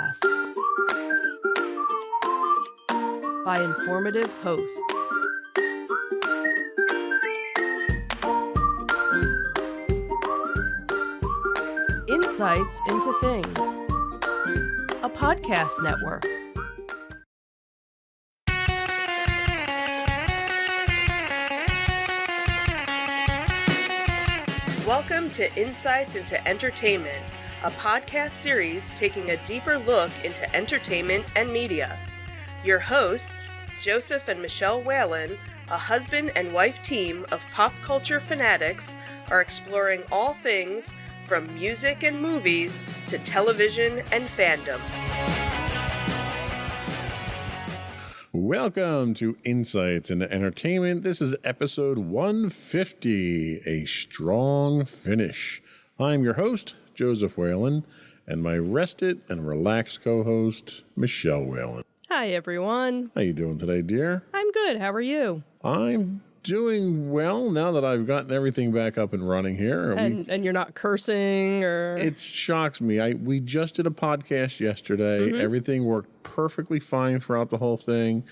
podcasts by informative hosts. Insights into Things, a podcast network. Welcome to Insights into Entertainment, a podcast series taking a deeper look into entertainment and media. Your hosts, Joseph and Michelle Whalen, a husband and wife team of pop culture fanatics, are exploring all things from music and movies to television and fandom. Welcome to Insights into Entertainment. This is episode 150, a strong finish. I'm your host, Joseph Whalen, and my rested and relaxed co-host, Michelle Whalen. Hi, everyone. How you doing today, dear? I'm good. How are you? I'm doing well now that I've gotten everything back up and running here. And you're not cursing or... It shocks me. We just did a podcast yesterday. Everything worked perfectly fine throughout the whole thing.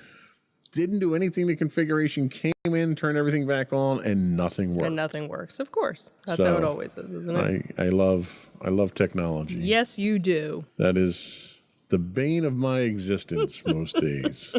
Didn't do anything to configuration. Came in, turned everything back on, and nothing worked. And nothing works. Of course. That's how it always is, isn't it? I love technology. Yes, you do. That is the bane of my existence most days.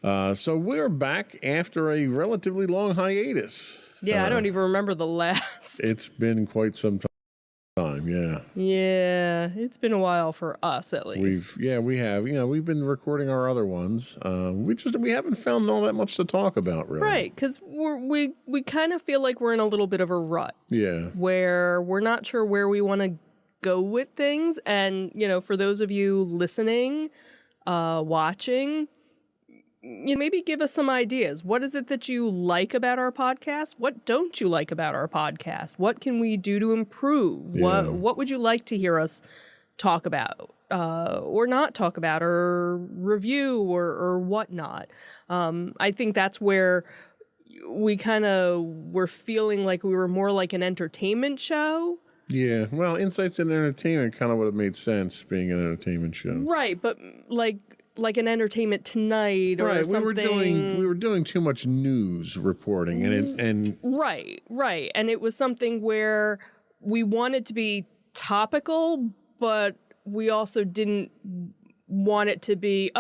So we're back after a relatively long hiatus. Yeah, I don't even remember the last. It's been quite some time, yeah. Yeah, it's been a while for us, at least. We have. You know, we've been recording our other ones. We haven't found all that much to talk about, really. Right, because we kind of feel like we're in a little bit of a rut. Yeah. Where we're not sure where we want to go with things. And, you know, for those of you listening, watching, you know, maybe give us some ideas. What is it that you like about our podcast? What don't you like about our podcast? What can we do to improve? Yeah. What would you like to hear us talk about or not talk about or review or whatnot? I think that's where we kind of were feeling like we were more like an entertainment show. Yeah, well, Insights in Entertainment kind of would have made sense being an entertainment show. Right, but like an Entertainment Tonight or something. We were doing too much news reporting and Right. And it was something where we wanted to be topical, but we also didn't want it to be,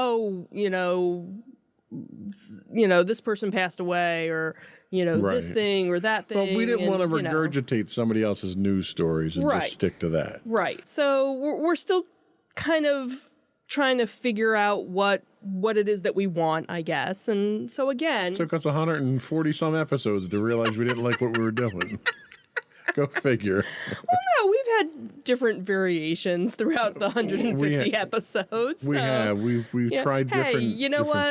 this person passed away or, this thing or that thing. But we didn't want to regurgitate somebody else's news stories and just stick to that. Right. So we're still kind of trying to figure out what it is that we want, I guess. And so again... It took us 140 some episodes to realize we didn't like what we were doing. Go figure. Well, no, we've had different variations throughout the 150 episodes. We have. We've tried different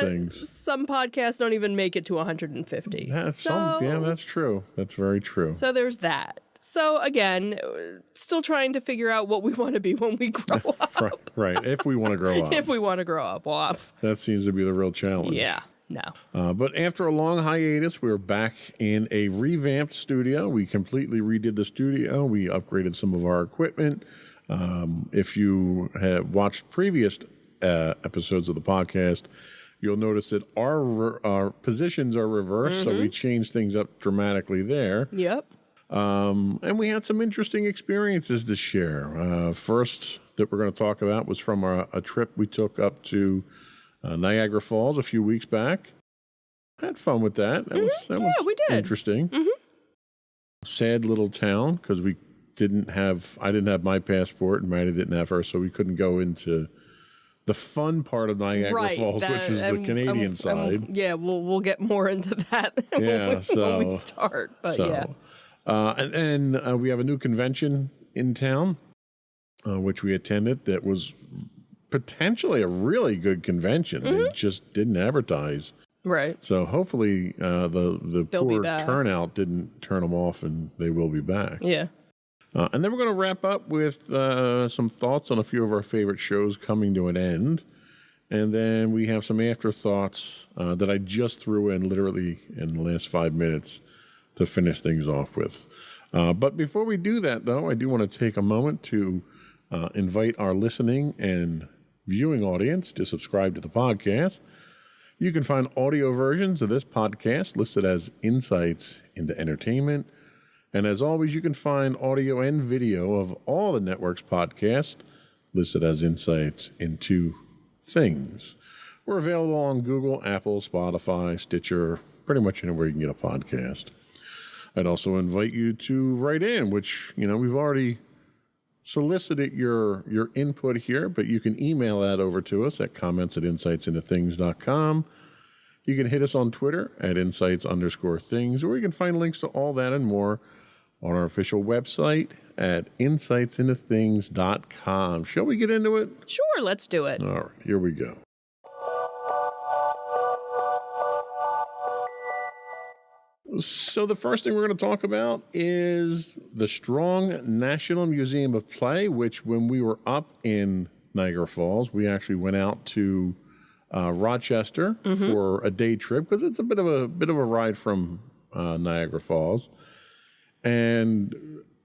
things. Some podcasts don't even make it to 150. That's true. That's very true. So there's that. So again, still trying to figure out what we want to be when we grow up. Right. If we want to grow up. If we want to grow up. Well, that seems to be the real challenge. Yeah. No. But after a long hiatus, we're back in a revamped studio. We completely redid the studio. We upgraded some of our equipment. If you have watched previous episodes of the podcast, you'll notice that our positions are reversed, so we changed things up dramatically there. Yep. And we had some interesting experiences to share. First that we're going to talk about was from a trip we took up to Niagara Falls a few weeks back. Had fun with that. That was we did. Interesting. Sad little town because I didn't have my passport and Maddie didn't have hers, so we couldn't go into the fun part of Niagara Falls, which is the Canadian side. We'll get more into that when we start. But And we have a new convention in town, which we attended. That was potentially a really good convention. They just didn't advertise. Right. So hopefully the poor turnout didn't turn them off, and they will be back. Yeah. And then we're going to wrap up with some thoughts on a few of our favorite shows coming to an end. And then we have some afterthoughts that I just threw in literally in the last 5 minutes to finish things off with. But before we do that, though, I do want to take a moment to invite our listening and viewing audience to subscribe to the podcast. You can find audio versions of this podcast listed as Insights into Entertainment. And as always, you can find audio and video of all the network's podcasts listed as Insights into Things. We're available on Google, Apple, Spotify, Stitcher, pretty much anywhere you can get a podcast. I'd also invite you to write in, which, we've already solicited your input here, but you can email that over to us at comments@insightsintothings.com. You can hit us on Twitter at insights_things, or you can find links to all that and more on our official website at insightsintothings.com. Shall we get into it? Sure, let's do it. All right, here we go. So the first thing we're going to talk about is the Strong National Museum of Play, which when we were up in Niagara Falls, we actually went out to Rochester for a day trip because it's a bit of a ride from Niagara Falls, and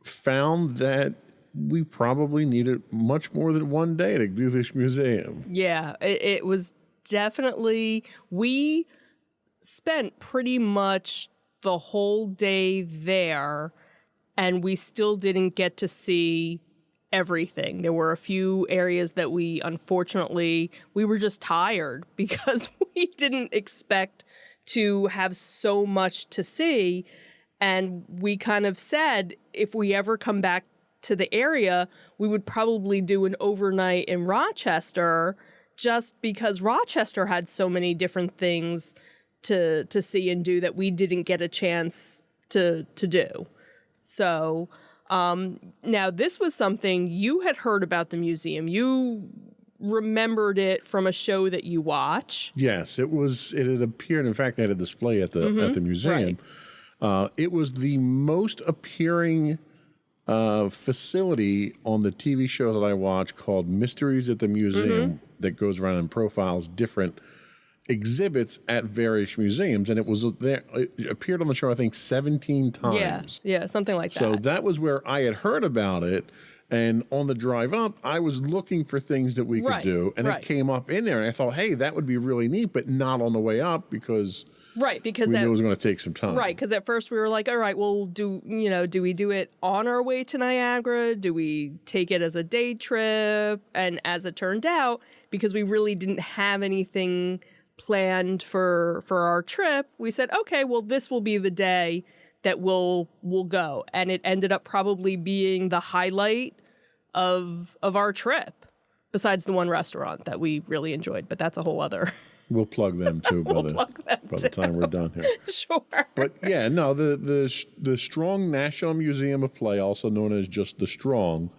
found that we probably needed much more than one day to do this museum. Yeah, it was definitely, we spent pretty much the whole day there, and we still didn't get to see everything. There were a few areas that we were just tired because we didn't expect to have so much to see. And we kind of said, if we ever come back to the area, we would probably do an overnight in Rochester, just because Rochester had so many different things to see and do that we didn't get a chance to do. So now this was something you had heard about the museum. You remembered it from a show that you watch. Yes, it had appeared. In fact, they had a display at the museum. Right. It was the most appearing facility on the TV show that I watch called Mysteries at the Museum that goes around and profiles different exhibits at various museums, and it was there. It appeared on the show, I think, 17 times. Yeah, something like that. So that was where I had heard about it, and on the drive up, I was looking for things that we could do, and it came up in there, and I thought, hey, that would be really neat, but not on the way up because we knew it was going to take some time. Right, because at first we were like, all right, well, do we do it on our way to Niagara? Do we take it as a day trip? And as it turned out, because we really didn't have anything planned for our trip, we said, okay, well, this will be the day that we'll go. And it ended up probably being the highlight of our trip, besides the one restaurant that we really enjoyed. But that's a whole other. We'll plug them too by the time we're done here. Sure. But yeah, no, the Strong National Museum of Play, also known as just the Strong,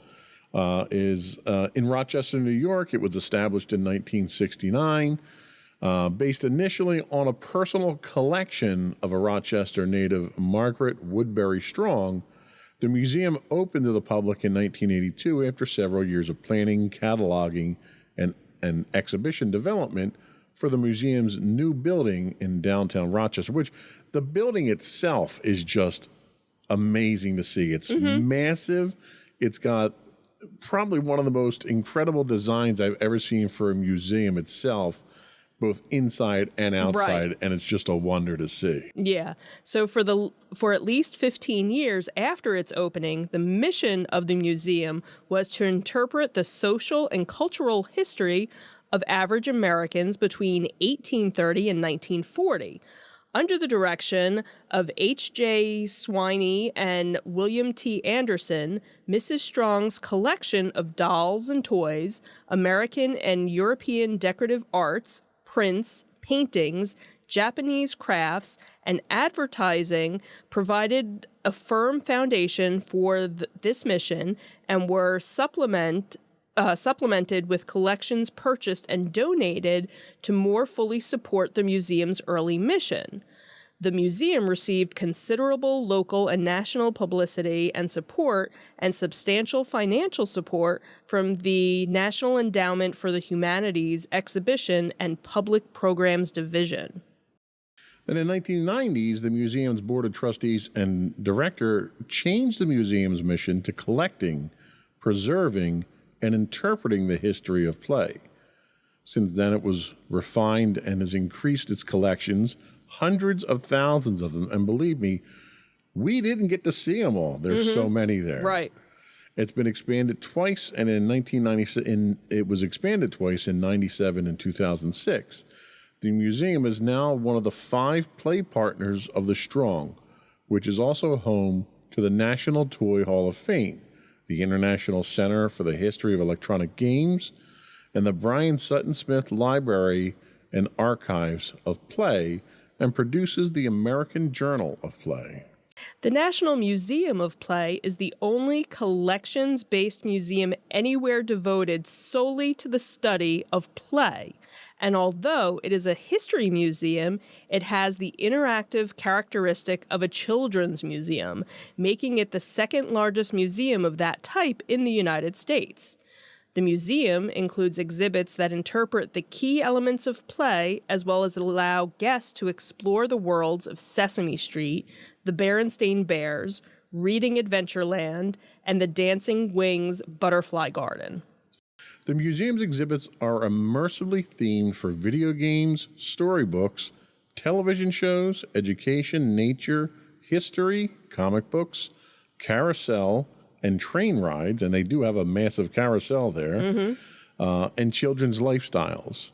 is in Rochester, New York. It was established in 1969. Based initially on a personal collection of a Rochester native, Margaret Woodbury Strong, the museum opened to the public in 1982 after several years of planning, cataloging, and exhibition development for the museum's new building in downtown Rochester, which the building itself is just amazing to see. It's massive. It's got probably one of the most incredible designs I've ever seen for a museum itself, both inside and outside, and it's just a wonder to see. Yeah. So for at least 15 years after its opening, the mission of the museum was to interpret the social and cultural history of average Americans between 1830 and 1940. Under the direction of H.J. Swiney and William T. Anderson, Mrs. Strong's collection of dolls and toys, American and European decorative arts, prints, paintings, Japanese crafts, and advertising provided a firm foundation for this mission and were supplemented with collections purchased and donated to more fully support the museum's early mission. The museum received considerable local and national publicity and support and substantial financial support from the National Endowment for the Humanities Exhibition and Public Programs Division. And in the 1990s, the museum's board of trustees and director changed the museum's mission to collecting, preserving, and interpreting the history of play. Since then, it was refined and has increased its collections, hundreds of thousands of them. And believe me, we didn't get to see them all. There's so many there. Right. It's been expanded twice, and in 1997, it was expanded twice in 97 and 2006. The museum is now one of the 5 play partners of the Strong, which is also home to the National Toy Hall of Fame, the International Center for the History of Electronic Games, and the Brian Sutton Smith Library and Archives of Play, and produces the American Journal of Play. The National Museum of Play is the only collections-based museum anywhere devoted solely to the study of play. And although it is a history museum, it has the interactive characteristic of a children's museum, making it the second largest museum of that type in the United States. The museum includes exhibits that interpret the key elements of play, as well as allow guests to explore the worlds of Sesame Street, the Berenstain Bears, Reading Adventureland, and the Dancing Wings Butterfly Garden. The museum's exhibits are immersively themed for video games, storybooks, television shows, education, nature, history, comic books, carousel, and train rides, and they do have a massive carousel there, and children's lifestyles.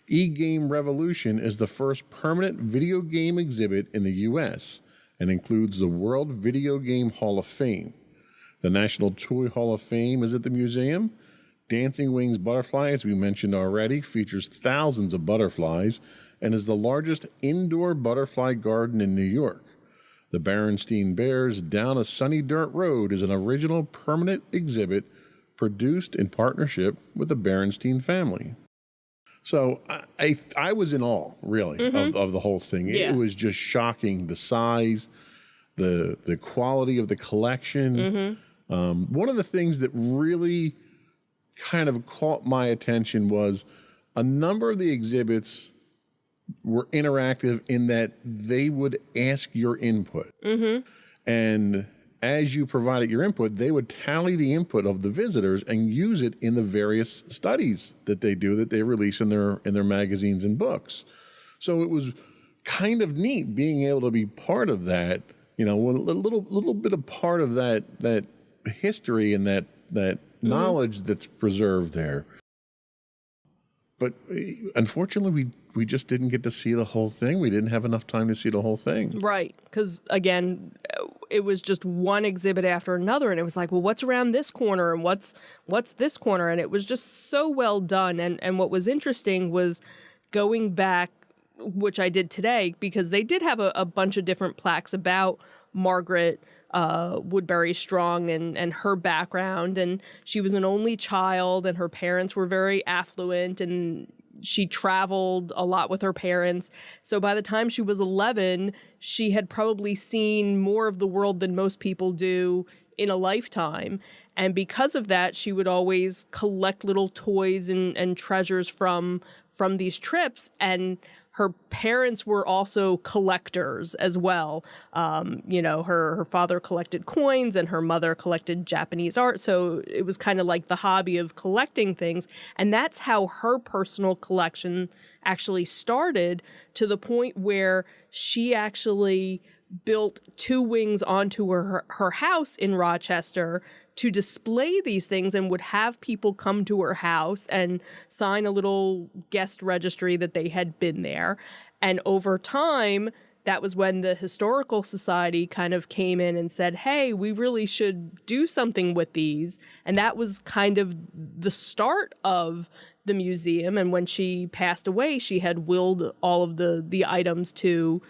E-Game Revolution is the first permanent video game exhibit in the U.S. and includes the World Video Game Hall of Fame. The National Toy Hall of Fame is at the museum. Dancing Wings Butterfly, as we mentioned already, features thousands of butterflies and is the largest indoor butterfly garden in New York. The Berenstain Bears Down a Sunny Dirt Road is an original permanent exhibit produced in partnership with the Berenstain family. So I was in awe, really, of the whole thing. Yeah. It was just shocking, the size, the quality of the collection. One of the things that really kind of caught my attention was a number of the exhibits were interactive in that they would ask your input. And as you provided your input, they would tally the input of the visitors and use it in the various studies that they do, that they release in their magazines and books. So it was kind of neat being able to be part of that, you know, a little bit of part of that history and that knowledge that's preserved there. But unfortunately, we just didn't get to see the whole thing. We didn't have enough time to see the whole thing. Right, because again, it was just one exhibit after another, and it was like, well, what's around this corner, and what's this corner, and it was just so well done. And what was interesting was going back, which I did today, because they did have a bunch of different plaques about Margaret Woodbury Strong and her background, and she was an only child, and her parents were very affluent, and she traveled a lot with her parents. So by the time she was 11, she had probably seen more of the world than most people do in a lifetime. And because of that, she would always collect little toys and treasures from these trips. And her parents were also collectors as well. Her father collected coins and her mother collected Japanese art. So it was kind of like the hobby of collecting things. And that's how her personal collection actually started, to the point where she actually built 2 wings onto her house in Rochester to display these things, and would have people come to her house and sign a little guest registry that they had been there. And over time, that was when the Historical Society kind of came in and said, hey, we really should do something with these. And that was kind of the start of the museum. And when she passed away, she had willed all of the items to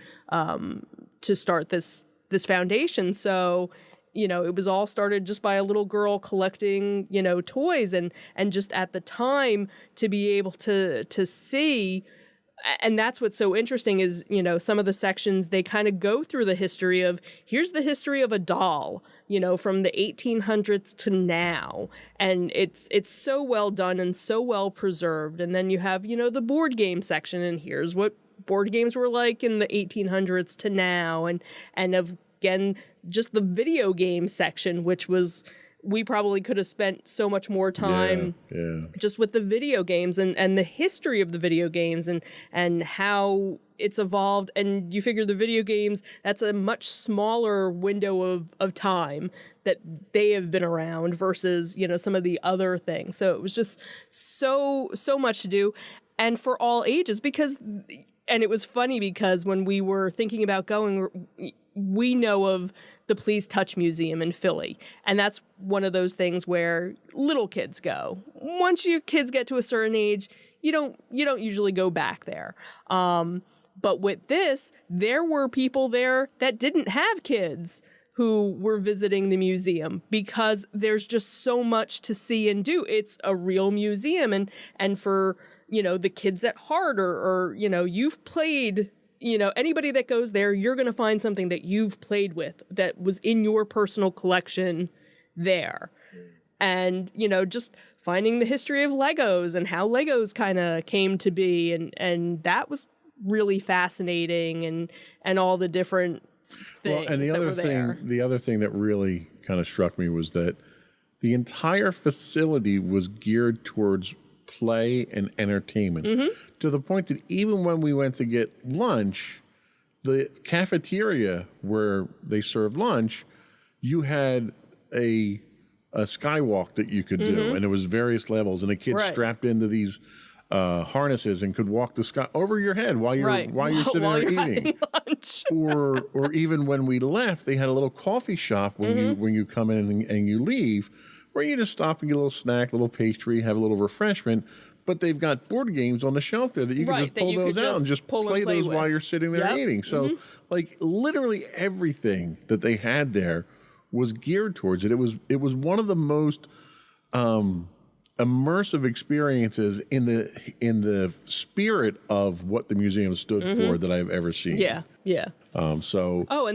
start this foundation. So, you know, it was all started just by a little girl collecting, you know, toys, and just at the time to be able to see. And that's what's so interesting is, you know, some of the sections, they kind of go through the history of, here's the history of a doll, you know, from the 1800s to now. And it's so well done and so well preserved. And then you have, you know, the board game section, and here's what board games were like in the 1800s to now. And again, just the video game section, which was we probably could have spent so much more time just with the video games and the history of the video games and how it's evolved. And you figure the video games, that's a much smaller window of time that they have been around versus, some of the other things. So it was just so much to do, and for all ages, and it was funny because when we were thinking about going, we know of the Please Touch Museum in Philly. And that's one of those things where little kids go. Once your kids get to a certain age, you don't usually go back there. But with this, there were people there that didn't have kids who were visiting the museum because there's just so much to see and do. It's a real museum. And for, the kids at heart or you've played, anybody that goes there, you're going to find something that you've played with that was in your personal collection there. And, just finding the history of Legos and how Legos kind of came to be. And that was really fascinating and all the different things and the other thing that really kind of struck me was that the entire facility was geared towards play and entertainment, to the point that even when we went to get lunch, the cafeteria where they served lunch, you had a skywalk that you could do, and it was various levels, and the kids strapped into these harnesses and could walk the sky over your head while you're sitting there eating. or even when we left, they had a little coffee shop when you come in and you leave, where you just stop and get a little snack, a little pastry, have a little refreshment. But they've got board games on the shelf there that you can just pull those out and just play those while you're sitting there eating. So, literally everything that they had there was geared towards it. It was one of the most immersive experiences in the spirit of what the museum stood for that I've ever seen. Yeah. And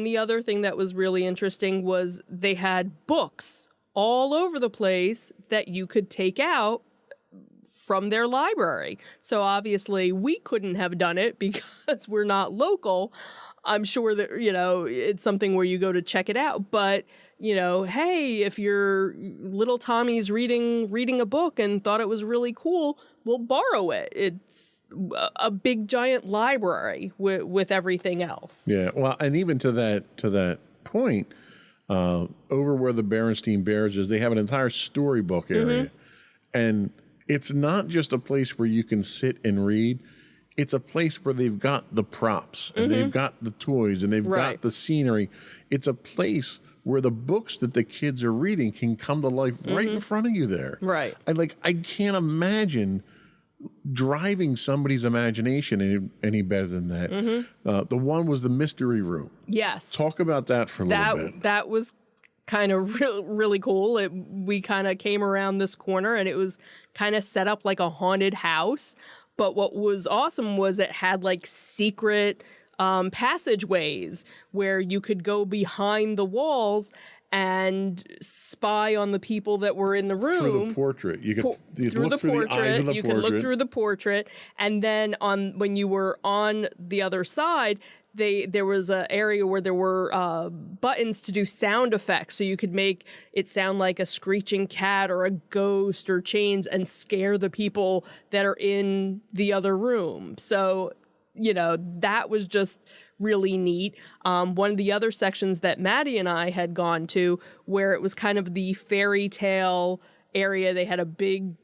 the other thing that was really interesting was they had books all over the place that you could take out from their library. So obviously we couldn't have done it because we're not local. I'm sure that, it's something where you go to check it out. But, hey, if your little Tommy's reading a book and thought it was really cool, we'll borrow it. It's a big giant library with everything else. Yeah. Well, and even to that point, over where the Berenstein Bears is, they have an entire storybook area. And it's not just a place where you can sit and read. It's a place where they've got the props and they've got the toys and they've got the scenery. It's a place where the books that the kids are reading can come to life right in front of you there. Right. I can't imagine driving somebody's imagination any better than that. The one was the mystery room. Yes. Talk about that for a little bit. That was kind of really cool. We kind of came around this corner and it was kind of set up like a haunted house. But what was awesome was it had secret passageways where you could go behind the walls and spy on the people that were in the room. Through the portrait. You could look through the eyes of the portrait. You can look through the portrait. And then when you were on the other side, there was an area where there were buttons to do sound effects. So you could make it sound like a screeching cat or a ghost or chains and scare the people that are in the other room. So, that was just really neat. One of the other sections that Maddie and I had gone to, where it was kind of the fairy tale area, they had a big,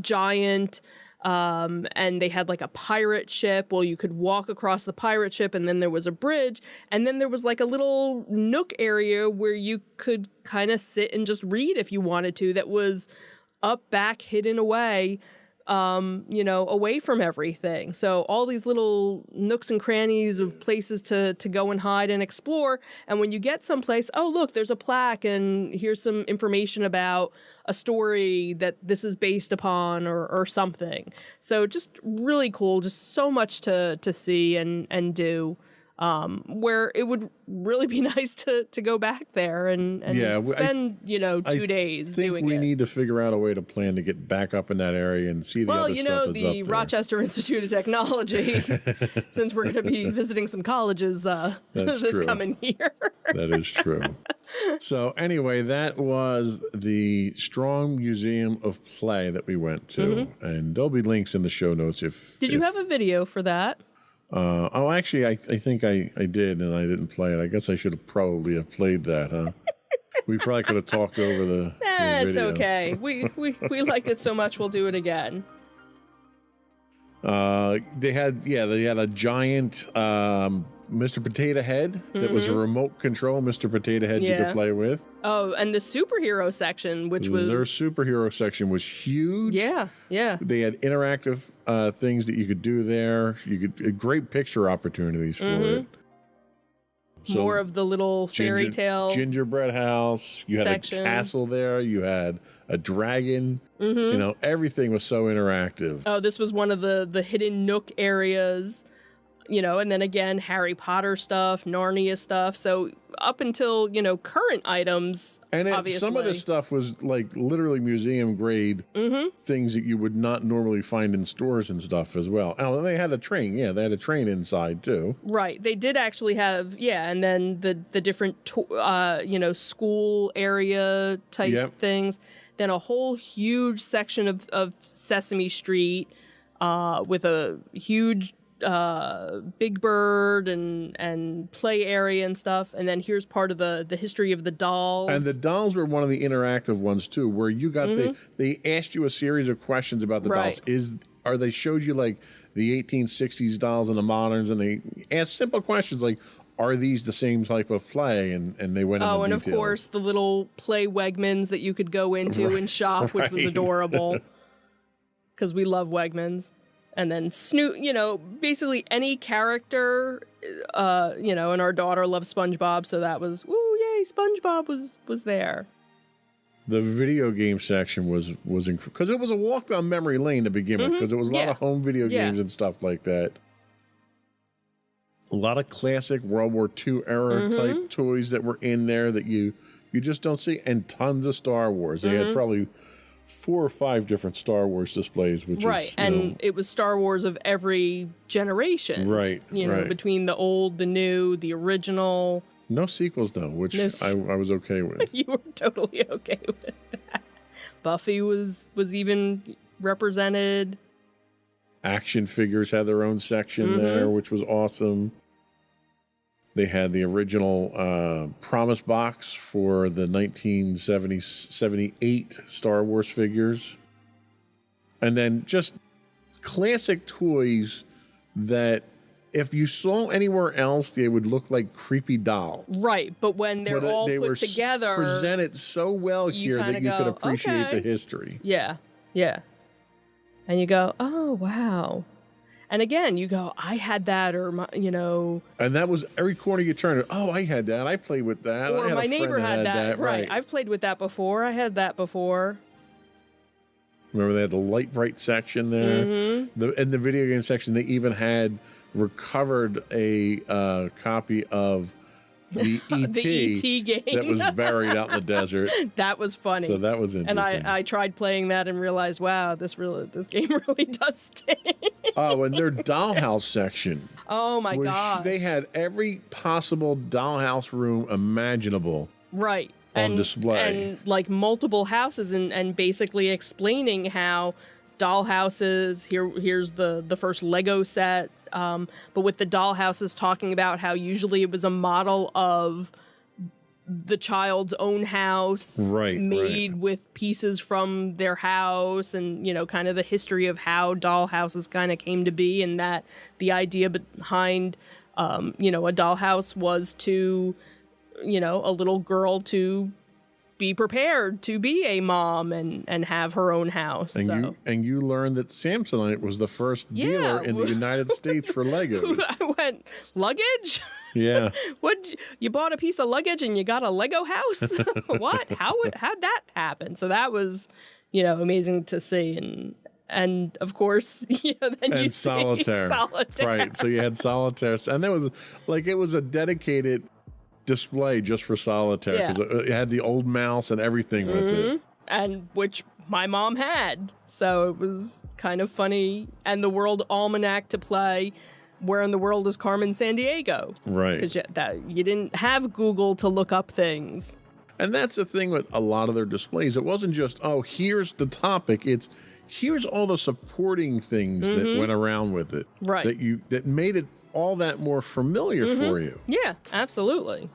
giant, and they had a pirate ship. Well, you could walk across the pirate ship, and then there was a bridge, and then there was a little nook area where you could kind of sit and just read if you wanted to. That was up back, hidden away. Away from everything. So all these little nooks and crannies of places to go and hide and explore. And when you get someplace, oh, look, there's a plaque and here's some information about a story that this is based upon or something. So just really cool. Just so much to see and do. Where it would really be nice to go back there and spend 2 days doing it. We need to figure out a way to plan to get back up in that area and see the other stuff that's up there. The Rochester Institute of Technology, since we're going to be visiting some colleges this coming year. That is true. So anyway, that was the Strong Museum of Play that we went to, and there'll be links in the show notes. Did you have a video for that? Actually, I think I did, and I didn't play it. I guess I should have probably have played that, huh? We probably could have talked over the It's video. okay. We liked it so much, we'll do it again. They had a giant Mr. Potato Head that was a remote control Mr. Potato Head you could play with. Oh, and the superhero section, which was... Their superhero section was huge. Yeah. They had interactive things that you could do there. You could great picture opportunities for it. So more of the little fairy tale gingerbread house. You had section. a castle there. You had a dragon. You know, everything was so interactive. Oh, this was one of the hidden nook areas, you know, and then again, Harry Potter stuff, Narnia stuff. So up until, you know, current items, And obviously. some of this stuff was like literally museum grade things that you would not normally find in stores and stuff as well. Oh, and they had a train. Yeah, they had a train inside too. Right. They did actually have, and then the different, you know, school area type things. Then a whole huge section of Sesame Street with a huge Big Bird and play area and stuff. And then here's part of the history of the dolls. And the dolls were one of the interactive ones too, where you got they asked you a series of questions about the dolls. They showed you like the 1860s dolls and the moderns, and they asked simple questions like, are these the same type of play? And they went into and details. of course the little play Wegmans that you could go into and shop, which was adorable because we love Wegmans. And then Snoop, you know, basically any character, you know, and our daughter loves SpongeBob, so that was, woo, yay, SpongeBob was there. The video game section was incredible because it was a walk down memory lane to begin with, because it was a lot of home video games and stuff like that. A lot of classic World War II era type toys that were in there that you just don't see, and tons of Star Wars. They had probably 4 or 5 different Star Wars displays, which is, and it was Star Wars of every generation, you know, between the old, the new, the original. No sequels though, which I was okay with. You were totally okay with that. Buffy was even represented. Action figures had their own section there, which was awesome. They had the original Promise Box for the 1978 Star Wars figures. And then just classic toys that if you saw anywhere else, they would look like creepy dolls. Right, but when they're all put together... presented so well here that you could appreciate the history. Yeah. And you go, oh, wow. And again, you go, I had that, or, you know... And that was every corner you turn. Oh, I had that. I played with that. Or I had my neighbor had that. Right. I've played with that before. I had that before. Remember, they had the Light Bright section there. In the video game section, they even had recovered a copy of the E.T. the E.T. game that was buried out in the desert. That was funny. So that was interesting. And I tried playing that and realized, wow, this game really does stink. Oh, and their dollhouse section. Oh my gosh. They had every possible dollhouse room imaginable. Right. On display. And like multiple houses and basically explaining how dollhouses, here's the first Lego set, but with the dollhouses talking about how usually it was a model of the child's own house, made with pieces from their house, and, you know, kind of the history of how dollhouses kind of came to be, and that the idea behind, you know, a dollhouse was to, you know, a little girl to be prepared to be a mom and have her own house. And you learned that Samsonite was the first dealer in the United States for Legos. I went, luggage? Yeah. What? You bought a piece of luggage and you got a Lego house? What? How'd that happen? So that was, you know, amazing to see. And of course, you know, then you Solitaire. Solitaire. Right. So you had Solitaire. And that was like, it was a dedicated display just for Solitaire, because it had the old mouse and everything with it, and which my mom had, so it was kind of funny. And the World Almanac to play, where in the world is Carmen Sandiego, right? Because you didn't have Google to look up things. And that's the thing with a lot of their displays. It wasn't just, oh, here's the topic. It's here's all the supporting things that went around with it. Right. That made it all that more familiar for you. Yeah, absolutely.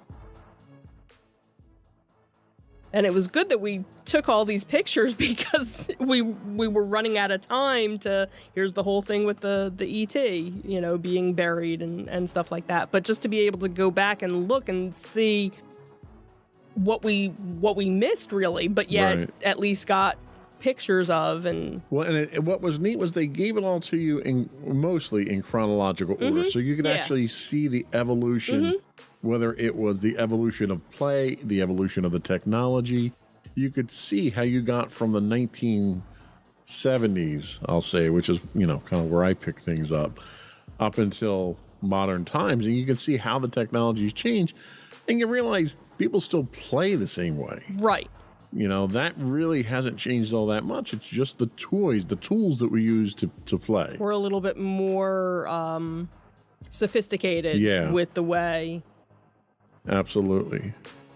And it was good that we took all these pictures because we were running out of time to, here's the whole thing with the ET, being buried and stuff like that. But just to be able to go back and look and see what we missed, really, but yet at least got pictures of. And well, and what was neat was they gave it all to you mostly in chronological order, so you could actually see the evolution, whether it was the evolution of play, the evolution of the technology. You could see how you got from the 1970s, I'll say, which is kind of where I pick things up until modern times, and you can see how the technology's changed, and you realize people still play the same way. Right. That really hasn't changed all that much. It's just the toys, the tools that we use to play. We're a little bit more sophisticated with the way. Absolutely.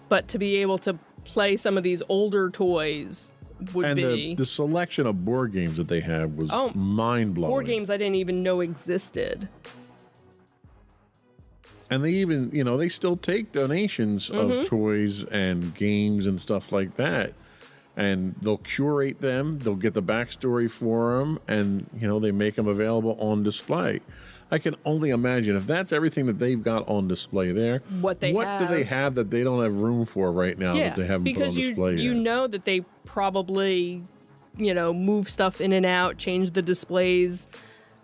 But to be able to play some of these older toys would be... the selection of board games that they had was mind-blowing. Board games I didn't even know existed. And they even, they still take donations of toys and games and stuff like that. And they'll curate them. They'll get the backstory for them. And, they make them available on display. I can only imagine if that's everything that they've got on display there. What do they have that they don't have room for right now that they haven't put on display yet? You know that they probably, move stuff in and out, change the displays,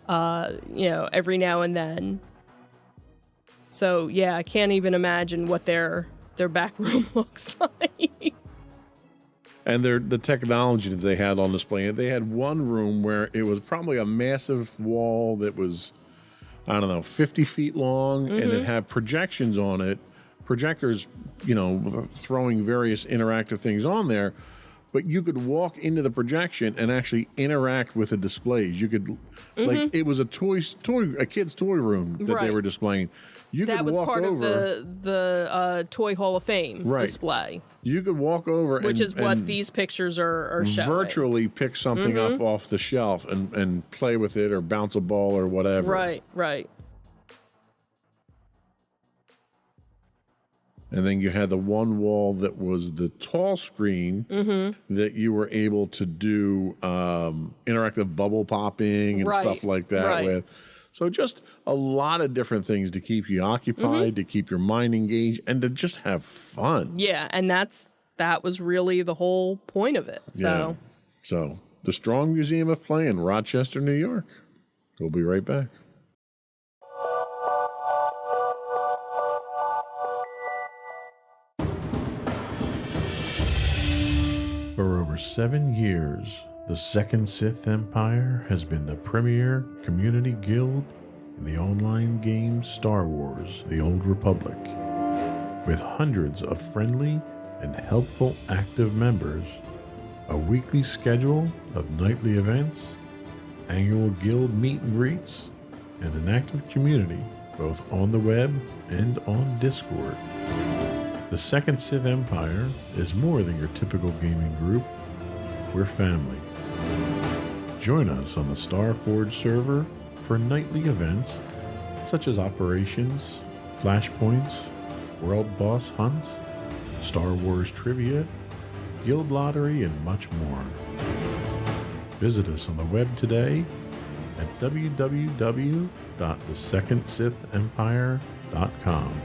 every now and then. So, yeah, I can't even imagine what their back room looks like. And the technology that they had on display, they had one room where it was probably a massive wall that was, 50 feet long, and it had projections on it, projectors, throwing various interactive things on there. But you could walk into the projection and actually interact with the displays. You could, it was a kid's toy room that they were displaying. That was part of the Toy Hall of Fame display. You could walk over, which is what these pictures are showing. Virtually pick something up off the shelf and play with it or bounce a ball or whatever. Right. And then you had the one wall that was the tall screen that you were able to do interactive bubble popping and stuff like that with. So just a lot of different things to keep you occupied, to keep your mind engaged, and to just have fun. Yeah, and that was really the whole point of it. So, So the Strong Museum of Play in Rochester, New York. We'll be right back. For over 7 years, the Second Sith Empire has been the premier community guild in the online game Star Wars: The Old Republic. With hundreds of friendly and helpful active members, a weekly schedule of nightly events, annual guild meet and greets, and an active community both on the web and on Discord. The Second Sith Empire is more than your typical gaming group. We're family. Join us on the Starforge server for nightly events such as operations, flashpoints, world boss hunts, Star Wars trivia, guild lottery, and much more. Visit us on the web today at www.thesecondsithempire.com.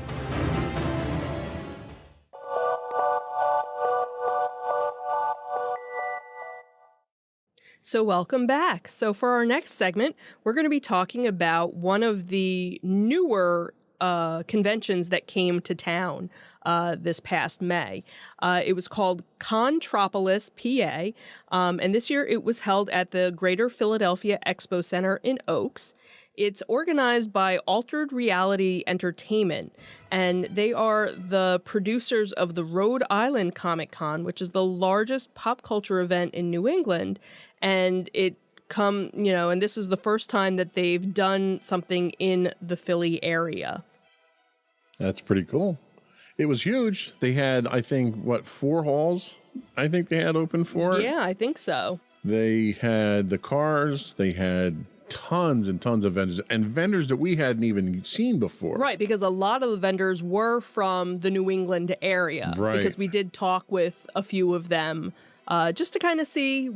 So welcome back. So for our next segment, we're going to be talking about one of the newer conventions that came to town this past May. It was called Contropolis, PA, and this year it was held at the Greater Philadelphia Expo Center in Oaks. It's organized by Altered Reality Entertainment, and they are the producers of the Rhode Island Comic Con, which is the largest pop culture event in New England. And and this is the first time that they've done something in the Philly area. That's pretty cool. It was huge. They had, I think, 4 halls I think they had open for it. Yeah, I think so. They had the cars. They had tons and tons of vendors, and vendors that we hadn't even seen before. Right, because a lot of the vendors were from the New England area. Right. Because we did talk with a few of them just to kind of see,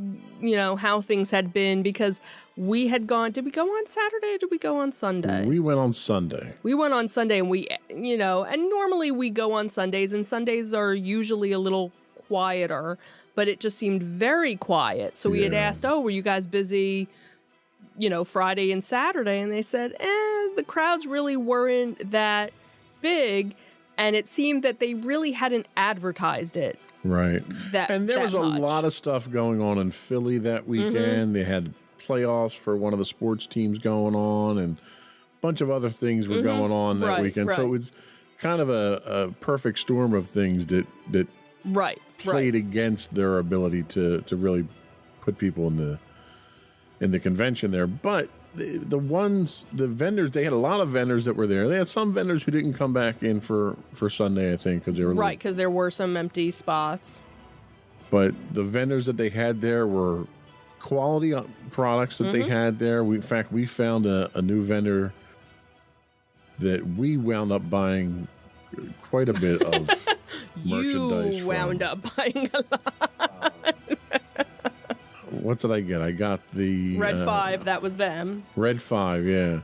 how things had been, because we had gone, did we go on Saturday or did we go on Sunday? We went on Sunday. We went on Sunday, and we, and normally we go on Sundays, and Sundays are usually a little quieter, but it just seemed very quiet. So we had asked, were you guys busy, Friday and Saturday? And they said, the crowds really weren't that big, and it seemed that they really hadn't advertised it. Right. And there was a much. lot of stuff going on in Philly that weekend. They had playoffs for one of the sports teams going on, and a bunch of other things were going on that weekend. So it's kind of a perfect storm of things that played against their ability to really put people in the convention there. But the vendors, they had a lot of vendors that were there. They had some vendors who didn't come back in for Sunday, I think, because they were because there were some empty spots. But the vendors that they had there were quality products that they had there. In fact, we found a new vendor that we wound up buying quite a bit of merchandise. You wound up buying a lot. What did I get? I got the Red 5. That was them. Red 5, yeah.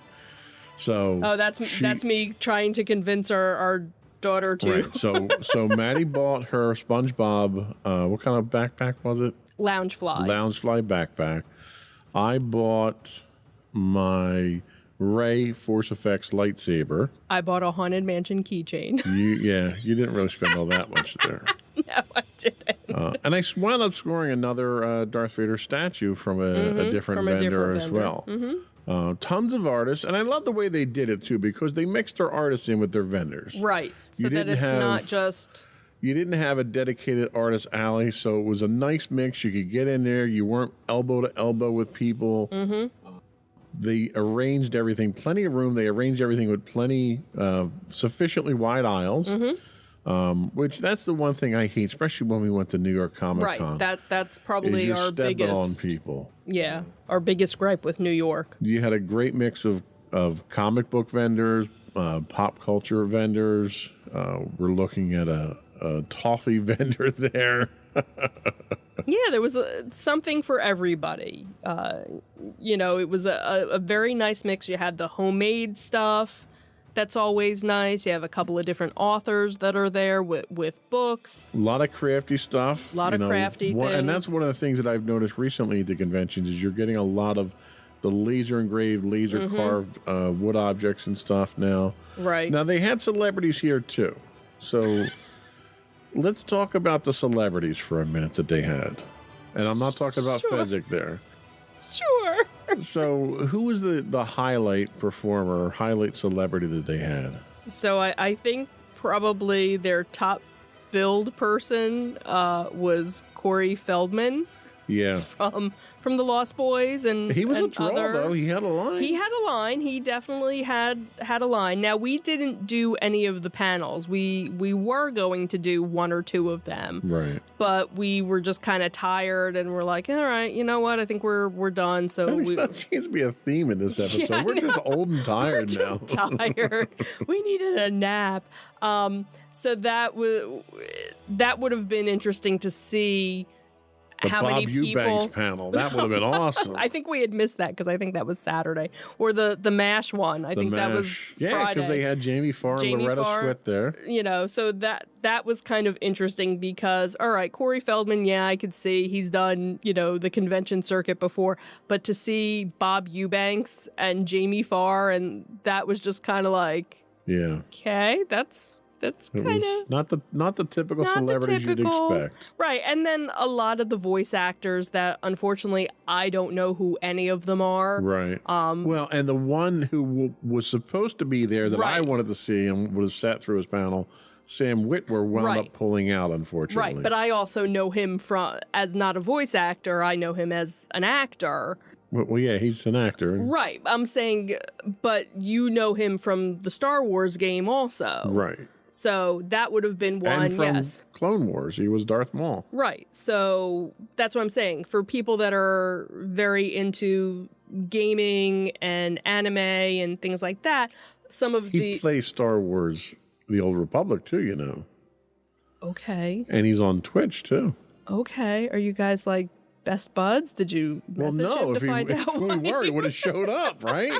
So that's me trying to convince our daughter to. Right. So Maddie bought her SpongeBob. What kind of backpack was it? Loungefly backpack. I bought my Ray Force Effects lightsaber. I bought a Haunted Mansion keychain. You didn't really spend all that much there. No, I didn't. And I wound up scoring another Darth Vader statue from a different vendor as well. Tons of artists, and I love the way they did it too, because they mixed their artists in with their vendors. Right, so that it's not just... You didn't have a dedicated artist alley, so it was a nice mix. You could get in there. You weren't elbow to elbow with people. They arranged everything, plenty of room. They arranged everything with sufficiently wide aisles. Which that's the one thing I hate, especially when we went to New York Comic Con. Right, that's probably our biggest on people. Yeah, our biggest gripe with New York. You had a great mix of comic book vendors, pop culture vendors. We're looking at a toffee vendor there. Yeah, there was something for everybody. It was a very nice mix. You had the homemade stuff. That's always nice. You have a couple of different authors that are there with books. A lot of crafty stuff. A lot of crafty things. And that's one of the things that I've noticed recently at the conventions is you're getting a lot of the laser engraved, laser carved wood objects and stuff now. Right. Now, they had celebrities here, too. So let's talk about the celebrities for a minute that they had. And I'm not talking about Fezzik there. Sure. So who was the highlight performer, highlight celebrity that they had? So I think probably their top billed person was Corey Feldman. Yeah. From the Lost Boys, and he was a draw though. He had a line. He definitely had a line. Now, we didn't do any of the panels. We were going to do one or two of them, right? But we were just kind of tired, and we're like, all right, you know what? I think we're done. So that seems to be a theme in this episode. Yeah, we're just old and tired now. Tired. We needed a nap. So that would have been interesting to see. How Bob many people? Eubanks panel. That would have been awesome. I think we had missed that because I think that was Saturday. Or the MASH one. I think that was Friday. Yeah, because they had Jamie Farr and Loretta Swit there. So that was kind of interesting because, all right, Corey Feldman, yeah, I could see he's done, the convention circuit before. But to see Bob Eubanks and Jamie Farr, and that was just kind of like, yeah, okay, that's kind of not the typical celebrities you'd expect. Right. And then a lot of the voice actors that unfortunately I don't know who any of them are. Right. Well, and the one who was supposed to be there that I wanted to see and would have sat through his panel, Sam Witwer, wound up pulling out, unfortunately. Right. But I also know him as not a voice actor. I know him as an actor. Well, yeah, he's an actor. Right. I'm saying, but you know him from the Star Wars game also. Right. So that would have been one, And from yes. Clone Wars, he was Darth Maul. Right. So that's what I'm saying. For people that are very into gaming and anime and things like that, some of He plays Star Wars, The Old Republic, too, you know. Okay. And he's on Twitch, too. Okay. Are you guys like best buds? Did you message him to find out? If we were, he would have showed up, right?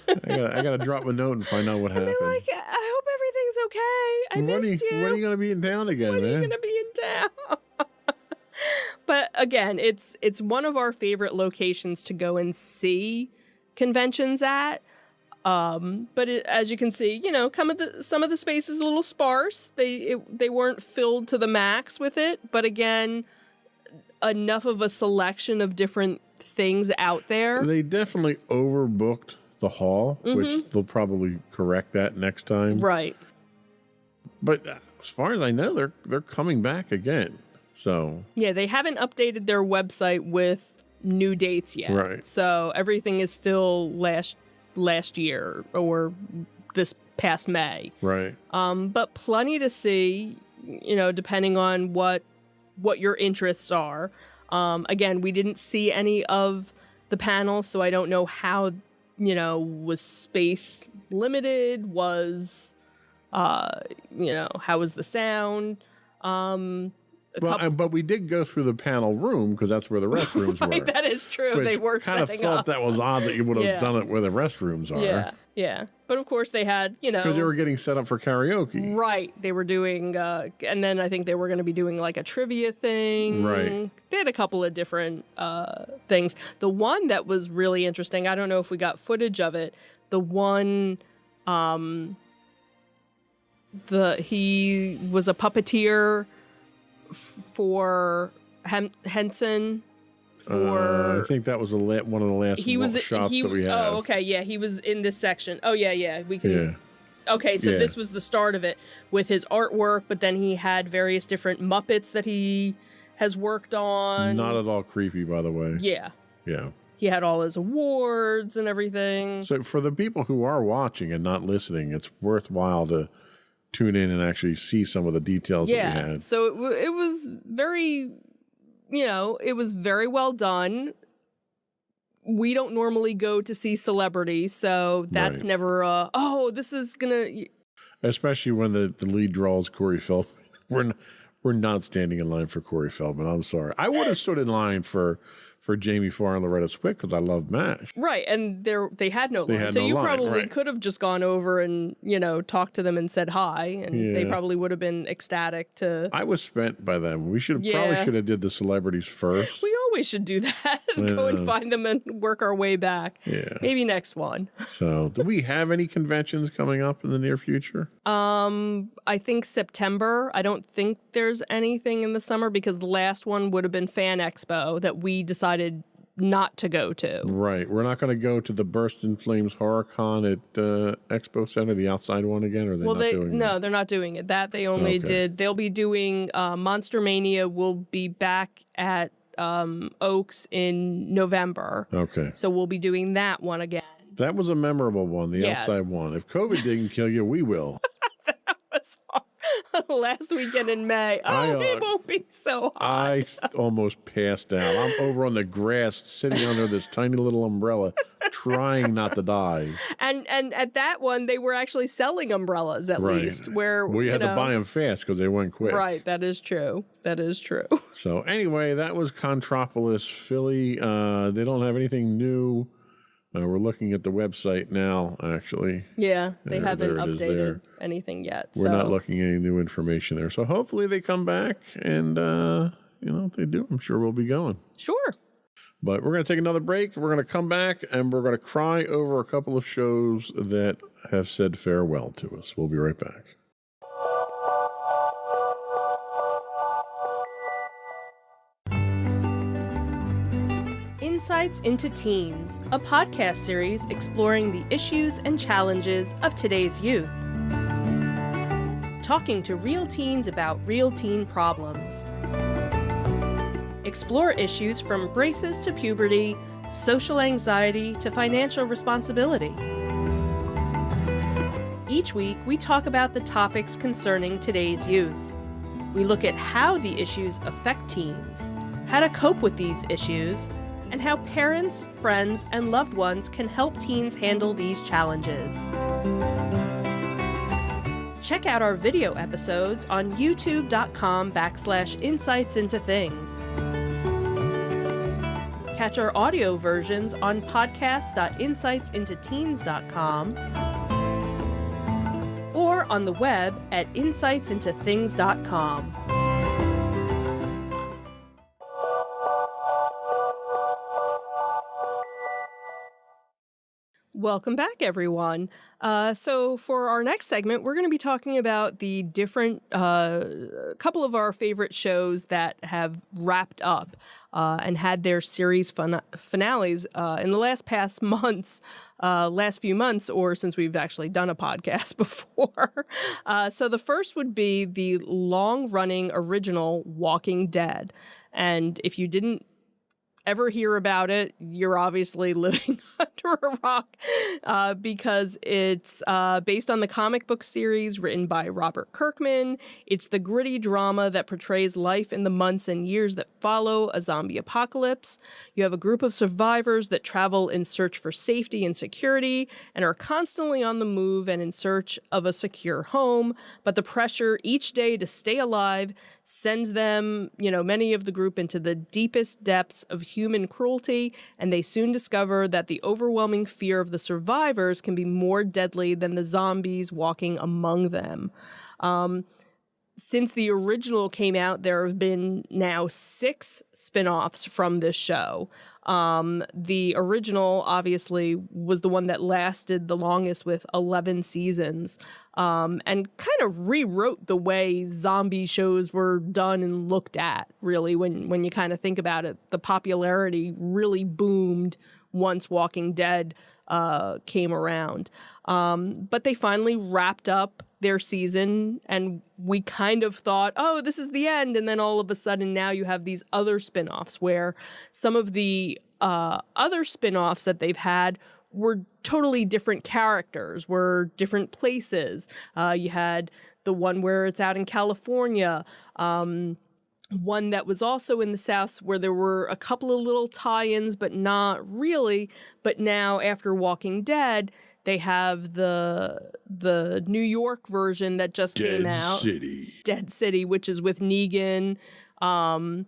I gotta drop a note and find out what happened. Like, I hope everything's okay. I missed you. When are you going to be in town again, man? When are you going to be in town? But again, it's one of our favorite locations to go and see conventions at. But as you can see, you know, some of the space is a little sparse. They weren't filled to the max with it. But again, enough of a selection of different things out there. They definitely overbooked the hall, which they'll probably correct that next time. Right. But as far as I know, they're coming back again. So yeah, they haven't updated their website with new dates yet. Right. So everything is still last year or this past May. Right. But plenty to see, you know, depending on what your interests are. Again, we didn't see any of the panels, so I don't know how, you know, was space limited, was, you know, how was the sound? But we did go through the panel room because that's where the restrooms right, were. That is true. Which They were kind of setting thought up. that was odd that you would have done it where the restrooms are. Yeah, yeah. But of course they had, you know. Because they were getting set up for karaoke. Right. They were doing, and then I think they were going to be doing like a trivia thing. Right. They had a couple of different things. The one that was really interesting, I don't know if we got footage of it, the one, he was a puppeteer for Henson. I think that was one of the last shots that we had. Oh, okay, yeah, he was in this section. Oh, yeah, we can. Yeah. Okay, so this was the start of it with his artwork, but then he had various different Muppets that he has worked on. Not at all creepy, by the way. Yeah. Yeah. He had all his awards and everything. So for the people who are watching and not listening, it's worthwhile to tune in and actually see some of the details that we had. So it was very, you know, it was very well done. We don't normally go to see celebrities, so that's never this is gonna. Especially when the lead draw is Corey Feldman. We're not standing in line for Corey Feldman. I'm sorry. I would have stood in line for Jamie Farr and Loretta Swit because I love MASH. Right, and they had no line. So you probably could have just gone over and, you know, talked to them and said hi, and they probably would have been ecstatic to... I was spent by them. We probably should have did the celebrities first. We always should do that. Go and find them and work our way back. Yeah. Maybe next one. So, do we have any conventions coming up in the near future? I think September. I don't think there's anything in the summer because the last one would have been Fan Expo that we decided not to go to. Right. We're not going to go to the Burst in Flames Horror Con at Expo Center, the outside one again, or they're not doing it? No, they're not doing it. That they only did. They'll be doing Monster Mania will be back at Oaks in November. Okay. So we'll be doing that one again. That was a memorable one, the outside one. If COVID didn't kill you, we will. That was last weekend in May. It won't be so hot. I almost passed out. I'm over on the grass sitting under this tiny little umbrella trying not to die. And at that one, they were actually selling umbrellas at least. Where we had to buy them fast because they went quick. Right, that is true. That is true. So anyway, that was Contropolis Philly. They don't have anything new. We're looking at the website now, actually. Yeah, they haven't updated anything yet. We're not looking at any new information there. So hopefully they come back and, if they do, I'm sure we'll be going. Sure. But we're going to take another break. We're going to come back and we're going to cry over a couple of shows that have said farewell to us. We'll be right back. Insights into Teens, a podcast series exploring the issues and challenges of today's youth. Talking to real teens about real teen problems. Explore issues from braces to puberty, social anxiety to financial responsibility. each week we talk about the topics concerning today's youth. We look at how the issues affect teens, how to cope with these issues, and how parents, friends, and loved ones can help teens handle these challenges. Check out our video episodes on youtube.com/insightsintothings. Catch our audio versions on podcast.insightsintoteens.com or on the web at insightsintothings.com. Welcome back, everyone. So for our next segment, we're going to be talking about the different couple of our favorite shows that have wrapped up and had their series finales in the last few months, or since we've actually done a podcast before. So the first would be the long-running original Walking Dead. And if you didn't ever hear about it, you're obviously living under a rock because it's based on the comic book series written by Robert Kirkman. It's the gritty drama that portrays life in the months and years that follow a zombie apocalypse. You have a group of survivors that travel in search for safety and security and are constantly on the move and in search of a secure home. But the pressure each day to stay alive sends them, many of the group into the deepest depths of human cruelty, and they soon discover that the overwhelming fear of the survivors can be more deadly than the zombies walking among them. Since the original came out, there have been now 6 spin-offs from this show. The original, obviously, was the one that lasted the longest with 11 seasons, and kind of rewrote the way zombie shows were done and looked at, really, when you kind of think about it. The popularity really boomed once Walking Dead came around. But they finally wrapped up their season, and we kind of thought, oh, this is the end. And then all of a sudden now you have these other spin-offs where some of the other spin-offs that they've had were totally different characters, were different places. You had the one where it's out in California, one that was also in the South where there were a couple of little tie-ins, but not really. But now after Walking Dead, they have the New York version that just came out. Dead City, which is with Negan and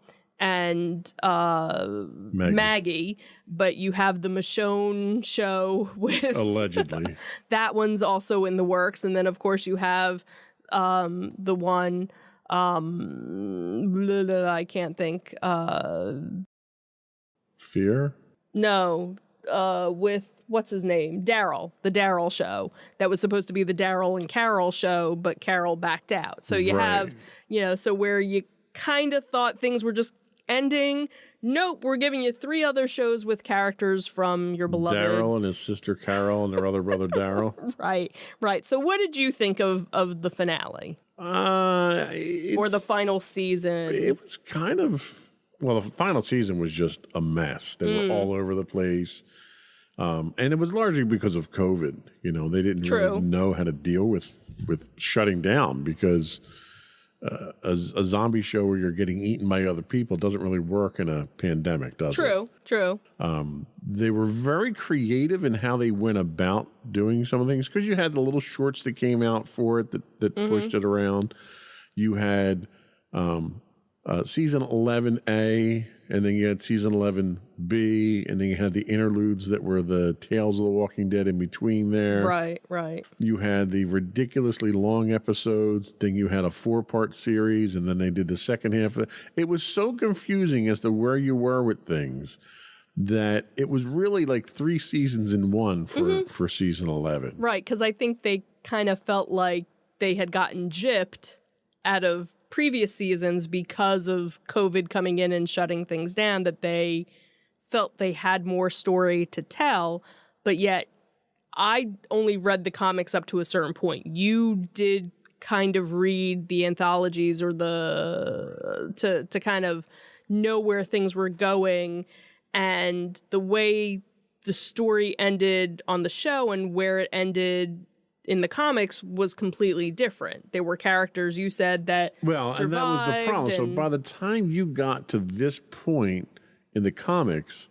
Maggie. But you have the Michonne show with... Allegedly. That one's also in the works. And then, of course, you have the one... I can't think. Fear? No. With... what's his name? Daryl, the Daryl show that was supposed to be the Daryl and Carol show, but Carol backed out. So you have, so where you kind of thought things were just ending. Nope, we're giving you 3 other shows with characters from your beloved Daryl and his sister Carol and their other brother Daryl. Right. So what did you think of the finale? Or the final season? It was kind of, the final season was just a mess. They were all over the place. And it was largely because of COVID. They didn't really know how to deal with shutting down because a zombie show where you're getting eaten by other people doesn't really work in a pandemic, does it? True. They were very creative in how they went about doing some of the things because you had the little shorts that came out for it that pushed it around. You had season 11A, and then you had season 11B, and then you had the interludes that were the Tales of the Walking Dead in between there. Right. You had the ridiculously long episodes, then you had a 4-part series, and then they did the second half of it. It was so confusing as to where you were with things that it was really like 3 seasons in one for season 11. Right, because I think they kind of felt like they had gotten gypped out of previous seasons because of COVID coming in and shutting things down, that they felt they had more story to tell, but yet I only read the comics up to a certain point. You did kind of read the anthologies or to kind of know where things were going, and the way the story ended on the show and where it ended in the comics was completely different. There were characters you said that Well, and that was the problem. So by the time you got to this point in the comics,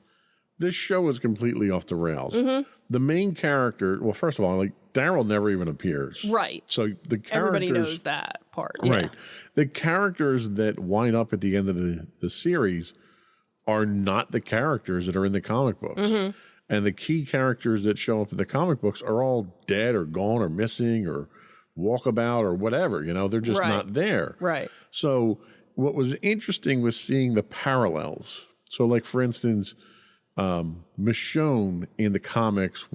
this show is completely off the rails. The main character, well, first of all, like Daryl never even appears. Right. So the characters, everybody knows that part. Right. Yeah. The characters that wind up at the end of the series are not the characters that are in the comic books. And the key characters that show up in the comic books are all dead or gone or missing or walkabout or whatever. You know, they're just not there. Right. So what was interesting was seeing the parallels. So like, for instance, Michonne in the comics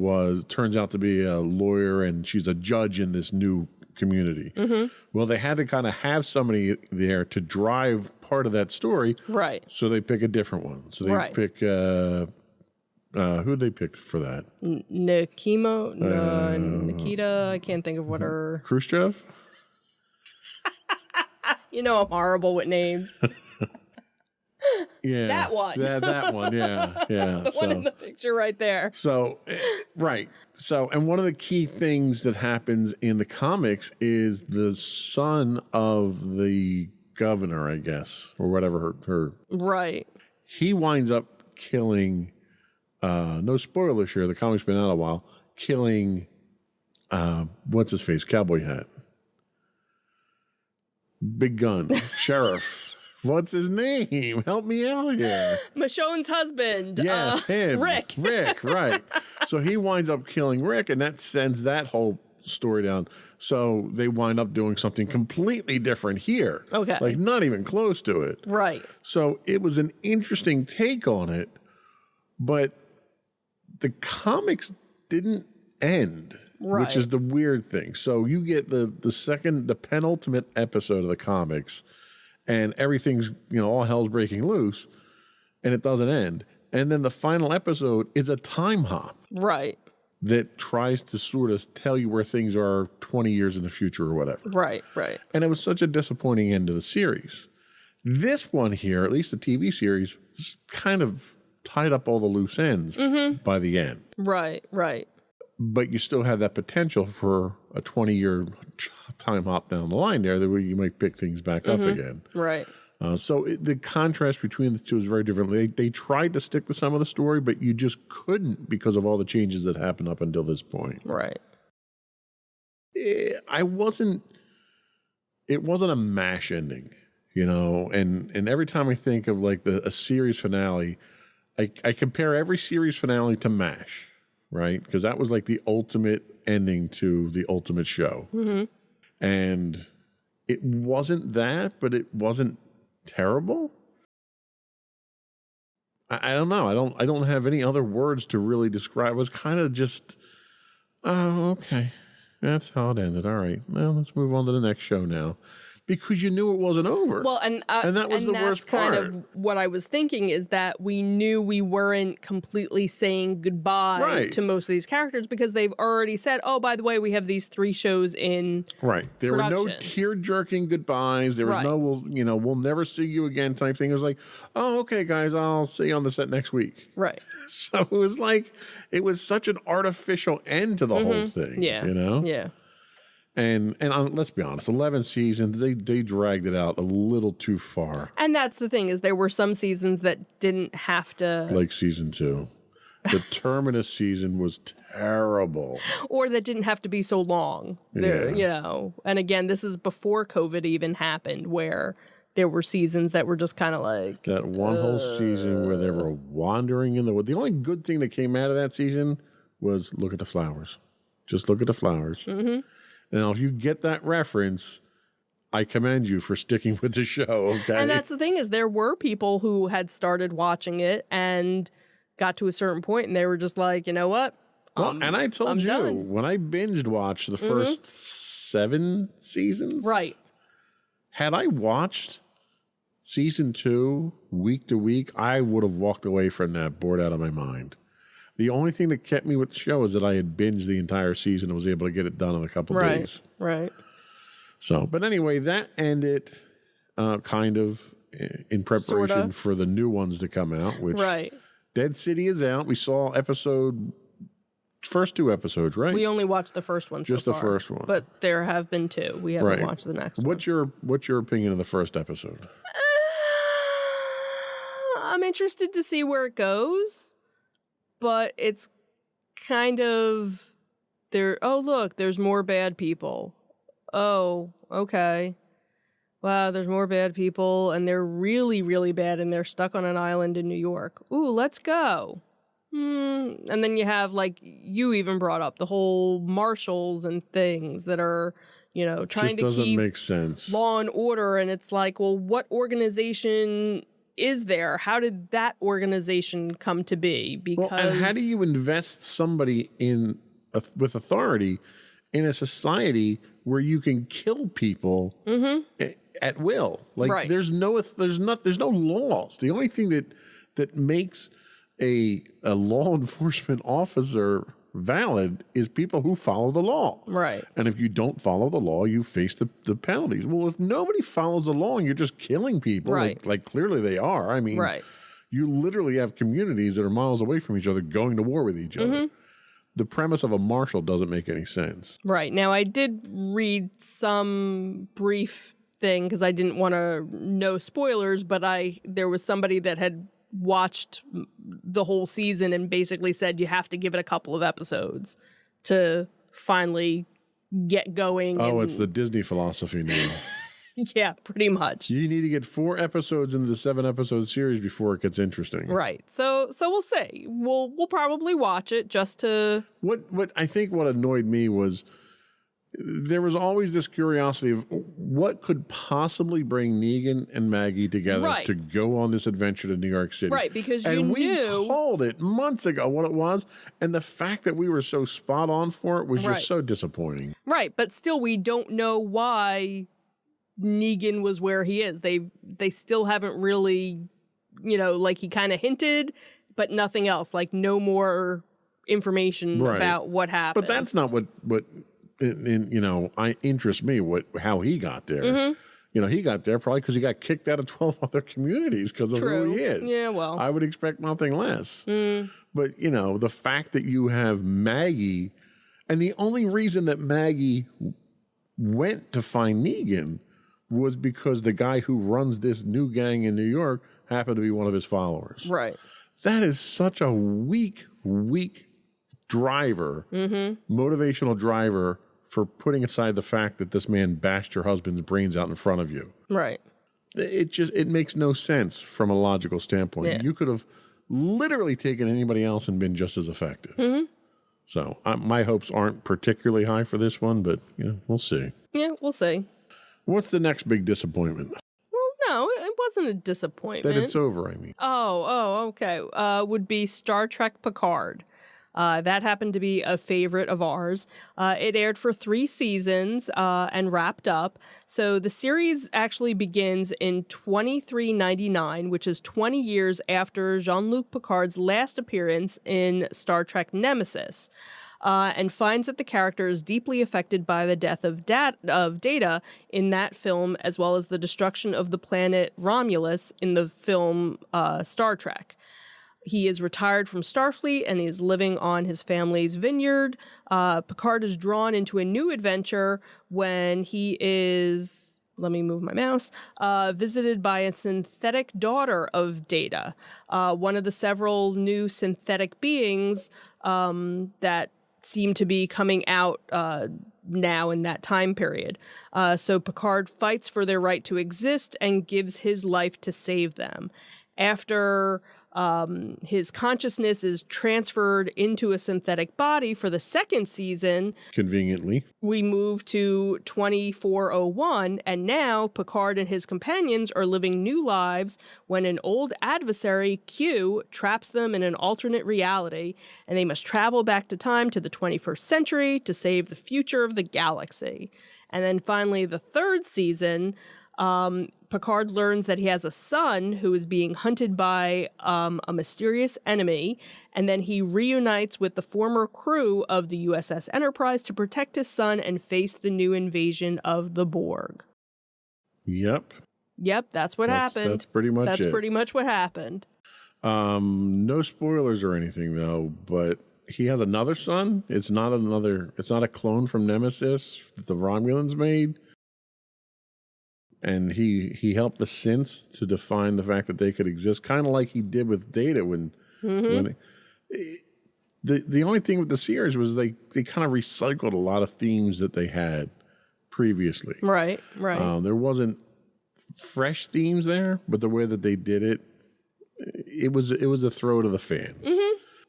turns out to be a lawyer, and she's a judge in this new community. Well, they had to kind of have somebody there to drive part of that story. Right. So they pick a different one. So they pick, who'd they pick for that? Nikita. I can't think of what her. Khrushchev? You know, I'm horrible with names. Yeah. That one. That one, yeah. The one in the picture right there. So, right. So, and one of the key things that happens in the comics is the son of the governor, I guess, or whatever her Right. he winds up killing, no spoilers here, the comic's been out a while, killing, what's his face, cowboy hat. Big gun, sheriff. What's his name? Help me out here. Michonne's husband. Yes, him. Rick. Rick, right. So he winds up killing Rick, and that sends that whole story down. So they wind up doing something completely different here. Okay. Like not even close to it. Right. So it was an interesting take on it, but the comics didn't end. Right. Which is the weird thing. So you get the penultimate episode of the comics, and everything's, all hell's breaking loose, and it doesn't end. And then the final episode is a time hop. Right. That tries to sort of tell you where things are 20 years in the future or whatever. Right, right. And it was such a disappointing end to the series. This one here, at least the TV series, kind of tied up all the loose ends by the end. Right, right. But you still have that potential for a 20-year time hop down the line there, that you might pick things back up again. Right. So the contrast between the two is very different. They tried to stick to some of the story, but you just couldn't because of all the changes that happened up until this point. Right. It wasn't a MASH ending, and every time I think of like a series finale, I compare every series finale to MASH. Right? Because that was like the ultimate ending to the ultimate show. And it wasn't that, but it wasn't terrible. I don't know. I don't have any other words to really describe. It was kind of just, oh, okay. That's how it ended. All right. Well, let's move on to the next show now. Because you knew it wasn't over. Well, and that was the worst part. Kind of what I was thinking is that we knew we weren't completely saying goodbye to most of these characters because they've already said, oh, by the way, we have these 3 shows in There production. were no tear-jerking goodbyes. There was no, we'll never see you again type thing. It was like, oh, okay, guys, I'll see you on the set next week. Right. So it was like, it was such an artificial end to the whole thing. Yeah. Yeah. And let's be honest, 11 seasons, they dragged it out a little too far. And that's the thing, is there were some seasons that didn't have to... Like season 2. The Terminus season was terrible. Or that didn't have to be so long. And again, this is before COVID even happened, where there were seasons that were just kind of like... That one whole season where they were wandering in the wood. The only good thing that came out of that season was look at the flowers. Just look at the flowers. Now, if you get that reference, I commend you for sticking with the show, okay? And that's the thing, is there were people who had started watching it and got to a certain point and they were just like, you know what? Well, and I told you, done. when I binged watched the first 7 seasons, right? Had I watched season 2 week to week, I would have walked away from that bored out of my mind. The only thing that kept me with the show is that I had binged the entire season and was able to get it done in a couple days. Right. So, but anyway, that ended kind of in preparation for the new ones to come out, which Dead City is out. We saw episode first 2 episodes, right? We only watched the first one Just so the far, first one. but there have been 2. We haven't Right. watched the next one. What's your opinion of the first episode? I'm interested to see where it goes, but it's kind of there. Oh, look, there's more bad people. Oh, okay. Wow, there's more bad people, and they're really, really bad, and they're stuck on an island in New York. Ooh, let's go. And then you have, like, you even brought up the whole marshals and things that are, you know, trying Just to doesn't keep make sense. law and order, and it's like, well, what organization is there? How did that organization come to be? Because Well, and how do you invest somebody in with authority in a society where you can kill people at will? Like Right. there's no laws. The only thing that makes a law enforcement officer valid is people who follow the law. Right. And if you don't follow the law, you face the penalties. Well, if nobody follows the law and you're just killing people, Right. like clearly they are. I mean, Right. you literally have communities that are miles away from each other going to war with each other. The premise of a marshal doesn't make any sense. Right. Now, I did read some brief thing because I didn't want to know spoilers, but there was somebody that had watched the whole season and basically said you have to give it a couple of episodes to finally get going. Oh, and, it's the Disney philosophy now. yeah, pretty much. You need to get 4 episodes into the 7-episode series before it gets interesting. Right. So we'll see. We'll probably watch it just to. What I think what annoyed me was there was always this curiosity of what could possibly bring Negan and Maggie together Right. to go on this adventure to New York City. Right, because and you we knew- called it months ago what it was, and the fact that we were so spot on for it was Right. just so disappointing. Right, but still, we don't know why Negan was where he is. They still haven't really, you know, like he kind of hinted, but nothing else. Like no more information Right. about what happened. But that's not what interests me. How he got there. Mm-hmm. You know, he got there probably because he got kicked out of 12 other communities because of True. who he is. Yeah, well. I would expect nothing less. But you know, the fact that you have Maggie, and the only reason that Maggie went to find Negan was because the guy who runs this new gang in New York happened to be one of his followers. right. That is such a weak driver, motivational driver for putting aside the fact that this man bashed your husband's brains out in front of you. Right. It makes no sense from a logical standpoint. Yeah. You could have literally taken anybody else and been just as effective. So my hopes aren't particularly high for this one, but we'll see. Yeah, we'll see. What's the next big disappointment? Well, no, it wasn't a disappointment. That it's over, I mean. Oh, okay. Would be Star Trek Picard. That happened to be a favorite of ours. It aired for 3 seasons and wrapped up. So the series actually begins in 2399, which is 20 years after Jean-Luc Picard's last appearance in Star Trek Nemesis. And finds that the character is deeply affected by the death of Data in that film, as well as the destruction of the planet Romulus in the film Star Trek. He is retired from Starfleet and he is living on his family's vineyard. Picard is drawn into a new adventure when he is, let me move my mouse, visited by a synthetic daughter of Data, one of the several new synthetic beings that seem to be coming out now in that time period. So Picard fights for their right to exist and gives his life to save them. After his consciousness is transferred into a synthetic body for the 2nd season, Conveniently. we move to 2401, and now Picard and his companions are living new lives when an old adversary, Q, traps them in an alternate reality, and they must travel back to time to the 21st century to save the future of the galaxy. And then finally, the 3rd season, Picard learns that he has a son who is being hunted by a mysterious enemy, and then he reunites with the former crew of the USS Enterprise to protect his son and face the new invasion of the Borg. Yep. Yep, that's what happened. That's pretty much it. That's pretty much what happened. No spoilers or anything, though, but he has another son. It's not a clone from Nemesis that the Romulans made. And he helped the synths to define the fact that they could exist, kind of like he did with Data when the only thing with the series was they kind of recycled a lot of themes that they had previously. Right. There wasn't fresh themes there, but the way that they did it, it was a throw to the fans.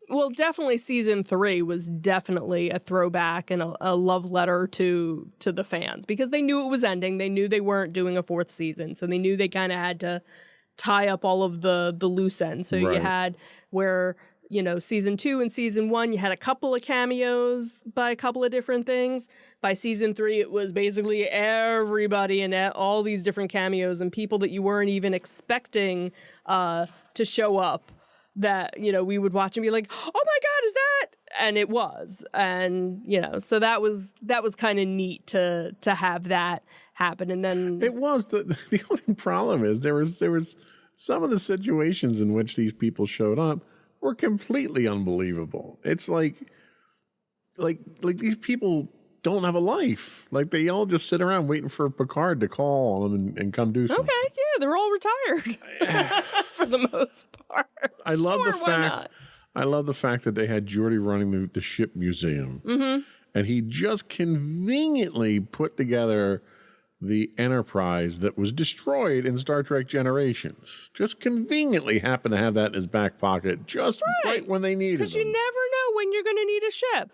Well, definitely season 3 was definitely a throwback and a love letter to the fans because they knew it was ending. They knew they weren't doing a 4th season, so they knew they kind of had to tie up all of the loose ends. So you had where, season 2 and season 1, you had a couple of cameos by a couple of different things. By season 3, it was basically everybody and all these different cameos and people that you weren't even expecting to show up. That, we would watch and be like, oh my God, is that? And it was. And, so that was kind of neat to have that happen. And then it was. The only problem is there was some of the situations in which these people showed up were completely unbelievable. It's like these people don't have a life. Like they all just sit around waiting for Picard to call them and come do something. Okay, yeah, they're all retired for the most part. I love the fact that they had Geordi running the ship museum, and he just conveniently put together the Enterprise that was destroyed in Star Trek Generations. Just conveniently happened to have that in his back pocket, just right when they needed it. Because you never know when you're going to need a ship.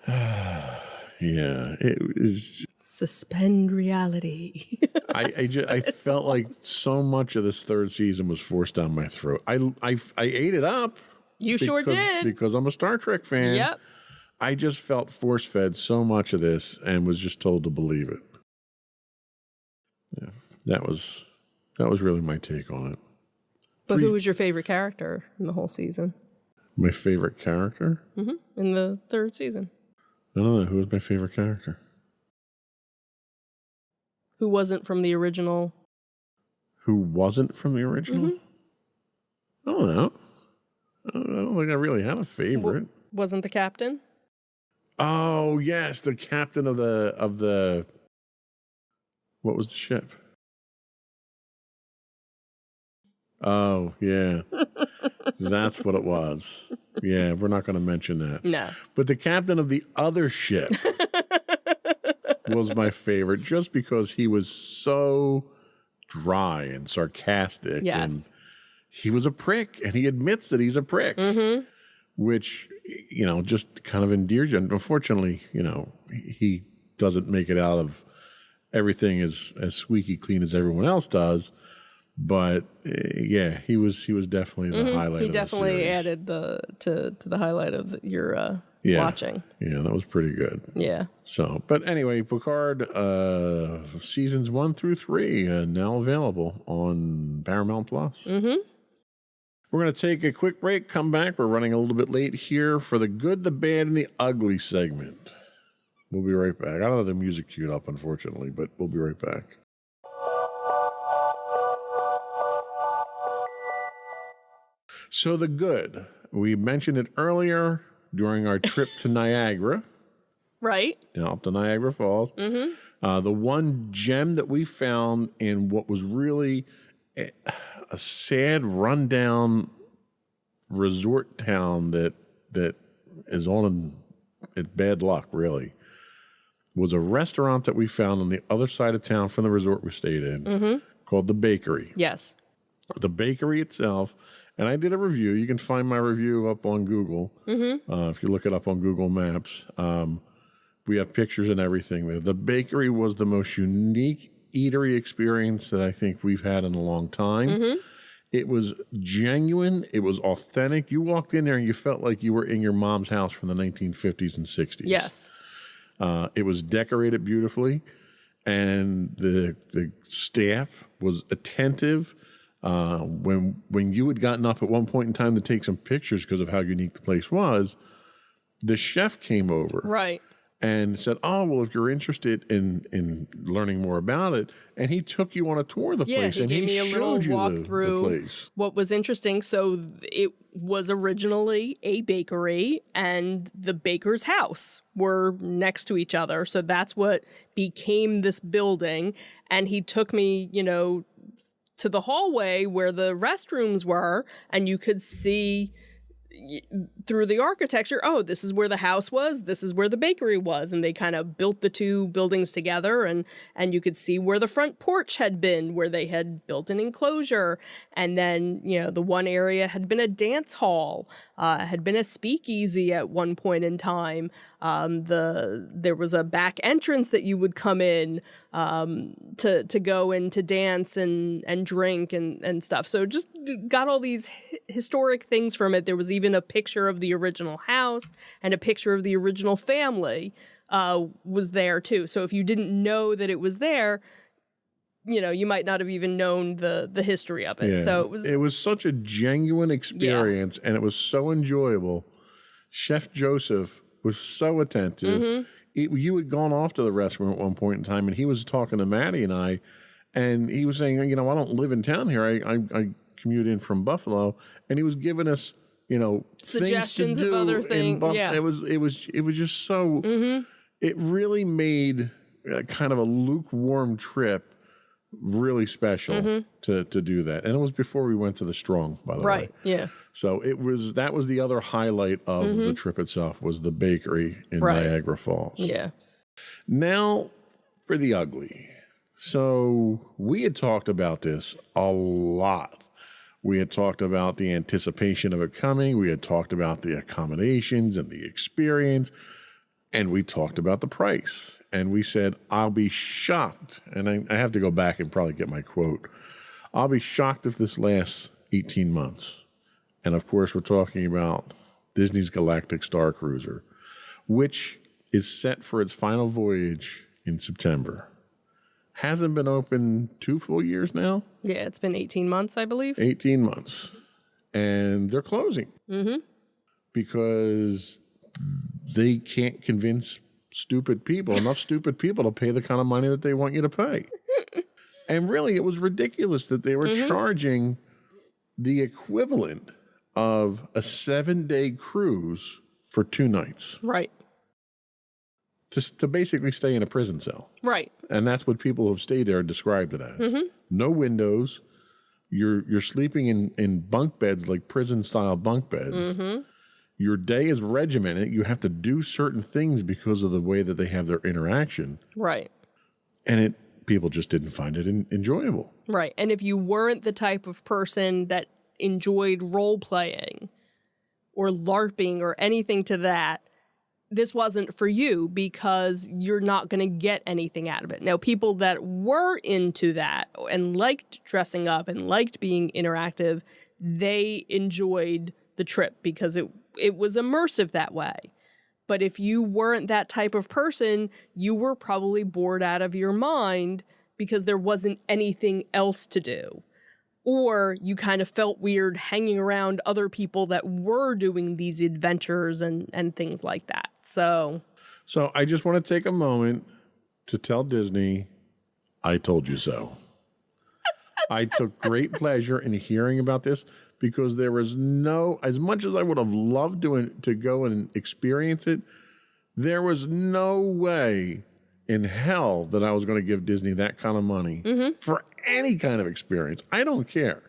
Yeah, it was. Suspend reality. I felt like so much of this 3rd season was forced down my throat. I ate it up. You sure did. Because I'm a Star Trek fan. Yep. I just felt force-fed so much of this and was just told to believe it. Yeah, that was really my take on it. But who was your favorite character in the whole season? My favorite character? In the 3rd season. I don't know. Who was my favorite character? Who wasn't from the original? Who wasn't from the original? I don't know. I don't think I really had a favorite. Wasn't the captain? Oh, yes. The captain of the what was the ship? Oh, yeah. That's what it was. Yeah, we're not going to mention that. No. But the captain of the other ship was my favorite just because he was so dry and sarcastic. Yes. And he was a prick, and he admits that he's a prick, which, just kind of endears you. And unfortunately, he doesn't make it out of everything as squeaky clean as everyone else does. But yeah, he was definitely the highlight. He of definitely the series. added to the highlight of your watching. Yeah, that was pretty good. Yeah. So, but anyway, Picard seasons 1 through 3 now available on Paramount Plus. We're going to take a quick break. Come back. We're running a little bit late here for the good, the bad, and the ugly segment. We'll be right back. I don't have the music queued up, unfortunately, but we'll be right back. So the good, we mentioned it earlier during our trip to Niagara. Right. Down up to Niagara Falls. The one gem that we found in what was really a sad, rundown resort town that is on bad luck, really, was a restaurant that we found on the other side of town from the resort we stayed in called The Bakery. Yes. The bakery itself, and I did a review. You can find my review up on Google. If you look it up on Google Maps, we have pictures and everything there. The bakery was the most unique eatery experience that I think we've had in a long time. It was genuine. It was authentic. You walked in there and you felt like you were in your mom's house from the 1950s and 60s. Yes. It was decorated beautifully, and the staff was attentive. When you had gotten up at one point in time to take some pictures because of how unique the place was, the chef came over. Right. and said, "Oh, well, if you're interested in learning more about it," and he took you on a tour of the place, he and gave he me a little showed you walk the through place. what was interesting. So it was originally a bakery, and the baker's house were next to each other. So that's what became this building. And he took me, to the hallway where the restrooms were, and you could see through the architecture, oh, this is where the house was, this is where the bakery was, and they kind of built the two buildings together, and you could see where the front porch had been, where they had built an enclosure, and then the one area had been a dance hall, had been a speakeasy at one point in time. There was a back entrance that you would come in to go in to dance and drink and stuff. So just got all these historic things from it. There was even a picture of the original house, and a picture of the original family was there too. So if you didn't know that it was there, you might not have even known the history of it. Yeah. So it was such a genuine experience, and it was so enjoyable. Chef Joseph was so attentive. You had gone off to the restaurant at one point in time, and he was talking to Maddie and I, and he was saying, I don't live in town here. I commute in from Buffalo, and he was giving us, suggestions things to do of other things. Yeah, it was just so. It really made kind of a lukewarm trip really special to do that, and it was before we went to the Strong, by the way. Right. Yeah. So that was the other highlight of the trip itself, was the bakery in Niagara Falls. Yeah. Now for the ugly. So we had talked about this a lot. We had talked about the anticipation of it coming. We had talked about the accommodations and the experience. And we talked about the price. And we said, I'll be shocked. And I have to go back and probably get my quote. I'll be shocked if this lasts 18 months. And of course, we're talking about Disney's Galactic Star Cruiser, which is set for its final voyage in September. Hasn't been open 2 full years now? Yeah, it's been 18 months, I believe. 18 months. And they're closing. Because they can't convince enough stupid people to pay the kind of money that they want you to pay. And really, it was ridiculous that they were charging the equivalent of a 7-day cruise for 2 nights. Right. To basically stay in a prison cell. Right. And that's what people who have stayed there described it as. No windows. You're sleeping in bunk beds, like prison-style bunk beds. Your day is regimented. You have to do certain things because of the way that they have their interaction. Right. And people just didn't find it enjoyable. Right. And if you weren't the type of person that enjoyed role-playing or LARPing or anything to that, this wasn't for you, because you're not going to get anything out of it. Now, people that were into that and liked dressing up and liked being interactive, they enjoyed the trip because it was immersive that way. But if you weren't that type of person, you were probably bored out of your mind because there wasn't anything else to do. Or you kind of felt weird hanging around other people that were doing these adventures and things like that. So I just want to take a moment to tell Disney, I told you so. I took great pleasure in hearing about this, because there was as much as I would have loved to go and experience it, there was no way in hell that I was going to give Disney that kind of money for any kind of experience. I don't care.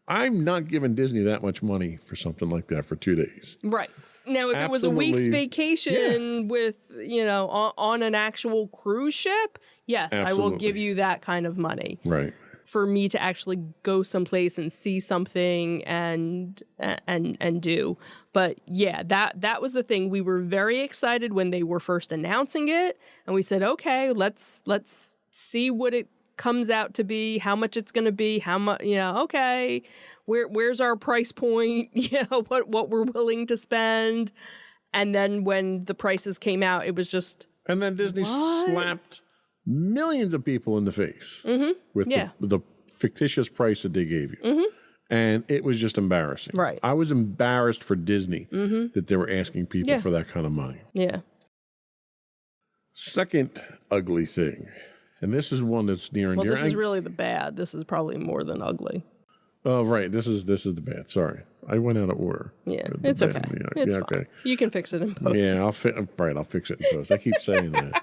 I'm not giving Disney that much money for something like that for 2 days. Right. Now, if it was a week's vacation with, on an actual cruise ship, yes, I will give you that kind of money. Right. For me to actually go someplace and see something and do. But yeah, that was the thing. We were very excited when they were first announcing it, and we said, okay, let's see what it comes out to be, how much it's going to be, how much, okay, where's our price point, what we're willing to spend. And then when the prices came out, it was just, and then Disney slapped millions of people in the face with the fictitious price that they gave you. And it was just embarrassing. Right. I was embarrassed for Disney that they were asking people for that kind of money. Yeah. Second ugly thing, and this is one that's near and Well, dear. this is really the bad. This is probably more than ugly. Oh, right. This is the bad. Sorry, I went out of order. Yeah, The it's bad. okay. Yeah, It's yeah, fine. okay. You can fix it in post. Yeah, I'll fix it in post. I keep saying that.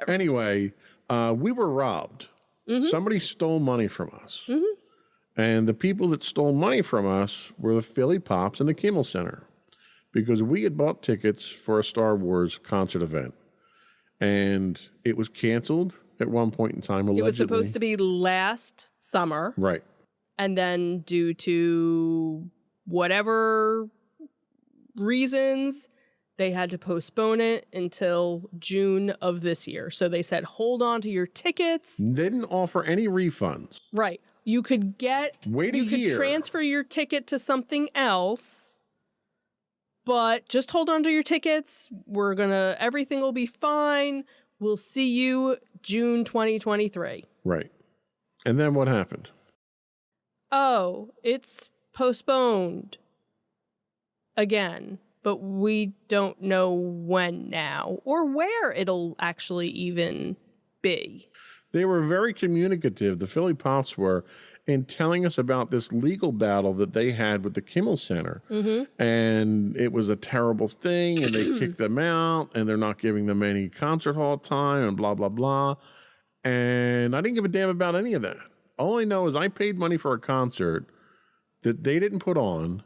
Anyway, we were robbed. Mm-hmm. Somebody stole money from us. And the people that stole money from us were the Philly Pops and the Kimmel Center, because we had bought tickets for a Star Wars concert event. And it was canceled at one point in time, allegedly. It was supposed to be last summer. Right. And then due to whatever reasons, they had to postpone it until June of this year. So they said, hold on to your tickets. They didn't offer any refunds. Right. You could Wait a you could year. transfer your ticket to something else, but just hold on to your tickets. Everything will be fine. We'll see you June 2023. Right. And then what happened? Oh, it's postponed again, but we don't know when now or where it'll actually even be. They were very communicative, the Philly Pops were, in telling us about this legal battle that they had with the Kimmel Center. And it was a terrible thing, and they kicked them out, and they're not giving them any concert hall time, and blah, blah, blah. And I didn't give a damn about any of that. All I know is I paid money for a concert that they didn't put on,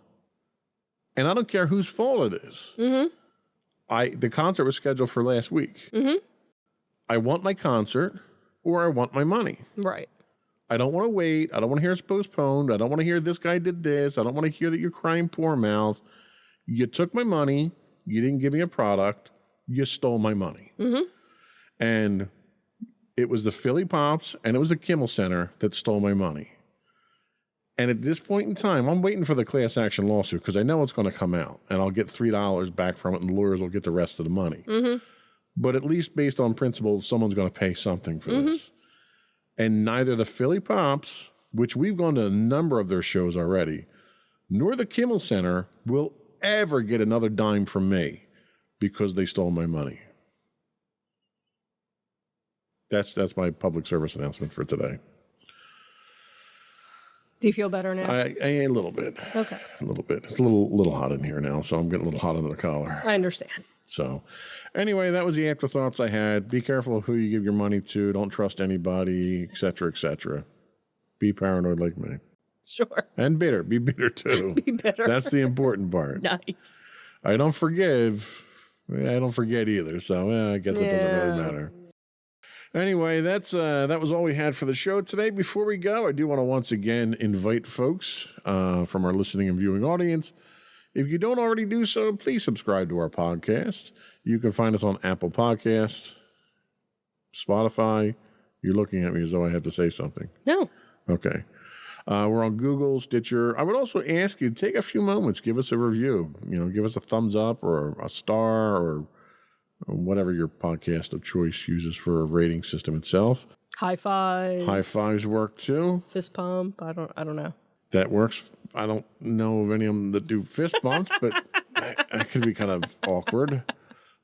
and I don't care whose fault it is. The concert was scheduled for last week. I want my concert, or I want my money. Right. I don't want to wait. I don't want to hear it's postponed. I don't want to hear this guy did this. I don't want to hear that you're crying poor mouth. You took my money. You didn't give me a product. You stole my money. And it was the Philly Pops and it was the Kimmel Center that stole my money. And at this point in time, I'm waiting for the class action lawsuit because I know it's going to come out and I'll get $3 back from it and the lawyers will get the rest of the money. But at least based on principle, someone's going to pay something for this. And neither the Philly Pops, which we've gone to a number of their shows already, nor the Kimmel Center will ever get another dime from me because they stole my money. That's my public service announcement for today. Do you feel better now? A little bit. Okay. A little bit. It's a little hot in here now, so I'm getting a little hot under the collar. I understand. So anyway, that was the afterthoughts I had. Be careful of who you give your money to. Don't trust anybody, et cetera, et cetera. Be paranoid like me. Sure. And bitter. Be bitter too. Be bitter. That's the important part. Nice. I don't forgive. I don't forget either. So I guess it doesn't really matter. Anyway, that was all we had for the show today. Before we go, I do want to once again invite folks from our listening and viewing audience. If you don't already do so, please subscribe to our podcast. You can find us on Apple Podcasts, Spotify. You're looking at me as though I have to say something. No. Okay. We're on Google, Stitcher. I would also ask you to take a few moments, give us a review. Give us a thumbs up or a star or whatever your podcast of choice uses for a rating system itself. High five. High fives work too. Fist pump. I don't know. That works. I don't know of any of them that do fist bumps, but that could be kind of awkward.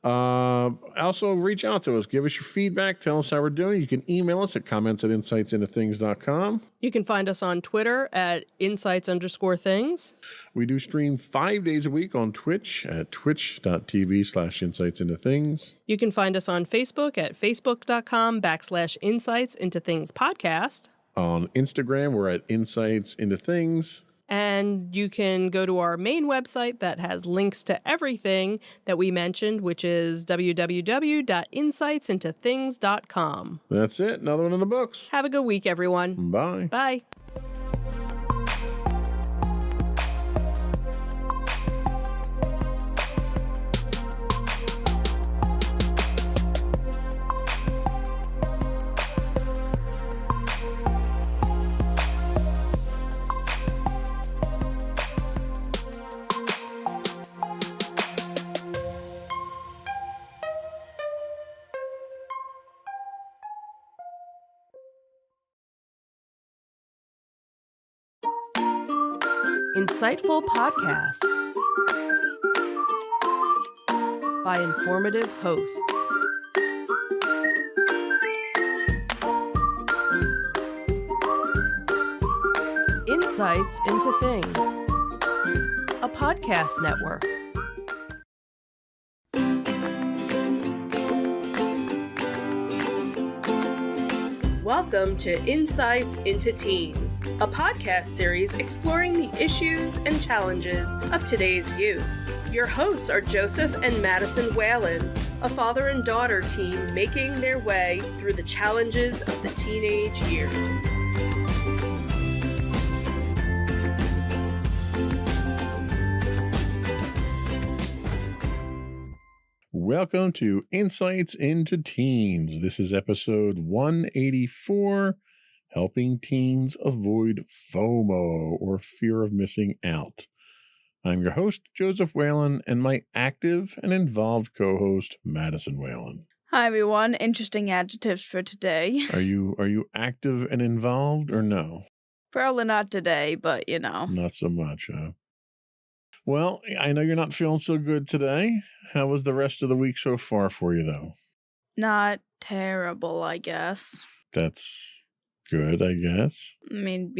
Also, reach out to us. Give us your feedback. Tell us how we're doing. You can email us at comments@insightsintothings.com. You can find us on Twitter at insights_things. We do stream 5 days a week on Twitch at twitch.tv/insightsintothings. You can find us on Facebook at facebook.com/insightsintothingspodcast. On Instagram, we're at Insights Into Things. And you can go to our main website that has links to everything that we mentioned, which is www.insightsintothings.com. That's it. Another one in the books. Have a good week, everyone. Bye. Bye. Insightful podcasts by informative hosts. Insights into Things, a podcast network. Welcome to Insights into Teens, a podcast series exploring the issues and challenges of today's youth. Your hosts are Joseph and Madison Whalen, a father and daughter team making their way through the challenges of the teenage years. Welcome to Insights into Teens. This is episode 184, Helping Teens Avoid FOMO, or Fear of Missing Out. I'm your host, Joseph Whalen, and my active and involved co-host, Madison Whalen. Hi, everyone. Interesting adjectives for today. Are you active and involved, or no? Probably not today, but you know. Not so much, huh? Well, I know you're not feeling so good today. How was the rest of the week so far for you, though? Not terrible, I guess. That's good, I guess. I mean,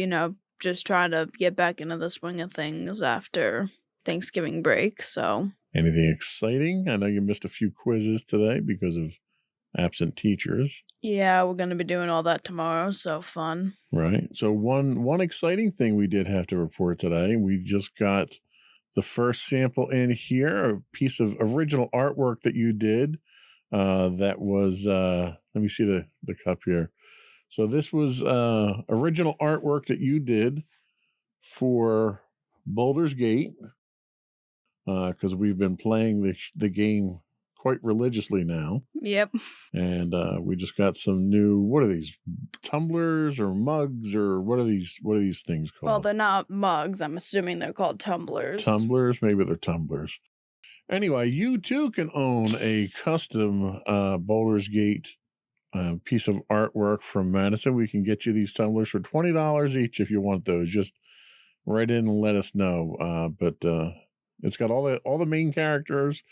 just trying to get back into the swing of things after Thanksgiving break, so. Anything exciting? I know you missed a few quizzes today because of absent teachers. Yeah, we're going to be doing all that tomorrow, so fun. Right. So one exciting thing we did have to report today, we just got the first sample in here, a piece of original artwork that you did. That was, let me see the cup here. So this was original artwork that you did for Baldur's Gate, because we've been playing the game quite religiously now. Yep. And we just got some new, what are these, tumblers or mugs, or what are these things called? Well, they're not mugs. I'm assuming they're called tumblers. Tumblers? Maybe they're tumblers. Anyway, you too can own a custom Baldur's Gate piece of artwork from Madison. We can get you these tumblers for $20 each if you want those. Just write in and let us know. But it's got all the main characters,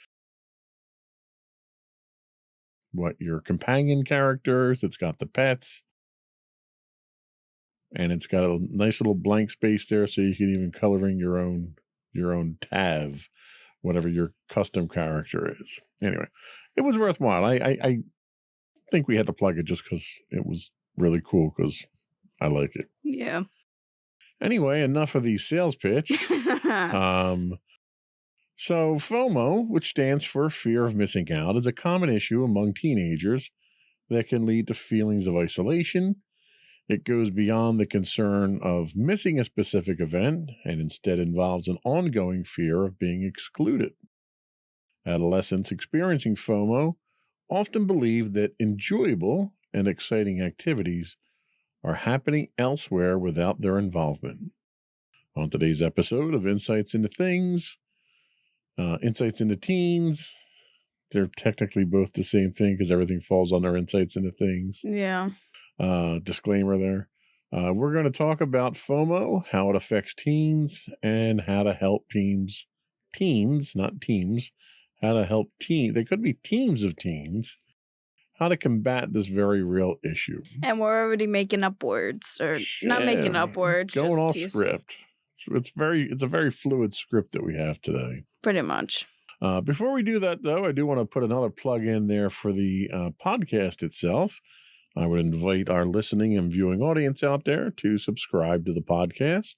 what your companion characters, it's got the pets, and it's got a nice little blank space there so you can even color in your own Tav, whatever your custom character is. Anyway, it was worthwhile. I think we had to plug it just because it was really cool, because I like it. Yeah. Anyway, enough of the sales pitch. So FOMO, which stands for fear of missing out, is a common issue among teenagers that can lead to feelings of isolation. It goes beyond the concern of missing a specific event and instead involves an ongoing fear of being excluded. Adolescents experiencing FOMO often believe that enjoyable and exciting activities are happening elsewhere without their involvement. On today's episode of Insights into Things, Insights into Teens, they're technically both the same thing because everything falls under Insights into Things. Yeah. Disclaimer there. We're going to talk about FOMO, how it affects teens, and how to help teens, not teams, how to help teens. They could be teams of teens. How to combat this very real issue. And we're already making up words, or not making up words. Going off just script. It's a very fluid script that we have today. Pretty much. Before we do that, though, I do want to put another plug in there for the podcast itself. I would invite our listening and viewing audience out there to subscribe to the podcast.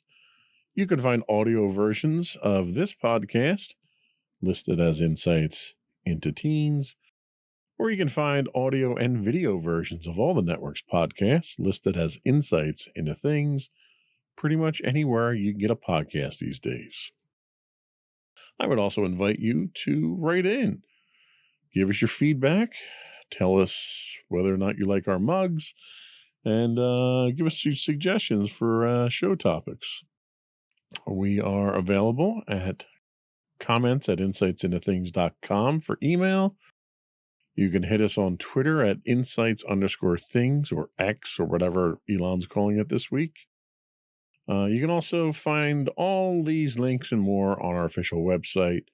You can find audio versions of this podcast listed as Insights into Teens, or you can find audio and video versions of all the network's podcasts listed as Insights into Things, pretty much anywhere you can get a podcast these days. I would also invite you to write in. Give us your feedback. Tell us whether or not you like our mugs. And give us some suggestions for show topics. We are available at comments@insightsintothings.com for email. You can hit us on Twitter at insights_things, or X, or whatever Elon's calling it this week. You can also find all these links and more on our official website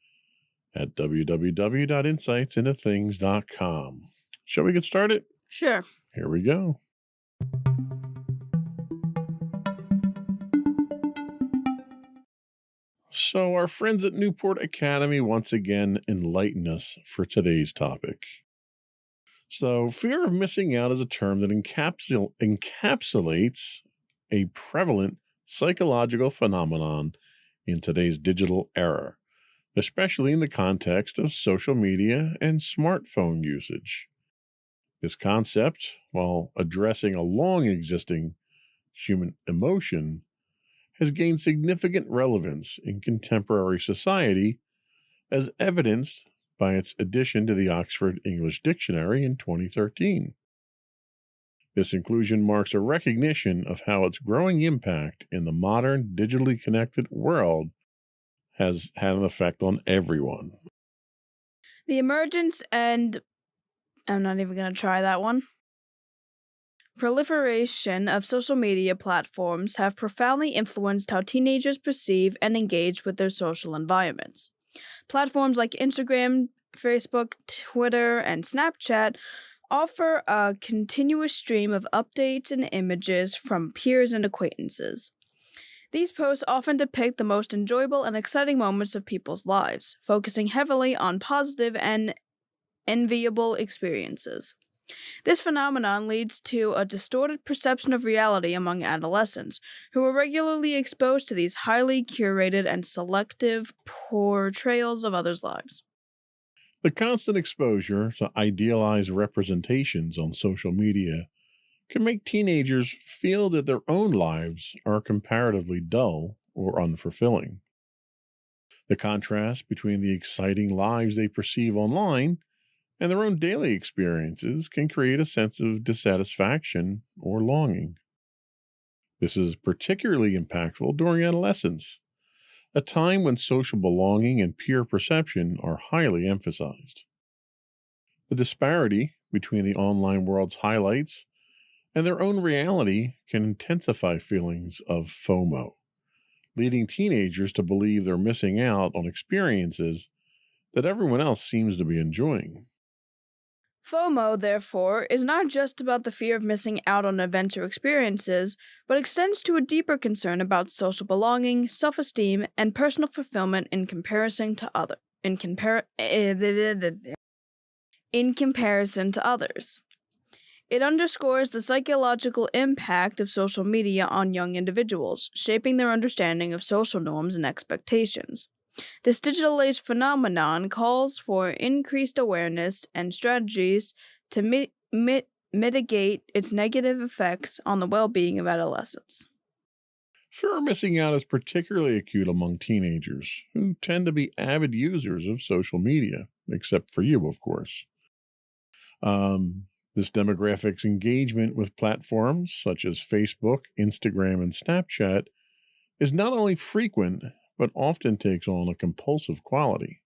at www.insightsintothings.com. Shall we get started? Sure. Here we go. So, our friends at Newport Academy once again enlighten us for today's topic. So, fear of missing out is a term that encapsulates a prevalent psychological phenomenon in today's digital era, especially in the context of social media and smartphone usage. This concept, while addressing a long existing human emotion, has gained significant relevance in contemporary society, as evidenced by its addition to the Oxford English Dictionary in 2013. This inclusion marks a recognition of how its growing impact in the modern digitally connected world has had an effect on everyone. The emergence and I'm not even going to try that one. Proliferation of social media platforms have profoundly influenced how teenagers perceive and engage with their social environments. Platforms like Instagram, Facebook, Twitter, and Snapchat offer a continuous stream of updates and images from peers and acquaintances. These posts often depict the most enjoyable and exciting moments of people's lives, focusing heavily on positive and enviable experiences. This phenomenon leads to a distorted perception of reality among adolescents, who are regularly exposed to these highly curated and selective portrayals of others' lives. The constant exposure to idealized representations on social media can make teenagers feel that their own lives are comparatively dull or unfulfilling. The contrast between the exciting lives they perceive online and their own daily experiences can create a sense of dissatisfaction or longing. This is particularly impactful during adolescence, a time when social belonging and peer perception are highly emphasized. The disparity between the online world's highlights and their own reality can intensify feelings of FOMO, leading teenagers to believe they're missing out on experiences that everyone else seems to be enjoying. FOMO, therefore, is not just about the fear of missing out on events or experiences, but extends to a deeper concern about social belonging, self-esteem, and personal fulfillment in comparison to others. It underscores the psychological impact of social media on young individuals, shaping their understanding of social norms and expectations. This digital age phenomenon calls for increased awareness and strategies to mitigate its negative effects on the well-being of adolescents. Fear of missing out is particularly acute among teenagers, who tend to be avid users of social media, except for you, of course. This demographic's engagement with platforms such as Facebook, Instagram, and Snapchat is not only frequent, but often takes on a compulsive quality.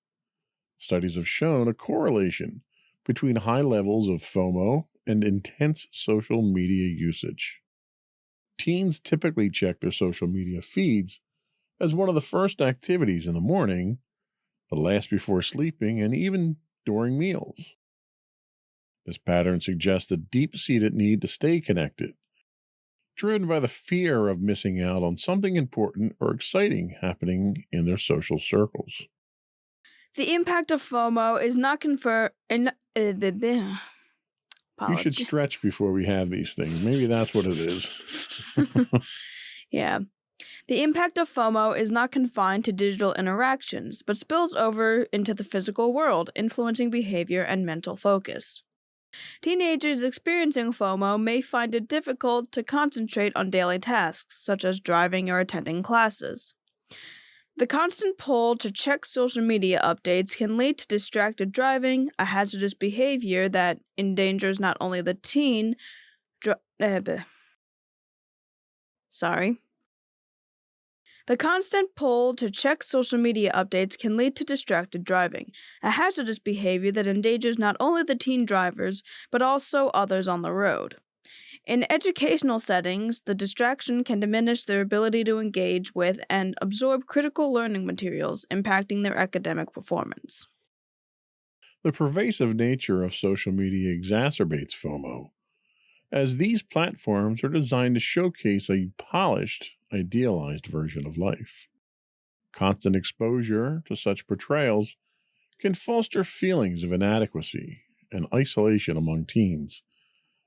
Studies have shown a correlation between high levels of FOMO and intense social media usage. Teens typically check their social media feeds as one of the first activities in the morning, the last before sleeping, and even during meals. This pattern suggests a deep-seated need to stay connected, driven by the fear of missing out on something important or exciting happening in their social circles. The impact of FOMO is not conferred. You should stretch before we have these things. Maybe that's what it is. Yeah. The impact of FOMO is not confined to digital interactions, but spills over into the physical world, influencing behavior and mental focus. Teenagers experiencing FOMO may find it difficult to concentrate on daily tasks, such as driving or attending classes. The constant pull to check social media updates can lead to distracted driving, a hazardous behavior that endangers not only the teen... The constant pull to check social media updates can lead to distracted driving, a hazardous behavior that endangers not only the teen drivers, but also others on the road. In educational settings, the distraction can diminish their ability to engage with and absorb critical learning materials, impacting their academic performance. The pervasive nature of social media exacerbates FOMO, as these platforms are designed to showcase a polished, idealized version of life. Constant exposure to such portrayals can foster feelings of inadequacy and isolation among teens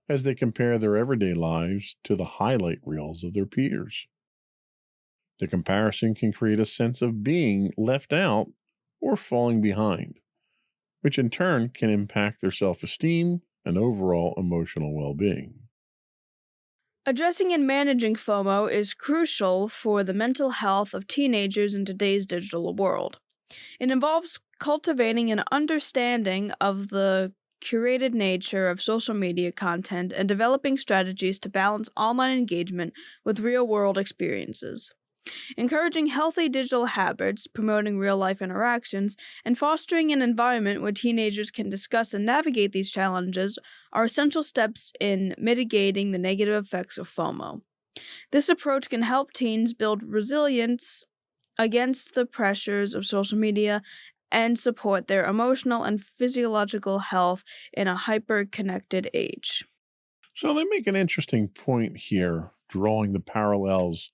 as they compare their everyday lives to the highlight reels of their peers. The comparison can create a sense of being left out or falling behind, which in turn can impact their self-esteem and overall emotional well-being. Addressing and managing FOMO is crucial for the mental health of teenagers in today's digital world. It involves cultivating an understanding of the curated nature of social media content and developing strategies to balance online engagement with real-world experiences. Encouraging healthy digital habits, promoting real-life interactions, and fostering an environment where teenagers can discuss and navigate these challenges are essential steps in mitigating the negative effects of FOMO. This approach can help teens build resilience against the pressures of social media and support their emotional and physiological health in a hyper-connected age. So they make an interesting point here, drawing the parallels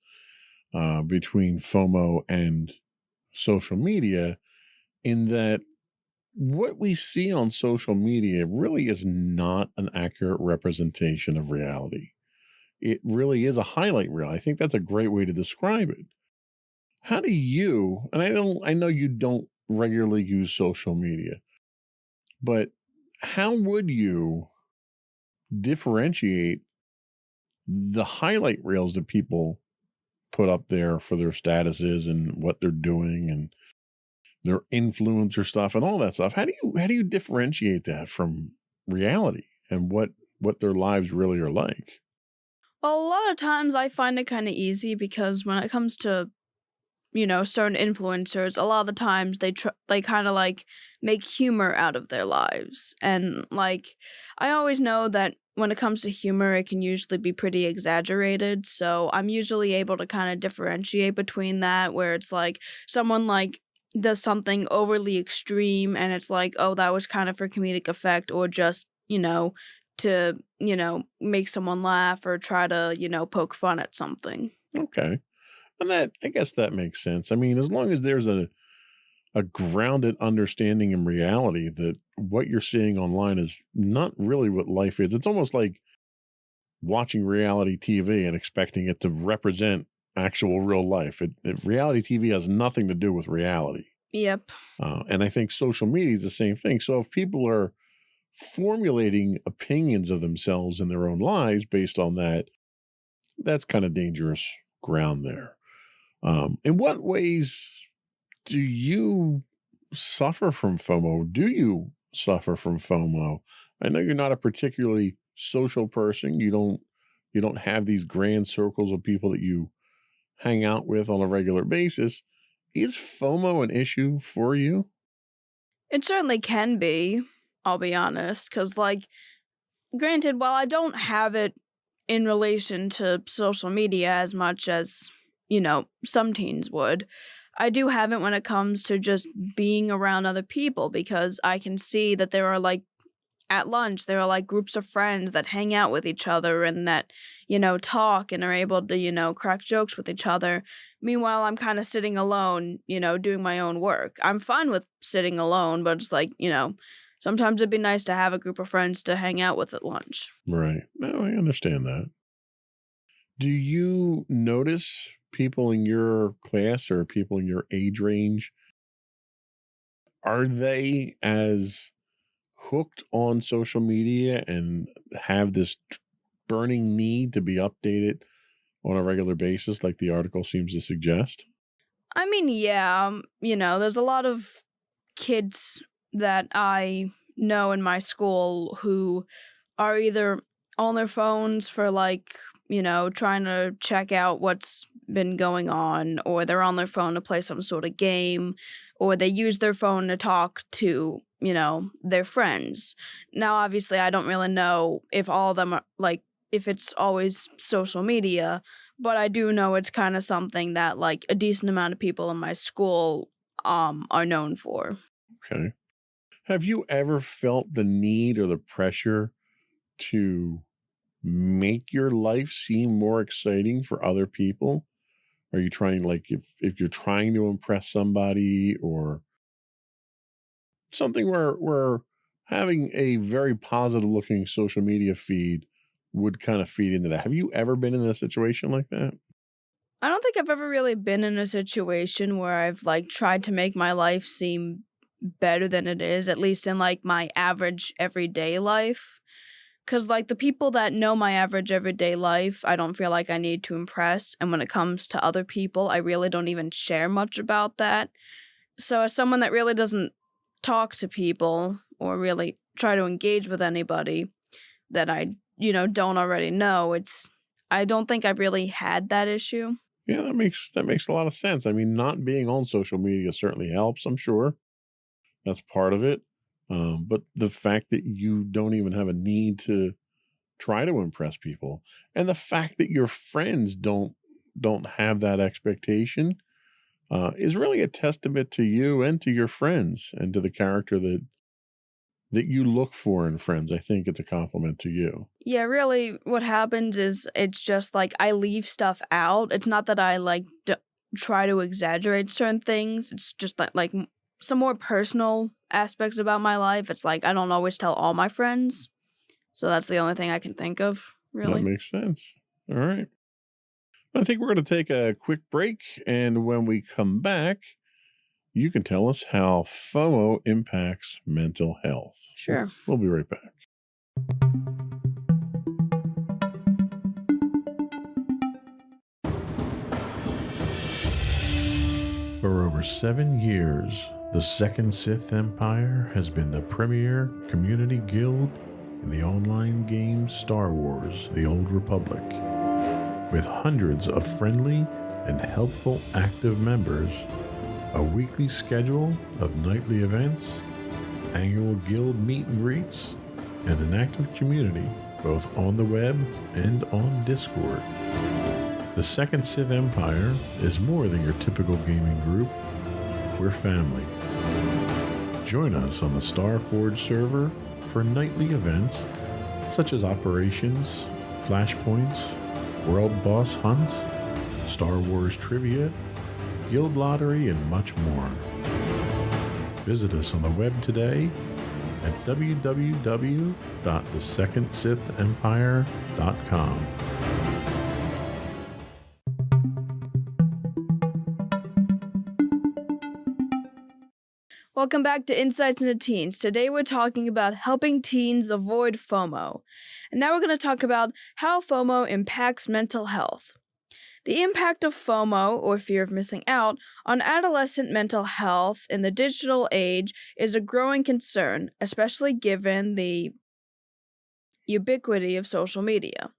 between FOMO and social media, in that what we see on social media really is not an accurate representation of reality. It really is a highlight reel. I think that's a great way to describe it. How do you, and I know you don't regularly use social media, but how would you differentiate the highlight reels that people put up there for their statuses and what they're doing and their influencer stuff and all that stuff? How do you differentiate that from reality and what their lives really are like? Well, a lot of times I find it kind of easy because when it comes to certain influencers, a lot of the times they kind of like make humor out of their lives. And like, I always know that when it comes to humor, it can usually be pretty exaggerated. So I'm usually able to kind of differentiate between that, where it's like someone like does something overly extreme and it's like, oh, that was kind of for comedic effect, or just, to, make someone laugh or try to, poke fun at something. Okay. And I guess that makes sense. I mean, as long as there's a grounded understanding in reality that what you're seeing online is not really what life is. It's almost like watching reality TV and expecting it to represent actual real life. Reality TV has nothing to do with reality. Yep. And I think social media is the same thing. So if people are formulating opinions of themselves in their own lives based on that, that's kind of dangerous ground there. In what ways do you suffer from FOMO? Do you suffer from FOMO? I know you're not a particularly social person. You don't have these grand circles of people that you hang out with on a regular basis. Is FOMO an issue for you? It certainly can be, I'll be honest, because, like, granted, while I don't have it in relation to social media as much as, some teens would, I do have it when it comes to just being around other people, because I can see that there are, like, at lunch, there are, like, groups of friends that hang out with each other and that, talk and are able to, crack jokes with each other. Meanwhile, I'm kind of sitting alone, doing my own work. I'm fine with sitting alone, but it's like, sometimes it'd be nice to have a group of friends to hang out with at lunch. Right. No, I understand that. Do you notice people in your class or people in your age range, are they as hooked on social media and have this burning need to be updated on a regular basis like the article seems to suggest? I mean, yeah, there's a lot of kids that I know in my school who are either on their phones for, like, trying to check out what's been going on, or they're on their phone to play some sort of game, or they use their phone to talk to, their friends. Now, obviously, I don't really know if all of them are, like, if it's always social media, but I do know it's kind of something that, like, a decent amount of people in my school are known for. Okay. Have you ever felt the need or the pressure to make your life seem more exciting for other people? Are you trying, like, if you're trying to impress somebody or something where having a very positive looking social media feed would kind of feed into that? Have you ever been in a situation like that? I don't think I've ever really been in a situation where I've like tried to make my life seem better than it is, at least in like my average everyday life. Cause like the people that know my average everyday life, I don't feel like I need to impress. And when it comes to other people, I really don't even share much about that. So as someone that really doesn't talk to people or really try to engage with anybody that I, don't already know, I don't think I've really had that issue. Yeah, that makes a lot of sense. I mean, not being on social media certainly helps, I'm sure. That's part of it. But the fact that you don't even have a need to try to impress people, and the fact that your friends don't have that expectation, is really a testament to you and to your friends and to the character that you look for in friends. I think it's a compliment to you. Yeah, really, what happens is it's just like I leave stuff out. It's not that I like try to exaggerate certain things. It's just like some more personal aspects about my life. It's like I don't always tell all my friends. So that's the only thing I can think of, That really. makes sense. All right. I think we're going to take a quick break. And when we come back, you can tell us how FOMO impacts mental health. Sure. We'll be right back. For over 7 years, the Second Sith Empire has been the premier community guild in the online game Star Wars: The Old Republic. With hundreds of friendly and helpful active members, a weekly schedule of nightly events, annual guild meet and greets, and an active community both on the web and on Discord. The Second Sith Empire is more than your typical gaming group. We're family. Join us on the Starforge server for nightly events such as operations, flashpoints, world boss hunts, Star Wars trivia, guild lottery, and much more. Visit us on the web today at www.thesecondsithempire.com. Welcome back to Insights into Teens. Today we're talking about helping teens avoid FOMO. And now we're going to talk about how FOMO impacts mental health. The impact of FOMO, or fear of missing out, on adolescent mental health in the digital age is a growing concern, especially given the ubiquity of social media.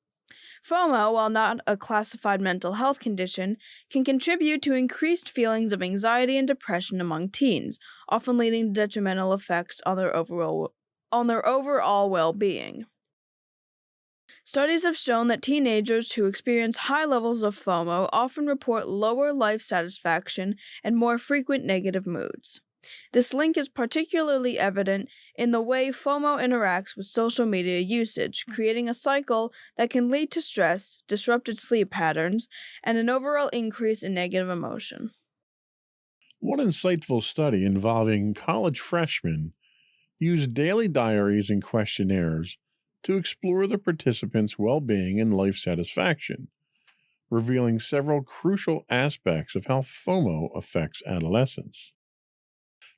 FOMO, while not a classified mental health condition, can contribute to increased feelings of anxiety and depression among teens, often leading to detrimental effects on their overall well-being. Studies have shown that teenagers who experience high levels of FOMO often report lower life satisfaction and more frequent negative moods. This link is particularly evident in the way FOMO interacts with social media usage, creating a cycle that can lead to stress, disrupted sleep patterns, and an overall increase in negative emotion. One insightful study involving college freshmen used daily diaries and questionnaires to explore the participants' well-being and life satisfaction, revealing several crucial aspects of how FOMO affects adolescents.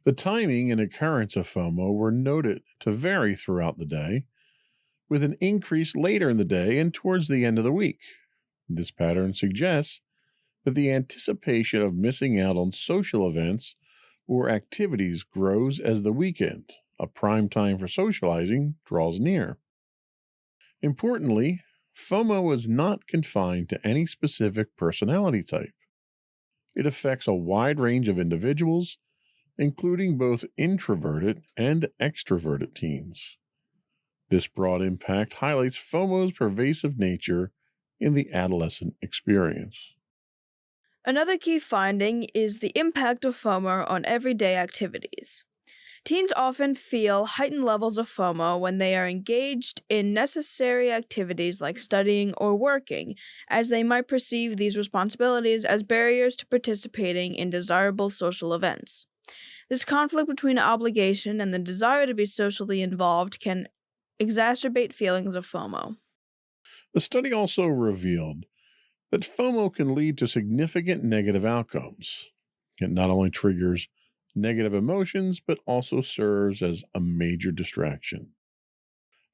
The timing and occurrence of FOMO were noted to vary throughout the day, with an increase later in the day and towards the end of the week. This pattern suggests that the anticipation of missing out on social events or activities grows as the weekend, a prime time for socializing, draws near. Importantly, FOMO is not confined to any specific personality type. It affects a wide range of individuals, including both introverted and extroverted teens. This broad impact highlights FOMO's pervasive nature in the adolescent experience. Another key finding is the impact of FOMO on everyday activities. Teens often feel heightened levels of FOMO when they are engaged in necessary activities like studying or working, as they might perceive these responsibilities as barriers to participating in desirable social events. This conflict between obligation and the desire to be socially involved can exacerbate feelings of FOMO. The study also revealed that FOMO can lead to significant negative outcomes. It not only triggers negative emotions, but also serves as a major distraction.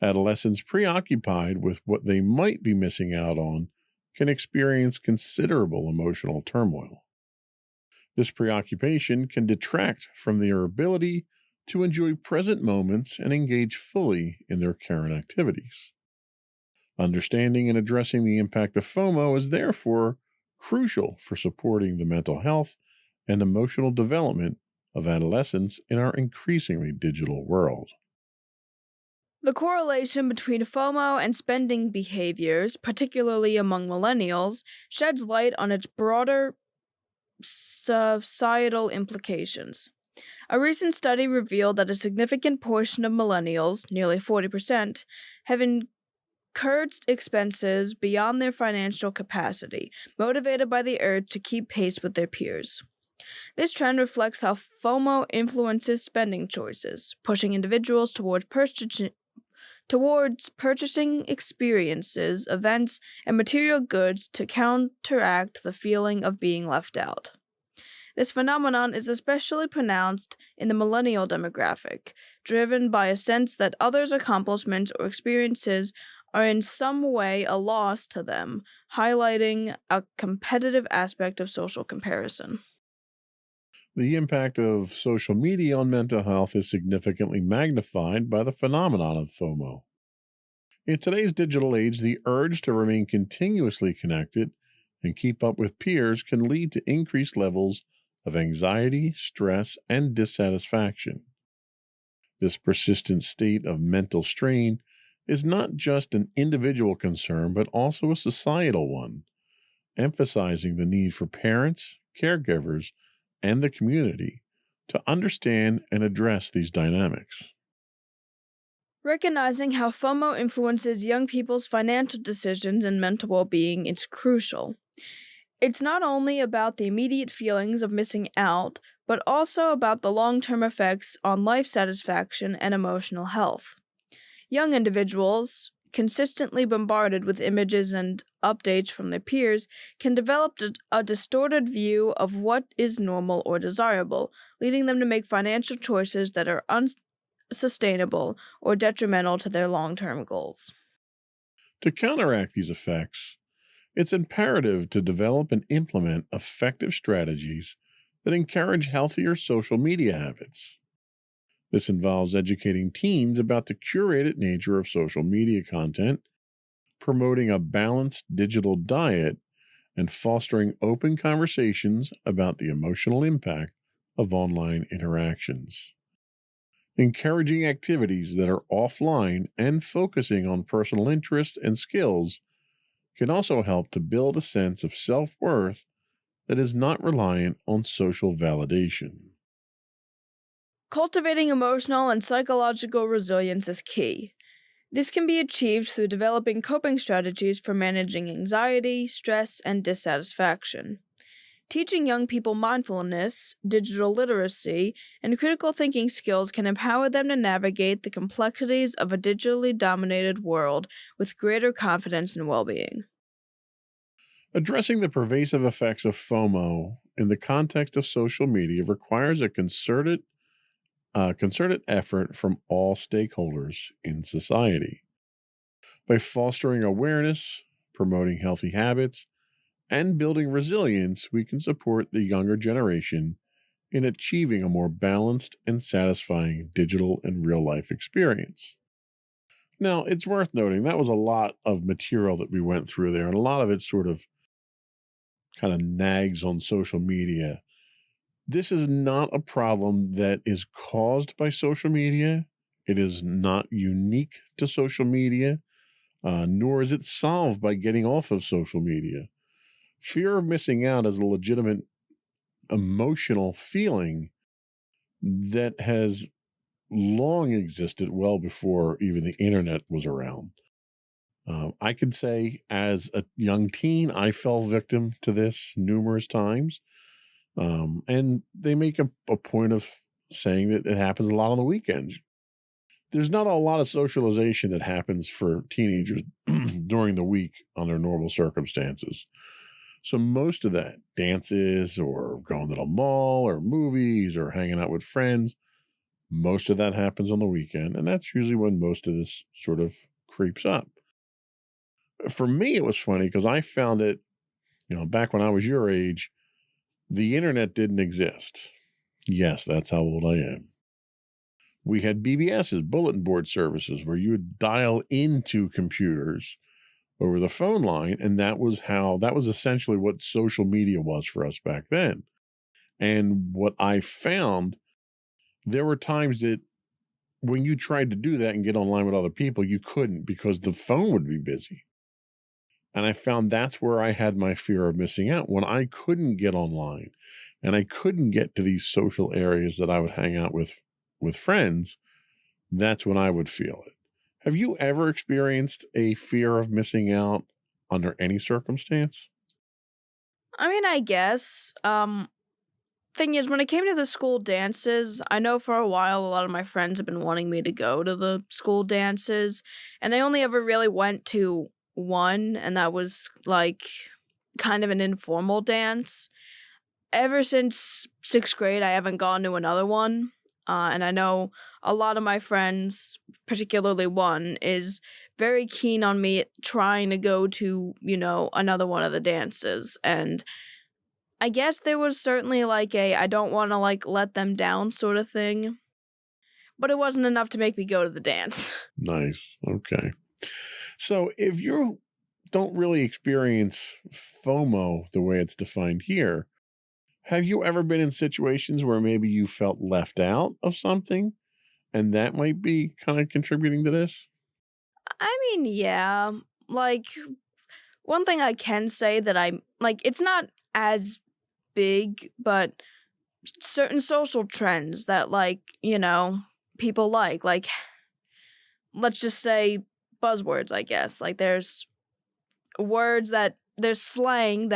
Adolescents preoccupied with what they might be missing out on can experience considerable emotional turmoil. This preoccupation can detract from their ability to enjoy present moments and engage fully in their current activities. Understanding and addressing the impact of FOMO is therefore crucial for supporting the mental health and emotional development of adolescents in our increasingly digital world. The correlation between FOMO and spending behaviors, particularly among millennials, sheds light on its broader societal implications. A recent study revealed that a significant portion of millennials, nearly 40%, have incurred expenses beyond their financial capacity, motivated by the urge to keep pace with their peers. This trend reflects how FOMO influences spending choices, pushing individuals towards purchasing experiences, events, and material goods to counteract the feeling of being left out. This phenomenon is especially pronounced in the millennial demographic, driven by a sense that others' accomplishments or experiences are in some way a loss to them, highlighting a competitive aspect of social comparison. The impact of social media on mental health is significantly magnified by the phenomenon of FOMO. In today's digital age, the urge to remain continuously connected and keep up with peers can lead to increased levels of anxiety, stress, and dissatisfaction. This persistent state of mental strain is not just an individual concern, but also a societal one, emphasizing the need for parents, caregivers, and the community to understand and address these dynamics. Recognizing how FOMO influences young people's financial decisions and mental well-being is crucial. It's not only about the immediate feelings of missing out, but also about the long-term effects on life satisfaction and emotional health. Young individuals, consistently bombarded with images and updates from their peers, can develop a distorted view of what is normal or desirable, leading them to make financial choices that are unsustainable or detrimental to their long-term goals. To counteract these effects, it's imperative to develop and implement effective strategies that encourage healthier social media habits. This involves educating teens about the curated nature of social media content, promoting a balanced digital diet, and fostering open conversations about the emotional impact of online interactions. Encouraging activities that are offline and focusing on personal interests and skills can also help to build a sense of self-worth that is not reliant on social validation. Cultivating emotional and psychological resilience is key. This can be achieved through developing coping strategies for managing anxiety, stress, and dissatisfaction. Teaching young people mindfulness, digital literacy, and critical thinking skills can empower them to navigate the complexities of a digitally dominated world with greater confidence and well-being. Addressing the pervasive effects of FOMO in the context of social media requires a concerted effort from all stakeholders in society. By fostering awareness, promoting healthy habits, and building resilience, we can support the younger generation in achieving a more balanced and satisfying digital and real life experience. Now, it's worth noting that was a lot of material that we went through there, and a lot of it sort of kind of nags on social media. This is not a problem that is caused by social media. It is not unique to social media, nor is it solved by getting off of social media. Fear of missing out is a legitimate emotional feeling that has long existed well before even the internet was around. I could say as a young teen, I fell victim to this numerous times. And they make a point of saying that it happens a lot on the weekends. There's not a lot of socialization that happens for teenagers during the week under normal circumstances. So most of that, dances or going to the mall or movies or hanging out with friends, most of that happens on the weekend. And that's usually when most of this sort of creeps up. For me, it was funny because I found it, back when I was your age, the internet didn't exist. Yes, that's how old I am. We had BBSs, bulletin board services, where you would dial into computers over the phone line, and that was essentially what social media was for us back then. And what I found, there were times that when you tried to do that and get online with other people, you couldn't because the phone would be busy. And I found that's where I had my fear of missing out. When I couldn't get online and I couldn't get to these social areas that I would hang out with friends, that's when I would feel it. Have you ever experienced a fear of missing out under any circumstance? I mean, I guess. Thing is, when it came to the school dances, I know for a while a lot of my friends have been wanting me to go to the school dances, and I only ever really went to one, and that was like kind of an informal dance. Ever since 6th grade, I haven't gone to another one. And I know a lot of my friends, particularly one, is very keen on me trying to go to, another one of the dances. And I guess there was certainly like I don't want to like let them down sort of thing. But it wasn't enough to make me go to the dance. Nice. Okay. So if you don't really experience FOMO the way it's defined here, have you ever been in situations where maybe you felt left out of something and that might be kind of contributing to this? I mean, yeah. Like, one thing I can say that it's not as big, but certain social trends that, people like, let's just say buzzwords, I guess. Like, there's there's slang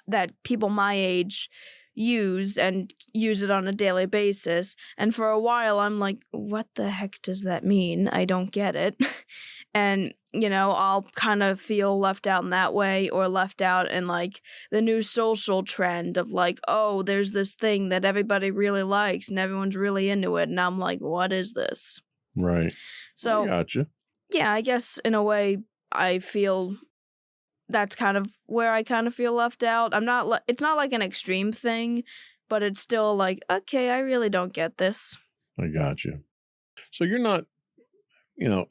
that people my age use it on a daily basis. And for a while, I'm like, what the heck does that mean? I don't get it. And, I'll kind of feel left out in that way, or left out in like the new social trend of like, oh, there's this thing that everybody really likes and everyone's really into it. And I'm like, what is this? Right. So, I gotcha. yeah, I guess in a way I feel that's kind of where I kind of feel left out. It's not like an extreme thing, but it's still like, okay, I really don't get this. I gotcha. So you're not,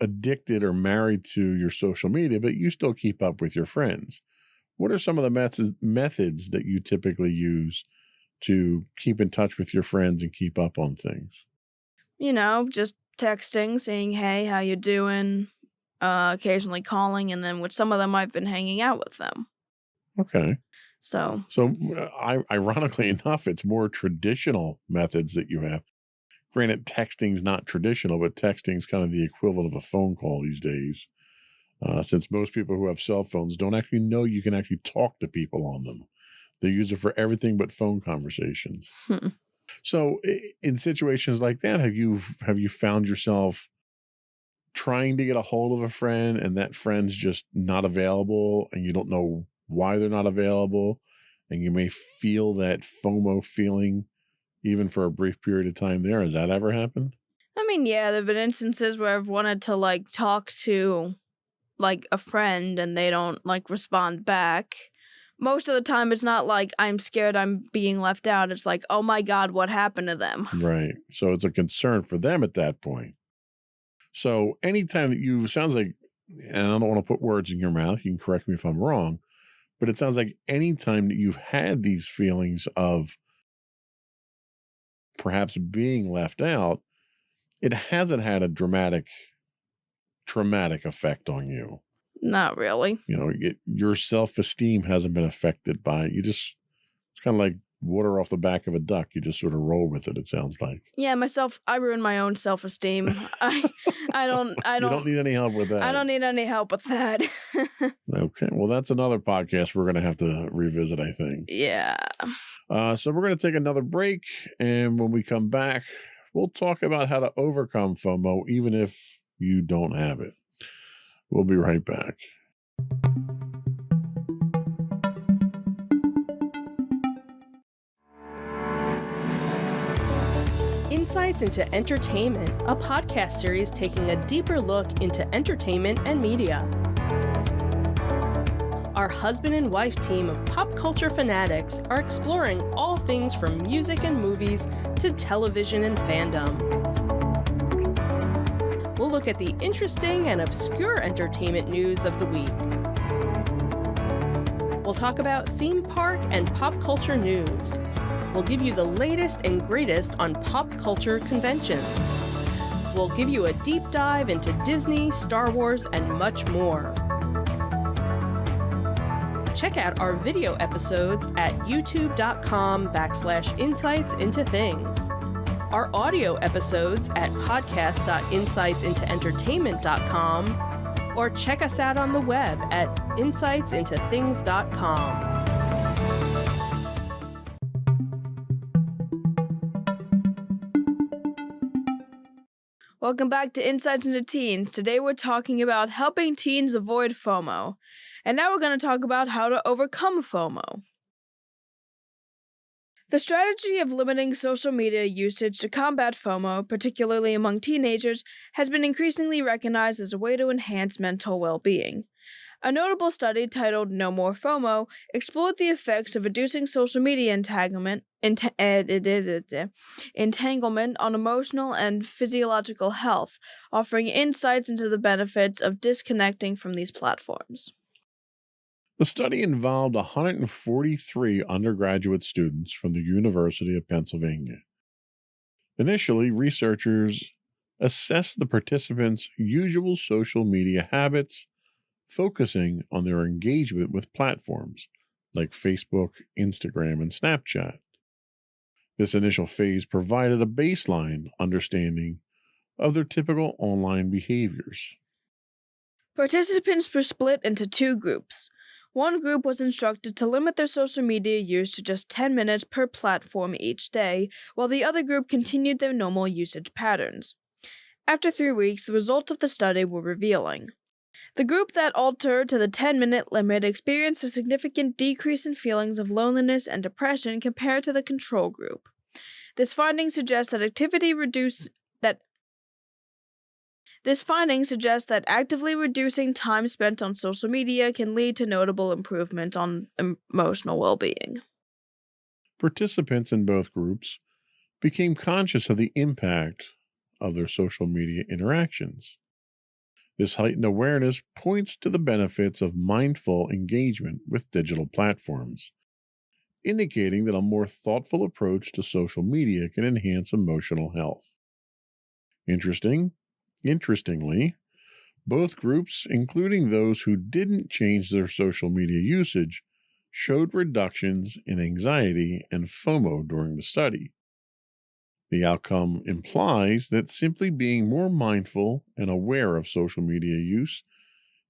addicted or married to your social media, but you still keep up with your friends. What are some of the methods that you typically use to keep in touch with your friends and keep up on things? Just texting, saying, hey, how you doing? Occasionally calling, and then with some of them, I've been hanging out with them. Okay. So ironically enough, it's more traditional methods that you have. Granted, texting's not traditional, but texting's kind of the equivalent of a phone call these days. Since most people who have cell phones don't actually know you can actually talk to people on them. They use it for everything but phone conversations. So in situations like that, have you found yourself trying to get a hold of a friend and that friend's just not available and you don't know why they're not available, and you may feel that FOMO feeling even for a brief period of time there? Has that ever happened? I mean, yeah, there have been instances where I've wanted to like talk to like a friend and they don't like respond back. Most of the time it's not like I'm scared I'm being left out. It's like, oh my God, what happened to them? Right. So it's a concern for them at that point. So anytime that sounds like, and I don't want to put words in your mouth, you can correct me if I'm wrong, but it sounds like anytime that you've had these feelings of perhaps being left out, it hasn't had a traumatic effect on you. Not really. Your self-esteem hasn't been affected by it. It's kind of like water off the back of a duck. You just sort of roll with it, it sounds like. Yeah, I ruin my own self-esteem. I don't You don't need any help with that. I don't need any help with that. Okay, well, that's another podcast we're going to have to revisit, I think. Yeah. So we're going to take another break, and when we come back, we'll talk about how to overcome FOMO even if you don't have it. We'll be right back. Insights into Entertainment, a podcast series taking a deeper look into entertainment and media. Our husband and wife team of pop culture fanatics are exploring all things from music and movies to television and fandom. We'll look at the interesting and obscure entertainment news of the week. We'll talk about theme park and pop culture news. We'll give you the latest and greatest on pop culture conventions. We'll give you a deep dive into Disney, Star Wars, and much more. Check out our video episodes at youtube.com/insightsintothings. Our audio episodes at podcast.insightsintoentertainment.com, or check us out on the web at insightsintothings.com. Welcome back to Insights into Teens. Today we're talking about helping teens avoid FOMO. And now we're going to talk about how to overcome FOMO. The strategy of limiting social media usage to combat FOMO, particularly among teenagers, has been increasingly recognized as a way to enhance mental well-being. A notable study titled No More FOMO explored the effects of reducing social media entanglement on emotional and physiological health, offering insights into the benefits of disconnecting from these platforms. The study involved 143 undergraduate students from the University of Pennsylvania. Initially, researchers assessed the participants' usual social media habits, focusing on their engagement with platforms like Facebook, Instagram, and Snapchat. This initial phase provided a baseline understanding of their typical online behaviors. Participants were split into two groups. One group was instructed to limit their social media use to just 10 minutes per platform each day, while the other group continued their normal usage patterns. After 3 weeks, the results of the study were revealing. The group that altered to the 10-minute limit experienced a significant decrease in feelings of loneliness and depression compared to the control group. This finding suggests that actively reducing time spent on social media can lead to notable improvements on emotional well-being. Participants in both groups became conscious of the impact of their social media interactions. This heightened awareness points to the benefits of mindful engagement with digital platforms, indicating that a more thoughtful approach to social media can enhance emotional health. Interestingly, both groups, including those who didn't change their social media usage, showed reductions in anxiety and FOMO during the study. The outcome implies that simply being more mindful and aware of social media use,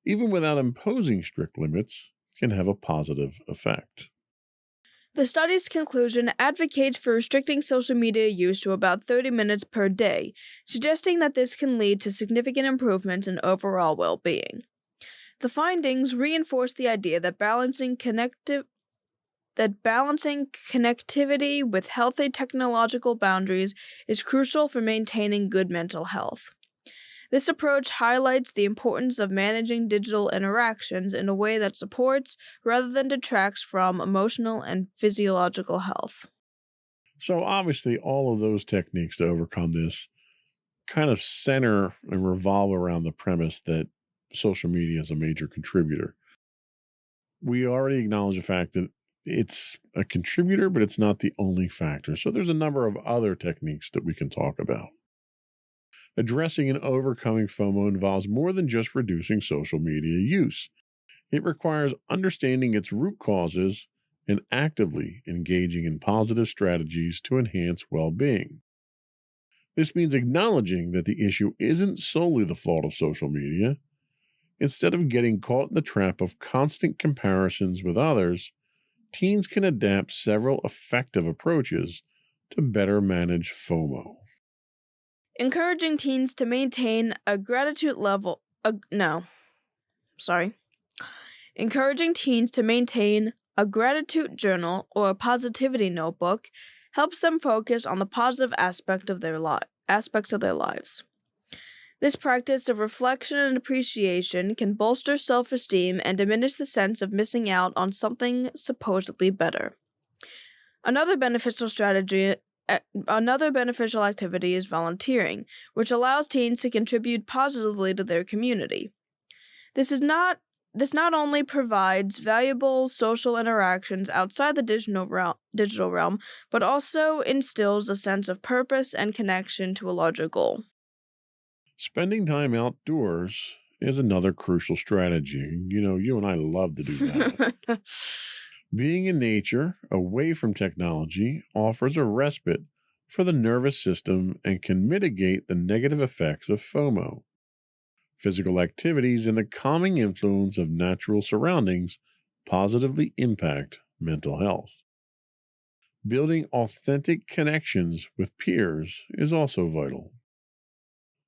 even without imposing strict limits, can have a positive effect. The study's conclusion advocates for restricting social media use to about 30 minutes per day, suggesting that this can lead to significant improvements in overall well-being. The findings reinforce the idea that balancing connectivity with healthy technological boundaries is crucial for maintaining good mental health. This approach highlights the importance of managing digital interactions in a way that supports, rather than detracts from, emotional and physiological health. So obviously, all of those techniques to overcome this kind of center and revolve around the premise that social media is a major contributor. We already acknowledge the fact that it's a contributor, but it's not the only factor. So there's a number of other techniques that we can talk about. Addressing and overcoming FOMO involves more than just reducing social media use. It requires understanding its root causes and actively engaging in positive strategies to enhance well being. This means acknowledging that the issue isn't solely the fault of social media. Instead of getting caught in the trap of constant comparisons with others, teens can adapt several effective approaches to better manage FOMO. Encouraging teens to maintain a gratitude level. Encouraging teens to maintain a gratitude journal or a positivity notebook helps them focus on the positive aspects of their lives. This practice of reflection and appreciation can bolster self-esteem and diminish the sense of missing out on something supposedly better. Another beneficial activity is volunteering, which allows teens to contribute positively to their community. This not only provides valuable social interactions outside the digital realm, but also instills a sense of purpose and connection to a larger goal. Spending time outdoors is another crucial strategy. You and I love to do that. Being in nature, away from technology, offers a respite for the nervous system and can mitigate the negative effects of FOMO. Physical activities and the calming influence of natural surroundings positively impact mental health. Building authentic connections with peers is also vital.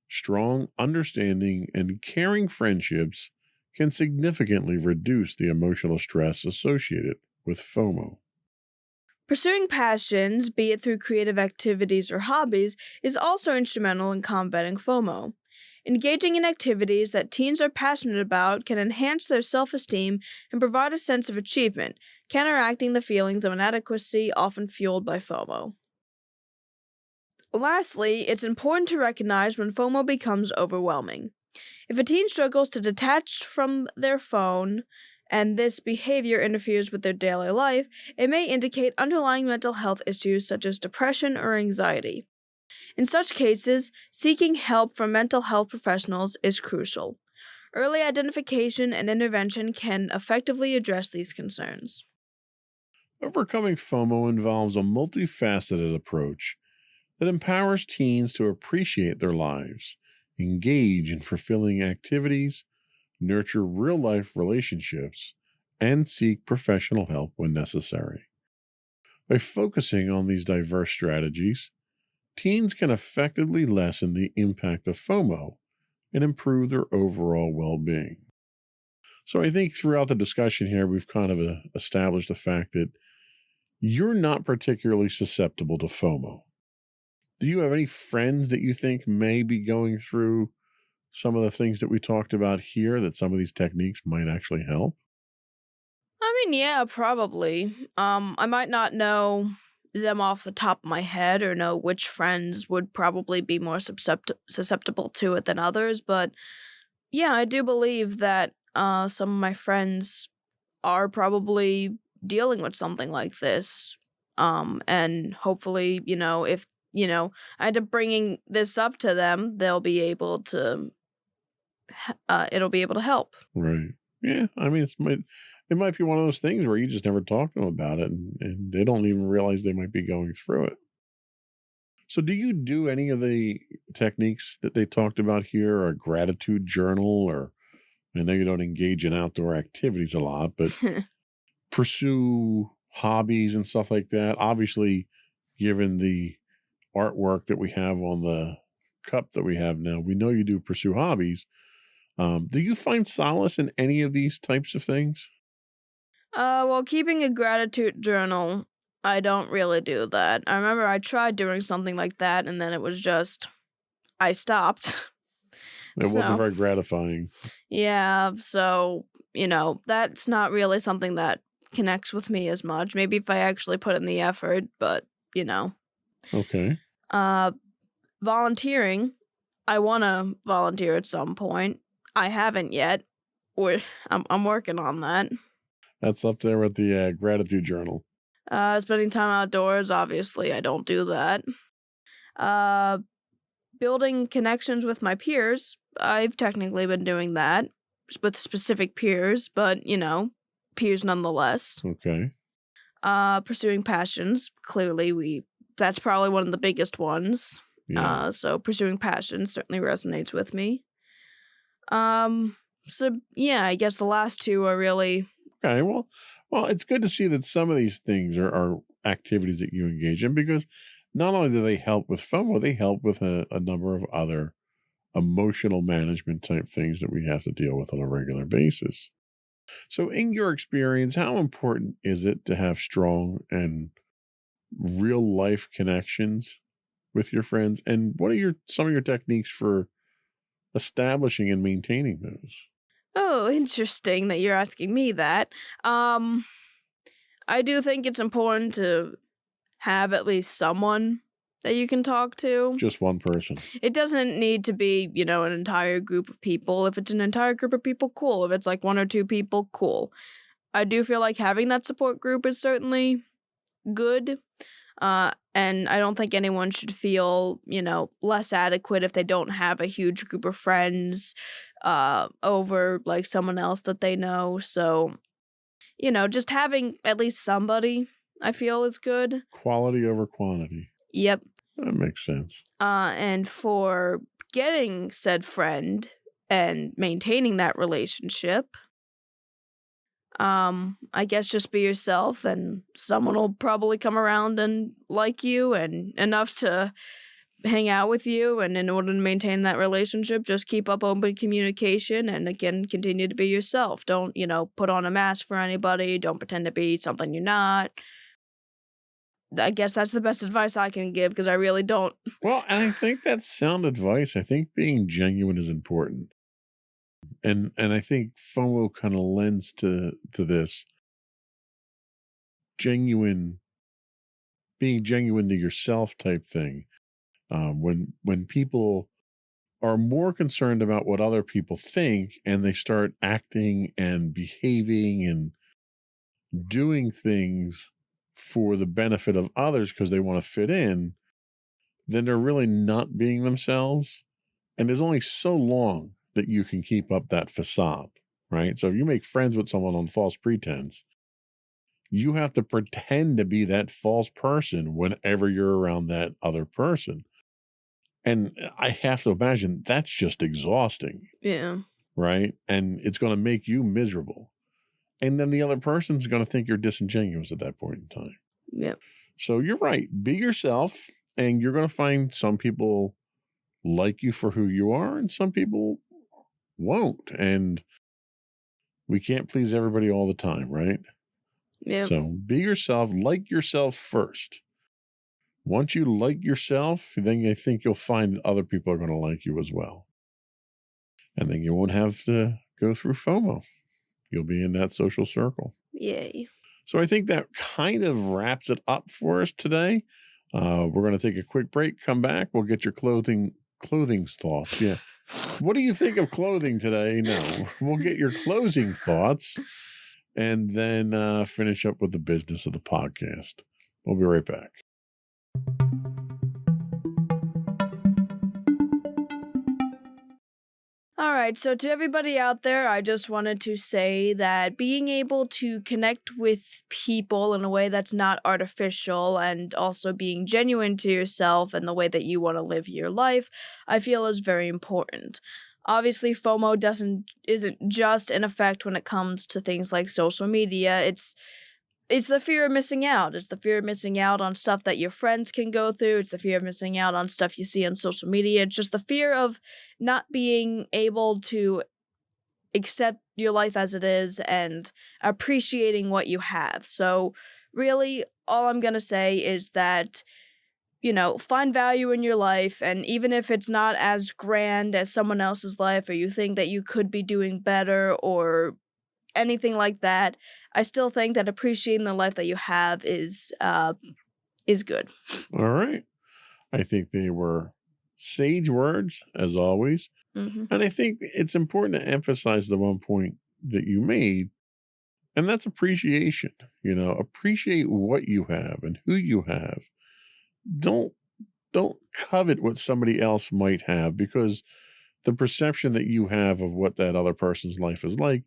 Strong, understanding, and caring friendships can significantly reduce the emotional stress associated with FOMO. Pursuing passions, be it through creative activities or hobbies, is also instrumental in combating FOMO. Engaging in activities that teens are passionate about can enhance their self-esteem and provide a sense of achievement, counteracting the feelings of inadequacy often fueled by FOMO. Lastly, it's important to recognize when FOMO becomes overwhelming. If a teen struggles to detach from their phone and this behavior interferes with their daily life, it may indicate underlying mental health issues such as depression or anxiety. In such cases, seeking help from mental health professionals is crucial. Early identification and intervention can effectively address these concerns. Overcoming FOMO involves a multifaceted approach that empowers teens to appreciate their lives, engage in fulfilling activities, nurture real-life relationships, and seek professional help when necessary. By focusing on these diverse strategies, teens can effectively lessen the impact of FOMO and improve their overall well-being. So I think throughout the discussion here, we've kind of established the fact that you're not particularly susceptible to FOMO. Do you have any friends that you think may be going through some of the things that we talked about here, that some of these techniques might actually help? Yeah, probably. I might not know them off the top of my head or know which friends would probably be more susceptible to it than others, but yeah, I do believe that some of my friends are probably dealing with something like this. And hopefully, if I end up bringing this up to them, they'll be able to. It'll be able to help. Right. Yeah. I mean, it might be one of those things where you just never talk to them about it, and they don't even realize they might be going through it. So, do you do any of the techniques that they talked about here, or a gratitude journal, or I know you don't engage in outdoor activities a lot, but pursue hobbies and stuff like that? Obviously, given the artwork that we have on the cup that we have now, we know you do pursue hobbies. Do you find solace in any of these types of things? Well, keeping a gratitude journal, I don't really do that. I remember I tried doing something like that, and then it was just, I stopped. It wasn't very gratifying. Yeah, so, that's not really something that connects with me as much. Maybe if I actually put in the effort, but, Okay. Volunteering, I want to volunteer at some point. I haven't yet. I'm working on that. That's up there with the gratitude journal. Spending time outdoors, obviously, I don't do that. Building connections with my peers, I've technically been doing that with specific peers, but, peers nonetheless. Okay. Pursuing passions, clearly that's probably one of the biggest ones. Yeah. So pursuing passions certainly resonates with me. So yeah, I guess the last two are really Okay. Well, it's good to see that some of these things are activities that you engage in because not only do they help with FOMO, they help with a number of other emotional management type things that we have to deal with on a regular basis. So, in your experience, how important is it to have strong and real life connections with your friends? And what are some of your techniques for establishing and maintaining those? oh, interesting that you're asking me that. I do think it's important to have at least someone that you can talk to. Just one person. It doesn't need to be, an entire group of people. If it's an entire group of people, cool. If it's like one or two people, cool. I do feel like having that support group is certainly good. And I don't think anyone should feel, less adequate if they don't have a huge group of friends over like someone else that they know. So, just having at least somebody I feel is good. Quality over quantity. Yep. That makes sense. And for getting said friend and maintaining that relationship, I guess just be yourself and someone will probably come around and like you and enough to hang out with you. And in order to maintain that relationship, just keep up open communication and again, continue to be yourself. Don't, put on a mask for anybody. Don't pretend to be something you're not. I guess that's the best advice I can give because I really don't. Well, and I think that's sound advice. I think being genuine is important. And I think FOMO kind of lends to this being genuine to yourself type thing. When people are more concerned about what other people think and they start acting and behaving and doing things for the benefit of others because they want to fit in, then they're really not being themselves. And there's only so long that you can keep up that facade, right? So if you make friends with someone on false pretense, you have to pretend to be that false person whenever you're around that other person. And I have to imagine that's just exhausting, Yeah. right? And it's going to make you miserable. And then the other person's going to think you're disingenuous at that point in time. Yep. So you're right. Be yourself, and you're going to find some people like you for who you are, and some people won't. And we can't please everybody all the time, right? Yep. So be yourself, like yourself first. Once you like yourself, then I think you'll find other people are going to like you as well. And then you won't have to go through FOMO. You'll be in that social circle. Yay. So I think that kind of wraps it up for us today. We're going to take a quick break, come back. We'll get your clothing thoughts. Yeah. What do you think of clothing today? No, we'll get your closing thoughts and then finish up with the business of the podcast. We'll be right back. All right, so to everybody out there, I just wanted to say that being able to connect with people in a way that's not artificial and also being genuine to yourself and the way that you want to live your life, I feel is very important. Obviously, FOMO isn't just an effect when it comes to things like social media. It's the fear of missing out. It's the fear of missing out on stuff that your friends can go through. It's the fear of missing out on stuff you see on social media. It's just the fear of not being able to accept your life as it is and appreciating what you have. So really, all I'm going to say is that, find value in your life. And even if it's not as grand as someone else's life or you think that you could be doing better or anything like that, I still think that appreciating the life that you have is good. All right. I think they were sage words, as always. Mm-hmm. And I think it's important to emphasize the one point that you made, and that's appreciation. Appreciate what you have and who you have. Don't covet what somebody else might have, because the perception that you have of what that other person's life is like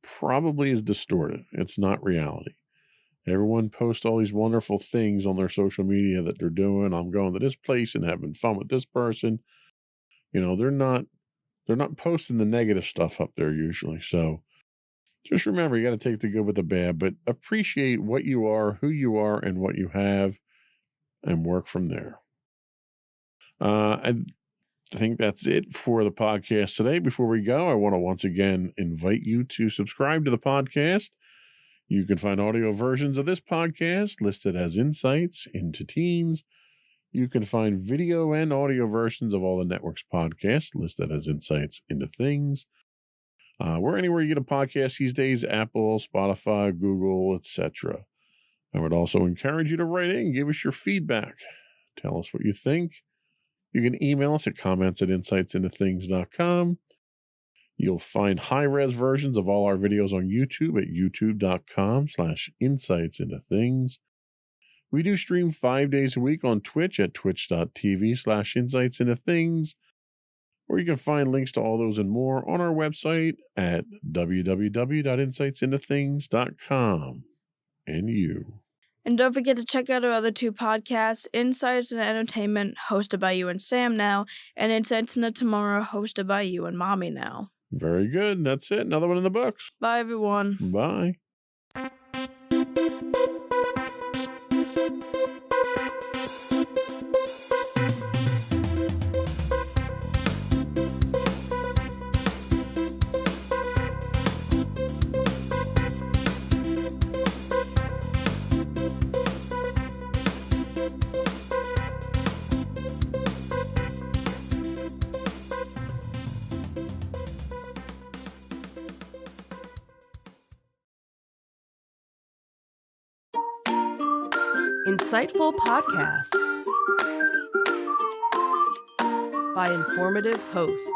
probably is distorted. It's not reality. Everyone posts all these wonderful things on their social media that they're doing. I'm going to this place and having fun with this person. They're not posting the negative stuff up there usually. So just remember, you got to take the good with the bad, but appreciate what you are, who you are, and what you have, and work from there. I think that's it for the podcast today. Before we go, I want to once again invite you to subscribe to the podcast. You can find audio versions of this podcast listed as Insights into Teens. You can find video and audio versions of all the network's podcasts listed as Insights into Things. We're anywhere you get a podcast these days: Apple, Spotify, Google, etc. I would also encourage you to write in and give us your feedback. Tell us what you think. You can email us at comments@insightsintothings.com. You'll find high-res versions of all our videos on YouTube at youtube.com/insightsintothings. We do stream 5 days a week on Twitch at twitch.tv/insightsintothings. Or you can find links to all those and more on our website at www.insightsintothings.com. And you. And don't forget to check out our other two podcasts, Insights and Entertainment, hosted by you and Sam now, and Insights into Tomorrow, hosted by you and Mommy now. Very good. That's it. Another one in the books. Bye, everyone. Bye. Insightful podcasts by informative hosts.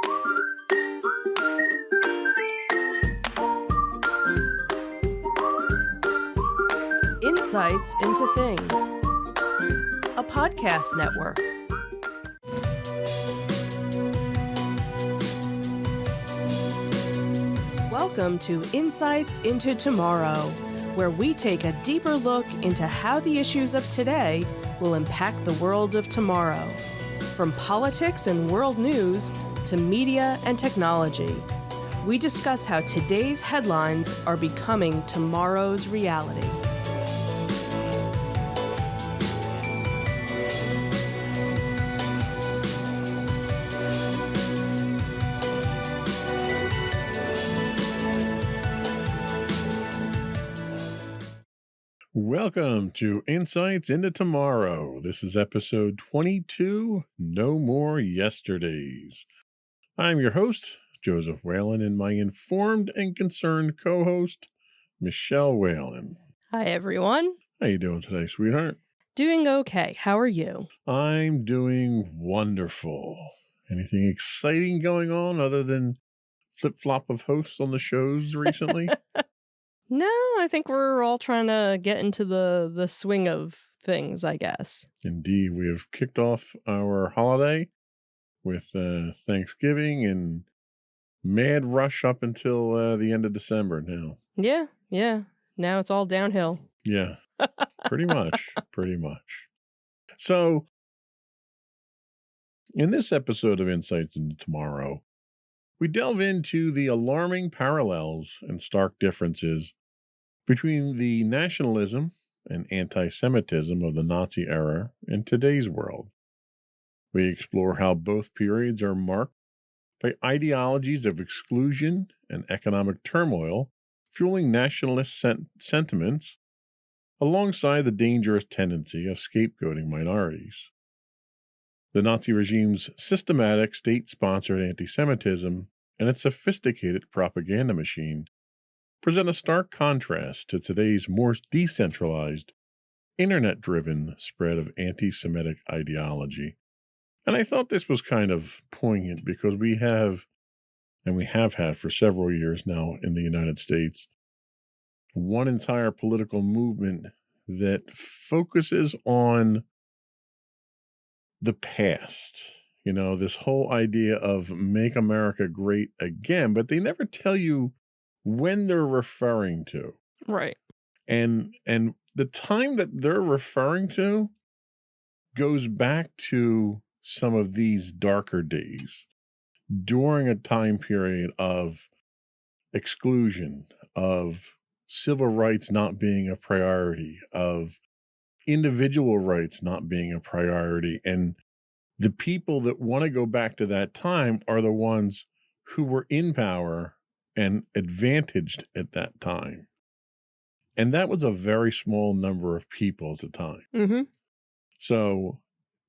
Insights into Things, a podcast network. Welcome to Insights into Tomorrow, where we take a deeper look into how the issues of today will impact the world of tomorrow. From politics and world news to media and technology, we discuss how today's headlines are becoming tomorrow's reality. Welcome to Insights into Tomorrow. This is episode 22, No More Yesterdays. I'm your host, Joseph Whalen, and my informed and concerned co-host, Michelle Whalen. Hi, everyone. How you doing today, sweetheart? Doing okay. How are you? I'm doing wonderful. Anything exciting going on other than flip-flop of hosts on the shows recently? No, I think we're all trying to get into the swing of things, I guess. Indeed. We have kicked off our holiday with Thanksgiving and mad rush up until the end of December now. Yeah. Now it's all downhill. Yeah, pretty much. So, in this episode of Insights into Tomorrow, we delve into the alarming parallels and stark differences between the nationalism and anti-Semitism of the Nazi era and today's world. We explore how both periods are marked by ideologies of exclusion and economic turmoil, fueling nationalist sentiments, alongside the dangerous tendency of scapegoating minorities. The Nazi regime's systematic state-sponsored anti-Semitism and its sophisticated propaganda machine present a stark contrast to today's more decentralized, internet-driven spread of anti-Semitic ideology. And I thought this was kind of poignant because we have had for several years now in the United States, one entire political movement that focuses on the past. You know, this whole idea of make America great again, but they never tell you when they're referring to. Right. And the time that they're referring to goes back to some of these darker days during a time period of exclusion, of civil rights not being a priority, of individual rights not being a priority. And the people that want to go back to that time are the ones who were in power and advantaged at that time. And that was a very small number of people at the time. Mm-hmm. So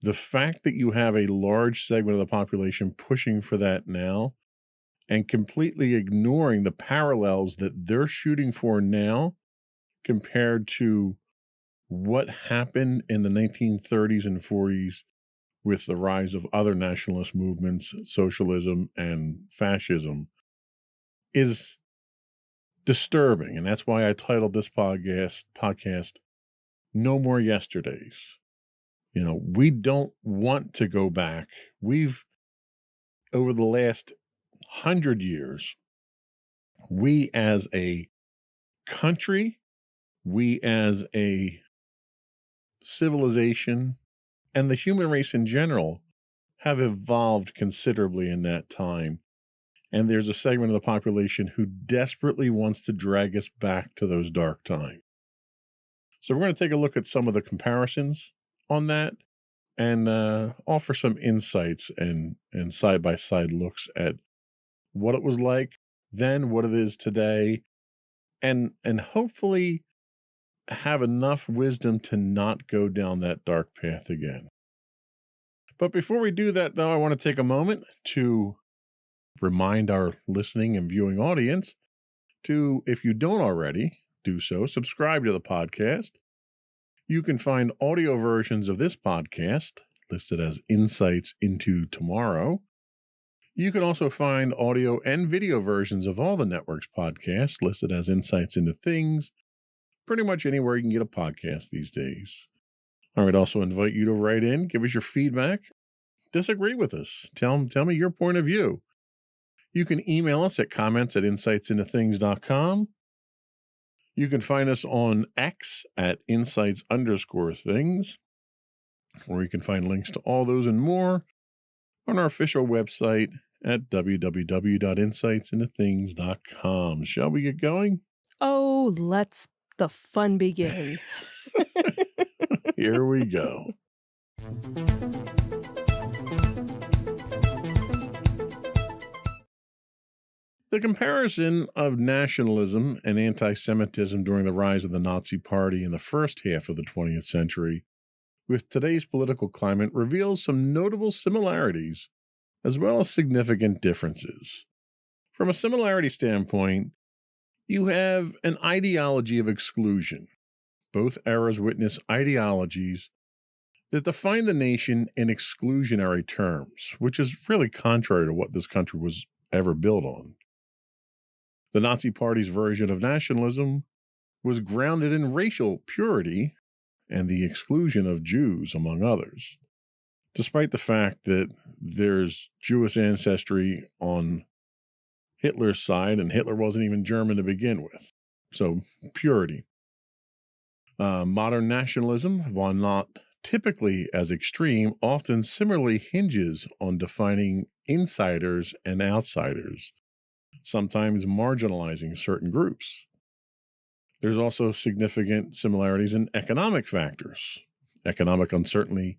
the fact that you have a large segment of the population pushing for that now and completely ignoring the parallels that they're shooting for now compared to what happened in the 1930s and 40s with the rise of other nationalist movements, socialism and fascism, is disturbing. And that's why I titled this podcast No More Yesterdays. You know, we don't want to go back. We've, over the last 100 years, we as a country, we as a civilization, and the human race in general have evolved considerably in that time. And there's a segment of the population who desperately wants to drag us back to those dark times. So we're going to take a look at some of the comparisons on that and offer some insights and side-by-side looks at what it was like then, what it is today, and hopefully have enough wisdom to not go down that dark path again. But before we do that, though, I want to take a moment to remind our listening and viewing audience to, if you don't already do so, subscribe to the podcast. You can find audio versions of this podcast listed as Insights into Tomorrow. You can also find audio and video versions of all the network's podcasts listed as Insights into Things, pretty much anywhere you can get a podcast these days. I would also invite you to write in, give us your feedback, disagree with us, tell me your point of view. You can email us at comments@insightsintothings.com. You can find us on X at insights_things, or you can find links to all those and more on our official website at www.insightsintothings.com. Shall we get going? Oh, let's the fun begin. Here we go. The comparison of nationalism and anti-Semitism during the rise of the Nazi Party in the first half of the 20th century with today's political climate reveals some notable similarities as well as significant differences. From a similarity standpoint, you have an ideology of exclusion. Both eras witness ideologies that define the nation in exclusionary terms, which is really contrary to what this country was ever built on. The Nazi Party's version of nationalism was grounded in racial purity and the exclusion of Jews, among others. Despite the fact that there's Jewish ancestry on Hitler's side, and Hitler wasn't even German to begin with. So, purity. Modern nationalism, while not typically as extreme, often similarly hinges on defining insiders and outsiders, sometimes marginalizing certain groups. There's also significant similarities in economic factors. Economic uncertainty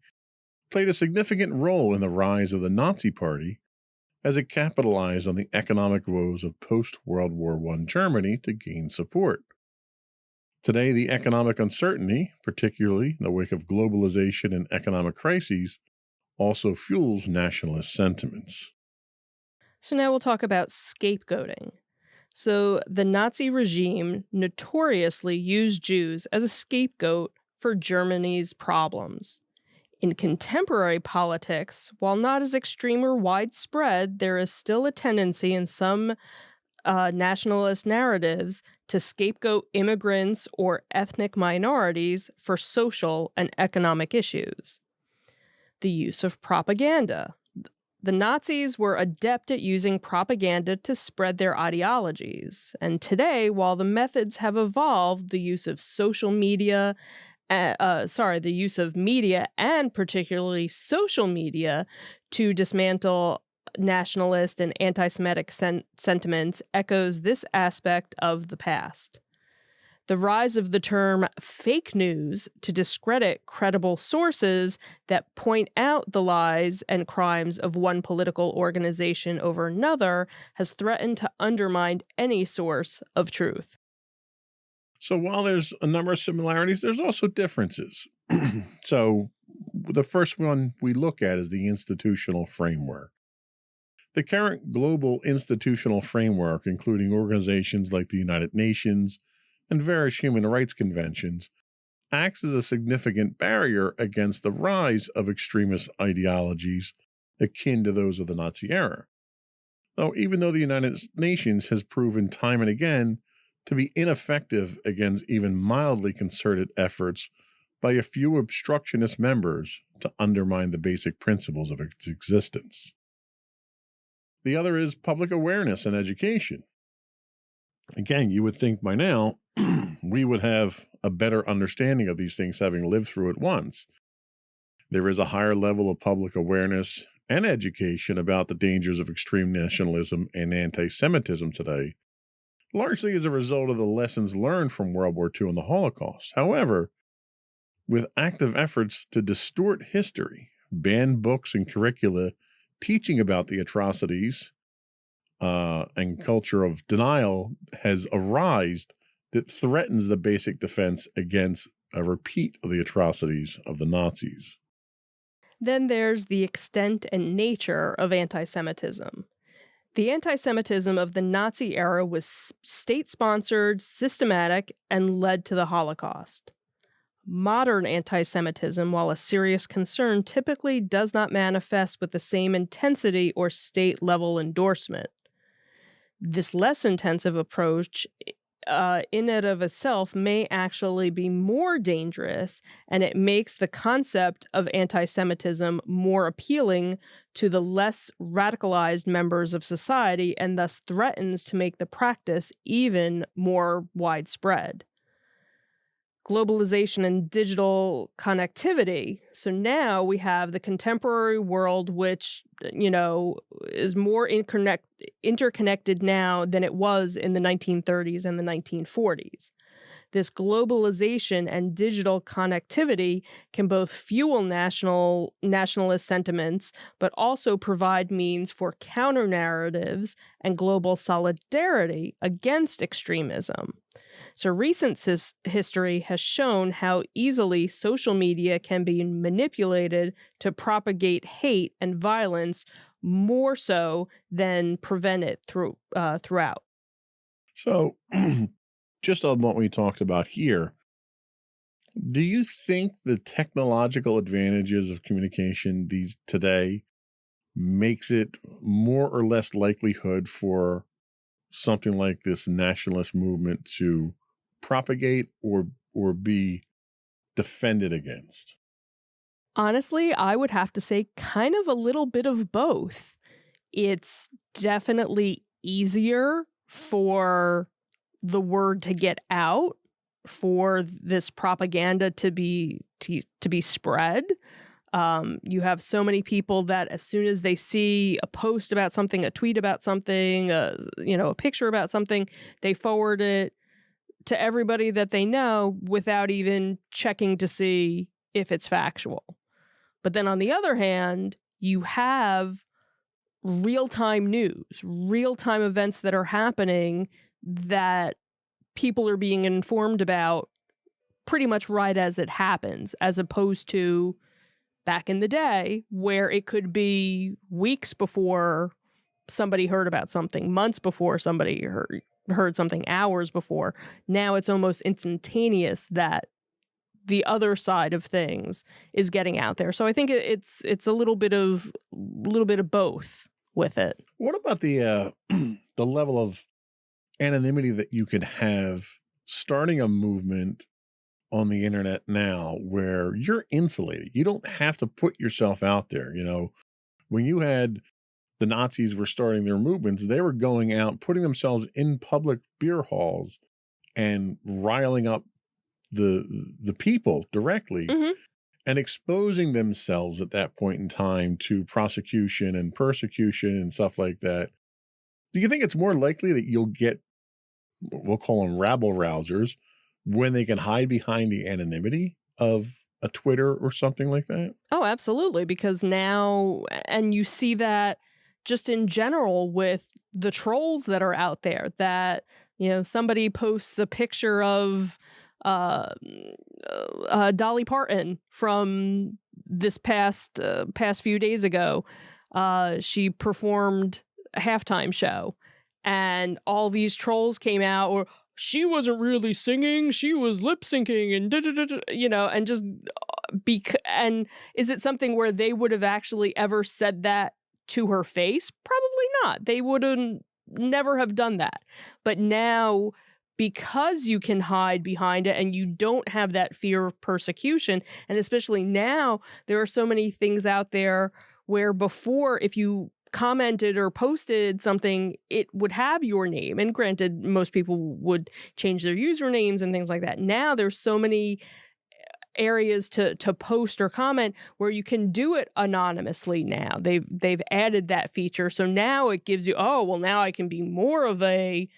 played a significant role in the rise of the Nazi Party as it capitalized on the economic woes of post-World War I Germany to gain support. Today, the economic uncertainty, particularly in the wake of globalization and economic crises, also fuels nationalist sentiments. So now we'll talk about scapegoating. So the Nazi regime notoriously used Jews as a scapegoat for Germany's problems. In contemporary politics, while not as extreme or widespread, there is still a tendency in some nationalist narratives to scapegoat immigrants or ethnic minorities for social and economic issues. The use of propaganda. The Nazis were adept at using propaganda to spread their ideologies. And today, while the methods have evolved, the use of the use of media and particularly social media to dismantle nationalist and anti-Semitic sentiments echoes this aspect of the past. The rise of the term fake news to discredit credible sources that point out the lies and crimes of one political organization over another has threatened to undermine any source of truth. So while there's a number of similarities, there's also differences. So the first one we look at is the institutional framework. The current global institutional framework, including organizations like the United Nations and various human rights conventions, acts as a significant barrier against the rise of extremist ideologies akin to those of the Nazi era. Even though the United Nations has proven time and again to be ineffective against even mildly concerted efforts by a few obstructionist members to undermine the basic principles of its existence. The other is public awareness and education. Again, you would think by now we would have a better understanding of these things having lived through it once. There is a higher level of public awareness and education about the dangers of extreme nationalism and anti-Semitism today, largely as a result of the lessons learned from World War II and the Holocaust. However, with active efforts to distort history, ban books and curricula teaching about the atrocities and culture of denial has arisen that threatens the basic defense against a repeat of the atrocities of the Nazis. Then there's the extent and nature of anti-Semitism. The anti-Semitism of the Nazi era was state-sponsored, systematic, and led to the Holocaust. Modern anti-Semitism, while a serious concern, typically does not manifest with the same intensity or state-level endorsement. This less intensive approach in and of itself may actually be more dangerous, and it makes the concept of anti-Semitism more appealing to the less radicalized members of society and thus threatens to make the practice even more widespread. Globalization and digital connectivity. So now we have the contemporary world, which, is more interconnected now than it was in the 1930s and the 1940s. This globalization and digital connectivity can both fuel nationalist sentiments, but also provide means for counter-narratives and global solidarity against extremism. So recent history has shown how easily social media can be manipulated to propagate hate and violence more so than prevent it throughout. So, just on what we talked about here, do you think the technological advantages of communication today makes it more or less likelihood for something like this nationalist movement to propagate or be defended against? Honestly, I would have to say kind of a little bit of both. It's definitely easier for the word to get out, for this propaganda to be spread. You have so many people that as soon as they see a post about something, a tweet about something, a picture about something, they forward it to everybody that they know without even checking to see if it's factual. But then on the other hand, you have real-time news, real-time events that are happening that people are being informed about pretty much right as it happens, as opposed to back in the day where it could be weeks before somebody heard about something, months before somebody heard something, hours before. Now it's almost instantaneous that the other side of things is getting out there. So I think it's a little bit of both with it. What about the the level of anonymity that you could have starting a movement on the internet now where you're insulated? You don't have to put yourself out there. When you had the Nazis were starting their movements, they were going out, putting themselves in public beer halls and riling up the people directly and exposing themselves at that point in time to prosecution and persecution and stuff like that. Do you think it's more likely that you'll get, we'll call them rabble rousers, when they can hide behind the anonymity of a Twitter or something like that? Oh, absolutely. Because now, and you see that just in general with the trolls that are out there, that, you know, somebody posts a picture of Dolly Parton from this past few days ago. She performed a halftime show, and all these trolls came out, or she wasn't really singing, she was lip syncing, and you know, and just and is it something where they would have actually ever said that to her face? Probably not. They wouldn't never have done that. But now, because you can hide behind it and you don't have that fear of persecution, and especially now, there are so many things out there where before, if you commented or posted something, it would have your name. And granted, most people would change their usernames and things like that. Now there's so many areas to post or comment where you can do it anonymously now. They've added that feature. So now it gives you, oh, well, now I can be more of a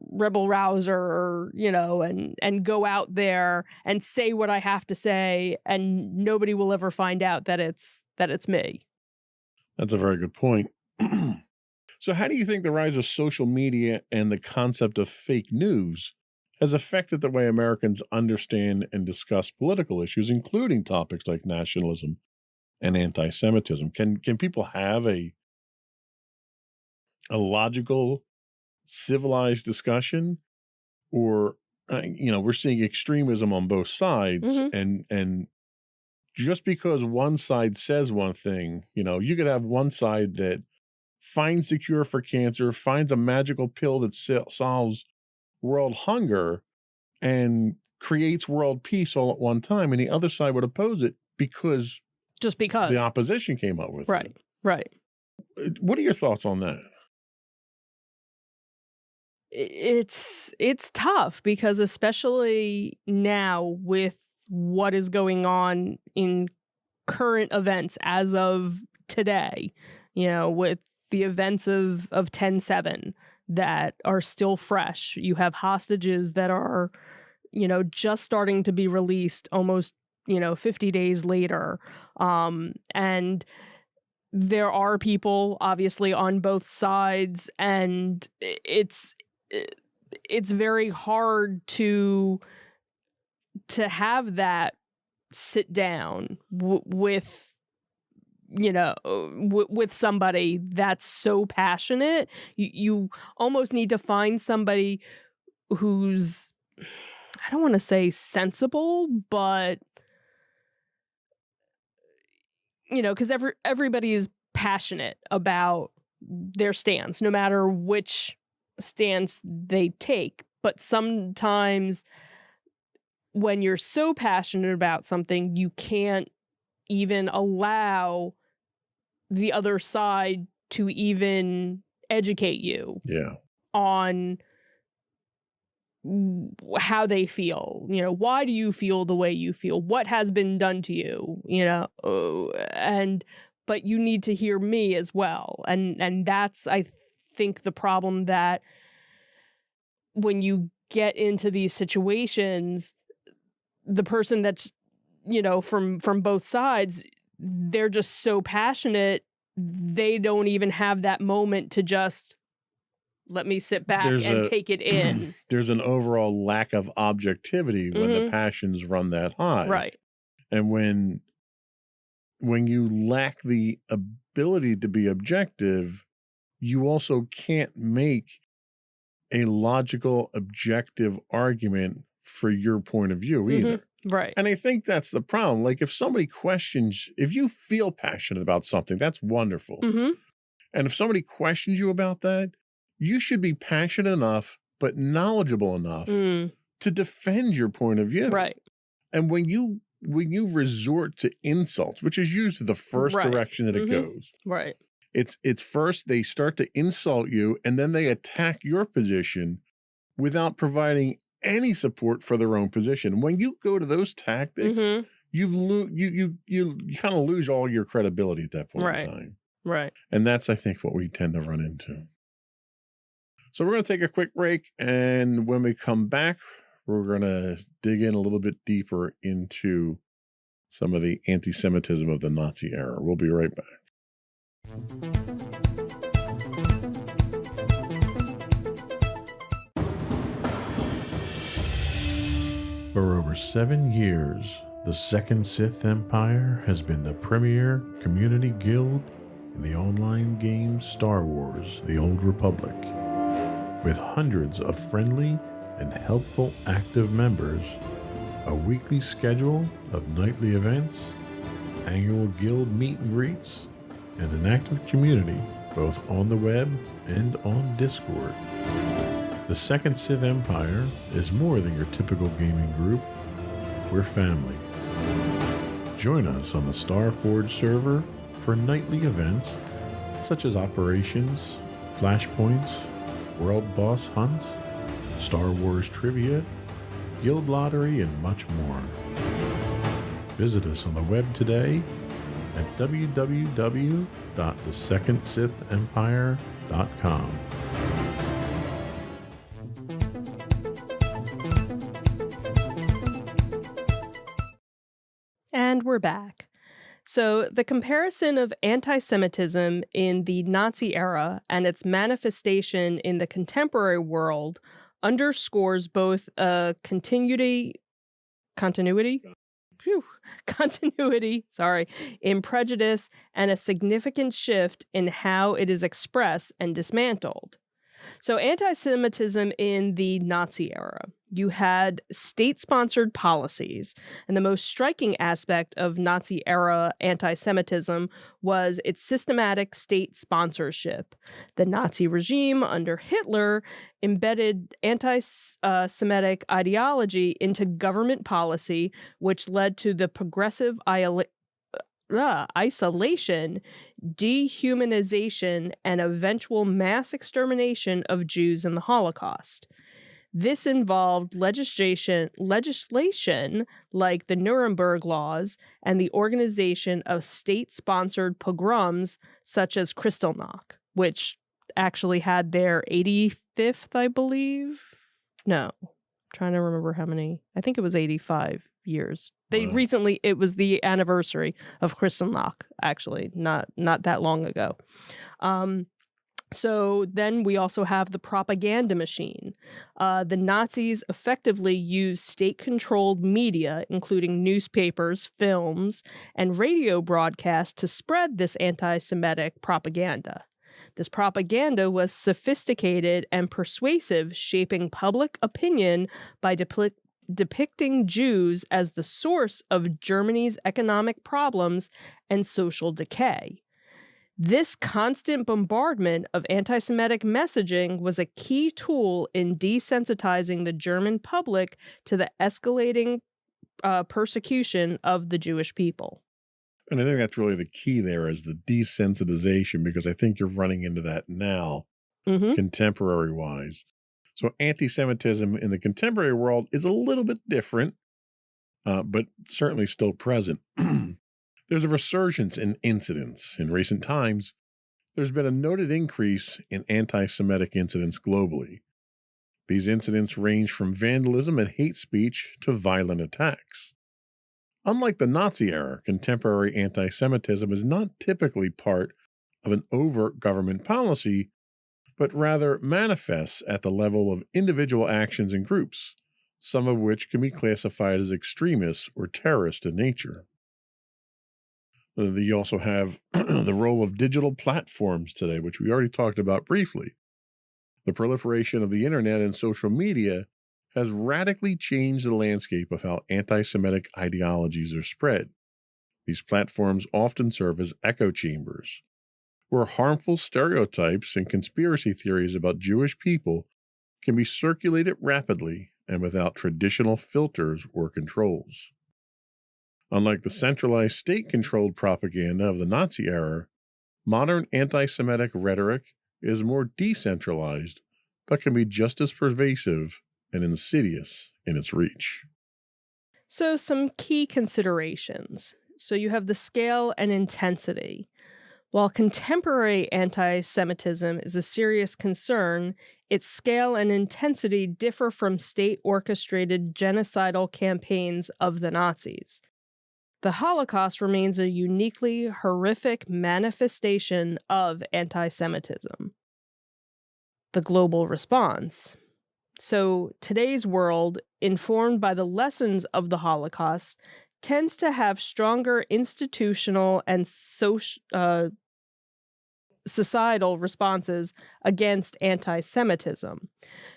rebel rouser, or, you know, and go out there and say what I have to say, and nobody will ever find out that it's me. That's a very good point. So how do you think the rise of social media and the concept of fake news has affected the way Americans understand and discuss political issues, including topics like nationalism and anti-Semitism? Can people have a logical, civilized discussion? Or, you know, we're seeing extremism on both sides, and just because one side says one thing, you know, you could have one side that finds the cure for cancer, finds a magical pill that solves world hunger and creates world peace all at one time, and the other side would oppose it because the opposition came up with it. Right. What are your thoughts on that? It's tough, because especially now with what is going on in current events as of today, you know, with the events of 10/7 that are still fresh. You have hostages that are, you know, just starting to be released almost, you know, 50 days later. And there are people obviously on both sides, and it's very hard to have that sit down with, you know, with somebody that's so passionate. You almost need to find somebody who's, I don't want to say sensible, but, you know, because everybody is passionate about their stance, no matter which stance they take. But sometimes when you're so passionate about something, you can't even allow the other side to even educate you on how they feel. You know, why do you feel the way you feel? What has been done to you? You know, but you need to hear me as well. And that's, I think, the problem, that when you get into these situations, the person that's, you know, from both sides, they're just so passionate, they don't even have that moment to just let me sit back and take it in. There's an overall lack of objectivity when the passions run that high. Right. And when you lack the ability to be objective, you also can't make a logical, objective argument for your point of view either. Right. And I think that's the problem. Like, if somebody questions, if you feel passionate about something, that's wonderful. And if somebody questions you about that, you should be passionate enough, but knowledgeable enough to defend your point of view. Right. And when you when you resort to insults, which is usually the first Right. direction that it goes, Right. it's first they start to insult you, and then they attack your position without providing any support for their own position. When you go to those tactics, hmm you kind of lose all your credibility at that point Right. in time. Right. And that's, I think, what we tend to run into. So we're going to take a quick break, and when we come back, we're going to dig in a little bit deeper into some of the anti-Semitism of the Nazi era. We'll be right back. For over 7 years, the Second Sith Empire has been the premier community guild in the online game Star Wars: The Old Republic. With hundreds of friendly and helpful active members, a weekly schedule of nightly events, annual guild meet and greets, and an active community both on the web and on Discord. The Second Sith Empire is more than your typical gaming group. We're family. Join us on the Starforge server for nightly events such as operations, flashpoints, world boss hunts, Star Wars trivia, guild lottery, and much more. Visit us on the web today at www.thesecondsithempire.com. And we're back. So, the comparison of anti Semitism in the Nazi era and its manifestation in the contemporary world underscores both a continuity in prejudice and a significant shift in how it is expressed and dismantled. So, anti Semitism in the Nazi era. You had state sponsored policies, and the most striking aspect of Nazi era anti Semitism was its systematic state sponsorship. The Nazi regime under Hitler embedded anti Semitic ideology into government policy, which led to the progressive isolation, dehumanization, and eventual mass extermination of Jews in the Holocaust. This involved legislation like the Nuremberg Laws and the organization of state-sponsored pogroms such as Kristallnacht, which actually had their 85th, I believe. No, I'm trying to remember how many. I think it was 85 years. Recently, it was the anniversary of Kristallnacht, actually, not that long ago. So then we also have the propaganda machine. The Nazis effectively used state-controlled media, including newspapers, films, and radio broadcasts to spread this anti-Semitic propaganda. This propaganda was sophisticated and persuasive, shaping public opinion by depicting Jews as the source of Germany's economic problems and social decay. This constant bombardment of anti-Semitic messaging was a key tool in desensitizing the German public to the escalating persecution of the Jewish people. And I think that's really the key there is the desensitization, because I think you're running into that now, contemporary-wise. So anti-Semitism in the contemporary world is a little bit different, but certainly still present. There's a resurgence in incidents. In recent times, there's been a noted increase in anti-Semitic incidents globally. These incidents range from vandalism and hate speech to violent attacks. Unlike the Nazi era, contemporary anti-Semitism is not typically part of an overt government policy, but rather manifests at the level of individual actions and groups, some of which can be classified as extremist or terrorist in nature. You also have the role of digital platforms today, which we already talked about briefly. The proliferation of the internet and social media has radically changed the landscape of how anti-Semitic ideologies are spread. These platforms often serve as echo chambers, where harmful stereotypes and conspiracy theories about Jewish people can be circulated rapidly and without traditional filters or controls. Unlike the centralized state-controlled propaganda of the Nazi era, modern anti-Semitic rhetoric is more decentralized, but can be just as pervasive and insidious in its reach. So, some key considerations. So, you have the scale and intensity. While contemporary anti Semitism is a serious concern, its scale and intensity differ from state orchestrated genocidal campaigns of the Nazis. The Holocaust remains a uniquely horrific manifestation of anti Semitism. The global response. So, today's world, informed by the lessons of the Holocaust, tends to have stronger institutional and societal responses against anti-Semitism.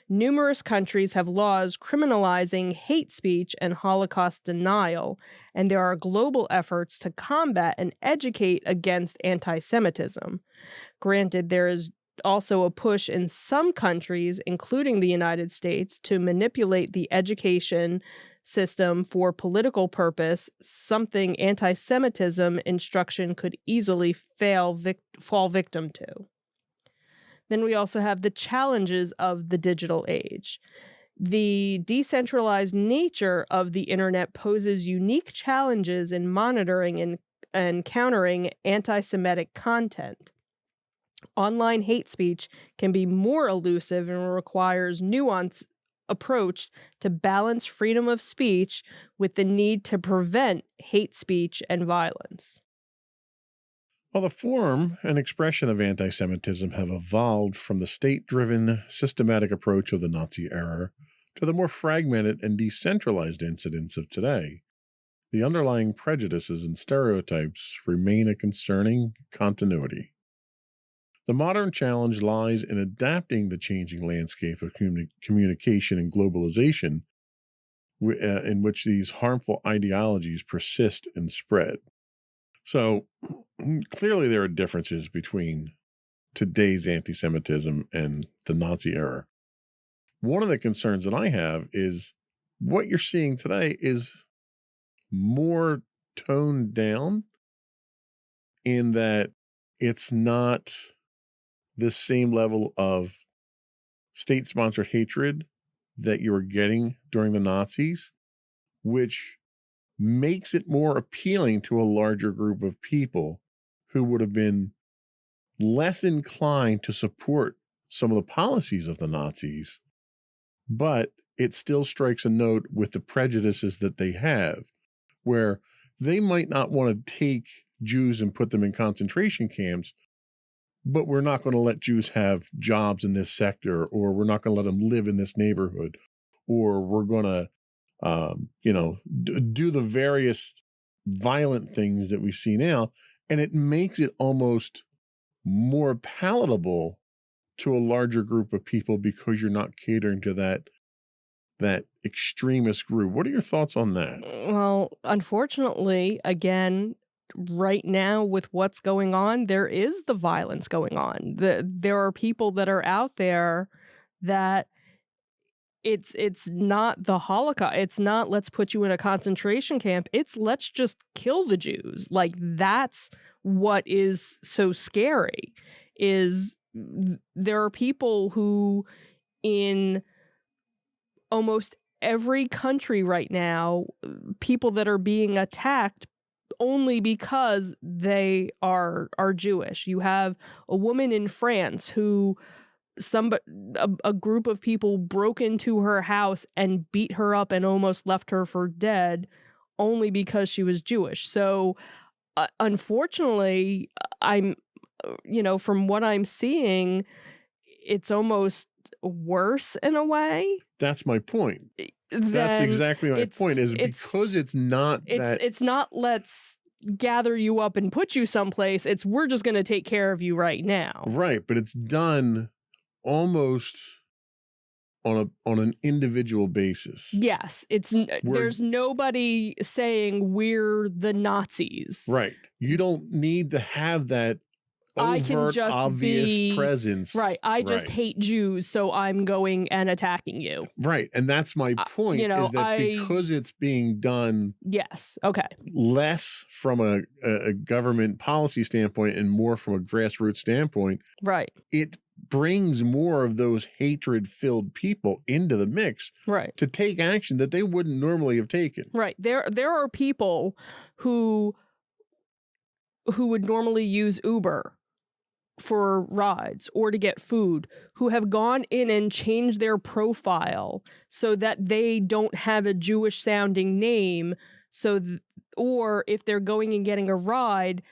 Numerous countries have laws criminalizing hate speech and Holocaust denial, and there are global efforts to combat and educate against anti-Semitism. Granted, there is also a push in some countries, including the United States, to manipulate the education system for political purpose, something anti-Semitism instruction could easily fall victim to. Then we also have the challenges of the digital age. The decentralized nature of the internet poses unique challenges in monitoring and countering anti-Semitic content. Online hate speech can be more elusive and requires nuanced approach to balance freedom of speech with the need to prevent hate speech and violence. While the form and expression of anti-Semitism have evolved from the state-driven, systematic approach of the Nazi era to the more fragmented and decentralized incidents of today, the underlying prejudices and stereotypes remain a concerning continuity. The modern challenge lies in adapting the changing landscape of communication and globalization in which these harmful ideologies persist and spread. So, clearly there are differences between today's anti-Semitism and the Nazi era. One of the concerns that I have is what you're seeing today is more toned down in that it's not the same level of state-sponsored hatred that you were getting during the Nazis, which makes it more appealing to a larger group of people who would have been less inclined to support some of the policies of the Nazis, but it still strikes a note with the prejudices that they have, where they might not want to take Jews and put them in concentration camps, but we're not going to let Jews have jobs in this sector, or we're not going to let them live in this neighborhood, or we're going to, do the various violent things that we see now. And it makes it almost more palatable to a larger group of people because you're not catering to that extremist group. What are your thoughts on that? Well, unfortunately, again, right now with what's going on, there is the violence going on. There are people that are out there that it's not the Holocaust. It's not let's put you in a concentration camp. It's let's just kill the Jews. Like, that's what is so scary, is there are people who in almost every country right now, people that are being attacked only because they are Jewish. You have a woman in France who a group of people broke into her house and beat her up and almost left her for dead only because she was Jewish. So unfortunately, from what I'm seeing, it's almost worse in a way. That's my point. That's exactly my point, is because it's not it's not let's gather you up and put you someplace. It's we're just going to take care of you right now. Right, but it's done almost on an individual basis. Yes, there's nobody saying we're the Nazis. Right. You don't need to have that I can overt, just obvious be presence. right. I just Right. hate Jews, so I'm going and attacking you. Right. And that's my point, you know, is that because it's being done Yes. Okay. less from a government policy standpoint and more from a grassroots standpoint, Right. it brings more of those hatred-filled people into the mix Right. to take action that they wouldn't normally have taken. Right. There are people who would normally use Uber for rides or to get food, who have gone in and changed their profile so that they don't have a Jewish sounding name, or if they're going and getting a ride,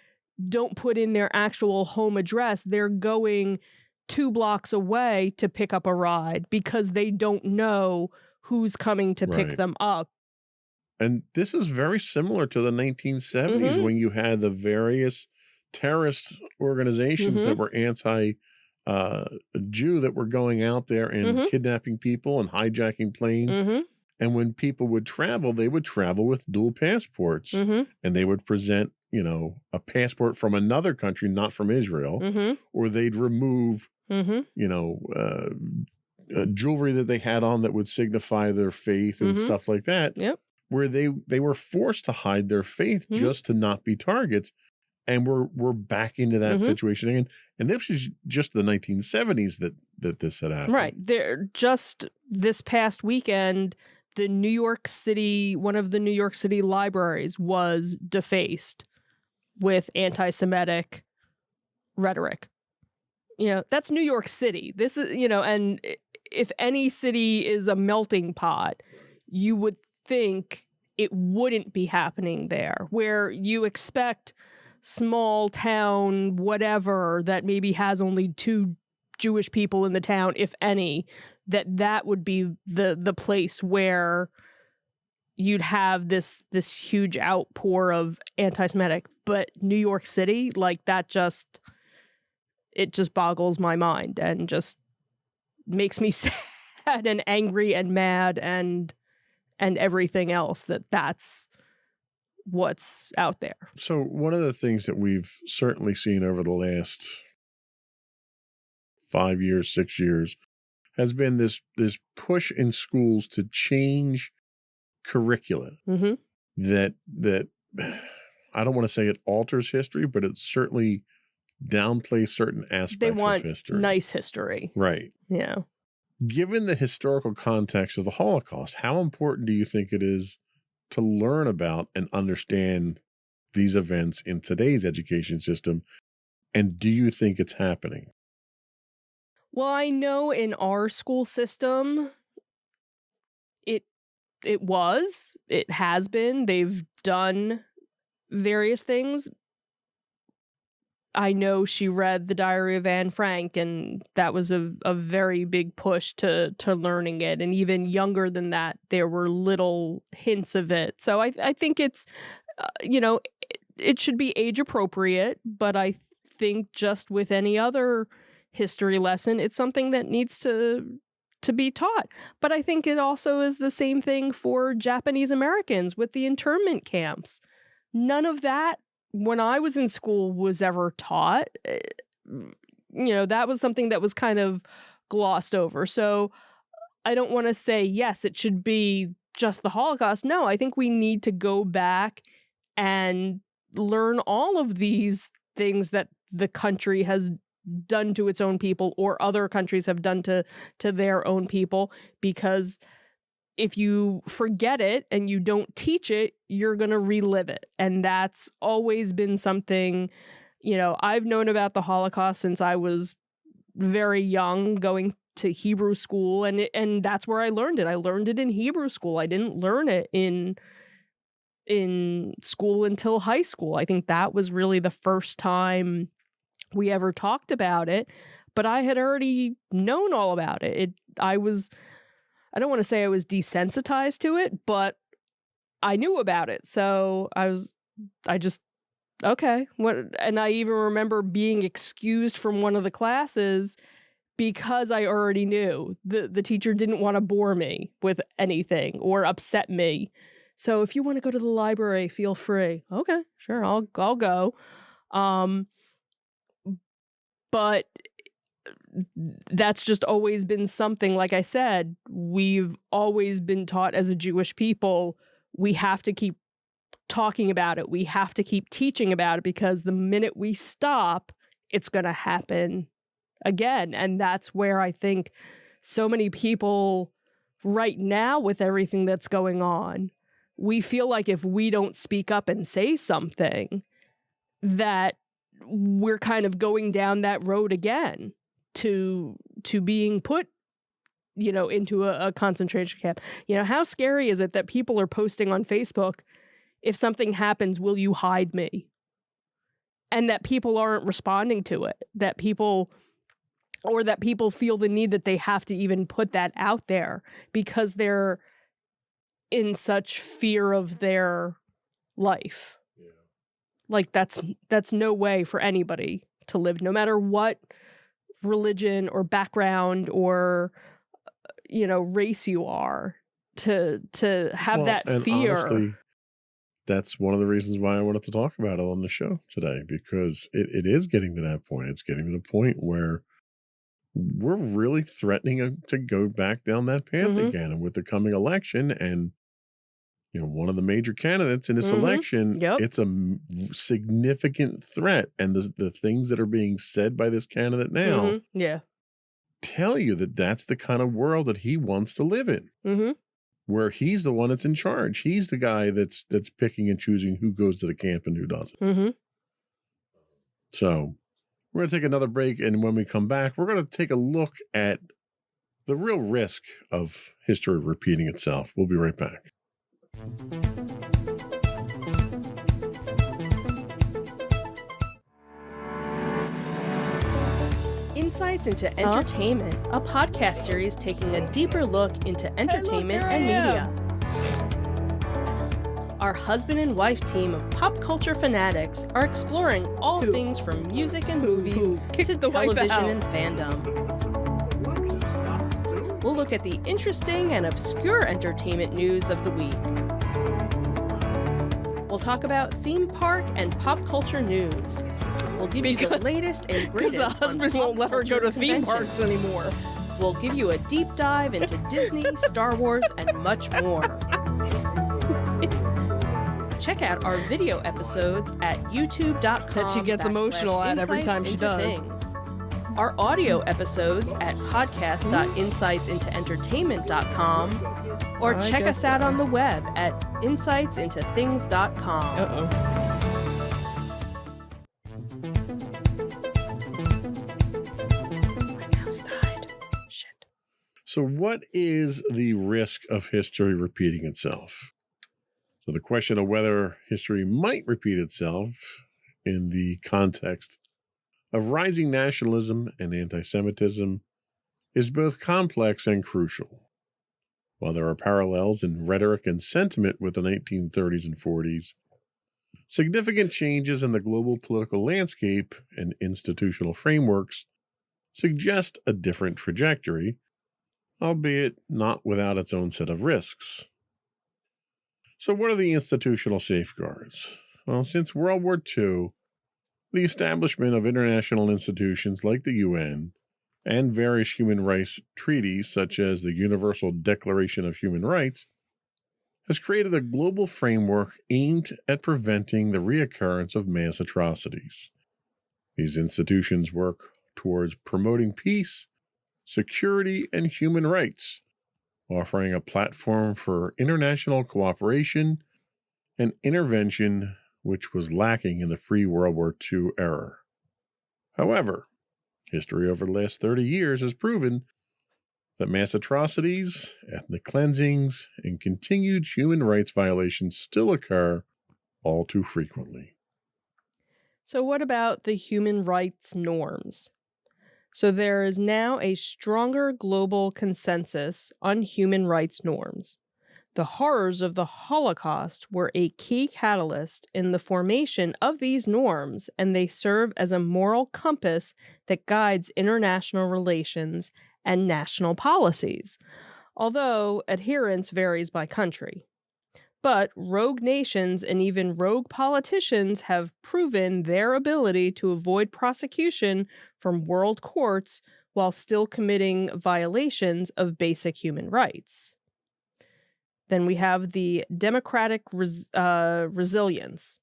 don't put in their actual home address. They're going 2 blocks away to pick up a ride because they don't know who's coming to pick Right. them up. And this is very similar to the 1970s Mhm. when you had the various terrorist organizations that were anti Jew that were going out there and kidnapping people and hijacking planes. Mm-hmm. And when people would travel, they would travel with dual passports, Mm-hmm. and they would present, a passport from another country, not from Israel, Mm-hmm. or they'd remove, Mm-hmm. jewelry that they had on that would signify their faith and stuff like that. Yep. Where they were forced to hide their faith just to not be targets. And we're back into that situation again. And this was just the 1970s that this had happened. Right. There, just this past weekend, one of the New York City libraries was defaced with anti-Semitic rhetoric. That's New York City. This is, and if any city is a melting pot, you would think it wouldn't be happening there, where you expect small town whatever that maybe has only 2 Jewish people in the town, if any, that would be the place where you'd have this huge outpour of anti-Semitic. But New York City, like, it just boggles my mind and just makes me sad and angry and mad and everything else that's what's out there. So one of the things that we've certainly seen over the last 5 years, 6 years, has been this push in schools to change curricula that I don't want to say it alters history, but it certainly downplays certain aspects They want of history. nice history. Right. Yeah. Given the historical context of the Holocaust, how important do you think it is to learn about and understand these events in today's education system? And do you think it's happening? Well, I know in our school system, it has been. They've done various things. I know she read The Diary of Anne Frank, and that was a very big push to learning it. And even younger than that, there were little hints of it. So I think it's, it should be age appropriate, but I think just with any other history lesson, it's something that needs to be taught. But I think it also is the same thing for Japanese Americans with the internment camps. None of that, when I was in school, was ever taught. That was something that was kind of glossed over. So I don't want to say, yes, it should be just the Holocaust. No, I think we need to go back and learn all of these things that the country has done to its own people or other countries have done to their own people, because if you forget it and you don't teach it, you're going to relive it. And that's always been something, I've known about the Holocaust since I was very young, going to Hebrew school. And that's where I learned it. I learned it in Hebrew school. I didn't learn it in school until high school. I think that was really the first time we ever talked about it. But I had already known all about it. I don't want to say I was desensitized to it, but I knew about it. So okay. And I even remember being excused from one of the classes because I already knew. The teacher didn't want to bore me with anything or upset me. So if you want to go to the library, feel free. Okay, sure, I'll go. But that's just always been something, like I said, we've always been taught as a Jewish people, we have to keep talking about it. We have to keep teaching about it, because the minute we stop, it's going to happen again. And that's where I think so many people right now, with everything that's going on, we feel like if we don't speak up and say something, that we're kind of going down that road again to being put, into a concentration camp. How scary is it that people are posting on Facebook, if something happens, will you hide me? And that people aren't responding to it, that people feel the need that they have to even put that out there because they're in such fear of their life. Yeah. Like that's no way for anybody to live, no matter what religion or background or race you are, to have that fear. Honestly, that's one of the reasons why I wanted to talk about it on the show today, because it is getting to that point. It's getting to the point where we're really threatening to go back down that path again. And with the coming election, and one of the major candidates in this election, it's a significant threat. And the things that are being said by this candidate now tell you that that's the kind of world that he wants to live in, where he's the one that's in charge. He's the guy that's picking and choosing who goes to the camp and who doesn't. So we're going to take another break. And when we come back, we're going to take a look at the real risk of history repeating itself. We'll be right back. Insights into Entertainment, a podcast series taking a deeper look into entertainment and media. Our husband and wife team of pop culture fanatics are exploring all things from music and movies to television and fandom. We'll look at the interesting and obscure entertainment news of the week. We'll talk about theme park and pop culture news. We'll give you the latest and greatest. Because the husband won't let her go to theme parks anymore. We'll give you a deep dive into Disney, Star Wars, and much more. Check out our video episodes at youtube.com. That she gets emotional at every time she does. Things. Our audio episodes at podcast.insightsintoentertainment.com, or check us out on the web at insightsintothings.com. So what is the risk of history repeating itself? So the question of whether history might repeat itself in the context of rising nationalism and anti-Semitism is both complex and crucial. While there are parallels in rhetoric and sentiment with the 1930s and 40s, significant changes in the global political landscape and institutional frameworks suggest a different trajectory, albeit not without its own set of risks. So what are the institutional safeguards? Well, since World War II, the establishment of international institutions like the UN and various human rights treaties, such as the Universal Declaration of Human Rights, has created a global framework aimed at preventing the reoccurrence of mass atrocities. These institutions work towards promoting peace, security, and human rights, offering a platform for international cooperation and intervention which was lacking in the pre-World War II era. However, history over the last 30 years has proven that mass atrocities, ethnic cleansings, and continued human rights violations still occur all too frequently. So what about the human rights norms? So there is now a stronger global consensus on human rights norms. The horrors of the Holocaust were a key catalyst in the formation of these norms, and they serve as a moral compass that guides international relations and national policies, although adherence varies by country. But rogue nations and even rogue politicians have proven their ability to avoid prosecution from world courts while still committing violations of basic human rights. Then we have the democratic resilience.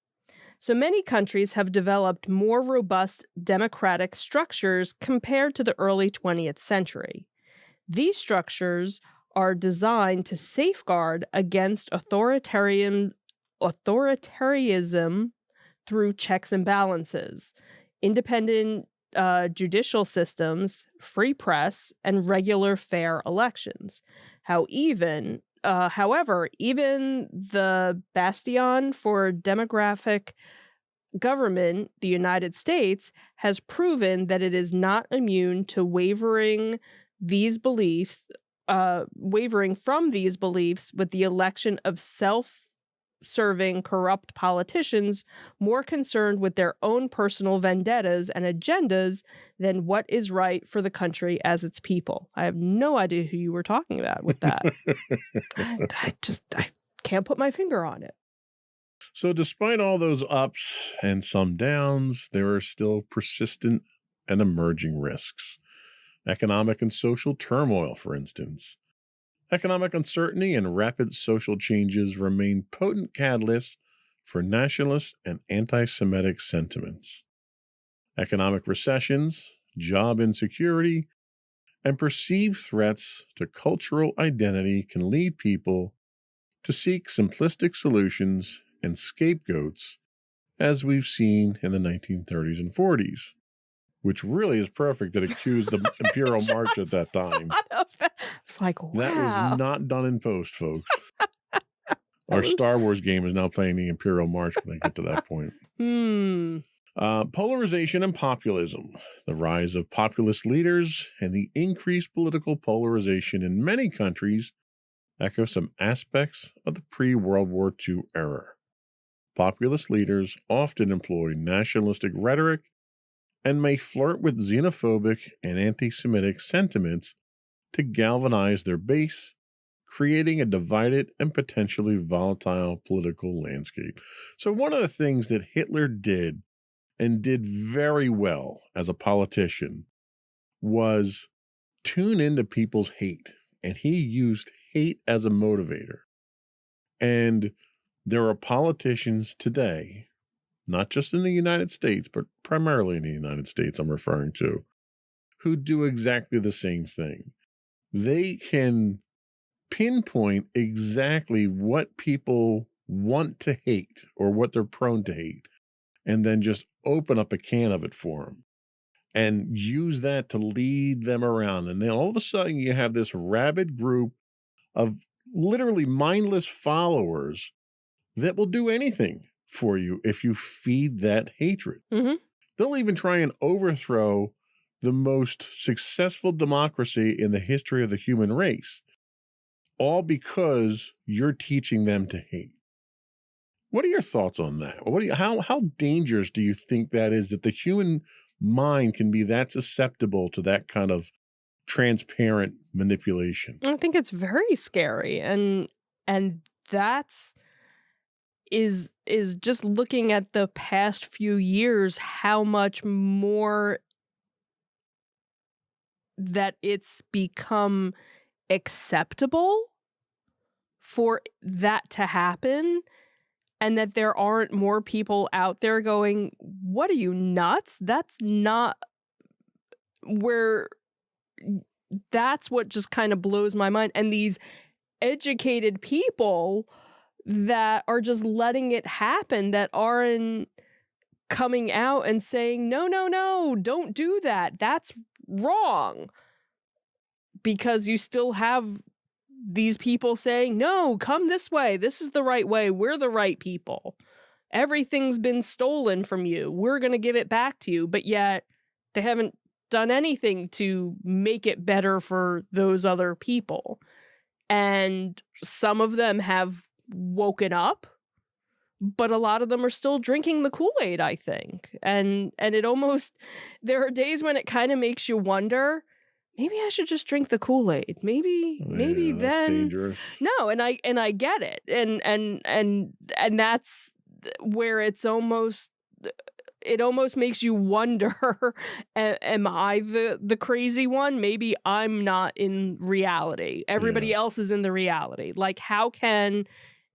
So many countries have developed more robust democratic structures compared to the early 20th century. These structures are designed to safeguard against authoritarianism through checks and balances, independent judicial systems, free press, and regular fair elections. However, even the bastion for demographic government, the United States, has proven that it is not immune to wavering from these beliefs with the election of self-serving corrupt politicians more concerned with their own personal vendettas and agendas than what is right for the country as its people. I have no idea who you were talking about with that. I can't put my finger on it. So despite all those ups and some downs, there are still persistent and emerging risks. Economic and social turmoil, for instance. Economic uncertainty and rapid social changes remain potent catalysts for nationalist and anti-Semitic sentiments. Economic recessions, job insecurity, and perceived threats to cultural identity can lead people to seek simplistic solutions and scapegoats, as we've seen in the 1930s and 40s. Which really is perfect that accused the Imperial March at that time. It's like, wow. That was not done in post, folks. Our Star Wars game is now playing the Imperial March when I get to that point. Polarization and populism. The rise of populist leaders and the increased political polarization in many countries echo some aspects of the pre-World War II era. Populist leaders often employ nationalistic rhetoric and may flirt with xenophobic and anti-Semitic sentiments to galvanize their base, creating a divided and potentially volatile political landscape. So one of the things that Hitler did, and did very well as a politician, was tune into people's hate. And he used hate as a motivator. And there are politicians today, not just in the United States, but primarily in the United States I'm referring to, who do exactly the same thing. They can pinpoint exactly what people want to hate or what they're prone to hate, and then just open up a can of it for them and use that to lead them around. And then all of a sudden you have this rabid group of literally mindless followers that will do anything for you if you feed that hatred. Mm-hmm. They'll even try and overthrow the most successful democracy in the history of the human race, all because you're teaching them to hate. What are your thoughts on that? How dangerous do you think that is, that the human mind can be that susceptible to that kind of transparent manipulation? I think it's very scary, and that's is just looking at the past few years, how much more that it's become acceptable for that to happen, and that there aren't more people out there going, what are you, nuts? That's not where, that's what just kind of blows my mind. And these educated people that are just letting it happen, that aren't coming out and saying, no, don't do that. That's wrong. Because you still have these people saying, no, come this way. This is the right way. We're the right people. Everything's been stolen from you. We're going to give it back to you. But yet they haven't done anything to make it better for those other people. And some of them have woken up, but a lot of them are still drinking the Kool-Aid, I think. And it almost, there are days when it kind of makes you wonder, maybe I should just drink the Kool-Aid. Maybe Yeah, that's then dangerous. no, and I get it. And that's where it almost makes you wonder, am I the crazy one? Maybe I'm not in reality. Everybody else is in the reality. Like, how can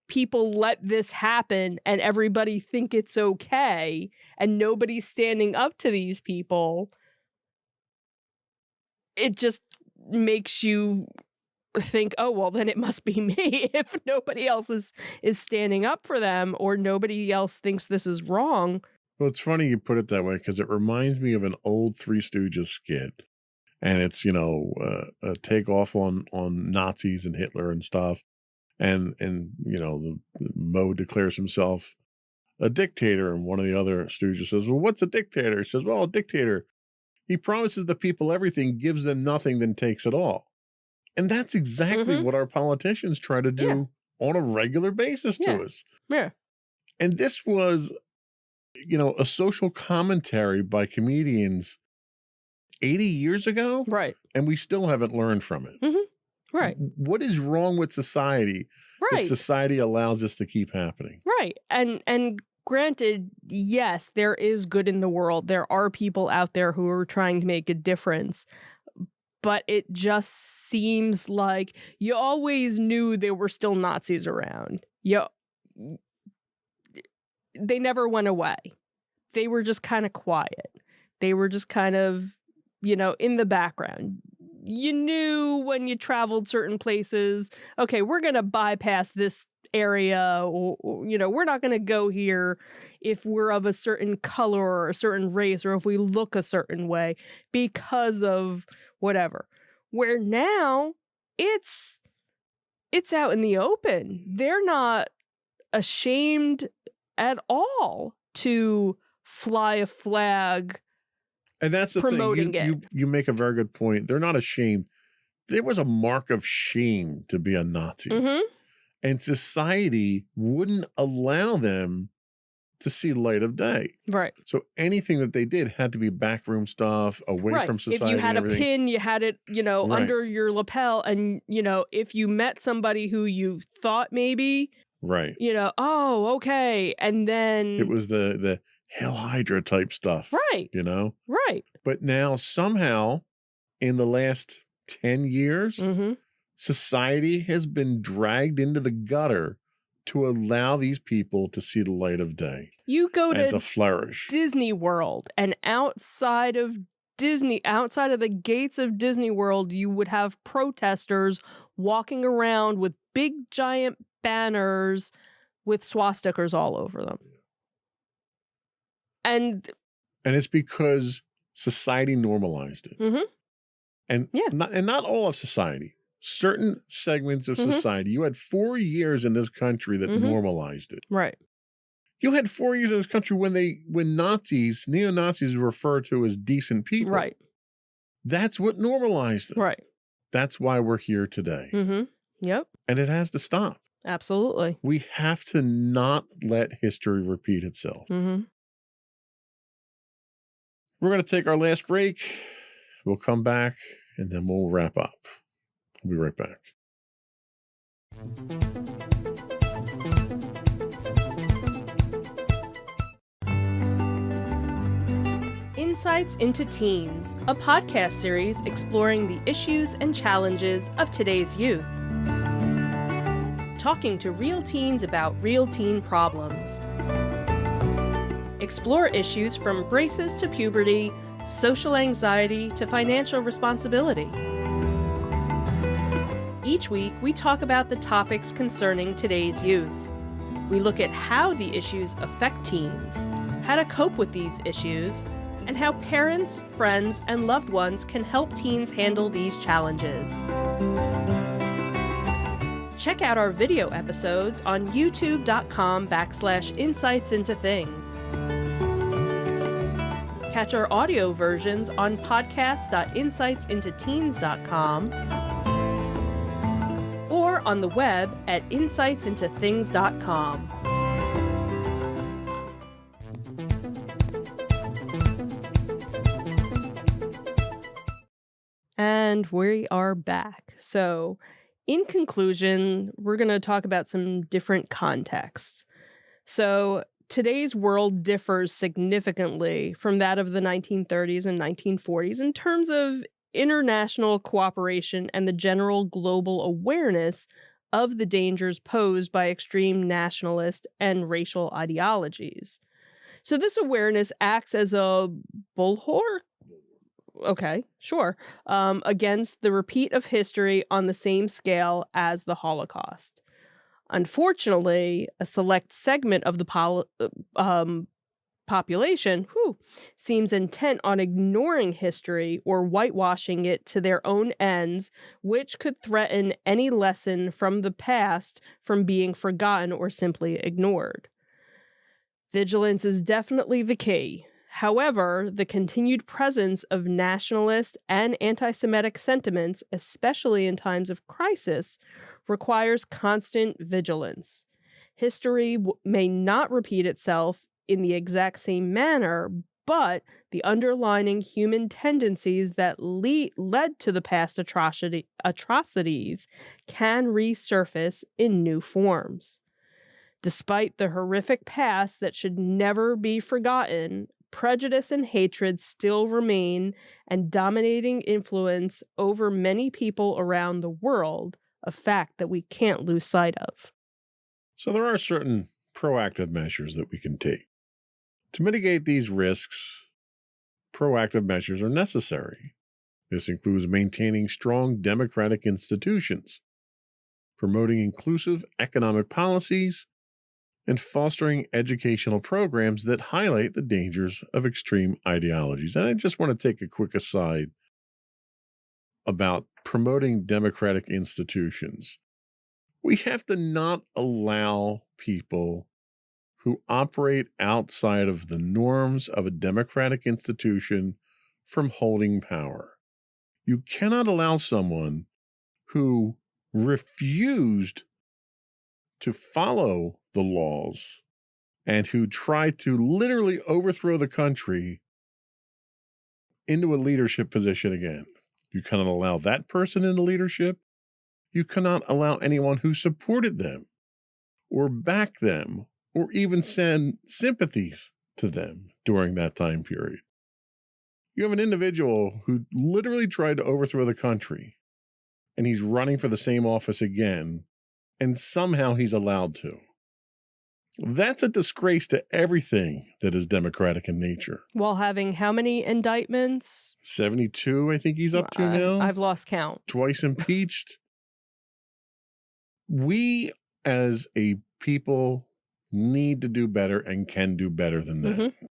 people let this happen and everybody think it's okay and nobody's standing up to these people? It just makes you think, oh, well, then it must be me if nobody else is standing up for them or nobody else thinks this is wrong. Well, it's funny you put it that way because it reminds me of an old Three Stooges skit. And it's, a takeoff on Nazis and Hitler and stuff. And the Moe declares himself a dictator. And one of the other Stooges says, well, what's a dictator? He says, well, a dictator, he promises the people everything, gives them nothing, then takes it all. And that's exactly what our politicians try to do on a regular basis to us. Yeah. And this was, a social commentary by comedians 80 years ago. Right. And we still haven't learned from it. Right. What is wrong with society that society allows this to keep happening? Right. And granted, yes, there is good in the world. There are people out there who are trying to make a difference. But it just seems like you always knew there were still Nazis around. They never went away. They were just kind of quiet. They were just kind of, in the background. You knew when you traveled certain places, okay, we're going to bypass this area, or we're not going to go here if we're of a certain color or a certain race or if we look a certain way because of whatever. Where now it's out in the open. They're not ashamed at all to fly a flag. And that's the promoting thing. You make a very good point. They're not ashamed. There was a mark of shame to be a Nazi. And society wouldn't allow them to see light of day. Right. So anything that they did had to be backroom stuff, away from society. If you had and a pin, you had it, under your lapel. And, if you met somebody who you thought maybe, oh, okay. And then it was the Hail Hydra type stuff. Right. Right. But now somehow in the last 10 years, society has been dragged into the gutter to allow these people to see the light of day. You go to flourish. Disney World, and outside of the gates of Disney World, you would have protesters walking around with big giant banners with swastikas all over them. And it's because society normalized it. And not all of society. Certain segments of society. You had 4 years in this country that normalized it. Right. You had 4 years in this country when neo-Nazis were referred to as decent people. Right. That's what normalized it. Right. That's why we're here today. Yep. And it has to stop. Absolutely. We have to not let history repeat itself. Mm-hmm. We're going to take our last break. We'll come back and then we'll wrap up. We'll be right back. Insights into Teens, a podcast series exploring the issues and challenges of today's youth. Talking to real teens about real teen problems. Explore issues from braces to puberty, social anxiety to financial responsibility. Each week, we talk about the topics concerning today's youth. We look at how the issues affect teens, how to cope with these issues, and how parents, friends, and loved ones can help teens handle these challenges. Check out our video episodes on youtube.com/insightsintothings. Catch our audio versions on podcast.insightsintoteens.com or on the web at insightsintothings.com. And And we are back. So, in conclusion, we're going to talk about some different contexts. So, today's world differs significantly from that of the 1930s and 1940s in terms of international cooperation and the general global awareness of the dangers posed by extreme nationalist and racial ideologies. So, this awareness acts as a bulwark. Okay, sure. Against the repeat of history on the same scale as the Holocaust. Unfortunately, a select segment of the population seems intent on ignoring history or whitewashing it to their own ends, which could threaten any lesson from the past from being forgotten or simply ignored. Vigilance is definitely the key. However, the continued presence of nationalist and anti-Semitic sentiments, especially in times of crisis, requires constant vigilance. History may not repeat itself in the exact same manner, but the underlying human tendencies that led to the past atrocities can resurface in new forms. Despite the horrific past that should never be forgotten, prejudice and hatred still remain and dominating influence over many people around the world, a fact that we can't lose sight of. So there are certain proactive measures that we can take. To mitigate these risks, proactive measures are necessary. This includes maintaining strong democratic institutions, promoting inclusive economic policies, and fostering educational programs that highlight the dangers of extreme ideologies. And I just want to take a quick aside about promoting democratic institutions. We have to not allow people who operate outside of the norms of a democratic institution from holding power. You cannot allow someone who refused to follow the laws and who tried to literally overthrow the country into a leadership position again. You cannot allow that person into leadership. You cannot allow anyone who supported them or backed them or even send sympathies to them during that time period. You have an individual who literally tried to overthrow the country, and he's running for the same office again, and somehow he's allowed to. That's a disgrace to everything that is democratic in nature. While having how many indictments? 72, I think he's up to now. I've lost count. Twice impeached. We, as a people, need to do better and can do better than that. Mm-hmm.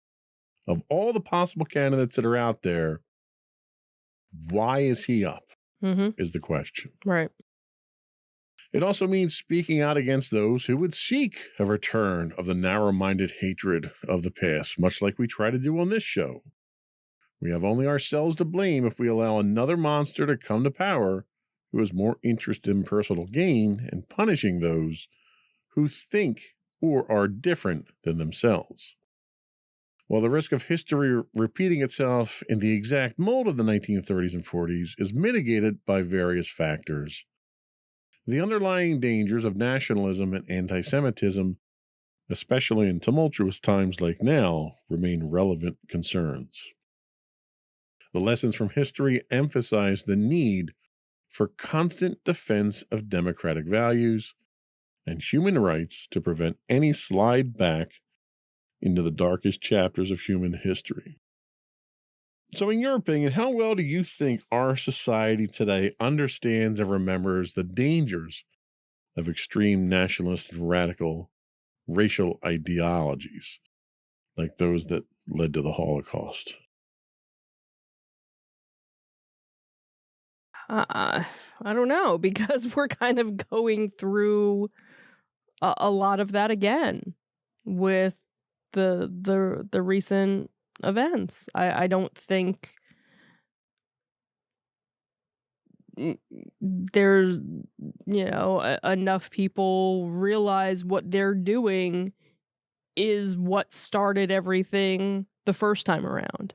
Of all the possible candidates that are out there, why is he up? Mm-hmm. Is the question. Right. It also means speaking out against those who would seek a return of the narrow-minded hatred of the past, much like we try to do on this show. We have only ourselves to blame if we allow another monster to come to power who is more interested in personal gain and punishing those who think or are different than themselves. While the risk of history repeating itself in the exact mold of the 1930s and 40s is mitigated by various factors, the underlying dangers of nationalism and anti-Semitism, especially in tumultuous times like now, remain relevant concerns. The lessons from history emphasize the need for constant defense of democratic values and human rights to prevent any slide back into the darkest chapters of human history. So, in your opinion, how well do you think our society today understands and remembers the dangers of extreme nationalist and radical racial ideologies like those that led to the Holocaust? I don't know, because we're kind of going through a lot of that again with the recent events. I don't think there's enough people realize what they're doing is what started everything the first time around.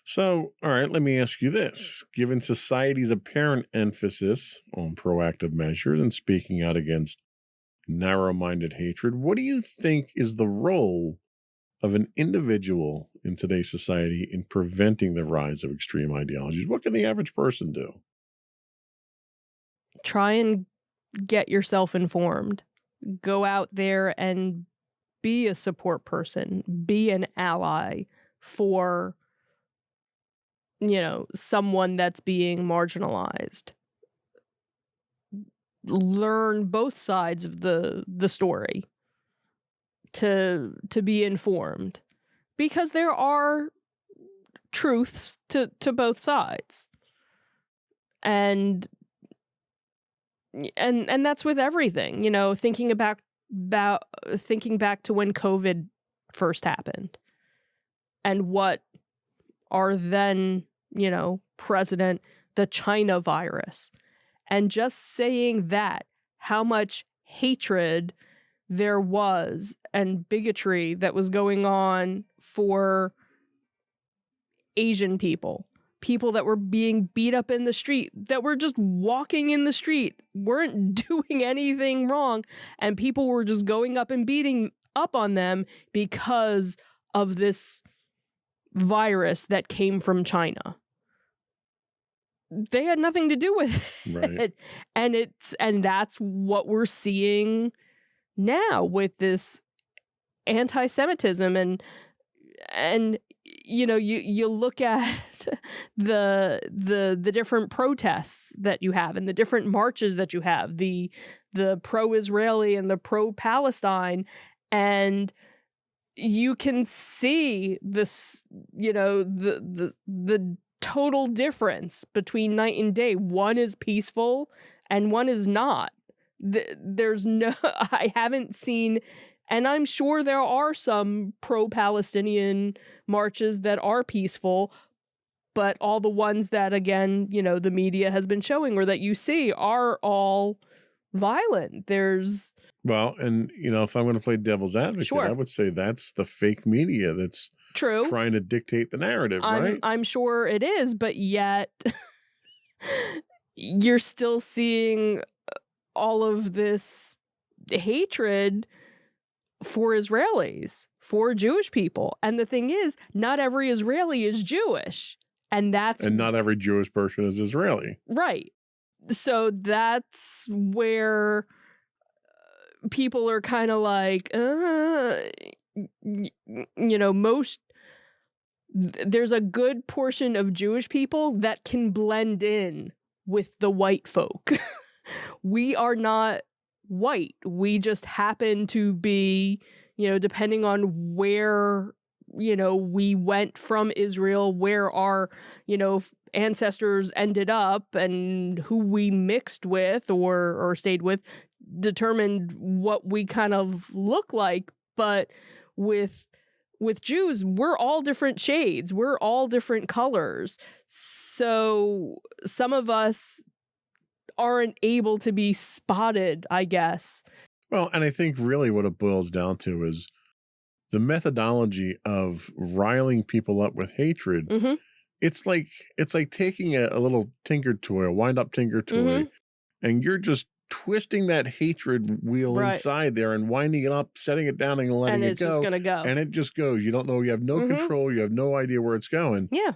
So, all right, let me ask you this. Given society's apparent emphasis on proactive measures and speaking out against narrow-minded hatred, what do you think is the role of an individual in today's society in preventing the rise of extreme ideologies? What can the average person do? Try and get yourself informed. Go out there and be a support person, be an ally for, someone that's being marginalized. Learn both sides of the story to be informed, because there are truths to both sides. And that's with everything, thinking about thinking back to when COVID first happened and what our then, president, the China virus, and just saying that, how much hatred there was and bigotry that was going on for Asian people that were being beat up in the street, that were just walking in the street, weren't doing anything wrong, and people were just going up and beating up on them because of this virus that came from China. They had nothing to do with it. Right. And that's what we're seeing now with this anti-Semitism. And you look at the different protests that you have and the different marches that you have, the pro-Israeli and the pro-Palestine, and you can see this, the total difference between night and day. One is peaceful and one is not. There's no, I haven't seen, and I'm sure there are some pro-Palestinian marches that are peaceful, but all the ones that, again, the media has been showing or that you see are all violent. Well, and if I'm going to play devil's advocate, Sure. I would say that's the fake media that's True. trying to dictate the narrative, right? I'm sure it is, but yet you're still seeing all of this hatred for Israelis, for Jewish people. And the thing is, not every Israeli is Jewish. And not every Jewish person is Israeli. Right. So that's where people are kind of like, there's a good portion of Jewish people that can blend in with the white folk. We are not white. We just happen to be, depending on where, we went from Israel, where our, ancestors ended up and who we mixed with or stayed with, determined what we kind of look like. But with Jews, we're all different shades. We're all different colors. So some of us aren't able to be spotted, I guess. Well, and I think really what it boils down to is the methodology of riling people up with hatred. Mm-hmm. It's like taking a little tinker toy, a wind-up tinker toy, Mm-hmm. and you're just twisting that hatred wheel Right. inside there and winding it up, setting it down and letting And it it's go. just going to go. And it just goes. You don't know. You have no Mhm. control. You have no idea where it's going. Yeah.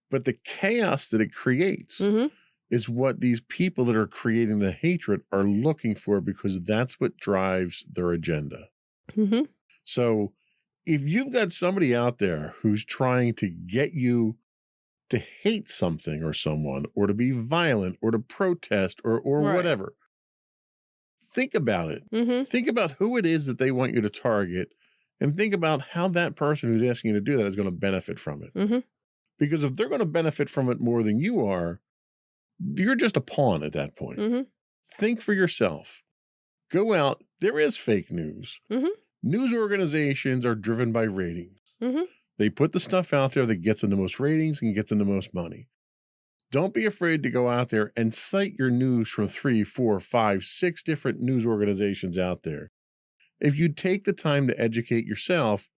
But the chaos that it creates Mm-hmm. is what these people that are creating the hatred are looking for, because that's what drives their agenda. Mm-hmm. So if you've got somebody out there who's trying to get you to hate something or someone, or to be violent, or to protest, or Right. whatever, think about it. Mm-hmm. Think about who it is that they want you to target, and think about how that person who's asking you to do that is going to benefit from it. Mm-hmm. Because if they're going to benefit from it more than you are, you're just a pawn at that point. Mm-hmm. Think for yourself. Go out. There is fake news. Mhm. News organizations are driven by ratings. Mhm. They put the stuff out there that gets them the most ratings and gets them the most money. Don't be afraid to go out there and cite your news from 3, 4, 5, 6 different news organizations out there. If you take the time to educate yourself,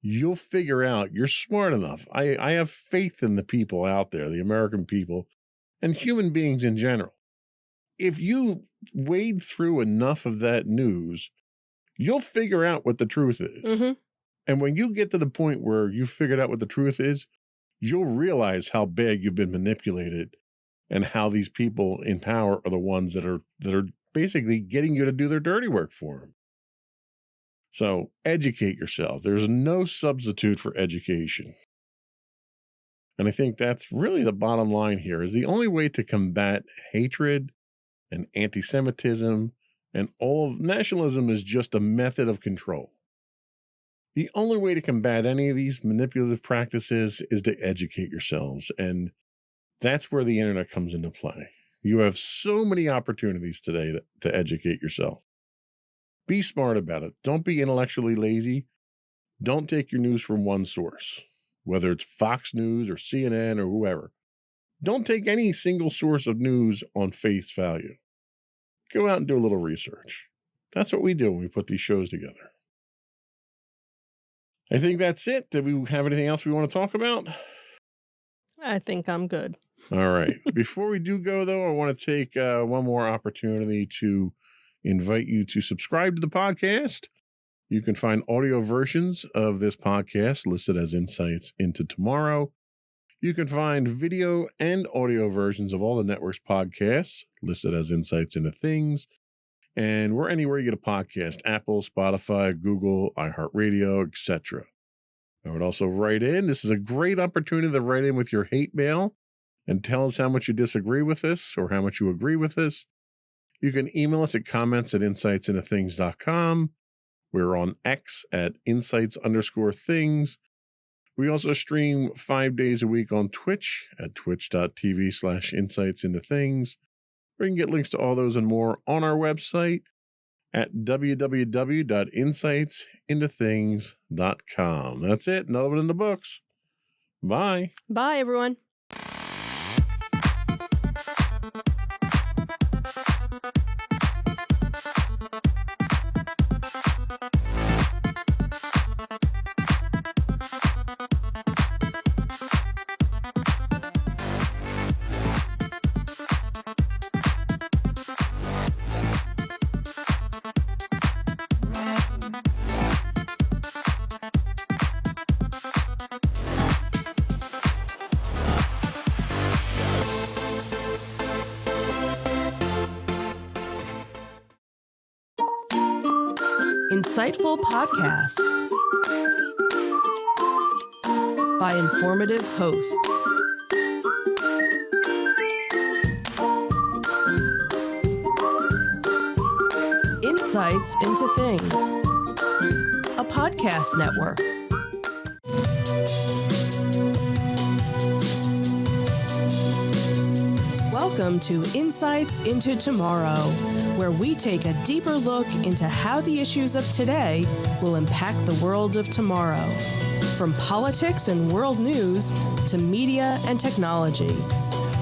you'll figure out you're smart enough. I have faith in the people out there, the American people, and human beings in general. If you wade through enough of that news, you'll figure out what the truth is. Mm-hmm. And when you get to the point where you figured out what the truth is, you'll realize how bad you've been manipulated and how these people in power are the ones that are basically getting you to do their dirty work for them. So educate yourself. There's no substitute for education. And I think that's really the bottom line here, is the only way to combat hatred and anti-Semitism and all of nationalism is just a method of control. The only way to combat any of these manipulative practices is to educate yourselves. And that's where the internet comes into play. You have so many opportunities today to educate yourself. Be smart about it. Don't be intellectually lazy. Don't take your news from one source, whether it's Fox News or CNN or whoever. Don't take any single source of news on face value. Go out and do a little research. That's what we do when we put these shows together. I think that's it. Did we have anything else we want to talk about? I think I'm good. All right. Before we do go, though, I want to take one more opportunity to invite you to subscribe to the podcast. You can find audio versions of this podcast listed as Insights into Tomorrow. You can find video and audio versions of all the network's podcasts listed as Insights into Things. And we're anywhere you get a podcast: Apple, Spotify, Google, iHeartRadio, etc. I would also write in. This is a great opportunity to write in with your hate mail and tell us how much you disagree with this or how much you agree with this. You can email us at comments@insightsintothings.com. We're on X at insights_things. We also stream 5 days a week on Twitch at twitch.tv/insightsintothings. You can get links to all those and more on our website at www.insightsintothings.com. That's it. Another one in the books. Bye. Bye, everyone. Insightful podcasts by informative hosts. Insights into Things, a podcast network. Welcome to Insights into Tomorrow, where we take a deeper look into how the issues of today will impact the world of tomorrow. From politics and world news to media and technology,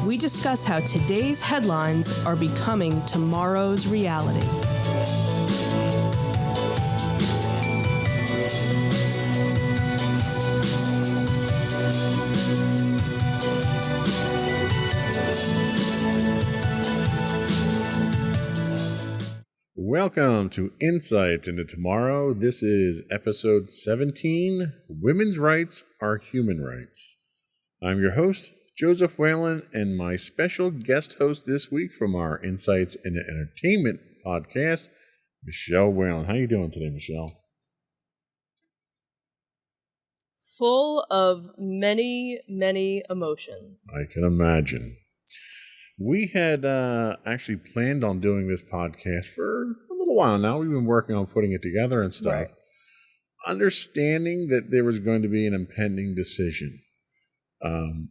we discuss how today's headlines are becoming tomorrow's reality. Welcome to Insight into Tomorrow. This is episode 17, Women's Rights Are Human Rights. I'm your host, Joseph Whalen, and my special guest host this week from our Insights into Entertainment podcast, Michelle Whalen. How you doing today, Michelle? Full of many, many emotions. I can imagine. We had actually planned on doing this podcast for a little while now. We've been working on putting it together and stuff, Right. Understanding that there was going to be an impending decision. And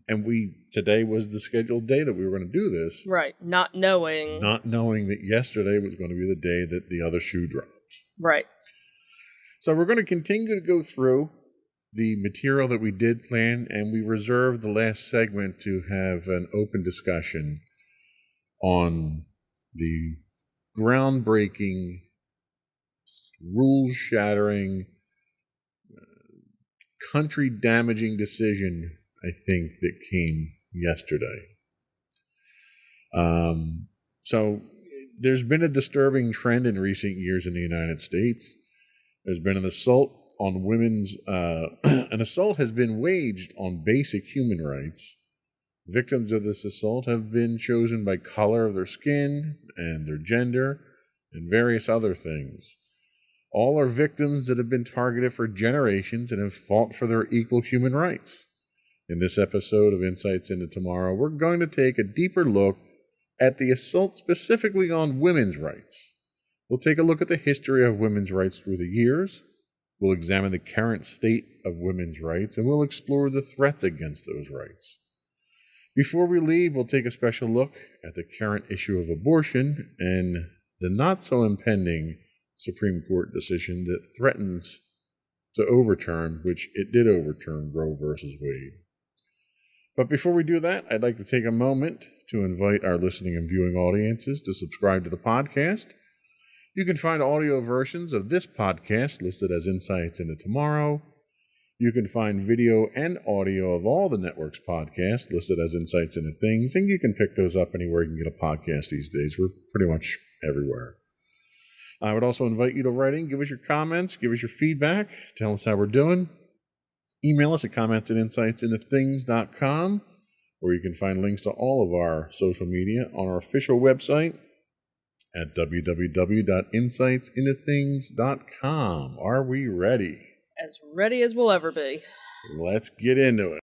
today was the scheduled day that we were going to do this, Right. Not knowing. not knowing that yesterday was going to be the day that the other shoe dropped. Right. So we're going to continue to go through the material that we did plan, and we reserved the last segment to have an open discussion on the groundbreaking, rule-shattering, country-damaging decision, I think, that came yesterday. So there's been a disturbing trend in recent years in the United States. There's been an assault on women's, an assault has been waged on basic human rights. Victims of this assault have been chosen by color of their skin and their gender and various other things. All are victims that have been targeted for generations and have fought for their equal human rights. In this episode of Insights into Tomorrow, we're going to take a deeper look at the assault specifically on women's rights. We'll take a look at the history of women's rights through the years. We'll examine the current state of women's rights, and we'll explore the threats against those rights. Before we leave, we'll take a special look at the current issue of abortion and the not-so-impending Supreme Court decision that threatens to overturn, which it did overturn, Roe v. Wade. But before we do that, I'd like to take a moment to invite our listening and viewing audiences to subscribe to the podcast. You can find audio versions of this podcast listed as Insights into Tomorrow. You can find video and audio of all the network's podcasts listed as Insights into Things, and you can pick those up anywhere you can get a podcast these days. We're pretty much everywhere. I would also invite you to write in, give us your comments, give us your feedback, tell us how we're doing. Email us at comments@insightsintothings.com, where you can find links to all of our social media on our official website at www.insightsintothings.com. Are we ready? As ready as we'll ever be. Let's get into it.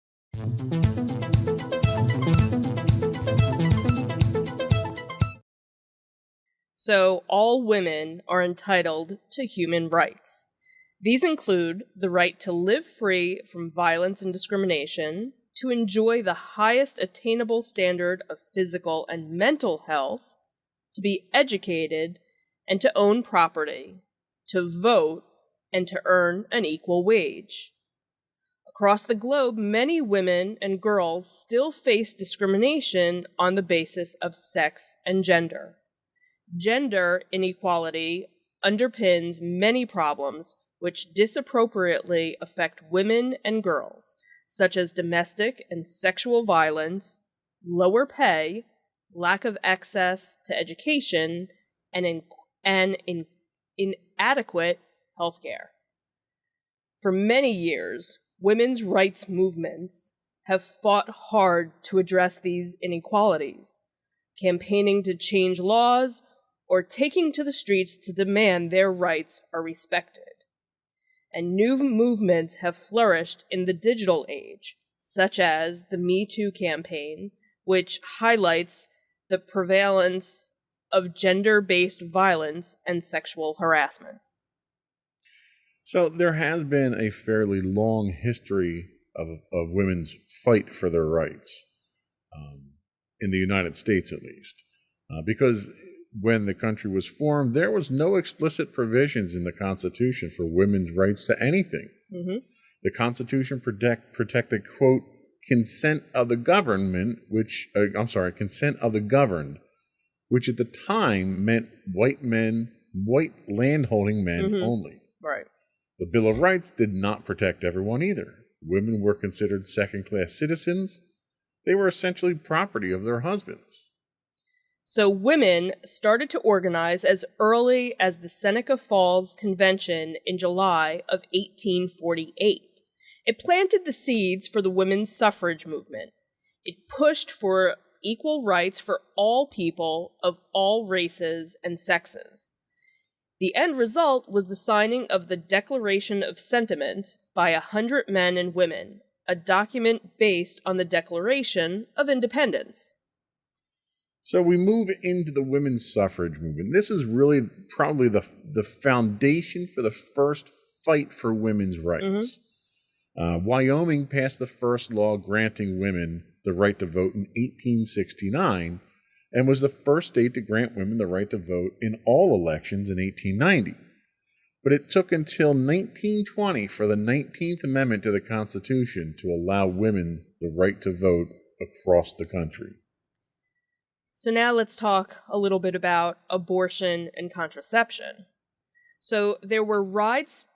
So, all women are entitled to human rights. These include the right to live free from violence and discrimination, to enjoy the highest attainable standard of physical and mental health, to be educated, and to own property, to vote, and to earn an equal wage. Across the globe, many women and girls still face discrimination on the basis of sex and gender. Gender inequality underpins many problems which disappropriately affect women and girls, such as domestic and sexual violence, lower pay, lack of access to education, and inadequate healthcare. For many years, women's rights movements have fought hard to address these inequalities, campaigning to change laws or taking to the streets to demand their rights are respected. And new movements have flourished in the digital age, such as the Me Too campaign, which highlights the prevalence of gender-based violence and sexual harassment. So there has been a fairly long history of women's fight for their rights, in the United States at least, because when the country was formed, there was no explicit provisions in the Constitution for women's rights to anything. Mm-hmm. The Constitution protected, quote, consent of the governed, which at the time meant white landholding men Mm-hmm. only. Right. The Bill of Rights did not protect everyone either. Women were considered second-class citizens. They were essentially property of their husbands. So women started to organize as early as the Seneca Falls Convention in July of 1848. It planted the seeds for the women's suffrage movement. It pushed for equal rights for all people of all races and sexes. The end result was the signing of the Declaration of Sentiments by 100 men and women, a document based on the Declaration of Independence. So we move into the women's suffrage movement. This is really probably the foundation for the first fight for women's rights. Mm-hmm. Wyoming passed the first law granting women the right to vote in 1869 and was the first state to grant women the right to vote in all elections in 1890. But it took until 1920 for the 19th Amendment to the Constitution to allow women the right to vote across the country. So now let's talk a little bit about abortion and contraception. So there were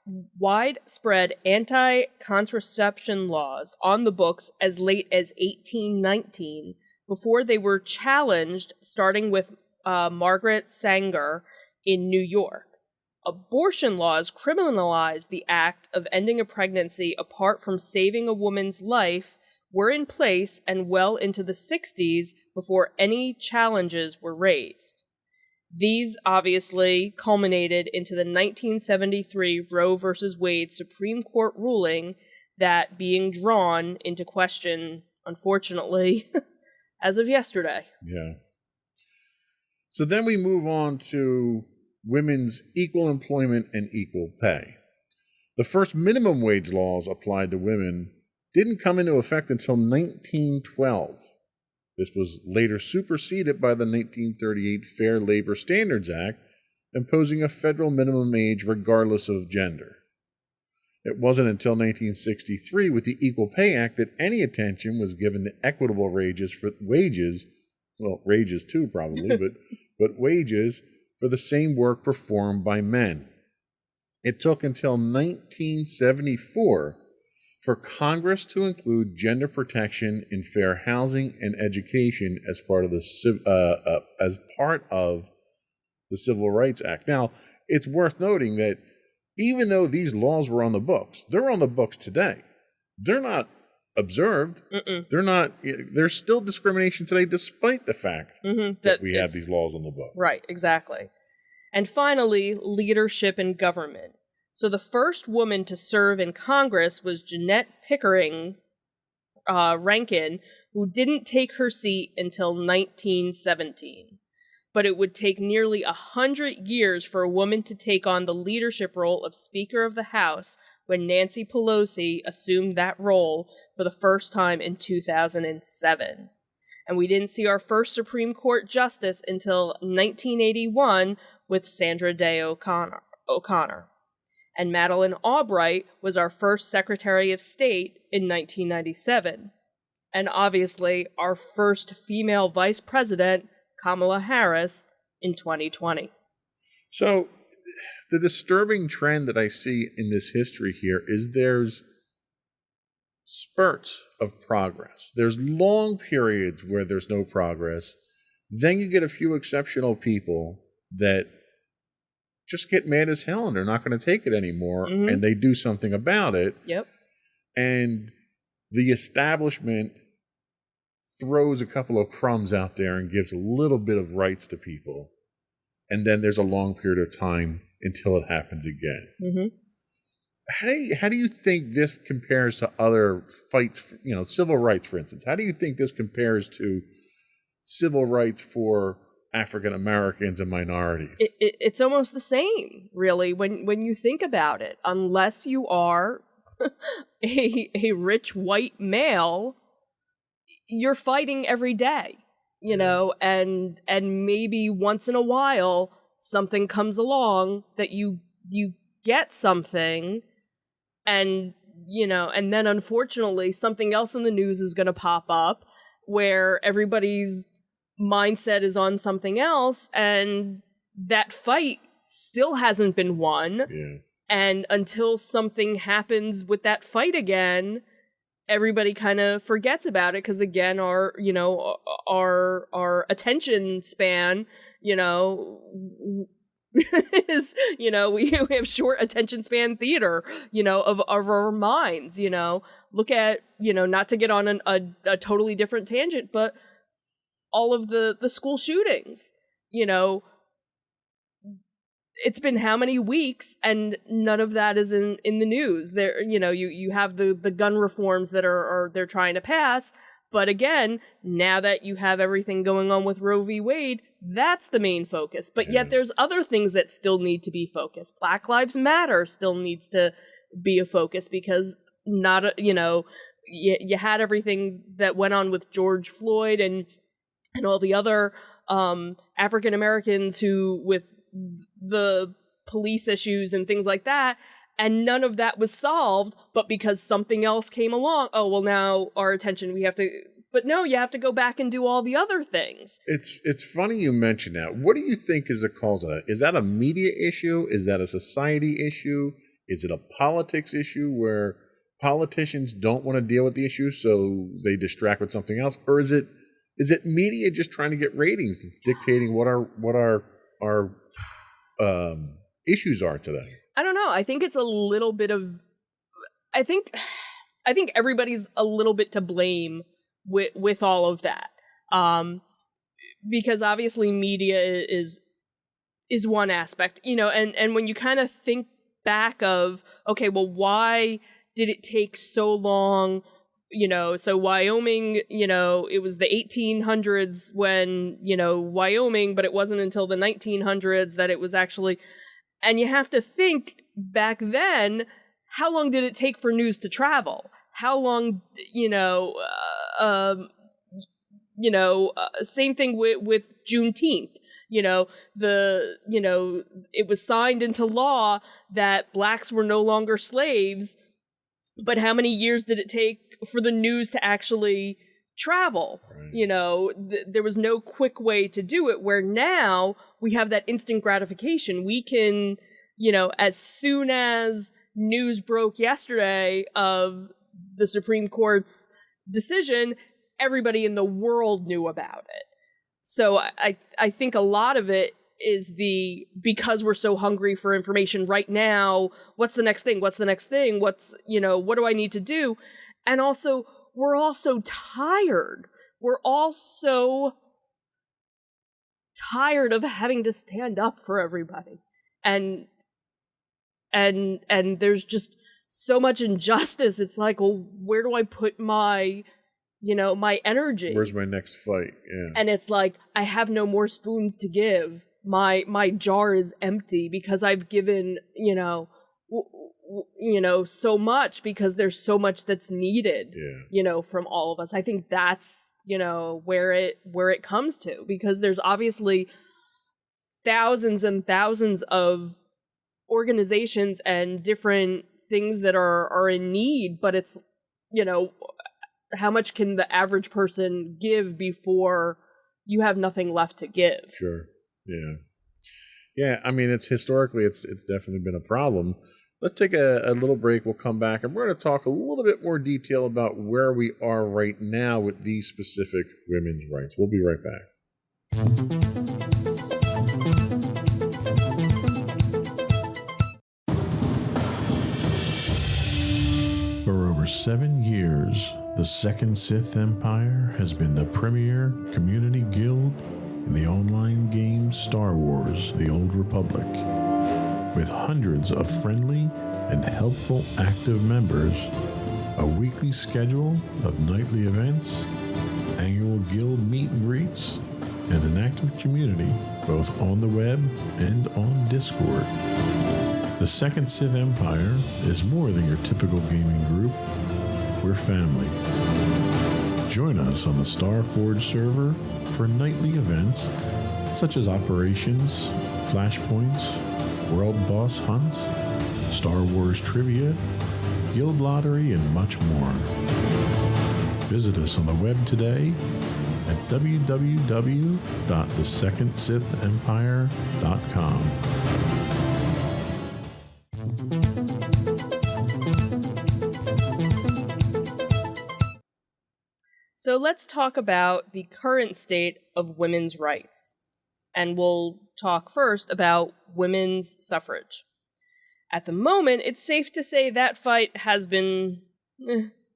widespread anti-contraception laws on the books as late as 1819 before they were challenged, starting with Margaret Sanger in New York. Abortion laws criminalized the act of ending a pregnancy apart from saving a woman's life were in place and well into the 60s before any challenges were raised. These obviously culminated into the 1973 Roe v. Wade Supreme Court ruling that being drawn into question, unfortunately, as of yesterday. Yeah. So then we move on to women's equal employment and equal pay. The first minimum wage laws applied to women didn't come into effect until 1912. This was later superseded by the 1938 Fair Labor Standards Act, imposing a federal minimum age regardless of gender. It wasn't until 1963 with the Equal Pay Act that any attention was given to equitable wages for wages, well, wages too probably, but wages for the same work performed by men. It took until 1974 for Congress to include gender protection in fair housing and education as part of the Civil Rights Act. Now, it's worth noting that even though these laws were on the books, they're on the books today. They're not observed. There's still discrimination today, despite the fact that we have these laws on the books. Right, exactly. And finally, leadership in government. So the first woman to serve in Congress was Jeanette Pickering Rankin, who didn't take her seat until 1917. But it would take nearly 100 years for a woman to take on the leadership role of Speaker of the House when Nancy Pelosi assumed that role for the first time in 2007. And we didn't see our first Supreme Court justice until 1981 with Sandra Day O'Connor. And Madeleine Albright was our first Secretary of State in 1997. And obviously, our first female Vice President, Kamala Harris, in 2020. So, the disturbing trend that I see in this history here is there's spurts of progress. There's long periods where there's no progress. Then you get a few exceptional people that just get mad as hell and they're not going to take it anymore, and they do something about it. Yep. And the establishment throws a couple of crumbs out there and gives a little bit of rights to people. And then there's a long period of time until it happens again. How do you think this compares to other fights, civil rights, for instance? How do you think this compares to civil rights for African Americans and minorities? It's almost the same, really, when you think about it. Unless you are a rich white male, you're fighting every day, and maybe once in a while something comes along that you get something, and then unfortunately something else in the news is going to pop up where everybody's mindset is on something else, and that fight still hasn't been won. Yeah. And until something happens with that fight again, everybody kind of forgets about it, because again, our attention span, is, we have short attention span theater, of our minds. Look at, not to get on a totally different tangent, but all of the school shootings, it's been how many weeks and none of that is in the news. There, you have the gun reforms that they're trying to pass. But again, now that you have everything going on with Roe v. Wade, that's the main focus. But yet there's other things that still need to be focused. Black Lives Matter still needs to be a focus, because you had everything that went on with George Floyd and all the other African Americans who, with the police issues and things like that, and none of that was solved, but because something else came along, oh, well, now our attention, we have to, but no, you have to go back and do all the other things. It's funny you mention that. What do you think is the cause of that? Is that a media issue? Is that a society issue? Is it a politics issue where politicians don't want to deal with the issue, so they distract with something else? Or is it media just trying to get ratings that's dictating what our issues are today? I don't know. I think it's a little bit of. I think everybody's a little bit to blame with all of that, because obviously media is one aspect, and when you kind of think back of, okay, well, why did it take so long? So Wyoming, it was the 1800s when, Wyoming, but it wasn't until the 1900s that it was actually, and you have to think back then, how long did it take for news to travel? How long, same thing with Juneteenth. It was signed into law that blacks were no longer slaves, but how many years did it take for the news to actually travel? Right. There was no quick way to do it, where now we have that instant gratification. We can, as soon as news broke yesterday of the Supreme Court's decision, everybody in the world knew about it. So I think a lot of it is because we're so hungry for information right now, what's the next thing? What's the next thing? What do I need to do? And also, we're all so tired. We're all so tired of having to stand up for everybody. And there's just so much injustice. It's like, well, where do I put my my energy? Where's my next fight? Yeah. And it's like, I have no more spoons to give. My jar is empty because I've given, so much, because there's so much that's needed, from all of us. I think that's, where it comes to, because there's obviously thousands and thousands of organizations and different things that are in need, but it's, how much can the average person give before you have nothing left to give? Sure. Yeah. Yeah. I mean, it's definitely been a problem. Let's take a little break. We'll come back and we're going to talk a little bit more detail about where we are right now with these specific women's rights. We'll be right back. For over 7 years, the Second Sith Empire has been the premier community guild in the online game Star Wars: The Old Republic. With hundreds of friendly and helpful active members, a weekly schedule of nightly events, annual guild meet and greets, and an active community both on the web and on Discord. The Second Sith Empire is more than your typical gaming group. We're family. Join us on the Starforge server for nightly events such as operations, flashpoints, world boss hunts, Star Wars trivia, guild lottery, and much more. Visit us on the web today at www.thesecondsithempire.com. So let's talk about the current state of women's rights. And we'll talk first about women's suffrage. At the moment, it's safe to say that fight has been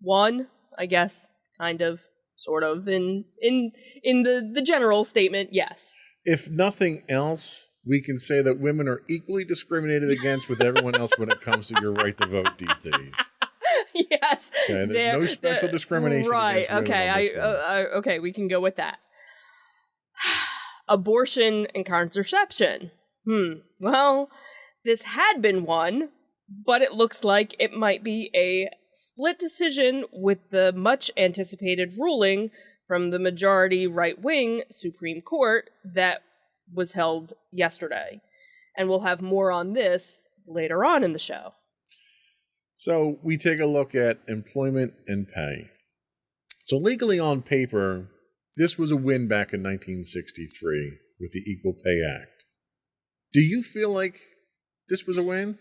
won, I guess, kind of, sort of, in the general statement, yes. If nothing else, we can say that women are equally discriminated against with everyone else when it comes to your right to vote these days. Yes. Okay, there's no special discrimination. Right. Against women on this one. Okay, we can go with that. Abortion and contraception. Well, this had been won, but it looks like it might be a split decision with the much anticipated ruling from the majority right-wing Supreme Court that was held yesterday. And we'll have more on this later on in the show. So we take a look at employment and pay. So legally on paper, this was a win back in 1963 with the Equal Pay Act. Do you feel like this was a win?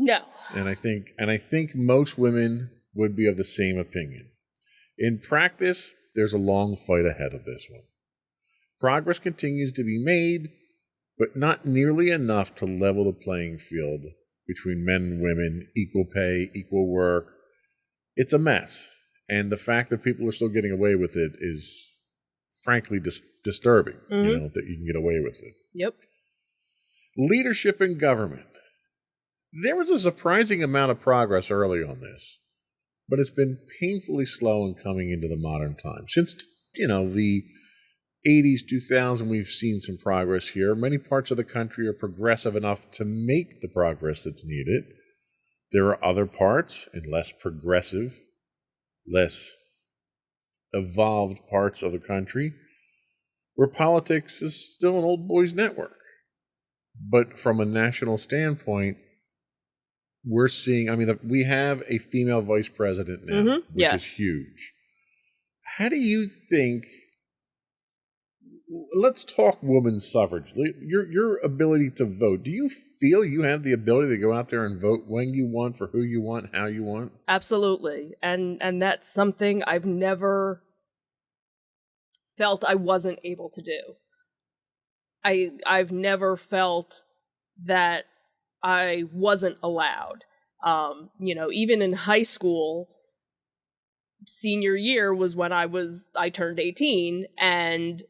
No. And I think most women would be of the same opinion. In practice, there's a long fight ahead of this one. Progress continues to be made, but not nearly enough to level the playing field between men and women, equal pay, equal work. It's a mess. And the fact that people are still getting away with it is frankly disturbing, that you can get away with it. Yep. Leadership in government. There was a surprising amount of progress early on this, but it's been painfully slow in coming into the modern time. Since, the 80s, 2000, we've seen some progress here. Many parts of the country are progressive enough to make the progress that's needed. There are other parts, and less progressive, less evolved parts of the country, where politics is still an old boys network. But from a national standpoint, we're seeing, we have a female vice president now, which is huge. How do you think, let's talk women's suffrage, your ability to vote. Do you feel you have the ability to go out there and vote when you want, for who you want, how you want? Absolutely. And that's something I've never felt I wasn't able to do. I've never felt that I wasn't allowed. Even in high school, senior year was when I turned 18, and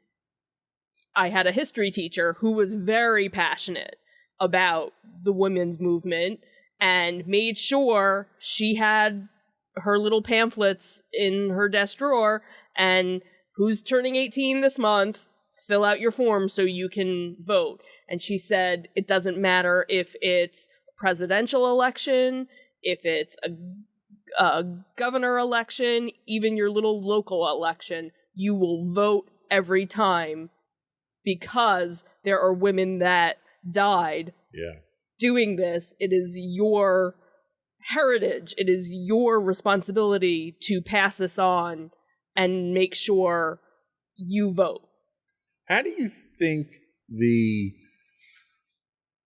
I had a history teacher who was very passionate about the women's movement and made sure she had her little pamphlets in her desk drawer, and who's turning 18 this month, fill out your form so you can vote. And she said, it doesn't matter if it's a presidential election, if it's a governor election, even your little local election, you will vote every time, because there are women that died doing this. It is your heritage. It is your responsibility to pass this on and make sure you vote. How do you think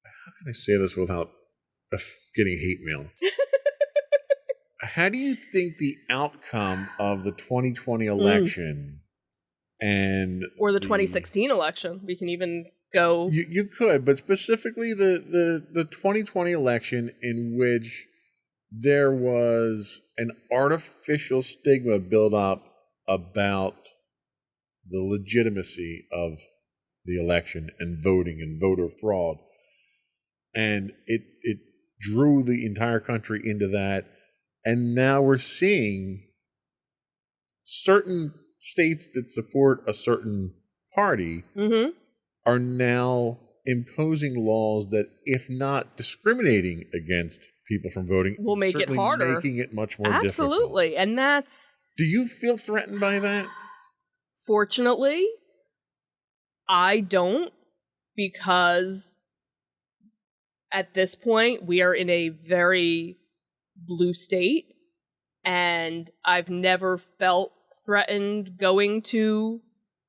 how can I say this without getting hate mail? How do you think the outcome of the 2020 election or the 2016 election, we can even go. You could, but specifically the 2020 election, in which there was an artificial stigma built up about the legitimacy of the election and voting and voter fraud. And it drew the entire country into that. And now we're seeing certain states that support a certain party are now imposing laws that, if not discriminating against people from voting, will make it harder, making it much more difficult. Absolutely. And that's... Do you feel threatened by that? Fortunately, I don't, because at this point we are in a very blue state, and I've never felt threatened going to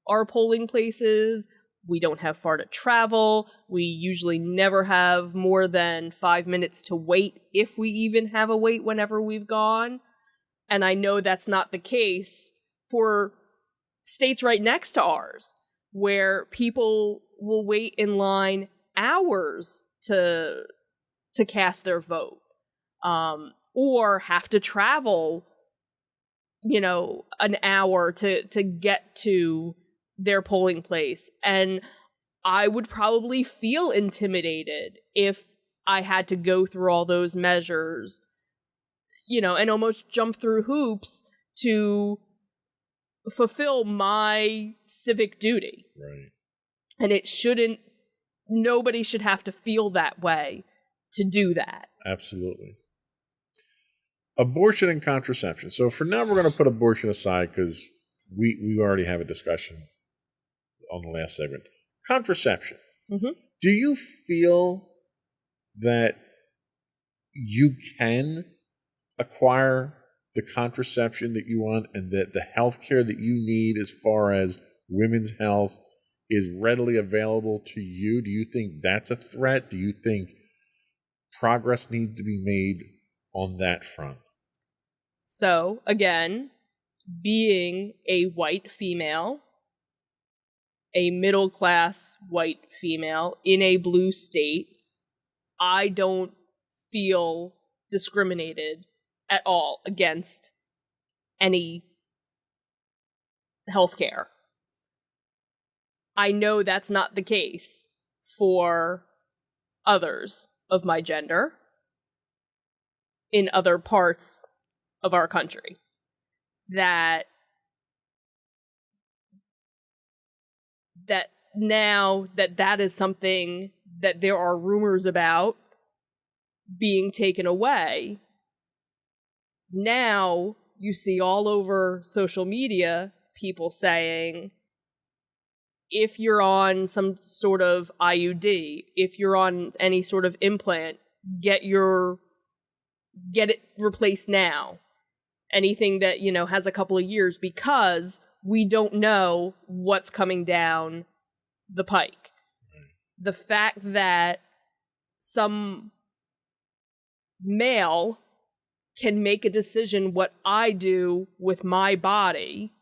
our polling places. We don't have far to travel. We usually never have more than 5 minutes to wait, if we even have a wait whenever we've gone. And I know that's not the case for states right next to ours, where people will wait in line hours to cast their vote, or have to travel, an hour to get to their polling place. And I would probably feel intimidated if I had to go through all those measures, and almost jump through hoops to fulfill my civic duty. Right. And nobody should have to feel that way to do that. Absolutely. Abortion and contraception. So for now, we're going to put abortion aside because we already have a discussion on the last segment. Contraception. Mm-hmm. Do you feel that you can acquire the contraception that you want, and that the health care that you need as far as women's health is readily available to you? Do you think that's a threat? Do you think progress needs to be made on that front? So, again, being a white female, a middle-class white female in a blue state, I don't feel discriminated at all against any healthcare. I know that's not the case for others of my gender in other parts of our country. That now that is something that there are rumors about being taken away, now you see all over social media people saying, if you're on some sort of IUD, if you're on any sort of implant, get it replaced now. Anything that, has a couple of years, because we don't know what's coming down the pike. The fact that some male can make a decision what I do with my body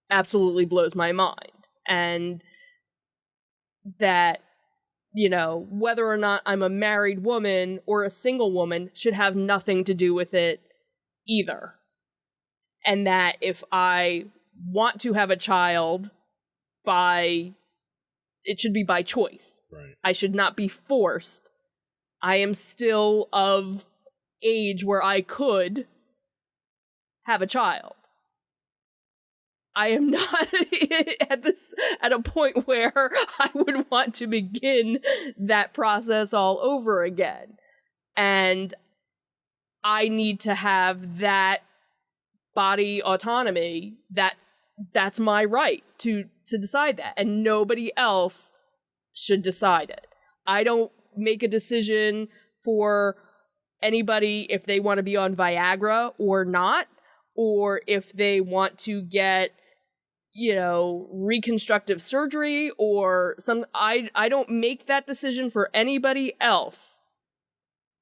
absolutely blows my mind. And that, whether or not I'm a married woman or a single woman should have nothing to do with it either. And that if I want to have a child, it should be by choice. Right. I should not be forced. I am still of age where I could have a child. I am not at a point where I would want to begin that process all over again. And I need to have that body autonomy. That's my right to decide that, and nobody else should decide it. I don't make a decision for anybody if they want to be on Viagra or not, or if they want to get reconstructive surgery or some. I don't make that decision for anybody else.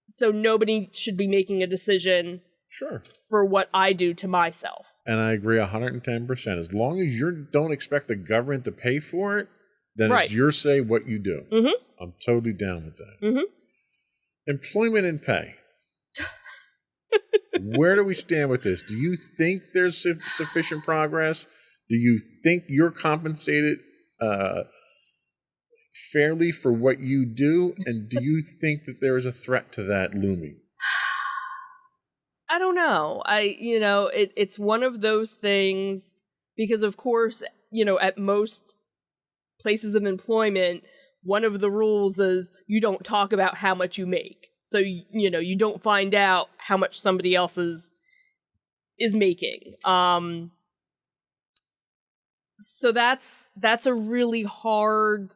So nobody should be making a decision Sure. for what I do to myself. And I agree 110%. As long as you don't expect the government to pay for it, then Right. it's your say what you do. Mm-hmm. I'm totally down with that. Mm-hmm. Employment and pay. Where do we stand with this? Do you think there's sufficient progress? Do you think you're compensated fairly for what you do? And do you think that there is a threat to that looming? I don't know. It's one of those things because, of course, at most places of employment, one of the rules is you don't talk about how much you make. So, you don't find out how much somebody else is making. So that's a really hard,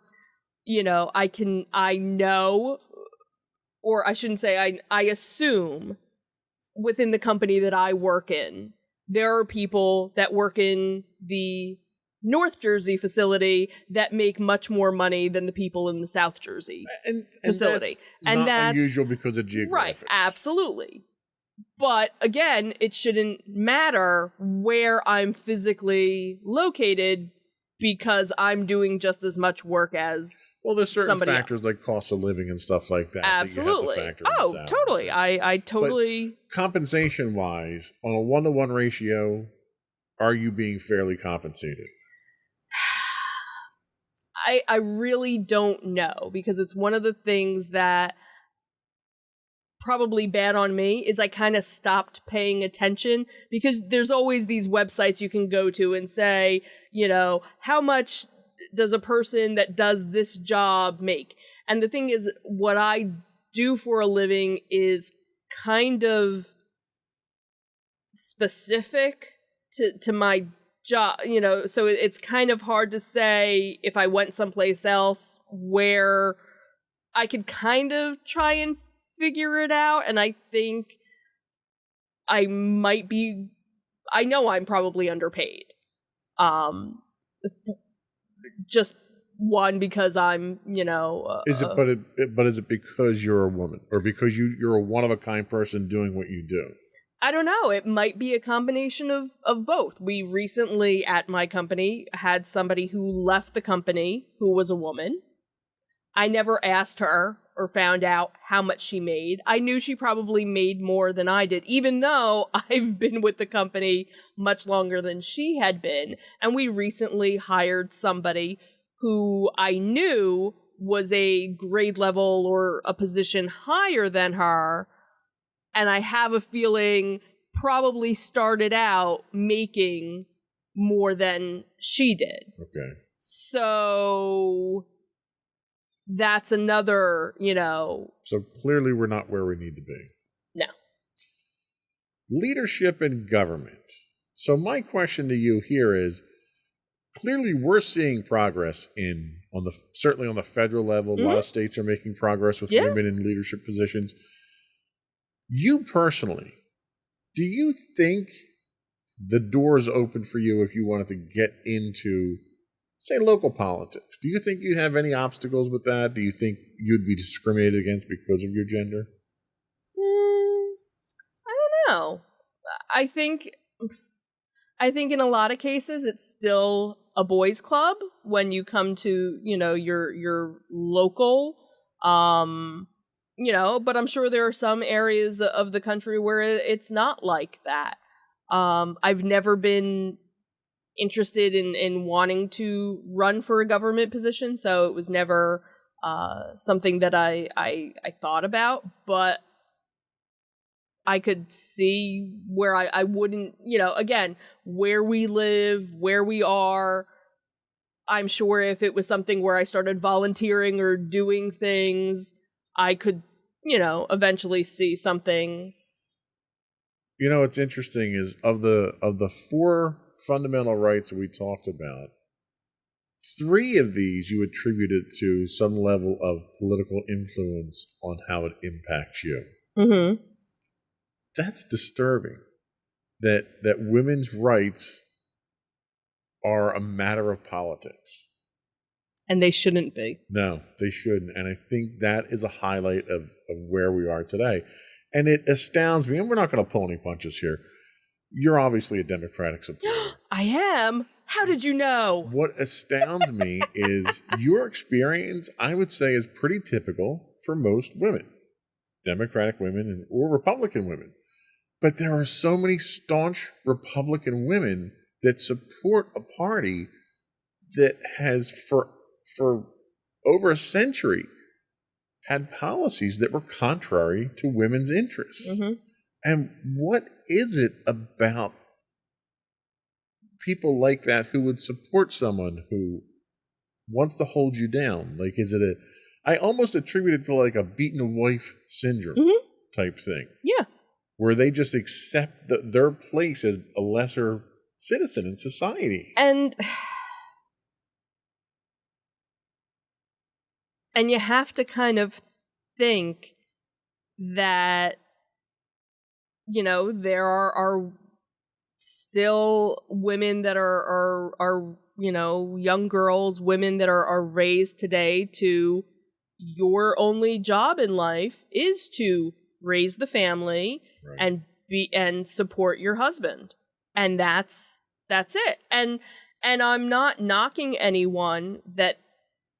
I know, or I shouldn't say, I assume within the company that I work in, there are people that work in the North Jersey facility that make much more money than the people in the South Jersey facility. And that's unusual because of geographics. Right, absolutely. But again, it shouldn't matter where I'm physically located because I'm doing just as much work as well, there's certain somebody factors like cost of living and stuff like that. Absolutely. That you have to factor in totally. salary. I totally. But compensation-wise, on a 1-to-1 ratio, are you being fairly compensated? I really don't know, because it's one of the things that probably bad on me is I kind of stopped paying attention, because there's always these websites you can go to and say, how much does a person that does this job make? And the thing is, what I do for a living is kind of specific to my job, so it's kind of hard to say if I went someplace else where I could kind of try and figure it out. And I think I know I'm probably underpaid. Just one, because I'm, Is it because you're a woman, or because you're a one of a kind person doing what you do? I don't know. It might be a combination of both. We recently at my company had somebody who left the company who was a woman. I never asked her or found out how much she made. I knew she probably made more than I did, even though I've been with the company much longer than she had been. And we recently hired somebody who I knew was a grade level or a position higher than her. And I have a feeling probably started out making more than she did. Okay. So that's another, So clearly we're not where we need to be. No. Leadership in government. So my question to you here is, clearly we're seeing progress certainly on the federal level. A lot of states are making progress with women in leadership positions. You personally, do you think the door's open for you if you wanted to get into, say, local politics? Do you think you'd have any obstacles with that? Do you think you'd be discriminated against because of your gender? I don't know. I think in a lot of cases it's still a boys' club when you come to, your local, but I'm sure there are some areas of the country where it's not like that. I've never been interested in wanting to run for a government position, so it was never something that I thought about, but I could see where I wouldn't, again, where we live, where we are. I'm sure if it was something where I started volunteering or doing things, I could, eventually see something. What's interesting is of the 4 fundamental rights that we talked about, 3 of these you attributed to some level of political influence on how it impacts you. Mm-hmm. That's disturbing. That women's rights are a matter of politics. And they shouldn't be. No, they shouldn't. And I think that is a highlight of where we are today. And it astounds me, and we're not going to pull any punches here. You're obviously a Democratic supporter. I am? How did you know? What astounds me is your experience, I would say, is pretty typical for most women. Democratic women or Republican women. But there are so many staunch Republican women that support a party that has, for over a century, had policies that were contrary to women's interests. Mm-hmm. And what is it about people like that who would support someone who wants to hold you down? Like, is it I almost attribute it to like a beaten wife syndrome type thing. Yeah. Where they just accept their place as a lesser citizen in society. And you have to kind of think that, there are still women that are young girls, women that are raised today to, your only job in life is to raise the family, right, and support your husband. And that's it. And I'm not knocking anyone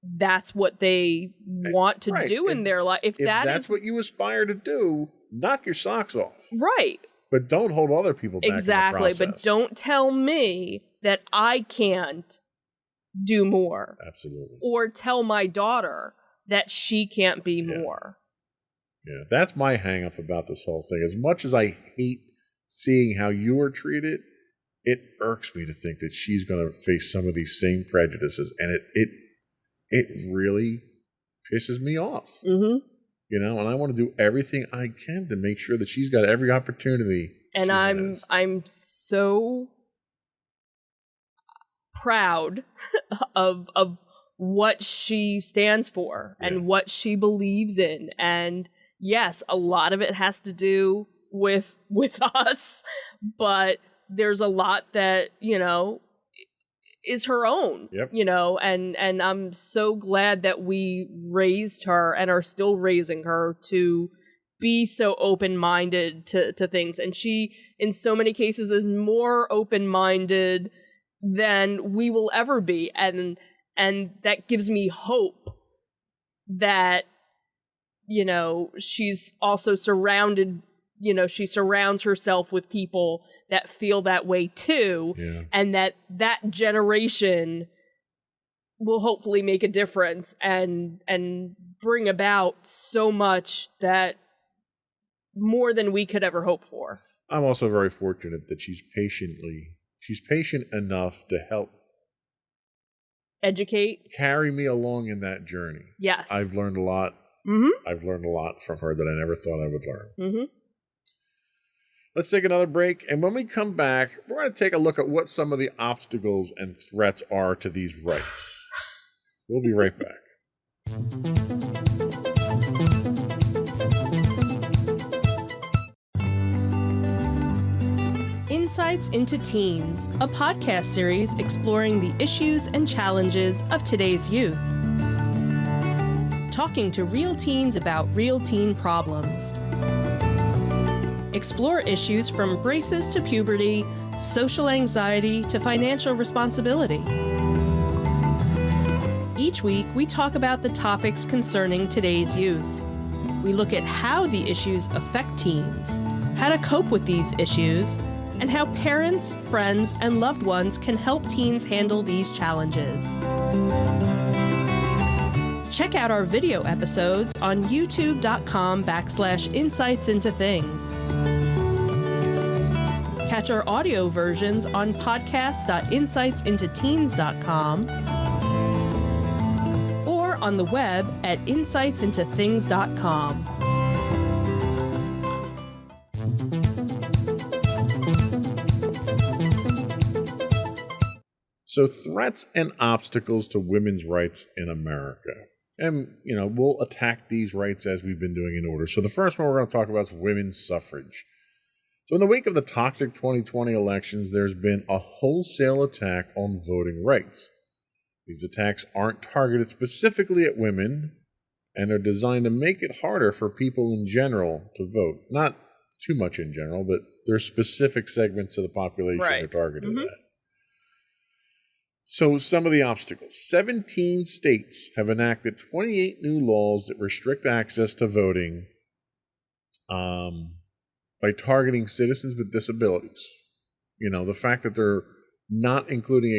that's what they want to do in their life. If that's what you aspire to do, knock your socks off. Right. But don't hold other people back. Exactly. But don't tell me that I can't do more. Absolutely. Or tell my daughter that she can't be more. Yeah, that's my hang up about this whole thing. As much as I hate seeing how you are treated, it irks me to think that she's going to face some of these same prejudices, and it really pisses me off. Mm-hmm. And I want to do everything I can to make sure that she's got every opportunity. And I'm so proud of what she stands for and what she believes in. And yes, a lot of it has to do with us, but there's a lot that, is her own, Yep. and I'm so glad that we raised her and are still raising her to be so open-minded to things. And she, in so many cases, is more open-minded than we will ever be. And that gives me hope that, she's also surrounded, she surrounds herself with people that feel that way too. Yeah. And that generation will hopefully make a difference and bring about so much that more than we could ever hope for. I'm also very fortunate that she's patient enough to help Educate. carry me along in that journey. Yes. I've learned a lot. Mm-hmm. I've learned a lot from her that I never thought I would learn. Mm-hmm. Let's take another break, and when we come back, we're going to take a look at what some of the obstacles and threats are to these rights. We'll be right back. Insights into Teens, a podcast series exploring the issues and challenges of today's youth. Talking to real teens about real teen problems. Explore issues from braces to puberty, social anxiety to financial responsibility. Each week, we talk about the topics concerning today's youth. We look at how the issues affect teens, how to cope with these issues, and how parents, friends, and loved ones can help teens handle these challenges. Check out our video episodes on youtube.com/insightsintothings. Catch our audio versions on podcast.insightsintoteens.com or on the web at insightsintothings.com. So, threats and obstacles to women's rights in America. And, we'll attack these rights as we've been doing in order. So the first one we're going to talk about is women's suffrage. So in the wake of the toxic 2020 elections, there's been a wholesale attack on voting rights. These attacks aren't targeted specifically at women and are designed to make it harder for people in general to vote. Not too much in general, but there's specific segments of the population Right. are targeted Mhm. at. So some of the obstacles. 17 states have enacted 28 new laws that restrict access to voting by targeting citizens with disabilities. The fact that they're not including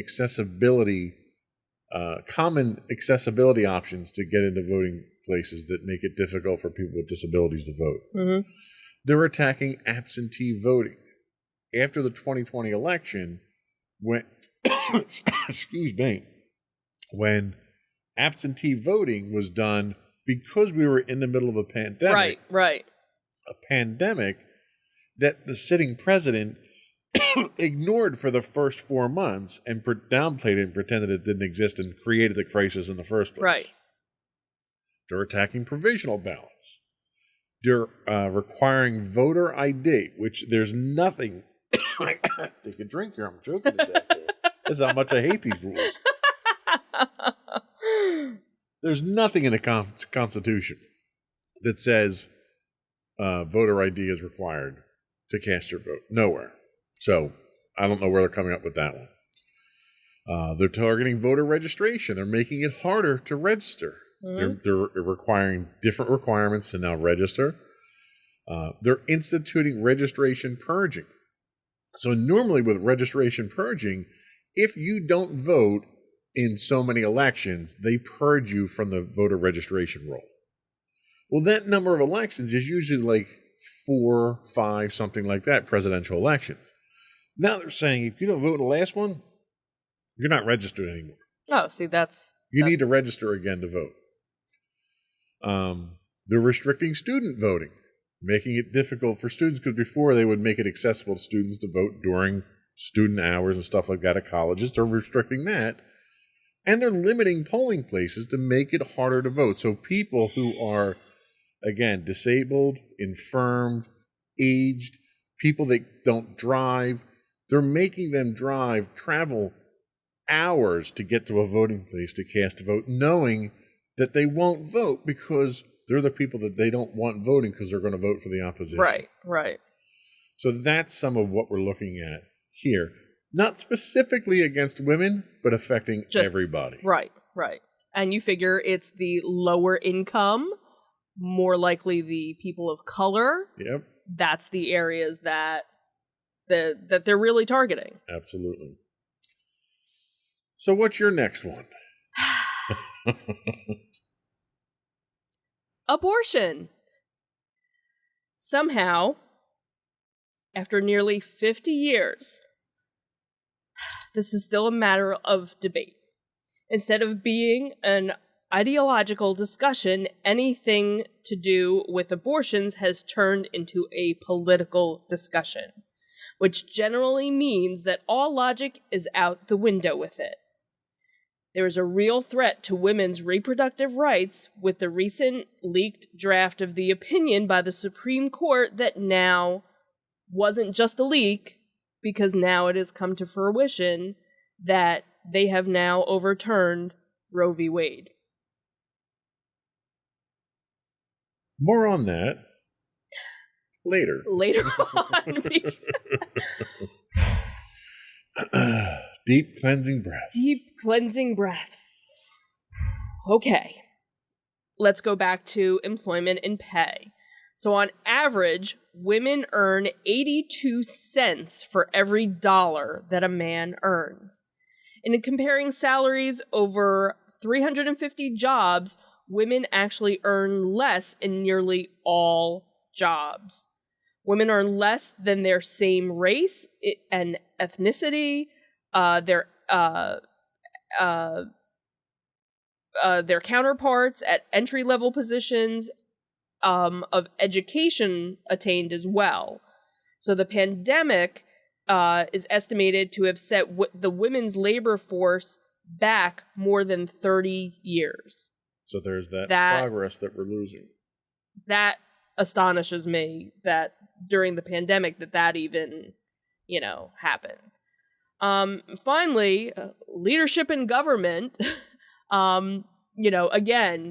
common accessibility options to get into voting places that make it difficult for people with disabilities to vote. Mm-hmm. They're attacking absentee voting. After the 2020 election, when when absentee voting was done, because we were in the middle of a pandemic, Right. a pandemic that the sitting president ignored for the first 4 months and downplayed it and pretended it didn't exist and created the crisis in the first place. Right. They're attacking provisional ballots. They're requiring voter ID, which there's nothing. Take a drink here. I'm joking to death. This is how much I hate these rules. There's nothing in the Constitution that says voter ID is required to cast your vote. Nowhere. So I don't know where they're coming up with that one. They're targeting voter registration. They're making it harder to register. Mm-hmm. They're requiring different requirements to now register. They're instituting registration purging. So normally with registration purging, if you don't vote in so many elections, they purge you from the voter registration roll. Well, that number of elections is usually like 4, 5, something like that, presidential elections. Now they're saying if you don't vote in the last one, you're not registered anymore. Oh, see, You need to register again to vote. They're restricting student voting, making it difficult for students, because before they would make it accessible to students to vote during student hours and stuff like that at colleges. They're restricting that. And they're limiting polling places to make it harder to vote. So people who are, again, disabled, infirmed, aged, people that don't drive, they're making them travel hours to get to a voting place to cast a vote, knowing that they won't vote because they're the people that they don't want voting because they're going to vote for the opposition. Right. So that's some of what we're looking at here. Not specifically against women, but affecting everybody. Right. And you figure it's the lower income, more likely the people of color. Yep. That's the areas that they're really targeting. Absolutely. So what's your next one? Abortion. Somehow, after nearly 50 years, this is still a matter of debate. Instead of being an ideological discussion, anything to do with abortions has turned into a political discussion, which generally means that all logic is out the window with it. There is a real threat to women's reproductive rights with the recent leaked draft of the opinion by the Supreme Court that now wasn't just a leak, because now it has come to fruition that they have now overturned Roe v. Wade. More on that later. Later on. Deep cleansing breaths. Deep cleansing breaths. Okay. Let's go back to employment and pay. So on average, women earn 82 cents for every dollar that a man earns. And in comparing salaries over 350 jobs, women actually earn less in nearly all jobs. Women earn less than their same race and ethnicity, their counterparts at entry-level positions of education attained as well. So the pandemic is estimated to have set the women's labor force back more than 30 years. So there's that progress that we're losing. That astonishes me that during the pandemic that even, happened. Finally, leadership in government. Again,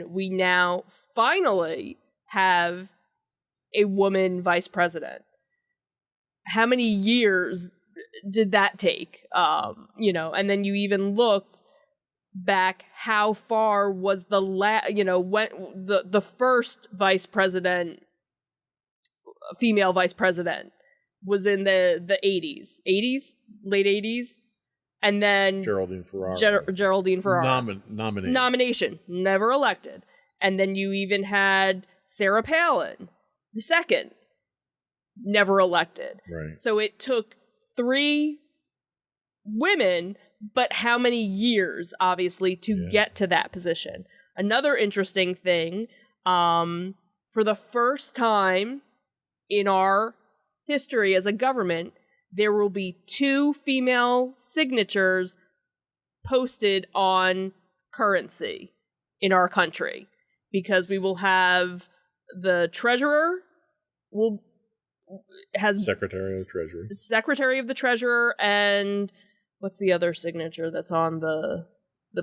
we now finally have a woman vice president. How many years did that take? And then you even look back, how far was when the first vice president, female vice president, was in the 80s, late 80s, and then Geraldine Ferraro. Geraldine Ferraro. Nomination, never elected. And then you even had Sarah Palin, the second, never elected. Right. So it took 3 women, but how many years, obviously, to get to that position? Another interesting thing, for the first time in our history as a government, there will be 2 female signatures posted on currency in our country, because we will have the treasurer has Secretary of the Treasurer, and what's the other signature that's on the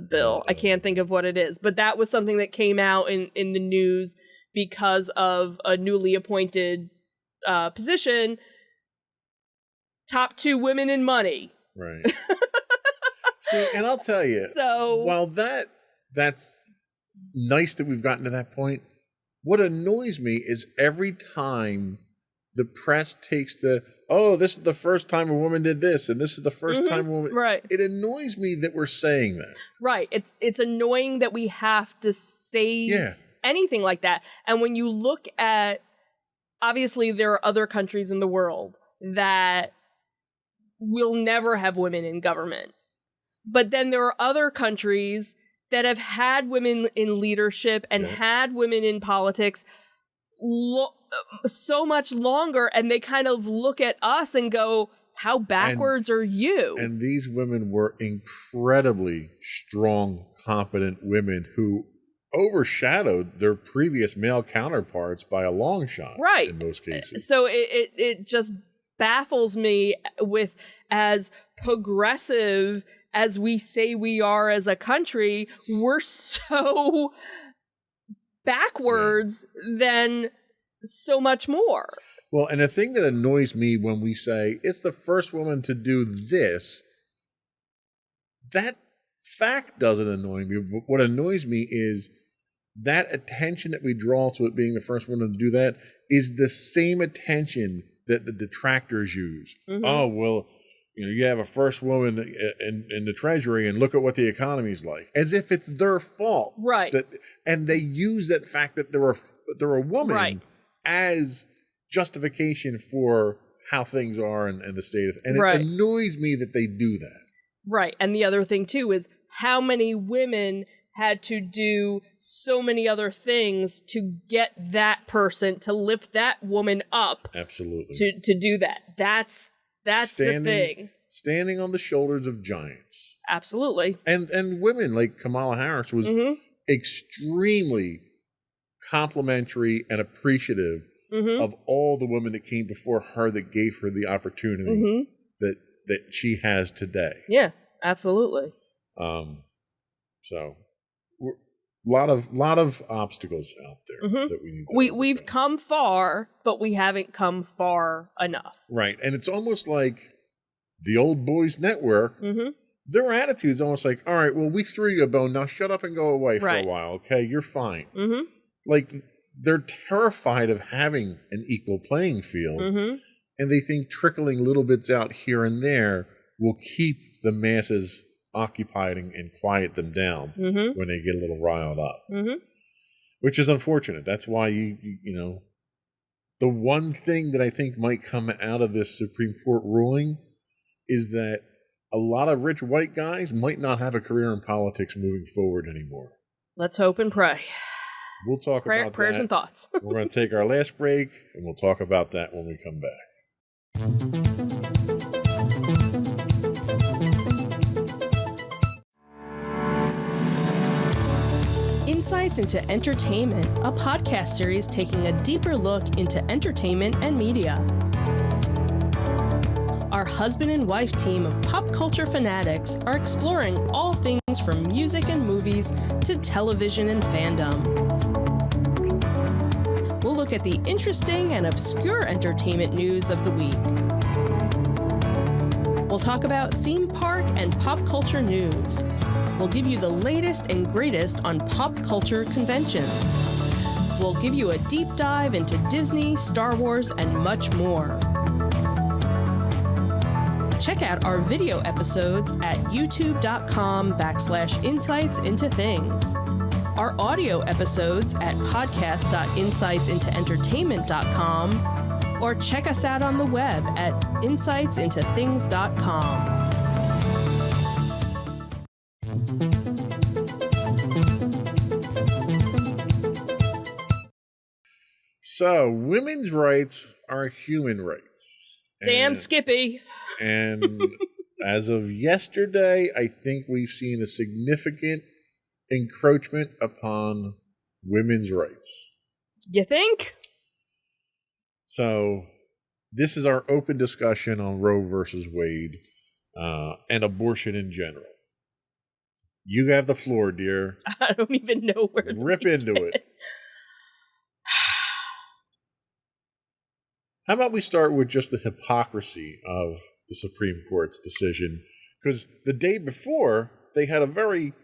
bill? I can't think of what it is, but that was something that came out in the news because of a newly appointed position. Top 2 women in money. Right. See, and I'll tell you, while that's nice that we've gotten to that point, what annoys me is every time the press takes this is the first time a woman did this, and this is the first time a woman... Right. It annoys me that we're saying that. Right. It's annoying that we have to say anything like that. And when you look at... Obviously, there are other countries in the world that will never have women in government. But then there are other countries that have had women in leadership and had women in politics so much longer, and they kind of look at us and go, how backwards are you? And these women were incredibly strong, competent women who overshadowed their previous male counterparts by a long shot, right, in most cases. So it just baffles me, with as progressive as we say we are as a country, we're so backwards than so much more. Well, and the thing that annoys me when we say it's the first woman to do this, that fact doesn't annoy me. But what annoys me is that attention that we draw to it being the first woman to do that is the same attention that the detractors use. Mhm. Oh, well, you have a first woman in the Treasury, and look at what the economy's like, as if it's their fault, Right. And they use that fact that they're a woman Right. as justification for how things are and the state of, and Right. it annoys me that they do that. Right. And the other thing, too, is how many women had to do so many other things to get that person, to lift that woman up, Absolutely. to do that. That's the thing. Standing on the shoulders of giants. Absolutely. And women like Kamala Harris was Mhm. extremely complimentary and appreciative Mhm. of all the women that came before her that gave her the opportunity Mhm. that she has today. Yeah, absolutely. So lot of obstacles out there Mhm. that we need to We've overcome. come far, but we haven't come far enough. Right. And it's almost like the old boys network, Mhm. their attitude's almost like, all right, well, we threw you a bone, now shut up and go away for Right. a while, okay? You're fine. Mhm. Like, they're terrified of having an equal playing field, Mhm. and they think trickling little bits out here and there will keep the masses occupied and quiet them down Mhm. when they get a little riled up, Mhm. which is unfortunate. That's why you know, the one thing that I think might come out of this Supreme Court ruling is that a lot of rich white guys might not have a career in politics moving forward anymore. Let's hope and pray. We'll talk about Prayers that. and thoughts. We're going to take our last break, and we'll talk about that when we come back. Insights into Entertainment, a podcast series taking a deeper look into entertainment and media. Our husband and wife team of pop culture fanatics are exploring all things from music and movies to television and fandom. We'll look at the interesting and obscure entertainment news of the week. We'll talk about theme park and pop culture news. We'll give you the latest and greatest on pop culture conventions. We'll give you a deep dive into Disney, Star Wars, and much more. Check out our video episodes at youtube.com/insightsintothings. Our audio episodes at podcast.insightsintoentertainment.com, or check us out on the web at insightsintothings.com. So, women's rights are human rights. Damn And- Skippy. And as of yesterday, I think we've seen a significant encroachment upon women's rights. You think? So, this is our open discussion on Roe versus Wade and abortion in general. You have the floor, dear. I don't even know where to Rip into begin. it. How about we start with just the hypocrisy of the Supreme Court's decision? Because the day before, they had a very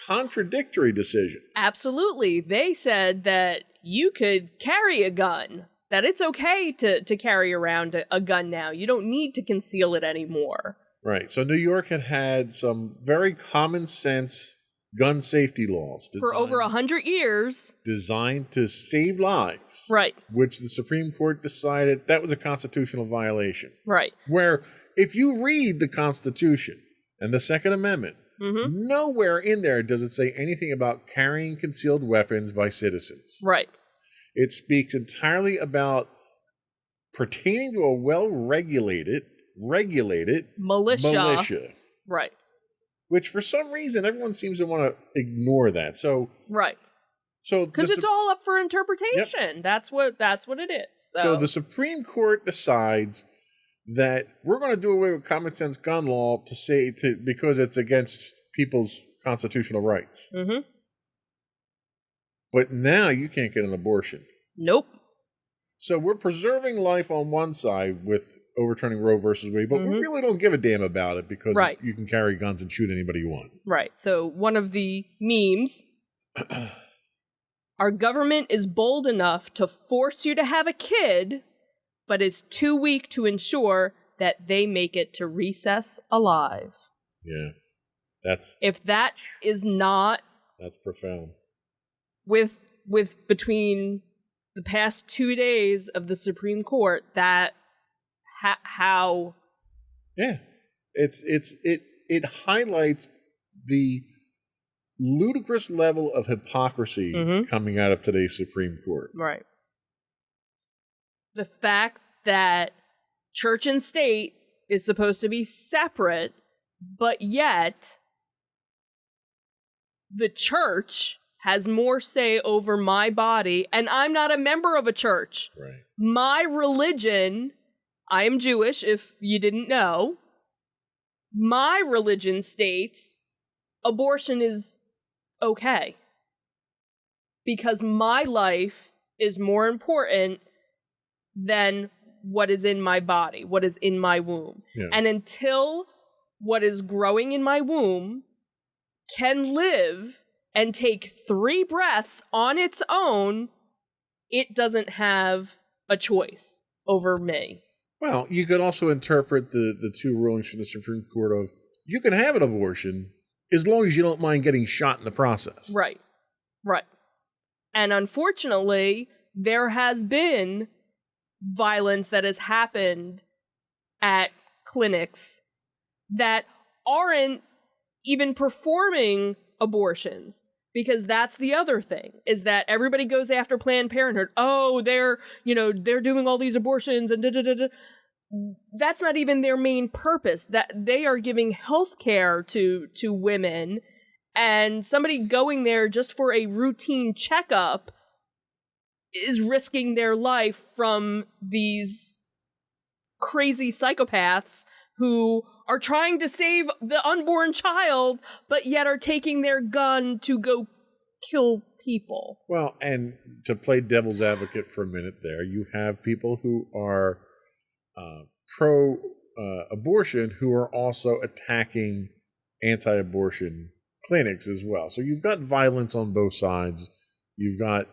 contradictory decision. Absolutely. They said that you could carry a gun, that it's okay to carry around a gun now. You don't need to conceal it anymore. Right. So New York had some very common sense gun safety laws For over 100 years. designed to save lives, Right, which the Supreme Court decided that was a constitutional violation. right. Where if you read the Constitution and the Second Amendment, Mm-hmm. nowhere in there does it say anything about carrying concealed weapons by citizens. Right, It speaks entirely about pertaining to a well-regulated militia, right, which for some reason everyone seems to want to ignore that. So right. So Because the it's all up for interpretation. That's what it is. So the Supreme Court decides that we're going to do away with common sense gun law because it's against people's constitutional rights. Mm-hmm. But now you can't get an abortion. Nope. So we're preserving life on one side with overturning Roe versus Wade, but we really don't give a damn about it because you can carry guns and shoot anybody you want. Right. So one of the memes, our government is bold enough to force you to have a kid, but is too weak to ensure that they make it to recess alive. Yeah. If that is not... That's profound. With between the past 2 days of the Supreme Court, that how... Yeah. It highlights the ludicrous level of hypocrisy coming out of today's Supreme Court. Right. The fact that church and state is supposed to be separate, but yet the church has more say over my body, and I'm not a member of a church. Right. My religion, I am Jewish, if you didn't know. My religion states abortion is okay. Because my life is more important than what is in my body, what is in my womb. Yeah. And until what is growing in my womb can live and take 3 breaths on its own, it doesn't have a choice over me. Well, you could also interpret the 2 rulings from the Supreme Court of you can have an abortion as long as you don't mind getting shot in the process. Right. Right. And unfortunately, there has been violence that has happened at clinics that aren't even performing abortions, because that's the other thing, is that everybody goes after Planned Parenthood. Oh, they're doing all these abortions and da-da-da-da. That's not even their main purpose. That they are giving health care to women, and somebody going there just for a routine checkup is risking their life from these crazy psychopaths who are trying to save the unborn child, but yet are taking their gun to go kill people. Well, and to play devil's advocate for a minute there, you have people who are pro-abortion who are also attacking anti-abortion clinics as well. So you've got violence on both sides. You've got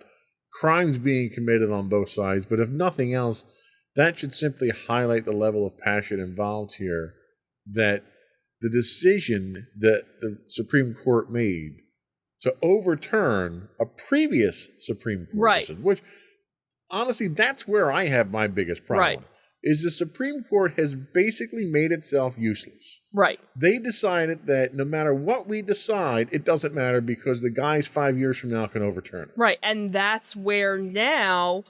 crimes being committed on both sides. But if nothing else, that should simply highlight the level of passion involved here, that the decision that the Supreme Court made to overturn a previous Supreme Court decision, which honestly, that's where I have my biggest problem. Right. Is the Supreme Court has basically made itself useless. Right. They decided that no matter what we decide, it doesn't matter because the guys 5 years from now can overturn it. Right. And that's where now,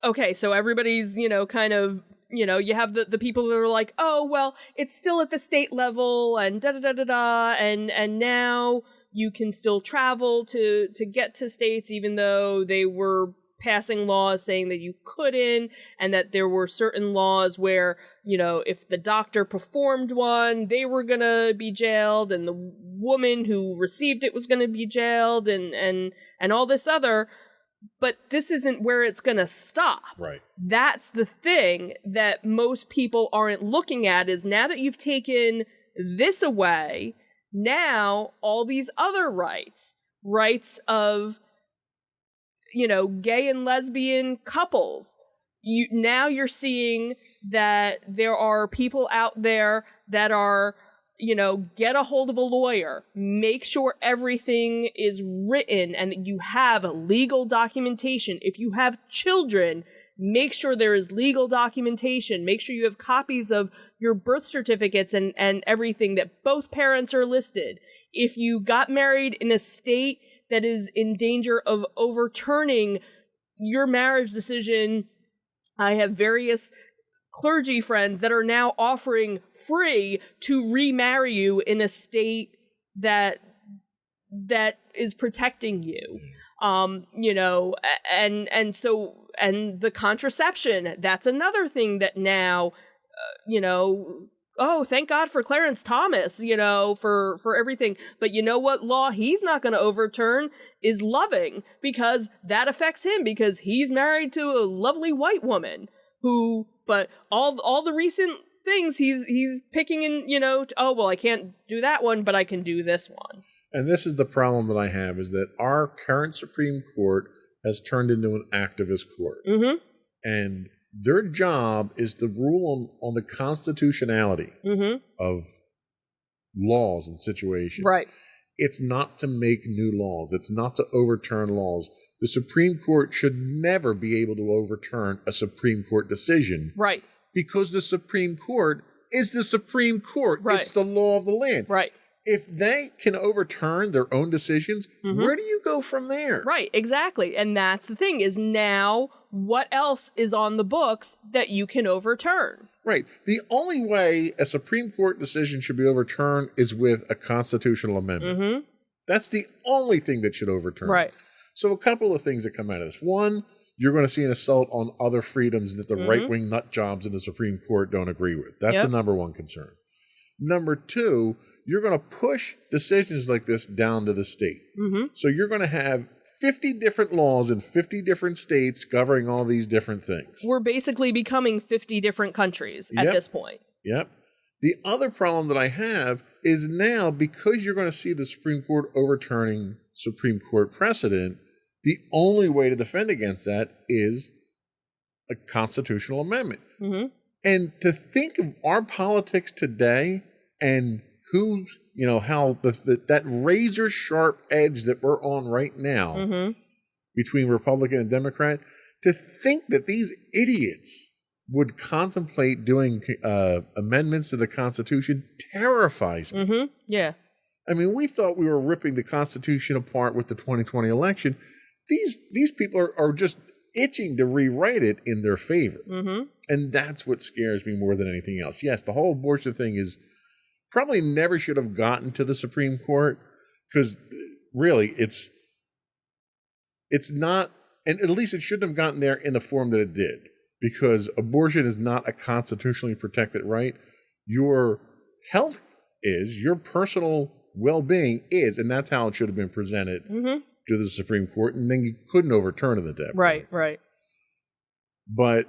okay, so everybody's, kind of, you have the people that are like, oh, well, it's still at the state level and da-da-da-da-da, and now you can still travel to get to states even though they were passing laws saying that you couldn't, and that there were certain laws where, if the doctor performed one, they were going to be jailed, and the woman who received it was going to be jailed, and all this other. But this isn't where it's going to stop. Right. That's the thing that most people aren't looking at, is now that you've taken this away, now all these other rights of gay and lesbian couples. You're seeing that there are people out there that are, get a hold of a lawyer, make sure everything is written and that you have legal documentation. If you have children, make sure there is legal documentation. Make sure you have copies of your birth certificates and everything, that both parents are listed. If you got married in a state that is in danger of overturning your marriage decision, I have various clergy friends that are now offering free to remarry you in a state that is protecting you. And the contraception, that's another thing that now, oh, thank God for Clarence Thomas, for everything. But you know what law he's not going to overturn is loving, because that affects him, because he's married to a lovely white woman but all the recent things he's picking in, oh, well, I can't do that one, but I can do this one. And this is the problem that I have, is that our current Supreme Court has turned into an activist court. Mm-hmm. And their job is to rule on the constitutionality of laws and situations. Right. It's not to make new laws. It's not to overturn laws. The Supreme Court should never be able to overturn a Supreme Court decision. Right. Because the Supreme Court is the Supreme Court. Right. It's the law of the land. Right. If they can overturn their own decisions, where do you go from there? Right, exactly. And that's the thing, is now what else is on the books that you can overturn? Right. The only way a Supreme Court decision should be overturned is with a constitutional amendment. Mm-hmm. That's the only thing that should overturn. Right. So a couple of things that come out of this. One, you're going to see an assault on other freedoms that the right-wing nut jobs in the Supreme Court don't agree with. That's the number one concern. Number two, you're going to push decisions like this down to the state. Mm-hmm. So you're going to have 50 different laws in 50 different states governing all these different things. We're basically becoming 50 different countries at this point. Yep. The other problem that I have is now, because you're going to see the Supreme Court overturning Supreme Court precedent, the only way to defend against that is a constitutional amendment. Mm-hmm. And to think of our politics today and who's, how that razor sharp edge that we're on right now between Republican and Democrat, to think that these idiots would contemplate doing amendments to the Constitution terrifies me. Mm-hmm. Yeah. I mean, we thought we were ripping the Constitution apart with the 2020 election. These people are just itching to rewrite it in their favor. Mm-hmm. And that's what scares me more than anything else. Yes, the whole abortion thing is probably never should have gotten to the Supreme Court, because really it's not, and at least it shouldn't have gotten there in the form that it did, because abortion is not a constitutionally protected right. Your health is, your personal well-being is, and that's how it should have been presented to the Supreme Court, and then you couldn't overturn it at that point. Right. But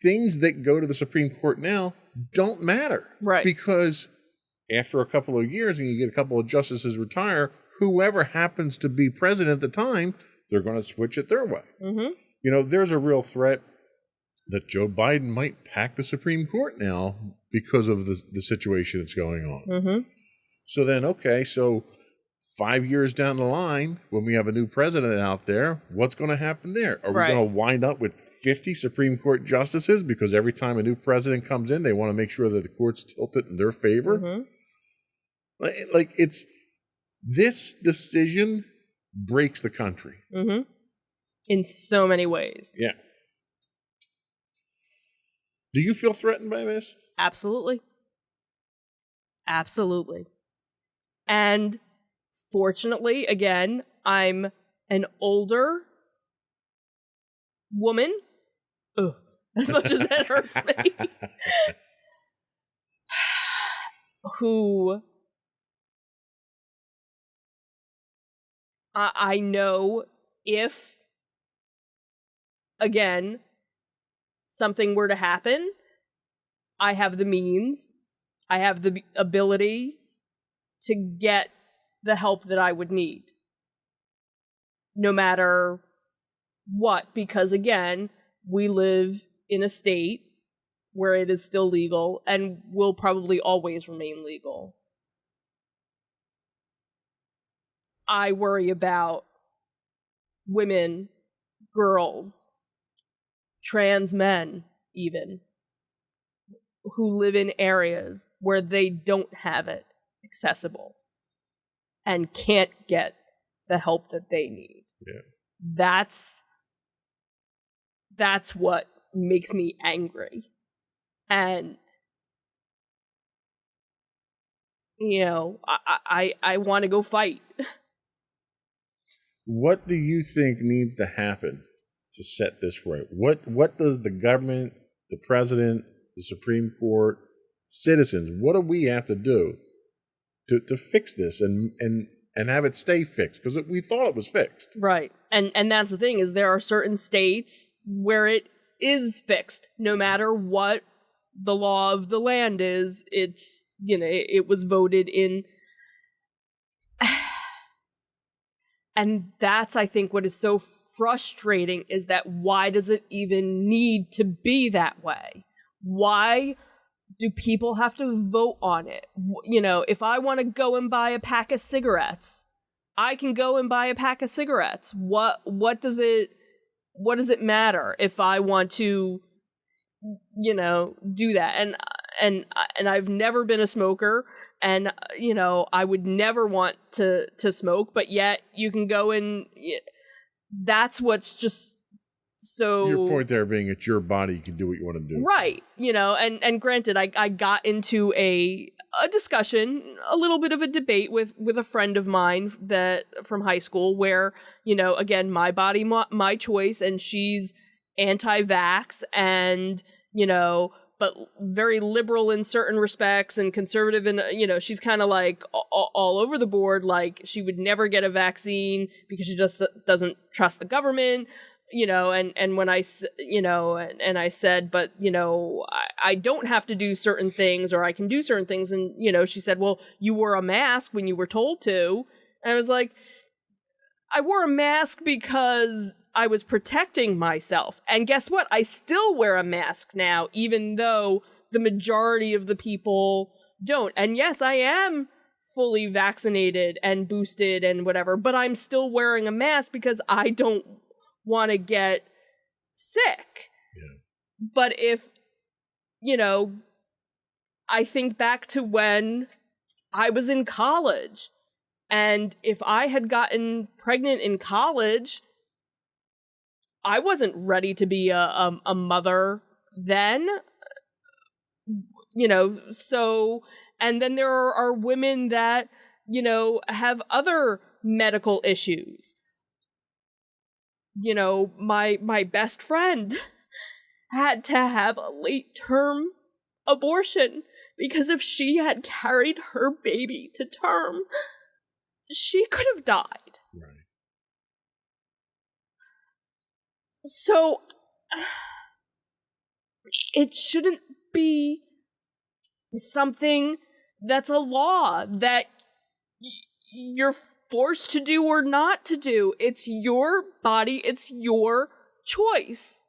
things that go to the Supreme Court now don't matter. Right. Because after a couple of years and you get a couple of justices retire, whoever happens to be president at the time, they're going to switch it their way. Mm-hmm. There's a real threat that Joe Biden might pack the Supreme Court now because of the situation that's going on. Mm-hmm. So then, so 5 years down the line, when we have a new president out there, what's going to happen there? Are we going to wind up with 50 Supreme Court justices, because every time a new president comes in, they want to make sure that the court's tilted in their favor? Mm-hmm. Like this decision breaks the country. Mm-hmm. In so many ways. Yeah. Do you feel threatened by this? Absolutely. And fortunately, again, I'm an older woman. Ugh, as much as that hurts me. Who I know, if, again, something were to happen, I have the means, I have the ability to get the help that I would need, no matter what, because again, we live in a state where it is still legal and will probably always remain legal. I worry about women, girls, trans men even, who live in areas where they don't have it accessible and can't get the help that they need. Yeah. That's what makes me angry. And I want to go fight. What do you think needs to happen to set this right? What does the government, the president, the Supreme Court, citizens, what do we have to do to fix this and have it stay fixed? Because we thought it was fixed. Right. And that's the thing, is there are certain states where it is fixed. No matter what the law of the land is, it's, it was voted in. And that's, I think, what is so frustrating, is that why does it even need to be that way? Why do people have to vote on it? If I want to go and buy a pack of cigarettes, I can go and buy a pack of cigarettes. What does it matter if I want to, do that? And I've never been a smoker, and I would never want to smoke, but yet you can go and that's what's just so. Your point there being it's your body, you can do what you want to do. Right. And granted, I got into a discussion, a little bit of a debate with a friend of mine that from high school where, again, my body, my choice, and she's anti-vax and, but very liberal in certain respects and conservative in, she's kind of like all over the board. Like she would never get a vaccine because she just doesn't trust the government. And when I, and I said, but, I don't have to do certain things, or I can do certain things. And, she said, well, you wore a mask when you were told to. And I was like, I wore a mask because I was protecting myself. And guess what? I still wear a mask now, even though the majority of the people don't. And yes, I am fully vaccinated and boosted and whatever, but I'm still wearing a mask because I don't want to get sick. Yeah. But if, I think back to when I was in college, and if I had gotten pregnant in college, I wasn't ready to be a mother then, so, and then there are women that, have other medical issues. My best friend had to have a late-term abortion because if she had carried her baby to term, she could have died. Right. So, it shouldn't be something that's a law that you're forced to do or not to do. It's your body, it's your choice.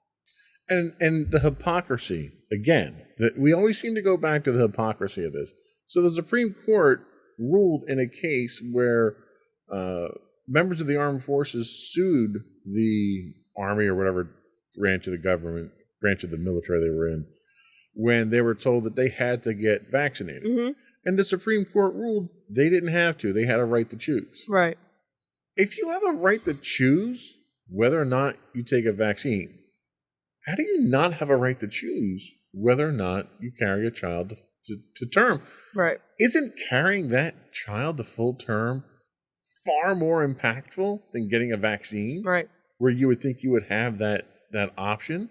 And the hypocrisy, again, that we always seem to go back to the hypocrisy of this. So the Supreme Court ruled in a case where members of the armed forces sued the Army or whatever branch of the government, branch of the military they were in, when they were told that they had to get vaccinated. Mm-hmm. And the Supreme Court ruled they didn't have to. They had a right to choose. Right. If you have a right to choose whether or not you take a vaccine, how do you not have a right to choose whether or not you carry a child to term? Right. Isn't carrying that child to full term far more impactful than getting a vaccine? Right. Where you would think you would have that option?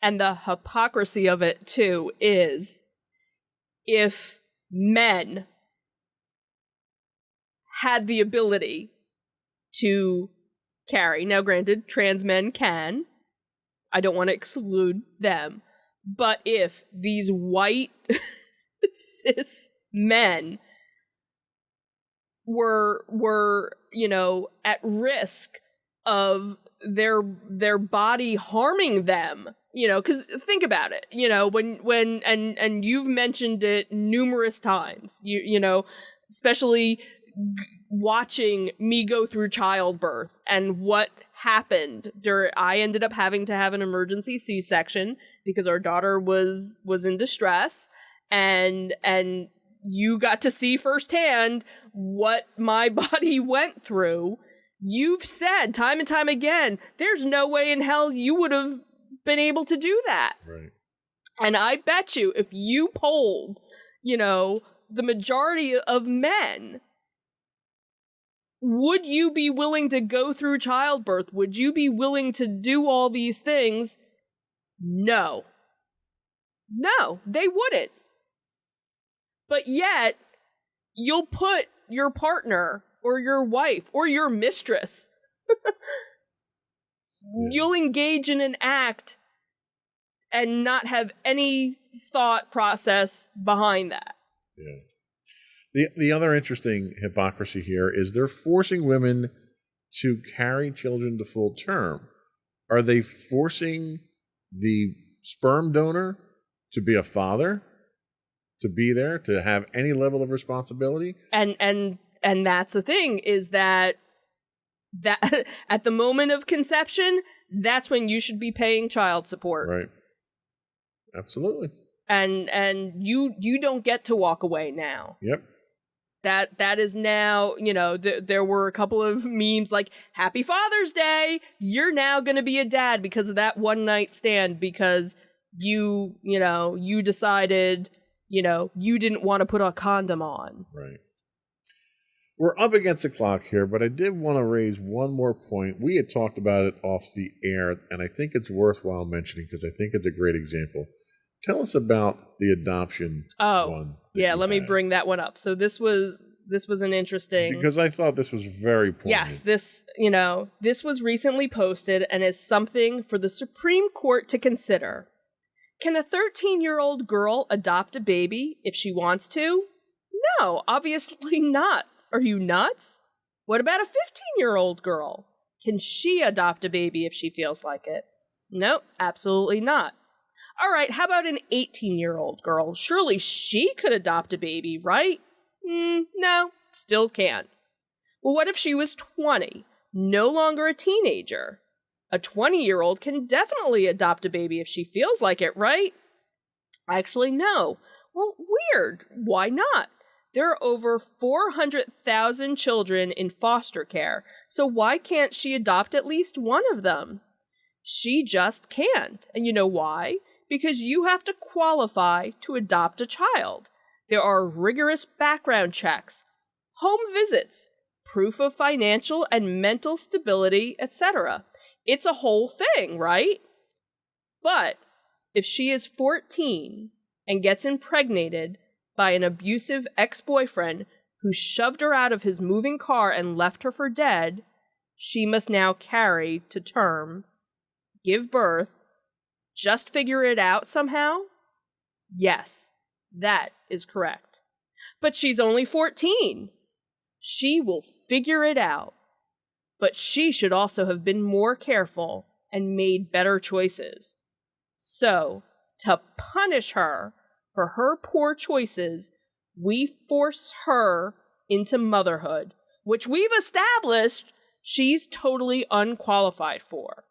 And the hypocrisy of it, too, is if men had the ability to carry, now granted, trans men can, I don't want to exclude them, but if these white cis men were at risk of their body harming them, because think about it, when and you've mentioned it numerous times, especially watching me go through childbirth and what happened I ended up having to have an emergency C-section because our daughter was in distress, and you got to see firsthand what my body went through. You've said time and time again, there's no way in hell you would have been able to do that. Right. And I bet you if you polled, the majority of men, would you be willing to go through childbirth? Would you be willing to do all these things? No. No, they wouldn't. But yet, you'll put your partner or your wife or your mistress, you'll engage in an act and not have any thought process behind that. Yeah. The other interesting hypocrisy here is they're forcing women to carry children to full term. Are they forcing the sperm donor to be a father, to be there, to have any level of responsibility? And that's the thing, is that at the moment of conception, that's when you should be paying child support. Right. Absolutely. And you don't get to walk away now. Yep. That is now, there were a couple of memes like, Happy Father's Day, you're now going to be a dad because of that one night stand, because you decided, you didn't want to put a condom on. Right. We're up against the clock here, but I did want to raise one more point. We had talked about it off the air, and I think it's worthwhile mentioning because I think it's a great example. Tell us about the adoption one. Yeah, let me bring that one up. So this was an interesting, because I thought this was very poignant. Yes, this was recently posted, and it's something for the Supreme Court to consider. Can a 13-year-old girl adopt a baby if she wants to? No, obviously not. Are you nuts? What about a 15-year-old girl? Can she adopt a baby if she feels like it? Nope, absolutely not. All right, how about an 18-year-old girl? Surely she could adopt a baby, right? No, still can't. Well, what if she was 20, no longer a teenager? A 20-year-old can definitely adopt a baby if she feels like it, right? Actually, no. Well, weird. Why not? There are over 400,000 children in foster care, so why can't she adopt at least one of them? She just can't. And you know why? Because you have to qualify to adopt a child. There are rigorous background checks, home visits, proof of financial and mental stability, etc. It's a whole thing, right? But if she is 14 and gets impregnated by an abusive ex-boyfriend who shoved her out of his moving car and left her for dead, she must now carry to term, give birth, just figure it out somehow? Yes, that is correct. But she's only 14. She will figure it out. But she should also have been more careful and made better choices. So, to punish her for her poor choices, we force her into motherhood, which we've established she's totally unqualified for.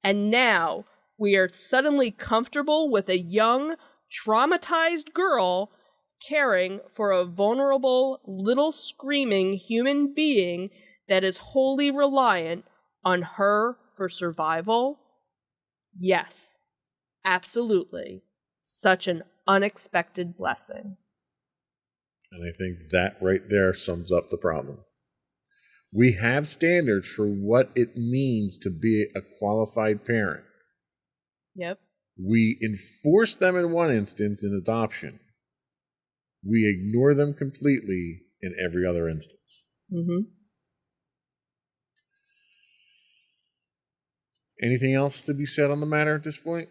And now we are suddenly comfortable with a young, traumatized girl caring for a vulnerable, little screaming human being that is wholly reliant on her for survival? Yes, absolutely. Such an unexpected blessing. And I think that right there sums up the problem. We have standards for what it means to be a qualified parent. Yep. We enforce them in one instance in adoption. We ignore them completely in every other instance. Mm-hmm. Anything else to be said on the matter at this point?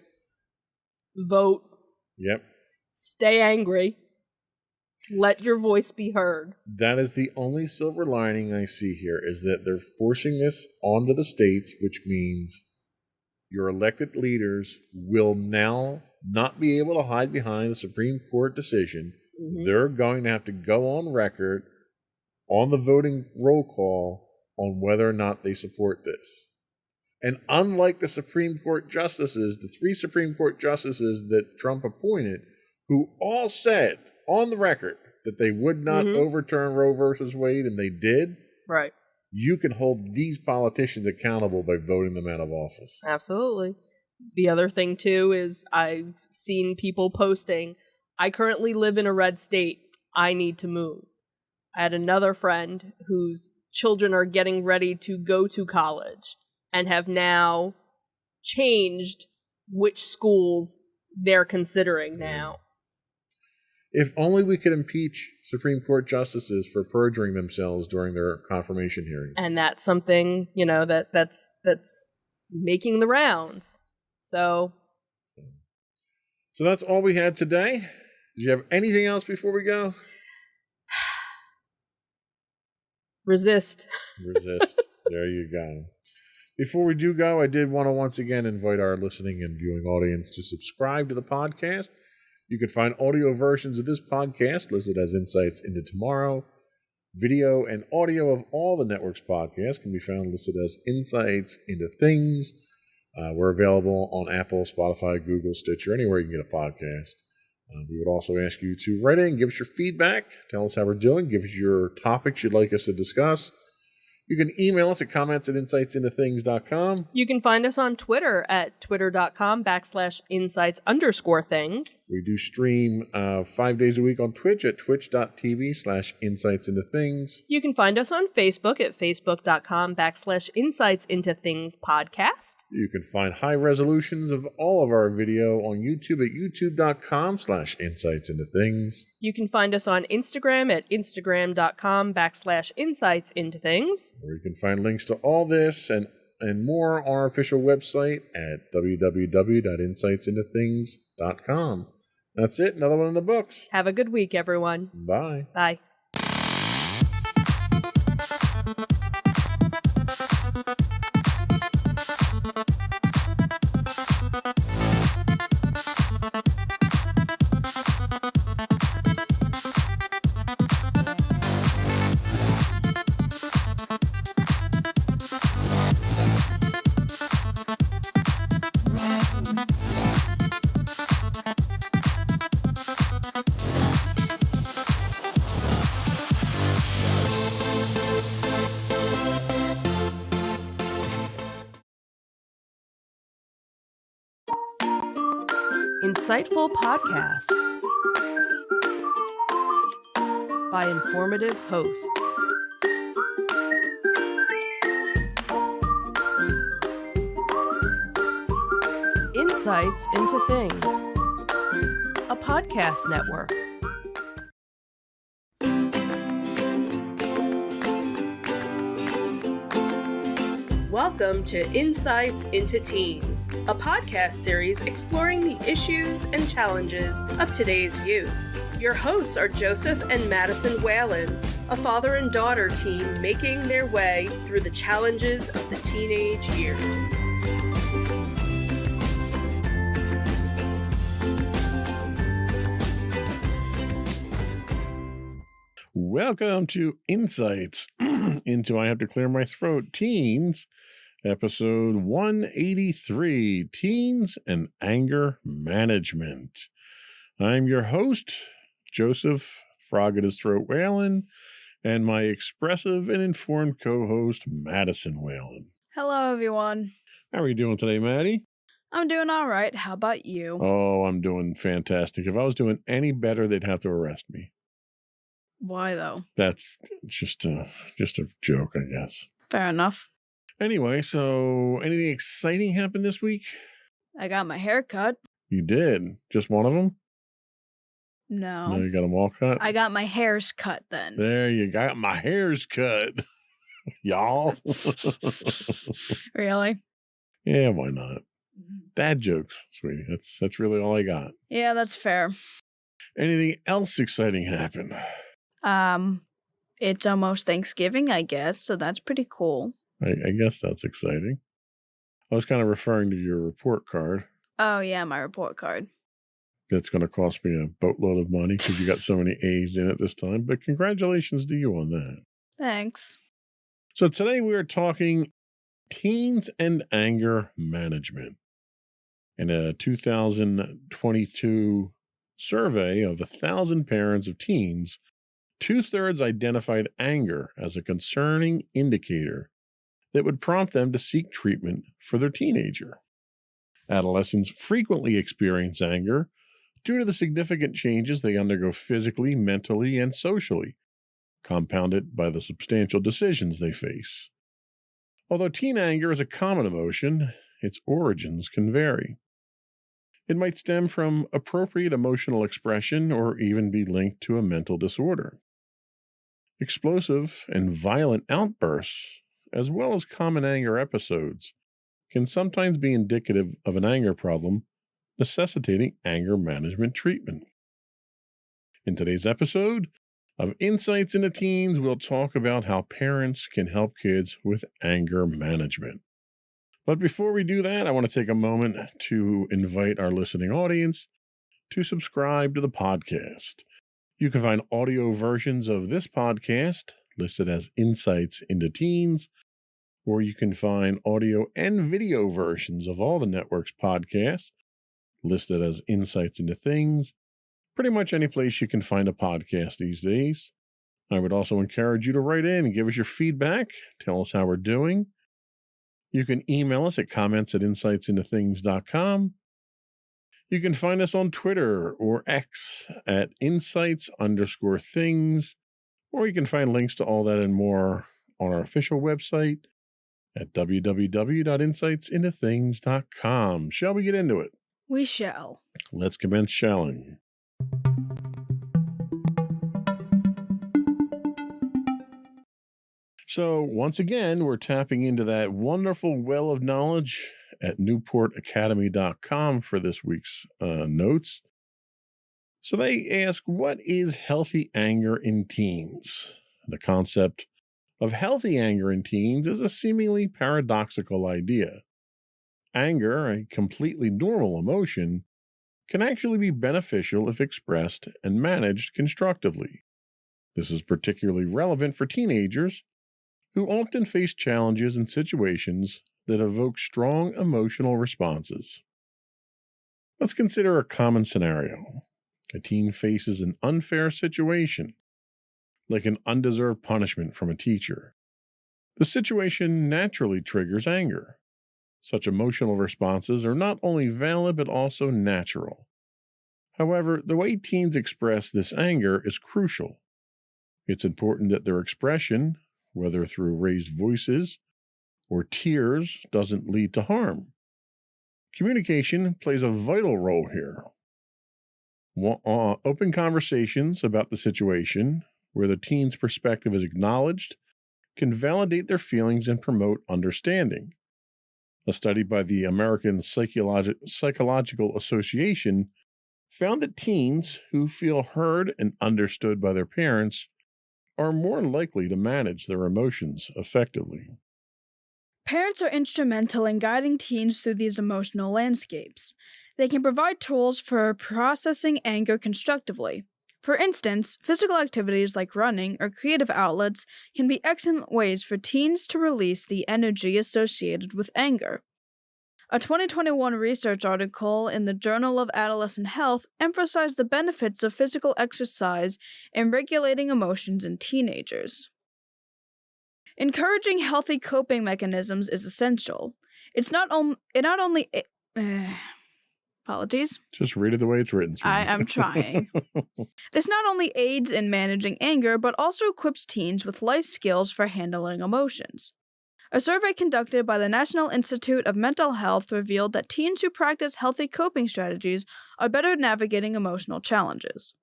Vote. Yep. Stay angry. Let your voice be heard. That is the only silver lining I see here, is that they're forcing this onto the states, which means your elected leaders will now not be able to hide behind a Supreme Court decision. Mm-hmm. They're going to have to go on record on the voting roll call on whether or not they support this. And unlike the Supreme Court justices, the 3 Supreme Court justices that Trump appointed, who all said on the record that they would not overturn Roe versus Wade, and they did, right? You can hold these politicians accountable by voting them out of office. Absolutely. The other thing, too, is I've seen people posting, I currently live in a red state. I need to move. I had another friend whose children are getting ready to go to college and have now changed which schools they're considering now. If only we could impeach Supreme Court justices for perjuring themselves during their confirmation hearings. And that's something, that's making the rounds. So that's all we had today. Did you have anything else before we go? Resist. There you go. Before we do go, I did want to once again invite our listening and viewing audience to subscribe to the podcast. You can find audio versions of this podcast listed as Insights into Tomorrow. Video and audio of all the network's podcasts can be found listed as Insights into Things. We're available on Apple, Spotify, Google, Stitcher, anywhere you can get a podcast. We would also ask you to write in, give us your feedback, tell us how we're doing, give us your topics you'd like us to discuss. You can email us at comments@insightsintothings.com. You can find us on Twitter at twitter.com/insights_things. We do stream 5 days a week on Twitch at twitch.tv/insightsintothings. You can find us on Facebook at facebook.com/insightsintothingspodcast. You can find high resolutions of all of our video on YouTube at youtube.com/insightsintothings. You can find us on Instagram at instagram.com/insightsintothings. Where you can find links to all this and more on our official website at www.insightsintothings.com. That's it. Another one in the books. Have a good week, everyone. Bye. Bye. Insightful podcasts by informative hosts. Insights into Things, a podcast network. Welcome to Insights into Teens, a podcast series exploring the issues and challenges of today's youth. Your hosts are Joseph and Madison Whalen, a father and daughter team making their way through the challenges of the teenage years. Welcome to Insights into I Have to Clear My Throat Teens, episode 183, Teens and Anger Management. I'm your host, Joseph Frog at His Throat Whalen, and my expressive and informed co-host, Madison Whalen. Hello, everyone. How are you doing today, Maddie? I'm doing all right. How about you? Oh, I'm doing fantastic. If I was doing any better, they'd have to arrest me. Why, though? That's just a joke, I guess. Fair enough. Anyway, so anything exciting happened this week? I got my hair cut. You did? Just one of them? No. No, you got them all cut? I got my hairs cut then. There you got my hairs cut. Y'all. Really? Yeah, why not? Dad jokes, sweetie. That's really all I got. Yeah, that's fair. Anything else exciting happen? It's almost Thanksgiving, I guess, so that's pretty cool. I guess that's exciting. I was kind of referring to your report card. Oh, yeah, my report card. That's going to cost me a boatload of money because you got so many A's in it this time. But congratulations to you on that. Thanks. So today we are talking teens and anger management. In a 2022 survey of 1,000 parents of teens, 2/3 identified anger as a concerning indicator that would prompt them to seek treatment for their teenager. Adolescents frequently experience anger due to the significant changes they undergo physically, mentally, and socially, compounded by the substantial decisions they face. Although teen anger is a common emotion, its origins can vary. It might stem from appropriate emotional expression or even be linked to a mental disorder. Explosive and violent outbursts, as well as common anger episodes, can sometimes be indicative of an anger problem, necessitating anger management treatment. In today's episode of Insights into Teens, we'll talk about how parents can help kids with anger management. But before we do that, I want to take a moment to invite our listening audience to subscribe to the podcast. You can find audio versions of this podcast listed as Insights into Teens, or you can find audio and video versions of all the network's podcasts listed as Insights into Things. Pretty much any place you can find a podcast these days. I would also encourage you to write in and give us your feedback. Tell us how we're doing. You can email us at comments@insightsintothings.com. You can find us on Twitter or X at insights_things, or you can find links to all that and more on our official website at www.insightsintothings.com. Shall we get into it? We shall. Let's commence shelling. So once again, we're tapping into that wonderful well of knowledge at newportacademy.com for this week's notes. So they ask, what is healthy anger in teens? The concept of healthy anger in teens is a seemingly paradoxical idea. Anger, a completely normal emotion, can actually be beneficial if expressed and managed constructively. This is particularly relevant for teenagers who often face challenges and situations that evoke strong emotional responses. Let's consider a common scenario. A teen faces an unfair situation, like an undeserved punishment from a teacher. The situation naturally triggers anger. Such emotional responses are not only valid but also natural. However, the way teens express this anger is crucial. It's important that their expression, whether through raised voices or tears, doesn't lead to harm. Communication plays a vital role here. Open conversations about the situation, where the teen's perspective is acknowledged, can validate their feelings and promote understanding. A study by the American Psychological Association found that teens who feel heard and understood by their parents are more likely to manage their emotions effectively. Parents are instrumental in guiding teens through these emotional landscapes. They can provide tools for processing anger constructively. For instance, physical activities like running or creative outlets can be excellent ways for teens to release the energy associated with anger. A 2021 research article in the Journal of Adolescent Health emphasized the benefits of physical exercise in regulating emotions in teenagers. Encouraging healthy coping mechanisms is essential. Apologies. Just read it the way it's written. I am trying. This not only aids in managing anger, but also equips teens with life skills for handling emotions. A survey conducted by the National Institute of Mental Health revealed that teens who practice healthy coping strategies are better at navigating emotional challenges.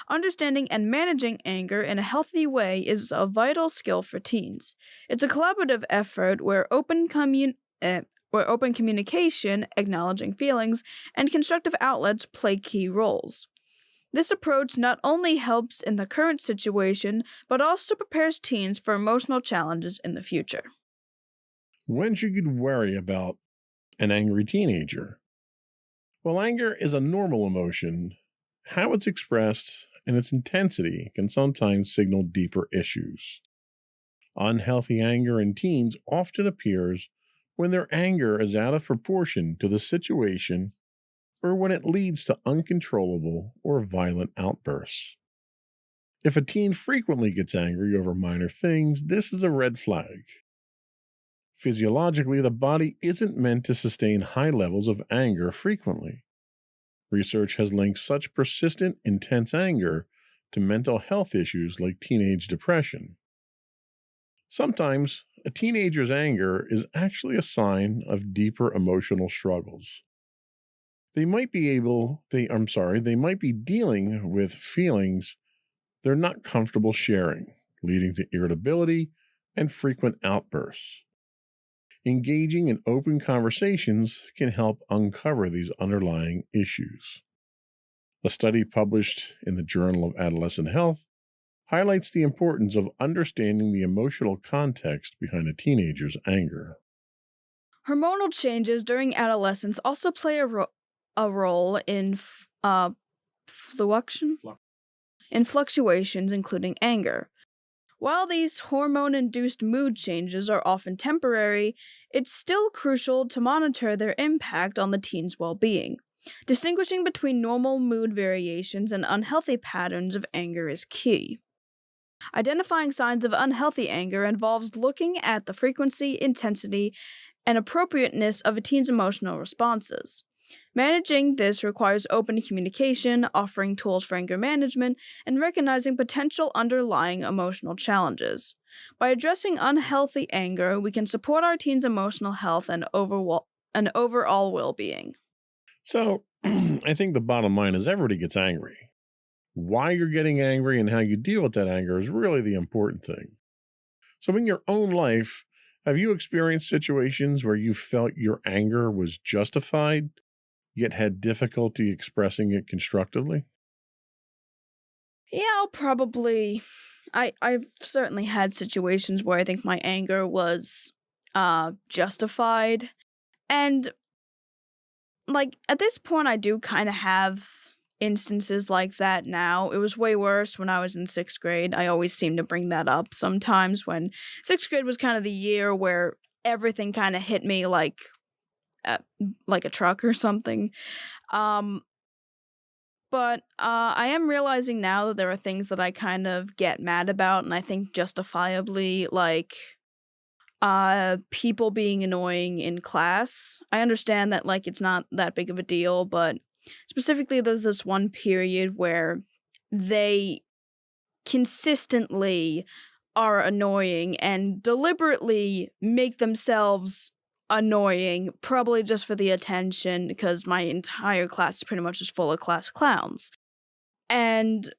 Understanding and managing anger in a healthy way is a vital skill for teens. It's a collaborative effort where open communication, acknowledging feelings, and constructive outlets play key roles. This approach not only helps in the current situation, but also prepares teens for emotional challenges in the future. When should you worry about an angry teenager? While anger is a normal emotion, how it's expressed and its intensity can sometimes signal deeper issues. Unhealthy anger in teens often appears when their anger is out of proportion to the situation or when it leads to uncontrollable or violent outbursts. If a teen frequently gets angry over minor things, this is a red flag. Physiologically, the body isn't meant to sustain high levels of anger frequently. Research has linked such persistent, intense anger to mental health issues like teenage depression. Sometimes a teenager's anger is actually a sign of deeper emotional struggles. They might be dealing with feelings they're not comfortable sharing, leading to irritability and frequent outbursts. Engaging in open conversations can help uncover these underlying issues. A study published in the Journal of Adolescent Health highlights the importance of understanding the emotional context behind a teenager's anger. Hormonal changes during adolescence also play a role in fluctuations, including anger. While these hormone-induced mood changes are often temporary, it's still crucial to monitor their impact on the teen's well-being. Distinguishing between normal mood variations and unhealthy patterns of anger is key. Identifying signs of unhealthy anger involves looking at the frequency, intensity, and appropriateness of a teen's emotional responses. Managing this requires open communication, offering tools for anger management, and recognizing potential underlying emotional challenges. By addressing unhealthy anger, we can support our teens' emotional health and overall well-being. So, I think the bottom line is everybody gets angry. Why you're getting angry and how you deal with that anger is really the important thing. So, in your own life, have you experienced situations where you felt your anger was justified, yet had difficulty expressing it constructively? Yeah, I've certainly had situations where I think my anger was justified. And at this point, I do kind of have instances like that now. It was way worse when I was in 6th grade. I always seem to bring that up sometimes when 6th grade was kind of the year where everything kind of hit me like a truck or something. But I am realizing now that there are things that I kind of get mad about, and I think justifiably, like people being annoying in class. I understand that it's not that big of a deal, but specifically there's this one period where they consistently are annoying and deliberately make themselves annoying, probably just for the attention, because my entire class is pretty much just full of class clowns. And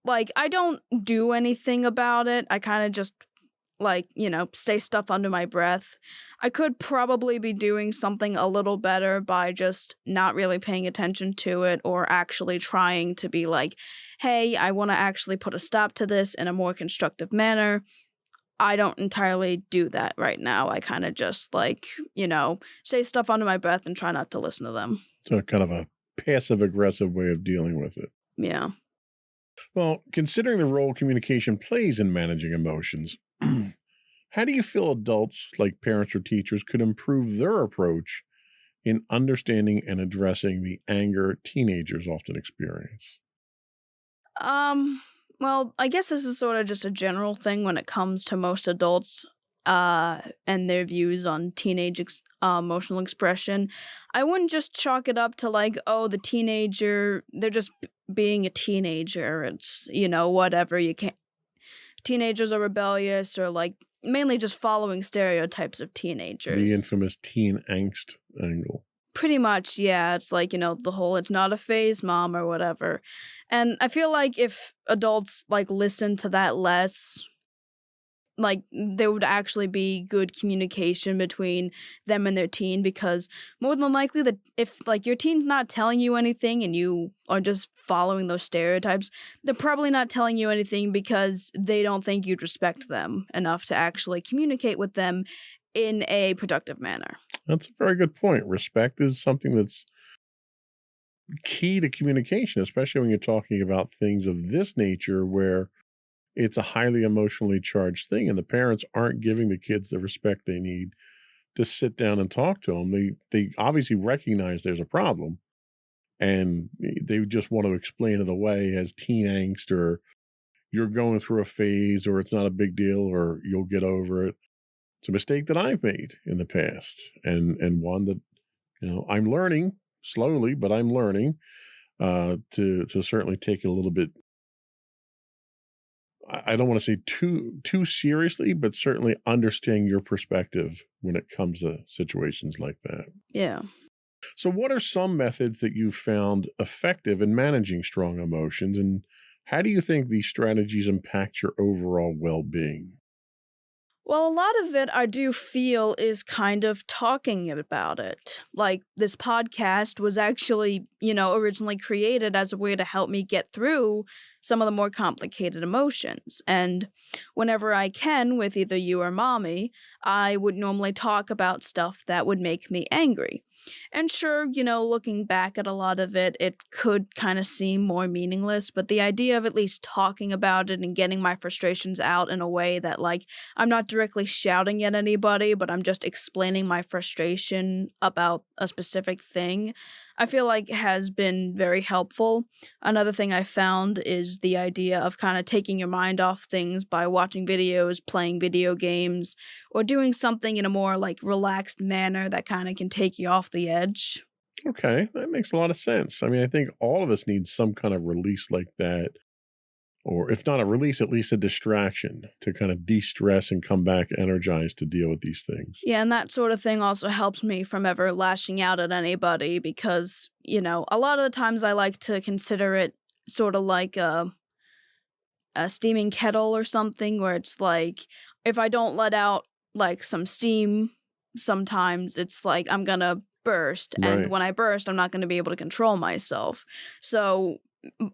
I don't do anything about it. I kind of just say stuff under my breath. I could probably be doing something a little better by just not really paying attention to it, or actually trying to be like, hey, I want to actually put a stop to this in a more constructive manner. I don't entirely do that right now. I kind of just say stuff under my breath and try not to listen to them. So kind of a passive-aggressive way of dealing with it. Yeah. Well, considering the role communication plays in managing emotions, how do you feel adults, like parents or teachers, could improve their approach in understanding and addressing the anger teenagers often experience? Well, I guess this is sort of just a general thing when it comes to most adults and their views on teenage emotional expression. I wouldn't just chalk it up to the teenager, they're just being a teenager. It's, whatever, you can't. Teenagers are rebellious, or mainly just following stereotypes of teenagers. The infamous teen angst angle. Pretty much, yeah. It's the whole "it's not a phase, mom," or whatever. And I feel like if adults listen to that less, there would actually be good communication between them and their teen, because more than likely that if your teen's not telling you anything and you are just following those stereotypes, they're probably not telling you anything because they don't think you'd respect them enough to actually communicate with them in a productive manner. That's a very good point. Respect is something that's key to communication, especially when you're talking about things of this nature where it's a highly emotionally charged thing and the parents aren't giving the kids the respect they need to sit down and talk to them. They obviously recognize there's a problem and they just want to explain it away as teen angst, or you're going through a phase, or it's not a big deal, or you'll get over it. It's a mistake that I've made in the past, and one that I'm learning slowly, but I'm learning to certainly take it a little bit I don't want to say too seriously, but certainly understanding your perspective when it comes to situations like that. Yeah. So what are some methods that you've found effective in managing strong emotions, and how do you think these strategies impact your overall well-being? Well, a lot of it I do feel is kind of talking about it. Like, this podcast was actually, originally created as a way to help me get through some of the more complicated emotions. And whenever I can, with either you or mommy, I would normally talk about stuff that would make me angry. And sure, looking back at a lot of it, it could kind of seem more meaningless, but the idea of at least talking about it and getting my frustrations out in a way that, like, I'm not directly shouting at anybody, but I'm just explaining my frustration about a specific thing, I feel like has been very helpful. Another thing I found is the idea of kind of taking your mind off things by watching videos, playing video games, or doing something in a more like relaxed manner that kind of can take you off the edge. Okay, that makes a lot of sense. I mean, I think all of us need some kind of release like that, or if not a release, at least a distraction to kind of de-stress and come back energized to deal with these things. Yeah, and that sort of thing also helps me from ever lashing out at anybody because, a lot of the times I like to consider it sort of like a steaming kettle or something where it's like, if I don't let out like some steam, sometimes it's like I'm gonna burst. Right. And when I burst, I'm not going to be able to control myself. So,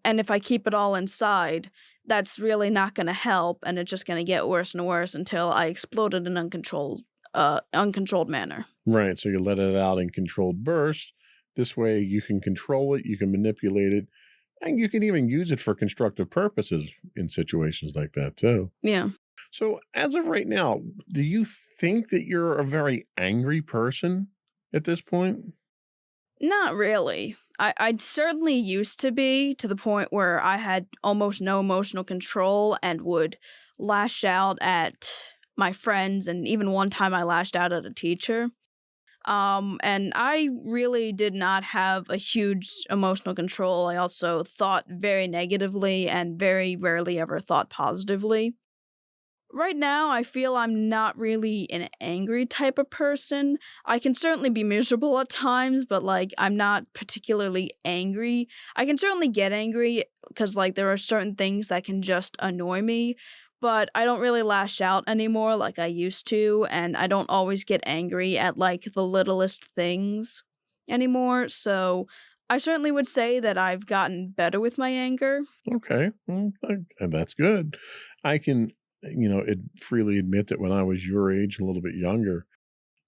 and if I keep it all inside, that's really not going to help, and it's just going to get worse and worse until I explode in an uncontrolled manner. Right. So you let it out in controlled bursts. This way you can control it, you can manipulate it, and you can even use it for constructive purposes in situations like that too. Yeah. So as of right now, do you think that you're a very angry person at this point? Not really. I certainly used to be, to the point where I had almost no emotional control and would lash out at my friends, and even one time I lashed out at a teacher. And I really did not have a huge emotional control. I also thought very negatively and very rarely ever thought positively. Right now, I feel I'm not really an angry type of person. I can certainly be miserable at times, but, like, I'm not particularly angry. I can certainly get angry because, like, there are certain things that can just annoy me, but I don't really lash out anymore like I used to, and I don't always get angry at, like, the littlest things anymore, so I certainly would say that I've gotten better with my anger. Okay. Well, and that's good. I can freely admit that when I was your age, a little bit younger,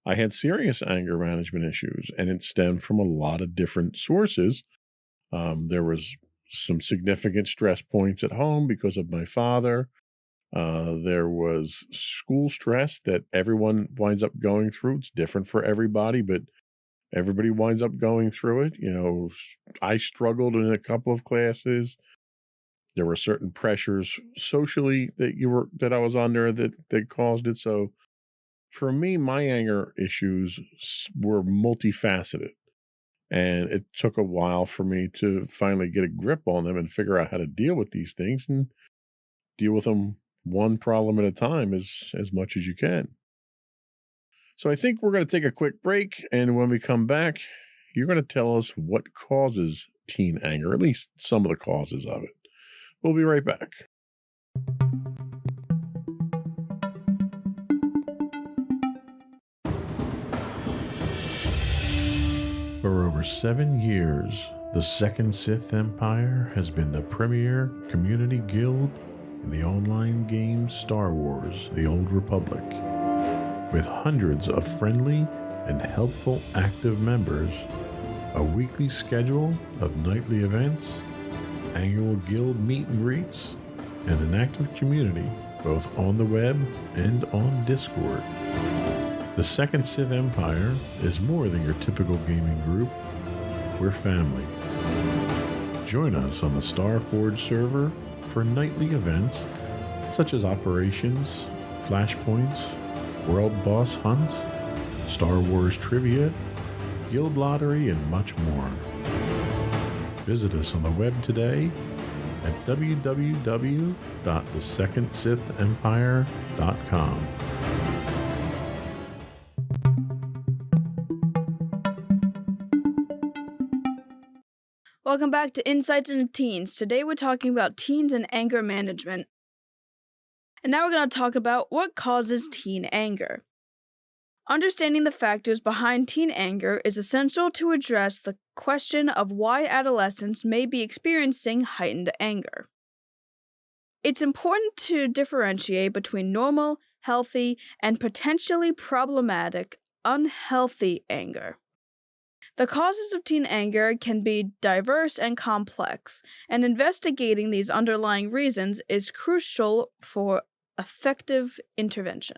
I had serious anger management issues, and it stemmed from a lot of different sources. There was some significant stress points at home because of my father. There was school stress that everyone winds up going through. It's different for everybody, but everybody winds up going through it. I struggled in a couple of classes. There were certain pressures socially that I was under that caused it. So for me, my anger issues were multifaceted, and it took a while for me to finally get a grip on them and figure out how to deal with these things and deal with them one problem at a time as much as you can. So I think we're going to take a quick break, and when we come back, you're going to tell us what causes teen anger, at least some of the causes of it. We'll be right back. For over 7 years, the Second Sith Empire has been the premier community guild in the online game Star Wars: The Old Republic. With hundreds of friendly and helpful active members, a weekly schedule of nightly events, annual guild meet and greets, and an active community both on the web and on Discord. The Second Sith Empire is more than your typical gaming group. We're family. Join us on the Starforge server for nightly events such as operations, flashpoints, world boss hunts, Star Wars trivia, guild lottery, and much more. Visit us on the web today at www.thesecondsithempire.com. Welcome back to Insights into Teens. Today we're talking about teens and anger management. And now we're going to talk about what causes teen anger. Understanding the factors behind teen anger is essential to address the question of why adolescents may be experiencing heightened anger. It's important to differentiate between normal, healthy, and potentially problematic, unhealthy anger. The causes of teen anger can be diverse and complex, and investigating these underlying reasons is crucial for effective intervention.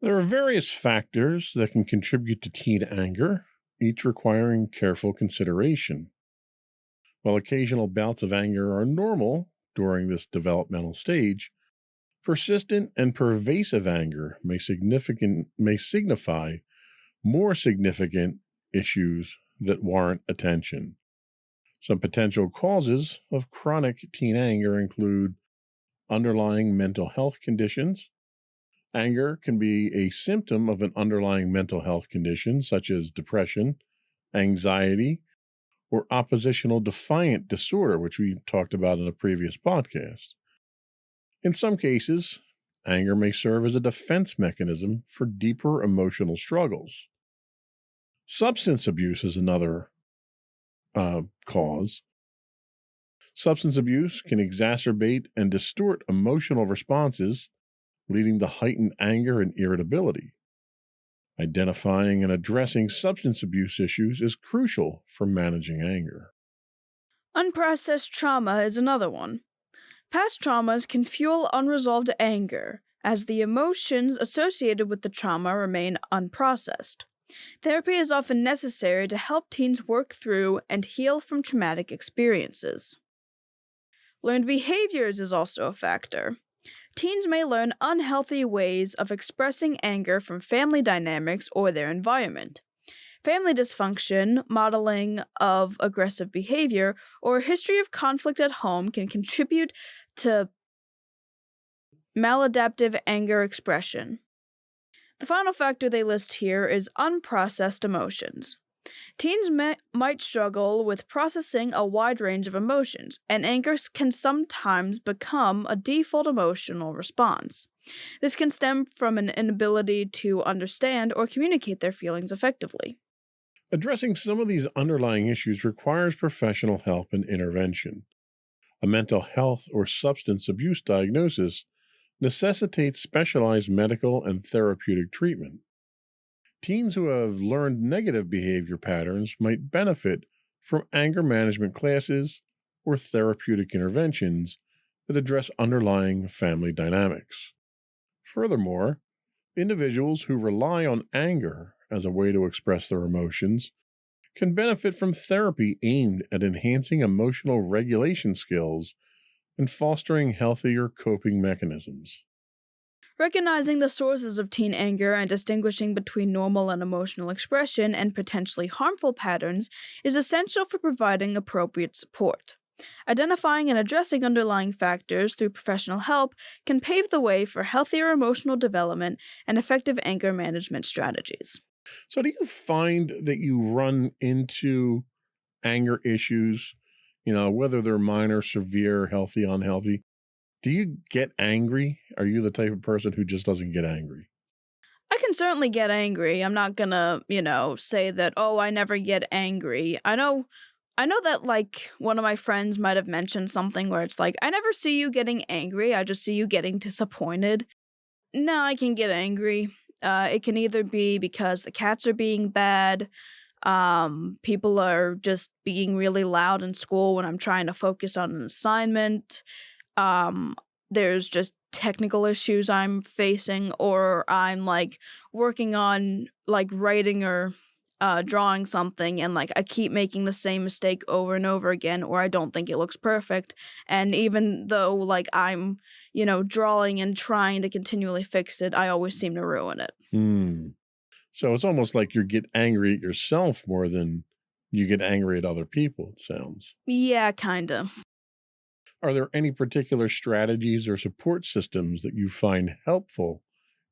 There are various factors that can contribute to teen anger, each requiring careful consideration. While occasional bouts of anger are normal during this developmental stage, persistent and pervasive anger may signify more significant issues that warrant attention. Some potential causes of chronic teen anger include underlying mental health conditions. Anger can be a symptom of an underlying mental health condition such as depression, anxiety, or oppositional defiant disorder, which we talked about in a previous podcast. In some cases, anger may serve as a defense mechanism for deeper emotional struggles. Substance abuse is another cause. Substance abuse can exacerbate and distort emotional responses, leading to heightened anger and irritability. Identifying and addressing substance abuse issues is crucial for managing anger. Unprocessed trauma is another one. Past traumas can fuel unresolved anger, as the emotions associated with the trauma remain unprocessed. Therapy is often necessary to help teens work through and heal from traumatic experiences. Learned behaviors is also a factor. Teens may learn unhealthy ways of expressing anger from family dynamics or their environment. Family dysfunction, modeling of aggressive behavior, or a history of conflict at home can contribute to maladaptive anger expression. The final factor they list here is unprocessed emotions. Teens might struggle with processing a wide range of emotions, and anger can sometimes become a default emotional response. This can stem from an inability to understand or communicate their feelings effectively. Addressing some of these underlying issues requires professional help and intervention. A mental health or substance abuse diagnosis necessitates specialized medical and therapeutic treatment. Teens who have learned negative behavior patterns might benefit from anger management classes or therapeutic interventions that address underlying family dynamics. Furthermore, individuals who rely on anger as a way to express their emotions can benefit from therapy aimed at enhancing emotional regulation skills and fostering healthier coping mechanisms. Recognizing the sources of teen anger and distinguishing between normal and emotional expression and potentially harmful patterns is essential for providing appropriate support. Identifying and addressing underlying factors through professional help can pave the way for healthier emotional development and effective anger management strategies. So, do you find that you run into anger issues, whether they're minor, severe, healthy, unhealthy? Do you get angry? Are you the type of person who just doesn't get angry? I can certainly get angry. I'm not gonna, say that, oh, I never get angry. I know that, like, one of my friends might have mentioned something where it's like, I never see you getting angry. I just see you getting disappointed. No, I can get angry. It can either be because the cats are being bad, people are just being really loud in school when I'm trying to focus on an assignment. There's just technical issues I'm facing, or I'm working on writing or drawing something, and I keep making the same mistake over and over again, or I don't think it looks perfect. And even though I'm, drawing and trying to continually fix it, I always seem to ruin it. So it's almost like you get angry at yourself more than you get angry at other people, it sounds. Yeah, kinda. Are there any particular strategies or support systems that you find helpful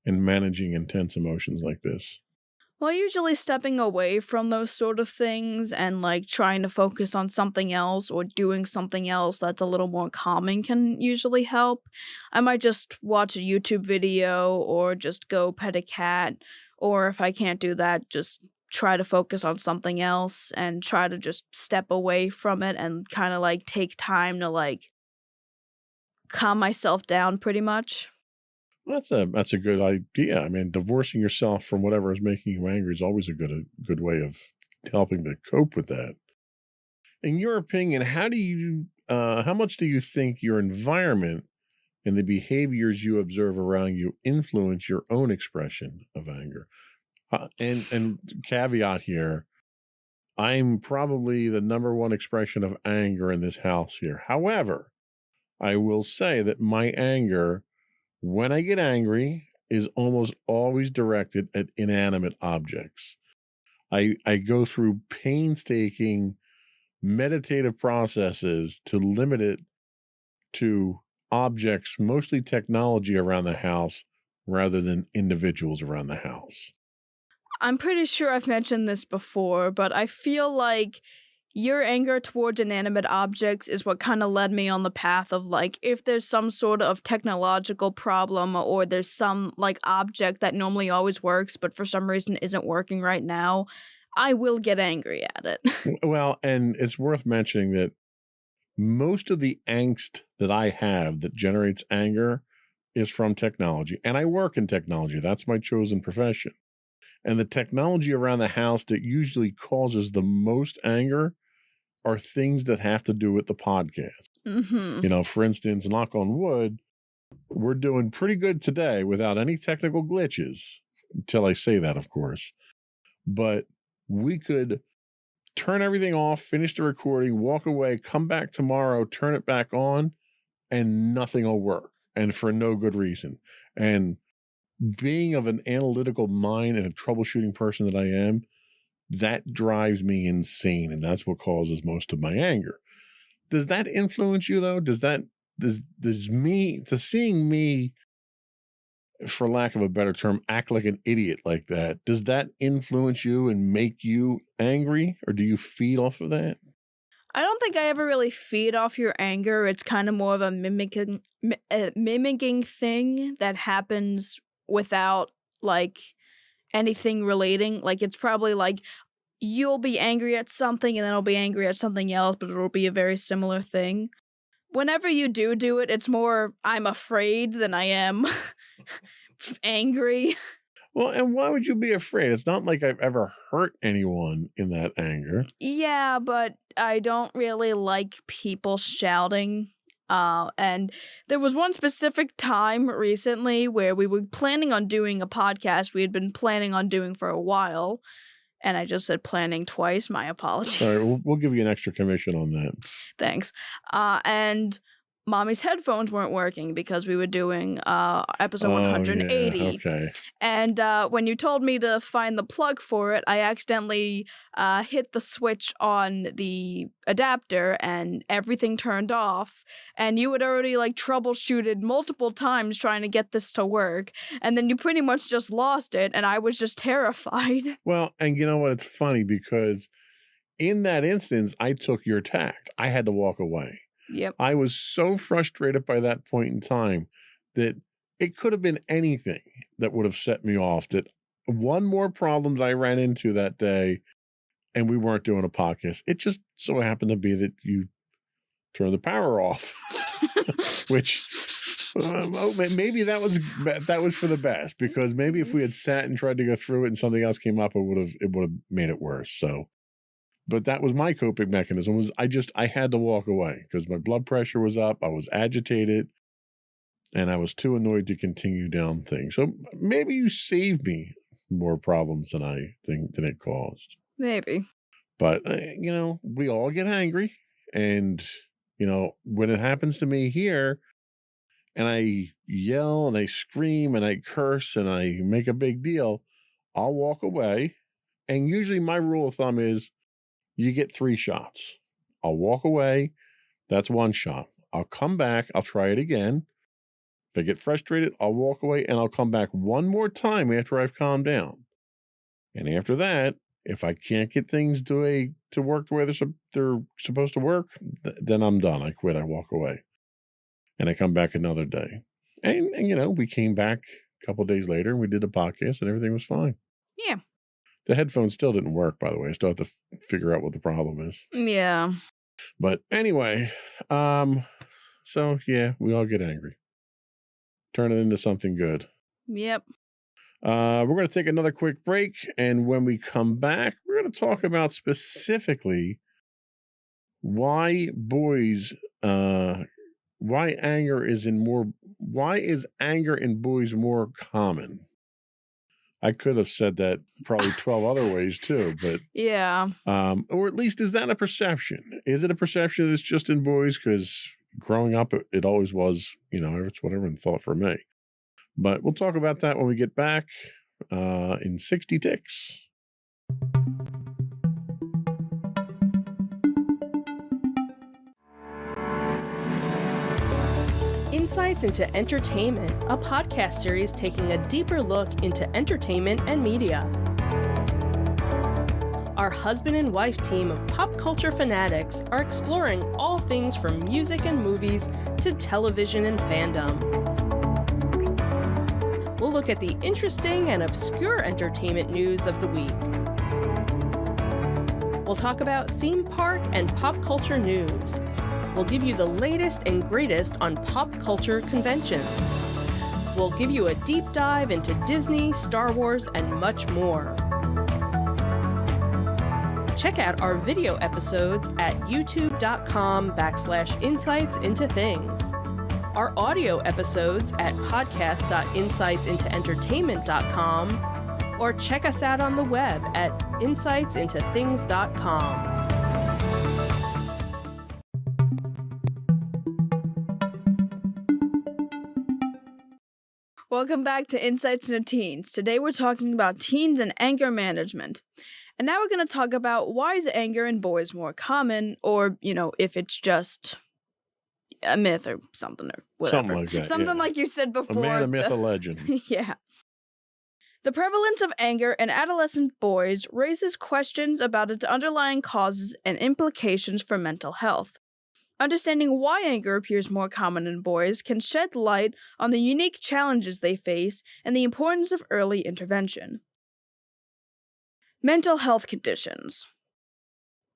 in managing intense emotions like this? Well, usually stepping away from those sort of things and like trying to focus on something else or doing something else that's a little more calming can usually help. I might just watch a YouTube video or just go pet a cat, or if I can't do that, just try to focus on something else and try to just step away from it and kind of like take time to like calm myself down pretty much. That's a good idea. I mean, divorcing yourself from whatever is making you angry is always a good way of helping to cope with that. In your opinion, how much do you think your environment and the behaviors you observe around you influence your own expression of anger? And caveat here, I'm probably the number one expression of anger in this house here. However, I will say that my anger, when I get angry, is almost always directed at inanimate objects. I go through painstaking meditative processes to limit it to objects, mostly technology around the house, rather than individuals around the house. I'm pretty sure I've mentioned this before, but I feel like your anger towards inanimate objects is what kind of led me on the path of like, if there's some sort of technological problem or there's some like object that normally always works, but for some reason isn't working right now, I will get angry at it. Well, and it's worth mentioning that most of the angst that I have that generates anger is from technology. And I work in technology. That's my chosen profession. And the technology around the house that usually causes the most anger are things that have to do with the podcast. Mm-hmm. You know, for instance, knock on wood, we're doing pretty good today without any technical glitches, until I say that, of course. But we could turn everything off, finish the recording, walk away, come back tomorrow, turn it back on, and nothing will work. And for no good reason. And being of an analytical mind and a troubleshooting person that I am, that drives me insane. And that's what causes most of my anger. Does that influence you though? Does seeing me, for lack of a better term, act like an idiot like that, does that influence you and make you angry? Or do you feed off of that? I don't think I ever really feed off your anger. It's kind of more of a mimicking thing that happens without like anything relating. Like it's probably like you'll be angry at something and then I'll be angry at something else, but it'll be a very similar thing. Whenever you do it, it's more I'm afraid than I am angry. Well, and why would you be afraid? It's not like I've ever hurt anyone in that anger. Yeah, but I don't really like people shouting. And there was one specific time recently where we were planning on doing a podcast we had been planning on doing for a while. And I just said planning twice. My apologies. All right, we'll give you an extra commission on that. Thanks. And Mommy's headphones weren't working because we were doing episode 180. Yeah, okay. And when you told me to find the plug for it, I accidentally hit the switch on the adapter and everything turned off. And you had already like troubleshooted multiple times trying to get this to work. And then you pretty much just lost it. And I was just terrified. Well, and you know what? It's funny because in that instance, I took your tact. I had to walk away. Yep. I was so frustrated by that point in time that it could have been anything that would have set me off. That one more problem that I ran into that day and we weren't doing a podcast. It just so happened to be that you turned the power off, which maybe that was for the best, because maybe if we had sat and tried to go through it and something else came up, it would have made it worse. So. But that was my coping mechanism. I had to walk away because my blood pressure was up. I was agitated and I was too annoyed to continue down things. So maybe you saved me more problems than I think than it caused. Maybe. But, we all get angry. And, when it happens to me here and I yell and I scream and I curse and I make a big deal, I'll walk away. And usually my rule of thumb is, you get 3 shots. I'll walk away. That's 1 shot. I'll come back, I'll try it again. If I get frustrated, I'll walk away and I'll come back one more time after I've calmed down. And after that, if I can't get things to work the way they're supposed to work, then I'm done. I quit. I walk away. And I come back another day. And we came back a couple of days later and we did a podcast and everything was fine. Yeah. The headphones still didn't work, by the way. I still have to figure out what the problem is. Yeah. But anyway, so yeah, we all get angry. Turn it into something good. Yep. We're going to take another quick break. And when we come back, we're going to talk about specifically why anger is anger in boys more common? I could have said that probably 12 other ways too, but yeah. Or at least is that a perception? Is it a perception that's just in boys? Because growing up, it always was, it's what everyone thought for me. But we'll talk about that when we get back in 60 Ticks. Insights into Entertainment, a podcast series taking a deeper look into entertainment and media. Our husband and wife team of pop culture fanatics are exploring all things from music and movies to television and fandom. We'll look at the interesting and obscure entertainment news of the week. We'll talk about theme park and pop culture news. We'll give you the latest and greatest on pop culture conventions. We'll give you a deep dive into Disney, Star Wars, and much more. Check out our video episodes at youtube.com/insightsintothings. Our audio episodes at podcast.insightsintoentertainment.com, or check us out on the web at insightsintothings.com. Welcome back to Insights into Teens. Today we're talking about teens and anger management. And now we're going to talk about why is anger in boys more common, or, if it's just a myth or something or whatever. Something like that. Something like you said before. A man, a myth, a legend. Yeah. The prevalence of anger in adolescent boys raises questions about its underlying causes and implications for mental health. Understanding why anger appears more common in boys can shed light on the unique challenges they face and the importance of early intervention. Mental health conditions.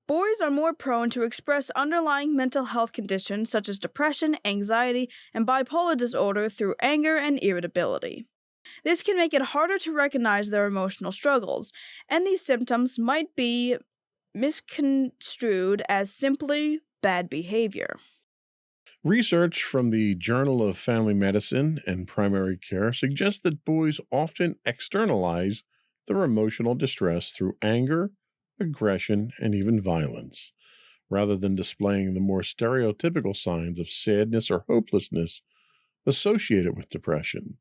Boys are more prone to express underlying mental health conditions such as depression, anxiety, and bipolar disorder through anger and irritability. This can make it harder to recognize their emotional struggles, and these symptoms might be misconstrued as simply bad behavior. Research from the Journal of Family Medicine and Primary Care suggests that boys often externalize their emotional distress through anger, aggression, and even violence, rather than displaying the more stereotypical signs of sadness or hopelessness associated with depression.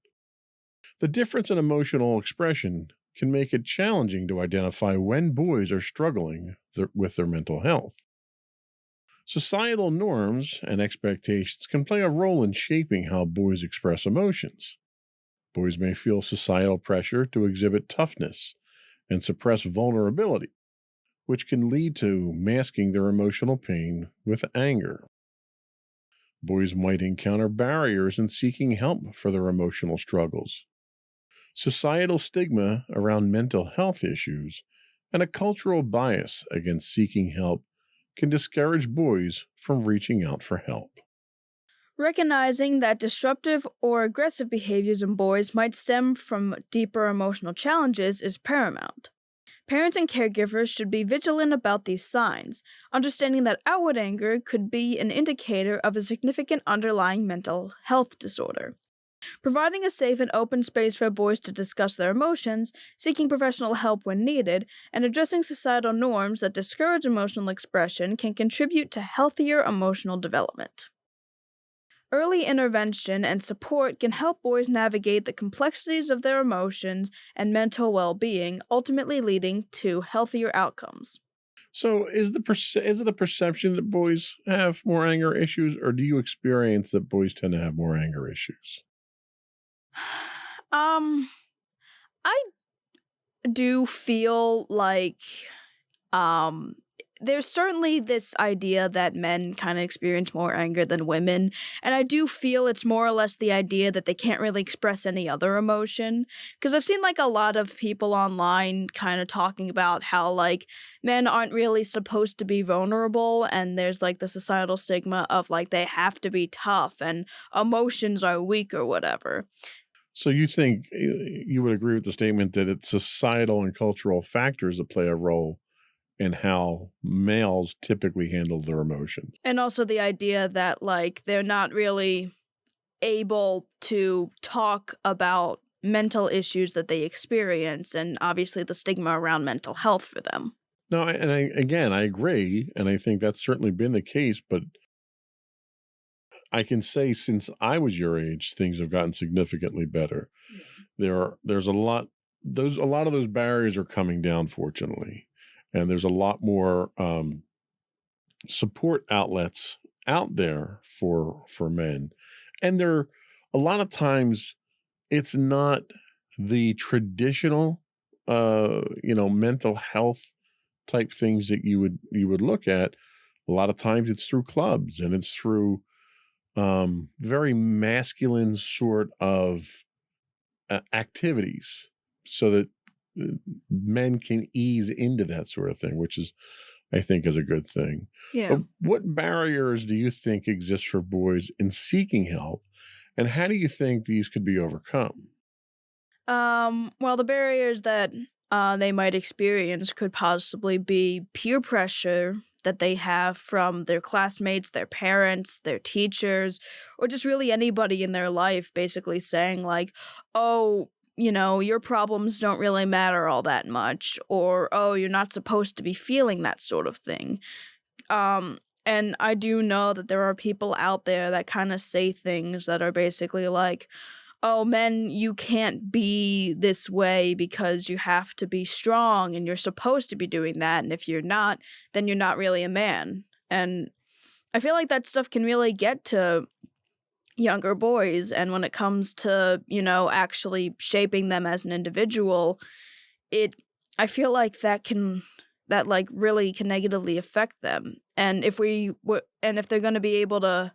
The difference in emotional expression can make it challenging to identify when boys are struggling with their mental health. Societal norms and expectations can play a role in shaping how boys express emotions. Boys may feel societal pressure to exhibit toughness and suppress vulnerability, which can lead to masking their emotional pain with anger. Boys might encounter barriers in seeking help for their emotional struggles. Societal stigma around mental health issues and a cultural bias against seeking help can discourage boys from reaching out for help. Recognizing that disruptive or aggressive behaviors in boys might stem from deeper emotional challenges is paramount. Parents and caregivers should be vigilant about these signs, understanding that outward anger could be an indicator of a significant underlying mental health disorder. Providing a safe and open space for boys to discuss their emotions, seeking professional help when needed, and addressing societal norms that discourage emotional expression can contribute to healthier emotional development. Early intervention and support can help boys navigate the complexities of their emotions and mental well-being, ultimately leading to healthier outcomes. So is it a perception that boys have more anger issues, or do you experience that boys tend to have more anger issues? Um, I do feel like um there's certainly this idea that men kind of experience more anger than women, and I do feel it's more or less the idea that they can't really express any other emotion, because I've seen like a lot of people online kind of talking about how like men aren't really supposed to be vulnerable, and there's like the societal stigma of like they have to be tough and emotions are weak or whatever. So you think you would agree with the statement that it's societal and cultural factors that play a role in how males typically handle their emotions? And also the idea that like they're not really able to talk about mental issues that they experience, and obviously the stigma around mental health for them. No, again, I agree, and I think that's certainly been the case. But I can say since I was your age, things have gotten significantly better. There's a lot of those barriers are coming down, fortunately, and there's a lot more support outlets out there for men, and there a lot of times it's not the traditional mental health type things that you would look at. A lot of times it's through clubs, and it's through very masculine sort of activities, so that men can ease into that sort of thing, which is, I think, is a good thing. Yeah. What barriers do you think exist for boys in seeking help, and how do you think these could be overcome? Well, the barriers that they might experience could possibly be peer pressure that they have from their classmates, their parents, their teachers, or just really anybody in their life basically saying, like, oh, your problems don't really matter all that much, or oh, you're not supposed to be feeling that sort of thing. And I do know that there are people out there that kind of say things that are basically like, oh, men, you can't be this way because you have to be strong and you're supposed to be doing that. And if you're not, then you're not really a man. And I feel like that stuff can really get to younger boys. And when it comes to, actually shaping them as an individual, I feel like that like really can negatively affect them. And if they're going to be able to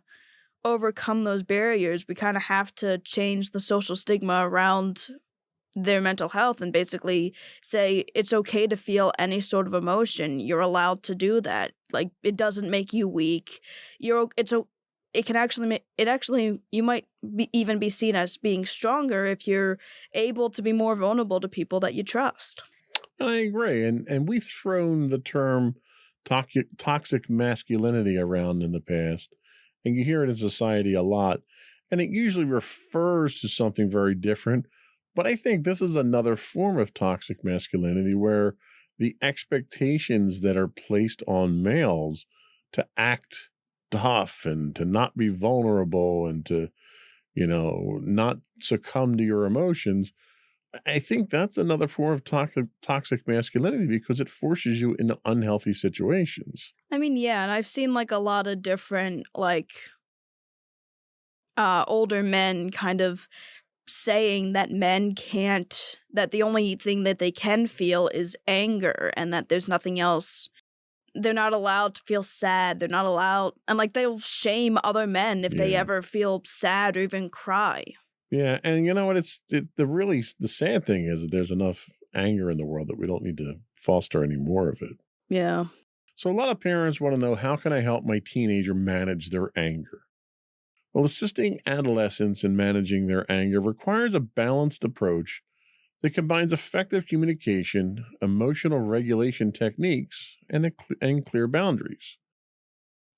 overcome those barriers, we kind of have to change the social stigma around their mental health and basically say it's okay to feel any sort of emotion. You're allowed to do that. Like, it doesn't make you weak. It can actually you might even be seen as being stronger if you're able to be more vulnerable to people that you trust. And I agree, and we've thrown the term toxic masculinity around in the past, and you hear it in society a lot, and it usually refers to something very different. But I think this is another form of toxic masculinity, where the expectations that are placed on males to act tough and to not be vulnerable and to, not succumb to your emotions. I think that's another form of toxic masculinity, because it forces you into unhealthy situations. I mean, yeah, and I've seen like a lot of different like older men kind of saying that that the only thing that they can feel is anger, and that there's nothing else. They're not allowed to feel sad. They're not allowed, and like they'll shame other men if they Yeah. ever feel sad or even cry. Yeah, and you know what? The sad thing is that there's enough anger in the world that we don't need to foster any more of it. Yeah. So a lot of parents want to know, how can I help my teenager manage their anger? Well, assisting adolescents in managing their anger requires a balanced approach that combines effective communication, emotional regulation techniques, and clear boundaries.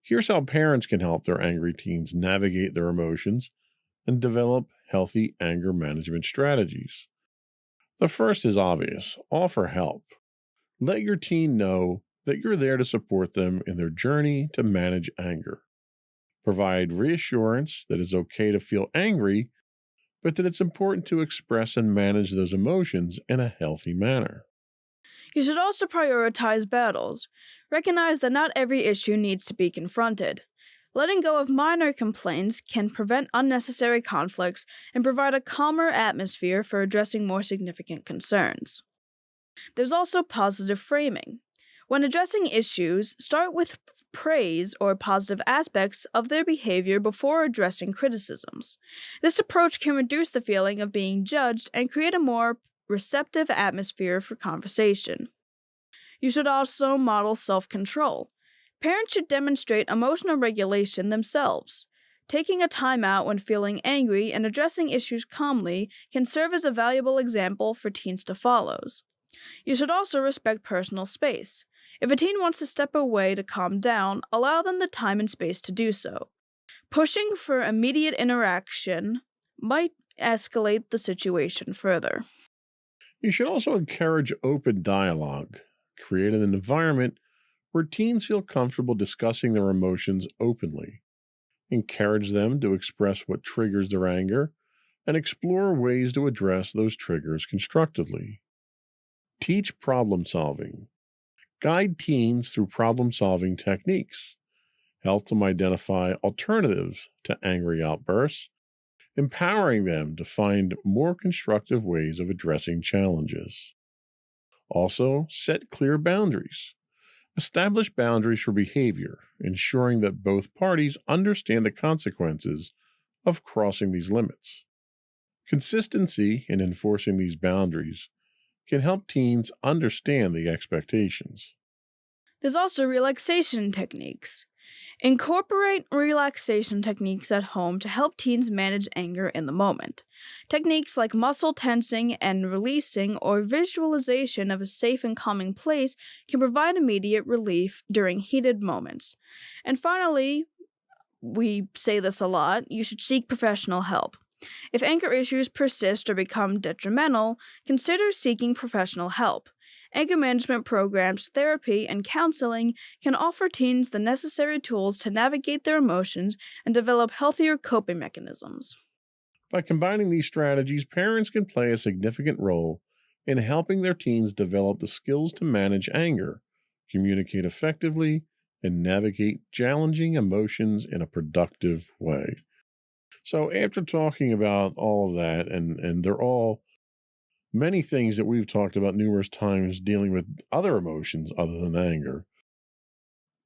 Here's how parents can help their angry teens navigate their emotions and develop healthy anger management strategies. The first is obvious: offer help. Let your teen know that you're there to support them in their journey to manage anger. Provide reassurance that it's okay to feel angry, but that it's important to express and manage those emotions in a healthy manner. You should also prioritize battles. Recognize that not every issue needs to be confronted. Letting go of minor complaints can prevent unnecessary conflicts and provide a calmer atmosphere for addressing more significant concerns. There's also positive framing. When addressing issues, start with praise or positive aspects of their behavior before addressing criticisms. This approach can reduce the feeling of being judged and create a more receptive atmosphere for conversation. You should also model self-control. Parents should demonstrate emotional regulation themselves. Taking a time out when feeling angry and addressing issues calmly can serve as a valuable example for teens to follow. You should also respect personal space. If a teen wants to step away to calm down, allow them the time and space to do so. Pushing for immediate interaction might escalate the situation further. You should also encourage open dialogue. Create an environment where teens feel comfortable discussing their emotions openly. Encourage them to express what triggers their anger and explore ways to address those triggers constructively. Teach problem solving. Guide teens through problem solving techniques. Help them identify alternatives to angry outbursts, empowering them to find more constructive ways of addressing challenges. Also, set clear boundaries. Establish boundaries for behavior, ensuring that both parties understand the consequences of crossing these limits. Consistency in enforcing these boundaries can help teens understand the expectations. There's also relaxation techniques. Incorporate relaxation techniques at home to help teens manage anger in the moment. Techniques like muscle tensing and releasing or visualization of a safe and calming place can provide immediate relief during heated moments. And finally, we say this a lot, you should seek professional help. If anger issues persist or become detrimental, consider seeking professional help. Anger management programs, therapy, and counseling can offer teens the necessary tools to navigate their emotions and develop healthier coping mechanisms. By combining these strategies, parents can play a significant role in helping their teens develop the skills to manage anger, communicate effectively, and navigate challenging emotions in a productive way. So after talking about all of that, and they're all many things that we've talked about numerous times dealing with other emotions other than anger,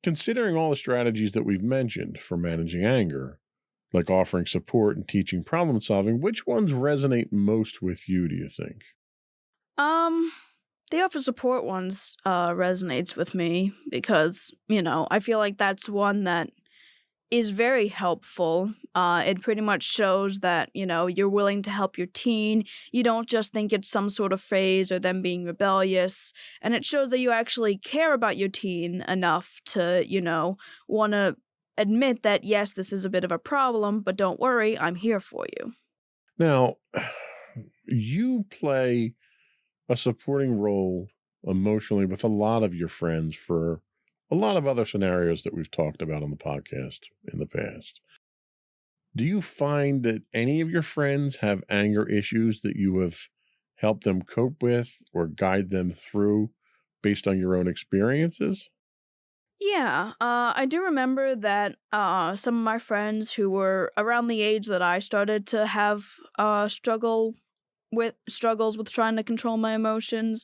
considering all the strategies that we've mentioned for managing anger, like offering support and teaching problem solving, which ones resonate most with you, do you think? The offer support ones resonates with me because, I feel like that's one that is very helpful. It pretty much shows that, you're willing to help your teen. You don't just think it's some sort of phase or them being rebellious. And it shows that you actually care about your teen enough to, want to admit that, yes, this is a bit of a problem, but don't worry, I'm here for you. Now, you play a supporting role emotionally with a lot of your friends for a lot of other scenarios that we've talked about on the podcast in the past. Do you find that any of your friends have anger issues that you have helped them cope with or guide them through based on your own experiences? Yeah, I do remember that some of my friends who were around the age that I started to have struggles with trying to control my emotions.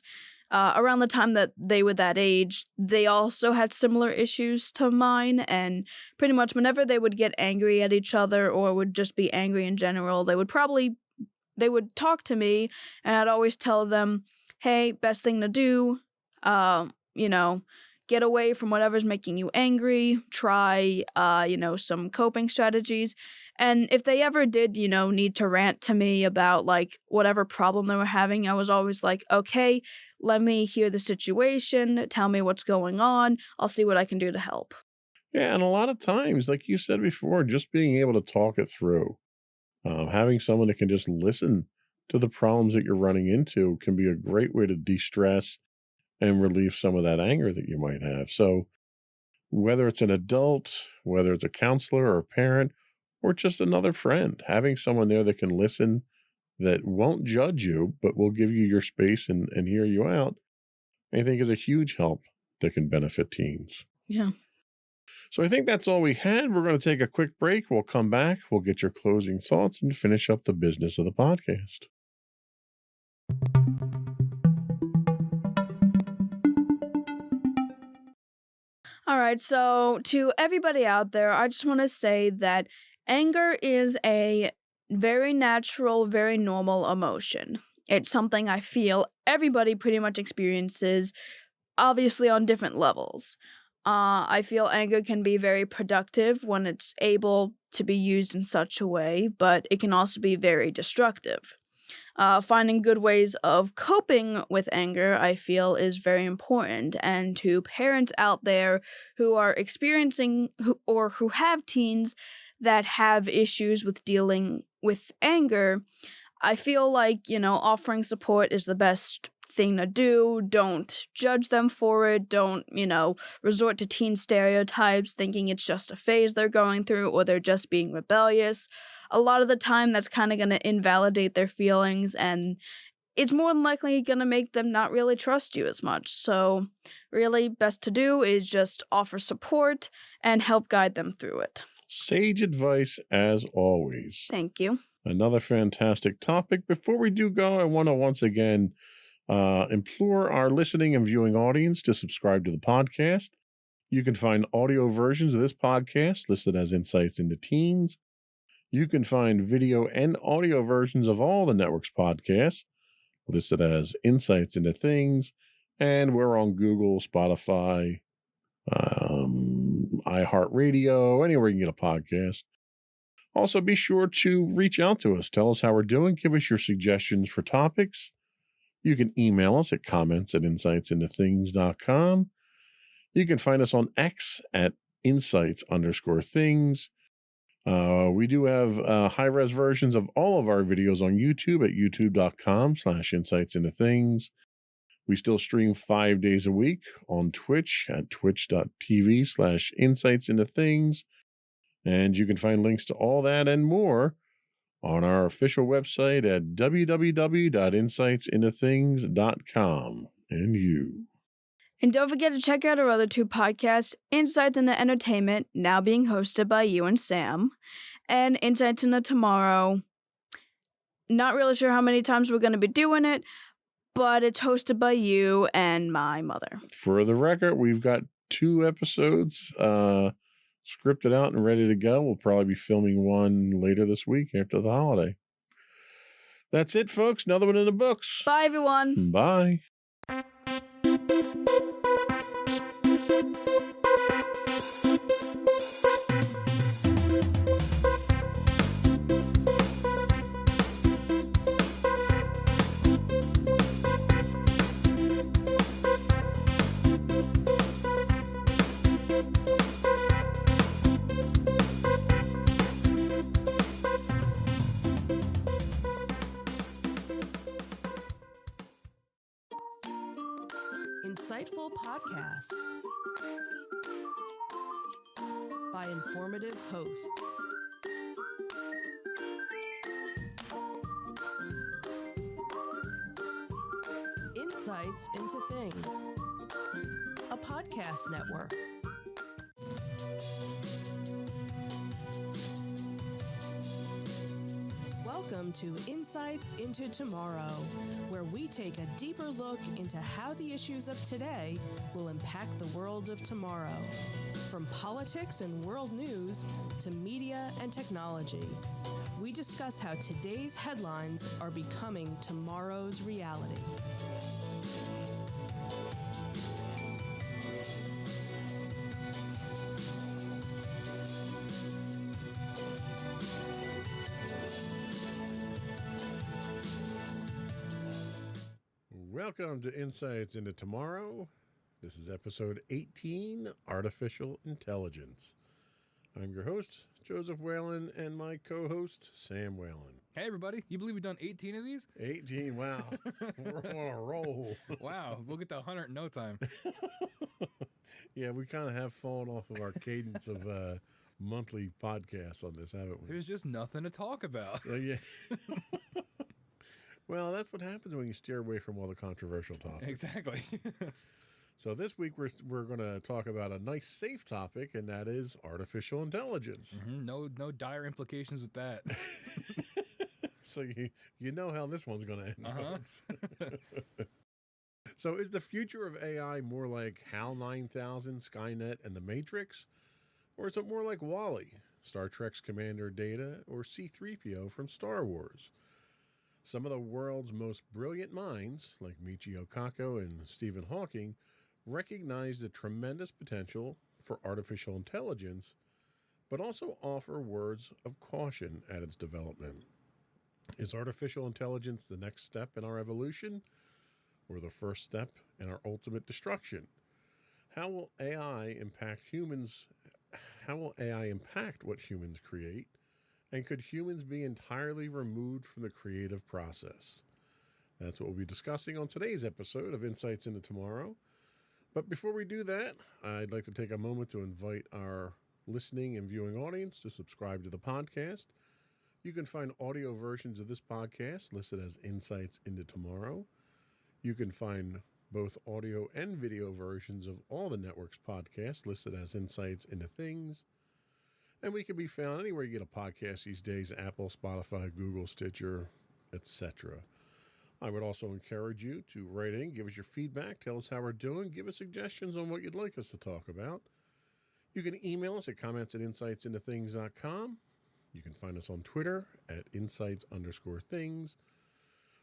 Around the time that they were that age, they also had similar issues to mine, and pretty much whenever they would get angry at each other or would just be angry in general, they would talk to me, and I'd always tell them, hey, best thing to do, get away from whatever's making you angry, try, some coping strategies. And if they ever did, need to rant to me about, like, whatever problem they were having, I was always like, okay, let me hear the situation, tell me what's going on, I'll see what I can do to help. Yeah, and a lot of times, like you said before, just being able to talk it through, having someone that can just listen to the problems that you're running into can be a great way to de-stress and relieve some of that anger that you might have. So whether it's an adult, whether it's a counselor or a parent, or just another friend, having someone there that can listen, that won't judge you, but will give you your space and hear you out, I think is a huge help that can benefit teens. Yeah. So I think that's all we had. We're going to take a quick break. We'll come back. We'll get your closing thoughts and finish up the business of the podcast. All right, so to everybody out there, I just want to say that anger is a very natural, very normal emotion. It's something I feel everybody pretty much experiences, obviously on different levels. I feel anger can be very productive when it's able to be used in such a way, but it can also be very destructive. Finding good ways of coping with anger, I feel, is very important. And to parents out there who are experiencing or who have teens that have issues with dealing with anger, I feel like, offering support is the best thing to do. Don't judge them for it. Don't, resort to teen stereotypes thinking it's just a phase they're going through or they're just being rebellious. A lot of the time that's kind of going to invalidate their feelings, and it's more than likely going to make them not really trust you as much. So really best to do is just offer support and help guide them through it. Sage advice as always. Thank you. Another fantastic topic. Before we do go, I want to once again implore our listening and viewing audience to subscribe to the podcast. You can find audio versions of this podcast listed as Insights into Teens. You can find video and audio versions of all the network's podcasts listed as Insights into Things. And we're on Google, Spotify, iHeartRadio, anywhere you can get a podcast. Also, be sure to reach out to us. Tell us how we're doing. Give us your suggestions for topics. You can email us at comments@insightsintothings.com. You can find us on X at insights_things. We do have high-res versions of all of our videos on YouTube at youtube.com/insightsintothings. We still stream 5 days a week on Twitch at twitch.tv/insightsintothings. And you can find links to all that and more on our official website at www.insightsintothings.com. And don't forget to check out our other two podcasts, Insights into Entertainment, now being hosted by you and Sam, and Insights into Tomorrow. Not really sure how many times we're going to be doing it, but it's hosted by you and my mother. For the record, we've got 2 episodes scripted out and ready to go. We'll probably be filming one later this week after the holiday. That's it, folks. Another one in the books. Bye, everyone. Bye. Insightful podcasts by informative hosts. Insights into Things, a podcast network. Welcome to Insights into Tomorrow, where we take a deeper look into how the issues of today will impact the world of tomorrow. From politics and world news to media and technology, we discuss how today's headlines are becoming tomorrow's reality. Welcome to Insights into Tomorrow. This is episode 18, Artificial Intelligence. I'm your host, Joseph Whalen, and my co-host, Sam Whalen. Hey, everybody. You believe we've done 18 of these? 18, wow. We're on a roll. Wow, we'll get to 100 in no time. Yeah, we kind of have fallen off of our cadence of monthly podcasts on this, haven't we? There's just nothing to talk about. Yeah. Well, that's what happens when you steer away from all the controversial topics. Exactly. So this week we're going to talk about a nice safe topic, and that is artificial intelligence. No dire implications with that. So you know how this one's going to end. Folks. Uh-huh. So is the future of AI more like HAL 9000, Skynet, and The Matrix? Or is it more like WALL-E, Star Trek's Commander Data, or C-3PO from Star Wars? Some of the world's most brilliant minds, like Michio Kaku and Stephen Hawking, recognize the tremendous potential for artificial intelligence, but also offer words of caution at its development. Is artificial intelligence the next step in our evolution, or the first step in our ultimate destruction? How will AI impact humans? How will AI impact what humans create? And could humans be entirely removed from the creative process? That's what we'll be discussing on today's episode of Insights into Tomorrow. But before we do that, I'd like to take a moment to invite our listening and viewing audience to subscribe to the podcast. You can find audio versions of this podcast listed as Insights into Tomorrow. You can find both audio and video versions of all the network's podcasts listed as Insights into Things. And we can be found anywhere you get a podcast these days: Apple, Spotify, Google, Stitcher, etc. I would also encourage you to write in, give us your feedback, tell us how we're doing, give us suggestions on what you'd like us to talk about. You can email us at comments@insightsintothings.com. You can find us on Twitter at insights_things,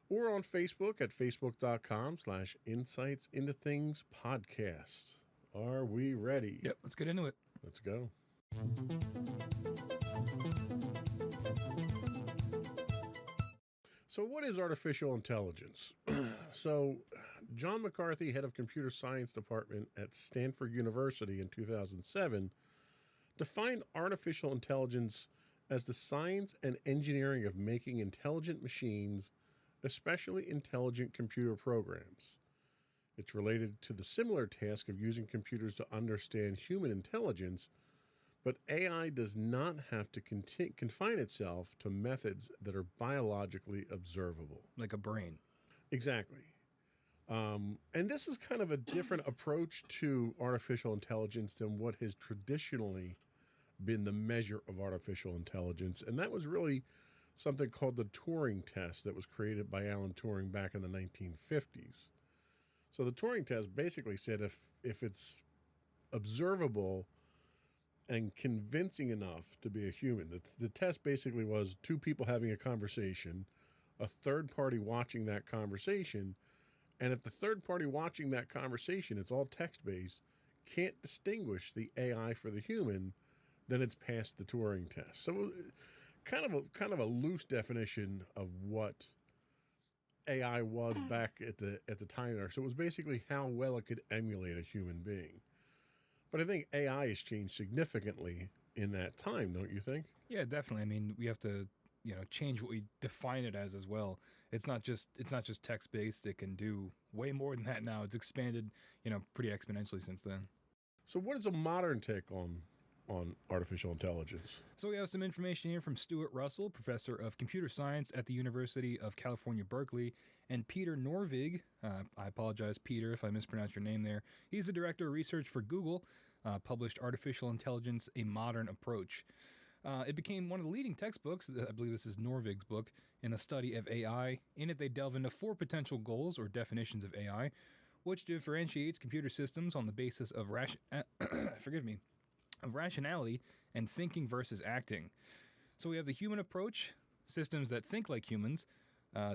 or on Facebook at facebook.com/insightsintothingspodcast. Are we ready? Yep, let's get into it. Let's go. So what is artificial intelligence? So John McCarthy, head of computer science department at Stanford University in 2007, defined artificial intelligence as the science and engineering of making intelligent machines, especially intelligent computer programs. It's related to the similar task of using computers to understand human intelligence, but AI does not have to confine itself to methods that are biologically observable. Like a brain. Exactly. And this is kind of a different approach to artificial intelligence than what has traditionally been the measure of artificial intelligence. And that was really something called the Turing test that was created by Alan Turing back in the 1950s. So the Turing test basically said if it's observable and convincing enough to be a human, the test basically was two people having a conversation, a third party watching that conversation, and if the third party watching that conversation, it's all text-based, can't distinguish the AI for the human, then it's passed the Turing test. So kind of a loose definition of what AI was back at the time there. So it was basically how well it could emulate a human being. But I think AI has changed significantly in that time, don't you think? Yeah, definitely. I mean, we have to, change what we define it as well. It's not just text based. It can do way more than that now. It's expanded, pretty exponentially since then. So what is a modern take on artificial intelligence? So we have some information here from Stuart Russell, professor of computer science at the University of California, Berkeley, and Peter Norvig. I apologize, Peter, if I mispronounced your name there. He's the director of research for Google, published Artificial Intelligence, A Modern Approach. It became one of the leading textbooks, I believe this is Norvig's book, in the study of AI. In it, they delve into 4 potential goals or definitions of AI, which differentiates computer systems on the basis of rationality and thinking versus acting. So we have the human approach, systems that think like humans,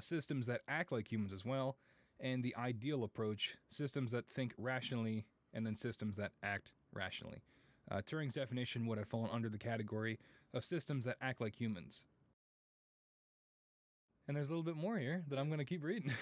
systems that act like humans as well, and the ideal approach, systems that think rationally, and then systems that act rationally. Turing's definition would have fallen under the category of systems that act like humans. And there's a little bit more here that I'm going to keep reading.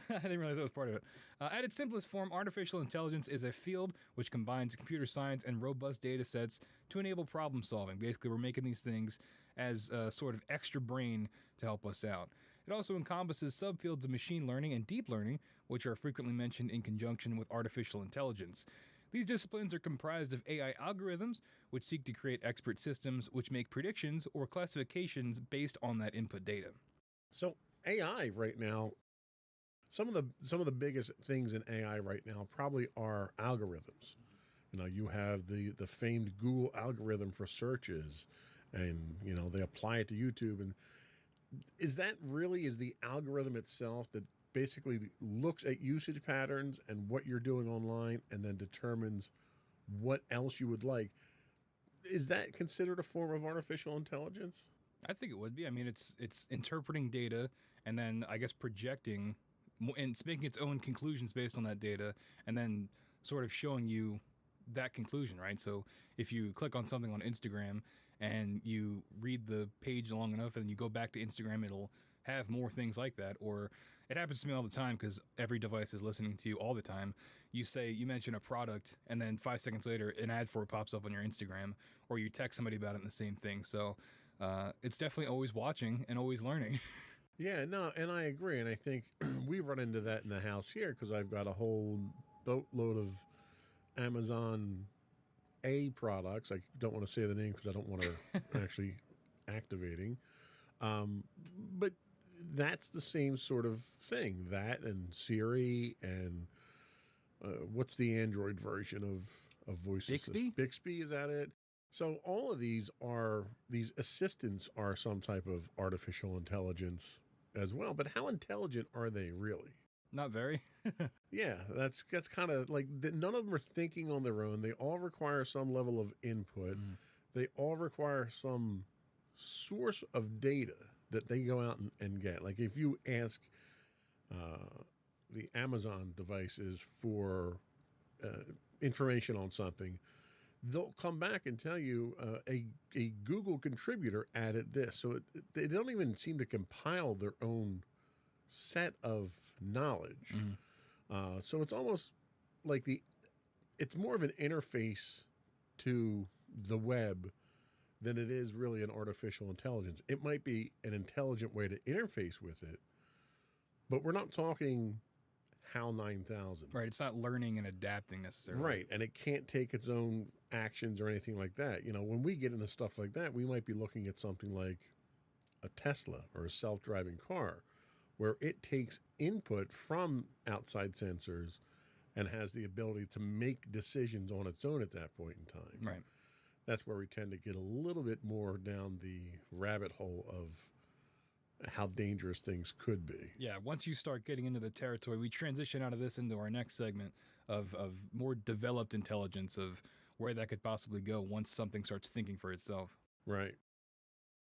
I didn't realize that was part of it. At its simplest form, artificial intelligence is a field which combines computer science and robust data sets to enable problem solving. Basically, we're making these things as a sort of extra brain to help us out. It also encompasses subfields of machine learning and deep learning, which are frequently mentioned in conjunction with artificial intelligence. These disciplines are comprised of AI algorithms, which seek to create expert systems which make predictions or classifications based on that input data. So AI right now some of the biggest things in AI right now probably are algorithms. You know, you have the famed Google algorithm for searches, and you know they apply it to YouTube. And is the algorithm itself that basically looks at usage patterns and what you're doing online, and then determines what else you would like? Is that considered a form of artificial intelligence? I think it would be. I mean, it's interpreting data and then I guess projecting and it's making its own conclusions based on that data, and then sort of showing you that conclusion, right? So if you click on something on Instagram and you read the page long enough and you go back to Instagram, it'll have more things like that. Or it happens to me all the time because every device is listening to you all the time. You mention a product, and then 5 seconds later an ad for it pops up on your Instagram, or you text somebody about it and the same thing. So it's definitely always watching and always learning. Yeah, no, and I agree. And I think we've run into that in the house here because I've got a whole boatload of Amazon A products. I don't want to say the name because I don't want to actually activating. But that's the same sort of thing. That and Siri and what's the Android version of voice Bixby? assist? Bixby, is that it? So all of these assistants are some type of artificial intelligence as well. But how intelligent are they really? Not very. Yeah, that's kind of like none of them are thinking on their own. They all require some level of input. They all require some source of data that they go out and get. Like if you ask the Amazon devices for information on something, they'll come back and tell you a Google contributor added this. So they don't even seem to compile their own set of knowledge. So it's almost like it's more of an interface to the web than it is really an artificial intelligence. It might be an intelligent way to interface with it, but we're not talking HAL 9000. Right, it's not learning and adapting necessarily. Right, and it can't take its own actions or anything like that. You know, when we get into stuff like that, we might be looking at something like a Tesla or a self-driving car, where it takes input from outside sensors and has the ability to make decisions on its own at that point in time. Right. That's where we tend to get a little bit more down the rabbit hole of how dangerous things could be. Yeah, once you start getting into the territory, we transition out of this into our next segment of more developed intelligence, of where that could possibly go once something starts thinking for itself. Right.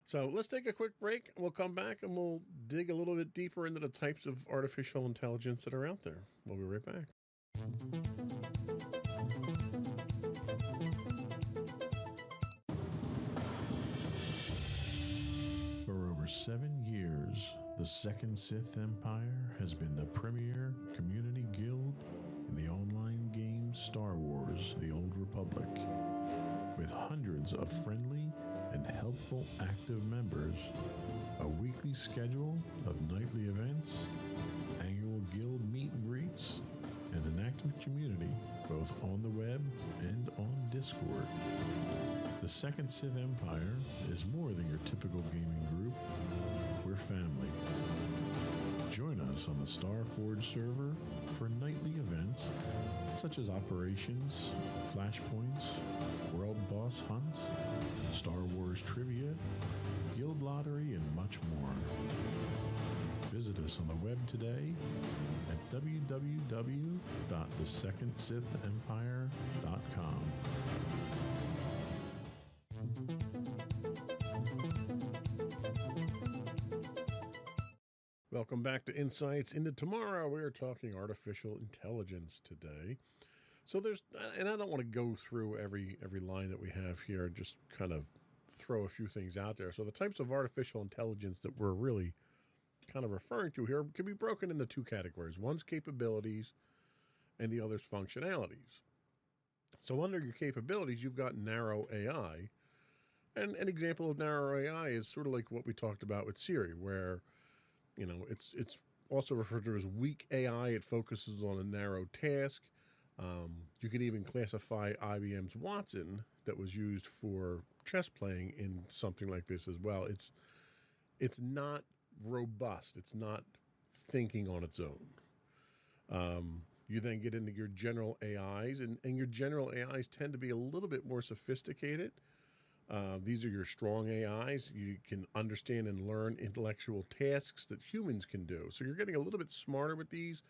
So let's take a quick break. We'll come back and we'll dig a little bit deeper into the types of artificial intelligence that are out there. We'll be right back. For over 7 years, the Second Sith Empire has been the premier community guild in the online game Star Wars: The Old Republic. With hundreds of friendly and helpful active members, a weekly schedule of nightly events, annual guild meet and greets, and an active community both on the web and on Discord. The Second Sith Empire is more than your typical gaming group. We're family. Join us on the Starforge server for nightly events such as operations, flashpoints, world boss hunts, Star Wars trivia, guild lottery, and much more. Visit us on the web today at www.thesecondsithempire.com. Welcome back to Insights into Tomorrow. We are talking artificial intelligence today. So and I don't want to go through every line that we have here, just kind of throw a few things out there. So the types of artificial intelligence that we're really kind of referring to here can be broken into two categories. One's capabilities and the other's functionalities. So under your capabilities, you've got narrow AI. And an example of narrow AI is sort of like what we talked about with Siri, where, you know, it's also referred to as weak AI. It focuses on a narrow task. You could even classify IBM's Watson that was used for chess playing in something like this as well. It's not robust. It's not thinking on its own. You then get into your general AIs, and your general AIs tend to be a little bit more sophisticated. These are your strong AIs. You can understand and learn intellectual tasks that humans can do. So you're getting a little bit smarter with these,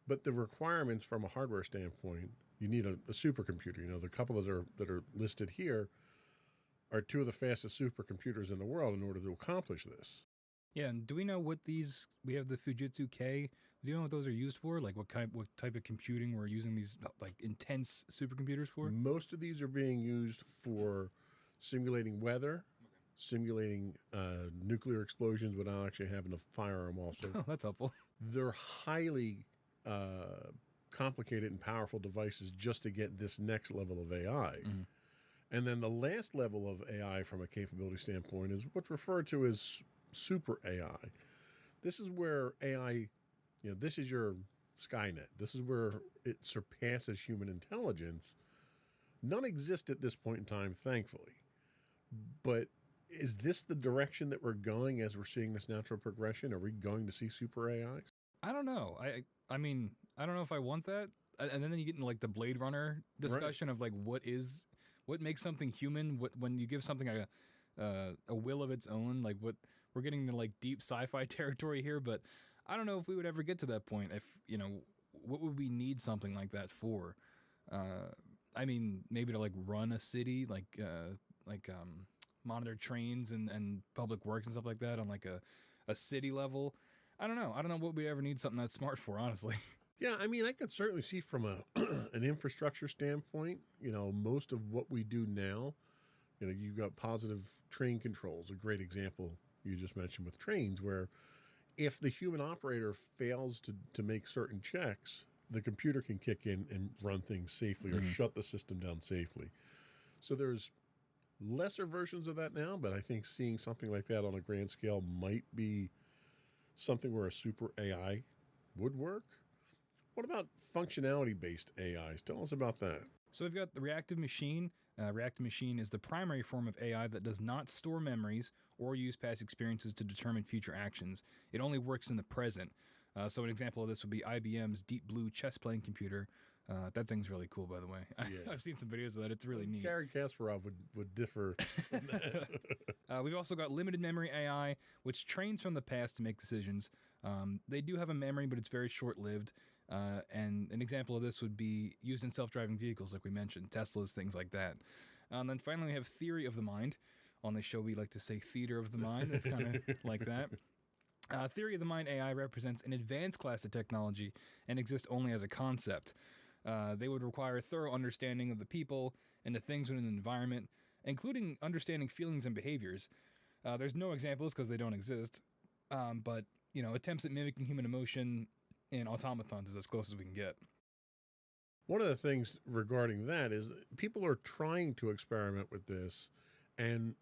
but the requirements from a hardware standpoint, you need a supercomputer. You know, the couple that are listed here are two of the fastest supercomputers in the world in order to accomplish this. Yeah, and do we know what these? We have the Fujitsu K. Do you know what those are used for? Like what type of computing we're using these like intense supercomputers for? Most of these are being used for simulating weather, simulating nuclear explosions without actually having to fire them off. So Oh, that's helpful. they're highly complicated and powerful devices just to get this next level of AI. Mm-hmm. And then the last level of AI from a capability standpoint is what's referred to as super AI. This is where AI, this is your Skynet. This is where it surpasses human intelligence. None exist at this point in time, thankfully. But is this the direction that we're going as we're seeing this natural progression? Are we going to see super AIs? I don't know. I mean, I don't know if I want that. And then you get into like the Blade Runner discussion of like what makes something human. When you give something a will of its own, like what we're getting into like deep sci-fi territory here. But I don't know if we would ever get to that point. If what would we need something like that for? I mean, maybe to like run a city, like monitor trains and public works and stuff like that on like a city level. I don't know what we ever need something that smart for, honestly. Yeah, I mean, I could certainly see from an infrastructure standpoint, most of what we do now, you've got positive train controls, a great example you just mentioned with trains, where if the human operator fails to make certain checks, the computer can kick in and run things safely or shut the system down safely. So there's lesser versions of that now, but I think seeing something like that on a grand scale might be something where a super AI would work. What about functionality-based AIs? Tell us about that. So we've got the reactive machine. Reactive machine is the primary form of AI that does not store memories or use past experiences to determine future actions. It only works in the present. So an example of this would be IBM's Deep Blue chess-playing computer. That thing's really cool, by the way. Yeah. I've seen some videos of that. It's really neat. Gary Kasparov would differ from that. We've also got limited memory AI, which trains from the past to make decisions. They do have a memory, but it's very short-lived. And an example of this would be used in self-driving vehicles, like we mentioned, Teslas, things like that. And then finally, we have theory of the mind. On this show, we like to say theater of the mind. It's kind of like that. Theory of the mind AI represents an advanced class of technology and exists only as a concept. They would require a thorough understanding of the people and the things within an environment, including understanding feelings and behaviors. There's no examples because they don't exist, but attempts at mimicking human emotion in automatons is as close as we can get. One of the things regarding that is that people are trying to experiment with this, and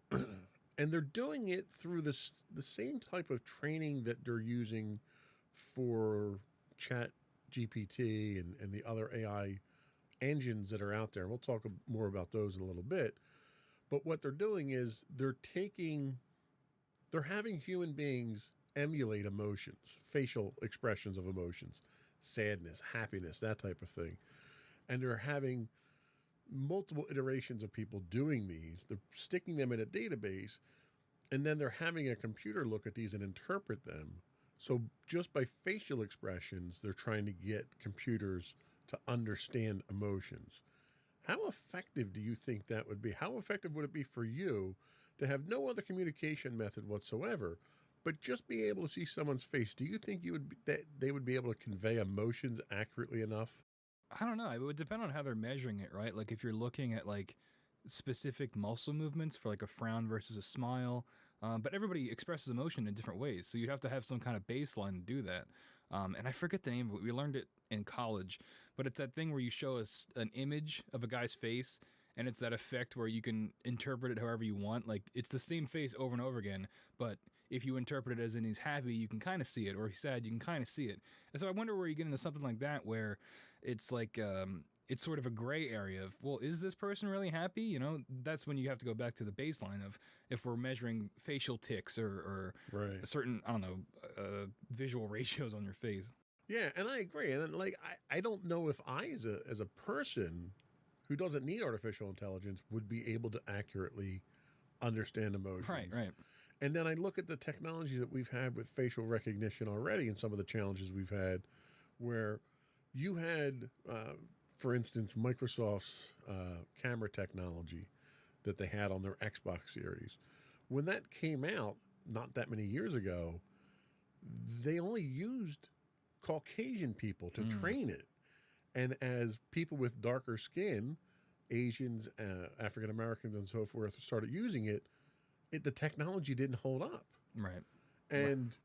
and they're doing it through the same type of training that they're using for Chat GPT and the other AI engines that are out there. We'll talk more about those in a little bit. But what they're doing is they're having human beings emulate emotions, facial expressions of emotions, sadness, happiness, that type of thing. And they're having multiple iterations of people doing these. They're sticking them in a database, and then they're having a computer look at these and interpret them. So just by facial expressions, they're trying to get computers to understand emotions. How effective do you think that would be? How effective would it be for you to have no other communication method whatsoever, but just be able to see someone's face? Do you think that they would be able to convey emotions accurately enough? I don't know. It would depend on how they're measuring it, right? Like if you're looking at like specific muscle movements for like a frown versus a smile, but everybody expresses emotion in different ways. So you'd have to have some kind of baseline to do that. And I forget the name of it. We learned it in college, but it's that thing where you show us an image of a guy's face, and it's that effect where you can interpret it however you want. Like it's the same face over and over again, but if you interpret it as in he's happy, you can kind of see it, or he's sad, you can kind of see it. And so I wonder where you get into something like that, where it's like it's sort of a gray area of, well, is this person really happy? That's when you have to go back to the baseline of if we're measuring facial tics or Right. a certain, I don't know, visual ratios on your face. Yeah, and I agree. And like, I don't know if I, as a person who doesn't need artificial intelligence, would be able to accurately understand emotions. Right. And then I look at the technology that we've had with facial recognition already, and some of the challenges we've had, where you had, for instance, Microsoft's camera technology that they had on their Xbox Series. When that came out, not that many years ago, they only used Caucasian people to train it. And as people with darker skin, Asians, African Americans, and so forth, started using it, the technology didn't hold up. Right. And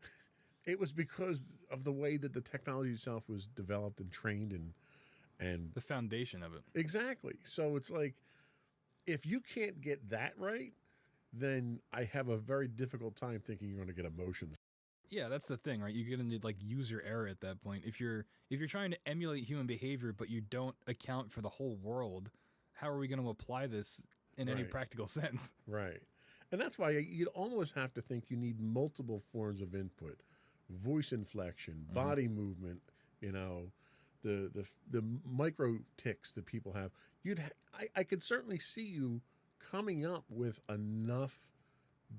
it was because of the way that the technology itself was developed and trained and The foundation of it. exactly. So it's like, if you can't get that right, then I have a very difficult time thinking you're going to get emotions. Yeah, that's the thing, right? You get into like user error at that point. If you're trying to emulate human behavior, but you don't account for the whole world, how are we going to apply this in any Right. practical sense? Right. And that's why you'd almost have to think you need multiple forms of input: voice inflection, body movement, the micro tics that people have. I could certainly see you coming up with enough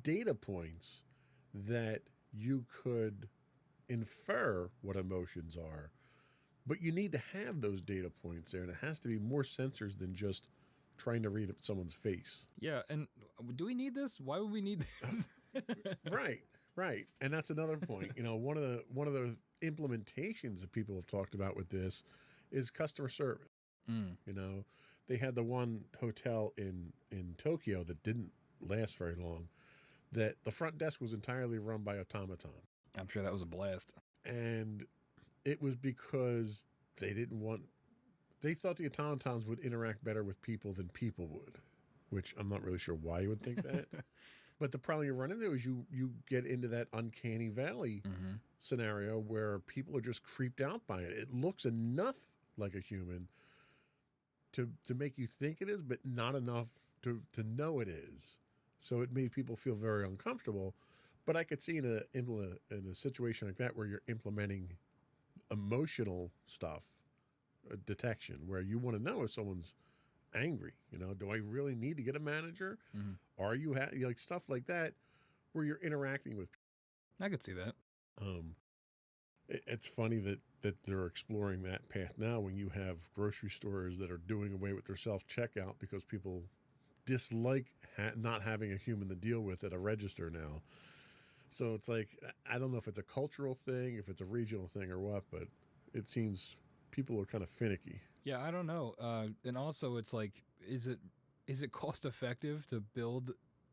data points that you could infer what emotions are. But you need to have those data points there, and it has to be more sensors than just trying to read someone's face. Yeah, and do we need this? Why would we need this? Right. And that's another point. One of the implementations that people have talked about with this is customer service. They had the one hotel in Tokyo that didn't last very long, that the front desk was entirely run by automaton. I'm sure that was a blast. And it was because they thought the automatons would interact better with people than people would, which I'm not really sure why you would think that. But the problem you run into is you get into that uncanny valley scenario where people are just creeped out by it. It looks enough like a human to make you think it is, but not enough to know it is. So it made people feel very uncomfortable. But I could see in a situation like that where you're implementing emotional stuff, detection, where you want to know if someone's angry. Do I really need to get a manager? Are you like stuff like that, where you're interacting with people? I could see that. It's funny that they're exploring that path now, when you have grocery stores that are doing away with their self-checkout because people dislike not having a human to deal with at a register now. So it's like, I don't know if it's a cultural thing, if it's a regional thing or what, but it seems people are kind of finicky. Yeah, I don't know. And also, it's like, is it cost effective to build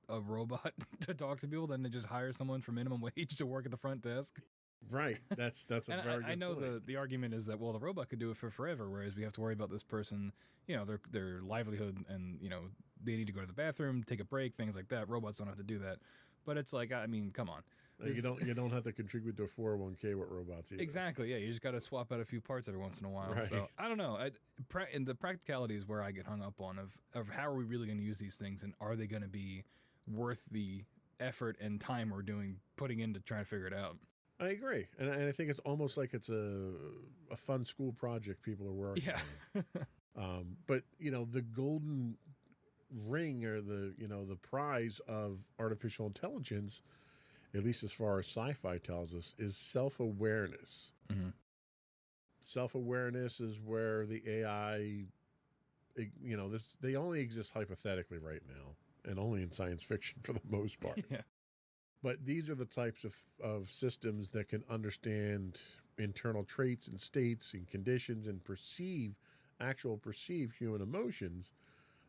a robot to talk to people than to just hire someone for minimum wage to work at the front desk? Right. That's a And very good I know point. the argument is that, well, the robot could do it for forever, whereas we have to worry about this person, their livelihood, and they need to go to the bathroom, take a break, things like that. Robots don't have to do that. But it's like, I mean, come on. You don't have to contribute to a 401k with robots either. Exactly. Yeah, you just got to swap out a few parts every once in a while. Right. So I don't know. And the practicality is where I get hung up on of how are we really going to use these things, and are they going to be worth the effort and time we're putting into trying to figure it out? I agree, and I think it's almost like it's a fun school project people are working on. But the golden ring, or the prize of artificial intelligence, at least as far as sci-fi tells us, is self-awareness. Self-awareness is where the AI, they only exist hypothetically right now, and only in science fiction for the most part. Yeah. But these are the types of systems that can understand internal traits and states and conditions and perceive human emotions.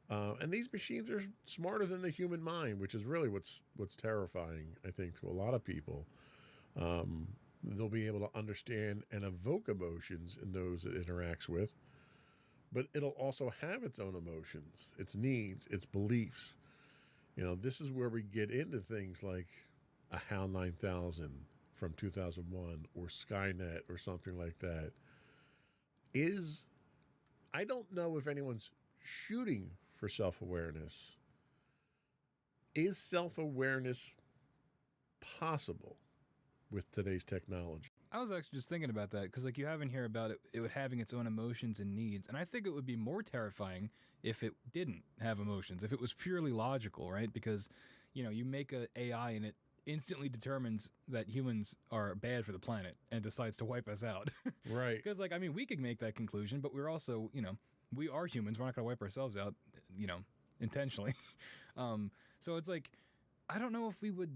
And these machines are smarter than the human mind, which is really what's terrifying, I think, to a lot of people. They'll be able to understand and evoke emotions in those it interacts with, but it'll also have its own emotions, its needs, its beliefs. This is where we get into things like a HAL 9000 from 2001 or Skynet or something like that. I don't know if anyone's shooting for self-awareness. Is self-awareness possible with today's technology? I was actually just thinking about that because, like, you have in here about it having its own emotions and needs, and I think it would be more terrifying if it didn't have emotions, if it was purely logical, right? Because, you make a AI and it instantly determines that humans are bad for the planet and decides to wipe us out. Right. Because, like, I mean, we could make that conclusion, but we're also, we are humans. We're not going to wipe ourselves out, intentionally. So it's like, I don't know if we would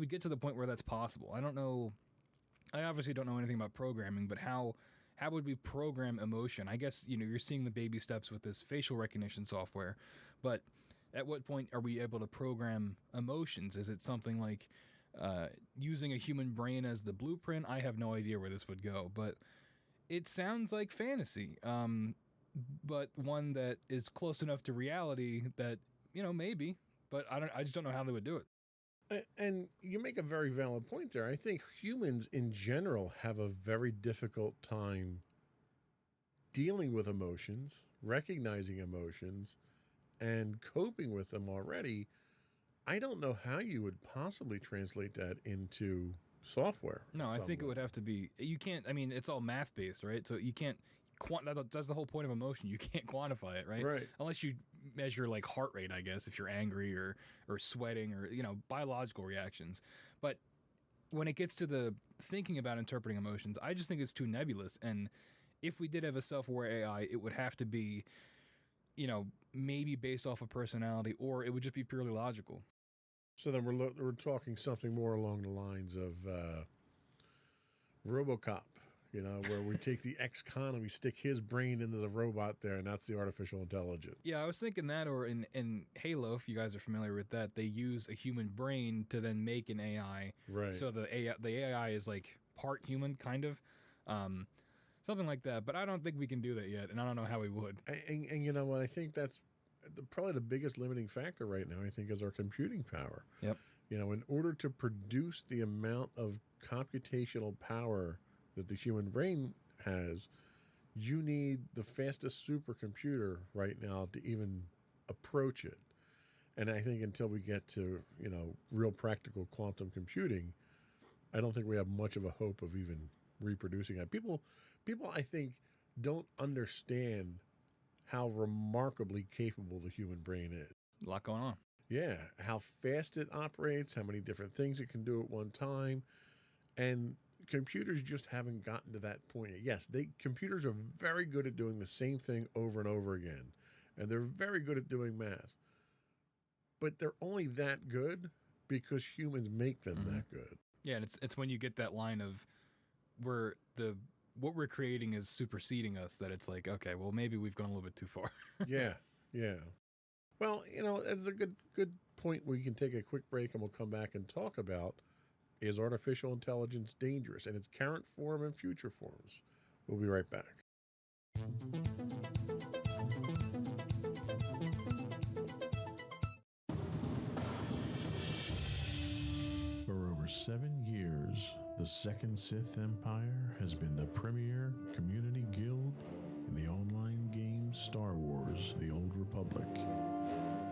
get to the point where that's possible. I don't know. I obviously don't know anything about programming, but how would we program emotion? I guess, you're seeing the baby steps with this facial recognition software, but at what point are we able to program emotions? Is it something like using a human brain as the blueprint? I have no idea where this would go, but it sounds like fantasy, but one that is close enough to reality that, maybe, but I just don't know how they would do it. And you make a very valid point there. I think humans in general have a very difficult time dealing with emotions, recognizing emotions, and coping with them already. I don't know how you would possibly translate that into software. No, I think it would have to be, you can't, I mean, it's all math based, right? So you can't, that's the whole point of emotion. You can't quantify it, right? Right. Unless you measure like heart rate, I guess, if you're angry or sweating or, biological reactions. But when it gets to the thinking about interpreting emotions, I just think it's too nebulous. And if we did have a self-aware AI, it would have to be, maybe based off of personality, or it would just be purely logical. So then we're talking something more along the lines of RoboCop, where we take the ex-con and we stick his brain into the robot there, and that's the artificial intelligence. Yeah, I was thinking that, or in Halo, if you guys are familiar with that, they use a human brain to then make an AI. Right. So the AI is like part human, kind of. Something like that, but I don't think we can do that yet, and I don't know how we would. And you know what? I think that's probably the biggest limiting factor right now, I think, is our computing power. Yep. In order to produce the amount of computational power that the human brain has, you need the fastest supercomputer right now to even approach it. And I think until we get to, real practical quantum computing, I don't think we have much of a hope of even reproducing that. People, I think, don't understand how remarkably capable the human brain is. A lot going on. Yeah, how fast it operates, how many different things it can do at one time. And computers just haven't gotten to that point yet. Yes, computers are very good at doing the same thing over and over again. And they're very good at doing math. But they're only that good because humans make them that good. Yeah, and it's when you get that line of where what we're creating is superseding us, that it's like, okay, well, maybe we've gone a little bit too far. Yeah. Well, it's a good point. We can take a quick break and we'll come back and talk about, is artificial intelligence dangerous in its current form and future forms? We'll be right back. For over 7 years, the Second Sith Empire has been the premier community guild in the online game Star Wars: The Old Republic.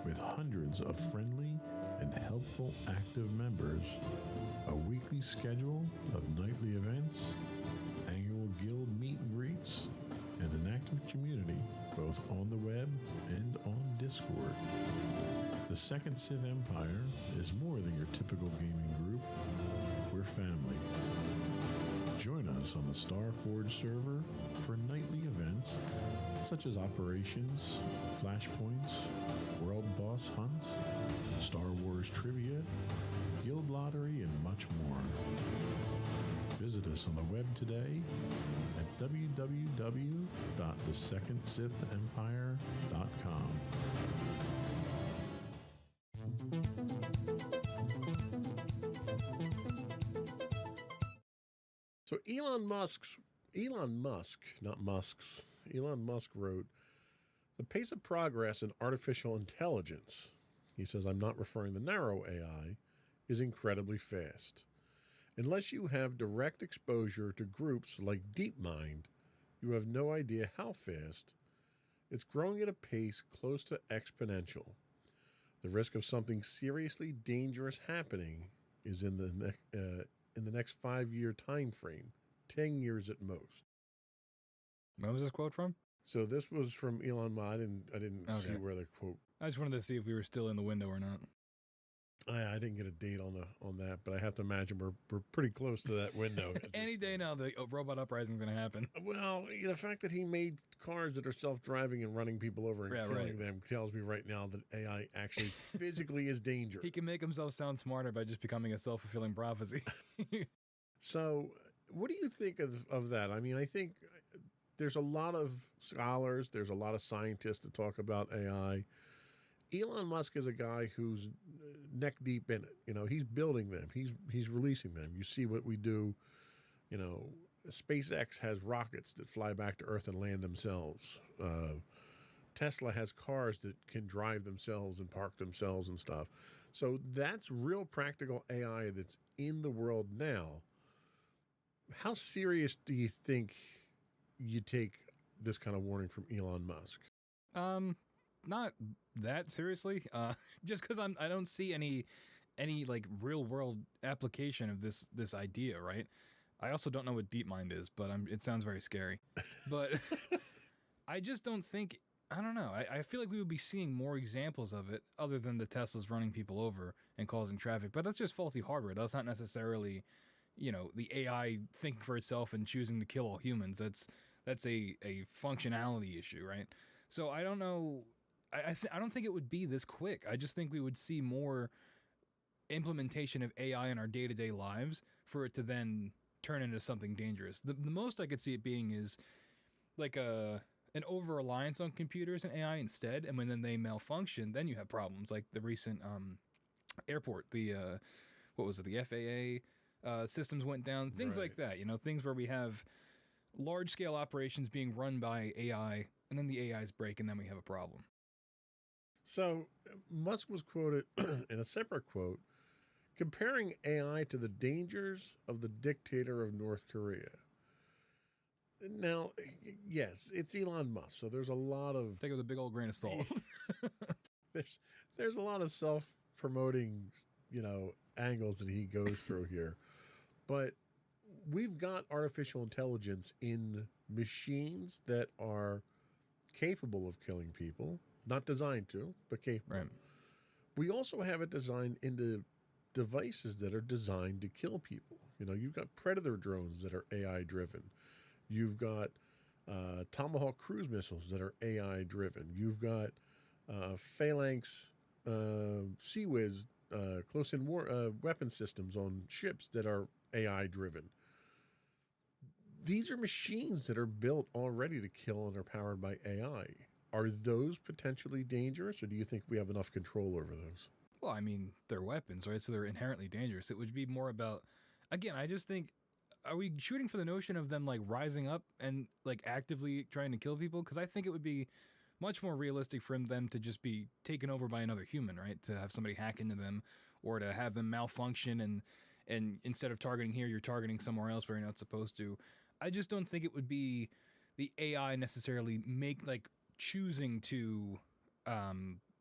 With hundreds of friendly and helpful active members, a weekly schedule of nightly events, annual guild meet and greets, and an active community both on the web and on Discord. The Second Sith Empire is more than your typical gaming group. We're family. Join us on the Starforge server for nightly events such as operations, flashpoints, world boss hunts, Star Wars trivia, guild lottery, and much more. Visit us on the web today at www.thesecondsithempire.com. So Elon Musk wrote, "The pace of progress in artificial intelligence," he says, I'm not referring to narrow AI, "is incredibly fast. Unless you have direct exposure to groups like DeepMind, you have no idea how fast. It's growing at a pace close to exponential. The risk of something seriously dangerous happening is in the in the next 5-year time frame, 10 years at most. Where was this quote from? So this was from Elon Musk, and I didn't see Okay. where the quote. I just wanted to see if we were still in the window or not. I didn't get a date on that, but I have to imagine we're pretty close to that window. at this Any day now, the robot uprising is going to happen. Well, the fact that he made cars that are self-driving and running people over and Yeah, killing right. them tells me right now that AI actually physically is dangerous. He can make himself sound smarter by just becoming a self-fulfilling prophecy. So, what do you think of that? I mean, I think there's a lot of scholars, there's a lot of scientists to talk about AI. Elon Musk is a guy who's neck deep in it. He's building them. He's releasing them. You see what we do. SpaceX has rockets that fly back to Earth and land themselves. Tesla has cars that can drive themselves and park themselves and stuff. So that's real practical AI that's in the world now. How serious do you think you take this kind of warning from Elon Musk? Not that seriously. Just because I don't see any like real world application of this idea, right? I also don't know what DeepMind is, but it sounds very scary. But I just don't think. I don't know. I feel like we would be seeing more examples of it other than the Teslas running people over and causing traffic. But that's just faulty hardware. That's not necessarily, the AI thinking for itself and choosing to kill all humans. That's a functionality issue, right? So I don't know. I don't think it would be this quick. I just think we would see more implementation of AI in our day-to-day lives for it to then turn into something dangerous. The most I could see it being is like an over-reliance on computers and AI instead, and when then they malfunction, then you have problems like the recent airport, the FAA systems went down, things like that, things where we have large-scale operations being run by AI, and then the AIs break, and then we have a problem. So Musk was quoted in a separate quote comparing AI to the dangers of the dictator of North Korea. Now, yes, it's Elon Musk, so there's a lot of Take it with a big old grain of salt. there's a lot of self-promoting, angles that he goes through here. But we've got artificial intelligence in machines that are capable of killing people, not designed to, but capable. Right. We also have it designed into devices that are designed to kill people. You've got Predator drones that are AI driven. You've got Tomahawk cruise missiles that are AI driven. You've got Phalanx Sea-Wiz close-in war weapon systems on ships that are AI driven. These are machines that are built already to kill and are powered by AI. Are those potentially dangerous, or do you think we have enough control over those? Well, I mean, they're weapons, right? So they're inherently dangerous. It would be more about, again, I just think, are we shooting for the notion of them like rising up and like actively trying to kill people? Because I think it would be much more realistic for them to just be taken over by another human, right? To have somebody hack into them or to have them malfunction and instead of targeting here, you're targeting somewhere else where you're not supposed to. I just don't think it would be the AI necessarily choosing to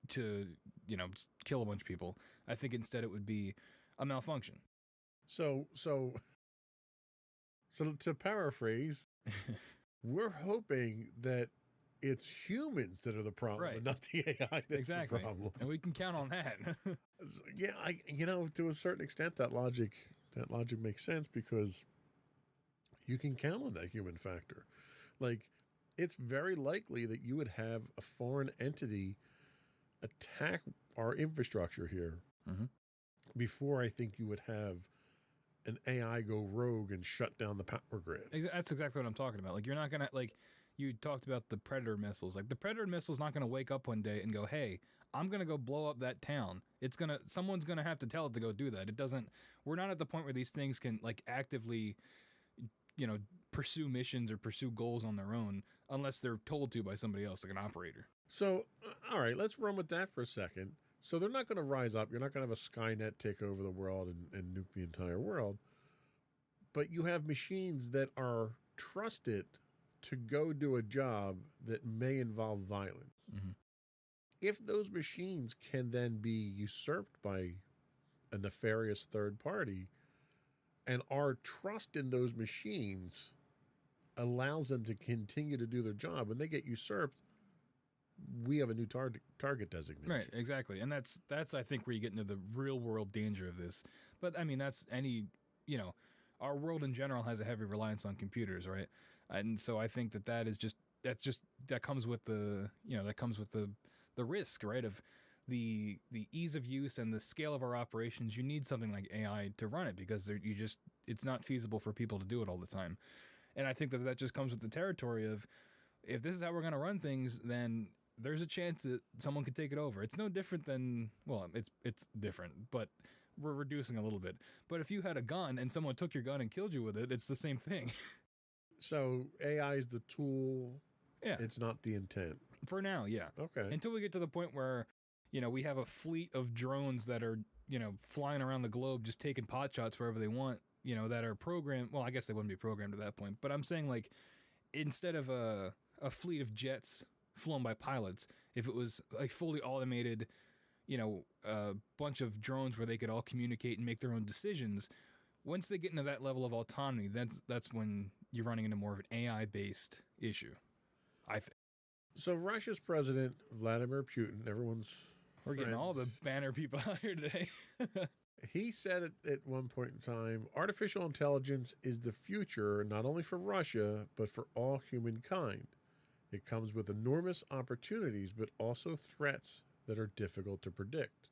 kill a bunch of people. I think instead it would be a malfunction. So to paraphrase, we're hoping that it's humans that are the problem, Right. and not the AI that's Exactly. the problem. And we can count on that. Yeah, to a certain extent, that logic makes sense because you can count on that human factor. Like, it's very likely that you would have a foreign entity attack our infrastructure here before I think you would have an AI go rogue and shut down the power grid. That's exactly what I'm talking about. Like, you're not going to, you talked about the Predator missiles. Like, the Predator missile's not going to wake up one day and go, hey, I'm going to go blow up that town. Someone's going to have to tell it to go do that. We're not at the point where these things can, actively, pursue missions or pursue goals on their own unless they're told to by somebody else, like an operator. So, all right, let's run with that for a second. So they're not going to rise up. You're not going to have a Skynet take over the world and nuke the entire world. But you have machines that are trusted to go do a job that may involve violence. Mm-hmm. If those machines can then be usurped by a nefarious third party, And our trust in those machines allows them to continue to do their job. When they get usurped, we have a new target designation. Right, exactly. And that's I think where you get into the real world danger of this. But I mean, that's any, our world in general has a heavy reliance on computers, right? And so I think that comes with the risk, right, of the ease of use and the scale of our operations. You need something like AI to run it because it's not feasible for people to do it all the time. And I think that just comes with the territory of, if this is how we're going to run things, then there's a chance that someone could take it over. It's no different than, well, it's different, but we're reducing a little bit. But if you had a gun and someone took your gun and killed you with it, it's the same thing. So AI is the tool. Yeah. It's not the intent. For now, yeah. Okay. Until we get to the point where, we have a fleet of drones that are, flying around the globe just taking pot shots wherever they want, that are programmed. Well, I guess they wouldn't be programmed at that point. But I'm saying, like, instead of a fleet of jets flown by pilots, if it was a fully automated, a bunch of drones where they could all communicate and make their own decisions, once they get into that level of autonomy, that's when you're running into more of an AI-based issue, I think. So Russia's president, Vladimir Putin, everyone's We're getting all the banner people out here today. He said at one point in time, artificial intelligence is the future, not only for Russia, but for all humankind. It comes with enormous opportunities, but also threats that are difficult to predict.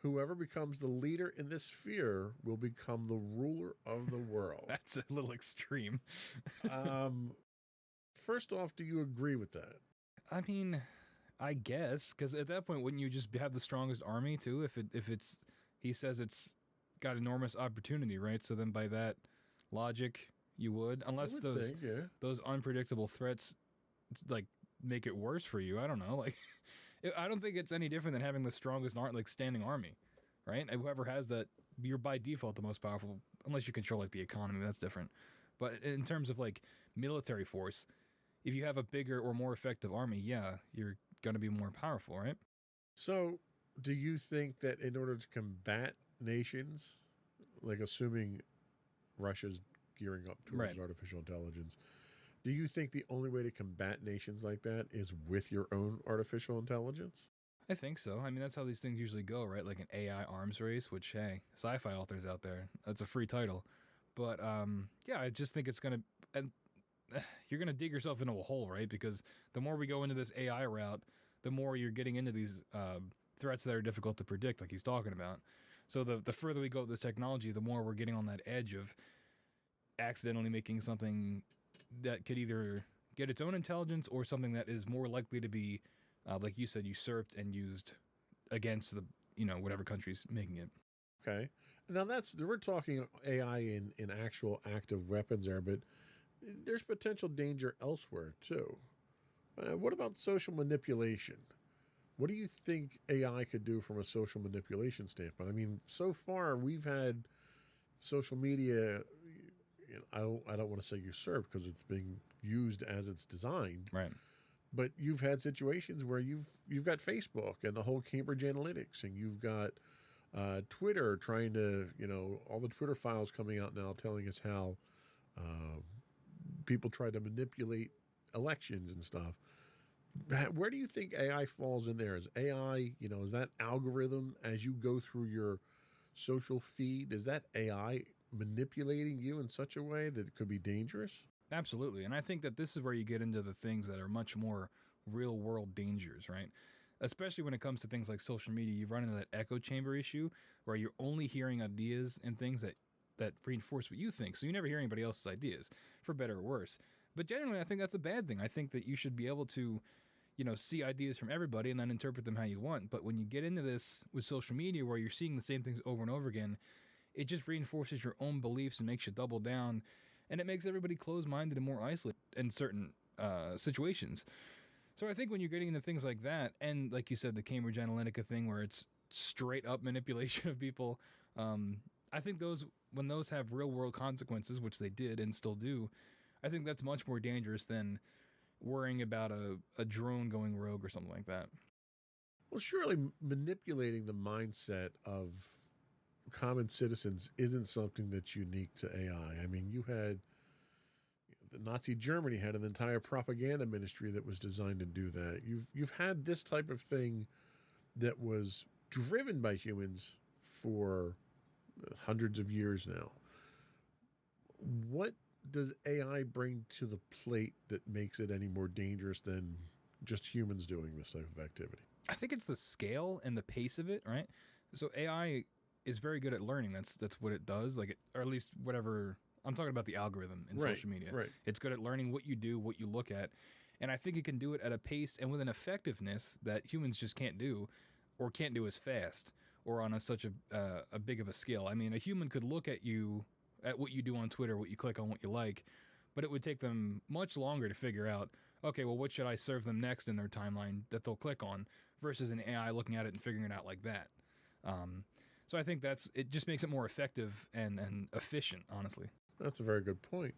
Whoever becomes the leader in this sphere will become the ruler of the world. That's a little extreme. First off, do you agree with that? I mean, I guess, because at that point, wouldn't you just have the strongest army too? If it's, he says it's got enormous opportunity, right? So then by that logic, you would, unless those unpredictable threats like make it worse for you. I don't know. Like, I don't think it's any different than having the strongest standing army, right? And whoever has that, you're by default the most powerful, unless you control like the economy. That's different. But in terms of like military force, if you have a bigger or more effective army, yeah, you're going to be more powerful, right? So, do you think that in order to combat nations, like assuming Russia's gearing up towards artificial intelligence, do you think the only way to combat nations like that is with your own artificial intelligence? I think so. I mean, that's how these things usually go, right? Like an AI arms race, which, hey, sci-fi authors out there, that's a free title. But, yeah, I just think it's going to... And you're going to dig yourself into a hole, right? Because the more we go into this AI route, the more you're getting into these threats that are difficult to predict, like he's talking about. So the further we go with this technology, the more we're getting on that edge of accidentally making something that could either get its own intelligence or something that is more likely to be, like you said, usurped and used against the, whatever country's making it. Okay. Now we're talking AI in actual active weapons there, but there's potential danger elsewhere too. What about social manipulation? What do you think AI could do from a social manipulation standpoint? I mean, so far we've had social media, I don't want to say usurped because it's being used as it's designed. Right. But you've had situations where you've got Facebook and the whole Cambridge Analytics, and you've got Twitter trying to, all the Twitter files coming out now telling us how people try to manipulate elections and stuff. Where do you think AI falls in there? Is AI, is that algorithm as you go through your social feed, is that AI manipulating you in such a way that it could be dangerous? Absolutely. And I think that this is where you get into the things that are much more real world dangers, right? Especially when it comes to things like social media, you run into that echo chamber issue where you're only hearing ideas and things that reinforce what you think. So you never hear anybody else's ideas, for better or worse. But generally, I think that's a bad thing. I think that you should be able to, see ideas from everybody and then interpret them how you want. But when you get into this with social media where you're seeing the same things over and over again, it just reinforces your own beliefs and makes you double down. And it makes everybody closed-minded and more isolated in certain situations. So I think when you're getting into things like that, and like you said, the Cambridge Analytica thing where it's straight up manipulation of people, I think when those have real-world consequences, which they did and still do, I think that's much more dangerous than worrying about a drone going rogue or something like that. Well, surely manipulating the mindset of common citizens isn't something that's unique to AI. I mean, you had the Nazi Germany had an entire propaganda ministry that was designed to do that. You've had this type of thing that was driven by humans for hundreds of years now. What does AI bring to the plate that makes it any more dangerous than just humans doing this type of activity? I think it's the scale and the pace of it, right? So AI is very good at learning. That's what it does, or at least whatever. I'm talking about the algorithm in social media. Right. It's good at learning what you do, what you look at, and I think it can do it at a pace and with an effectiveness that humans just can't do, or can't do as fast, or on such a big of a scale. I mean, a human could look at what you do on Twitter, what you click on, what you like, but it would take them much longer to figure out, okay, well, what should I serve them next in their timeline that they'll click on, versus an AI looking at it and figuring it out like that. So I think it just makes it more effective and efficient, honestly. That's a very good point.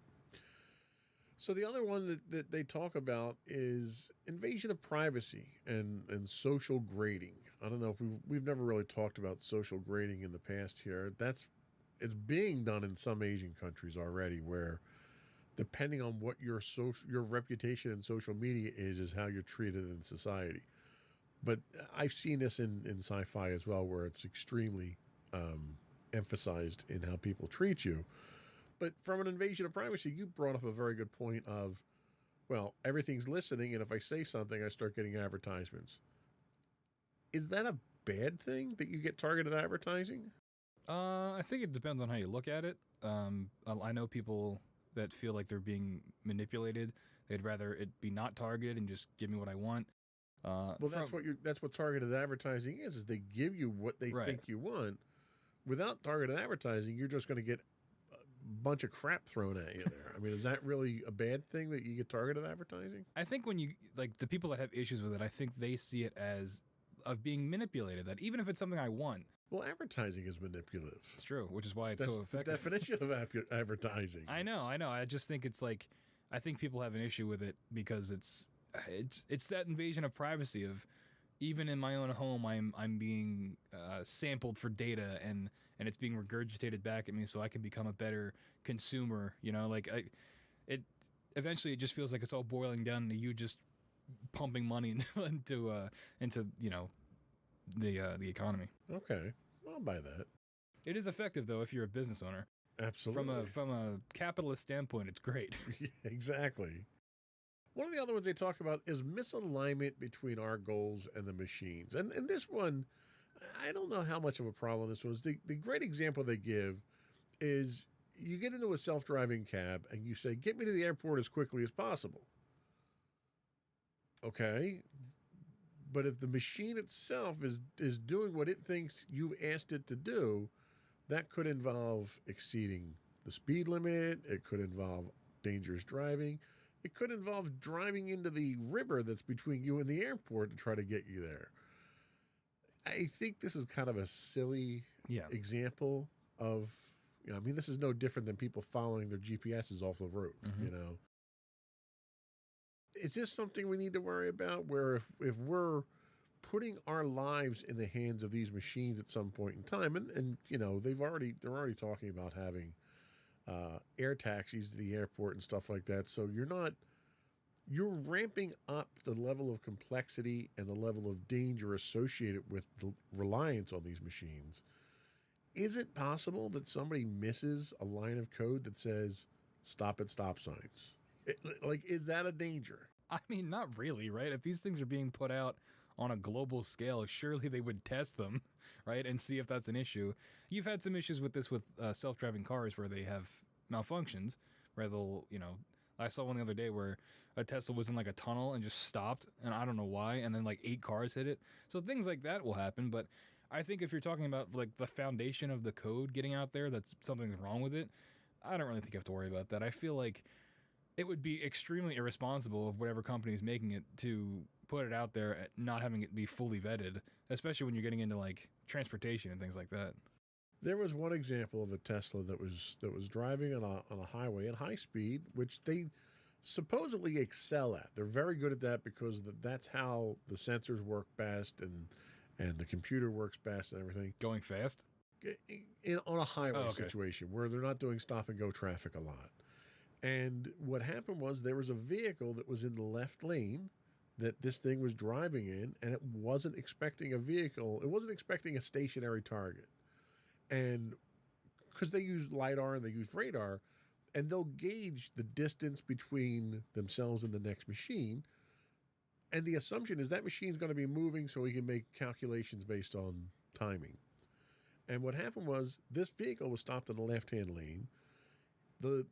So the other one that they talk about is invasion of privacy and social grading. I don't know if we've never really talked about social grading in the past here. It's being done in some Asian countries already, where depending on what your reputation in social media is how you're treated in society. But I've seen this in sci-fi as well, where it's extremely emphasized in how people treat you. But from an invasion of privacy, you brought up a very good point of, well, everything's listening, and if I say something, I start getting advertisements. Is that a bad thing that you get targeted advertising? I think it depends on how you look at it. I know people that feel like they're being manipulated. They'd rather it be not targeted and just give me what I want. That's what targeted advertising is they give you what they think you want. Without targeted advertising, you're just going to get a bunch of crap thrown at you there. I mean, is that really a bad thing that you get targeted advertising? I think when you, the people that have issues with it, I think they see it as of being manipulated, that even if it's something I want. Well, advertising is manipulative. It's true, which is why it's so effective. That's the definition of advertising. I know. I just think it's I think people have an issue with it because it's that invasion of privacy of, even in my own home, I'm being sampled for data and it's being regurgitated back at me so I can become a better consumer. Eventually it just feels like it's all boiling down to you just pumping money into the economy. Okay, I'll buy that. It is effective though if you're a business owner. Absolutely. From a capitalist standpoint, it's great. Yeah, exactly. One of the other ones they talk about is misalignment between our goals and the machines. And this one, I don't know how much of a problem this was. The great example they give is you get into a self-driving cab and you say, get me to the airport as quickly as possible. Okay. But if the machine itself is doing what it thinks you've asked it to do, that could involve exceeding the speed limit. It could involve dangerous driving. It could involve driving into the river that's between you and the airport to try to get you there. I think this is kind of a silly example of, this is no different than people following their GPSs off the road, Is this something we need to worry about, where if we're putting our lives in the hands of these machines at some point in time, and they're already talking about having air taxis to the airport and stuff like that. So you're ramping up the level of complexity and the level of danger associated with the reliance on these machines. Is it possible that somebody misses a line of code that says stop at stop signs? Is that a danger? I mean, not really, right? If these things are being put out on a global scale, surely they would test them, right, and see if that's an issue. You've had some issues with this with self-driving cars where they have malfunctions, where they'll, I saw one the other day where a Tesla was in a tunnel and just stopped, and I don't know why, and then 8 cars hit it. So things like that will happen, but I think if you're talking about the foundation of the code getting out there, that's something's wrong with it, I don't really think you have to worry about that. I feel like it would be extremely irresponsible of whatever company is making it to put it out there, not having it be fully vetted, especially when you're getting into transportation and things like that. There was one example of a Tesla that was driving on a highway at high speed, which they supposedly excel at. They're very good at that because that's how the sensors work best and the computer works best and everything. Going fast? on a highway okay. situation where they're not doing stop and go traffic a lot. And what happened was there was a vehicle that was in the left lane that this thing was driving in, and it wasn't expecting a vehicle. It wasn't expecting a stationary target. And because they use LiDAR and they use radar, and they'll gauge the distance between themselves and the next machine. And the assumption is that machine's going to be moving so we can make calculations based on timing. And what happened was this vehicle was stopped in the left-hand lane. The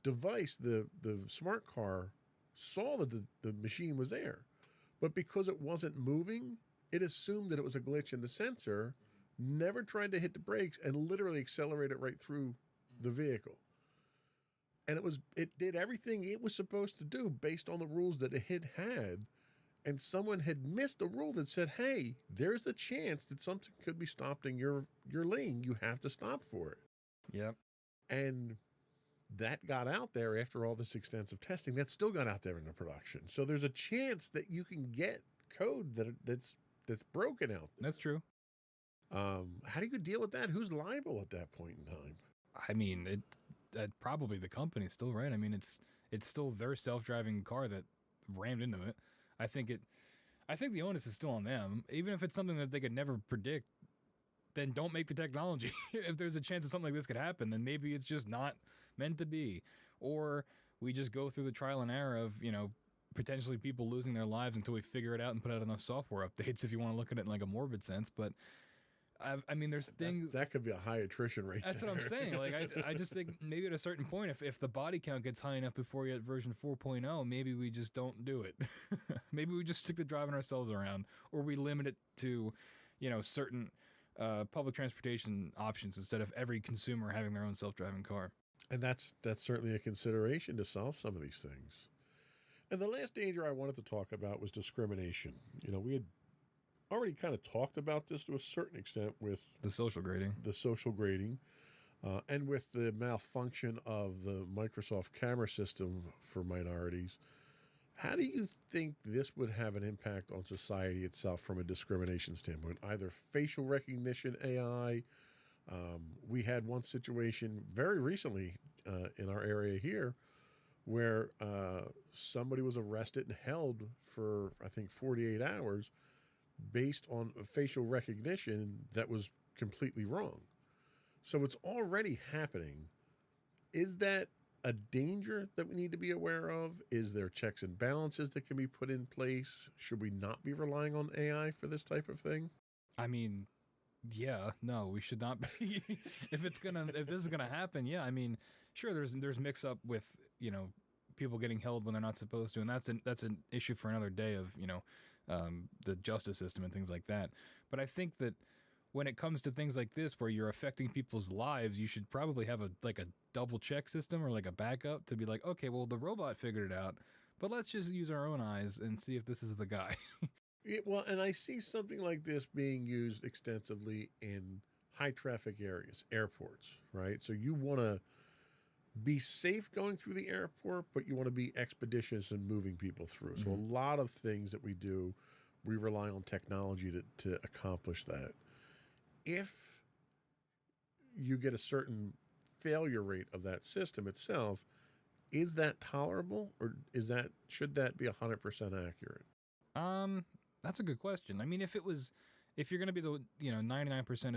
device, the smart car, saw that the machine was there. But because it wasn't moving, it assumed that it was a glitch in the sensor, never tried to hit the brakes, and literally accelerated right through the vehicle. And it did everything it was supposed to do based on the rules that it had. And someone had missed a rule that said, hey, there's the chance that something could be stopped in your lane. You have to stop for it. Yep. And that got out there after all this extensive testing. That still got out there into production. So there's a chance that you can get code that's broken out there. That's true. How do you deal with that? Who's liable at that point in time? I mean, probably the company still, right? I mean, it's still their self-driving car that rammed into it. I think the onus is still on them. Even if it's something that they could never predict, then don't make the technology. If there's a chance that something like this could happen, then maybe it's just not meant to be. Or we just go through the trial and error of, potentially people losing their lives until we figure it out and put out enough software updates, if you want to look at it in like a morbid sense. But I mean, there's things that could be a high attrition rate. That's there. what I'm saying. Like, I just think maybe at a certain point, if the body count gets high enough before you get version 4.0, maybe we just don't do it. Maybe we just stick to driving ourselves around, or we limit it to, certain public transportation options instead of every consumer having their own self-driving car. And that's certainly a consideration to solve some of these things. And the last danger I wanted to talk about was discrimination. We had already kind of talked about this to a certain extent with the social grading, and with the malfunction of the Microsoft camera system for minorities. How do you think this would have an impact on society itself from a discrimination standpoint? Either facial recognition AI. We had one situation very recently in our area here where somebody was arrested and held for, I think, 48 hours based on facial recognition that was completely wrong. So it's already happening. Is that a danger that we need to be aware of? Is there checks and balances that can be put in place? Should we not be relying on AI for this type of thing? I mean, yeah, no, we should not be. If this is gonna happen, yeah. I mean, sure, there's mix up with people getting held when they're not supposed to, and that's an issue for another day of the justice system and things like that. But I think that when it comes to things like this, where you're affecting people's lives, you should probably have a double check system or like a backup to be like, okay, well, the robot figured it out, but let's just use our own eyes and see if this is the guy. Well, and I see something like this being used extensively in high traffic areas, airports, right? So you want to be safe going through the airport, but you want to be expeditious in moving people through. Mm-hmm. So a lot of things that we do, we rely on technology to accomplish that. If you get a certain failure rate of that system itself, is that tolerable, or should that be 100% accurate? That's a good question. I mean, if you're going to be the 99%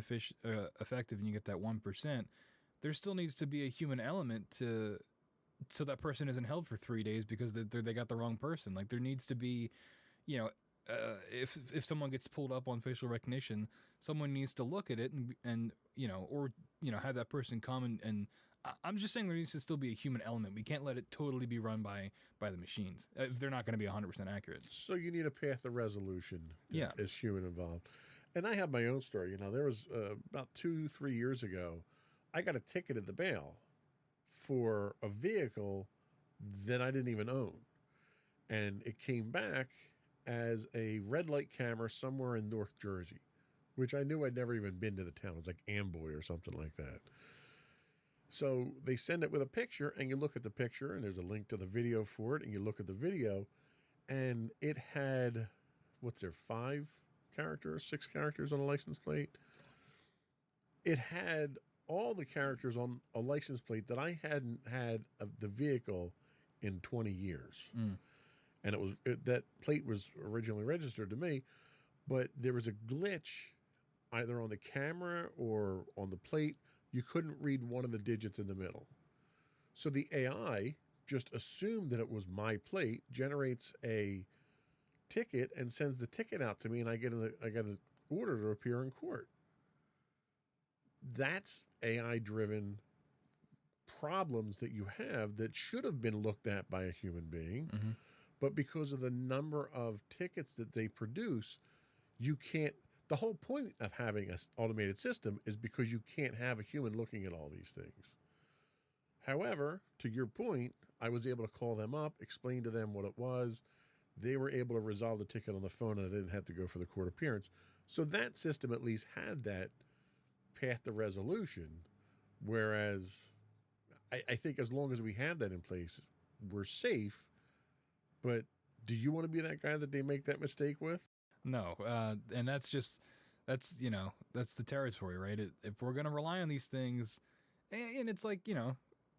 effective and you get that 1%, there still needs to be a human element so that person isn't held for 3 days because they got the wrong person. Like, there needs to be, if someone gets pulled up on facial recognition, someone needs to look at it and have that person come and I'm just saying there needs to still be a human element. We can't let it totally be run by the machines if they're not going to be 100% accurate. So you need a path of resolution that is human involved. And I have my own story. There was about 2-3 years ago, I got a ticket in the mail for a vehicle that I didn't even own. And it came back as a red light camera somewhere in North Jersey, which I knew I'd never even been to the town. It's like Amboy or something like that. So they send it with a picture, and you look at the picture, and there's a link to the video for it, and you look at the video, and it had, 5 characters, 6 characters on a license plate? it had all the characters on a license plate that I hadn't had of the vehicle in 20 years. And that plate was originally registered to me, but there was a glitch either on the camera or on the plate. You couldn't read one of the digits in the middle. So the AI just assumed that it was my plate, generates a ticket, and sends the ticket out to me, and I get an order to appear in court. That's AI-driven problems that you have that should have been looked at by a human being, but because of the number of tickets that they produce, you can't. The whole point of having an automated system is because you can't have a human looking at all these things. However, to your point, I was able to call them up, explain to them what it was. They were able to resolve the ticket on the phone, and I didn't have to go for the court appearance. So that system at least had that path to resolution, whereas I think as long as we have that in place, we're safe. But do you want to be that guy that they make that mistake with? No, and that's the territory, right? If we're going to rely on these things, and it's like,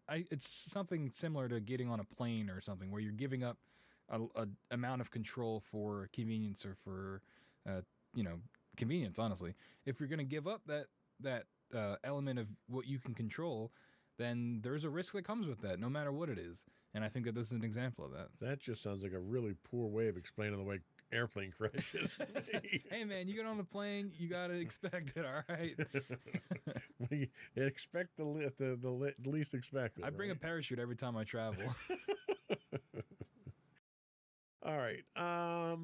it's something similar to getting on a plane or something where you're giving up a amount of control for convenience or for, convenience, honestly. If you're going to give up that element of what you can control, then there's a risk that comes with that, no matter what it is. And I think that this is an example of that. That just sounds like a really poor way of explaining the way airplane crashes. Hey, man, you get on the plane, you got to expect it, all right? We expect the least expected. I bring a parachute every time I travel. All right. I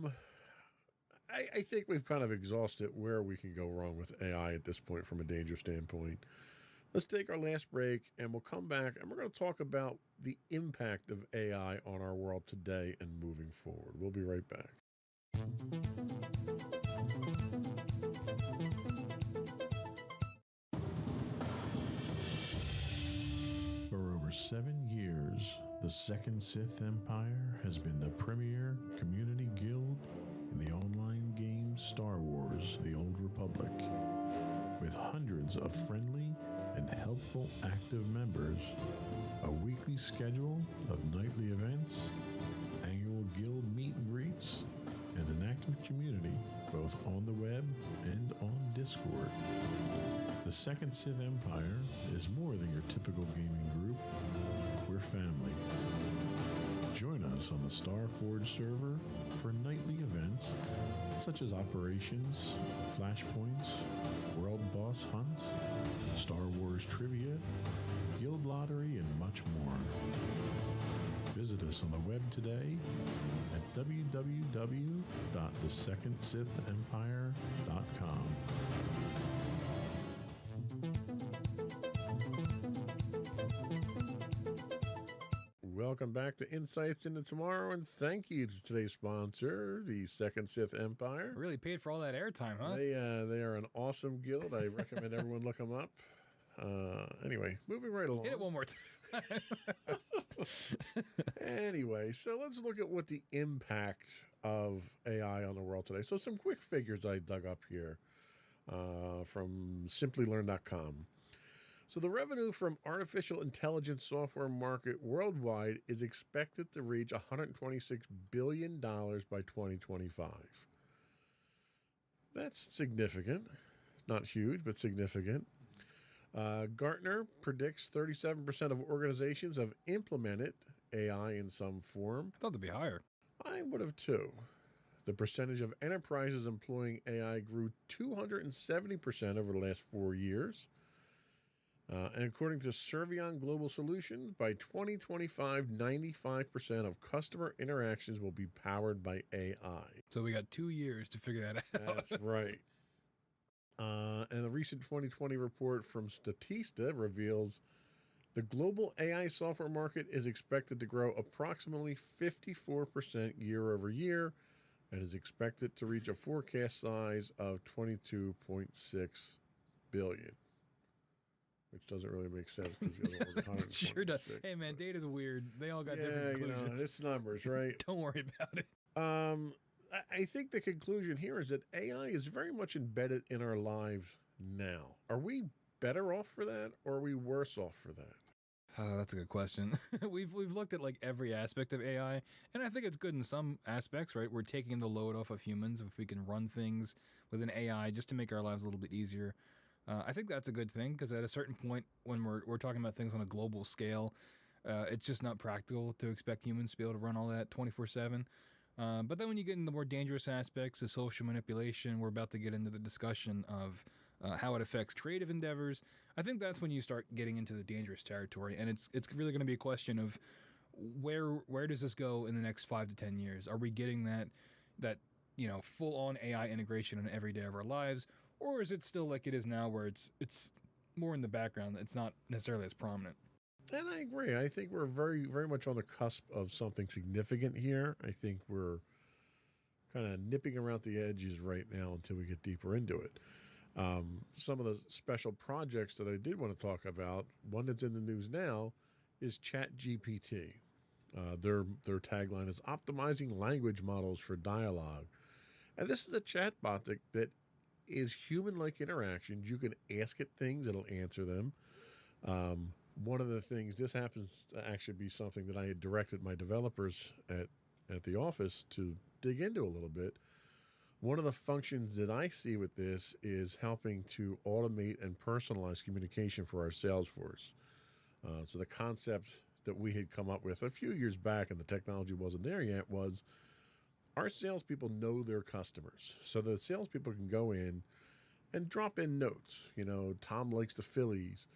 think we've kind of exhausted where we can go wrong with AI at this point from a danger standpoint. Let's take our last break, and we'll come back, and we're going to talk about the impact of AI on our world today and moving forward. We'll be right back. For over 7 years, the Second Sith Empire has been the premier community guild in the online game Star Wars: The Old Republic. With hundreds of friendly and helpful active members, a weekly schedule of nightly events, annual guild meet and greets, and an active community both on the web and on Discord. The Second Sith Empire is more than your typical gaming group. We're family. Join us on the Starforge server for nightly events such as operations, flashpoints, world boss hunts, Star Wars trivia, guild lottery, and much more. Visit us on the web today at www.thesecondsithempire.com. Welcome back to Insights into Tomorrow, and thank you to today's sponsor, the Second Sith Empire. Really paid for all that airtime, huh? They are an awesome guild. I recommend everyone look them up. Anyway, moving right along. Hit it one more time. Anyway, so let's look at what the impact of AI on the world today. So some quick figures I dug up here from simplylearn.com. So the revenue from artificial intelligence software market worldwide is expected to reach $126 billion by 2025. That's significant. Not huge, but significant. Gartner predicts 37% of organizations have implemented AI in some form. I thought they'd be higher. I would have too. The percentage of enterprises employing AI grew 270% over the last 4 years. And according to Servion Global Solutions, by 2025, 95% of customer interactions will be powered by AI. So we got 2 years to figure that out. That's right. And a recent 2020 report from Statista reveals the global AI software market is expected to grow approximately 54% year over year and is expected to reach a forecast size of $22.6 billion. Which doesn't really make sense because the other one was 126. Sure does. Hey, man, data's weird. They all got different conclusions. It's numbers, right? Don't worry about it. I think the conclusion here is that AI is very much embedded in our lives now. Are we better off for that, or are we worse off for that? That's a good question. We've looked at like every aspect of AI, and I think it's good in some aspects, right? We're taking the load off of humans if we can run things with an AI just to make our lives a little bit easier. I think that's a good thing because at a certain point, when we're talking about things on a global scale, it's just not practical to expect humans to be able to run all that 24/7. But then when you get into the more dangerous aspects of social manipulation, we're about to get into the discussion of how it affects creative endeavors. I think that's when you start getting into the dangerous territory, and it's really going to be a question of where does this go in the next 5 to 10 years? Are we getting that full on AI integration in every day of our lives, or is it still like it is now, where it's more in the background? It's not necessarily as prominent. And I agree. I think we're very, very much on the cusp of something significant here. I think we're kind of nipping around the edges right now until we get deeper into it. Some of the special projects that I did want to talk about, one that's in the news now, is ChatGPT. Their tagline is optimizing language models for dialogue. And this is a chatbot that is human-like interactions. You can ask it things, it'll answer them. One of the things, this happens to actually be something that I had directed my developers at the office to dig into a little bit. One of the functions that I see with this is helping to automate and personalize communication for our sales force. So the concept that we had come up with a few years back, and the technology wasn't there yet, was our salespeople know their customers. So the salespeople can go in and drop in notes. Tom likes the Phillies.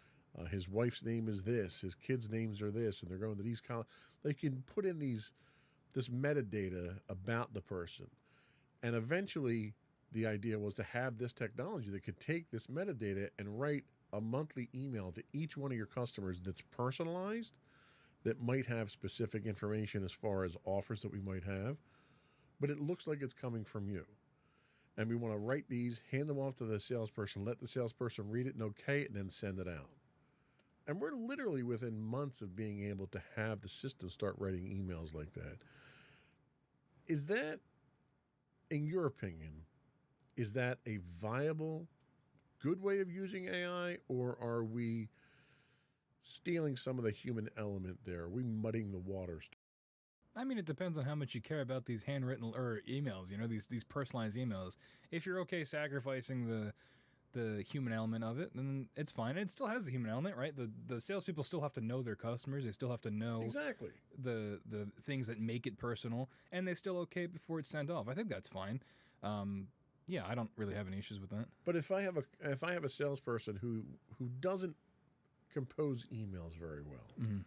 His wife's name is this. His kids' names are this, and they're going to these colleges. They can put in this metadata about the person. And eventually, the idea was to have this technology that could take this metadata and write a monthly email to each one of your customers that's personalized, that might have specific information as far as offers that we might have, but it looks like it's coming from you. And we want to write these, hand them off to the salesperson, let the salesperson read it and okay it, and then send it out. And we're literally within months of being able to have the system start writing emails like that. Is that, in your opinion, is that a viable, good way of using AI, or are we stealing some of the human element there? Are we muddying the waters? I mean, it depends on how much you care about these handwritten or emails, these personalized emails. If you're okay sacrificing the human element of it, then it's fine. It still has the human element, right? The salespeople still have to know their customers. They still have to know exactly the things that make it personal, and they still okay before it's sent off. I think that's fine. Yeah, I don't really have any issues with that. But if I have a salesperson who doesn't compose emails very well, mm-hmm.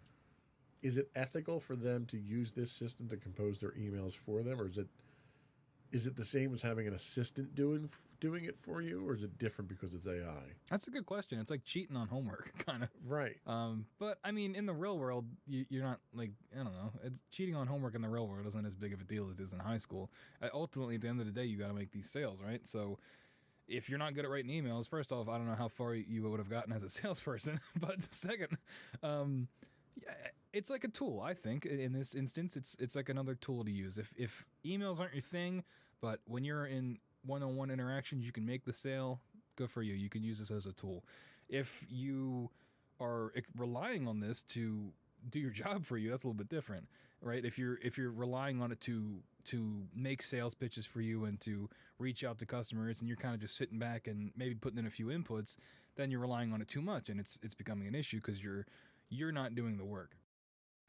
Is it ethical for them to use this system to compose their emails for them, or is it the same as having an assistant doing it for you, or is it different because it's AI? That's a good question. It's like cheating on homework, kind of. Right. But I mean, in the real world, you're not like, I don't know. It's cheating on homework in the real world isn't as big of a deal as it is in high school. Ultimately, at the end of the day, you got to make these sales, right? So if you're not good at writing emails, first off, I don't know how far you would have gotten as a salesperson. But second, it's like a tool. I think in this instance, it's like another tool to use. If emails aren't your thing, but when you're in one-on-one interactions, you can make the sale. Good for you. You can use this as a tool. If you are relying on this to do your job for you, that's a little bit different, right? If you're relying on it to make sales pitches for you and to reach out to customers, and you're kind of just sitting back and maybe putting in a few inputs, then you're relying on it too much, and it's becoming an issue because you're not doing the work.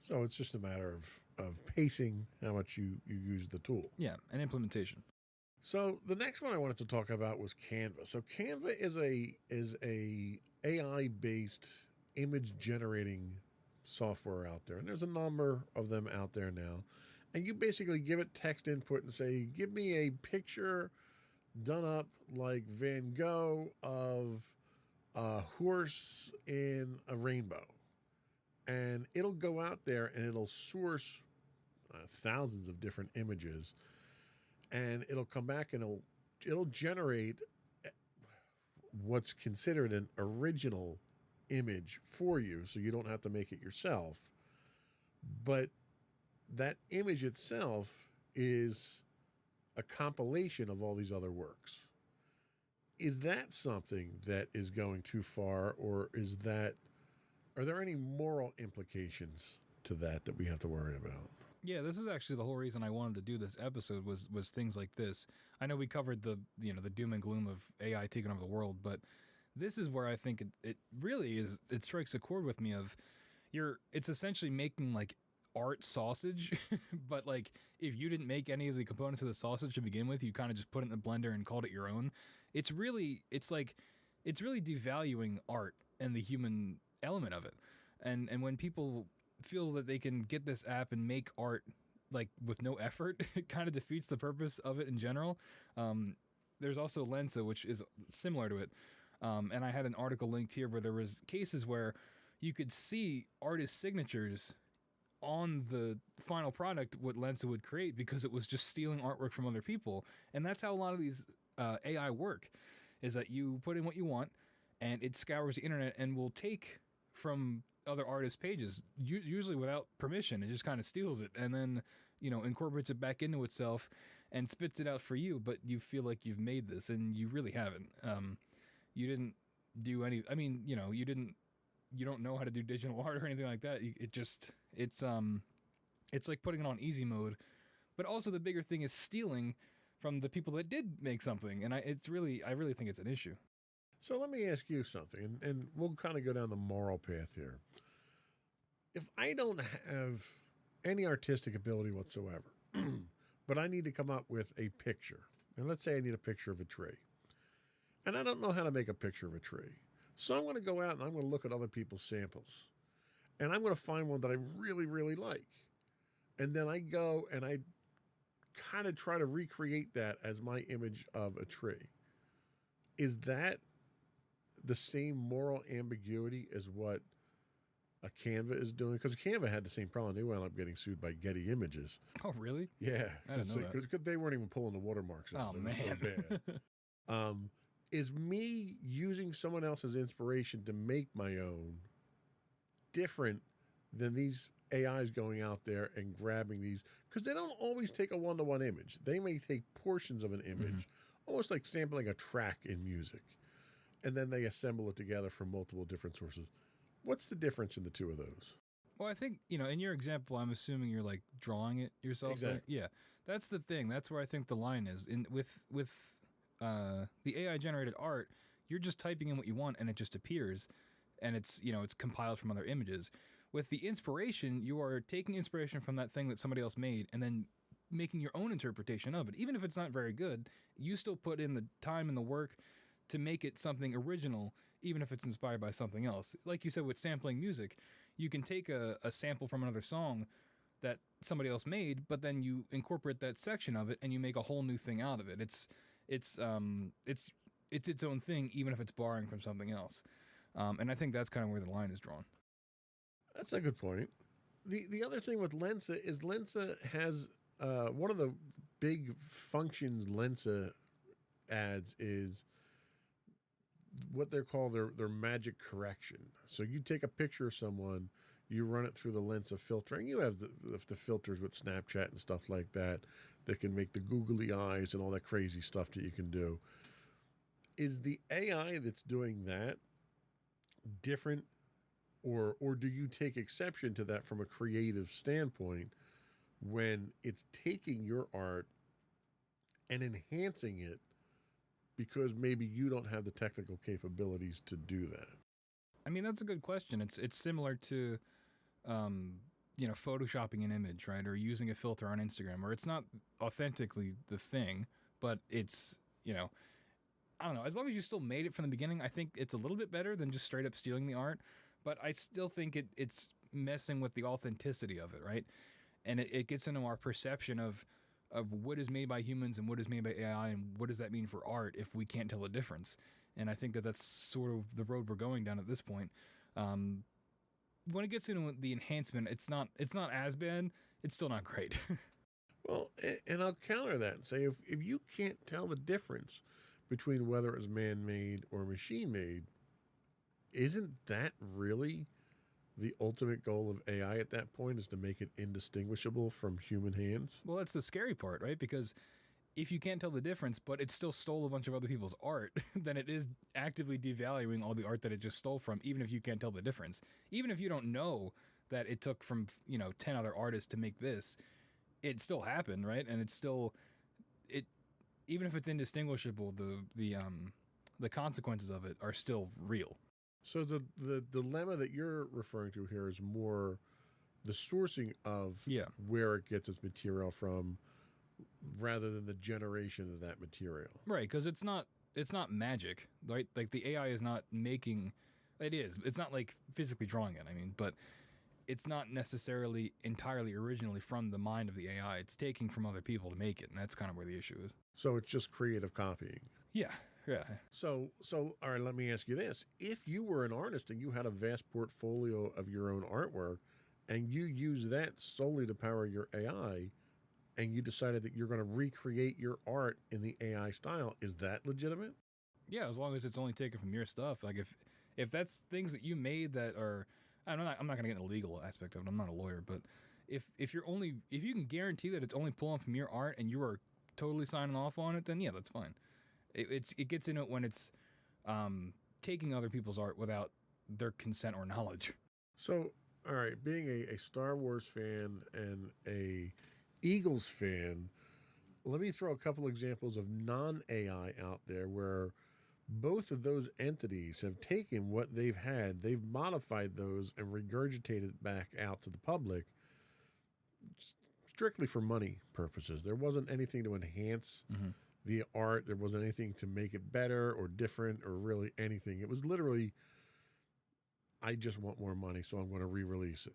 So it's just a matter of pacing how much you use the tool. Yeah, and implementation. So the next one I wanted to talk about was Canva. So Canva is a AI-based image generating software out there, and there's a number of them out there now. And you basically give it text input and say, give me a picture done up like Van Gogh of a horse in a rainbow. And it'll go out there and it'll source thousands of different images, and it'll come back and it'll generate what's considered an original image for you, so you don't have to make it yourself. But that image itself is a compilation of all these other works. Is that something that is going too far, or are there any moral implications to that we have to worry about? Yeah, this is actually the whole reason I wanted to do this episode was things like this. I know we covered the doom and gloom of AI taking over the world, but this is where I think it really is. It strikes a chord with me of it's essentially making like art sausage, but like if you didn't make any of the components of the sausage to begin with, you kind of just put it in the blender and called it your own. It's really devaluing art and the human element of it. And when people feel that they can get this app and make art like with no effort, it kind of defeats the purpose of it in general. There's also Lensa, which is similar to it. And I had an article linked here where there was cases where you could see artist signatures on the final product what Lensa would create because it was just stealing artwork from other people. And that's how a lot of these AI work, is that you put in what you want and it scours the internet and will take from other artists' pages, usually without permission. It just kind of steals it and then, incorporates it back into itself and spits it out for you, but you feel like you've made this and you really haven't. You didn't do any, you don't know how to do digital art or anything like that. It's like putting it on easy mode, but also the bigger thing is stealing from the people that did make something. And I really think it's an issue. So let me ask you something, and we'll kind of go down the moral path here. If I don't have any artistic ability whatsoever, but I need to come up with a picture, and let's say I need a picture of a tree, and I don't know how to make a picture of a tree, so I'm going to go out and I'm going to look at other people's samples, and I'm going to find one that I really, really like, and then I go and I kind of try to recreate that as my image of a tree. Is that the same moral ambiguity as what a Canva is doing? Because Canva had the same problem. They wound up getting sued by Getty Images. Oh, really? Yeah. I didn't know that. Because they weren't even pulling the watermarks out. Oh, It was man. so bad. Is me using someone else's inspiration to make my own different than these AIs going out there and grabbing these? Because they don't always take a one-to-one image. They may take portions of an image, almost like sampling a track in music, and then they assemble it together from multiple different sources. What's the difference in the two of those? Well, I think, in your example, I'm assuming you're like drawing it yourself. Exactly. Right? Yeah. That's the thing. That's where I think the line is. With the AI generated art, you're just typing in what you want and it just appears, and it's compiled from other images. With the inspiration, you are taking inspiration from that thing that somebody else made and then making your own interpretation of it. Even if it's not very good, you still put in the time and the work to make it something original, even if it's inspired by something else. Like you said with sampling music, you can take a sample from another song that somebody else made, but then you incorporate that section of it and you make a whole new thing out of it. It's its own thing, even if it's borrowing from something else. And I think that's kind of where the line is drawn. That's a good point. The other thing with Lensa is Lensa has one of the big functions Lensa adds is what they call their magic correction. So you take a picture of someone, you run it through the Lensa filtering. You have the filters with Snapchat and stuff like that can make the googly eyes and all that crazy stuff that you can do. Is the AI that's doing that different, or do you take exception to that from a creative standpoint when it's taking your art and enhancing it because maybe you don't have the technical capabilities to do that? I mean, that's a good question. It's similar to, photoshopping an image, right? Or using a filter on Instagram, where it's not authentically the thing, but it's, I don't know. As long as you still made it from the beginning, I think it's a little bit better than just straight up stealing the art. But I still think it's messing with the authenticity of it, right? And it gets into our perception of what is made by humans and what is made by AI, and what does that mean for art if we can't tell the difference. And I think that's sort of the road we're going down at this point. When it gets into the enhancement, it's not as bad. It's still not great. Well, and I'll counter that and say if you can't tell the difference between whether it's man-made or machine-made, isn't that really the ultimate goal of AI at that point, is to make it indistinguishable from human hands? Well, that's the scary part, right? Because if you can't tell the difference, but it still stole a bunch of other people's art, then it is actively devaluing all the art that it just stole from, even if you can't tell the difference. Even if you don't know that it took from, 10 other artists to make this, it still happened, right? And it's still, even if it's indistinguishable, the consequences of it are still real. So the dilemma that you're referring to here is more the sourcing of where it gets its material from, rather than the generation of that material. Right, because it's not magic, right? Like the AI is not making, it's not like physically drawing it, but it's not necessarily entirely originally from the mind of the AI. It's taking from other people to make it, and that's kind of where the issue is. So it's just creative copying. Yeah. So all right, let me ask you this. If you were an artist and you had a vast portfolio of your own artwork and you use that solely to power your AI, and you decided that you're going to recreate your art in the AI style, is that legitimate? Yeah, as long as it's only taken from your stuff. Like if that's things that you made that are, I'm not going to get into the legal aspect of it. I'm not a lawyer, but if you can guarantee that it's only pulling from your art and you are totally signing off on it, then yeah, that's fine. It gets into it when it's taking other people's art without their consent or knowledge. So, all right, being a Star Wars fan and a Eagles fan, let me throw a couple examples of non-AI out there where both of those entities have taken what they've had, they've modified those and regurgitated back out to the public strictly for money purposes. There wasn't anything to enhance the art. There wasn't anything to make it better or different or really anything. It was literally, I just want more money, so I'm going to re-release it.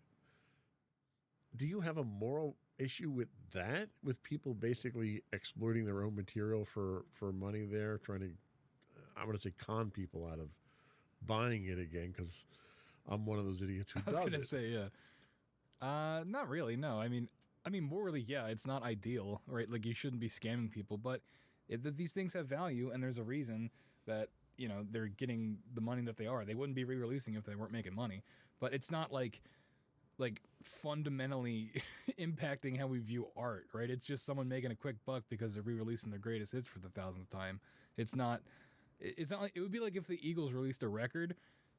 Do you have a moral issue with that, with people basically exploiting their own material for money there, trying to, I'm going to say, con people out of buying it again, because I'm one of those idiots who does it. I was going to say, yeah. Not really, no. I mean, morally, yeah, it's not ideal, right? Like, you shouldn't be scamming people, but these things have value, and there's a reason that, they're getting the money that they are. They wouldn't be re-releasing if they weren't making money. But it's not like fundamentally impacting how we view art, right? It's just someone making a quick buck because they're re-releasing their greatest hits for the 1,000th time. It's not like, it would be like if the Eagles released a record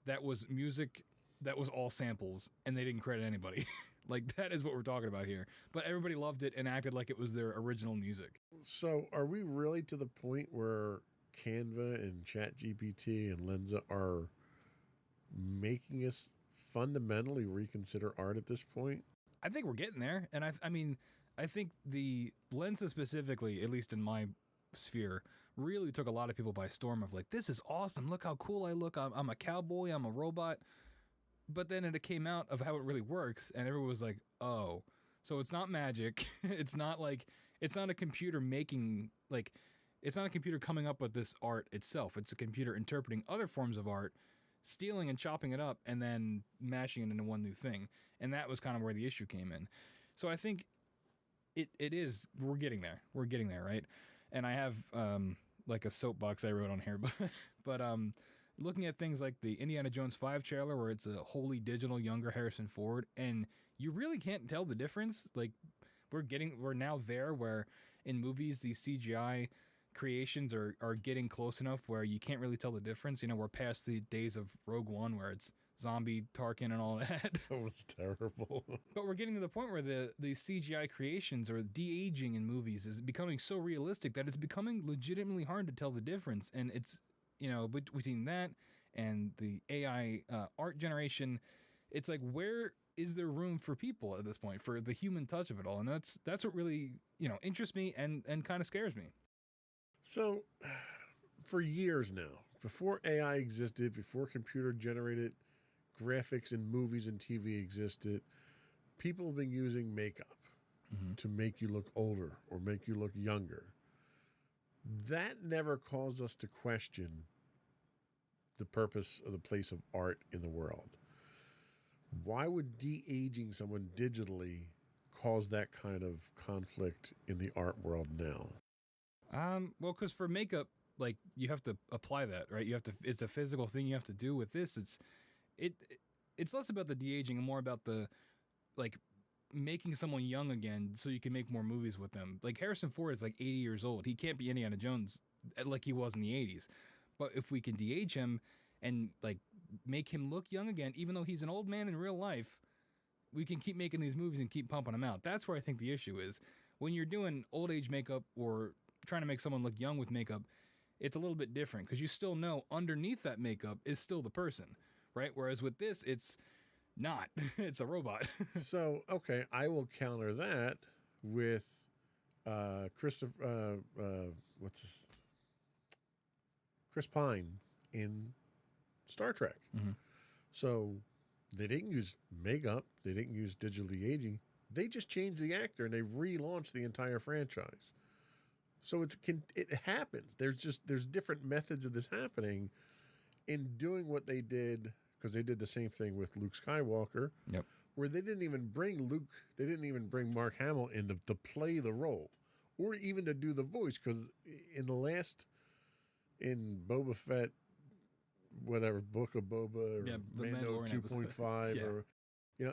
that was music that was all samples and they didn't credit anybody. Like, that is what we're talking about here. But everybody loved it and acted like it was their original music. So are we really to the point where Canva and ChatGPT and Lensa are making us fundamentally reconsider art at this point? I think we're getting there. And I think the Lensa specifically, at least in my sphere, really took a lot of people by storm of like, this is awesome. Look how cool I look. I'm a cowboy. I'm a robot. But then it came out of how it really works, and everyone was like, oh, so it's not magic. It's not a computer making, it's not a computer coming up with this art itself. It's a computer interpreting other forms of art, stealing and chopping it up, and then mashing it into one new thing. And that was kind of where the issue came in. So I think we're getting there. We're getting there, right? And I have like a soapbox I wrote on here, but looking at things like the Indiana Jones 5 trailer, where it's a wholly digital younger Harrison Ford, and you really can't tell the difference. Like, we're now there where in movies these CGI creations are getting close enough where you can't really tell the difference. We're past the days of Rogue One where it's zombie Tarkin and all that. That was terrible. But we're getting to the point where the CGI creations or de-aging in movies is becoming so realistic that it's becoming legitimately hard to tell the difference. And it's, between that and the AI art generation, it's like, where is there room for people at this point, for the human touch of it all? And that's what really, interests me and kind of scares me. So for years now, before AI existed, before computer-generated graphics in movies and TV existed, people have been using makeup to make you look older or make you look younger. That never caused us to question the purpose of the place of art in the world. Why would de-aging someone digitally cause that kind of conflict in the art world now? Well, because for makeup, like, you have to apply that, right? It's a physical thing you have to do. With this, it's less about the de-aging and more about the, like, making someone young again so you can make more movies with them. Like Harrison Ford is like 80 years old. He can't be Indiana Jones like he was in the 80s. But if we can de-age him and like make him look young again, even though he's an old man in real life, we can keep making these movies and keep pumping them out. That's where I think the issue is. When you're doing old age makeup or trying to make someone look young with makeup, it's a little bit different because you still know underneath that makeup is still the person, right? Whereas with this, it's not. It's a robot. So, okay, I will counter that with Chris Pine in Star Trek. So they didn't use makeup. They didn't use digitally aging. They just changed the actor and they relaunched the entire franchise. So it happens. There's different methods of this happening in doing what they did, because they did the same thing with Luke Skywalker. Yep. Where they didn't even bring Mark Hamill in to play the role or even to do the voice, because in Boba Fett, whatever, Book of Boba or the Mando Mandalorian 2.5 Yeah. or,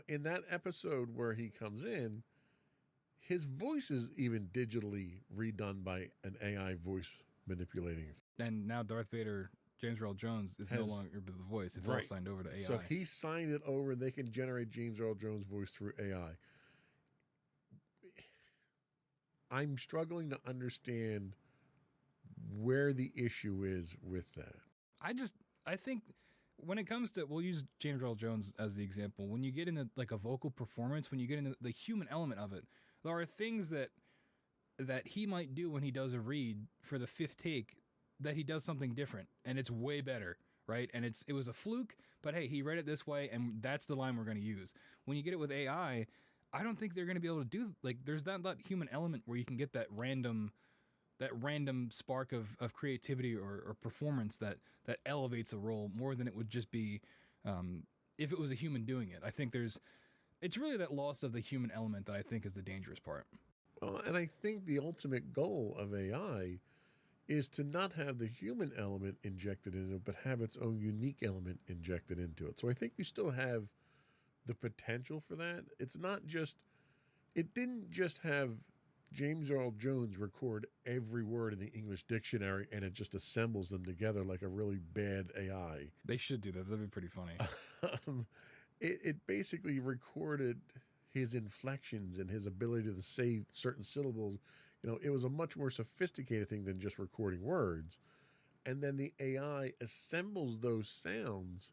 in that episode where he comes in, his voice is even digitally redone by an AI voice manipulating. And now Darth Vader, James Earl Jones, is no longer the voice. It's all Right. signed over to AI. So he signed it over, and they can generate James Earl Jones' voice through AI. I'm struggling to understand where the issue is with that. I think when it comes to, we'll use James Earl Jones as the example. When you get into like a vocal performance, when you get into the human element of it, there are things that he might do when he does a read for the fifth take that he does something different, and it's way better, right? And it was a fluke, but hey, he read it this way, and that's the line we're going to use. When you get it with AI, I don't think they're going to be able to do, like, there's that human element where you can get that random spark of creativity or performance that elevates a role more than it would just be if it was a human doing it. I think it's really that loss of the human element that I think is the dangerous part. Well, and I think the ultimate goal of AI is to not have the human element injected into it, but have its own unique element injected into it. So I think you still have the potential for that. It didn't just have James Earl Jones record every word in the English dictionary and it just assembles them together like a really bad AI. They should do that. That'd be pretty funny. It basically recorded his inflections and his ability to say certain syllables. It was a much more sophisticated thing than just recording words. And then the AI assembles those sounds,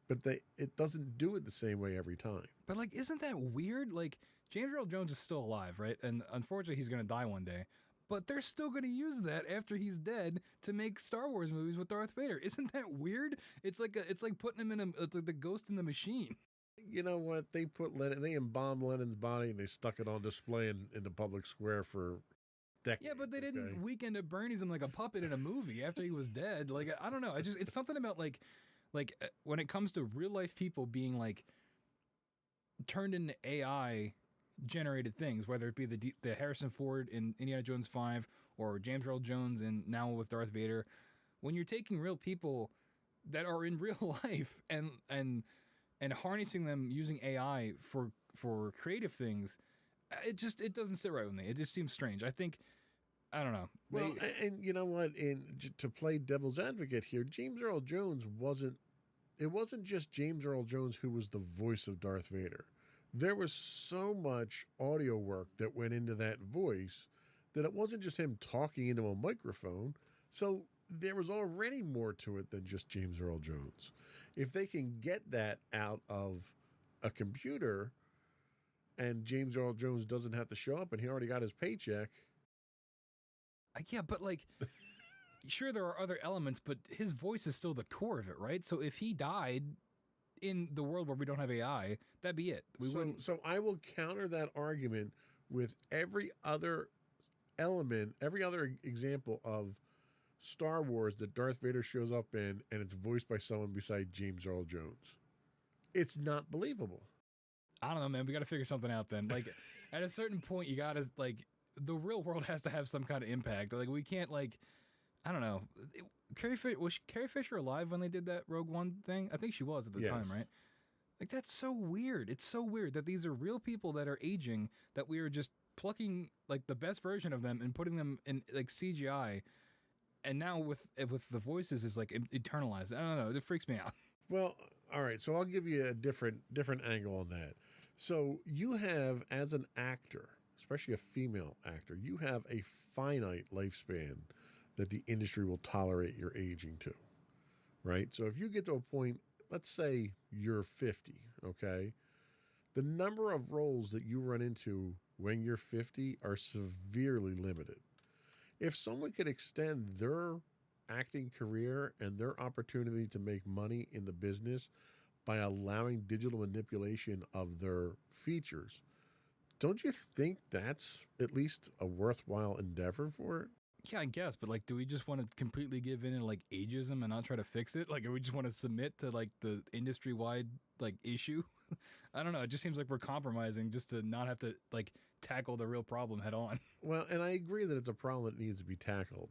but it doesn't do it the same way every time. But, like, isn't that weird? Like, James Earl Jones is still alive, right? And unfortunately, he's going to die one day. But they're still going to use that after he's dead to make Star Wars movies with Darth Vader. Isn't that weird? It's like putting him in the ghost in the machine. You know what? They embalmed Lennon's body and they stuck it on display in the public square for decades. Yeah, but they didn't Weekend at Bernie's him like a puppet in a movie after he was dead. Like, I don't know. It's something about like when it comes to real life people being like turned into AI generated things, whether it be the Harrison Ford in Indiana Jones 5 or James Earl Jones and now with Darth Vader. When you're taking real people that are in real life and harnessing them using AI for creative things, it doesn't sit right with me. It just seems strange. I don't know. Well, and you know what? To play devil's advocate here, James Earl Jones wasn't just James Earl Jones who was the voice of Darth Vader. There was so much audio work that went into that voice that it wasn't just him talking into a microphone. So there was already more to it than just James Earl Jones. If they can get that out of a computer and James Earl Jones doesn't have to show up and he already got his paycheck. Yeah, but like, sure, there are other elements, but his voice is still the core of it, right? So if he died in the world where we don't have AI, that'd be it. So I will counter that argument with every other element, every other example of Star Wars that Darth Vader shows up in and it's voiced by someone beside James Earl Jones. It's not believable. I don't know, man. We got to figure something out then. Like, at a certain point, you got to, like, the real world has to have some kind of impact. Like, we can't, like, I don't know. Was Carrie Fisher alive when they did that Rogue One thing? I think she was at the time, right? Like, that's so weird. It's so weird that these are real people that are aging, that we are just plucking like the best version of them and putting them in like CGI, and now with the voices is like eternalized. I don't know. It freaks me out. Well, all right. So I'll give you a different angle on that. So you have, as an actor, especially a female actor, you have a finite lifespan that the industry will tolerate your aging to, right? So if you get to a point, let's say you're 50, okay, the number of roles that you run into when you're 50 are severely limited. If someone could extend their acting career and their opportunity to make money in the business by allowing digital manipulation of their features, don't you think that's at least a worthwhile endeavor for it? Yeah, I guess, but like, do we just want to completely give in to like ageism and not try to fix it? Like, or we just want to submit to like the industry-wide like issue? I don't know. It just seems like we're compromising just to not have to like tackle the real problem head on. Well, and I agree that it's a problem that needs to be tackled.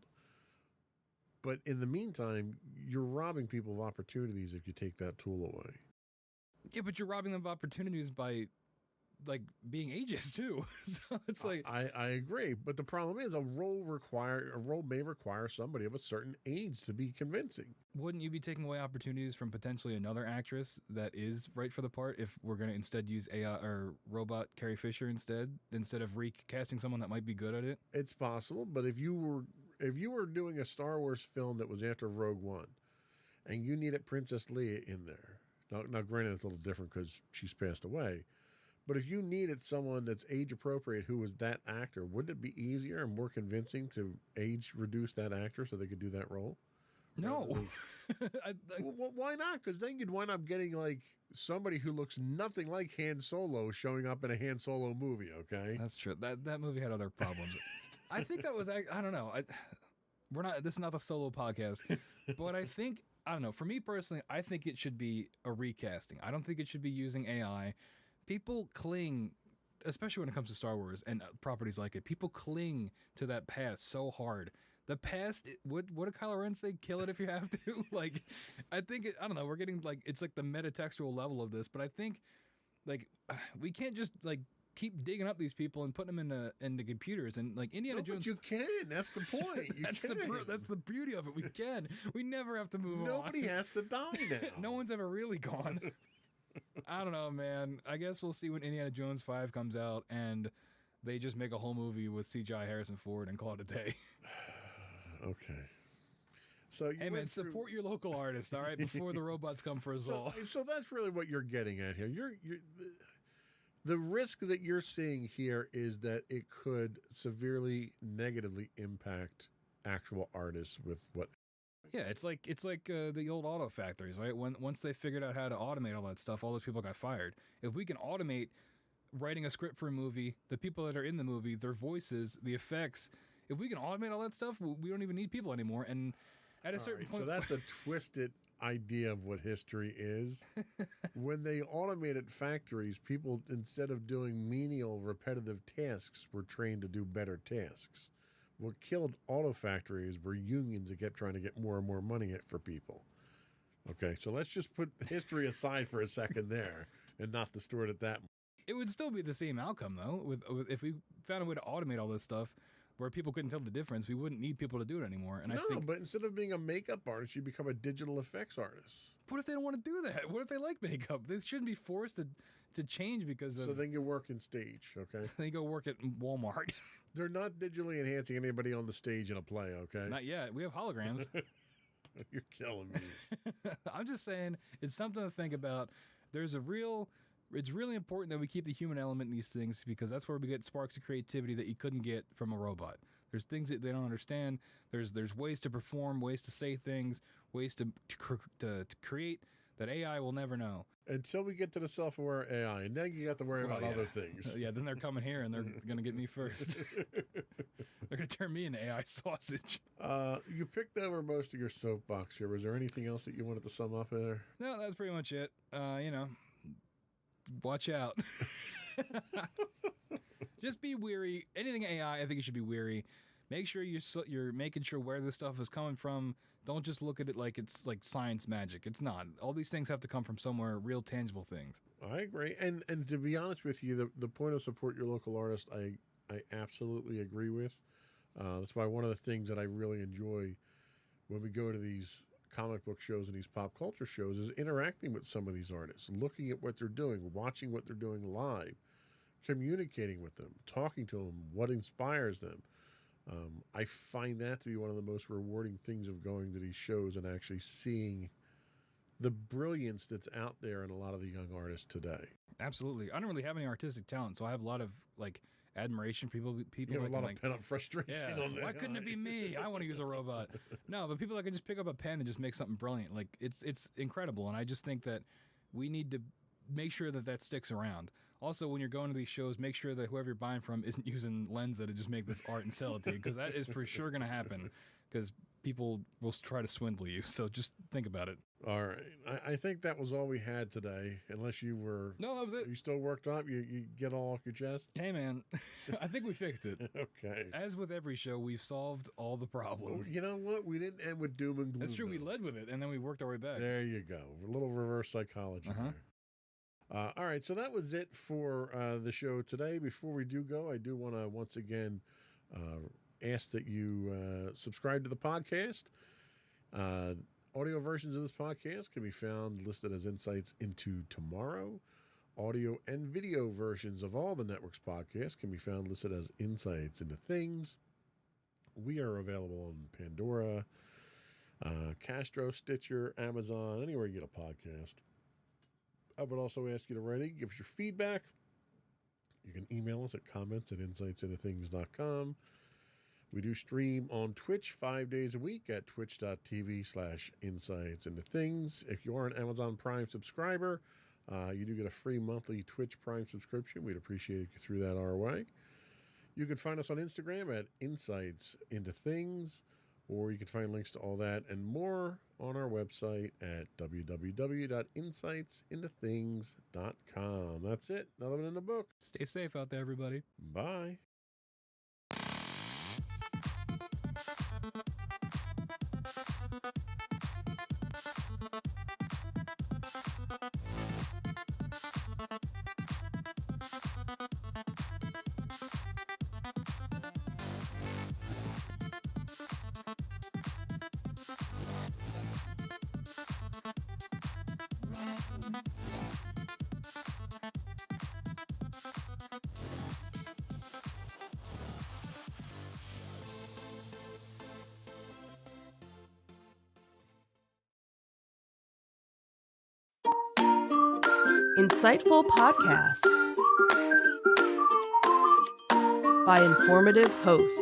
But in the meantime, you're robbing people of opportunities if you take that tool away. Yeah, but you're robbing them of opportunities by like being ageist too. So it's like, I agree, but the problem is a role may require somebody of a certain age to be convincing. wouldn't you be taking away opportunities from potentially another actress that is right for the part if we're going to instead use AI or robot Carrie Fisher instead of recasting someone that might be good at it? It's possible, but if you were doing a Star Wars film that was after Rogue One, and you needed Princess Leia in there, now granted it's a little different because she's passed away. But if you needed someone that's age appropriate who was that actor, wouldn't it be easier and more convincing to age reduce that actor so they could do that role? No. Well, why not? Because then you'd wind up getting like somebody who looks nothing like Han Solo showing up in a Han Solo movie. Okay, That's true. That movie had other problems. I think that was, I don't know. We're not. This is not the Solo podcast, but I think, I don't know. For me personally, I think it should be a recasting. I don't think it should be using AI. People cling, especially when it comes to Star Wars and properties like it, people cling to that past so hard. The past, what did Kylo Ren say? Kill it if you have to. Like, I think, I don't know, we're getting like, it's like the metatextual level of this, but I think like we can't just like keep digging up these people and putting them into computers and like Indiana Jones. But you can. That's the point. That's the beauty of it. We can. We never have to move on. Nobody has to die now. No one's ever really gone. I don't know, man. I guess we'll see when Indiana Jones 5 comes out and they just make a whole movie with CGI Harrison Ford and call it a day. Okay. So Hey, man, support your local artist, all right, before the robots come for us all. So that's really what you're getting at here. The risk that you're seeing here is that it could severely negatively impact actual artists with what. Yeah, it's like the old auto factories, right? Once they figured out how to automate all that stuff, all those people got fired. If we can automate writing a script for a movie, the people that are in the movie, their voices, the effects, if we can automate all that stuff, we don't even need people anymore. And at a certain point, so that's a twisted idea of what history is. When they automated factories, people, instead of doing menial, repetitive tasks, were trained to do better tasks. What killed auto factories were unions that kept trying to get more and more money for people. Okay, so let's just put history aside for a second there and not distort it that much. it would still be the same outcome, though. With if we found a way to automate all this stuff where people couldn't tell the difference, we wouldn't need people to do it anymore. And I think, but instead of being a makeup artist, you become a digital effects artist. what if they don't want to do that? What if they like makeup? They shouldn't be forced to change because of. So then you work in stage, okay? They go work at Walmart. They're not digitally enhancing anybody on the stage in a play, okay? Not yet. We have holograms. You're killing me. I'm just saying it's something to think about. It's really important that we keep the human element in these things because that's where we get sparks of creativity that you couldn't get from a robot. There's things that they don't understand. There's ways to perform, ways to say things, ways to create that AI will never know. Until we get to the self-aware AI, and then you got to worry about other things. Yeah, then they're coming here and they're going to get me first. They're going to turn me into AI sausage. You picked over most of your soapbox here. Was there anything else that you wanted to sum up there? No, that's pretty much it. Watch out. Just be weary. Anything AI, I think you should be weary. make sure you're making sure where this stuff is coming from. Don't just look at it like it's like science magic. It's not. All these things have to come from somewhere, real tangible things. I agree. And to be honest with you, the point of support your local artist, I absolutely agree with. That's why one of the things that I really enjoy when we go to these comic book shows and these pop culture shows is interacting with some of these artists, looking at what they're doing, watching what they're doing live, communicating with them, talking to them, what inspires them. I find that to be one of the most rewarding things of going to these shows and actually seeing the brilliance that's out there in a lot of the young artists today. Absolutely. I don't really have any artistic talent, so I have a lot of like admiration for people. You have a lot of like, pent up frustration. yeah, on why that. couldn't it be me? I want to use a robot. No, but people that can just pick up a pen and just make something brilliant. Like it's incredible, and I just think that we need to make sure that sticks around. Also, when you're going to these shows, make sure that whoever you're buying from isn't using Lensa to just make this art and sell it to you, because that is for sure going to happen, because people will try to swindle you. So just think about it. All right. I think that was all we had today, unless you were... No, that was it. You still worked up? You get all off your chest? Hey, man, I think we fixed it. Okay. As with every show, we've solved all the problems. You know what? We didn't end with doom and gloom. That's true. We though. led with it, and then we worked our way back. There you go. A little reverse psychology there. All right, so that was it for the show today. Before we do go, I do want to once again ask that you subscribe to the podcast. Audio versions of this podcast can be found listed as Insights into Tomorrow. Audio and video versions of all the network's podcasts can be found listed as Insights into Things. We are available on Pandora, Castro, Stitcher, Amazon, anywhere you get a podcast. I would also ask you to write in, give us your feedback. You can email us at comments@insightsintothings.com. We do stream on Twitch 5 days a week at twitch.tv/insightsintothings. If you are an Amazon Prime subscriber, you do get a free monthly Twitch Prime subscription. We'd appreciate it if you threw that our way. You can find us on Instagram at Insights Into Things, or you can find links to all that and more on our website at www.insightsintothings.com. That's it. Another one in the book. Stay safe out there, everybody. Bye. Insightful podcasts by informative hosts.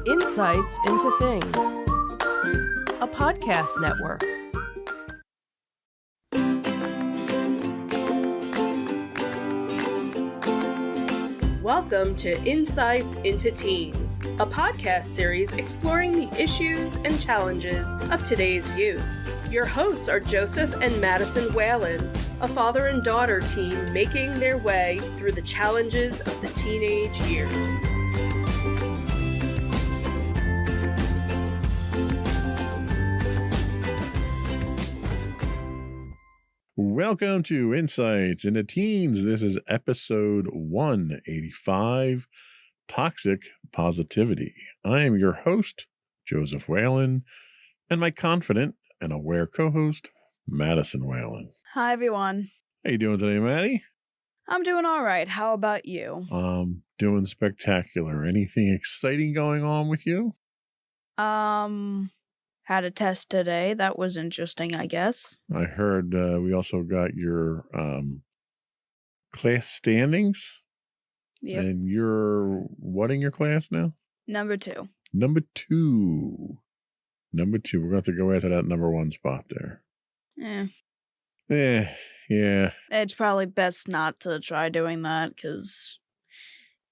Insights into Things, a podcast network. Welcome to Insights into Teens, a podcast series exploring the issues and challenges of today's youth. Your hosts are Joseph and Madison Whalen, a father and daughter team making their way through the challenges of the teenage years. Welcome to Insights into Teens. This is episode 185, Toxic Positivity. I am your host, Joseph Whalen, and my confident and aware co-host, Madison Whalen. Hi, everyone. How you doing today, Maddie? I'm doing all right. How about you? Doing spectacular. Anything exciting going on with you? Had a test today. That was interesting, I guess. I heard we also got your class standings. Yep. And you're what in your class now? Number 2. Number two. We're going to have to go after that number 1 spot there. Yeah. It's probably best not to try doing that because,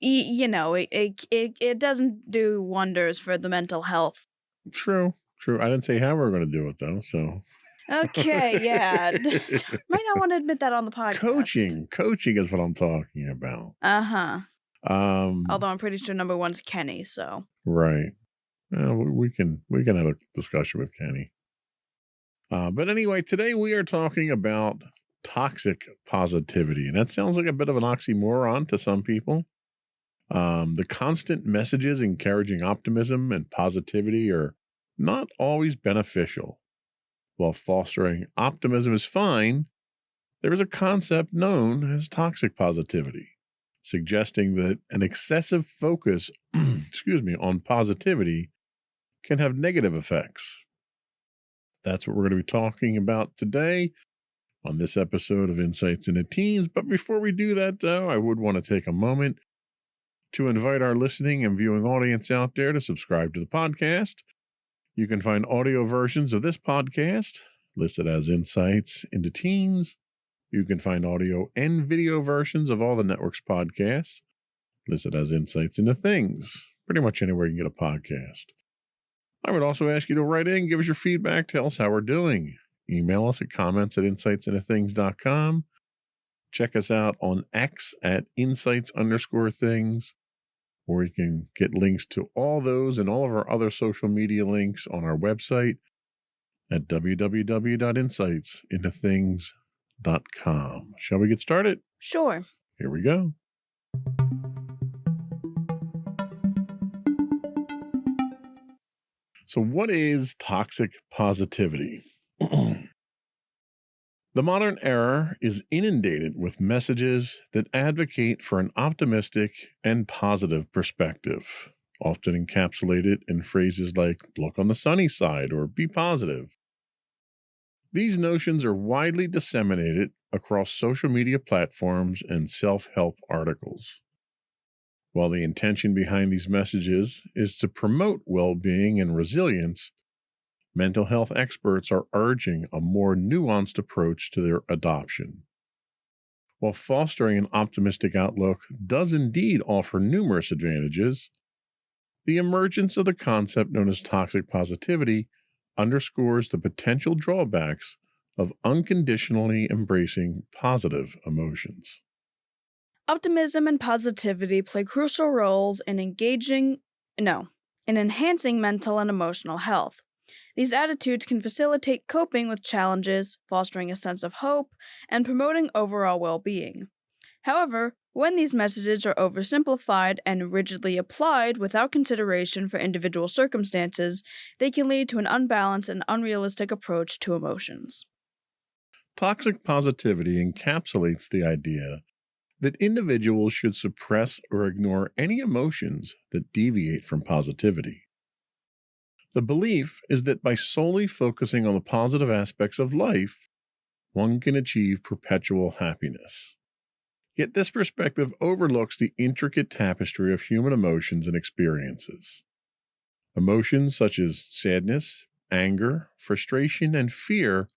it doesn't do wonders for the mental health. True. I didn't say how we're going to do it, though, so. Okay, yeah. Might not want to admit that on the podcast. Coaching is what I'm talking about. Uh-huh. Um, Although I'm pretty sure number one's Kenny, so. right. Well, we can have a discussion with Kenny. But anyway, today we are talking about toxic positivity, and that sounds like a bit of an oxymoron to some people. The constant messages encouraging optimism and positivity are not always beneficial. While fostering optimism is fine, there is a concept known as toxic positivity, suggesting that an excessive focus, on positivity can have negative effects. That's what we're going to be talking about today on this episode of Insights into Teens. But before we do that, though, I would want to take a moment to invite our listening and viewing audience out there to subscribe to the podcast. You can find audio versions of this podcast listed as Insights into Teens. You can find audio and video versions of all the network's podcasts listed as Insights into Things, pretty much anywhere you can get a podcast. I would also ask you to write in, give us your feedback, tell us how we're doing. Email us at comments@insightsintothings.com. Check us out on X at insights_things, or you can get links to all those and all of our other social media links on our website at www.insightsintothings.com. Shall we get started? Sure. Here we go. So what is toxic positivity? The modern era is inundated with messages that advocate for an optimistic and positive perspective, often encapsulated in phrases like look on the sunny side or be positive. These notions are widely disseminated across social media platforms and self-help articles. While the intention behind these messages is to promote well-being and resilience, mental health experts are urging a more nuanced approach to their adoption. While fostering an optimistic outlook does indeed offer numerous advantages, the emergence of the concept known as toxic positivity underscores the potential drawbacks of unconditionally embracing positive emotions. Optimism and positivity play crucial roles in enhancing mental and emotional health. These attitudes can facilitate coping with challenges, fostering a sense of hope, and promoting overall well-being. However, when these messages are oversimplified and rigidly applied without consideration for individual circumstances, they can lead to an unbalanced and unrealistic approach to emotions. Toxic positivity encapsulates the idea that individuals should suppress or ignore any emotions that deviate from positivity. The belief is that by solely focusing on the positive aspects of life, one can achieve perpetual happiness. Yet this perspective overlooks the intricate tapestry of human emotions and experiences. Emotions such as sadness, anger, frustration, and fear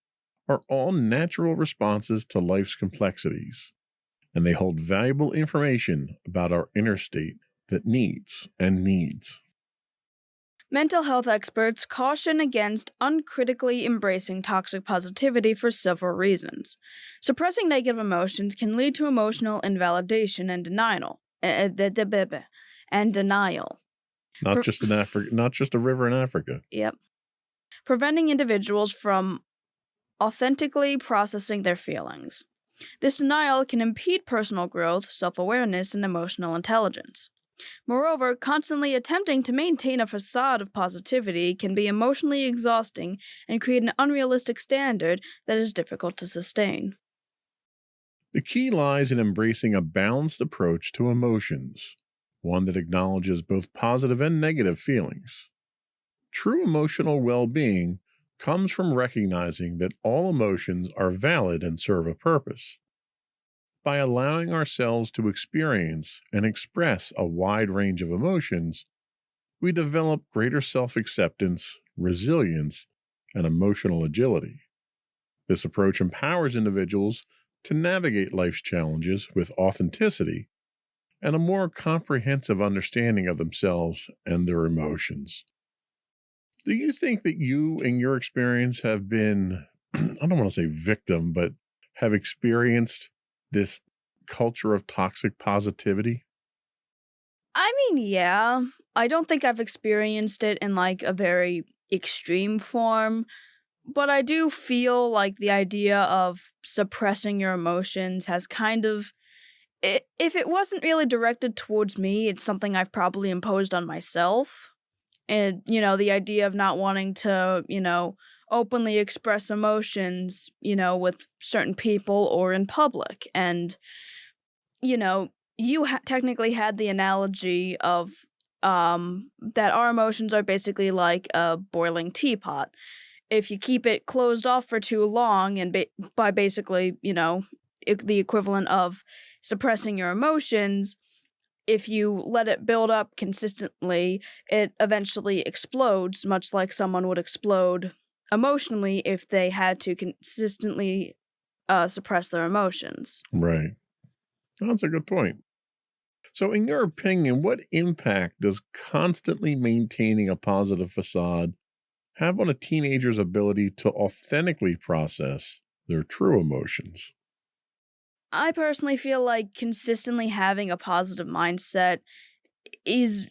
are all natural responses to life's complexities, and they hold valuable information about our inner state that needs. Mental health experts caution against uncritically embracing toxic positivity for several reasons. Suppressing negative emotions can lead to emotional invalidation and denial. Not just a river in Africa. Yep. Preventing individuals from authentically processing their feelings. This denial can impede personal growth, self-awareness, and emotional intelligence. Moreover, constantly attempting to maintain a facade of positivity can be emotionally exhausting and create an unrealistic standard that is difficult to sustain. The key lies in embracing a balanced approach to emotions, one that acknowledges both positive and negative feelings. True emotional well-being comes from recognizing that all emotions are valid and serve a purpose. By allowing ourselves to experience and express a wide range of emotions, we develop greater self-acceptance, resilience, and emotional agility. This approach empowers individuals to navigate life's challenges with authenticity and a more comprehensive understanding of themselves and their emotions. Do you think that you, in your experience, have been I don't want to say victim, but have experienced this culture of toxic positivity? I mean, yeah. I don't think I've experienced it in like a very extreme form, but I do feel like the idea of suppressing your emotions has kind of if it wasn't really directed towards me, it's something I've probably imposed on myself. And, the idea of not wanting to, openly express emotions, with certain people or in public. And, you technically had the analogy of that our emotions are basically like a boiling teapot. If you keep it closed off for too long, and by basically, the equivalent of suppressing your emotions, if you let it build up consistently, it eventually explodes, much like someone would explode emotionally if they had to consistently suppress their emotions. Right. That's a good point. So, in your opinion, what impact does constantly maintaining a positive facade have on a teenager's ability to authentically process their true emotions? I personally feel like consistently having a positive mindset is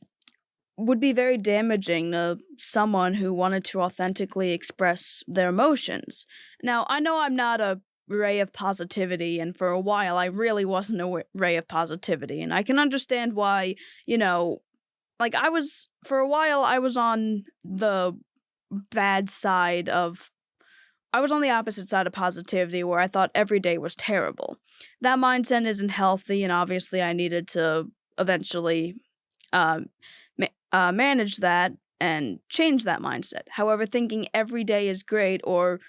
would be very damaging to someone who wanted to authentically express their emotions. Now, I know I'm not a ray of positivity, and for a while I really wasn't a ray of positivity, and I can understand why, like for a while I was on the bad side of I was on the opposite side of positivity where I thought every day was terrible. That mindset isn't healthy, and obviously I needed to eventually um, manage that and change that mindset. However, thinking every day is great or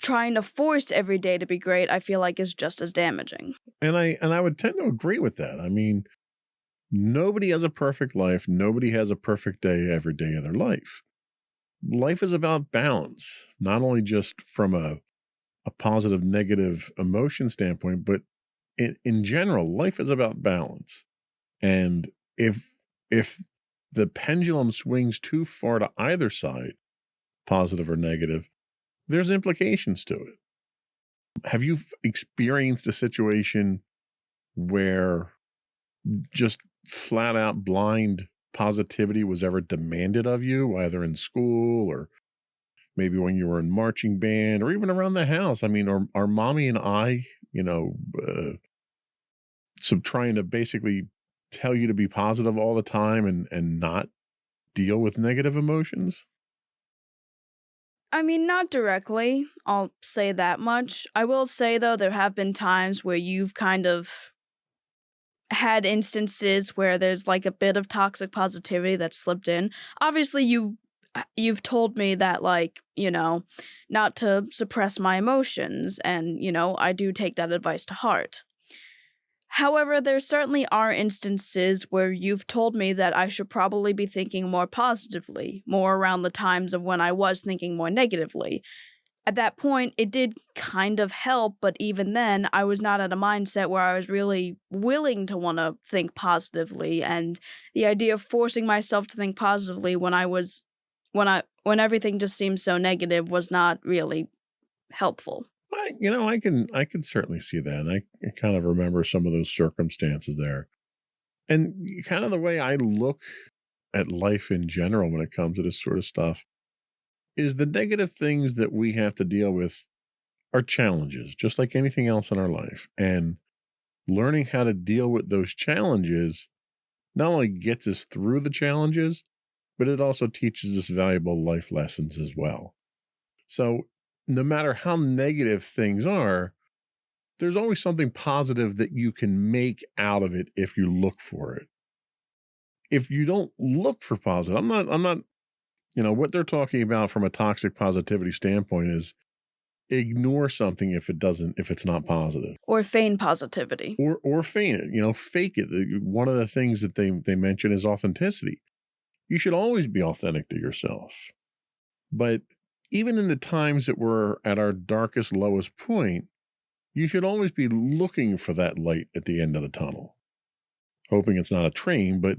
trying to force every day to be great, I feel like is just as damaging. And I would tend to agree with that. I mean, nobody has a perfect life. Nobody has a perfect day every day of their life. Life is about balance, not only just from a positive, negative emotion standpoint, but in general, life is about balance. And if the pendulum swings too far to either side, positive or negative, there's implications to it. Have you experienced a situation where just flat out blind positivity was ever demanded of you, either in school or maybe when you were in marching band or even around the house? I mean, are mommy and I, so trying to basically tell you to be positive all the time and not deal with negative emotions? I mean, not directly, I'll say that much. I will say, though, there have been times where you've kind of had instances where there's like a bit of toxic positivity that slipped in. Obviously, you've told me that like, not to suppress my emotions, and I do take that advice to heart. However, there certainly are instances where you've told me that I should probably be thinking more positively, more around the times of when I was thinking more negatively. At that point, it did kind of help, but even then, I was not at a mindset where I was really willing to want to think positively, and the idea of forcing myself to think positively when everything just seemed so negative was not really helpful. I can certainly see that. And I kind of remember some of those circumstances there. And kind of the way I look at life in general when it comes to this sort of stuff is the negative things that we have to deal with are challenges, just like anything else in our life. And learning how to deal with those challenges not only gets us through the challenges, but it also teaches us valuable life lessons as well. So, no matter how negative things are, there's always something positive that you can make out of it if you look for it. If you don't look for positive, I'm not, what they're talking about from a toxic positivity standpoint is ignore something if it's not positive. Or feign positivity. Or feign it, fake it. One of the things that they mention is authenticity. You should always be authentic to yourself. But even in the times that we're at our darkest, lowest point, you should always be looking for that light at the end of the tunnel. Hoping it's not a train, but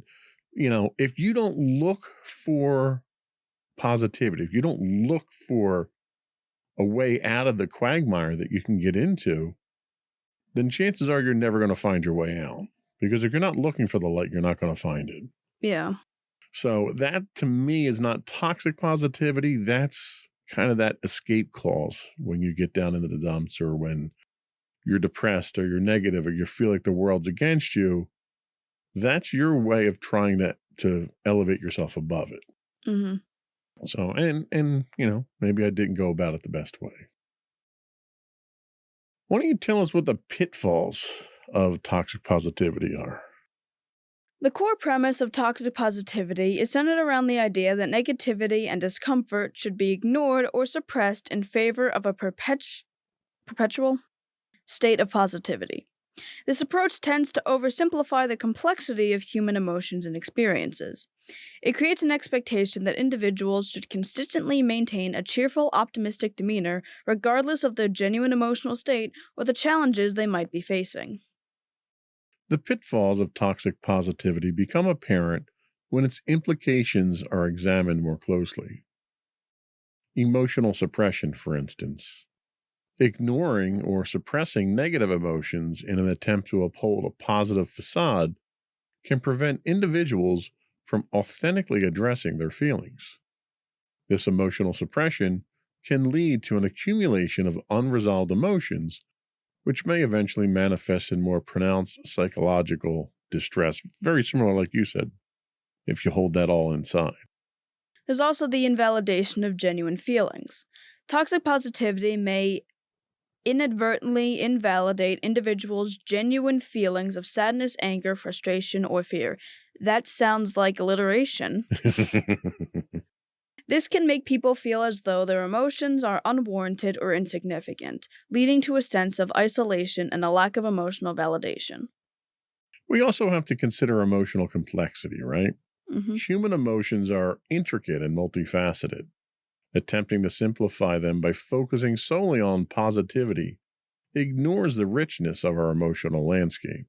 if you don't look for positivity, if you don't look for a way out of the quagmire that you can get into, then chances are you're never going to find your way out. Because if you're not looking for the light, you're not going to find it. Yeah. So that, to me, is not toxic positivity. That's kind of that escape clause when you get down into the dumps, or when you're depressed or you're negative or you feel like the world's against you. That's your way of trying to elevate yourself above it. Mm-hmm. So, and maybe I didn't go about it the best way. Why don't you tell us what the pitfalls of toxic positivity are? The core premise of toxic positivity is centered around the idea that negativity and discomfort should be ignored or suppressed in favor of a perpetual state of positivity. This approach tends to oversimplify the complexity of human emotions and experiences. It creates an expectation that individuals should consistently maintain a cheerful, optimistic demeanor regardless of their genuine emotional state or the challenges they might be facing. The pitfalls of toxic positivity become apparent when its implications are examined more closely. Emotional suppression, for instance. Ignoring or suppressing negative emotions in an attempt to uphold a positive facade can prevent individuals from authentically addressing their feelings. This emotional suppression can lead to an accumulation of unresolved emotions, which may eventually manifest in more pronounced psychological distress, very similar, like you said, if you hold that all inside. There's also the invalidation of genuine feelings. Toxic positivity may inadvertently invalidate individuals' genuine feelings of sadness, anger, frustration, or fear. That sounds like alliteration. This can make people feel as though their emotions are unwarranted or insignificant, leading to a sense of isolation and a lack of emotional validation. We also have to consider emotional complexity, right? Mm-hmm. Human emotions are intricate and multifaceted. Attempting to simplify them by focusing solely on positivity ignores the richness of our emotional landscape.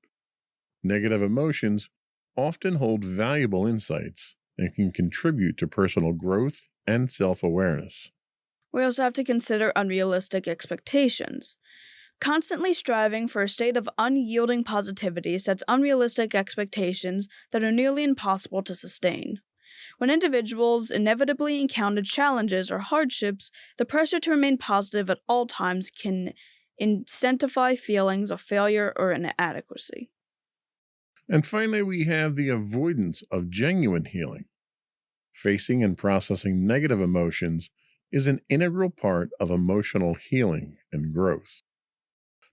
Negative emotions often hold valuable insights and can contribute to personal growth and self-awareness. We also have to consider unrealistic expectations. Constantly striving for a state of unyielding positivity sets unrealistic expectations that are nearly impossible to sustain. When individuals inevitably encounter challenges or hardships, the pressure to remain positive at all times can incentivize feelings of failure or inadequacy. And finally, we have the avoidance of genuine healing. Facing and processing negative emotions is an integral part of emotional healing and growth.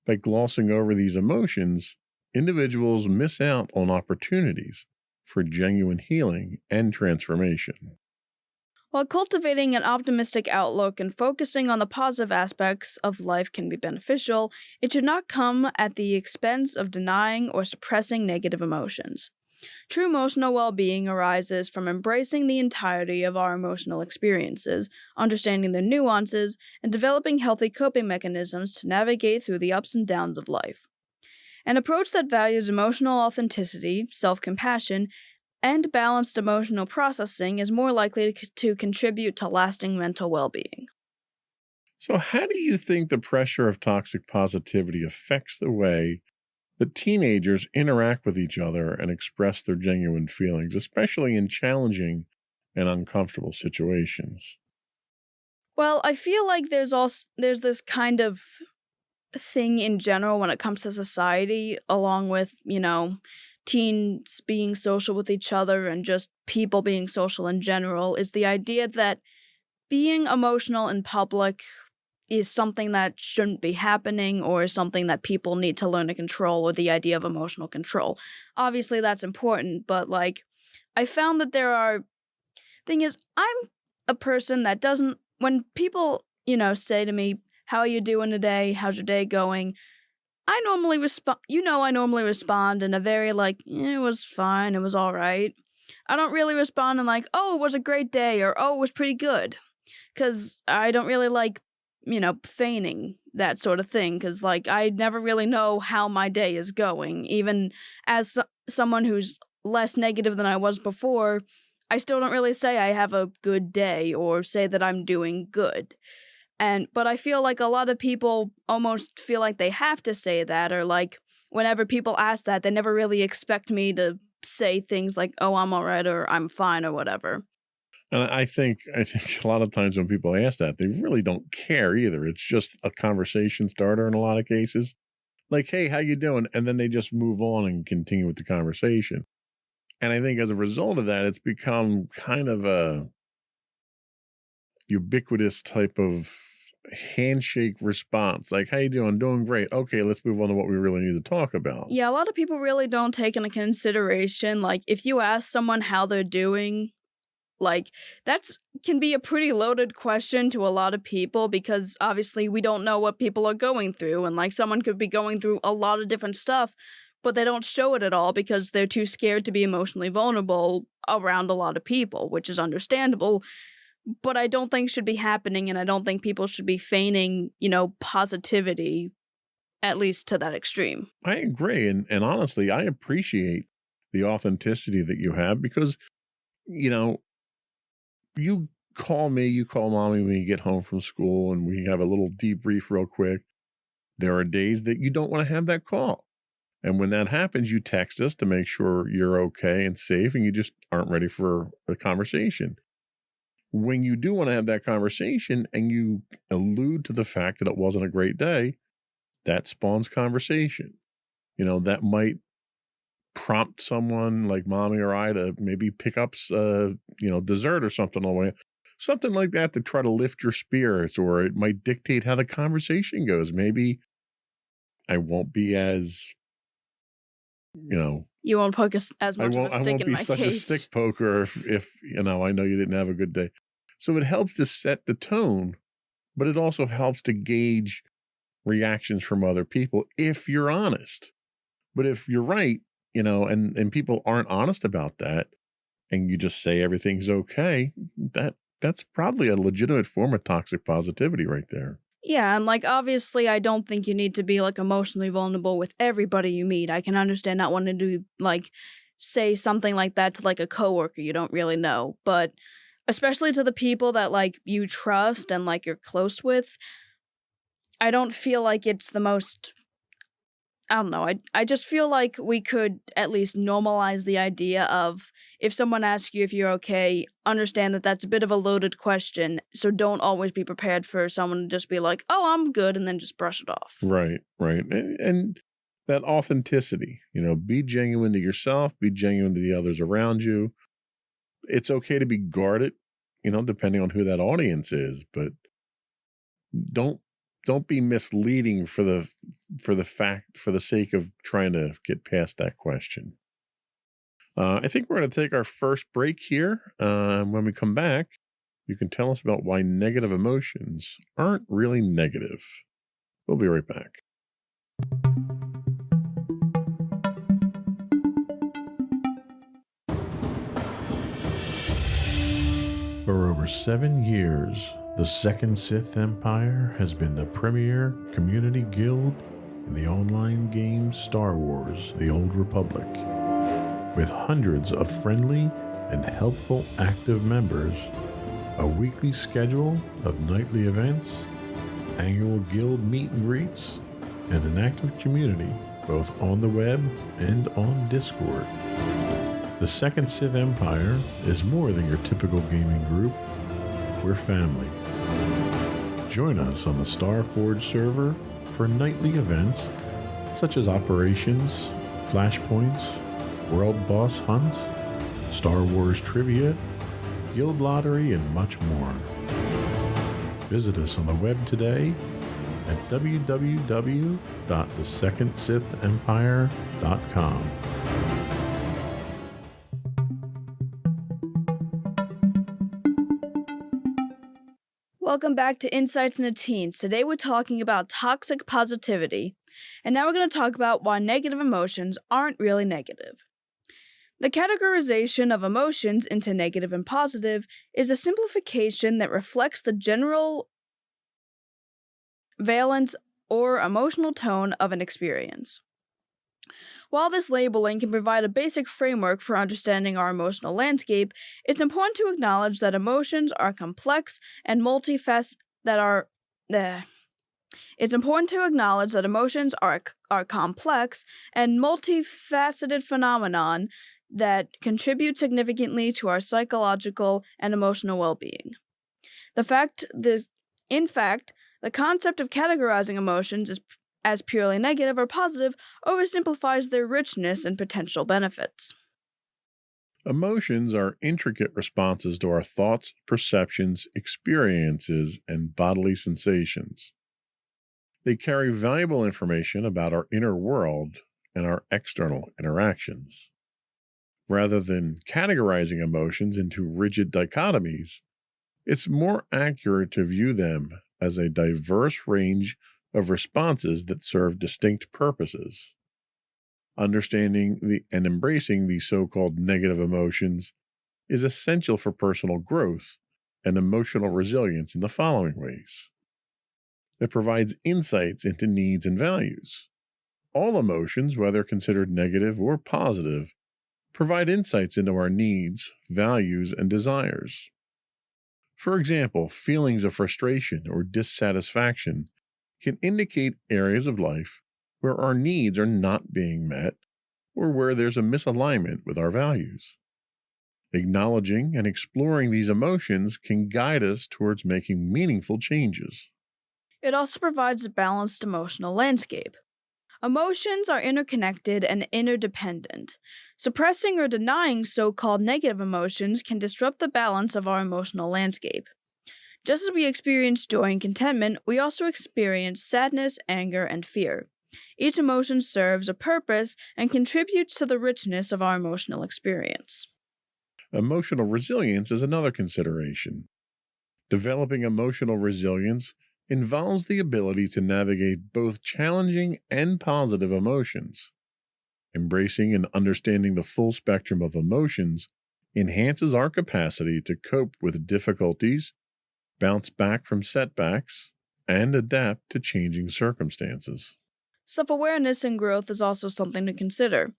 By glossing over these emotions, individuals miss out on opportunities for genuine healing and transformation. While cultivating an optimistic outlook and focusing on the positive aspects of life can be beneficial, it should not come at the expense of denying or suppressing negative emotions. True emotional well-being arises from embracing the entirety of our emotional experiences, understanding their nuances, and developing healthy coping mechanisms to navigate through the ups and downs of life. An approach that values emotional authenticity, self-compassion, and balanced emotional processing is more likely to contribute to lasting mental well-being. So, how do you think the pressure of toxic positivity affects the way that teenagers interact with each other and express their genuine feelings, especially in challenging and uncomfortable situations? Well, I feel like there's this kind of thing in general when it comes to society, along with, teens being social with each other and just people being social in general, is the idea that being emotional in public is something that shouldn't be happening or is something that people need to learn to control, or the idea of emotional control. Obviously, that's important, but, I found that thing is, I'm a person that doesn't, when people, say to me, how are you doing today? How's your day going? I normally respond in a very, it was fine, it was all right. I don't really respond in oh, it was a great day, or oh, it was pretty good. Because I don't really like, feigning that sort of thing, because, I never really know how my day is going. Even as someone who's less negative than I was before, I still don't really say I have a good day or say that I'm doing good. But I feel like a lot of people almost feel like they have to say that, or like whenever people ask that, they never really expect me to say things like, "Oh, I'm all right," or "I'm fine," or whatever. And I think a lot of times when people ask that, they really don't care either. It's just a conversation starter in a lot of cases. Like, "Hey, how you doing?" And then they just move on and continue with the conversation. And I think as a result of that, it's become kind of a ubiquitous type of handshake response. Like, "How you doing?" "Doing great." "Okay, let's move on to what we really need to talk about." Yeah, a lot of people really don't take into consideration, like, if you ask someone how they're doing, like, that's can be a pretty loaded question to a lot of people because obviously we don't know what people are going through, and like someone could be going through a lot of different stuff, but they don't show it at all because they're too scared to be emotionally vulnerable around a lot of people, which is understandable. But I don't think should be happening, and I don't think people should be feigning, positivity, at least to that extreme. I agree. And honestly, I appreciate the authenticity that you have because, you know, you call me, you call mommy when you get home from school and we have a little debrief real quick. There are days that you don't want to have that call. And when that happens, you text us to make sure you're okay and safe and you just aren't ready for a conversation. When you do want to have that conversation and you allude to the fact that it wasn't a great day, that spawns conversation. That might prompt someone like mommy or I to maybe pick up, dessert or something on the way. Something like that to try to lift your spirits, or it might dictate how the conversation goes. Maybe I won't be as, You won't poke as much of a I stick won't in be my such a cage. stick poker if I know you didn't have a good day. So it helps to set the tone, but it also helps to gauge reactions from other people if you're honest. But if you're right, and people aren't honest about that, and you just say everything's okay, that's probably a legitimate form of toxic positivity right there. Yeah, and like obviously I don't think you need to be like emotionally vulnerable with everybody you meet. I can understand not wanting to like say something like that to like a coworker you don't really know, but especially to the people that like you trust and like you're close with, I don't feel like it's the most I don't know. I just feel like we could at least normalize the idea of if someone asks you if you're okay, understand that that's a bit of a loaded question. So don't always be prepared for someone to just be like, "Oh, I'm good," and then just brush it off. Right. And that authenticity, be genuine to yourself, be genuine to the others around you. It's okay to be guarded, depending on who that audience is, but don't be misleading for the sake of trying to get past that question. I think we're going to take our first break here. When we come back, you can tell us about why negative emotions aren't really negative. We'll be right back. For over 7 years, the Second Sith Empire has been the premier community guild in the online game Star Wars: The Old Republic. With hundreds of friendly and helpful active members, a weekly schedule of nightly events, annual guild meet and greets, and an active community both on the web and on Discord. The Second Sith Empire is more than your typical gaming group. We're family. Join us on the Starforge server for nightly events such as operations, flashpoints, world boss hunts, Star Wars trivia, guild lottery, and much more. Visit us on the web today at www.thesecondsithempire.com. Welcome back to Insights into Teens. Today we're talking about toxic positivity, and now we're going to talk about why negative emotions aren't really negative. The categorization of emotions into negative and positive is a simplification that reflects the general valence or emotional tone of an experience. While this labeling can provide a basic framework for understanding our emotional landscape, it's important to acknowledge that emotions are complex and multifaceted It's important to acknowledge that emotions are complex and multifaceted phenomenon that contribute significantly to our psychological and emotional well-being. In fact, the concept of categorizing emotions as purely negative or positive oversimplifies their richness and potential benefits. Emotions are intricate responses to our thoughts, perceptions, experiences, and bodily sensations. They carry valuable information about our inner world and our external interactions. Rather than categorizing emotions into rigid dichotomies, it's more accurate to view them as a diverse range of responses that serve distinct purposes. Understanding and embracing these so-called negative emotions is essential for personal growth and emotional resilience in the following ways. It provides insights into needs and values. All emotions, whether considered negative or positive, provide insights into our needs, values, and desires. For example, feelings of frustration or dissatisfaction can indicate areas of life where our needs are not being met or where there's a misalignment with our values. Acknowledging and exploring these emotions can guide us towards making meaningful changes. It also provides a balanced emotional landscape. Emotions are interconnected and interdependent. Suppressing or denying so-called negative emotions can disrupt the balance of our emotional landscape. Just as we experience joy and contentment, we also experience sadness, anger, and fear. Each emotion serves a purpose and contributes to the richness of our emotional experience. Emotional resilience is another consideration. Developing emotional resilience involves the ability to navigate both challenging and positive emotions. Embracing and understanding the full spectrum of emotions enhances our capacity to cope with difficulties, bounce back from setbacks, and adapt to changing circumstances. Self-awareness and growth is also something to consider.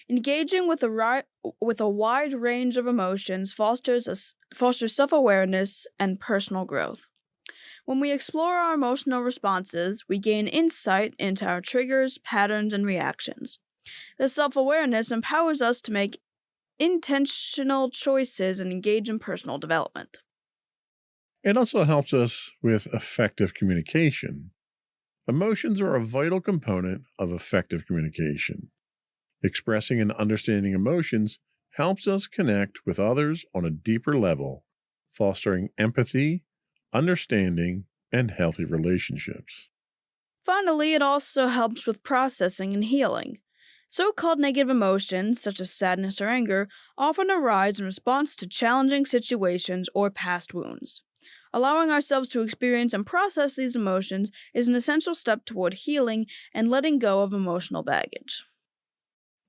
Engaging with a wide range of emotions fosters self-awareness and personal growth. When we explore our emotional responses, we gain insight into our triggers, patterns, and reactions. This self-awareness empowers us to make intentional choices and engage in personal development. It also helps us with effective communication. Emotions are a vital component of effective communication. Expressing and understanding emotions helps us connect with others on a deeper level, fostering empathy, understanding, and healthy relationships. Finally, it also helps with processing and healing. So-called negative emotions, such as sadness or anger, often arise in response to challenging situations or past wounds. Allowing ourselves to experience and process these emotions is an essential step toward healing and letting go of emotional baggage.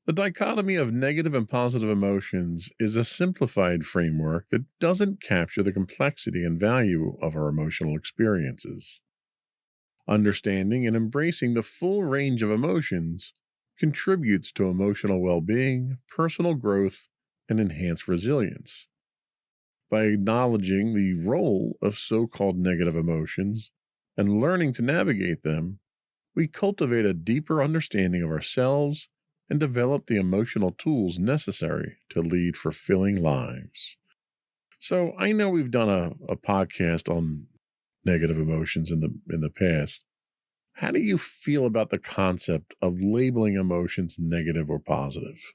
The dichotomy of negative and positive emotions is a simplified framework that doesn't capture the complexity and value of our emotional experiences. Understanding and embracing the full range of emotions contributes to emotional well-being, personal growth, and enhanced resilience. By acknowledging the role of so-called negative emotions and learning to navigate them, we cultivate a deeper understanding of ourselves and develop the emotional tools necessary to lead fulfilling lives. So I know we've done a podcast on negative emotions in the past. How do you feel about the concept of labeling emotions negative or positive?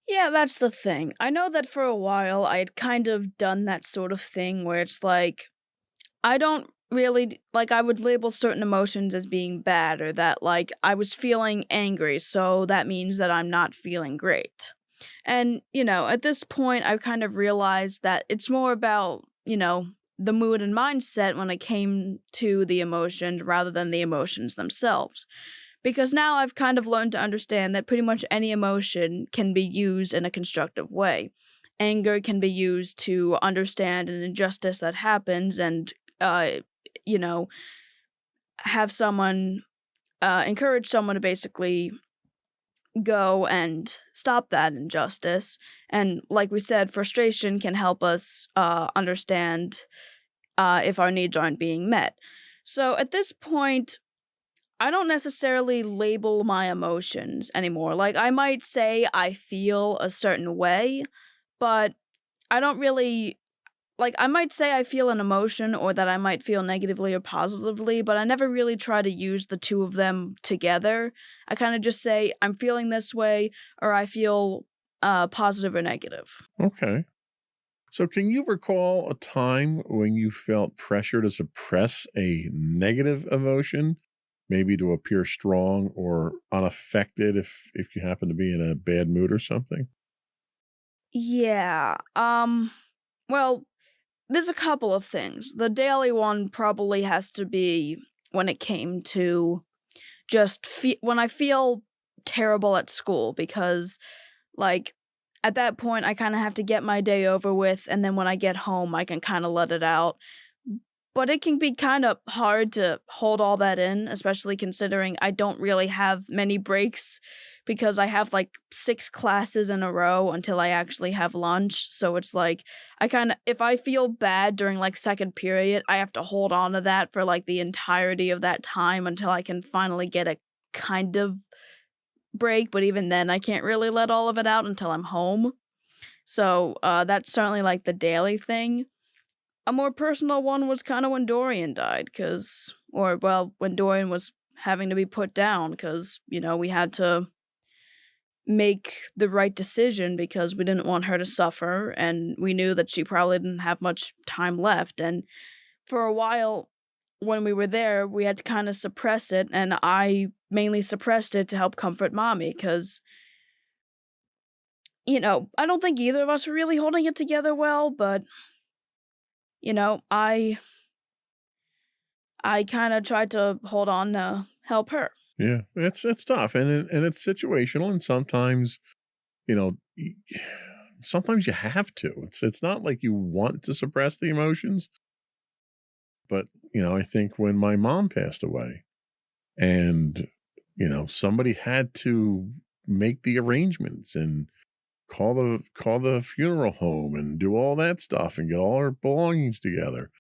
Yeah, that's the thing. I know that for a while I had kind of done that sort of thing where it's like, I don't really, like, I would label certain emotions as being bad, or that, like, I was feeling angry, so that means that I'm not feeling great. And, at this point, I kind of realized that it's more about, the mood and mindset when it came to the emotions rather than the emotions themselves. Because now I've kind of learned to understand that pretty much any emotion can be used in a constructive way. Anger can be used to understand an injustice that happens and, have someone, encourage someone to basically go and stop that injustice. And like we said, frustration can help us understand if our needs aren't being met. So at this point, I don't necessarily label my emotions anymore. Like, I might say I feel a certain way, but I don't really, like, I might say I feel an emotion or that I might feel negatively or positively, but I never really try to use the two of them together. I kind of just say I'm feeling this way or I feel positive or negative. Okay. So, can you recall a time when you felt pressure to suppress a negative emotion, maybe to appear strong or unaffected if you happen to be in a bad mood or something? Yeah. Well, there's a couple of things. The daily one probably has to be when it came to just when I feel terrible at school because, like, at that point I kind of have to get my day over with, and then when I get home I can kind of let it out. But it can be kind of hard to hold all that in, especially considering I don't really have many breaks because I have like 6 classes in a row until I actually have lunch. So it's like if I feel bad during like second period, I have to hold on to that for like the entirety of that time until I can finally get a kind of break. But even then, I can't really let all of it out until I'm home. So that's certainly like the daily thing. A more personal one was kind of when Dorian died, when Dorian was having to be put down, because, we had to make the right decision because we didn't want her to suffer, and we knew that she probably didn't have much time left. And for a while, when we were there, we had to kind of suppress it, and I mainly suppressed it to help comfort Mommy, because, I don't think either of us were really holding it together well, but I kind of tried to hold on to help her. Yeah, it's tough, and it's situational, and sometimes you know y- sometimes you have to. It's not like you want to suppress the emotions, but I think when my mom passed away, and somebody had to make the arrangements and call the funeral home and do all that stuff and get all our belongings together.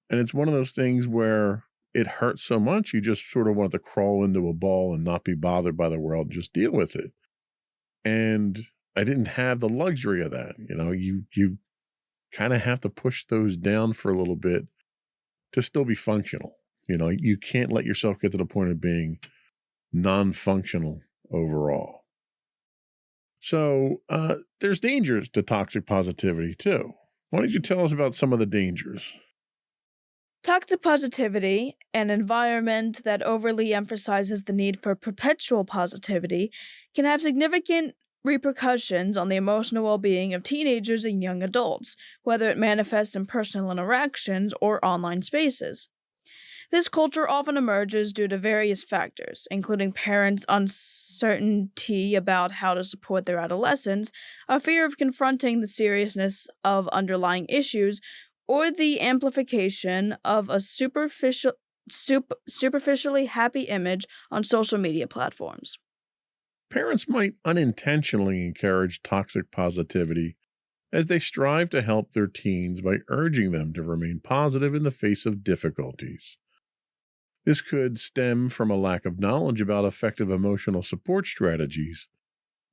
And it's one of those things where it hurts so much, you just sort of want to crawl into a ball and not be bothered by the world, just deal with it. And I didn't have the luxury of that. You kind of have to push those down for a little bit to still be functional. You can't let yourself get to the point of being non-functional overall. So there's dangers to toxic positivity too. Why don't you tell us about some of the dangers? Toxic positivity, an environment that overly emphasizes the need for perpetual positivity, can have significant repercussions on the emotional well being of teenagers and young adults, whether it manifests in personal interactions or online spaces. This culture often emerges due to various factors, including parents' uncertainty about how to support their adolescents, a fear of confronting the seriousness of underlying issues, or the amplification of a superficially happy image on social media platforms. Parents might unintentionally encourage toxic positivity as they strive to help their teens by urging them to remain positive in the face of difficulties. This could stem from a lack of knowledge about effective emotional support strategies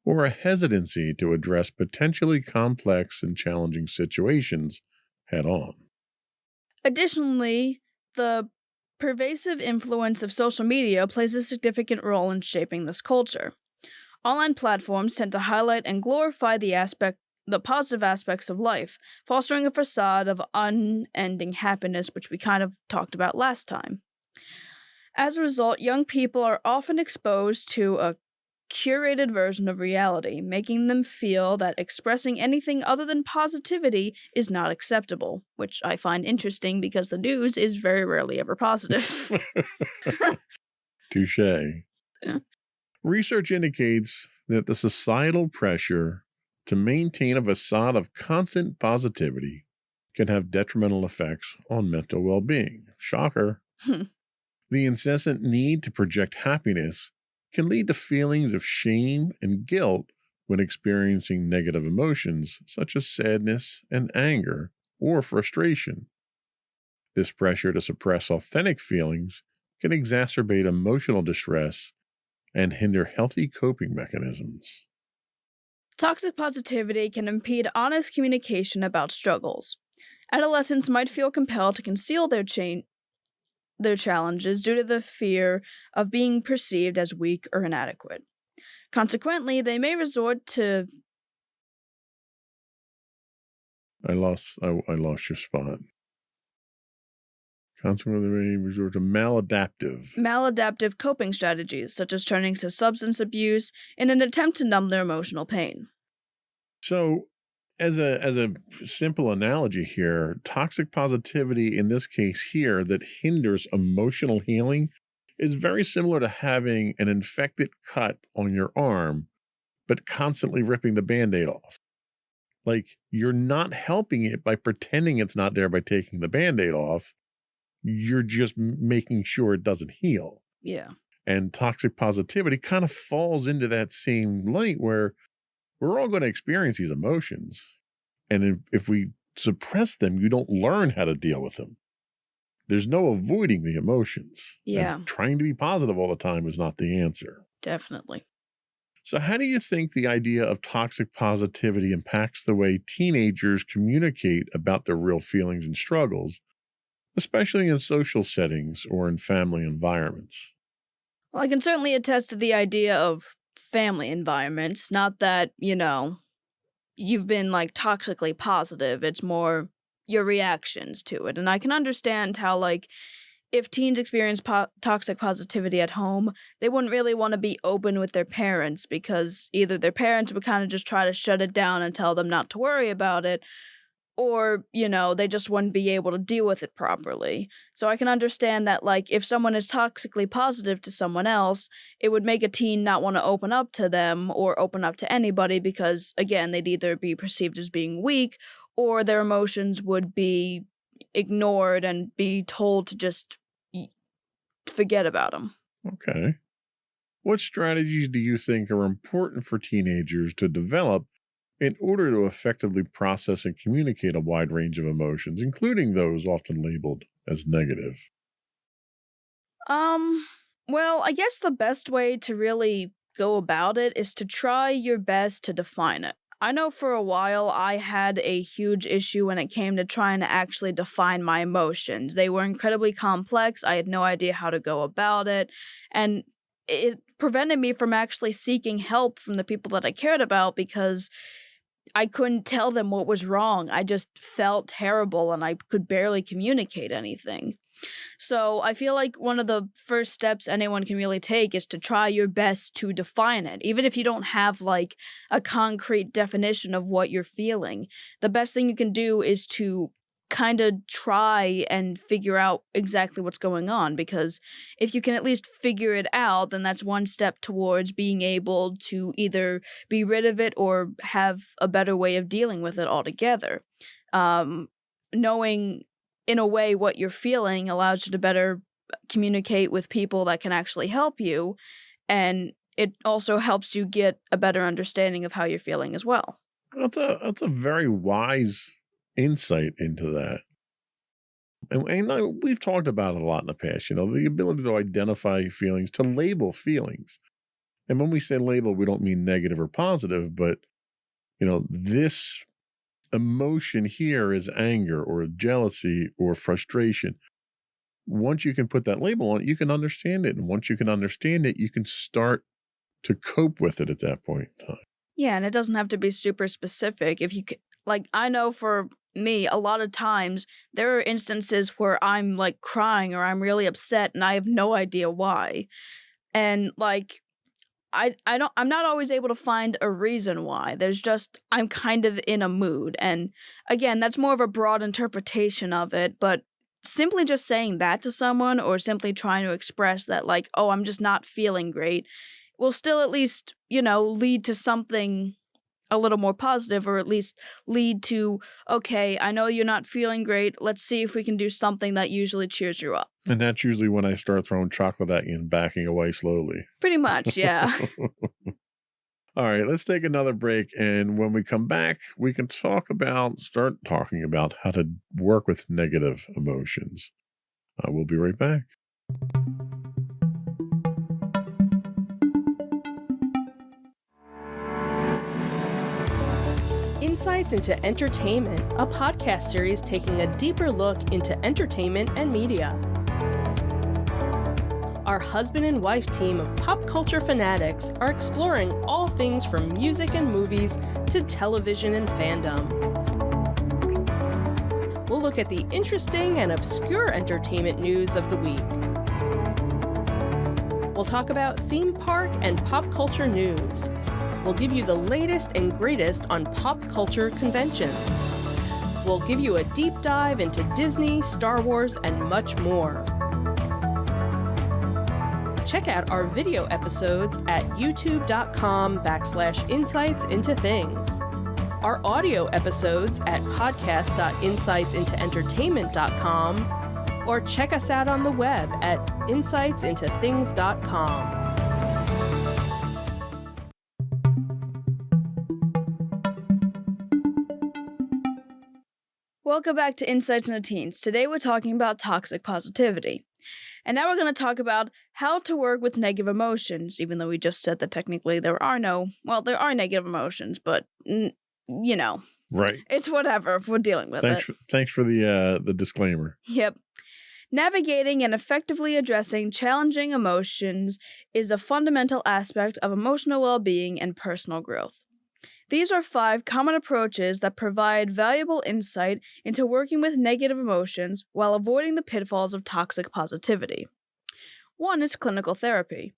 or a hesitancy to address potentially complex and challenging situations head on. Additionally, the pervasive influence of social media plays a significant role in shaping this culture. Online platforms tend to highlight and glorify the positive aspects of life, fostering a facade of unending happiness, which we kind of talked about last time. As a result, young people are often exposed to a curated version of reality, making them feel that expressing anything other than positivity is not acceptable, which I find interesting because the news is very rarely ever positive. Touche. Yeah. Research indicates that the societal pressure to maintain a facade of constant positivity can have detrimental effects on mental well being. Shocker. The incessant need to project happiness can lead to feelings of shame and guilt when experiencing negative emotions such as sadness and anger or frustration. This pressure to suppress authentic feelings can exacerbate emotional distress and hinder healthy coping mechanisms. Toxic positivity can impede honest communication about struggles. Adolescents might feel compelled to conceal their challenges due to the fear of being perceived as weak or inadequate. Consequently, they may resort to I lost your spot. Consequently, they may resort to maladaptive coping strategies, such as turning to substance abuse in an attempt to numb their emotional pain. So, as a simple analogy here, toxic positivity in this case here that hinders emotional healing is very similar to having an infected cut on your arm, but constantly ripping the Band-Aid off. Like, you're not helping it by pretending it's not there by taking the Band-Aid off. You're just making sure it doesn't heal. Yeah. And toxic positivity kind of falls into that same light where we're all going to experience these emotions. And if we suppress them, you don't learn how to deal with them. There's no avoiding the emotions. Yeah. And trying to be positive all the time is not the answer. Definitely. So how do you think the idea of toxic positivity impacts the way teenagers communicate about their real feelings and struggles, especially in social settings or in family environments? Well, I can certainly attest to the idea of family environments. Not that, you've been like toxically positive. It's more your reactions to it. And I can understand how, like, if teens experience toxic positivity at home, they wouldn't really want to be open with their parents because either their parents would kind of just try to shut it down and tell them not to worry about it, or, they just wouldn't be able to deal with it properly. So I can understand that, like, if someone is toxically positive to someone else, it would make a teen not want to open up to them or open up to anybody because, again, they'd either be perceived as being weak or their emotions would be ignored and be told to just forget about them. Okay. What strategies do you think are important for teenagers to develop in order to effectively process and communicate a wide range of emotions, including those often labeled as negative? Well, I guess the best way to really go about it is to try your best to define it. I know for a while I had a huge issue when it came to trying to actually define my emotions. They were incredibly complex. I had no idea how to go about it, and it prevented me from actually seeking help from the people that I cared about because I couldn't tell them what was wrong. I just felt terrible and I could barely communicate anything. So I feel like one of the first steps anyone can really take is to try your best to define it. Even if you don't have like a concrete definition of what you're feeling, the best thing you can do is to kind of try and figure out exactly what's going on, because if you can at least figure it out, then that's one step towards being able to either be rid of it or have a better way of dealing with it altogether. Knowing in a way what you're feeling allows you to better communicate with people that can actually help you, and it also helps you get a better understanding of how you're feeling as well. That's a very wise insight into that. And we've talked about it a lot in the past, the ability to identify feelings, to label feelings. And when we say label, we don't mean negative or positive, but, this emotion here is anger or jealousy or frustration. Once you can put that label on it, you can understand it. And once you can understand it, you can start to cope with it at that point in time. Yeah, and it doesn't have to be super specific. If you like, I know for me, a lot of times there are instances where I'm like crying or I'm really upset and I have no idea why. And like, I'm not always able to find a reason why. There's just, I'm kind of in a mood. And again, that's more of a broad interpretation of it, but simply just saying that to someone or simply trying to express that, like, oh, I'm just not feeling great, will still at least, lead to something a little more positive, or at least lead to, okay, I know you're not feeling great. Let's see if we can do something that usually cheers you up. And that's usually when I start throwing chocolate at you and backing away slowly. Pretty much, yeah. All right, let's take another break. And when we come back, we can start talking about how to work with negative emotions. We'll be right back. Insights into Entertainment, a podcast series taking a deeper look into entertainment and media. Our husband and wife team of pop culture fanatics are exploring all things from music and movies to television and fandom. We'll look at the interesting and obscure entertainment news of the week. We'll talk about theme park and pop culture news. We'll give you the latest and greatest on pop culture conventions. We'll give you a deep dive into Disney, Star Wars, and much more. Check out our video episodes at youtube.com/insightsintothings. Our audio episodes at podcast.insightsintoentertainment.com, or check us out on the web at insightsintothings.com. Welcome back to Insights into Teens. Today we're talking about toxic positivity. And now we're going to talk about how to work with negative emotions, even though we just said that technically there are negative emotions, but, Right. It's whatever. We're dealing with it. Thanks for the disclaimer. Yep. Navigating and effectively addressing challenging emotions is a fundamental aspect of emotional well-being and personal growth. These are 5 common approaches that provide valuable insight into working with negative emotions while avoiding the pitfalls of toxic positivity. 1 is clinical therapy.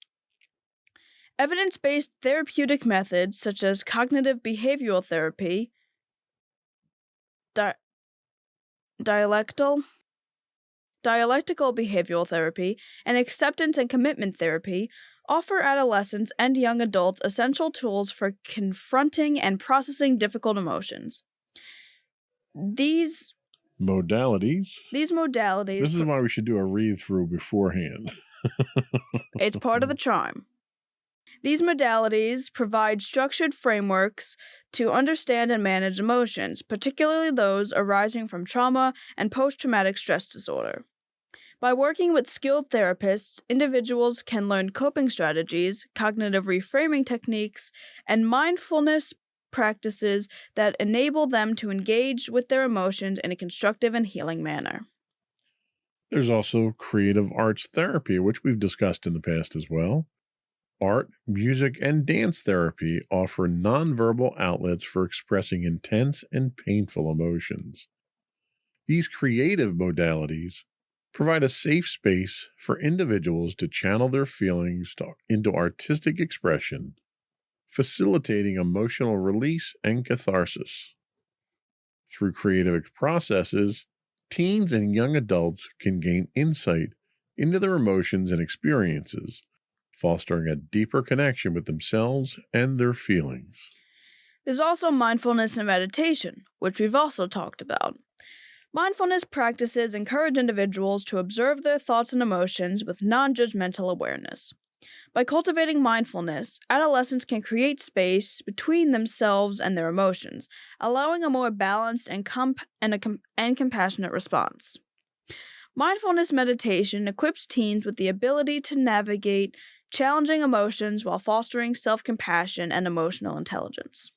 Evidence-based therapeutic methods such as cognitive behavioral therapy, dialectical behavioral therapy, and acceptance and commitment therapy offer adolescents and young adults essential tools for confronting and processing difficult emotions. These modalities. This is why we should do a read-through beforehand. It's part of the charm. These modalities provide structured frameworks to understand and manage emotions, particularly those arising from trauma and post-traumatic stress disorder. By working with skilled therapists, individuals can learn coping strategies, cognitive reframing techniques, and mindfulness practices that enable them to engage with their emotions in a constructive and healing manner. There's also creative arts therapy, which we've discussed in the past as well. Art, music, and dance therapy offer nonverbal outlets for expressing intense and painful emotions. These creative modalities provide a safe space for individuals to channel their feelings into artistic expression, facilitating emotional release and catharsis. Through creative processes, teens and young adults can gain insight into their emotions and experiences, fostering a deeper connection with themselves and their feelings. There's also mindfulness and meditation, which we've also talked about. Mindfulness practices encourage individuals to observe their thoughts and emotions with non-judgmental awareness. By cultivating mindfulness, adolescents can create space between themselves and their emotions, allowing a more balanced and compassionate response. Mindfulness meditation equips teens with the ability to navigate challenging emotions while fostering self-compassion and emotional intelligence.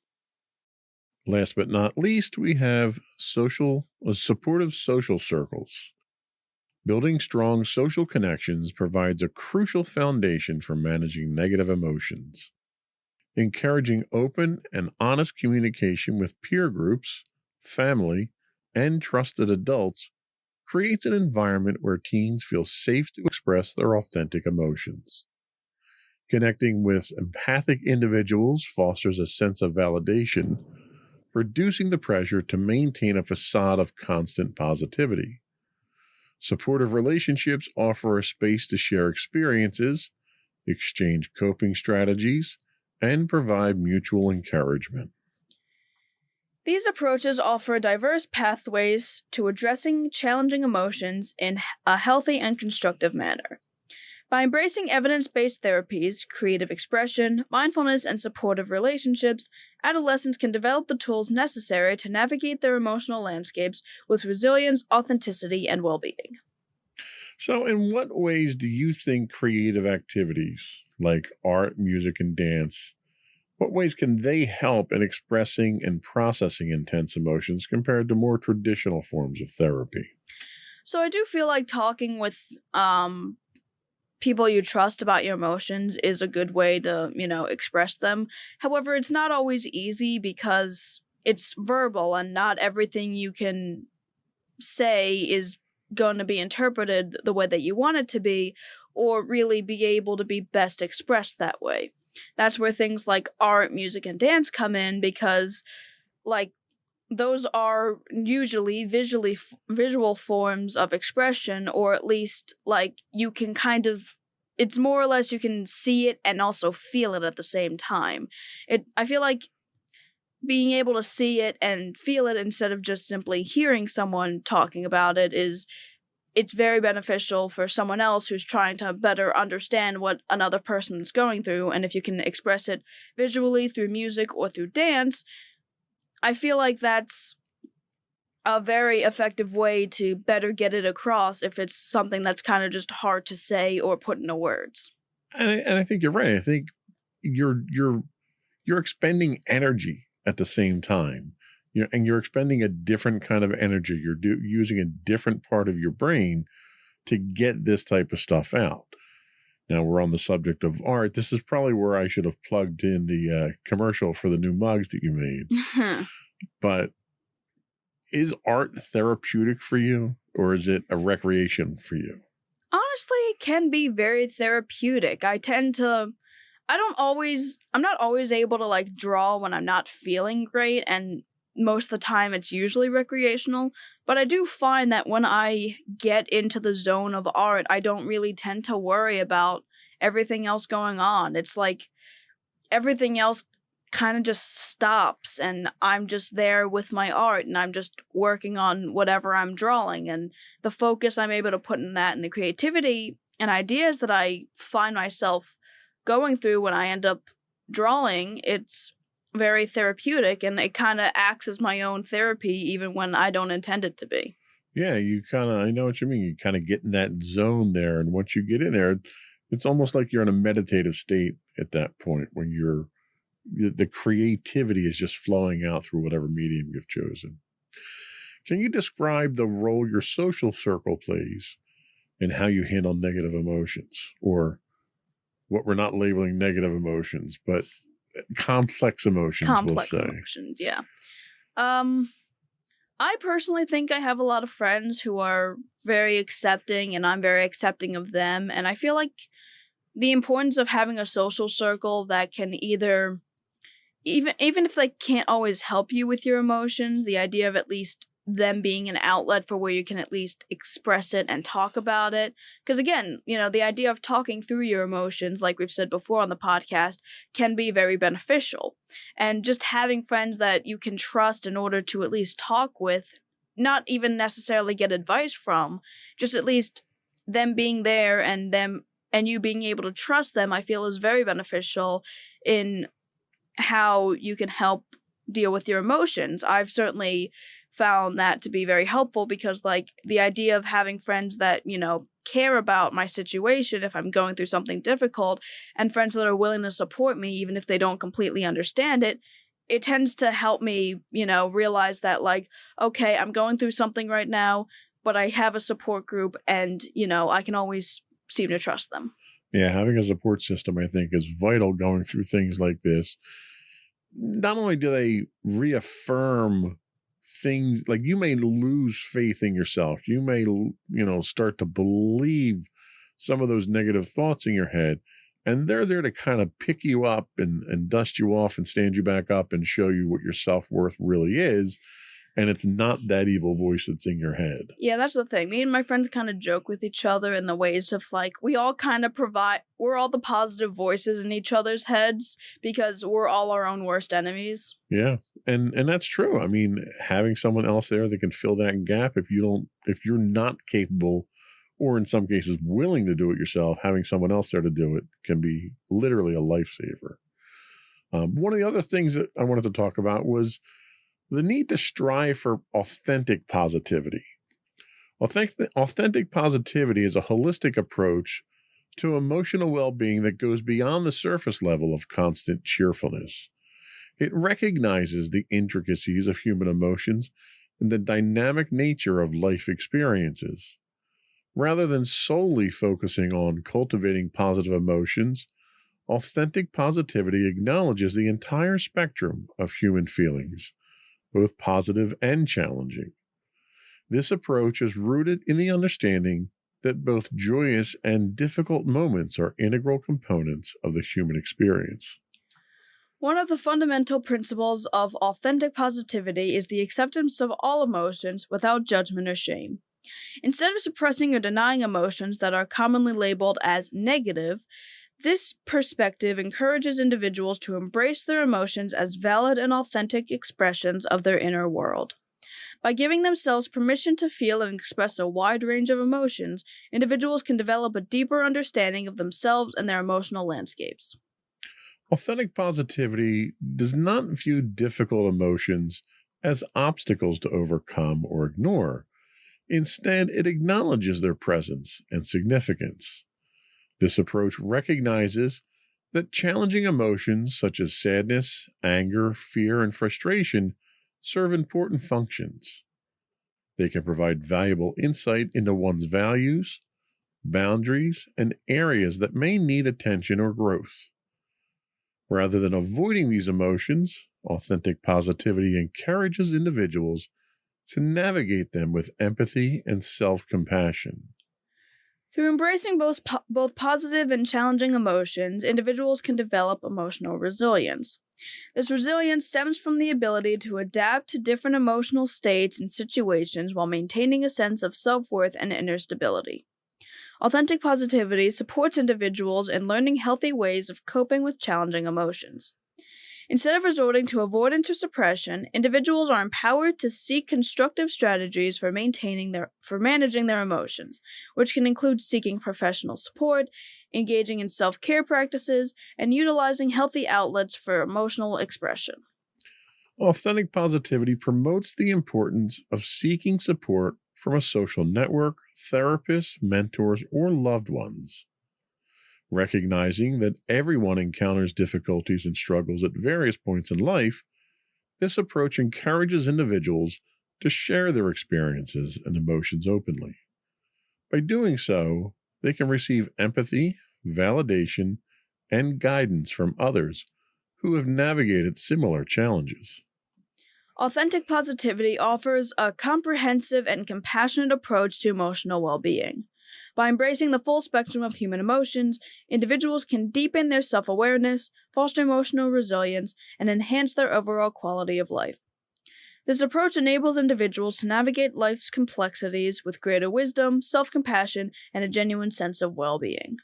Last but not least, we have supportive social circles. Building strong social connections provides a crucial foundation for managing negative emotions. Encouraging open and honest communication with peer groups, family, and trusted adults creates an environment where teens feel safe to express their authentic emotions. Connecting with empathic individuals fosters a sense of validation, reducing the pressure to maintain a facade of constant positivity. Supportive relationships offer a space to share experiences, exchange coping strategies, and provide mutual encouragement. These approaches offer diverse pathways to addressing challenging emotions in a healthy and constructive manner. By embracing evidence-based therapies, creative expression, mindfulness, and supportive relationships, adolescents can develop the tools necessary to navigate their emotional landscapes with resilience, authenticity, and well-being. So, in what ways do you think creative activities like art, music, and dance, what ways can they help in expressing and processing intense emotions compared to more traditional forms of therapy? So I do feel like talking with people you trust about your emotions is a good way to, express them. However, it's not always easy because it's verbal and not everything you can say is going to be interpreted the way that you want it to be or really be able to be best expressed that way. That's where things like art, music, and dance come in because, like, those are usually visual forms of expression, or at least like you can it's more or less you can see it and also feel it at the same time. I feel like being able to see it and feel it instead of just simply hearing someone talking about it's very beneficial for someone else who's trying to better understand what another person is going through. And if you can express it visually through music or through dance, I feel like that's a very effective way to better get it across if it's something that's kind of just hard to say or put into words. And I think you're right. I think you're expending energy at the same time. And you're expending a different kind of energy. You're using a different part of your brain to get this type of stuff out. Now we're on the subject of art. This is probably where I should have plugged in the commercial for the new mugs that you made. But is art therapeutic for you, or is it a recreation for you? Honestly, it can be very therapeutic. I'm not always able to like draw when I'm not feeling great, and most of the time it's usually recreational, but I do find that when I get into the zone of art, I don't really tend to worry about everything else going on. It's like everything else kind of just stops and I'm just there with my art and I'm just working on whatever I'm drawing, and the focus I'm able to put in that and the creativity and ideas that I find myself going through when I end up drawing, it's very therapeutic, and it kind of acts as my own therapy even when I don't intend it to be. Yeah, I know what you mean. You kind of get in that zone there. And once you get in there, it's almost like you're in a meditative state at that point where the creativity is just flowing out through whatever medium you've chosen. Can you describe the role your social circle plays in how you handle negative emotions, or what we're not labeling negative emotions, but complex emotions, we'll say? Emotions, yeah. I personally think I have a lot of friends who are very accepting, and I'm very accepting of them. And I feel like the importance of having a social circle that can either, even if they can't always help you with your emotions, the idea of at least them being an outlet for where you can at least express it and talk about it. Because again, the idea of talking through your emotions, like we've said before on the podcast, can be very beneficial. And just having friends that you can trust in order to at least talk with, not even necessarily get advice from, just at least them being there and you being able to trust them, I feel is very beneficial in how you can help deal with your emotions. I've certainly found that to be very helpful because, like, the idea of having friends that, care about my situation if I'm going through something difficult, and friends that are willing to support me even if they don't completely understand it, it tends to help me, realize that, like, okay, I'm going through something right now, but I have a support group and, I can always seem to trust them. Yeah, having a support system, I think, is vital going through things like this. Not only do they reaffirm things, like you may lose faith in yourself, you may start to believe some of those negative thoughts in your head, and they're there to kind of pick you up and dust you off and stand you back up and show you what your self-worth really is, and it's not that evil voice that's in your head. Yeah, that's the thing. Me and my friends kind of joke with each other in the ways of, like, we all kind of we're all the positive voices in each other's heads because we're all our own worst enemies. Yeah. And that's true. I mean, having someone else there that can fill that gap if you're not capable or in some cases willing to do it yourself, having someone else there to do it can be literally a lifesaver. One of the other things that I wanted to talk about was the need to strive for authentic positivity. Authentic positivity is a holistic approach to emotional well-being that goes beyond the surface level of constant cheerfulness. It recognizes the intricacies of human emotions and the dynamic nature of life experiences. Rather than solely focusing on cultivating positive emotions, authentic positivity acknowledges the entire spectrum of human feelings, both positive and challenging. This approach is rooted in the understanding that both joyous and difficult moments are integral components of the human experience. One of the fundamental principles of authentic positivity is the acceptance of all emotions without judgment or shame. Instead of suppressing or denying emotions that are commonly labeled as negative, this perspective encourages individuals to embrace their emotions as valid and authentic expressions of their inner world. By giving themselves permission to feel and express a wide range of emotions, individuals can develop a deeper understanding of themselves and their emotional landscapes. Authentic positivity does not view difficult emotions as obstacles to overcome or ignore. Instead, it acknowledges their presence and significance. This approach recognizes that challenging emotions such as sadness, anger, fear, and frustration serve important functions. They can provide valuable insight into one's values, boundaries, and areas that may need attention or growth. Rather than avoiding these emotions, authentic positivity encourages individuals to navigate them with empathy and self-compassion. Through embracing both positive and challenging emotions, individuals can develop emotional resilience. This resilience stems from the ability to adapt to different emotional states and situations while maintaining a sense of self-worth and inner stability. Authentic positivity supports individuals in learning healthy ways of coping with challenging emotions. Instead of resorting to avoidance or suppression, individuals are empowered to seek constructive strategies for managing their emotions, which can include seeking professional support, engaging in self-care practices, and utilizing healthy outlets for emotional expression. Authentic positivity promotes the importance of seeking support from a social network, therapists, mentors, or loved ones. Recognizing that everyone encounters difficulties and struggles at various points in life, this approach encourages individuals to share their experiences and emotions openly. By doing so, they can receive empathy, validation, and guidance from others who have navigated similar challenges. Authentic positivity offers a comprehensive and compassionate approach to emotional well-being. By embracing the full spectrum of human emotions, individuals can deepen their self-awareness, foster emotional resilience, and enhance their overall quality of life. This approach enables individuals to navigate life's complexities with greater wisdom, self-compassion, and a genuine sense of well-being.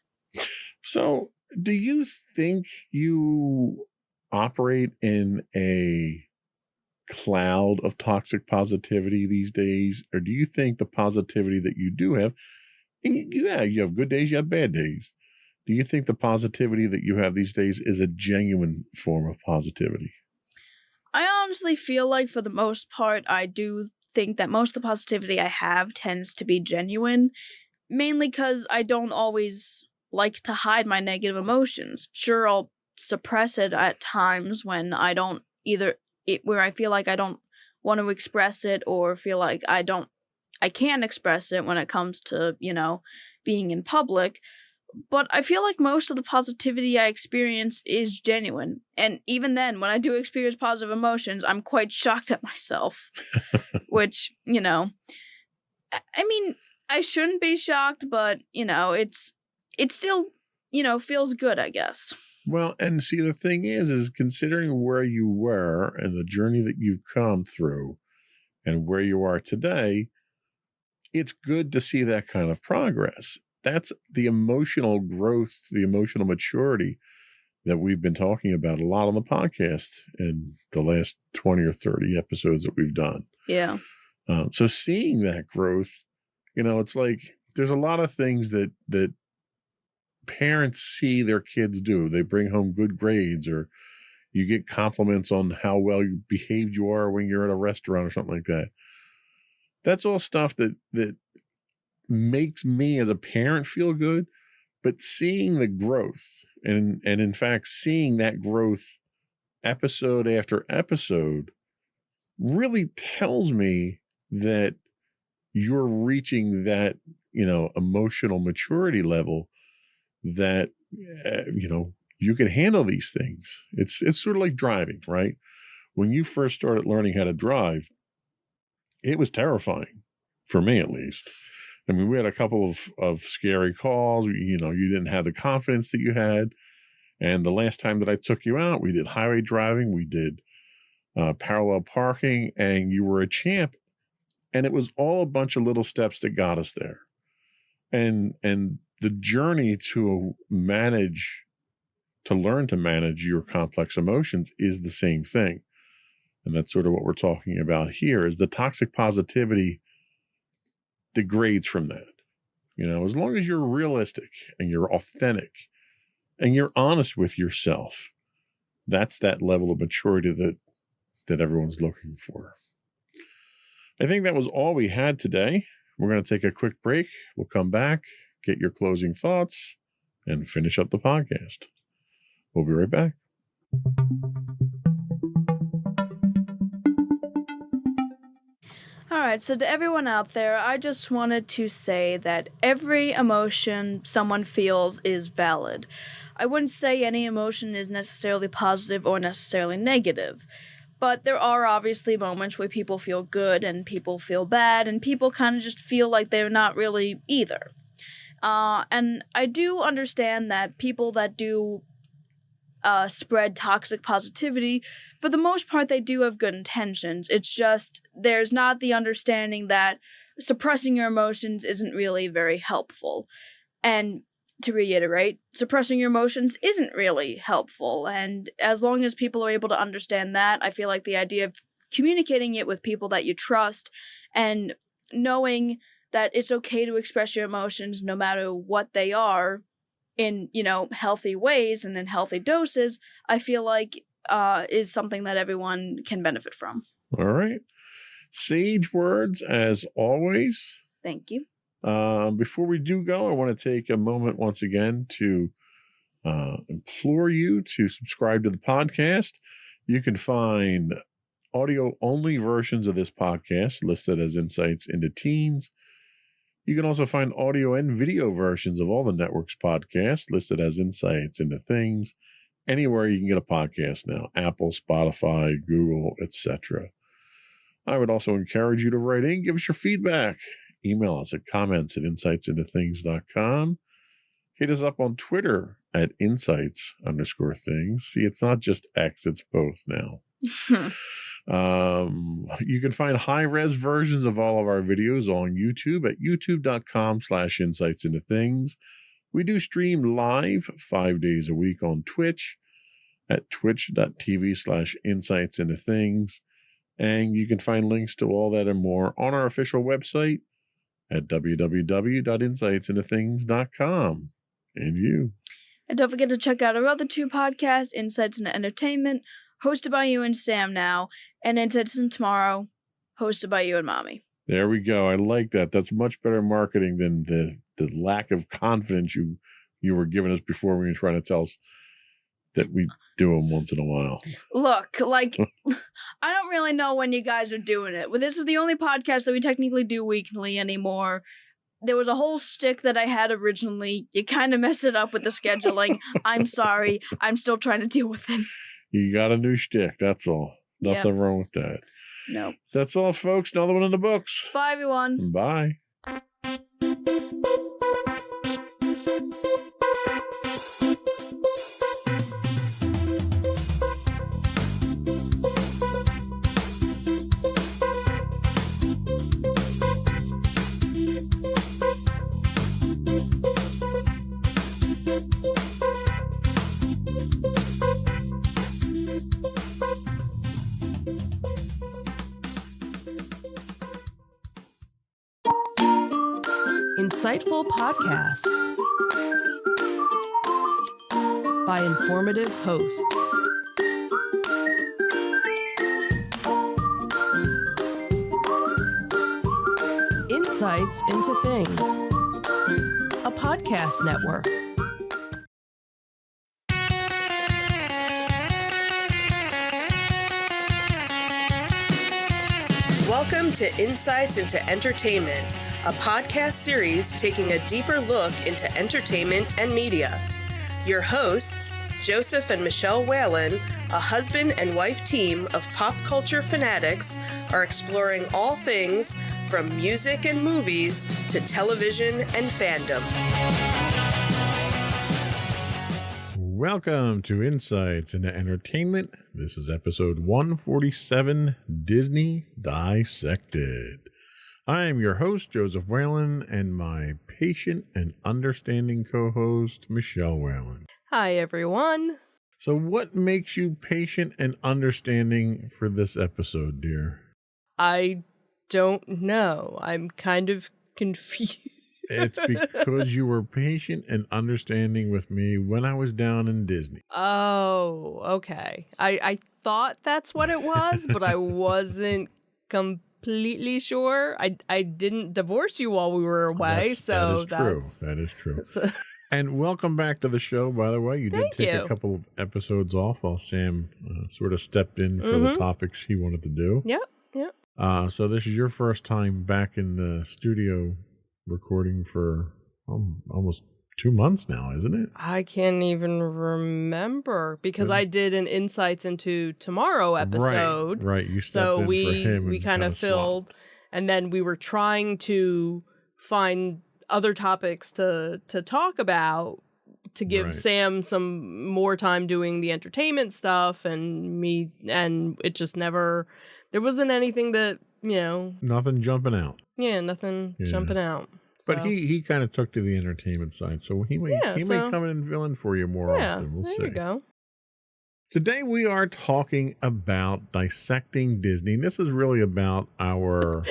So, do you think you operate in a cloud of toxic positivity these days? Or do you think the positivity that you do have, and you have good days, you have bad days. Do you think the positivity that you have these days is a genuine form of positivity? I honestly feel like for the most part, I do think that most of the positivity I have tends to be genuine, mainly because I don't always like to hide my negative emotions. Sure, I'll suppress it at times when I don't where I feel like I don't want to express it or feel like I can't express it when it comes to, being in public. But I feel like most of the positivity I experience is genuine. And even then, when I do experience positive emotions, I'm quite shocked at myself. Which, I mean, I shouldn't be shocked, but, it still, feels good, I guess. Well, and see, the thing is considering where you were and the journey that you've come through and where you are today, it's good to see that kind of progress. That's the emotional growth, the emotional maturity that we've been talking about a lot on the podcast in the last 20 or 30 episodes that we've done. Yeah. So seeing that growth, it's like there's a lot of things that parents see their kids do. They bring home good grades, or you get compliments on how well you behaved you are when you're at a restaurant or something like that. That's all stuff that makes me as a parent feel good. But seeing the growth, and in fact seeing that growth episode after episode, really tells me that you're reaching that, emotional maturity level that, you can handle these things. It's sort of like driving, right? When you first started learning how to drive, it was terrifying, for me at least. I mean, we had a couple of scary calls. You didn't have the confidence that you had. And the last time that I took you out, we did highway driving, we did parallel parking, and you were a champ. And it was all a bunch of little steps that got us there. And the journey to learn to manage your complex emotions is the same thing. And that's sort of what we're talking about here, is the toxic positivity degrades from that. As long as you're realistic and you're authentic and you're honest with yourself, that's that level of maturity that everyone's looking for. I think that was all we had today. We're going to take a quick break. We'll come back, get your closing thoughts, and finish up the podcast. We'll be right back. All right, so to everyone out there, I just wanted to say that every emotion someone feels is valid. I wouldn't say any emotion is necessarily positive or necessarily negative, but there are obviously moments where people feel good and people feel bad, and people kind of just feel like they're not really either. And I do understand that people that do spread toxic positivity, for the most part, they do have good intentions. It's just there's not the understanding that suppressing your emotions isn't really very helpful. And to reiterate, suppressing your emotions isn't really helpful. And as long as people are able to understand that, I feel like the idea of communicating it with people that you trust and knowing that it's okay to express your emotions no matter what they are, in, healthy ways and in healthy doses, I feel like is something that everyone can benefit from. All right. Sage words, as always. Thank you. Before we do go, I want to take a moment once again to implore you to subscribe to the podcast. You can find audio-only versions of this podcast listed as Insights into Teens. You can also find audio and video versions of all the network's podcasts listed as Insights into Things. Anywhere you can get a podcast now, Apple, Spotify, Google, etc. I would also encourage you to write in, give us your feedback. Email us at comments@insightsintothings.com. Hit us up on Twitter at insights_things. See, it's not just X, it's both now. You can find high-res versions of all of our videos on YouTube at youtube.com/insightsintothings. We do stream live 5 days a week on Twitch at twitch.tv/insightsintothings. And you can find links to all that and more on our official website at www.insightsintothings.com. And you. And don't forget to check out our other two podcasts, Insights into Entertainment, hosted by you and Sam now, and Insights into Tomorrow, hosted by you and Mommy. There we go. I like that. That's much better marketing than the lack of confidence you were giving us before when you were trying to tell us that we do them once in a while. Look, I don't really know when you guys are doing it. Well, this is the only podcast that we technically do weekly anymore. There was a whole shtick that I had originally. You kind of messed it up with the scheduling. I'm sorry. I'm still trying to deal with it. You got a new shtick. That's all. Nothing wrong with that. No. That's all, folks. Another one in the books. Bye, everyone. Bye. Insightful podcasts by informative hosts. Insights into Things, a podcast network. Welcome to Insights into Entertainment, a podcast series taking a deeper look into entertainment and media. Your hosts, Joseph and Michelle Whalen, a husband and wife team of pop culture fanatics, are exploring all things from music and movies to television and fandom. Welcome to Insights into Entertainment. This is episode 147, Disney Dissected. I am your host, Joseph Whalen, and my patient and understanding co-host, Michelle Whalen. Hi, everyone. So what makes you patient and understanding for this episode, dear? I don't know. I'm kind of confused. It's because you were patient and understanding with me when I was down in Disney. Oh, okay. I thought that's what it was, but I wasn't completely sure. I didn't divorce you while we were away, That is true. So, And welcome back to the show, by the way. You did take you. a couple of episodes off while Sam sort of stepped in for the topics he wanted to do. Yep. So this is your first time back in the studio recording for almost 2 months now, isn't it? I can't even remember because I did an Insights into Tomorrow episode. Right. You stepped So in for him. we and kind of filled, swapped. and then we were trying to find other topics to talk about to give Right. Sam some more time doing the entertainment stuff and me, and it just never, there wasn't anything that, Nothing jumping out. nothing jumping out. But So, he kind of took to the entertainment side, so he may come in and fill in for you more often. We'll there see. you go. Today we are talking about dissecting Disney. And this is really about our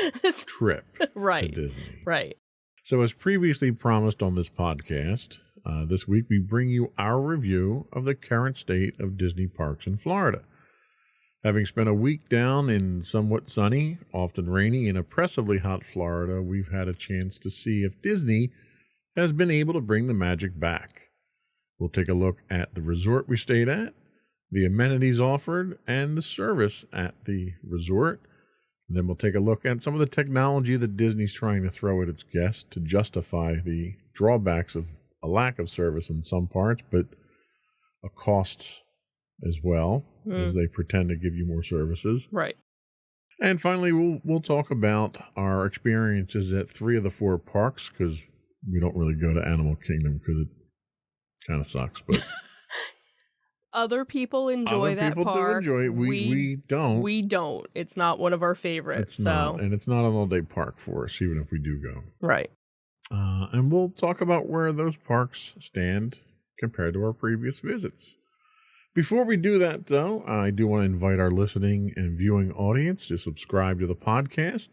trip to Right, Disney. right. So as previously promised on this podcast, this week we bring you our review of the current state of Disney parks in Florida. Having spent a week down in somewhat sunny, often rainy, and oppressively hot Florida, we've had a chance to see if Disney has been able to bring the magic back. We'll take a look at the resort we stayed at, the amenities offered, and the service at the resort. And then we'll take a look at some of the technology that Disney's trying to throw at its guests to justify the drawbacks of a lack of service in some parts, but a cost as well, as they pretend to give you more services. Right. And finally, we'll talk about our experiences at 3 of the 4 parks, because we don't really go to Animal Kingdom because it kind of sucks. But Other people enjoy other that people park. do enjoy it. We don't. We don't. It's not one of our favorites. It's not, and it's not an all-day park for us, even if we do go. Right. And we'll talk about where those parks stand compared to our previous visits. Before we do that, though, I do want to invite our listening and viewing audience to subscribe to the podcast.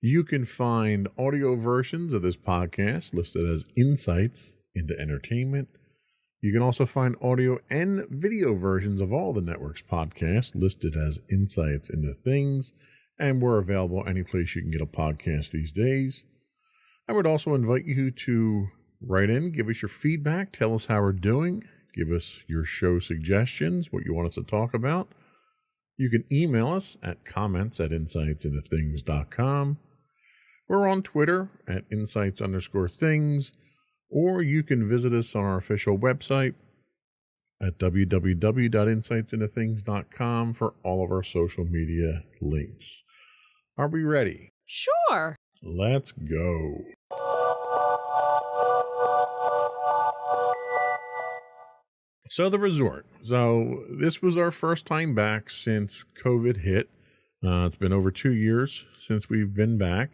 You can find audio versions of this podcast listed as Insights into Entertainment. You can also find audio and video versions of all the network's podcasts listed as Insights into Things, and we're available any place you can get a podcast these days. I would also invite you to write in, give us your feedback, tell us how we're doing. Give us your show suggestions, what you want us to talk about. You can email us at comments@insightsintothings.com. We're on Twitter at insights_things, or you can visit us on our official website at www.insightsintothings.com for all of our social media links. Are we ready? Sure. Let's go. So the resort. So this was our first time back since COVID hit. It's been over 2 years since we've been back.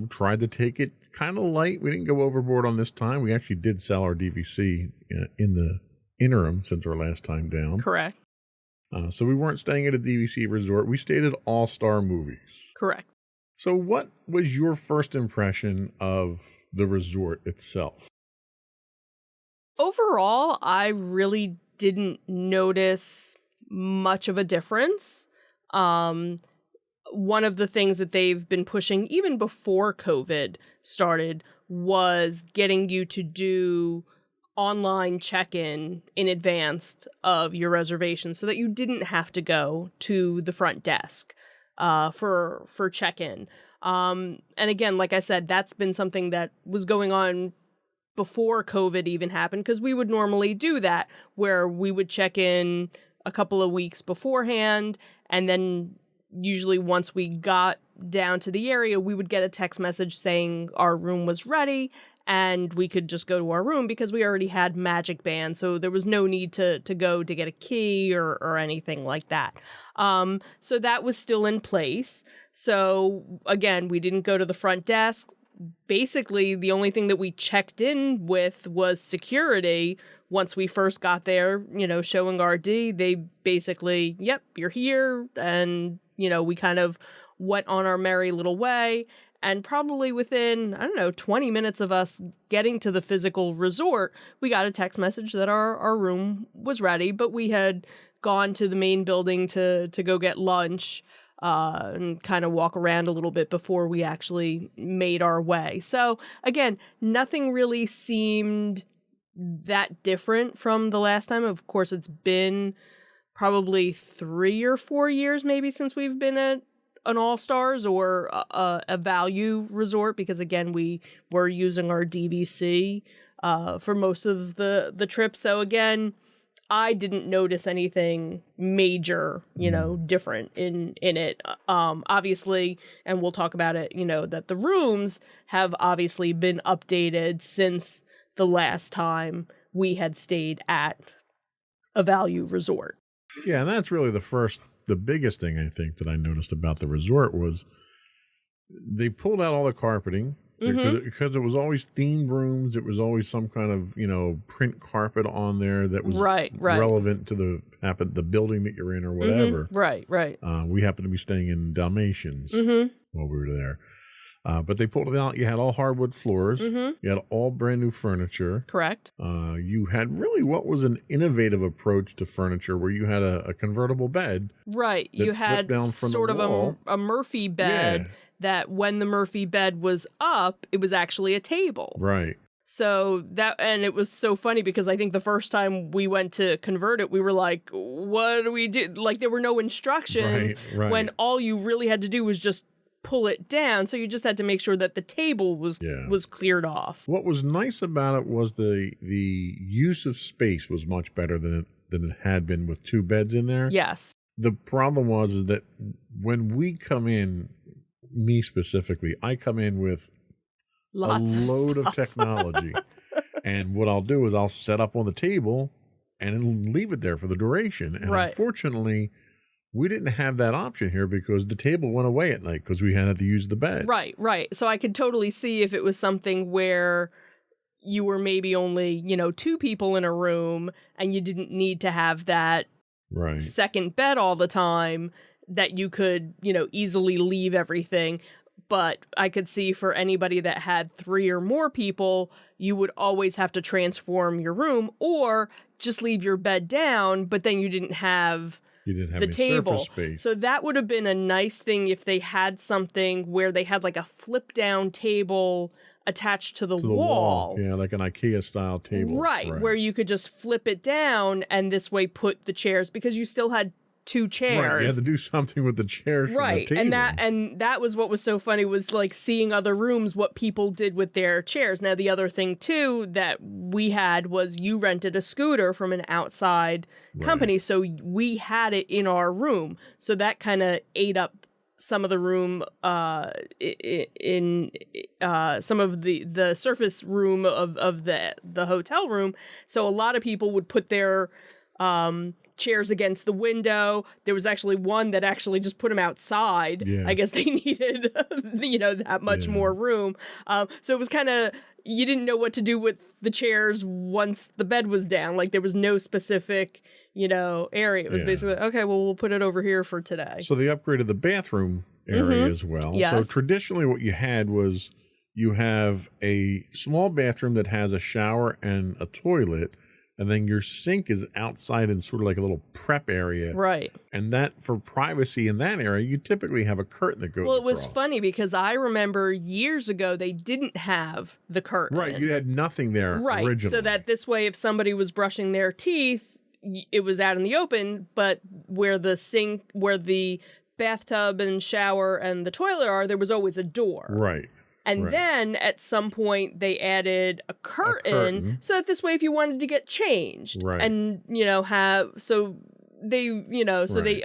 Tried to take it kind of light. We didn't go overboard on this time. We actually did sell our DVC in the interim since our last time down. Correct. So we weren't staying at a DVC resort. We stayed at All Star Movies. Correct. So what was your first impression of the resort itself? Overall, I really didn't notice much of a difference. One of the things that they've been pushing even before COVID started was getting you to do online check-in in advance of your reservation so that you didn't have to go to the front desk for check-in. And again, like I said, that's been something that was going on before COVID even happened, because we would normally do that where we would check in a couple of weeks beforehand, and then usually once we got down to the area, we would get a text message saying our room was ready and we could just go to our room because we already had Magic Band. So there was no need to go to get a key or anything like that. So that was still in place. So again, we didn't go to the front desk. Basically, the only thing that we checked in with was security. Once we first got there, showing our ID, they basically, yep, you're here. And, we kind of went on our merry little way. And probably within, 20 minutes of us getting to the physical resort, we got a text message that our room was ready, but we had gone to the main building to go get lunch and kind of walk around a little bit before we actually made our way. So again, nothing really seemed that different from the last time. Of course, it's been probably 3 or 4 years maybe since we've been at an All-Stars or a value resort, because again, we were using our DVC for most of the trip. So again, I didn't notice anything major, different in it. Obviously, and we'll talk about it, that the rooms have obviously been updated since the last time we had stayed at a value resort. Yeah, and that's really the biggest thing I think that I noticed about the resort was they pulled out all the carpeting because it was always themed rooms. It was always some kind of, print carpet on there that was relevant to the building that you're in or whatever. Right. We happened to be staying in Dalmatians while we were there. But they pulled it out. You had all hardwood floors. You had all brand new furniture. Correct. You had really what was an innovative approach to furniture where you had a convertible bed. Right. You had down from sort the of wall. a Murphy bed that when the Murphy bed was up, it was actually a table. Right. So and it was so funny because I think the first time we went to convert it, we were like, what do we do? Like there were no instructions when all you really had to do was just pull it down. So you just had to make sure that the table was cleared off. What was nice about it was the use of space was much better than it had been with two beds in there. Yes. The problem is that when we come in, me specifically, I come in with Lots a load of of technology. And what I'll do is I'll set up on the table and leave it there for the duration. And unfortunately, we didn't have that option here because the table went away at night because we had to use the bed. Right. So I could totally see if it was something where you were maybe only, 2 people in a room and you didn't need to have that second bed all the time, that you could, easily leave everything. But I could see for anybody that had 3 or more people, you would always have to transform your room or just leave your bed down, but then you didn't have the any table surface space. So that would have been a nice thing if they had something where they had like a flip down table attached to the wall. Yeah, like an IKEA style table. Right, where you could just flip it down and this way put the chairs, because you still had 2 chairs. Right, you had to do something with the chairs from the table. And that was what was so funny, was like seeing other rooms, what people did with their chairs. Now the other thing too that we had was you rented a scooter from an outside company, so we had it in our room. So that kind of ate up some of the room in some of the surface room of the hotel room. So a lot of people would put their chairs against the window. There was actually one that actually just put them outside. Yeah. I guess they needed, that much more room. So it was kind of, you didn't know what to do with the chairs once the bed was down. Like there was no specific, area. It was Yeah. basically, okay, well, we'll put it over here for today. So they upgraded the bathroom area as well. Yes. So traditionally what you had was you have a small bathroom that has a shower and a toilet, and then your sink is outside in sort of like a little prep area. Right. And that, for privacy in that area, you typically have a curtain that goes Well, it was across. funny because I remember years ago they didn't have the curtain. Right, you had nothing there Right. originally. So that this way, if somebody was brushing their teeth, it was out in the open, but where the bathtub and shower and the toilet are, there was always a door. Right. And right. then at some point they added a curtain so that this way, if you wanted to get changed Right. and, they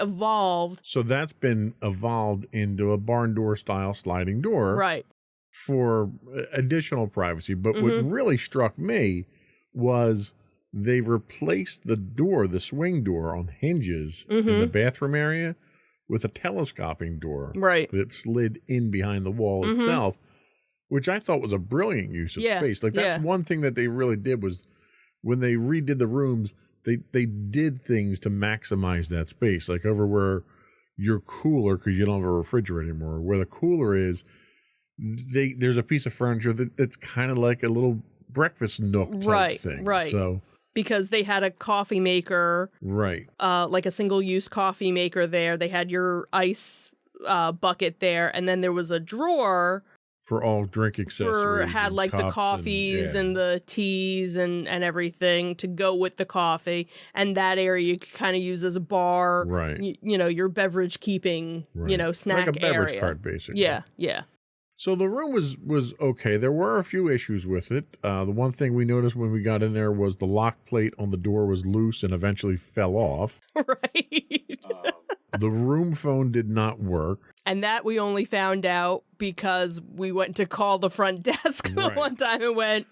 evolved. So that's been evolved into a barn door style sliding door. Right. For additional privacy. But what really struck me was they replaced the door, the swing door on hinges in the bathroom area with a telescoping door. Right. That slid in behind the wall itself, which I thought was a brilliant use of space. Like that's one thing that they really did was when they redid the rooms, they did things to maximize that space. Like over where your cooler, because you don't have a refrigerator anymore, where the cooler is, there's a piece of furniture that's kind of like a little breakfast nook type thing. Right. So because they had a coffee maker, right, like a single-use coffee maker there. They had your ice bucket there, and then there was a drawer for all drink accessories. Had like the coffees and the teas and everything to go with the coffee, and that area you could kind of use as a bar. Right. Your beverage keeping, snack like a beverage area. cart, basically. Yeah. So the room was okay. There were a few issues with it. The one thing we noticed when we got in there was the lock plate on the door was loose and eventually fell off. Right. The room phone did not work. And that we only found out because we went to call the front desk the one time and went.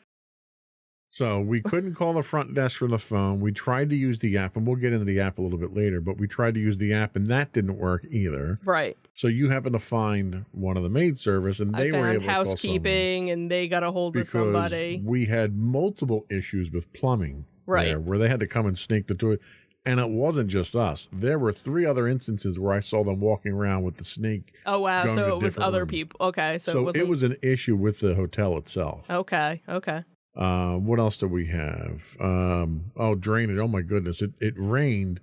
So we couldn't call the front desk from the phone. We tried to use the app, and we'll get into the app a little bit later, but we tried to use the app, and that didn't work either. Right. So you happened to find one of the maid service, and they were able to call housekeeping, and they got a hold of somebody. We had multiple issues with plumbing there, where they had to come and snake the toilet. And it wasn't just us. There were 3 other instances where I saw them walking around with the snake. Oh, wow. going So to it was different other rooms. people. Okay. So it was an issue with the hotel itself. Okay. What else did we have? Drainage. Oh, my goodness. It rained,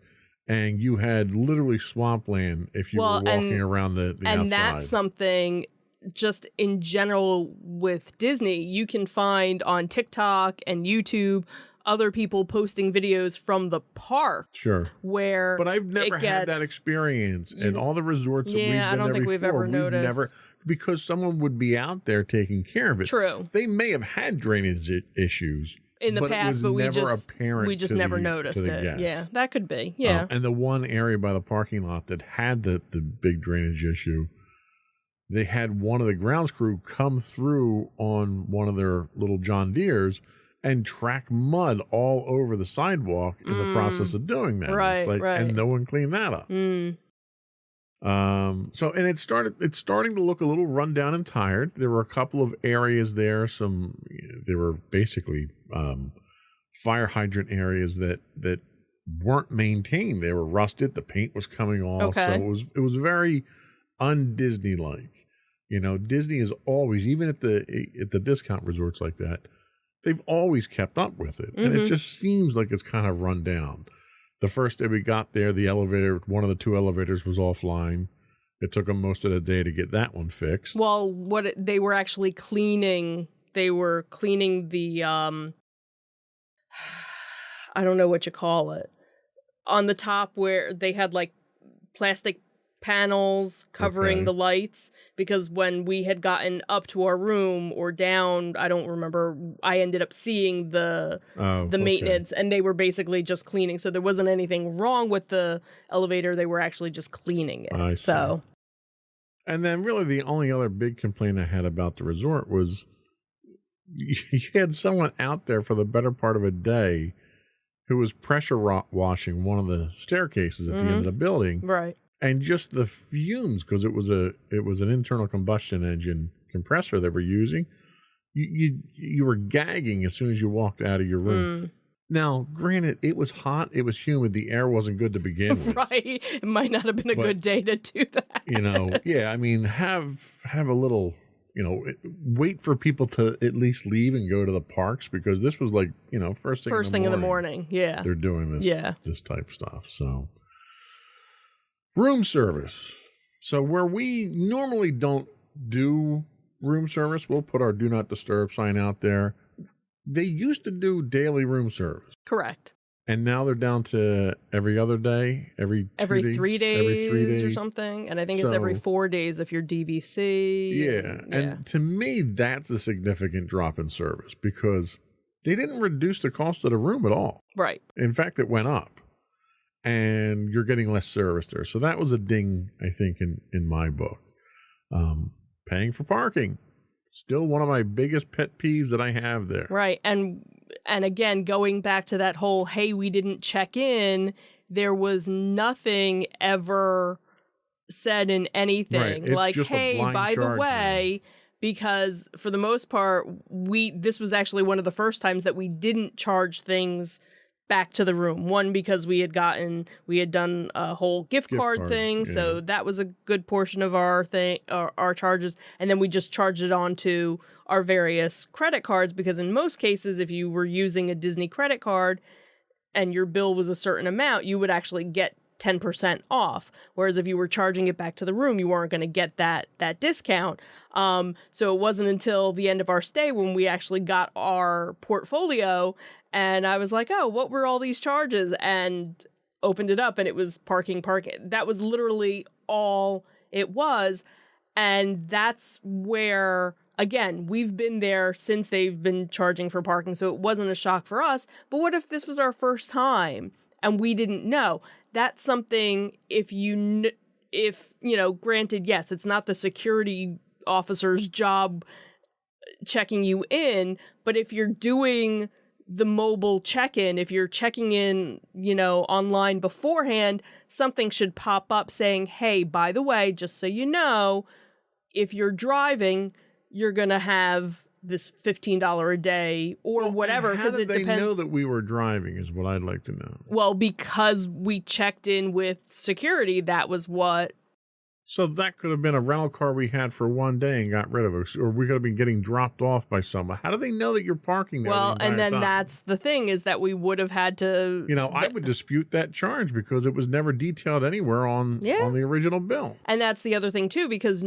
and you had literally swampland if you were walking around the outside. And that's something just in general with Disney, you can find on TikTok and YouTube other people posting videos from the park. Sure. But I've never had that experience in all the resorts that we've been I don't there think before. we've ever noticed. Because someone would be out there taking care of it. True. They may have had drainage issues in the past, but we just never noticed it. Guests. Yeah, that could be. Yeah. And the one area by the parking lot that had the big drainage issue, they had one of the grounds crew come through on one of their little John Deeres and track mud all over the sidewalk in the process of doing that. Right, And no one cleaned that up. And it's starting to look a little run down and tired. There were a couple of areas there. There were basically fire hydrant areas that weren't maintained. They were rusted. The paint was coming off. Okay. So it was very un-Disney like. Disney is always, even at the discount resorts like that, they've always kept up with it. And it just seems like it's kind of run down. The first day we got there, the elevator, one of the 2 elevators was offline. It took them most of the day to get that one fixed. Well, they were actually cleaning. They were cleaning the, I don't know what you call it. On the top where they had like plastic panels covering the lights, because when we had gotten up to our room or down, I don't remember, I ended up seeing the maintenance, and they were basically just cleaning. So there wasn't anything wrong with the elevator. They were actually just cleaning it. I see. And then really the only other big complaint I had about the resort was you had someone out there for the better part of a day who was pressure washing one of the staircases at the end of the building. Right. And just the fumes, because it was an internal combustion engine compressor they were using, you were gagging as soon as you walked out of your room. Now, granted, it was hot, it was humid, the air wasn't good to begin with. Right. It might not have been a But- good day to do that. Yeah, I mean, have a little, wait for people to at least leave and go to the parks, because this was like, first thing in the morning. Yeah. They're doing this, Yeah. this type of stuff. So, room service. So where we normally don't do room service, we'll put our do not disturb sign out there. They used to do daily room service, Correct. and now they're down to every other day, every 3 days, every 3 days or something. And I think it's every So- 4 days if you're DVC. Yeah. And to me, that's a significant drop in service, because they didn't reduce the cost of the room at all. Right. In fact, it went up, and you're getting less service there. So that was a ding, I think, in my book. Paying for parking, still one of my biggest pet peeves that I have there. Right. And again, going back to that whole, hey, we didn't check in, there was nothing ever said in anything. Right. It's Like, just a hey, blind by the charge way, because for the most part, this was actually one of the first times that we didn't charge things back to the room. One, because we had done a whole gift card card, thing, yeah. so that was a good portion of our charges, and then we just charged it on to our various credit cards, because in most cases, if you were using a Disney credit card and your bill was a certain amount, you would actually get 10% off. Whereas if you were charging it back to the room, you weren't going to get that discount. So it wasn't until the end of our stay when we actually got our portfolio, and I was like, oh, what were all these charges? And opened it up, and it was parking. That was literally all it was. And that's where, again, we've been there since they've been charging for parking, so it wasn't a shock for us. But what if this was our first time and we didn't know? That's something, granted, yes, it's not the security officer's job checking you in, but if you're doing the mobile check-in, if you're checking in, online beforehand, something should pop up saying, hey, by the way, just so you know, if you're driving, you're going to have this $15 a day or whatever, How because did it they depends. know that we were driving is what I'd like to know. Well, because we checked in with security, that was what. So that could have been a rental car we had for one day and got rid of it, or we could have been getting dropped off by someone. How do they know that you're parking there? Well, the and entire then time? that's the thing, is that we would have had to. I would dispute that charge, because it was never detailed anywhere on the original bill. And that's the other thing, too, because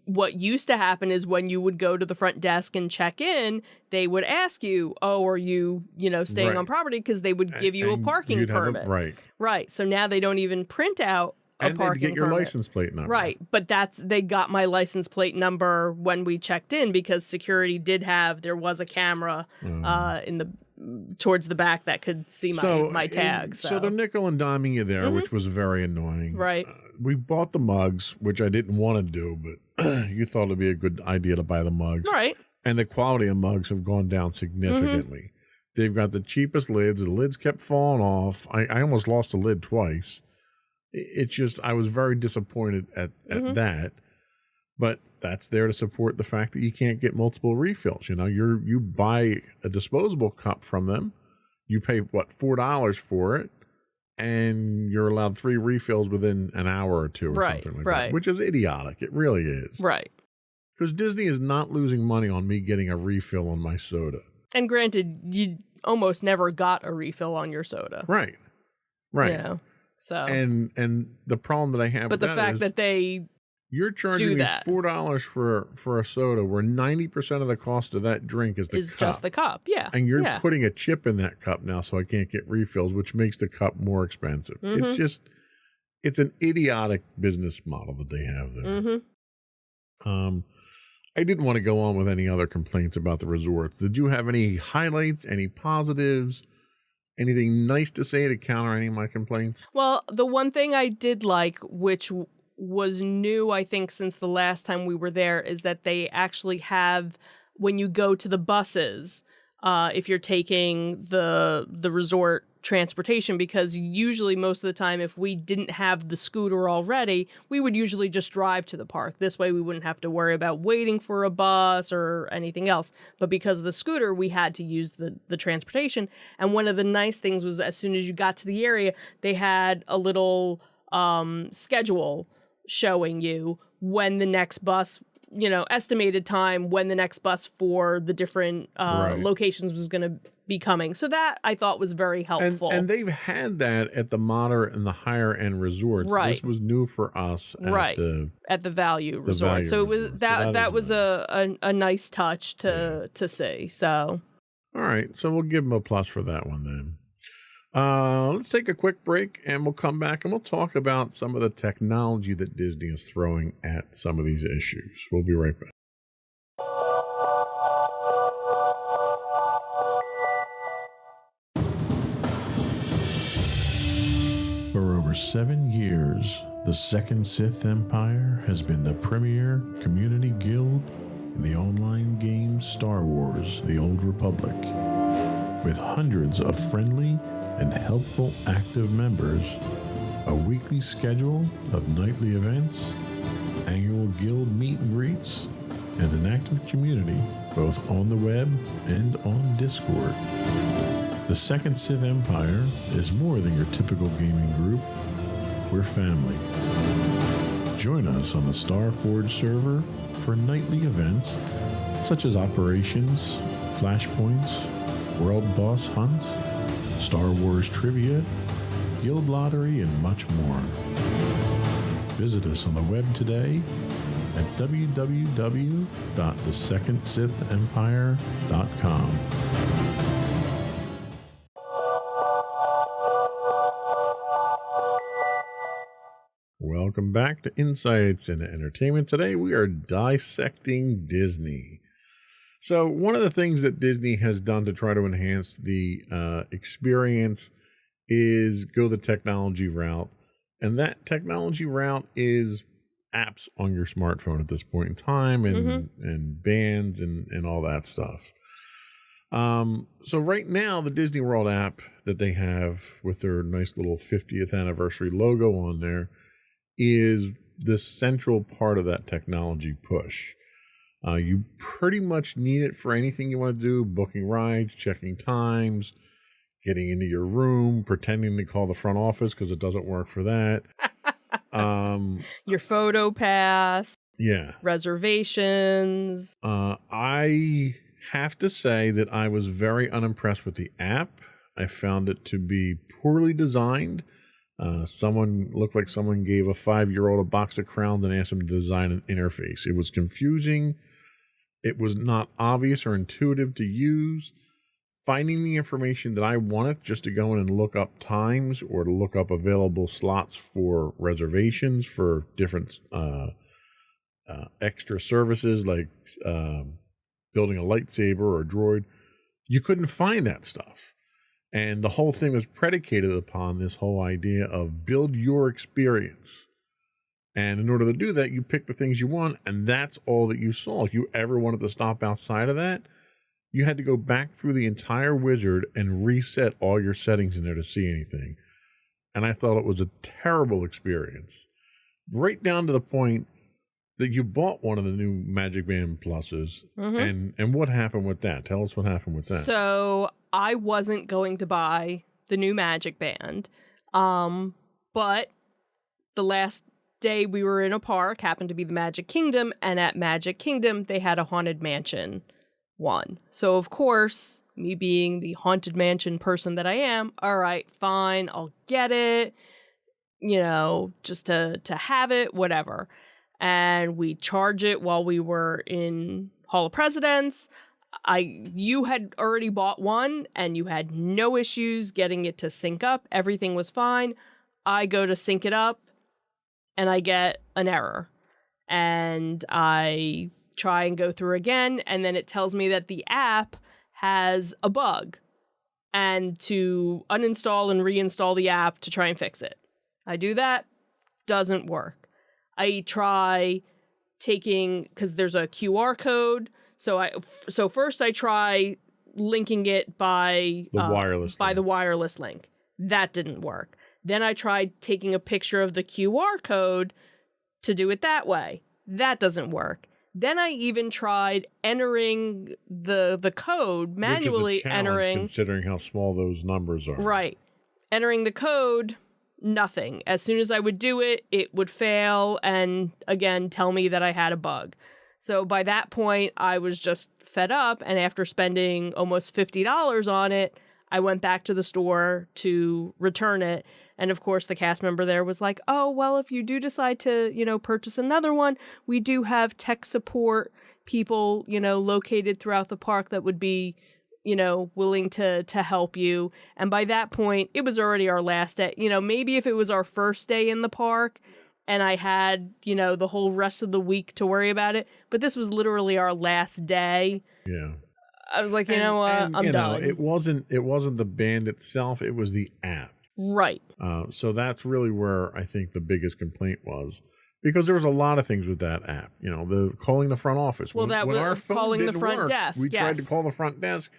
what used to happen is when you would go to the front desk and check in, they would ask you, oh, are you, staying Right. on property? Because they would give you a And parking you'd have permit. right. Right. So now they don't even print out a And they'd parking get your permit. license plate number. Right. But they got my license plate number when we checked in, because security there was a camera towards the back that could see my tag. So they're nickel and diming you there, which was very annoying. Right. We bought the mugs, which I didn't want to do, but you thought it'd be a good idea to buy the mugs. Right. And the quality of mugs have gone down significantly. They've got the cheapest lids. The lids kept falling off. I almost lost the lid twice. It's just, I was very disappointed at that. But that's there to support the fact that you can't get multiple refills. You buy a disposable cup from them. You pay, $4 for it. And you're allowed 3 refills within an hour or two or something like that. Which is idiotic. It really is. Right. Because Disney is not losing money on me getting a refill on my soda. And granted, you almost never got a refill on your soda. Right. So. And the problem that I have but with the that fact is that they you're charging do me that. $4 for a soda, where 90% of the cost of that drink is the cup. just the cup. Yeah. And you're yeah. putting a chip in that cup now, so I can't get refills, which makes the cup more expensive. It's an idiotic business model that they have there. I didn't want to go on with any other complaints about the resorts. Did you have any highlights, any positives, anything nice to say to counter any of my complaints? Well, the one thing I did like, which was new, I think, since the last time we were there, is that they actually have, when you go to the buses, if you're taking the resort transportation, because usually most of the time if we didn't have the scooter already, we would usually just drive to the park. This way we wouldn't have to worry about waiting for a bus or anything else. But because of the scooter, we had to use the transportation. And one of the nice things was as soon as you got to the area, they had a little schedule showing you when the next bus, estimated time when the next bus for the different locations was going to be coming. So that I thought was very helpful. And they've had that at the moderate and the higher end resorts. Right. This was new for us at the Value Resort. Value So it was Resort. that was nice. a nice touch to see. So All right. So we'll give them a plus for that one then. Let's take a quick break and we'll come back and we'll talk about some of the technology that Disney is throwing at some of these issues. We'll be right back. For over 7 years, the Second Sith Empire has been the premier community guild in the online game Star Wars: The Old Republic. With hundreds of friendly and helpful active members, a weekly schedule of nightly events, annual guild meet and greets, and an active community both on the web and on Discord. The Second Sith Empire is more than your typical gaming group. We're family. Join us on the Starforge server for nightly events such as operations, flashpoints, world boss hunts, Star Wars trivia, guild lottery, and much more. Visit us on the web today at www.thesecondsithempire.com. Welcome back to Insights in Entertainment. Today we are dissecting Disney. So one of the things that Disney has done to try to enhance the experience is go the technology route. And that technology route is apps on your smartphone at this point in time and bands and all that stuff. So right now, the Disney World app that they have with their nice little 50th anniversary logo on there is the central part of that technology push. You pretty much need it for anything you want to do: booking rides, checking times, getting into your room, pretending to call the front office because it doesn't work for that. your photo pass, Yeah. reservations. I have to say that I was very unimpressed with the app. I found it to be poorly designed. Someone looked like someone gave a 5-year-old a box of crowns and asked him to design an interface. It was confusing. It was not obvious or intuitive to use. Finding the information that I wanted just to go in and look up times or to look up available slots for reservations for different extra services like building a lightsaber or a droid, you couldn't find that stuff. And the whole thing was predicated upon this whole idea of build your experience. And in order to do that, you pick the things you want, and that's all that you saw. If you ever wanted to stop outside of that, you had to go back through the entire wizard and reset all your settings in there to see anything. And I thought it was a terrible experience. Right down to the point that you bought one of the new Magic Band Pluses. And what happened with that? Tell us what happened with that. So I wasn't going to buy the new Magic Band, but the last day we were in a park happened to be the Magic Kingdom, and at Magic Kingdom they had a Haunted Mansion one. So of course, me being the Haunted Mansion person that I am, all right, fine, I'll get it, just to have it, whatever. And we charge it while we were in Hall of Presidents. You had already bought one and you had no issues getting it to sync up. Everything was fine. I go to sync it up and I get an error. And I try and go through again, and then it tells me that the app has a bug and to uninstall and reinstall the app to try and fix it. I do that, doesn't work. I try taking, because there's a QR code, so first I try linking it by The wireless by link. the wireless link. That didn't work. Then I tried taking a picture of the QR code to do it that way. That doesn't work. Then I even tried entering the code, manually Which is a challenge entering. considering how small those numbers are. Right. Entering the code, nothing. As soon as I would do it, it would fail and again tell me that I had a bug. So by that point, I was just fed up. And after spending almost $50 on it, I went back to the store to return it. And of course, the cast member there was like, oh, well, if you do decide to, purchase another one, we do have tech support people, located throughout the park that would be, willing to help you. And by that point, it was already our last day. Maybe if it was our first day in the park and I had, the whole rest of the week to worry about it. But this was literally our last day. Yeah. I was like, I'm done. It wasn't the band itself, it was the app. Right. So that's really where I think the biggest complaint was. Because there was a lot of things with that app. The calling the front office. Well, when our phone calling the didn't front work, desk. we tried to yes. call the front desk.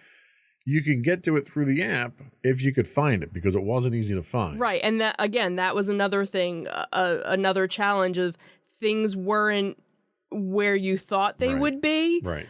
You can get to it through the app if you could find it, because it wasn't easy to find. Right. And that was another thing, another challenge of things weren't where you thought they would be. Right.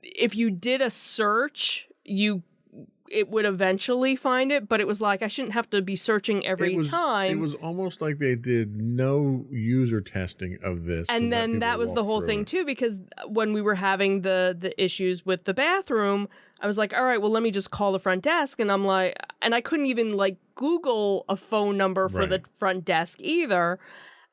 If you did a search, it would eventually find it, but it was like I shouldn't have to be searching every time. It was almost like they did no user testing of this. And then that was the whole thing too, because when we were having the issues with the bathroom, I was like, all right, well, let me just call the front desk. And I'm like, and I couldn't even like Google a phone number for the front desk either.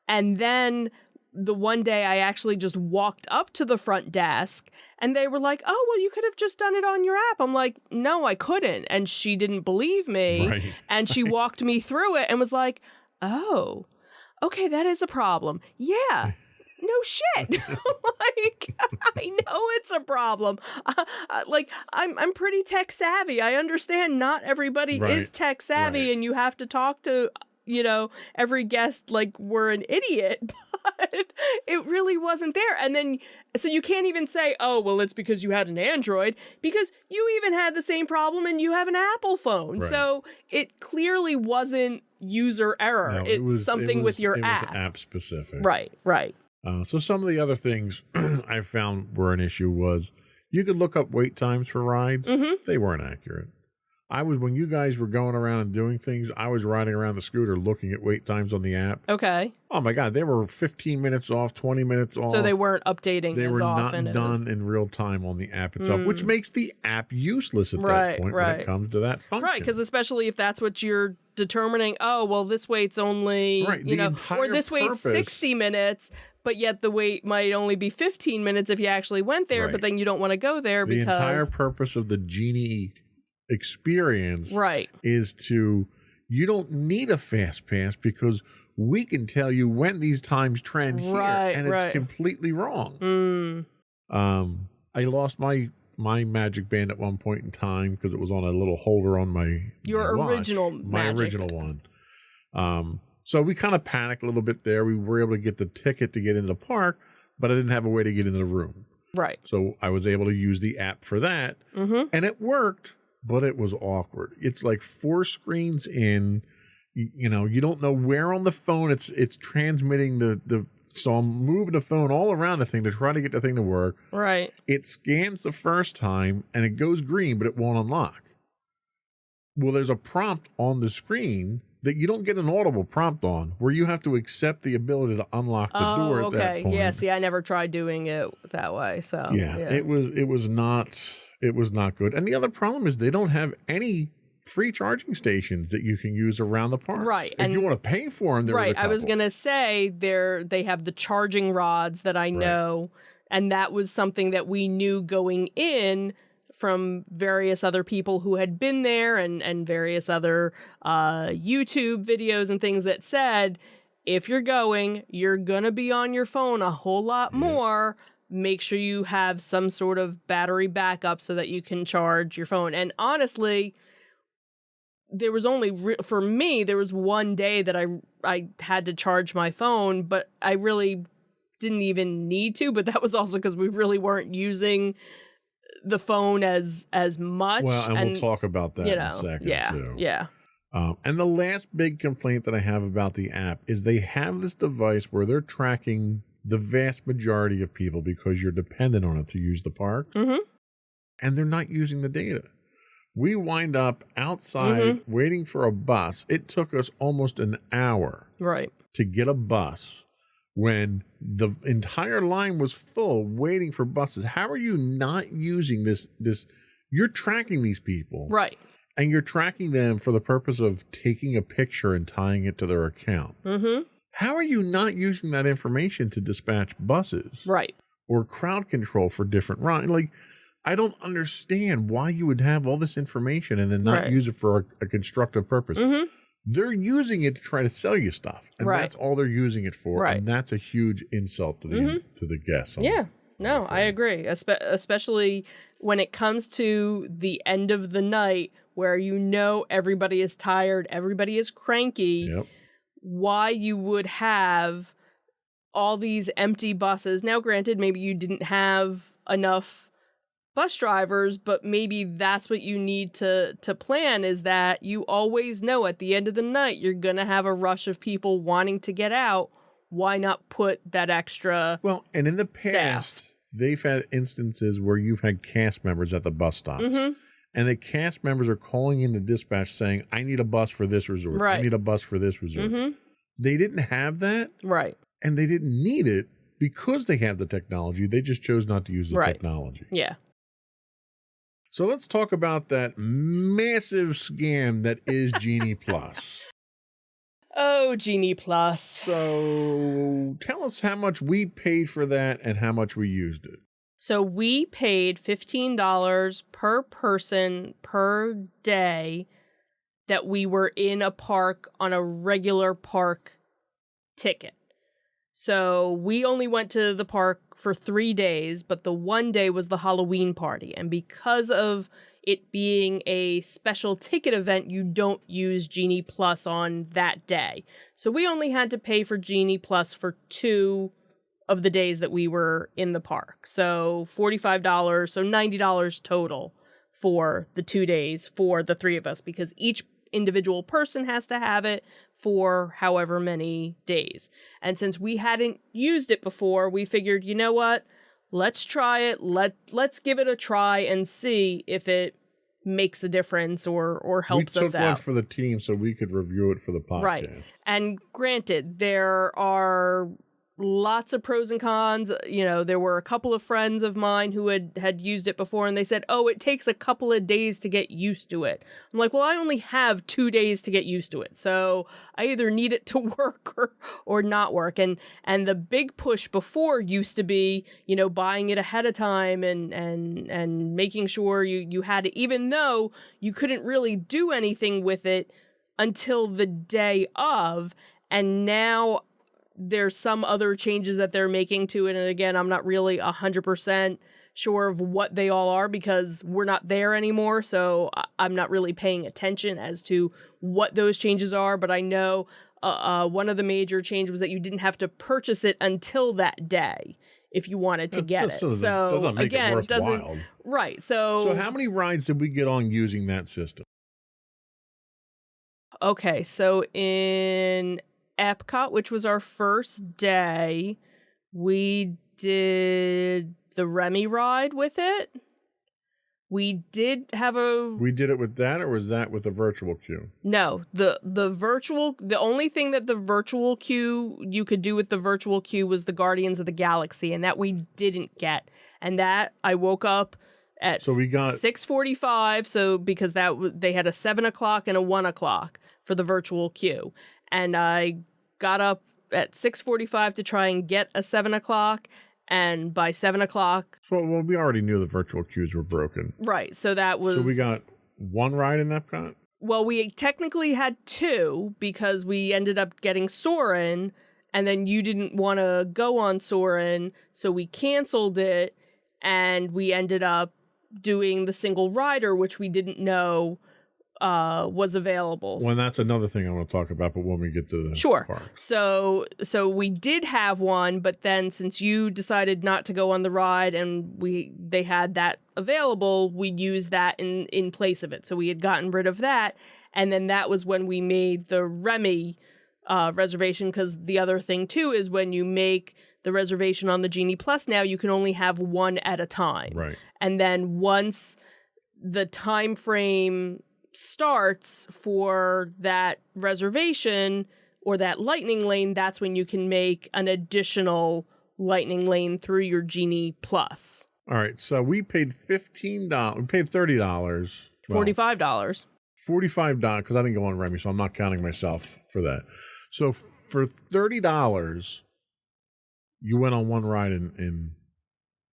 And then the one day I actually just walked up to the front desk and they were like, oh, well, you could have just done it on your app. I'm like, no, I couldn't. And she didn't believe me. Right. And she walked me through it and was like, oh, okay, that is a problem. Yeah. No shit. Like, I know it's a problem. Like, I'm pretty tech savvy. I understand not everybody is tech savvy and you have to talk to, every guest like we're an idiot, but it really wasn't there. And then, so you can't even say, oh, well, it's because you had an Android, because you even had the same problem and you have an Apple phone. Right. So it clearly wasn't user error. No, it's something with your app. It was app specific. Right. So some of the other things I found were an issue was you could look up wait times for rides. Mm-hmm. They weren't accurate. When you guys were going around and doing things, I was riding around the scooter looking at wait times on the app. Okay. Oh my God, they were 15 minutes off, 20 minutes off. So they weren't updating They as were often. not done in real time on the app itself, which makes the app useless at that point when it comes to that function. Right, because especially if that's what you're determining, oh, well, this wait's only, or this wait's 60 minutes, but yet the wait might only be 15 minutes if you actually went there, but then you don't want to go there because... The entire purpose of the Genie experience is you don't need a fast pass because we can tell you when these times trend here, and it's completely wrong. I lost my Magic Band at one point in time because it was on a little holder on my original original one. So we kind of panicked a little bit there. We were able to get the ticket to get into the park, but I didn't have a way to get into the room. Right. So I was able to use the app for that, and it worked. But it was awkward. It's like 4 screens in, you don't know where on the phone it's transmitting so I'm moving the phone all around the thing to try to get the thing to work. Right. It scans the first time and it goes green, but it won't unlock. Well, there's a prompt on the screen that you don't get an audible prompt on where you have to accept the ability to unlock the door at that point. Yeah, see, I never tried doing it that way. So it was not good. And the other problem is they don't have any free charging stations that you can use around the park. Right. If you want to pay for them, there's a couple. I was going to say they have the charging rods that I know, and that was something that we knew going in from various other people who had been there and various other YouTube videos and things that said, if you're going to be on your phone a whole lot more. Make sure you have some sort of battery backup so that you can charge your phone. And honestly, there was only, for me, there was one day that I had to charge my phone, but I really didn't even need to. But that was also because we really weren't using the phone as much. Well, and we'll talk about that in a second, yeah, too. Yeah. And the last big complaint that I have about the app is they have this device where they're tracking the vast majority of people because you're dependent on it to use the park. Mm-hmm. And they're not using the data. We wind up outside waiting for a bus. It took us almost an hour to get a bus when the entire line was full waiting for buses. How are you not using this? You're tracking these people. Right. And you're tracking them for the purpose of taking a picture and tying it to their account. Mm-hmm. How are you not using that information to dispatch buses? Right. Or crowd control for different rides? Like, I don't understand why you would have all this information and then not use it for a constructive purpose. Mm-hmm. They're using it to try to sell you stuff, and that's all they're using it for. And that's a huge insult to the guests. No, I agree. Especially when it comes to the end of the night where everybody is tired, everybody is cranky. Yep. Why you would have all these empty buses. Now, granted, maybe you didn't have enough bus drivers, but maybe that's what you need to plan, is that you always know at the end of the night you're going to have a rush of people wanting to get out. Why not put that extra and in the past, they've had instances where you've had cast members at the bus stops. Mm-hmm. And the cast members are calling in the dispatch saying, I need a bus for this resort. I need a bus for this resort. Mm-hmm. They didn't have that. Right. And they didn't need it because they have the technology. They just chose not to use the technology. Yeah. So let's talk about that massive scam that is Genie Plus. Oh, Genie Plus. So tell us how much we paid for that and how much we used it. So we paid $15 per person per day that we were in a park on a regular park ticket. So we only went to the park for 3 days, but the one day was the Halloween party. And because of it being a special ticket event, you don't use Genie Plus on that day. So we only had to pay for Genie Plus for 2 of the days that we were in the park. So $45, so $90 total for the 2 days for the 3 of us, because each individual person has to have it for however many days. And since we hadn't used it before, we figured, you know what? Let's try it. Let's give it a try and see if it makes a difference or helps us out. We took one for the team so we could review it for the podcast. Right. And granted, there are lots of pros and cons. You know, there were a couple of friends of mine who had used it before, and they said, oh, it takes a couple of days to get used to it. I'm like, well, I only have 2 days to get used to it. So I either need it to work or not work. And the big push before used to be, you know, buying it ahead of time and making sure you had it, even though you couldn't really do anything with it until the day of. And now there's some other changes that they're making to it. And again, I'm not really 100% sure of what they all are because we're not there anymore. So I'm not really paying attention as to what those changes are. But I know one of the major changes was that you didn't have to purchase it until that day if you wanted to get it. So doesn't make again, it worthwhile. Right. So how many rides did we get on using that system? Okay. So in Epcot, which was our first day, we did the Remy ride with it. We did it with that, or was that with the virtual queue? No, the only thing that the virtual queue you could do with the virtual queue was the Guardians of the Galaxy, and that we didn't get. And that I woke up at 6:45, so because they had a 7 o'clock and a 1 o'clock for the virtual queue. And I got up at 6:45 to try and get a 7 o'clock. And by 7 o'clock... Well, we already knew the virtual queues were broken. Right. So that was... So we got one ride in Epcot? Well, we technically had 2 because we ended up getting Soarin'. And then you didn't want to go on Soarin'. So we canceled it. And we ended up doing the single rider, which we didn't know was available. Well, that's another thing I want to talk about, but when we get to the Sure. parks. So we did have one, but then since you decided not to go on the ride and they had that available, we used that in place of it. So we had gotten rid of that, and then that was when we made the Remy reservation, because the other thing too is when you make the reservation on the Genie Plus now, you can only have one at a time. Right. And then once the time frame starts for that reservation or that lightning lane, that's when you can make an additional lightning lane through your Genie Plus. All right. So we paid $15. We paid $30. Well, $45. $45 because I didn't go on Remy, so I'm not counting myself for that. So for $30, you went on one ride in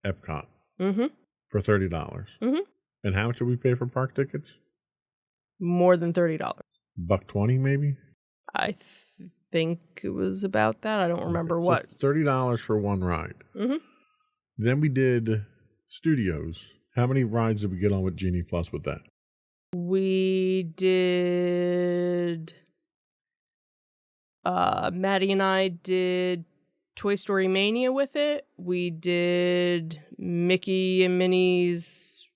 Epcot Mm-hmm. for $30. Mhm. And how much did we pay for park tickets? More than $30. $120 maybe? I think it was about that. I don't remember Okay, what. So $30 for one ride. Mm-hmm. Then we did Studios. How many rides did we get on with Genie Plus with that? We did. Maddie and I did Toy Story Mania with it. We did Mickey and Minnie's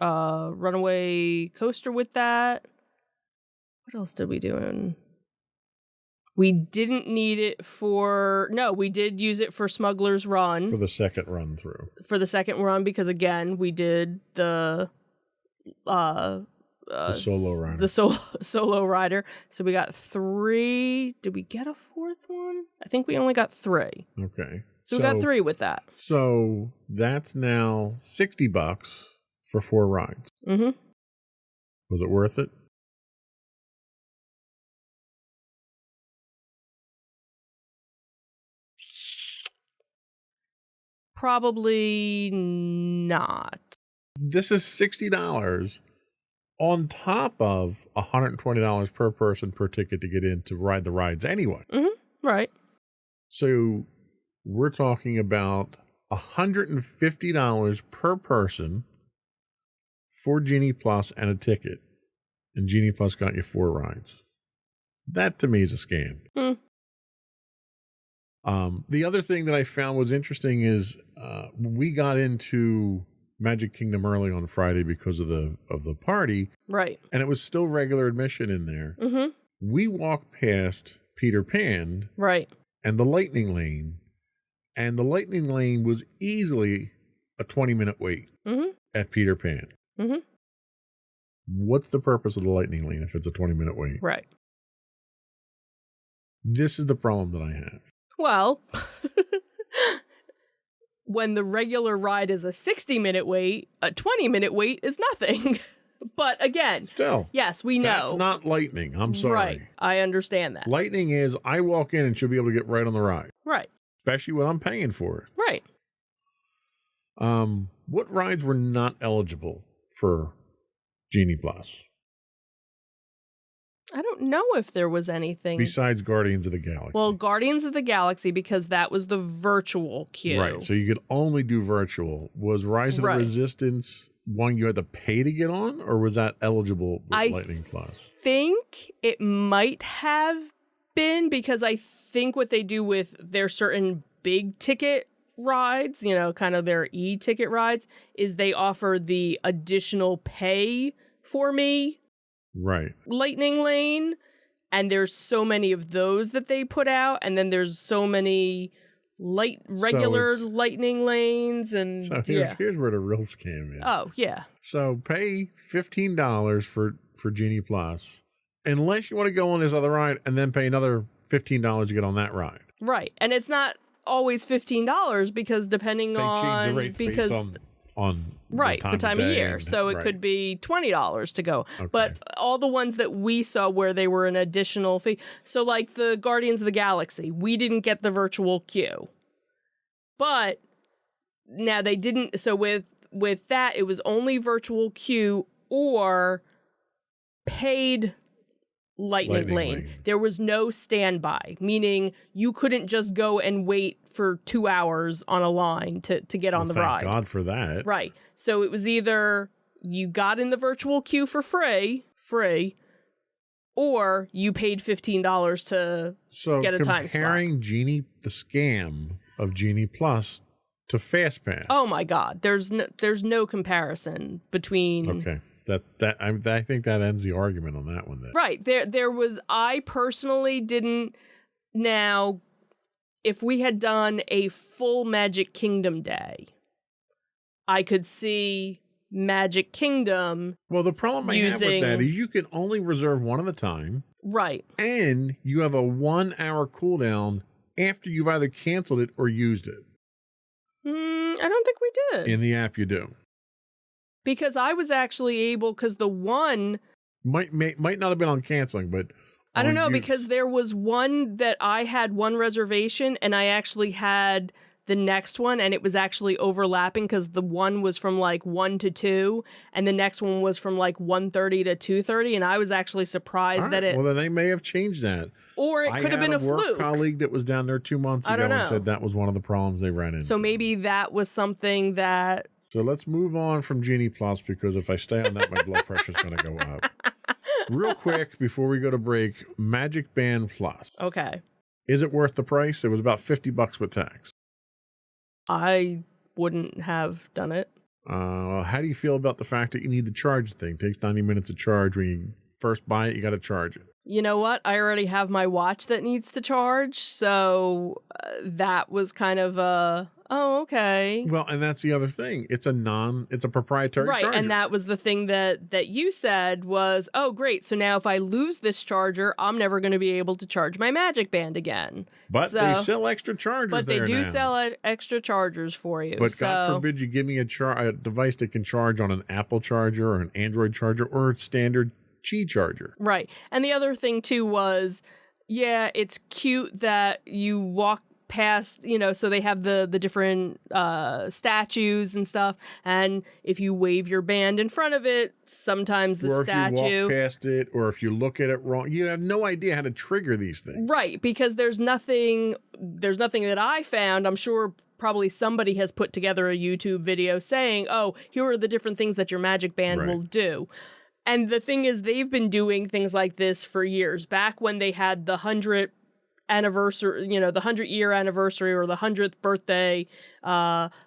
Runaway Coaster with that. What else did we do? We didn't need it for... No, we did use it for Smuggler's Run. For the second run through. For the second run, because again, we did the Solo Rider. The solo rider. So we got 3. Did we get a 4th one? I think we only got 3. Okay. So we got 3 with that. So that's now $60 for 4 rides. Mm-hmm. Was it worth it? Probably not. This is $60 on top of $120 per person per ticket to get in to ride the rides anyway. Mm-hmm. Right. So we're talking about $150 per person for Genie Plus and a ticket. And Genie Plus got you 4 rides. That to me is a scam. Mm. The other thing that I found was interesting is we got into Magic Kingdom early on Friday because of the party. Right. And it was still regular admission in there. Mm-hmm. We walked past Peter Pan Right. and the Lightning Lane. And the Lightning Lane was easily a 20-minute wait Mm-hmm. at Peter Pan. Mm-hmm. What's the purpose of the Lightning Lane if it's a 20-minute wait? Right. This is the problem that I have. Well, when the regular ride is a 60-minute wait, a 20-minute wait is nothing. But again, Still, yes, we know. that's not Lightning. I'm sorry. Right. I understand that. Lightning is I walk in and she'll be able to get right on the ride, Right. especially when I'm paying for it. Right. What rides were not eligible for Genie Plus I don't know if there was anything. besides Guardians of the Galaxy? Well, Guardians of the Galaxy, because that was the virtual queue. right. So you could only do virtual. Was Rise of Right. the Resistance one you had to pay to get on, or was that eligible with I Lightning Plus? think it might have been, because I think what they do with their certain big ticket rides, you know, kind of their e-ticket rides, is they offer the additional pay for me Right. Lightning Lane, and there's so many of those that they put out, and then there's so many regular it's- lightning lanes, and So here's where the real scam is. Oh yeah. So pay $15 for Genie Plus, unless you want to go on this other ride, and then pay another $15 to get on that ride. Right. And it's not always $15 because depending They change on the rates because based on right, the time of day year. and- So it right. could be $20 to go. Okay. But all the ones that we saw where they were an additional fee. So like the Guardians of the Galaxy, we didn't get the virtual queue. But now they didn't, so with that it was only virtual queue or paid Lightning Lane. There was no standby, meaning you couldn't just go and wait for 2 hours on a line to get on the thank ride. God for that. Right. So it was either you got in the virtual queue for free free, or you paid $15 to get a time spot. Comparing the scam of Genie Plus to FastPass. Oh my God, there's no comparison between. Okay, I think that ends the argument on that one. Then. Right, there was. I personally didn't. Now, if we had done a full Magic Kingdom day, I could see Magic Kingdom. Well, the problem I have with that is you can only reserve one at a time. Right. And you have a 1 hour cooldown after you've either canceled it or used it. I don't think we did. In the app, you do. Because I was actually able, because the one might not have been on canceling, but I don't know, because there was one that I had one reservation and I actually had the next one, and it was actually overlapping because the one was from like 1 to 2 and the next one was from like 1:30 to 2:30, and I was actually surprised that it. Well, then they may have changed that. Or it could have been a fluke. I had a work colleague that was down there 2 months ago and said that was one of the problems they ran into. So maybe that was something that. So let's move on from Genie Plus, because if I stay on that, my blood pressure is going to go up. Real quick, before we go to break, Magic Band Plus. Okay. Is it worth the price? It was about $50 with tax. I wouldn't have done it. How do you feel about the fact that you need to charge the thing? It takes 90 minutes to charge. When you first buy it, you got to charge it. You know what? I already have my watch that needs to charge, so that was kind of a, oh, okay. Well, and that's the other thing. It's a proprietary charger. Right, and that was the thing that you said was, oh, great, so now if I lose this charger, I'm never going to be able to charge my Magic Band again. But they sell extra chargers But they do now. sell extra chargers for you. But God forbid you give me a device that can charge on an Apple charger or an Android charger or a standard Qi charger. Right. And the other thing too was, yeah, it's cute that you walk past, so they have the different statues and stuff, and if you wave your band in front of it, sometimes the statue, if you walk past it, or if you look at it wrong, you have no idea how to trigger these things. Right, because there's nothing that I found. I'm sure probably somebody has put together a YouTube video saying, oh, here are the different things that your Magic Band will do. And the thing is, they've been doing things like this for years. Back when they had the 100th anniversary, the 100-year anniversary or the 100th birthday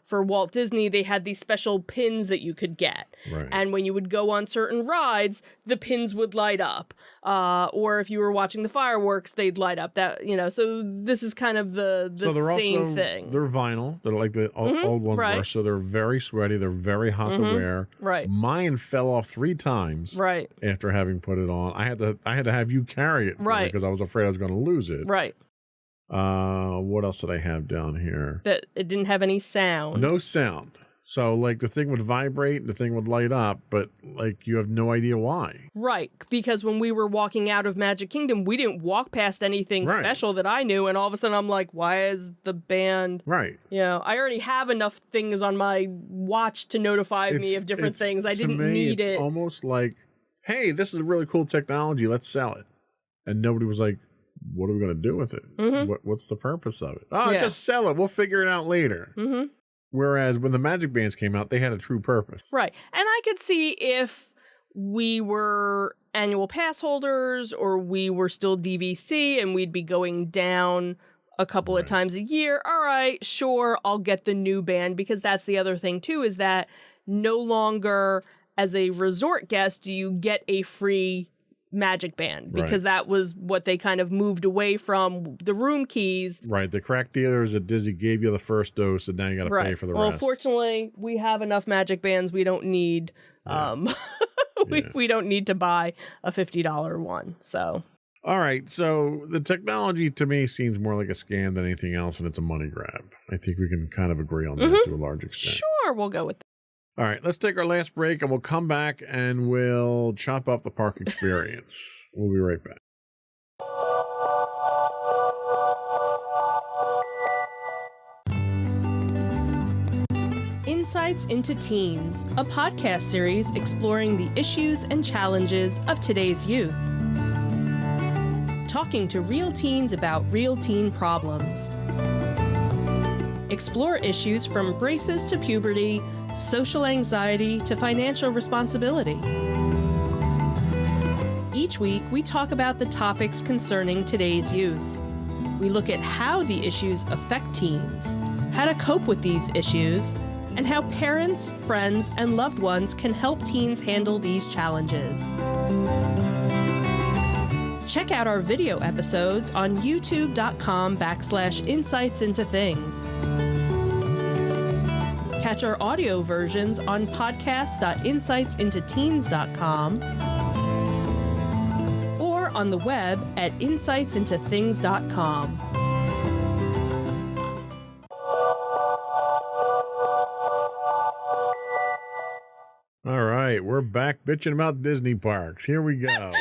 for Walt Disney, they had these special pins that you could get. Right. And when you would go on certain rides, the pins would light up. Or if you were watching the fireworks, they'd light up. So this is kind of the same thing. They're vinyl. They're like the old ones were. So they're very sweaty. They're very hot to wear. Right. Mine fell off 3 times. Right. After having put it on. I had to have you carry it. Right. Because I was afraid I was going to lose it. Right. What else did I have down here? That it didn't have any sound. No sound. So, like, the thing would vibrate and the thing would light up, but, like, you have no idea why. Right. Because when we were walking out of Magic Kingdom, we didn't walk past anything special that I knew, and all of a sudden I'm like, why is the band... Right. I already have enough things on my watch to notify me of different things. I didn't need it. It's almost like, hey, this is really cool technology, let's sell it. And nobody was like, what are we going to do with it? Mm-hmm. What's the purpose of it? Oh, just sell it. We'll figure it out later. Mm-hmm. Whereas when the Magic Bands came out, they had a true purpose. Right. And I could see if we were annual pass holders or we were still DVC and we'd be going down a couple of times a year. All right, sure, I'll get the new band, because that's the other thing too, is that no longer as a resort guest do you get a free Magic Band, because that was what they kind of moved away from, the room keys. Right. The crack dealers at Disney gave you the first dose, and now you got to pay for the rest. Well, fortunately, we have enough Magic Bands. We don't need, we don't need to buy a $50 one. So. All right. So the technology to me seems more like a scam than anything else, and it's a money grab. I think we can kind of agree on that to a large extent. Sure, we'll go with that. All right, let's take our last break, and we'll come back and we'll chop up the park experience. We'll be right back. Insights into Teens, a podcast series exploring the issues and challenges of today's youth. Talking to real teens about real teen problems. Explore issues from braces to puberty, social anxiety to financial responsibility. Each week, we talk about the topics concerning today's youth. We look at how the issues affect teens, how to cope with these issues, and how parents, friends, and loved ones can help teens handle these challenges. Check out our video episodes on youtube.com/insightsintothings. Catch our audio versions on podcast.insightsintoteens.com or on the web at insightsintothings.com. All right, we're back bitching about Disney parks. Here we go.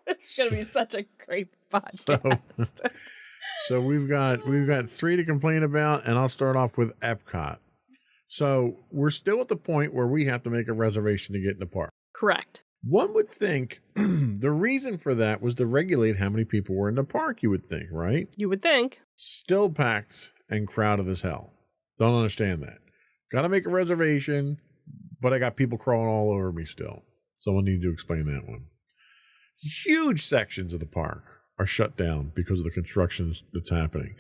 It's going to be such a great podcast. So we've got 3 to complain about, and I'll start off with Epcot. So we're still at the point where we have to make a reservation to get in the park. Correct. One would think the reason for that was to regulate how many people were in the park, you would think, right? You would think. Still packed and crowded as hell. Don't understand that. Got to make a reservation, but I got people crawling all over me still. Someone needs to explain that one. Huge sections of the park are shut down because of the construction that's happening,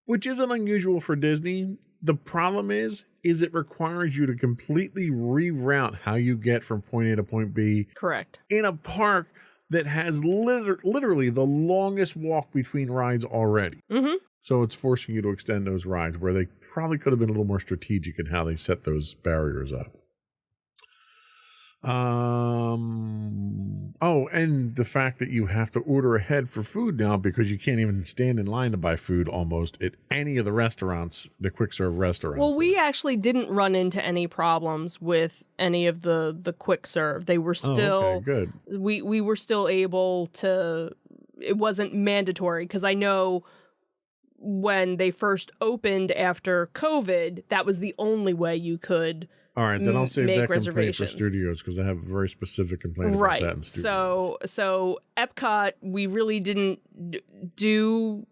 which isn't unusual for Disney. The problem is it requires you to completely reroute how you get from point A to point B. Correct. In a park that has literally the longest walk between rides already. So it's forcing you to extend those rides where they probably could have been a little more strategic in how they set those barriers up. Oh, and the fact that you have to order ahead for food now because you can't even stand in line to buy food almost at any of the restaurants, the quick serve restaurants. Well, we actually didn't run into any problems with any of the quick serve. They were still okay, good. We were still able to. It wasn't mandatory because I know when they first opened after COVID, that was the only way you could. All right, then I'll save make that complaint for reservations. Studios because I have a very specific complaint about that in Studios. So Epcot, we really didn't do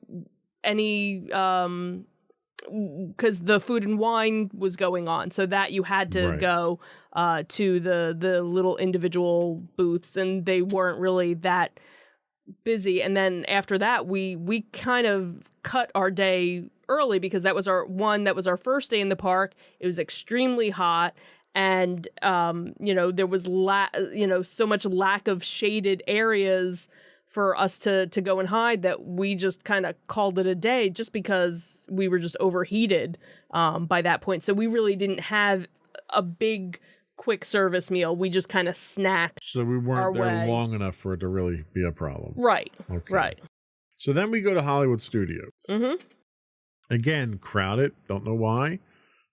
any because the food and wine was going on, so that you had to go to the little individual booths, and they weren't really that busy. And then after that, we kind of cut our day early because that was our first day in the park. It was extremely hot, and there was so much lack of shaded areas for us to go and hide that we just kind of called it a day just because we were just overheated by that point. So we really didn't have a big quick service meal. We just kind of snacked. So we weren't there long enough for it to really be a problem. Right. Okay. Right. So then we go to Hollywood Studios. Again, crowded. Don't know why.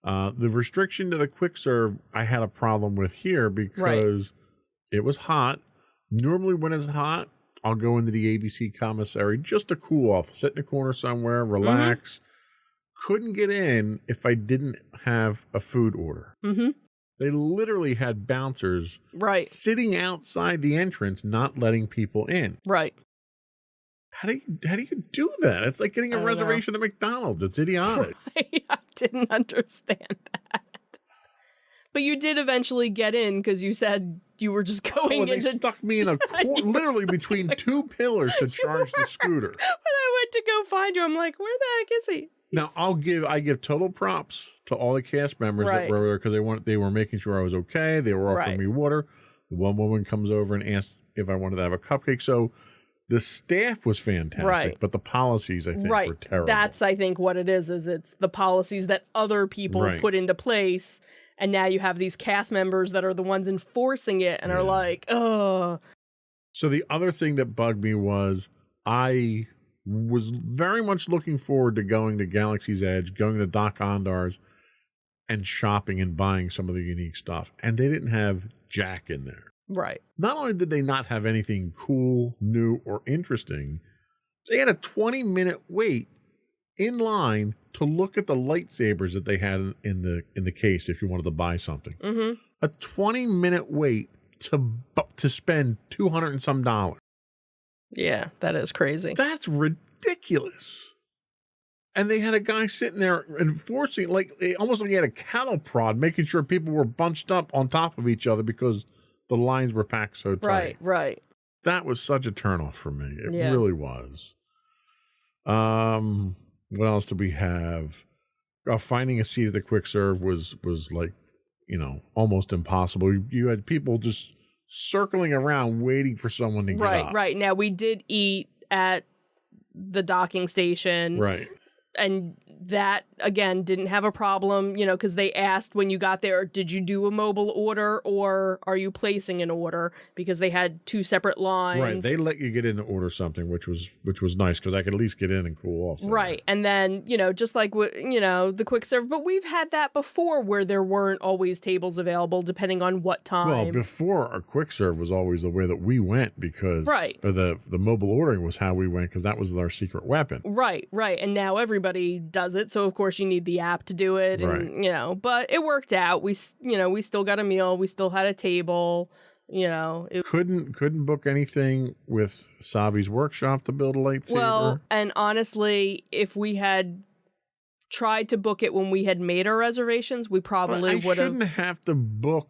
The restriction to the quick serve I had a problem with here because it was hot. Normally when it's hot, I'll go into the ABC commissary just to cool off, sit in the corner somewhere, relax. Couldn't get in if I didn't have a food order. They literally had bouncers sitting outside the entrance, not letting people in. Right. How do you do that? It's like getting a reservation at McDonald's. It's idiotic. Right. I didn't understand that. But you did eventually get in because you said you were just going they stuck me in a corner, literally between two pillars to charge the scooter. When I went to go find you, I'm like, where the heck is he? Now I give total props to all the cast members that were there because they were making sure I was okay. They were offering me water. The one woman comes over and asks if I wanted to have a cupcake. So the staff was fantastic, but the policies I think were terrible. That's I think what it is it's the policies that other people put into place, and now you have these cast members that are the ones enforcing it and are like, ugh. So the other thing that bugged me was I was very much looking forward to going to Galaxy's Edge, going to Doc Ondar's, and shopping and buying some of the unique stuff. And they didn't have jack in there. Right. Not only did they not have anything cool, new, or interesting, they had a 20-minute wait in line to look at the lightsabers that they had in the case if you wanted to buy something. A 20-minute wait to spend $200 and some dollars. Yeah, that is crazy. That's ridiculous. And they had a guy sitting there enforcing, almost like he had a cattle prod, making sure people were bunched up on top of each other because the the lines were packed so tight. Right. That was such a turnoff for me. It Yeah. really was. What else did we have? Finding a seat at the quick serve was like, almost impossible. You had people just circling around waiting for someone to get up. Right. Now, we did eat at the docking station. Right. And that, again, didn't have a problem, because they asked when you got there, did you do a mobile order or are you placing an order? Because they had two separate lines. Right. They let you get in to order something, which was nice because I could at least get in and cool off there. Right. And then, just like, the quick serve. But we've had that before where there weren't always tables available depending on what time. Well, before our quick serve was always the way that we went because or the mobile ordering was how we went because that was our secret weapon. Right. And now everybody does it. So, of course, you need the app to do it. And, but it worked out. We still got a meal. We still had a table. Couldn't book anything with Savi's workshop to build a lightsaber. Well, and honestly, if we had tried to book it when we had made our reservations, we probably would have. I shouldn't have to book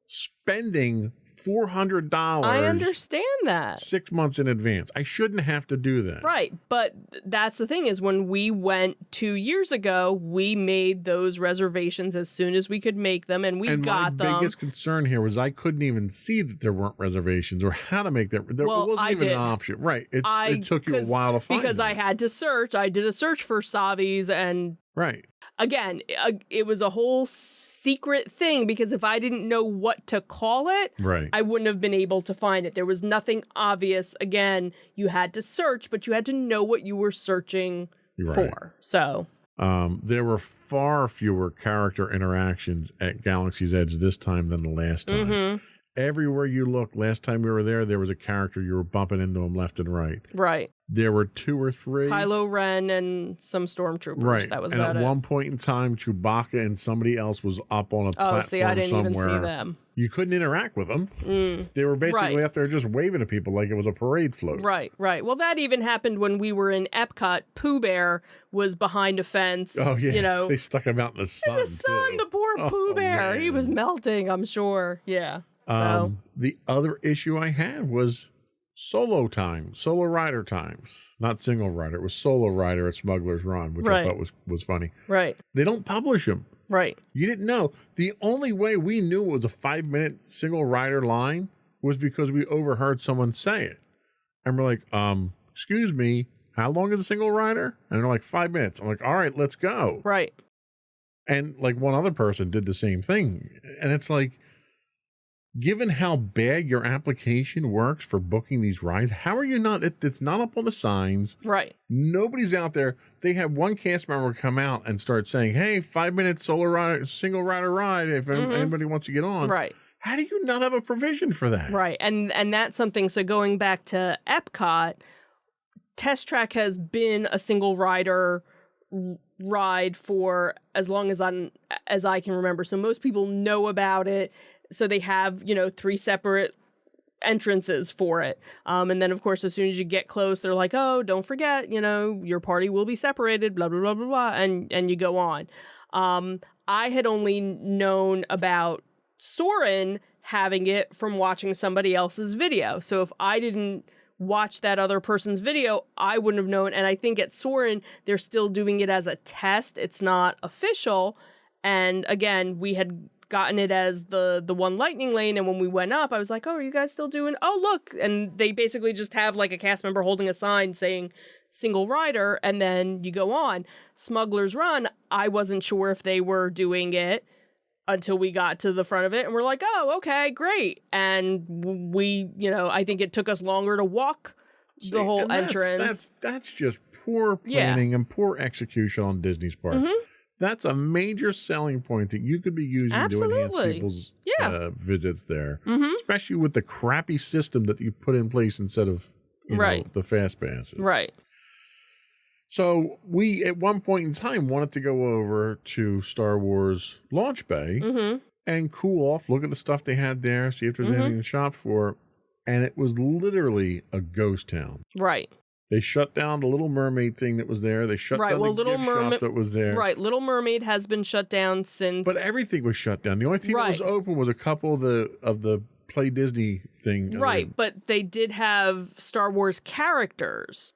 spending $400. I understand that. 6 months in advance. I shouldn't have to do that. Right. But that's the thing is when we went 2 years ago, we made those reservations as soon as we could make them and got them. My biggest concern here was I couldn't even see that there weren't reservations or how to make that. It wasn't even an option. Right. It took you a while to find because I had to search. I did a search for Savi's and right. Again, it was a whole secret thing because if I didn't know what to call it, I wouldn't have been able to find it. There was nothing obvious. Again, you had to search, but you had to know what you were searching for. So there were far fewer character interactions at Galaxy's Edge this time than the last time. Mm-hmm. Everywhere you looked, last time we were there was a character you were bumping into them left and right. Right. There were 2 or 3. Kylo Ren and some stormtroopers. Right. That was and about at it. one point in time, Chewbacca and somebody else was up on a platform somewhere. I didn't even see them. You couldn't interact with them. They were basically up there just waving at people like it was a parade float. Right. Well, that even happened when we were in Epcot. Pooh Bear was behind a fence. Oh, yeah. They stuck him out in the sun. The poor Pooh Bear. Man. He was melting, I'm sure. Yeah. So. The other issue I had was solo rider times, not single rider. It was solo rider at Smuggler's Run, which I thought was funny. Right. They don't publish them. Right. You didn't know. The only way we knew it was a 5-minute single rider line was because we overheard someone say it. And we're like, excuse me, how long is a single rider? And they're like, 5 minutes. I'm like, all right, let's go. Right. And like one other person did the same thing. And it's like, given how bad your application works for booking these rides, how are you not? It's not up on the signs. Right. Nobody's out there. They had one cast member come out and start saying, hey, 5-minute single rider ride if anybody wants to get on. Right. How do you not have a provision for that? Right. And that's something. So going back to Epcot, Test Track has been a single rider ride for as long as I can remember. So most people know about it. So they have, 3 separate entrances for it. And then, of course, as soon as you get close, they're like, oh, don't forget, your party will be separated, blah, blah, blah, blah, blah, and you go on. I had only known about Soarin' having it from watching somebody else's video. So if I didn't watch that other person's video, I wouldn't have known. And I think at Soarin', they're still doing it as a test. It's not official. And again, we had gotten it as the one lightning lane, and when we went up I was like, oh, are you guys still doing, oh look, and they basically just have like a cast member holding a sign saying single rider, and then you go on. Smuggler's Run, I wasn't sure if they were doing it until we got to the front of it, and we're like, oh, okay, great. And we, I think it took us longer to walk the whole entrance. That's just poor planning and poor execution on Disney's part. That's a major selling point that you could be using to enhance people's visits there, especially with the crappy system that you put in place instead of the fast passes. Right. So we, at one point in time, wanted to go over to Star Wars Launch Bay and cool off, look at the stuff they had there, see if there's anything to shop for. And it was literally a ghost town. Right. They shut down the Little Mermaid thing that was there. They shut down the gift shop that was there. Right, Little Mermaid has been shut down since. But everything was shut down. The only thing that was open was a couple of the Play Disney thing. Right, but they did have Star Wars characters.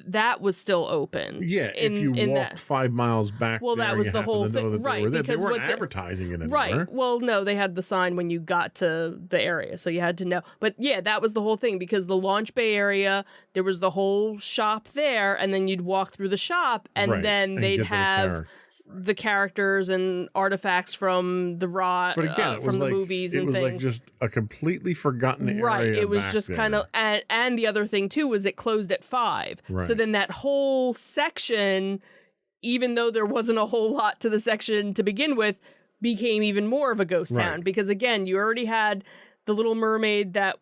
That was still open. Yeah, if you walked 5 miles back, well, there, that was you the whole happen to know thing, that they right? were there. Because they weren't what advertising it anymore. right? Well, no, they had the sign when you got to the area, so you had to know. But yeah, that was the whole thing because the Launch Bay area, there was the whole shop there, and then you'd walk through the shop, and Right, then and they'd get to the have character. the characters and artifacts from the But again, it was from the like, movies it and was things. like just a completely forgotten area. Right. It was back just there. kind of, and the other thing too was it closed at 5. Right. So then that whole section, even though there wasn't a whole lot to the section to begin with, became even more of a ghost town Right. because again, you already had the Little Mermaid that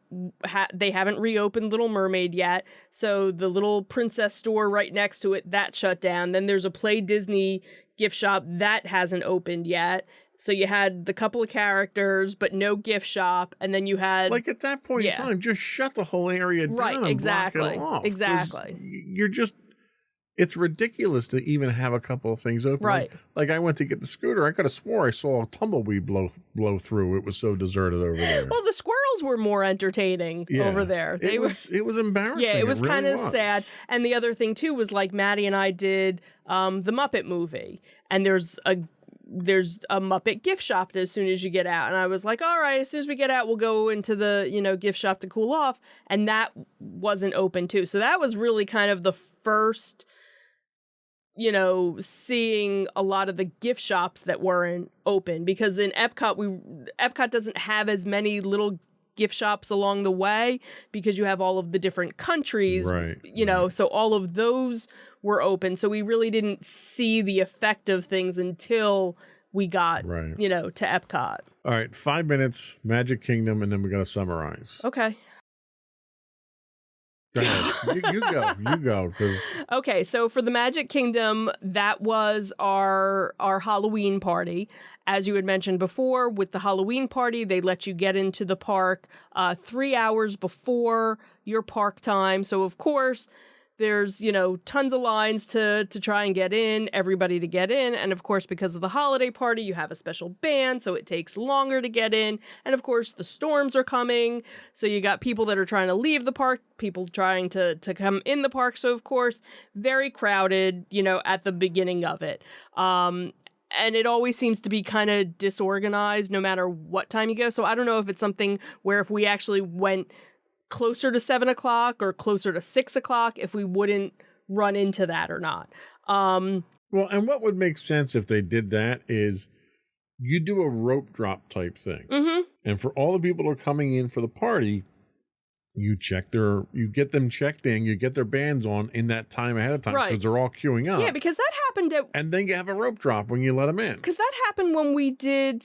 they haven't reopened Little Mermaid yet. So the little princess store right next to it, that shut down. Then there's a Play Disney gift shop that hasn't opened yet. So you had the couple of characters, but no gift shop. And then you had Like at that point Yeah. in time, just shut the whole area down Right, and exactly, block it off. 'Cause exactly. You're just, it's ridiculous to even have a couple of things open. Right. Like I went to get the scooter. I could have swore I saw a tumbleweed blow through. It was so deserted over there. Well, the squirrels were more entertaining Yeah. over there. It was embarrassing. Yeah, it was really kind of was. sad. And the other thing too was like Maddie and I did the Muppet movie, and there's a Muppet gift shop as soon as you get out. And I was like, all right, as soon as we get out, we'll go into the, gift shop to cool off. And that wasn't open too. So that was really kind of the first, seeing a lot of the gift shops that weren't open, because in Epcot doesn't have as many little gift shops along the way because you have all of the different countries, Right, so all of those were open. So we really didn't see the effect of things until we got, Right. To Epcot. All right, 5 minutes, Magic Kingdom, and then we got to summarize. Okay. Go ahead. you go, because Okay, so for the Magic Kingdom, that was our Halloween party. As you had mentioned before, with the Halloween party, they let you get into the park 3 hours before your park time. So, of course, there's, tons of lines to try and get in, everybody to get in. And, of course, because of the holiday party, you have a special band, so it takes longer to get in. And, of course, the storms are coming. So you got people that are trying to leave the park, people trying to come in the park. So, of course, very crowded, at the beginning of it. And it always seems to be kind of disorganized no matter what time you go. So I don't know if it's something where if we actually went closer to 7 o'clock or closer to 6 o'clock, if we wouldn't run into that or not. well, and what would make sense if they did that is you do a rope drop type thing. Mm-hmm. And for all the people who are coming in for the party, you get them checked in, you get their bands on in that time ahead of time because Right. they're all queuing up. Yeah, because that happened and then you have a rope drop when you let them in. because that happened when we did,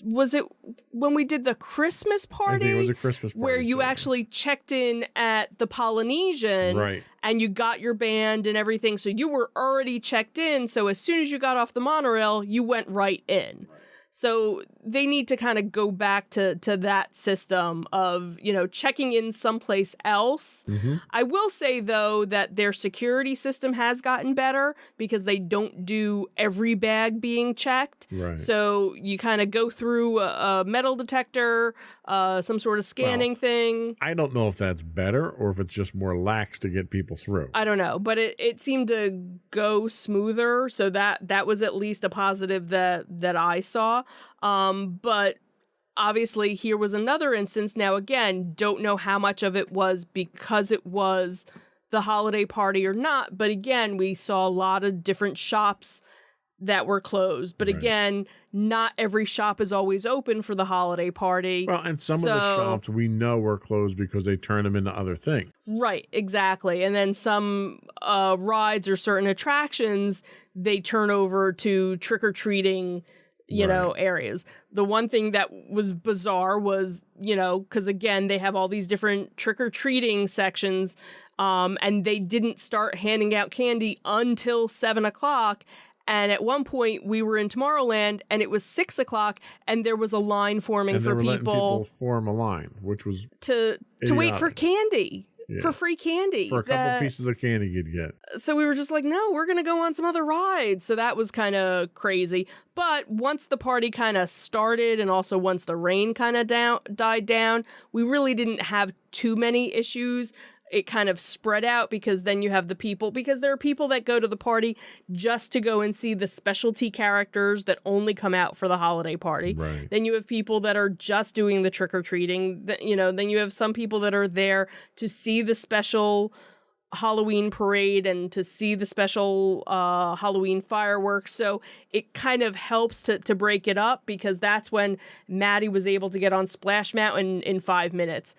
was it when we did the Christmas I party? think it was a Christmas party. Where you too. actually checked in at the Polynesian. Right. And you got your band and everything. So you were already checked in. So as soon as you got off the monorail, you went right in. So they need to kind of go back to that system of, checking in someplace else. Mm-hmm. I will say, though, that their security system has gotten better because they don't do every bag being checked. Right. So you kind of go through a metal detector, some sort of scanning thing. I don't know if that's better or if it's just more lax to get people through. I don't know, but it seemed to go smoother. So that was at least a positive that I saw. But obviously here was another instance. Now, again, don't know how much of it was because it was the holiday party or not. But again, we saw a lot of different shops that were closed. But Right. again, not every shop is always open for the holiday party. Well, and some of the shops we know were closed because they turned them into other things. Right, exactly. And then some rides or certain attractions, they turn over to trick-or-treating, areas. The one thing that was bizarre was, because again, they have all these different trick-or-treating sections, and they didn't start handing out candy until 7 o'clock. And at one point, we were in Tomorrowland, and it was 6 o'clock, and there was a line forming And they for were letting people form a line, which was to wait for idiotic. candy. for free candy. For a couple pieces of candy you'd get. So we were just like, no, we're going to go on some other rides. So that was kind of crazy. But once the party kind of started and also once the rain kind of died down, we really didn't have too many issues. It kind of spread out because then you have the people, because there are people that go to the party just to go and see the specialty characters that only come out for the holiday party. Right. Then you have people that are just doing the trick-or-treating. Then you have some people that are there to see the special Halloween parade and to see the special Halloween fireworks. So it kind of helps to break it up, because that's when Maddie was able to get on Splash Mountain in 5 minutes.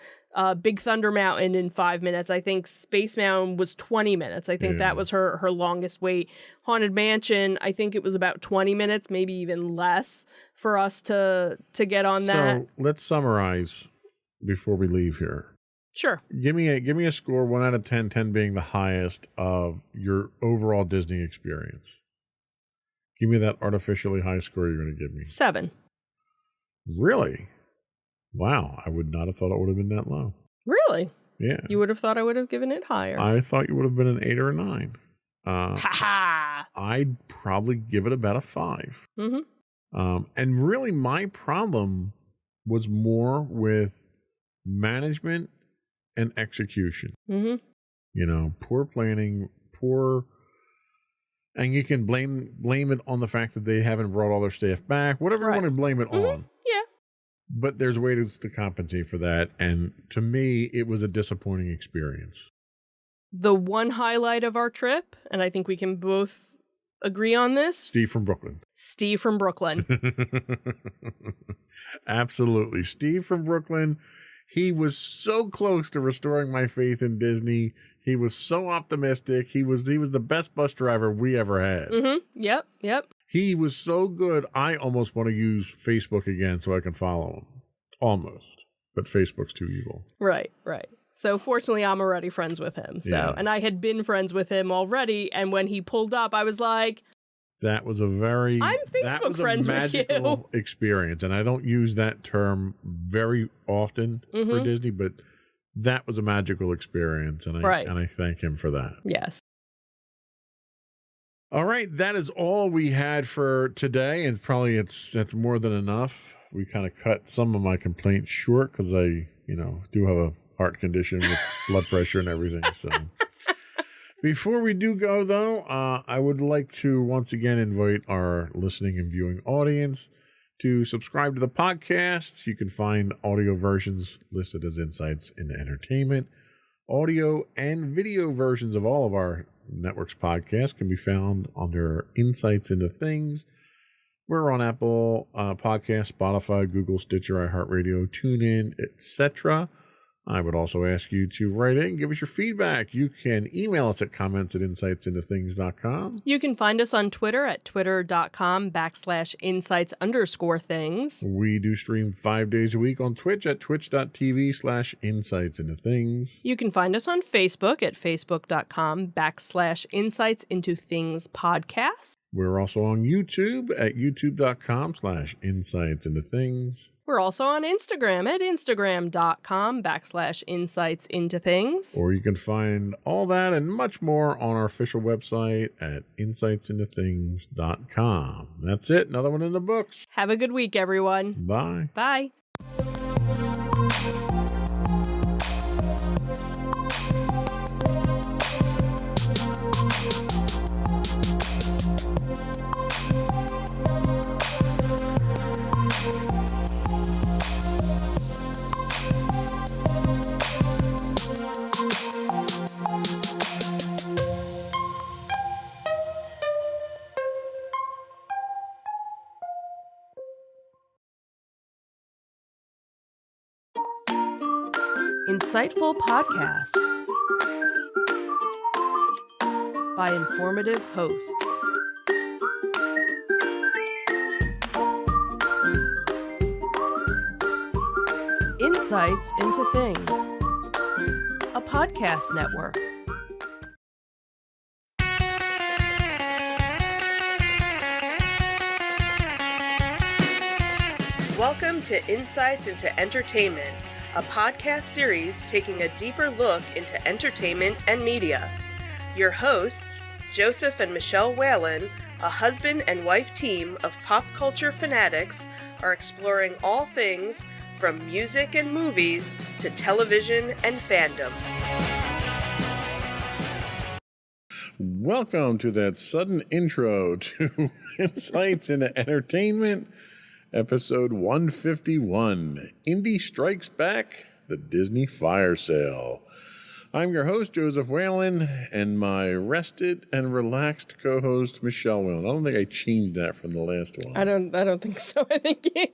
Big Thunder Mountain in 5 minutes. I think Space Mountain was 20 minutes. I think that was her longest wait. Haunted Mansion, I think it was about 20 minutes, maybe even less, for us to get on that. So let's summarize before we leave here. Sure. Give me a score, 1 out of 10, 10 being the highest of your overall Disney experience. Give me that artificially high score you're going to give me. 7. Really? Wow, I would not have thought it would have been that low. Really? Yeah. You would have thought I would have given it higher. I thought you would have been an 8 or a 9. Ha ha! I'd probably give it about a 5. Mm-hmm. And really my problem was more with management and execution. Mm-hmm. Poor planning, and you can blame it on the fact that they haven't brought all their staff back, whatever you want to blame it on. Yeah. But there's ways to compensate for that. And to me, it was a disappointing experience. The one highlight of our trip, and I think we can both agree on this. Steve from Brooklyn. Absolutely. Steve from Brooklyn. He was so close to restoring my faith in Disney. He was so optimistic. He was the best bus driver we ever had. Mm-hmm. Yep. He was so good, I almost want to use Facebook again so I can follow him. Almost. But Facebook's too evil. Right. So fortunately, I'm already friends with him. And I had been friends with him already. And when he pulled up, I was like, that was a very friends magical with you. experience. And I don't use that term very often for Disney, but that was a magical experience. And I thank him for that. Yes. All right, that is all we had for today, and probably that's more than enough. We kind of cut some of my complaints short because I, do have a heart condition with blood pressure and everything. So, before we do go though, I would like to once again invite our listening and viewing audience to subscribe to the podcast. You can find audio versions listed as Insights into Entertainment. Audio and video versions of all of our network's podcasts can be found under Insights into Things. We're on Apple Podcasts, Spotify, Google, Stitcher, iHeartRadio, TuneIn, etc. I would also ask you to write in, give us your feedback. You can email us at comments@insightsintothings.com. You can find us on Twitter at twitter.com/insights_things. We do stream 5 days a week on Twitch at twitch.tv/insightsintothings. You can find us on Facebook at facebook.com/insightsintothingspodcast. We're also on YouTube at youtube.com/insightsintothings. We're also on Instagram at instagram.com/insightsintothings. Or you can find all that and much more on our official website at insightsintothings.com. That's it. Another one in the books. Have a good week, everyone. Bye. Bye. Insightful podcasts by informative hosts. Insights into Things, a podcast network. Welcome to Insights into Entertainment, a podcast series taking a deeper look into entertainment and media. Your hosts, Joseph and Michelle Whalen, a husband and wife team of pop culture fanatics, are exploring all things from music and movies to television and fandom. Welcome to that sudden intro to Insights into Entertainment, episode 151, Indy Strikes Back, the Disney Fire Sale. I'm your host, Joseph Whalen, and my rested and relaxed co-host, Michelle Whalen. I don't think I changed that from the last one. I don't think so. I think you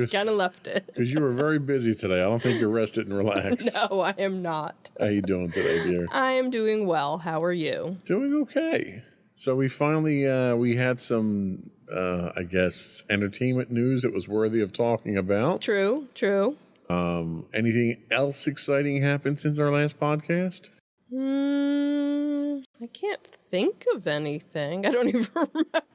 kind of left it. Because you were very busy today. I don't think you're rested and relaxed. No, I am not. How you doing today, dear? I am doing well. How are you? Doing okay. So we finally, we had some, I guess, entertainment news that was worthy of talking about. True. Anything else exciting happened since our last podcast? I can't think of anything. I don't even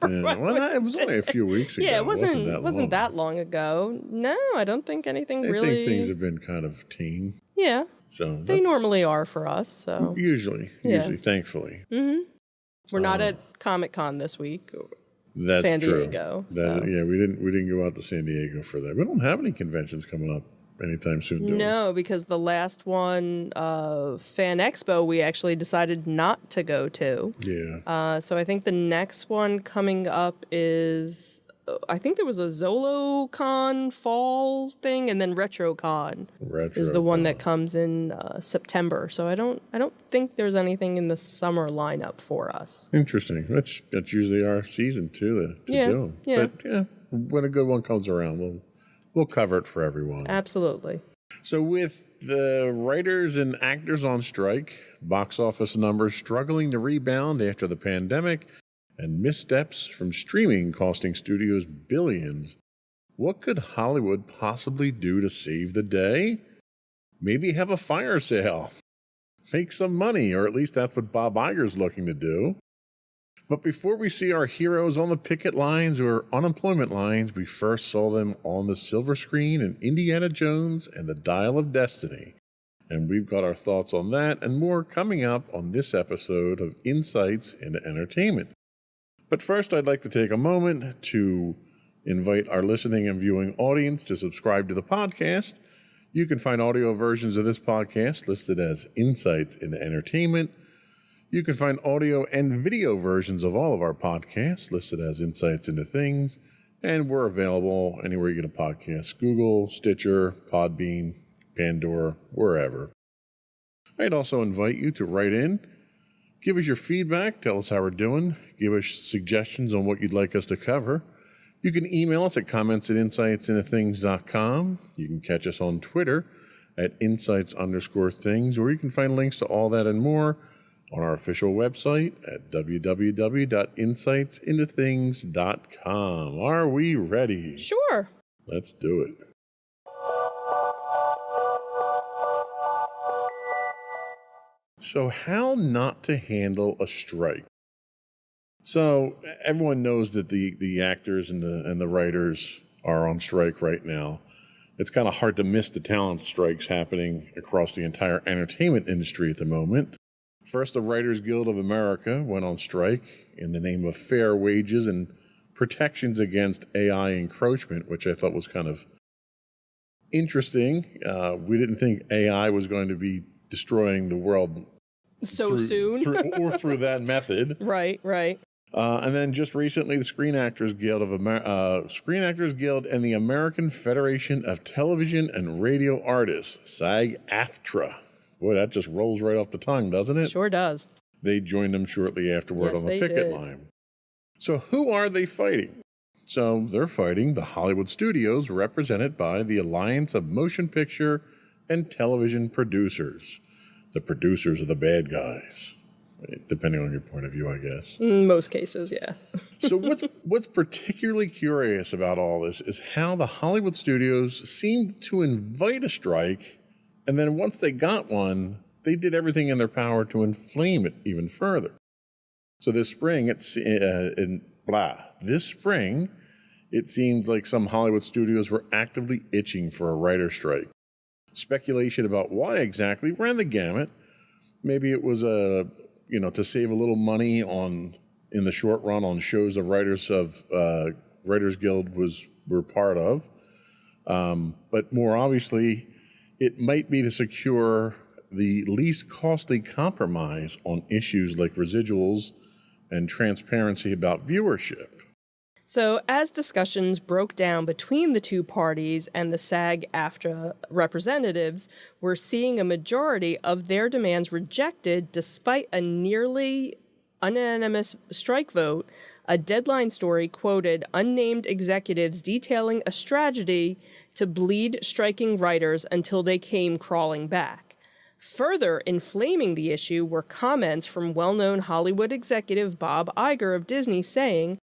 remember. It was only a few weeks ago. Yeah, it wasn't long. that long ago. No, I don't think anything I really. think things have been kind of tame. Yeah, So they normally are for us. So usually, thankfully. we're not at Comic-Con this week. That's San true. Diego. That, so. Yeah, we didn't go out to San Diego for that. We don't have any conventions coming up anytime soon, do we? No, because the last one, Fan Expo, we actually decided not to go to. Yeah. So I think the next one coming up is, I think there was a ZoloCon fall thing, and then RetroCon is the one that comes in September. So I don't think there's anything in the summer lineup for us. Interesting. That's usually our season too to do. Yeah. But yeah, when a good one comes around, we'll cover it for everyone. Absolutely. So with the writers and actors on strike, box office numbers struggling to rebound after the pandemic, and missteps from streaming costing studios billions, what could Hollywood possibly do to save the day? Maybe have a fire sale. Make some money, or at least that's what Bob Iger's looking to do. But before we see our heroes on the picket lines or unemployment lines, we first saw them on the silver screen in Indiana Jones and the Dial of Destiny. And we've got our thoughts on that and more coming up on this episode of Insights into Entertainment. But first, I'd like to take a moment to invite our listening and viewing audience to subscribe to the podcast. You can find audio versions of this podcast listed as Insights into Entertainment. You can find audio and video versions of all of our podcasts listed as Insights into Things, and we're available anywhere you get a podcast: Google, Stitcher, Podbean, Pandora, wherever. I'd also invite you to write in, give us your feedback, tell us how we're doing, give us suggestions on what you'd like us to cover. You can email us at comments@insightsintothings.com. You can catch us on Twitter at insights_things, or you can find links to all that and more on our official website at www.insightsintothings.com. Are we ready? Sure. Let's do it. So, how not to handle a strike? So, everyone knows that the actors and the writers are on strike right now. It's kind of hard to miss the talent strikes happening across the entire entertainment industry at the moment. First, the Writers Guild of America went on strike in the name of fair wages and protections against AI encroachment, which I thought was kind of interesting. We didn't think AI was going to be destroying the world soon. through that method. Right. And then just recently, the Screen Actors Guild and the American Federation of Television and Radio Artists, SAG-AFTRA. Boy, that just rolls right off the tongue, doesn't it? Sure does. They joined them shortly afterward on the picket line. So who are they fighting? So they're fighting the Hollywood studios, represented by the Alliance of Motion Picture and Television Producers. The producers are the bad guys, depending on your point of view, I guess. In most cases, yeah. So what's particularly curious about all this is how the Hollywood studios seemed to invite a strike, and then once they got one, they did everything in their power to inflame it even further. So this spring, it seemed like some Hollywood studios were actively itching for a writer's strike. Speculation about why exactly ran the gamut. Maybe it was to save a little money in the short run on shows the writers of Writers Guild were part of. But more obviously, it might be to secure the least costly compromise on issues like residuals and transparency about viewership. So, as discussions broke down between the two parties and the SAG-AFTRA representatives, we're seeing a majority of their demands rejected despite a nearly unanimous strike vote. A Deadline story quoted unnamed executives detailing a strategy to bleed striking writers until they came crawling back. Further inflaming the issue were comments from well-known Hollywood executive Bob Iger of Disney saying,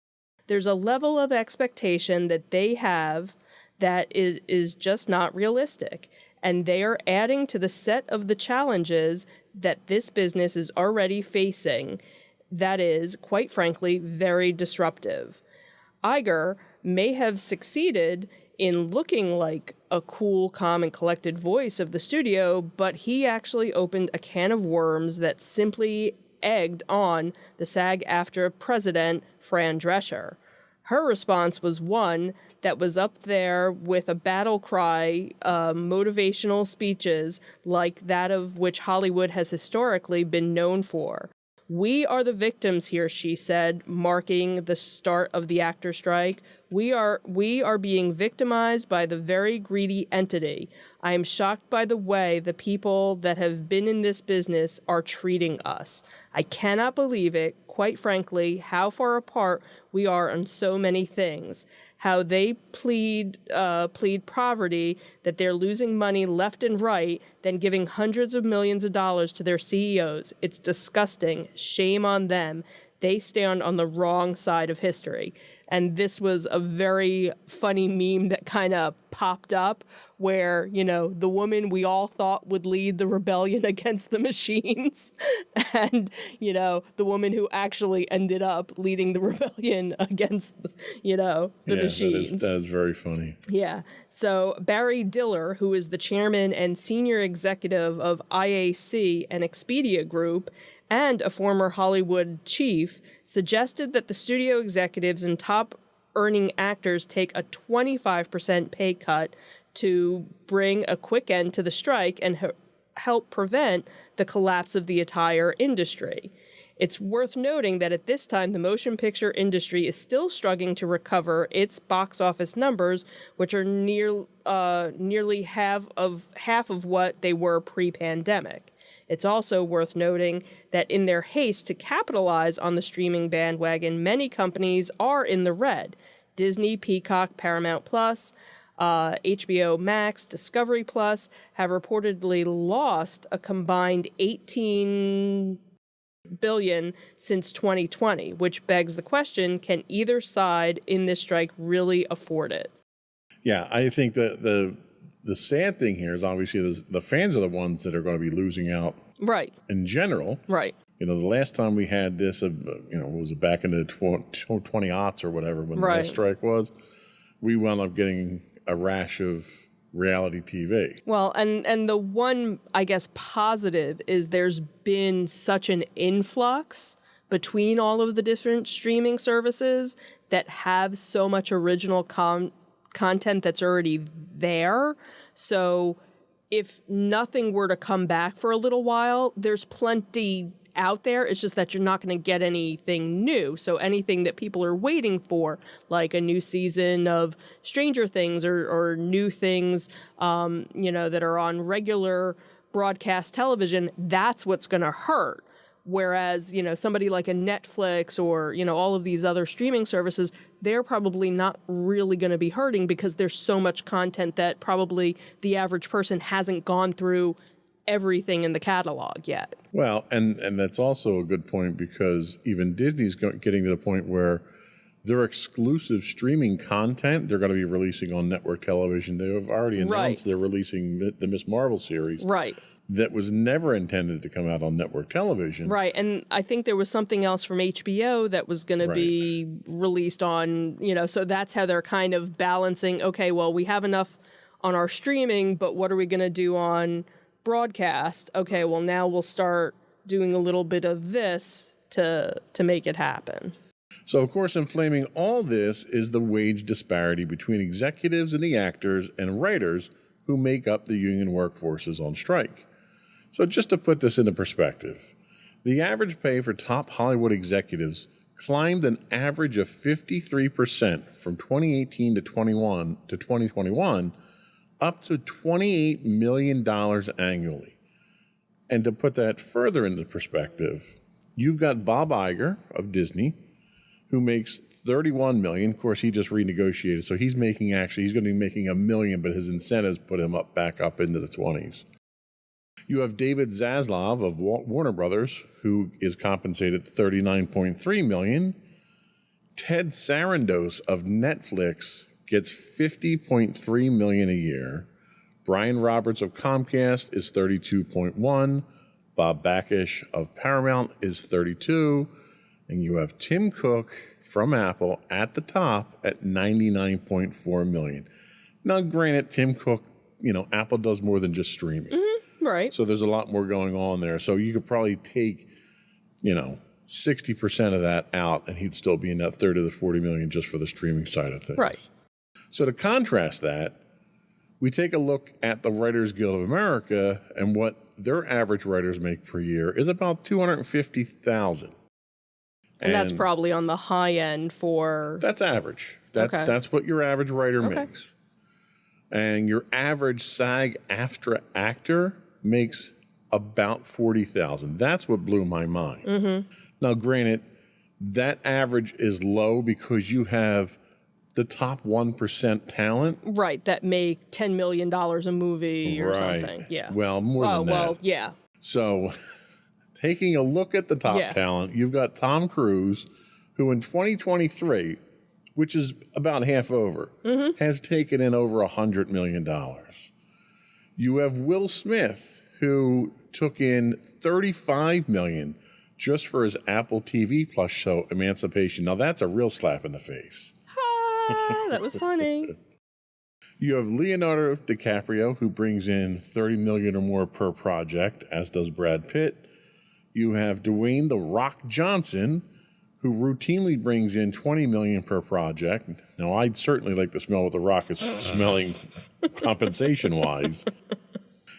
"There's a level of expectation that they have that is just not realistic, and they are adding to the set of the challenges that this business is already facing that is, quite frankly, very disruptive." Iger may have succeeded in looking like a cool, calm, and collected voice of the studio, but he actually opened a can of worms that simply egged on the SAG-AFTRA president, Fran Drescher. Her response was one that was up there with a battle cry, motivational speeches like that of which Hollywood has historically been known for. "We are the victims here," she said, marking the start of the actor strike. We are being victimized by the very greedy entity. I am shocked by the way the people that have been in this business are treating us. I cannot believe it, quite frankly, how far apart we are on so many things. How they plead poverty, that they're losing money left and right, then giving hundreds of millions of dollars to their CEOs. It's disgusting. Shame on them. They stand on the wrong side of history. And this was a very funny meme that kind of popped up where, the woman we all thought would lead the rebellion against the machines and, the woman who actually ended up leading the rebellion against, the machines. That is very funny. Yeah. So Barry Diller, who is the chairman and senior executive of IAC and Expedia Group, and a former Hollywood chief, suggested that the studio executives and top-earning actors take a 25% pay cut to bring a quick end to the strike and help prevent the collapse of the entire industry. It's worth noting that at this time, the motion picture industry is still struggling to recover its box office numbers, which are nearly half of what they were pre-pandemic. It's also worth noting that in their haste to capitalize on the streaming bandwagon, many companies are in the red. Disney, Peacock, Paramount Plus, HBO Max, Discovery Plus have reportedly lost a combined $18 billion since 2020, which begs the question, can either side in this strike really afford it? Yeah, I think that the sad thing here is obviously the fans are the ones that are going to be losing out. Right. In general. Right. The last time we had this, was it back in the 20-aughts or whatever when the last strike was, we wound up getting a rash of reality TV. Well, and the one, I guess, positive is there's been such an influx between all of the different streaming services that have so much original content that's already there. So if nothing were to come back for a little while, there's plenty out there. It's just that you're not going to get anything new. So anything that people are waiting for, like a new season of Stranger Things or new things, that are on regular broadcast television, that's what's going to hurt. Whereas, somebody like a Netflix or, all of these other streaming services, they're probably not really going to be hurting because there's so much content that probably the average person hasn't gone through everything in the catalog yet. Well, and that's also a good point because even Disney's getting to the point where their exclusive streaming content they're going to be releasing on network television. They have already announced they're releasing the Ms. Marvel series. Right. That was never intended to come out on network television. Right, and I think there was something else from HBO that was going to be released on, so that's how they're kind of balancing, okay, well, we have enough on our streaming, but what are we going to do on broadcast? Okay, well, now we'll start doing a little bit of this to make it happen. So, of course, inflaming all this is the wage disparity between executives and the actors and writers who make up the union workforces on strike. So, just to put this into perspective, the average pay for top Hollywood executives climbed an average of 53% from 2018 to 2021, up to $28 million annually. And to put that further into perspective, you've got Bob Iger of Disney, who makes $31 million. Of course, he just renegotiated, so he's going to be making $1 million, but his incentives put him back up into the 20s. You have David Zaslav of Warner Brothers, who is compensated $39.3 million. Ted Sarandos of Netflix gets $50.3 million a year. Brian Roberts of Comcast is $32.1. Bob Bakish of Paramount is $32. And you have Tim Cook from Apple at the top at $99.4 million. Now, granted, Tim Cook, Apple does more than just streaming. Mm-hmm. Right. So there's a lot more going on there. So you could probably take, 60% of that out, and he'd still be in that third of the $40 million just for the streaming side of things. Right. So to contrast that, we take a look at the Writers Guild of America, and what their average writers make per year is about $250,000. And that's probably on the high end for... That's average. That's what your average writer makes. And your average SAG-AFTRA actor makes about $40,000. That's what blew my mind. Mm-hmm. Now, granted, that average is low because you have the top 1% talent. Right, that make $10 million a movie or something. Yeah. Well, more than that. Well, yeah. So... taking a look at the top talent, you've got Tom Cruise, who in 2023, which is about half over, has taken in over $100 million. You have Will Smith, who took in $35 million just for his Apple TV Plus show, Emancipation. Now, that's a real slap in the face. That was funny. You have Leonardo DiCaprio, who brings in $30 million or more per project, as does Brad Pitt. You have Dwayne "The Rock" Johnson, who routinely brings in $20 million per project. Now, I'd certainly like to smell what The Rock is smelling compensation-wise.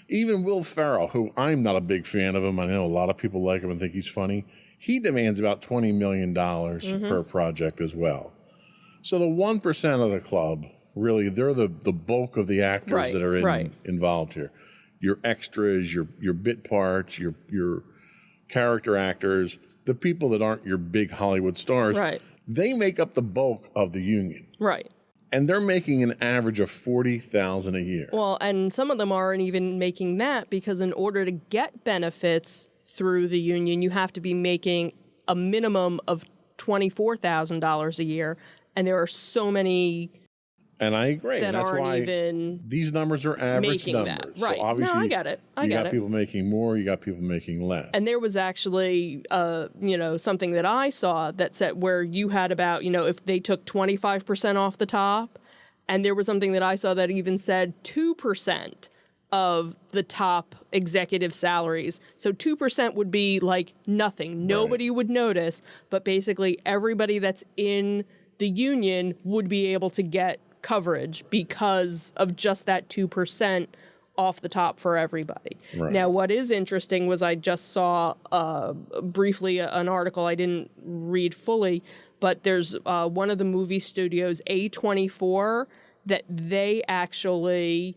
Even Will Ferrell, who I'm not a big fan of him, I know a lot of people like him and think he's funny, he demands about $20 million per project as well. So the 1% of the club, really, they're the bulk of the actors that are involved here. Your extras, your bit parts, your character actors, the people that aren't your big Hollywood stars, they make up the bulk of the union. Right. And they're making an average of $40,000 a year. Well, and some of them aren't even making that because in order to get benefits through the union, you have to be making a minimum of $24,000 a year. And there are so many... And I agree. That that's aren't why even these numbers are average numbers. That. Right. So obviously, no, I get it. You got people making more, you got people making less. And there was actually, something that I saw that said where you had about, if they took 25% off the top, and there was something that I saw that even said 2% of the top executive salaries. So 2% would be like nothing. Nobody would notice, but basically everybody that's in the union would be able to get coverage because of just that 2% off the top for everybody. Right. Now, what is interesting was I just saw briefly an article I didn't read fully, but there's one of the movie studios, A24, that they actually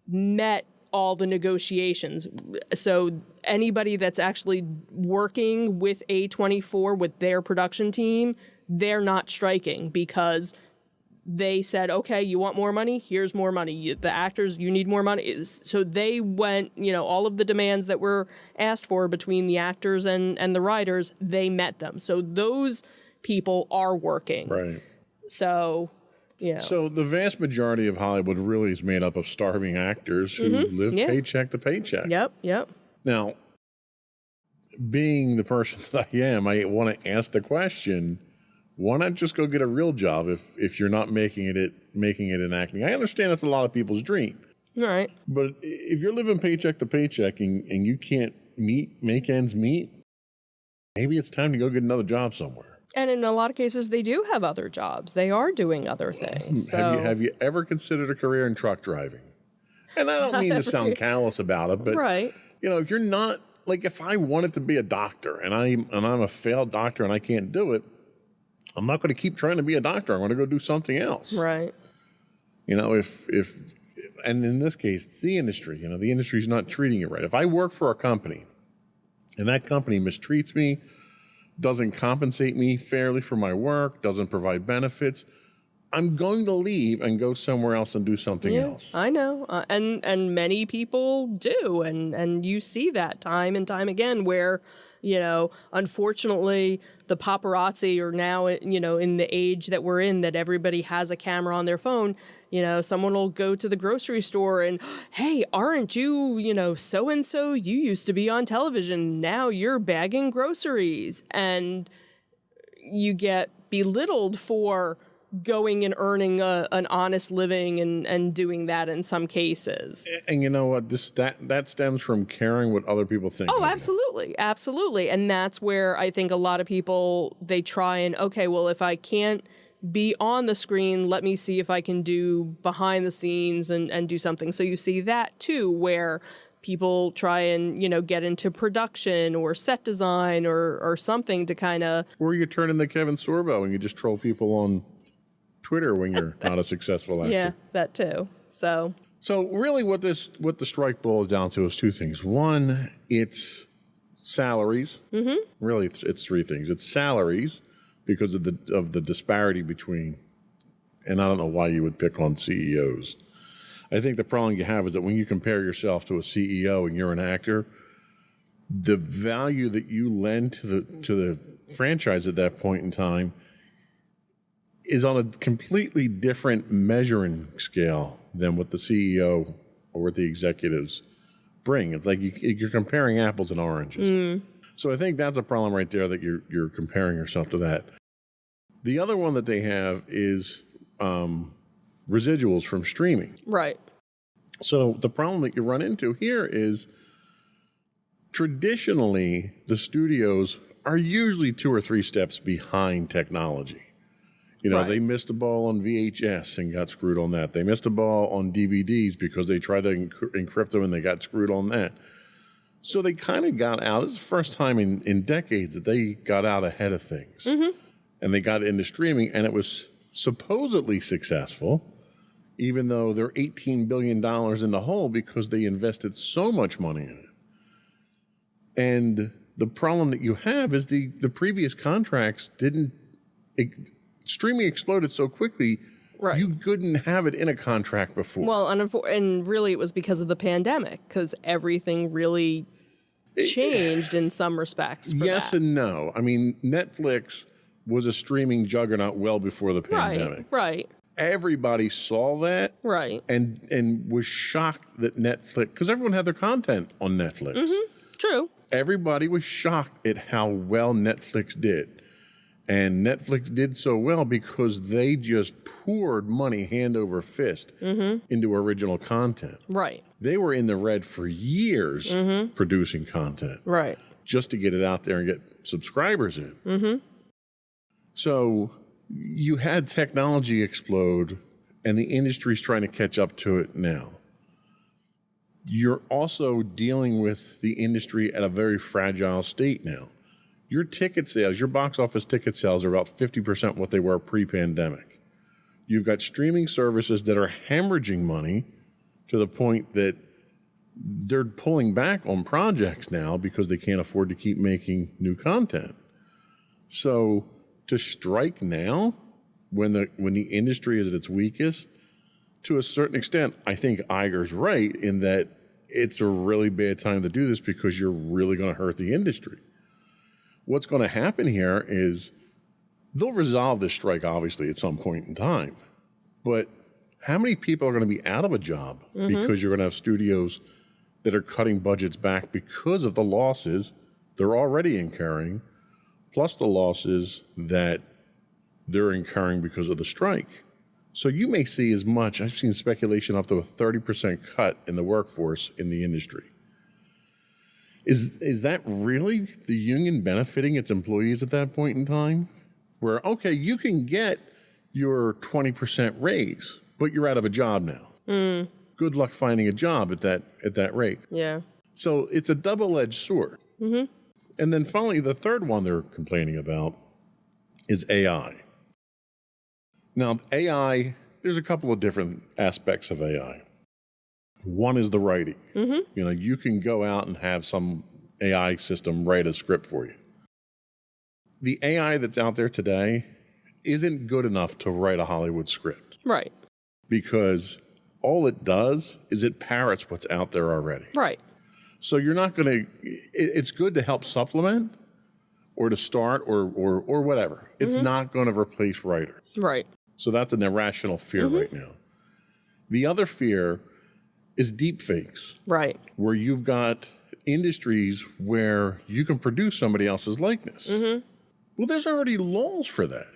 met all the negotiations. So anybody that's actually working with A24, with their production team, they're not striking because they said, okay, you want more money? Here's more money. The actors, you need more money. So they went, all of the demands that were asked for between the actors and the writers, they met them. So those people are working. Right. So, So the vast majority of Hollywood really is made up of starving actors who live paycheck to paycheck. Yep. Now, being the person that I am, I want to ask the question, why not just go get a real job if you're not making it in acting? I understand it's a lot of people's dream. Right. But if you're living paycheck to paycheck and you can't make ends meet, maybe it's time to go get another job somewhere. And in a lot of cases, they do have other jobs. They are doing other things. So. Have you ever considered a career in truck driving? And I don't mean to sound callous about it, but Right. If you're not, like, if I wanted to be a doctor and I'm a failed doctor and I can't do it, I'm not going to keep trying to be a doctor. I want to go do something else. Right. And in this case, it's the industry. The industry's not treating you right. If I work for a company and that company mistreats me, doesn't compensate me fairly for my work, doesn't provide benefits, I'm going to leave and go somewhere else and do something else. I know. And many people do. And you see that time and time again where, unfortunately, the paparazzi are now, in the age that we're in, that everybody has a camera on their phone. Someone will go to the grocery store and, hey, aren't you, so-and-so? You used to be on television. Now you're bagging groceries. And you get belittled for going and earning an honest living and doing that in some cases. And you know what? That stems from caring what other people think. Oh, absolutely. Absolutely. And that's where I think a lot of people, they try and, okay, well, if I can't be on the screen, let me see if I can do behind the scenes and do something. So you see that too, where people try and, get into production or set design or something to kind of... Or you turn into Kevin Sorbo and you just troll people on Twitter when you're not a successful actor. Yeah, that too. So really what the strike boils down to is two things. One, it's salaries. Mm-hmm. Really, it's three things. It's salaries because of the disparity between, and I don't know why you would pick on CEOs. I think the problem you have is that when you compare yourself to a CEO and you're an actor, the value that you lend to the franchise at that point in time is on a completely different measuring scale than what the CEO or what the executives bring. It's like you're comparing apples and oranges. So I think that's a problem right there, that you're comparing yourself to that. The other one that they have is residuals from streaming. Right. So the problem that you run into here is traditionally the studios are usually 2 or 3 steps behind technology. Right. They missed the ball on VHS and got screwed on that. They missed the ball on DVDs because they tried to encrypt them and they got screwed on that. So they kind of got out. This is the first time in decades that they got out ahead of things. Mm-hmm. And they got into streaming, and it was supposedly successful, even though they're $18 billion in the hole because they invested so much money in it. And the problem that you have is the previous contracts didn't... Streaming exploded so quickly, right. You couldn't have it in a contract before. Well, and really it was because of the pandemic, because everything really changed in some respects. Yes and no. I mean, Netflix was a streaming juggernaut well before the pandemic. Right. Everybody saw that. Right. And was shocked that Netflix, because everyone had their content on Netflix. Mm-hmm. True. Everybody was shocked at how well Netflix did. And Netflix did so well because they just poured money hand over fist into original content. Right. They were in the red for years producing content. Right. Just to get it out there and get subscribers in. Mm-hmm. So you had technology explode, and the industry's trying to catch up to it now. You're also dealing with the industry at a very fragile state now. Your ticket sales, your box office ticket sales are about 50% what they were pre-pandemic. You've got streaming services that are hemorrhaging money to the point that they're pulling back on projects now because they can't afford to keep making new content. So to strike now, when the industry is at its weakest, to a certain extent, I think Iger's right in that it's a really bad time to do this because you're really going to hurt the industry. What's going to happen here is they'll resolve this strike, obviously, at some point in time. But how many people are going to be out of a job because you're going to have studios that are cutting budgets back because of the losses they're already incurring, plus the losses that they're incurring because of the strike? So you may see as much, I've seen speculation up to a 30% cut in the workforce in the industry. Is that really the union benefiting its employees at that point in time? Where, okay, you can get your 20% raise, but you're out of a job now. Good luck finding a job at that rate. Yeah. So it's a double-edged sword. And then finally, the third one they're complaining about is AI. Now, AI, there's a couple of different aspects of AI. One is the writing. You can go out and have some AI system write a script for you. The AI that's out there today isn't good enough to write a Hollywood script. Right. Because all it does is it parrots what's out there already. Right. So you're not going to, it's good to help supplement or to start or whatever. It's not going to replace writers. Right. So that's an irrational fear right now. The other fear is deep fakes. Right. Where you've got industries where you can produce somebody else's likeness. Well, there's already laws for that.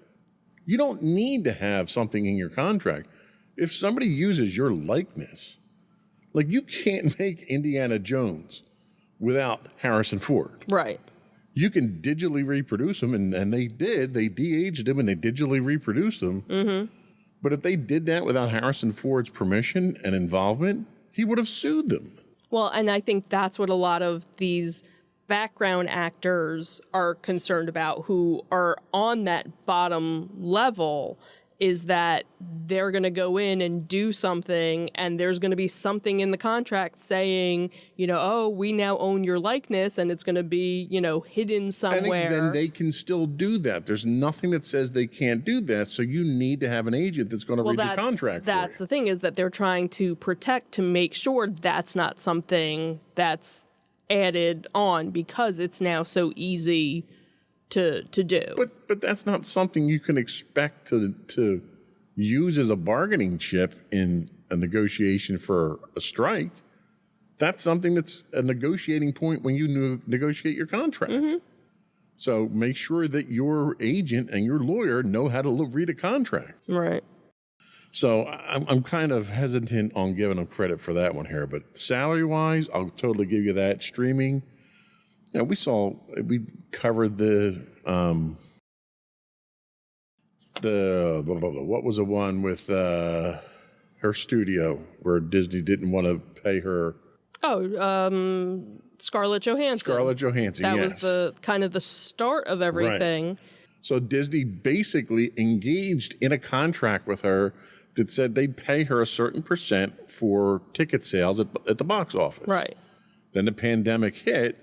You don't need to have something in your contract. If somebody uses your likeness, like you can't make Indiana Jones without Harrison Ford. Right. You can digitally reproduce them, and they did. They de-aged him and they digitally reproduced them. But if they did that without Harrison Ford's permission and involvement, he would have sued them. Well, and I think that's what a lot of these background actors are concerned about who are on that bottom level, is that they're going to go in and do something and there's going to be something in the contract saying, oh, we now own your likeness, and it's going to be, hidden somewhere. I think then they can still do that. There's nothing that says they can't do that. So you need to have an agent that's going to read the contract for you. That's the thing, is that they're trying to protect, to make sure that's not something that's added on, because it's now so easy to do. But that's not something you can expect to use as a bargaining chip in a negotiation for a strike. That's something that's a negotiating point when you negotiate your contract. So make sure that your agent and your lawyer know how to read a contract. Right. So I'm kind of hesitant on giving them credit for that one here. But salary-wise, I'll totally give you that. Streaming, we covered the what was the one with her studio where Disney didn't want to pay her? Scarlett Johansson. Scarlett Johansson, That yes. was the kind of the start of everything. Right. So Disney basically engaged in a contract with her that said they'd pay her a certain percent for ticket sales at the box office. Right. Then the pandemic hit,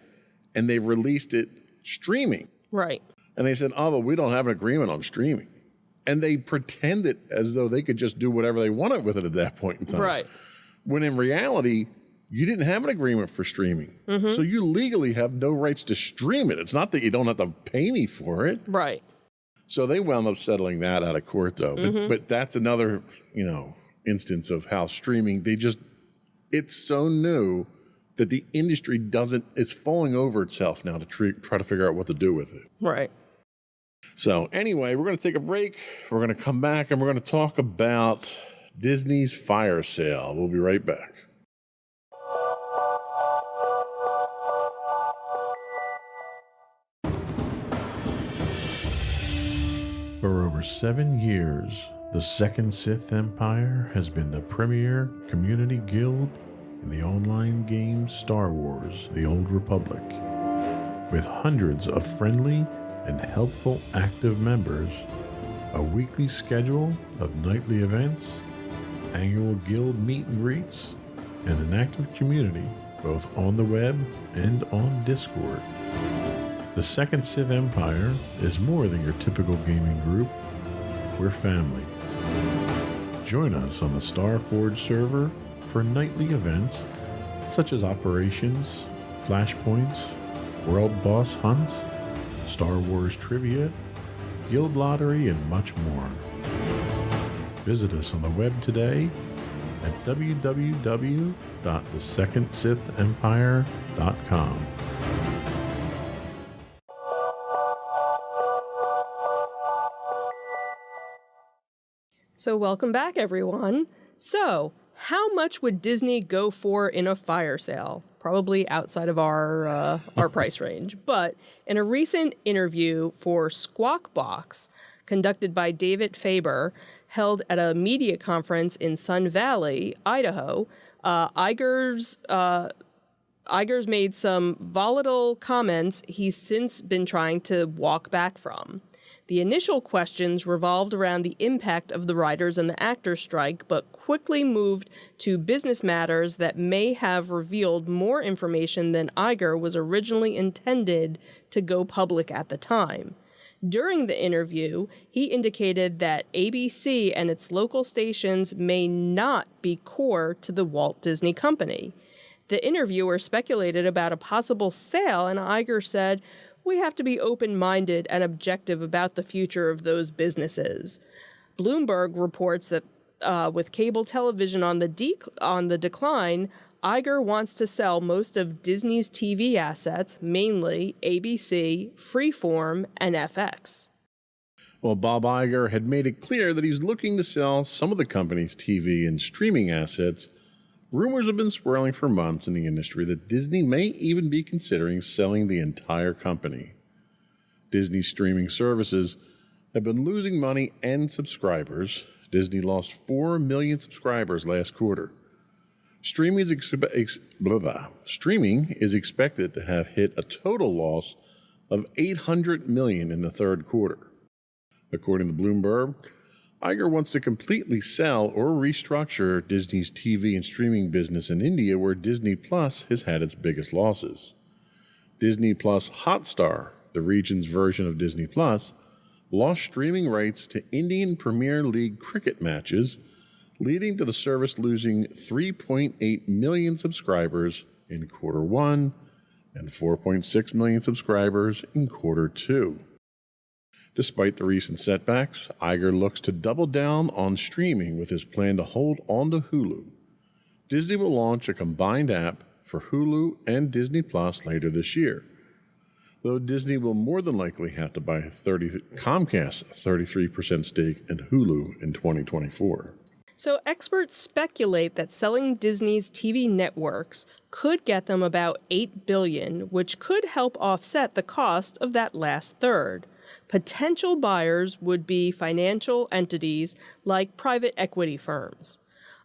and they released it streaming. Right. And they said, oh, but we don't have an agreement on streaming. And they pretended as though they could just do whatever they wanted with it at that point in time. Right. When in reality, you didn't have an agreement for streaming. So you legally have no rights to stream it. It's not that you don't have to pay me for it. Right. So they wound up settling that out of court, though. But that's another, instance of how streaming, it's so new that the industry it's falling over itself now to try to figure out what to do with it. Right. So anyway, we're going to take a break. We're going to come back and we're going to talk about Disney's fire sale. We'll be right back. For over 7 years, the Second Sith Empire has been the premier community guild in the online game Star Wars: The Old Republic. With hundreds of friendly and helpful active members, a weekly schedule of nightly events, annual guild meet and greets, and an active community both on the web and on Discord. The Second Sith Empire is more than your typical gaming group. We're family. Join us on the Starforge server for nightly events such as operations, flashpoints, world boss hunts, Star Wars trivia, guild lottery, and much more. Visit us on the web today at www.thesecondsithempire.com. So welcome back, everyone. So, how much would Disney go for in a fire sale? Probably outside of our price range. But in a recent interview for Squawk Box, conducted by David Faber, held at a media conference in Sun Valley, Idaho, Iger's made some volatile comments he's since been trying to walk back from. The initial questions revolved around the impact of the writers and the actors' strike, but quickly moved to business matters that may have revealed more information than Iger was originally intended to go public at the time. During the interview, he indicated that ABC and its local stations may not be core to the Walt Disney Company. The interviewer speculated about a possible sale, and Iger said, "We have to be open-minded and objective about the future of those businesses." Bloomberg reports that with cable television on the decline, Iger wants to sell most of Disney's TV assets, mainly ABC, Freeform, and FX. Well, Bob Iger had made it clear that he's looking to sell some of the company's TV and streaming assets. Rumors have been swirling for months in the industry that Disney may even be considering selling the entire company. Disney's streaming services have been losing money and subscribers. Disney lost 4 million subscribers last quarter. Streaming is expected to have hit a total loss of $800 million in the third quarter. According to Bloomberg, Iger wants to completely sell or restructure Disney's TV and streaming business in India, where Disney Plus has had its biggest losses. Disney Plus Hotstar, the region's version of Disney Plus, lost streaming rights to Indian Premier League cricket matches, leading to the service losing 3.8 million subscribers in quarter one and 4.6 million subscribers in quarter two. Despite the recent setbacks, Iger looks to double down on streaming with his plan to hold on to Hulu. Disney will launch a combined app for Hulu and Disney Plus later this year, though Disney will more than likely have to buy Comcast's 33% stake in Hulu in 2024. So experts speculate that selling Disney's TV networks could get them about $8 billion, which could help offset the cost of that last third. Potential buyers would be financial entities like private equity firms.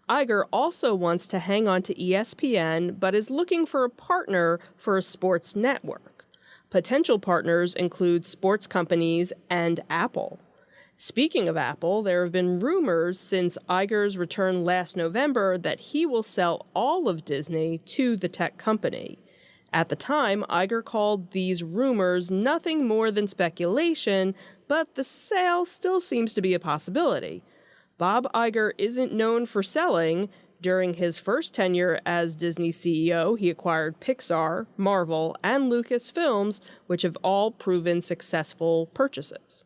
Iger also wants to hang on to ESPN, but is looking for a partner for a sports network. Potential partners include sports companies and Apple. Speaking of Apple, there have been rumors since Iger's return last November that he will sell all of Disney to the tech company. At the time, Iger called these rumors nothing more than speculation, but the sale still seems to be a possibility. Bob Iger isn't known for selling. During his first tenure as Disney CEO, he acquired Pixar, Marvel, and Lucasfilms, which have all proven successful purchases.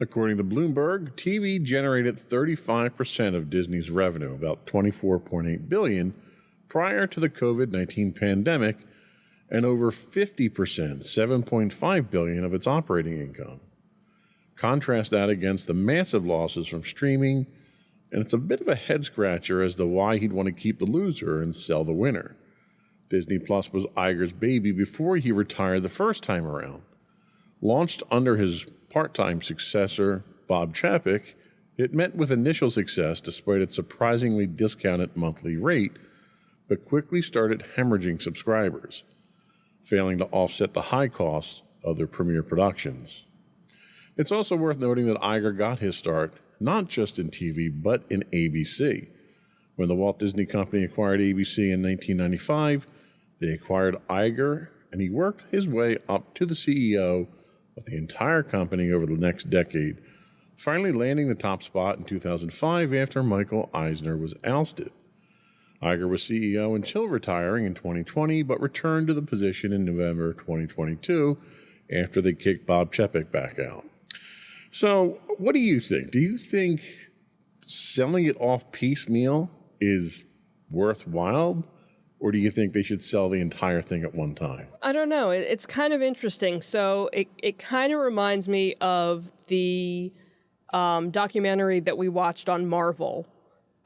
According to Bloomberg, TV generated 35% of Disney's revenue, about $24.8 billion, prior to the COVID-19 pandemic, and over 50%, $7.5 billion, of its operating income. Contrast that against the massive losses from streaming, and it's a bit of a head-scratcher as to why he'd want to keep the loser and sell the winner. Disney Plus was Iger's baby before he retired the first time around. Launched under his part-time successor, Bob Chapek, it met with initial success despite its surprisingly discounted monthly rate, but quickly started hemorrhaging subscribers, failing to offset the high costs of their premiere productions. It's also worth noting that Iger got his start not just in TV, but in ABC. When the Walt Disney Company acquired ABC in 1995, they acquired Iger, and he worked his way up to the CEO of the entire company over the next decade, finally landing the top spot in 2005 after Michael Eisner was ousted. Iger was CEO until retiring in 2020, but returned to the position in November 2022 after they kicked Bob Chapek back out. So, what do you think? Do you think selling it off piecemeal is worthwhile, or do you think they should sell the entire thing at one time? I don't know. It's kind of interesting. So it kind of reminds me of the documentary that we watched on Marvel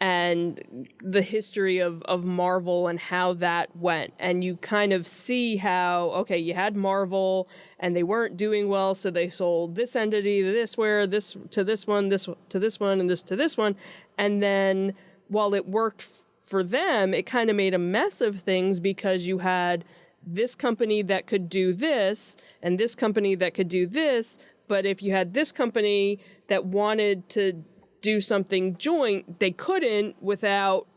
and the history of Marvel and how that went. And you kind of see how, okay, you had Marvel and they weren't doing well, so they sold this entity to this to this one, this to this one, and this to this one. And then while it worked for them, it kind of made a mess of things because you had this company that could do this and this company that could do this. But if you had this company that wanted to do something joint, they couldn't without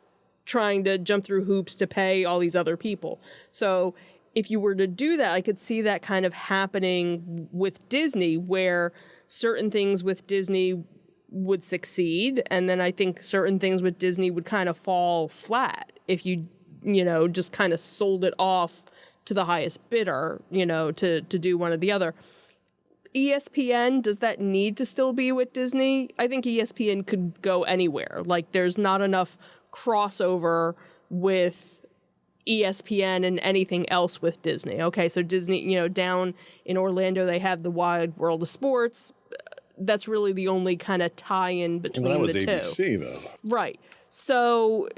trying to jump through hoops to pay all these other people. So if you were to do that, I could see that kind of happening with Disney, where certain things with Disney would succeed, and then I think certain things with Disney would kind of fall flat if you just kind of sold it off to the highest bidder, to do one or the other. ESPN, does that need to still be with Disney? I think ESPN could go anywhere. Like, there's not enough crossover with ESPN and anything else with Disney. Okay, so Disney, down in Orlando, they have the Wide World of Sports. That's really the only kind of tie-in between the two. That was ABC, though. Right. So,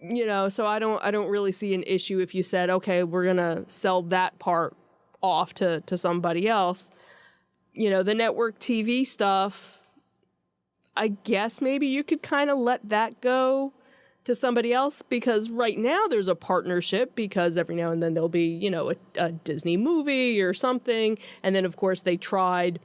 so I don't really see an issue if you said, okay, we're going to sell that part off to somebody else. The network TV stuff, I guess maybe you could kind of let that go to somebody else, because right now there's a partnership, because every now and then there'll be, a Disney movie or something. And then, of course, they tried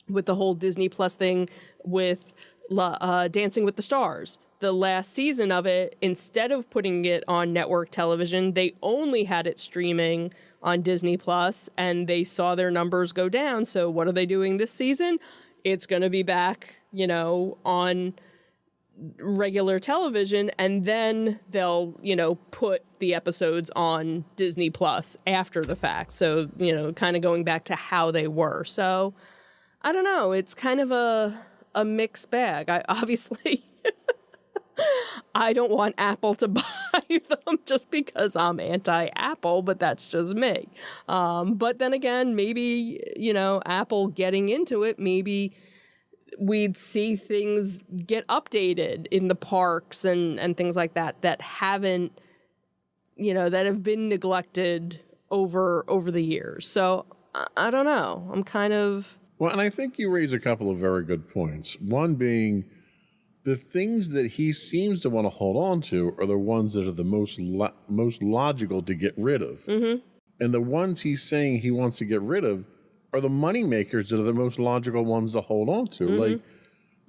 with the whole Disney Plus thing with Dancing with the Stars. The last season of it, instead of putting it on network television, they only had it streaming on Disney Plus, and they saw their numbers go down. So what are they doing this season? It's going to be back, on regular television, and then they'll, put the episodes on Disney Plus after the fact. So, kind of going back to how they were. So I don't know. It's kind of a mixed bag. I obviously I don't want Apple to buy them just because I'm anti-Apple, but that's just me. But then again, maybe, Apple getting into it, maybe we'd see things get updated in the parks and things like that haven't, that have been neglected over the years. So I don't know. I'm kind of... Well, and I think you raise a couple of very good points. One being, the things that he seems to want to hold on to are the ones that are the most logical to get rid of. Mm-hmm. And the ones he's saying he wants to get rid of are the money makers that are the most logical ones to hold on to. Mm-hmm.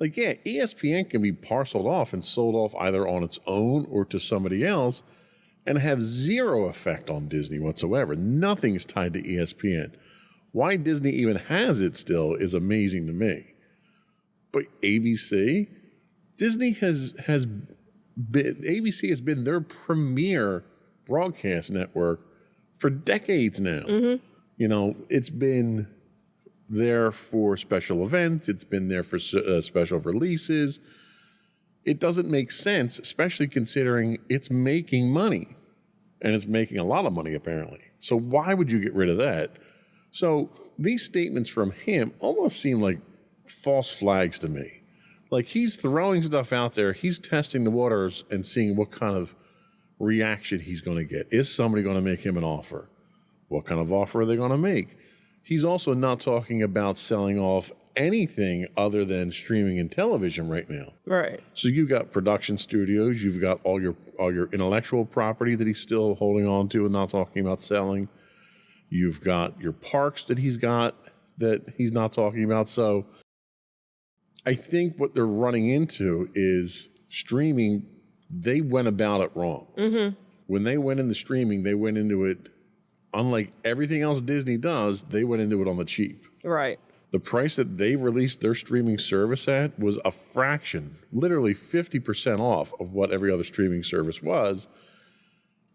Like, yeah, ESPN can be parceled off and sold off either on its own or to somebody else and have zero effect on Disney whatsoever. Nothing's tied to ESPN. Why Disney even has it still is amazing to me. But ABC... Disney has been their premier broadcast network for decades now. Mm-hmm. It's been there for special events. It's been there for special releases. It doesn't make sense, especially considering it's making money. And it's making a lot of money, apparently. So why would you get rid of that? So these statements from him almost seem like false flags to me. Like, he's throwing stuff out there. He's testing the waters and seeing what kind of reaction he's going to get. Is somebody going to make him an offer? What kind of offer are they going to make? He's also not talking about selling off anything other than streaming and television right now. Right. So you've got production studios. You've got all your intellectual property that he's still holding on to and not talking about selling. You've got your parks that he's got that he's not talking about. So I think what they're running into is streaming. They went about it wrong. Mm-hmm. When they went into streaming, they went into it, unlike everything else Disney does, they went into it on the cheap. Right. The price that they released their streaming service at was a fraction, literally 50% off of what every other streaming service was.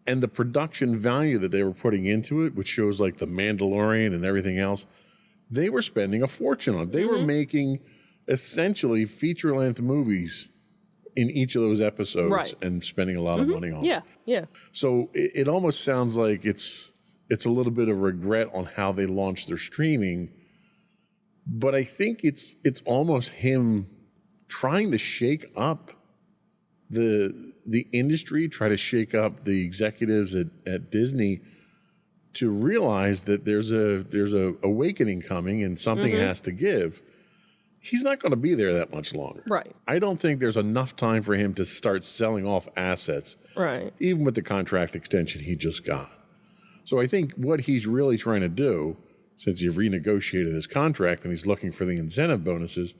And the production value that they were putting into it, which shows like The Mandalorian and everything else, they were spending a fortune on. They were making essentially feature-length movies in each of those episodes and spending a lot of money on it. Yeah. So it almost sounds like it's a little bit of regret on how they launched their streaming. But I think it's almost him trying to shake up the industry, try to shake up the executives at Disney to realize that there's a awakening coming and something has to give. He's not going to be there that much longer. Right. I don't think there's enough time for him to start selling off assets, Right. even with the contract extension he just got. So I think what he's really trying to do, since he renegotiated his contract and he's looking for the incentive bonuses,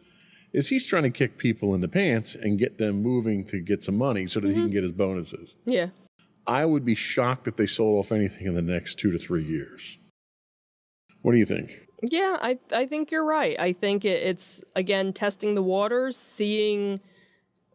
is he's trying to kick people in the pants and get them moving to get some money so that he can get his bonuses. Yeah. I would be shocked if they sold off anything in the next 2 to 3 years. What do you think? Yeah, I think you're right. I think it's, again, testing the waters, seeing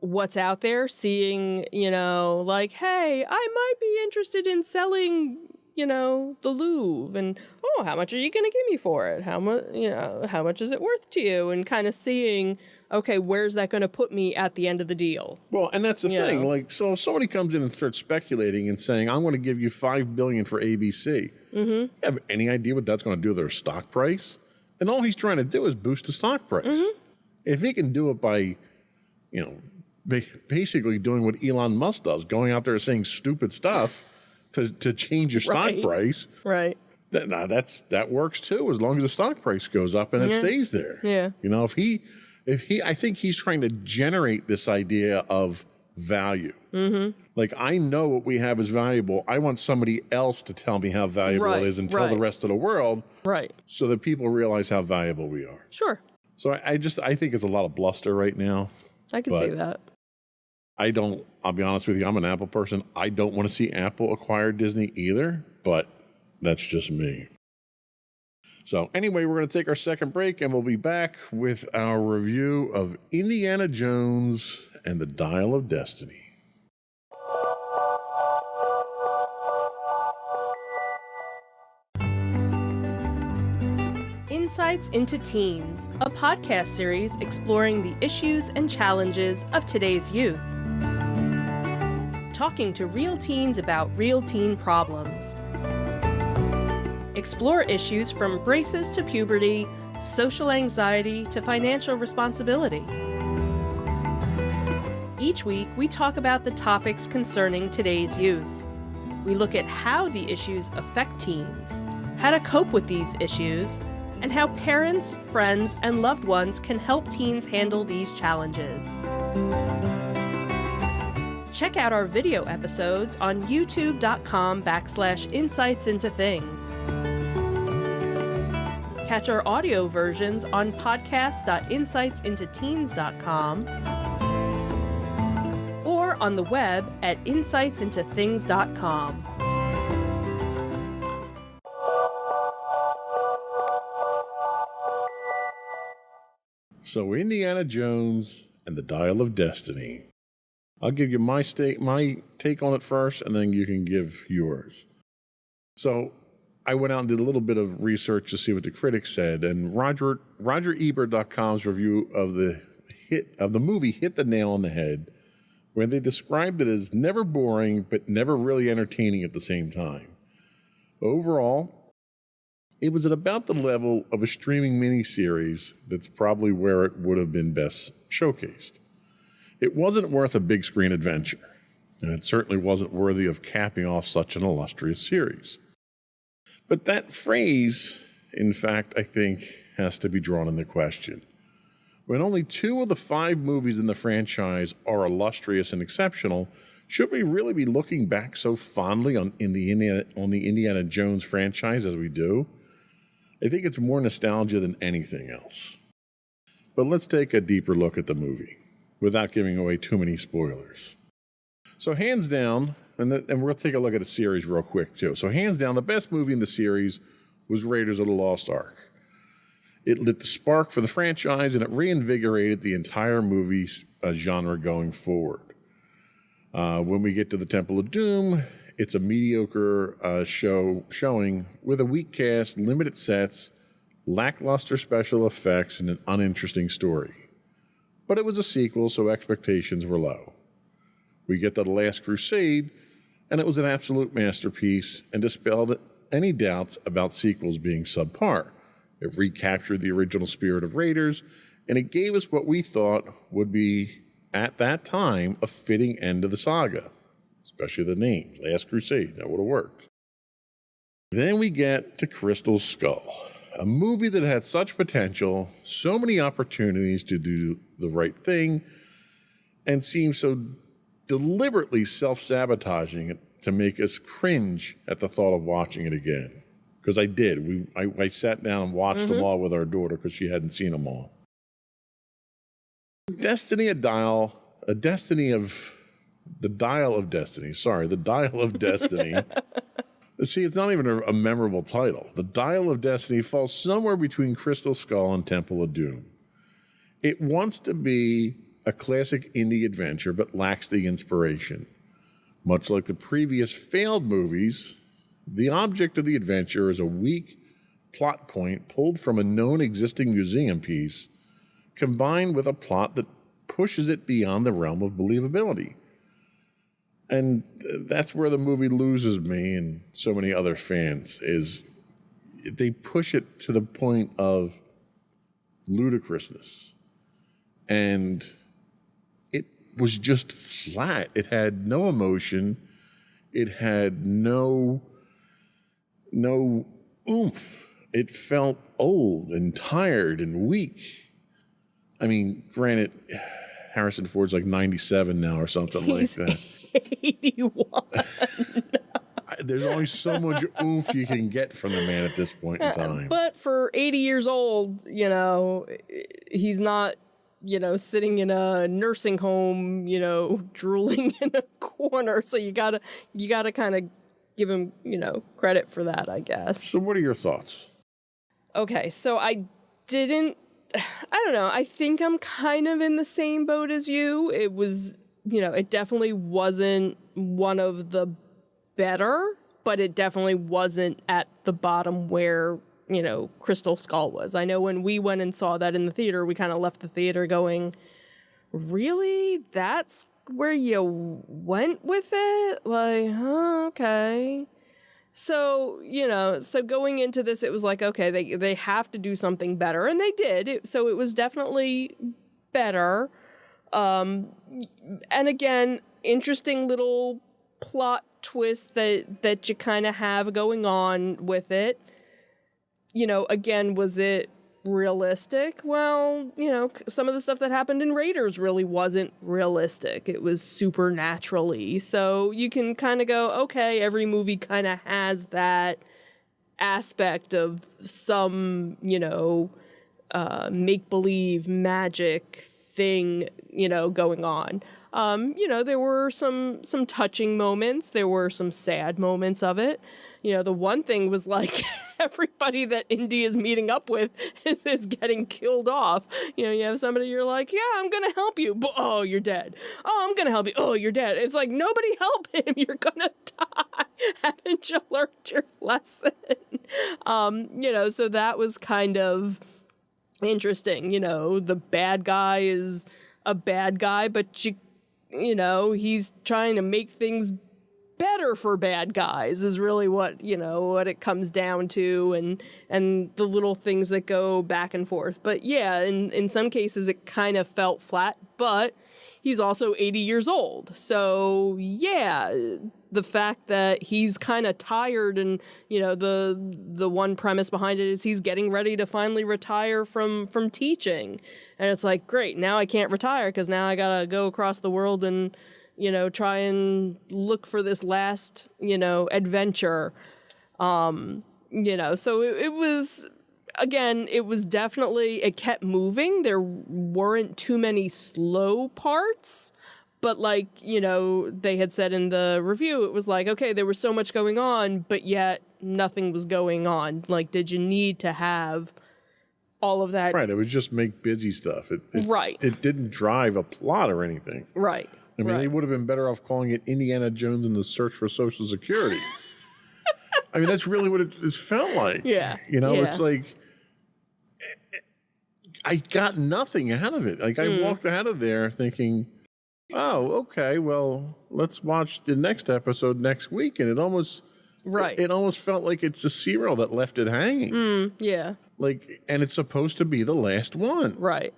what's out there, seeing, like, hey, I might be interested in selling, the Louvre, and, how much are you going to give me for it? How much is it worth to you? And kind of seeing, okay, where's that going to put me at the end of the deal? Well, and that's the thing. know. Like, so if somebody comes in and starts speculating and saying, "I'm going to give you $5 billion for ABC," you have any idea what that's going to do to their stock price? And all he's trying to do is boost the stock price. If he can do it by, basically doing what Elon Musk does, going out there saying stupid stuff to change your stock Right. price, Right. that works too, as long as the stock price goes up and it stays there. Yeah. If he, I think he's trying to generate this idea of value. Like, I know what we have is valuable. I want somebody else to tell me how valuable Right, it is and tell the right. rest of the world, Right. so that people realize how valuable we are. Sure. So I think it's a lot of bluster right now. I can But- see that. I'll be honest with you, I'm an Apple person. I don't want to see Apple acquire Disney either, but that's just me. So anyway, we're going to take our second break and we'll be back with our review of Indiana Jones and the Dial of Destiny. Insights into Teens, a podcast series exploring the issues and challenges of today's youth. Talking to real teens about real teen problems. Explore issues from braces to puberty, social anxiety to financial responsibility. Each week, we talk about the topics concerning today's youth. We look at how the issues affect teens, how to cope with these issues, and how parents, friends, and loved ones can help teens handle these challenges. Check out our video episodes on youtube.com/insightsintothings. Catch our audio versions on podcast.insightsintoteens.com or on the web at insightsintothings.com. So Indiana Jones and the Dial of Destiny. I'll give you my take on it first, and then you can give yours. So I went out and did a little bit of research to see what the critics said, and RogerEbert.com's review of the movie hit the nail on the head, where they described it as never boring but never really entertaining at the same time. Overall, it was at about the level of a streaming miniseries that's probably where it would have been best showcased. It wasn't worth a big screen adventure, and it certainly wasn't worthy of capping off such an illustrious series. But that phrase, in fact, I think, has to be drawn into question. When only 2 of the 5 movies in the franchise are illustrious and exceptional, should we really be looking back so fondly on the Indiana Jones franchise as we do? I think it's more nostalgia than anything else. But let's take a deeper look at the movie, without giving away too many spoilers. So hands down, and we're going to take a look at the series real quick too. So hands down, the best movie in the series was Raiders of the Lost Ark. It lit the spark for the franchise, and it reinvigorated the entire movie genre going forward. When we get to the Temple of Doom, it's a mediocre showing with a weak cast, limited sets, lackluster special effects, and an uninteresting story. But it was a sequel, so expectations were low. We get to The Last Crusade, and it was an absolute masterpiece and dispelled any doubts about sequels being subpar. It recaptured the original spirit of Raiders, and it gave us what we thought would be, at that time, a fitting end to the saga, especially the name, Last Crusade. That would have worked. Then we get to Crystal Skull, a movie that had such potential, so many opportunities to do the right thing, and seemed so deliberately self-sabotaging to make us cringe at the thought of watching it again. Because I did. I sat down and watched them all with our daughter because she hadn't seen them all. The Dial of Destiny. See, it's not even a memorable title. The Dial of Destiny falls somewhere between Crystal Skull and Temple of Doom. It wants to be a classic indie adventure, but lacks the inspiration. Much like the previous failed movies, the object of the adventure is a weak plot point pulled from a known existing museum piece, combined with a plot that pushes it beyond the realm of believability. And that's where the movie loses me and so many other fans, is they push it to the point of ludicrousness. And it was just flat. It had no emotion. It had no oomph. It felt old and tired and weak. I mean, granted, Harrison Ford's like 97 now or something like that. 81. There's only so much oomph you can get from the man at this point in time. But for 80 years old, he's not, sitting in a nursing home, drooling in a corner. So you gotta kind of give him, credit for that, I guess. So what are your thoughts? Okay, so I don't know. I think I'm kind of in the same boat as you. It was, it definitely wasn't one of the better, but it definitely wasn't at the bottom where, Crystal Skull was. I know when we went and saw that in the theater, we kind of left the theater going, really? That's where you went with it? Like, okay. So, so going into this, it was like, okay, they have to do something better. And they did. So it was definitely better. And again, interesting little plot twist that you kind of have going on with it. Again, was it realistic? Well, some of the stuff that happened in Raiders really wasn't realistic. It was supernaturally. So you can kind of go, okay, every movie kind of has that aspect of some, make-believe magic thing, going on. There were some touching moments. There were some sad moments of it. The one thing was like everybody that Indy is meeting up with is getting killed off. You have somebody, you're like, yeah, I'm going to help you. But, oh, you're dead. Oh, I'm going to help you. Oh, you're dead. It's like, nobody help him. You're going to die. Haven't you learned your lesson? So that was kind of interesting. The bad guy is a bad guy, but he's trying to make things better for bad guys is really what it comes down to, and the little things that go back and forth. But yeah, in some cases it kind of felt flat, but he's also 80 years old. So yeah, the fact that he's kind of tired, and the one premise behind it is he's getting ready to finally retire from teaching, and it's like, great, now I can't retire because now I gotta go across the world and try and look for this last adventure. So it was, again, it was definitely, it kept moving. There weren't too many slow parts. But like, they had said in the review, it was like, okay, there was so much going on, but yet nothing was going on. Like, did you need to have all of that? Right. It was just make busy stuff. Right. It didn't drive a plot or anything. Right. I mean, They would have been better off calling it Indiana Jones and the Search for Social Security. I mean, that's really what it felt like. Yeah. It's like, I got nothing out of it. Like, I walked out of there thinking, oh, okay, well, let's watch the next episode next week. And it almost felt like it's a serial that left it hanging. Yeah. Like, and it's supposed to be the last one. Right.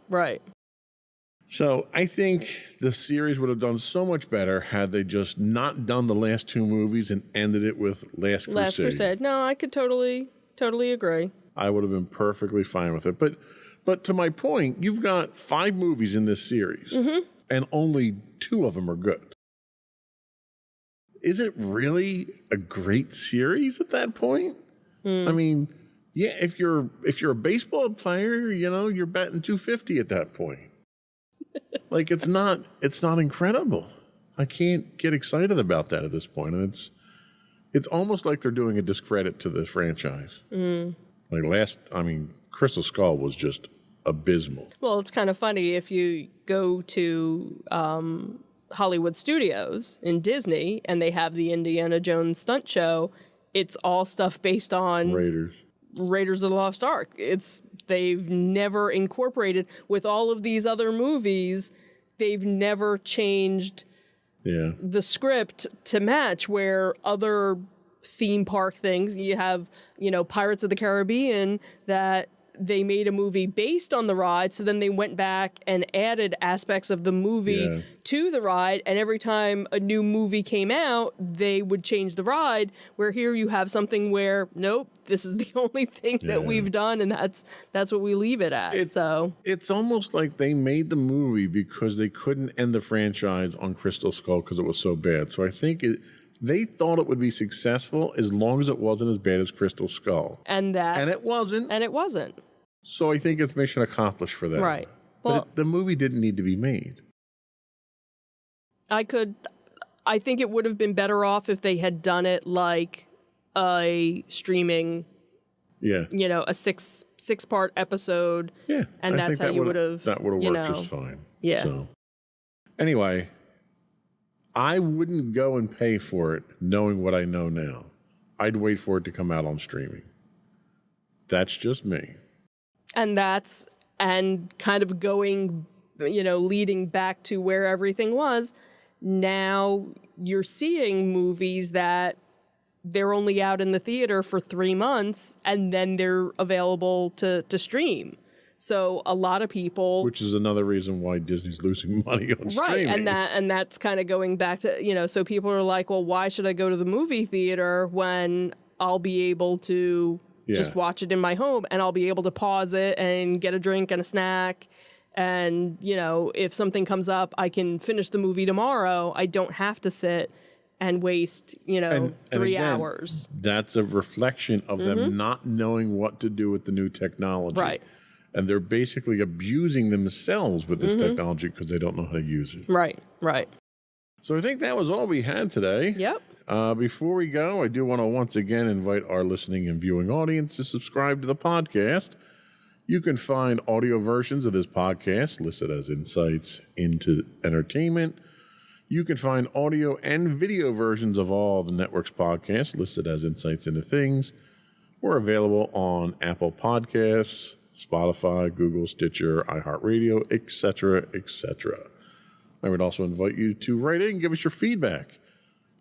So I think the series would have done so much better had they just not done the last two movies and ended it with Last Crusade. Last Crusade. No, I could totally agree. I would have been perfectly fine with it. But to my point, you've got 5 movies in this series, and only 2 of them are good. Is it really a great series at that point? I mean, yeah, if you're a baseball player, you know, you're batting .250 at that point. Like, it's not incredible. I can't get excited about that at this point, and it's almost like they're doing a discredit to the franchise. Like Crystal Skull was just abysmal. Well, it's kind of funny if you go to Hollywood Studios in Disney and they have the Indiana Jones stunt show. It's all stuff based on Raiders of the Lost Ark. They've never incorporated with all of these other movies. They've never changed the script to match where other theme park things. You have, Pirates of the Caribbean that they made a movie based on the ride, so then they went back and added aspects of the movie to the ride, and every time a new movie came out, they would change the ride, where here you have something where, nope, this is the only thing that we've done, and that's what we leave it at. It's almost like they made the movie because they couldn't end the franchise on Crystal Skull because it was so bad. So I think they thought it would be successful as long as it wasn't as bad as Crystal Skull. And it wasn't. So I think it's mission accomplished for them. Right. Well, but the movie didn't need to be made. I think it would have been better off if they had done it like a streaming, a six-part episode. Yeah. And that's how you would have. That would have worked just fine. Yeah. So, anyway, I wouldn't go and pay for it knowing what I know now. I'd wait for it to come out on streaming. That's just me. And kind of going, leading back to where everything was. Now you're seeing movies that they're only out in the theater for 3 months and then they're available to stream. So a lot of people, which is another reason why Disney's losing money on streaming. Right, and that's kind of going back to, so people are like, well, why should I go to the movie theater when I'll be able to just watch it in my home, and I'll be able to pause it and get a drink and a snack. And, if something comes up, I can finish the movie tomorrow. I don't have to sit and waste, 3 hours. That's a reflection of them not knowing what to do with the new technology. Right. And they're basically abusing themselves with this technology because they don't know how to use it. Right. So I think that was all we had today. Yep. Before we go, I do want to once again invite our listening and viewing audience to subscribe to the podcast. You can find audio versions of this podcast listed as Insights into Entertainment. You can find audio and video versions of all the network's podcasts listed as Insights into Things. We're available on Apple Podcasts, Spotify, Google, Stitcher, iHeartRadio, etc., etc. I would also invite you to write in and give us your feedback.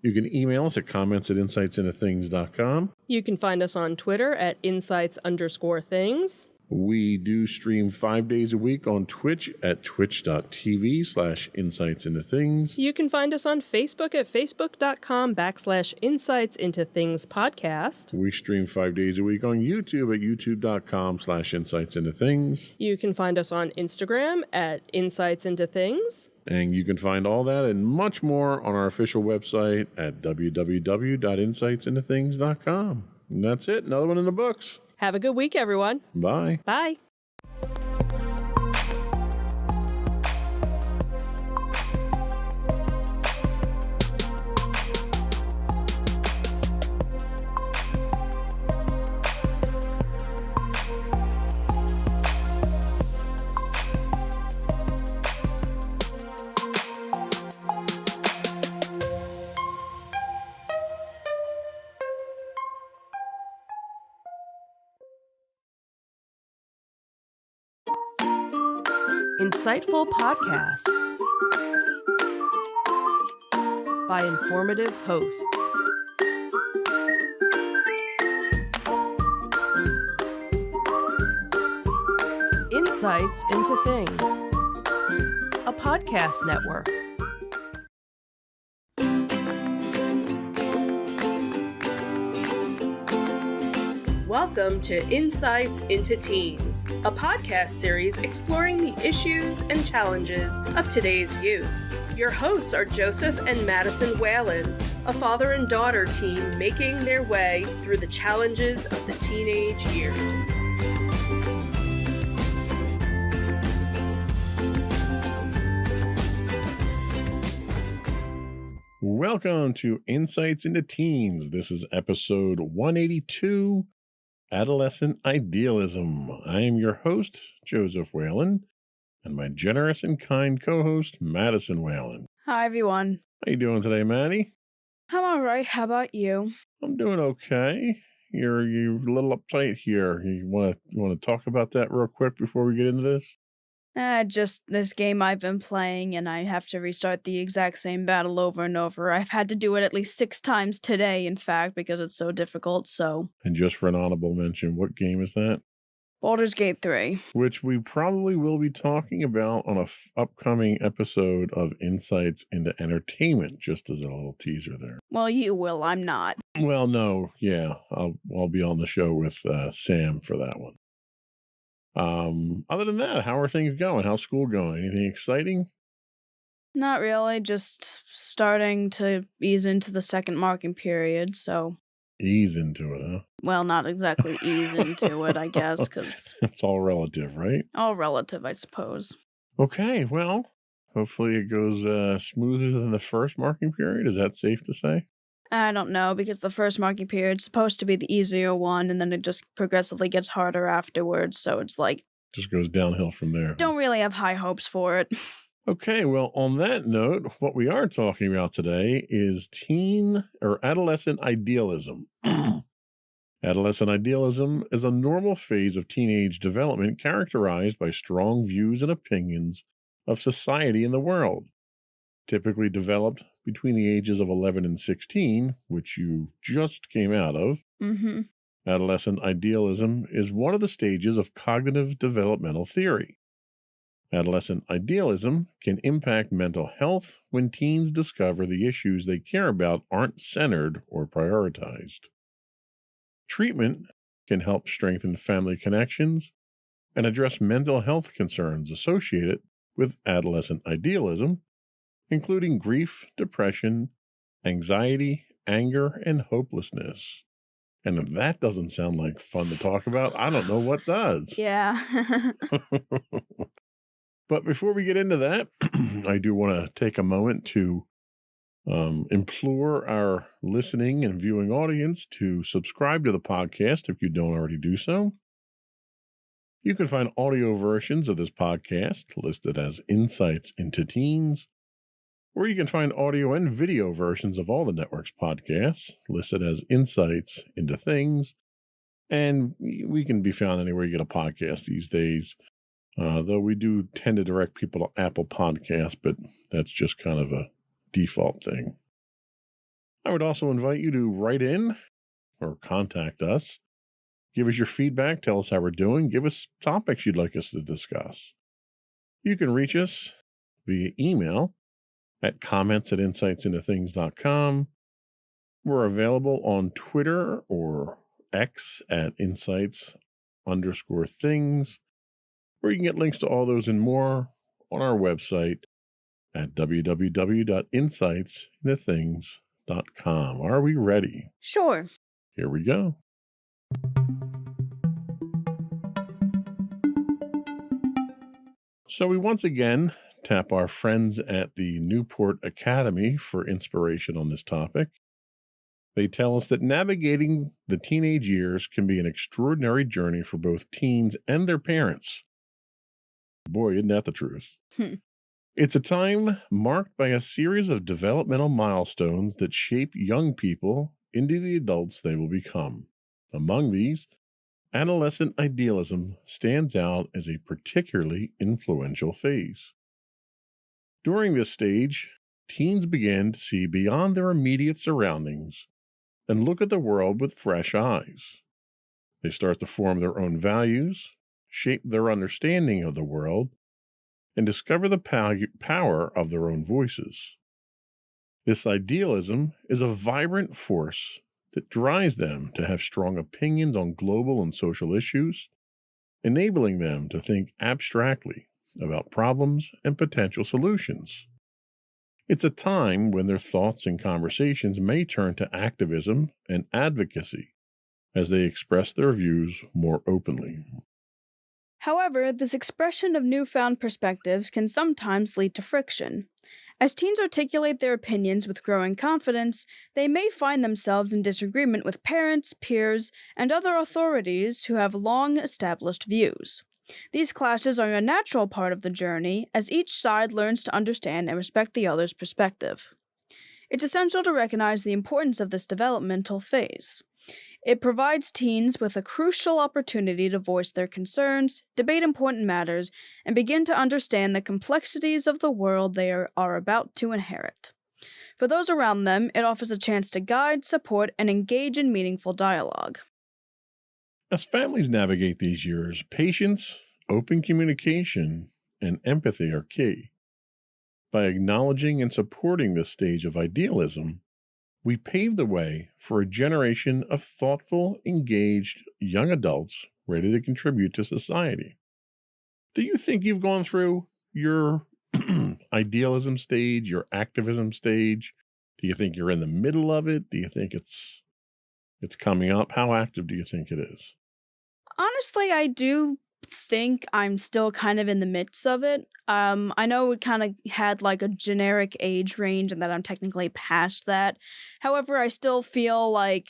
You can email us at comments@insightsintothings.com. You can find us on Twitter at insights_things. We do stream 5 days a week on Twitch at twitch.tv/insightsintothings. You can find us on Facebook at facebook.com/insightsintothingspodcast. We stream 5 days a week on YouTube at youtube.com/insightsintothings. You can find us on Instagram at insightsintothings. And you can find all that and much more on our official website at www.insightsintothings.com. And that's it. Another one in the books. Have a good week, everyone. Bye. Bye. Insightful podcasts by informative hosts. Insights into Things, a podcast network. Welcome to Insights into Teens, a podcast series exploring the issues and challenges of today's youth. Your hosts are Joseph and Madison Whalen, a father and daughter team making their way through the challenges of the teenage years. Welcome to Insights into Teens. This is episode 182, Adolescent Idealism. I am your host, Joseph Whalen, and my generous and kind co-host, Madison Whalen. Hi, everyone. How you doing today, Maddie? I'm all right. How about you? I'm doing okay. You're a little uptight here. You want to talk about that real quick before we get into this? Just this game I've been playing, and I have to restart the exact same battle over and over. I've had to do it at least 6 times today, in fact, because it's so difficult, so... And just for an honorable mention, what game is that? Baldur's Gate 3. Which we probably will be talking about on a upcoming episode of Insights into Entertainment, just as a little teaser there. Well, you will. I'm not. Well, no, yeah, I'll be on the show with Sam for that one. Other than that, how are things going? How's school going? Anything exciting? Not really. Just starting to ease into the second marking period, so... Ease into it, huh? Well, not exactly ease into it, I guess, because... It's all relative, right? All relative, I suppose. Okay, well, hopefully it goes smoother than the first marking period. Is that safe to say? I don't know, because the first marking period's supposed to be the easier one, and then it just progressively gets harder afterwards, so it's like... Just goes downhill from there. Don't really have high hopes for it. Okay, well, on that note, what we are talking about today is teen or adolescent idealism. Adolescent idealism is a normal phase of teenage development characterized by strong views and opinions of society and the world. Typically developed between the ages of 11 and 16, which you just came out of. Mm-hmm. Adolescent idealism is one of the stages of cognitive developmental theory. Adolescent idealism can impact mental health when teens discover the issues they care about aren't centered or prioritized. Treatment can help strengthen family connections and address mental health concerns associated with adolescent idealism, including grief, depression, anxiety, anger, and hopelessness. And if that doesn't sound like fun to talk about, I don't know what does. Yeah. But before we get into that, I do want to take a moment to implore our listening and viewing audience to subscribe to the podcast if you don't already do so. You can find audio versions of this podcast listed as Insights into Teens, or you can find audio and video versions of all the network's podcasts listed as Insights into Things. And we can be found anywhere you get a podcast these days, though we do tend to direct people to Apple Podcasts, but that's just kind of a default thing. I would also invite you to write in or contact us. Give us your feedback. Tell us how we're doing. Give us topics you'd like us to discuss. You can reach us via email at comments@insightsintothings.com. We're available on Twitter or X at insights_things, where you can get links to all those and more on our website at www.insightsintothings.com. Are we ready? Sure. Here we go. So we once again tap our friends at the Newport Academy for inspiration on this topic. They tell us that navigating the teenage years can be an extraordinary journey for both teens and their parents. Boy, isn't that the truth? It's a time marked by a series of developmental milestones that shape young people into the adults they will become. Among these, adolescent idealism stands out as a particularly influential phase. During this stage, teens begin to see beyond their immediate surroundings and look at the world with fresh eyes. They start to form their own values, shape their understanding of the world, and discover the power of their own voices. This idealism is a vibrant force that drives them to have strong opinions on global and social issues, enabling them to think abstractly about problems and potential solutions. It's a time when their thoughts and conversations may turn to activism and advocacy as they express their views more openly. However, this expression of newfound perspectives can sometimes lead to friction. As teens articulate their opinions with growing confidence, they may find themselves in disagreement with parents, peers, and other authorities who have long established views. These clashes are a natural part of the journey as each side learns to understand and respect the other's perspective. It's essential to recognize the importance of this developmental phase. It provides teens with a crucial opportunity to voice their concerns, debate important matters, and begin to understand the complexities of the world they are about to inherit. For those around them, it offers a chance to guide, support, and engage in meaningful dialogue. As families navigate these years, patience, open communication, and empathy are key. By acknowledging and supporting this stage of idealism, we pave the way for a generation of thoughtful, engaged young adults ready to contribute to society. Do you think you've gone through your idealism stage, your activism stage? Do you think you're in the middle of it? Do you think it's coming up? How active do you think it is? Honestly, I do think I'm still kind of in the midst of it. I know it kind of had like a generic age range and that I'm technically past that. However, I still feel like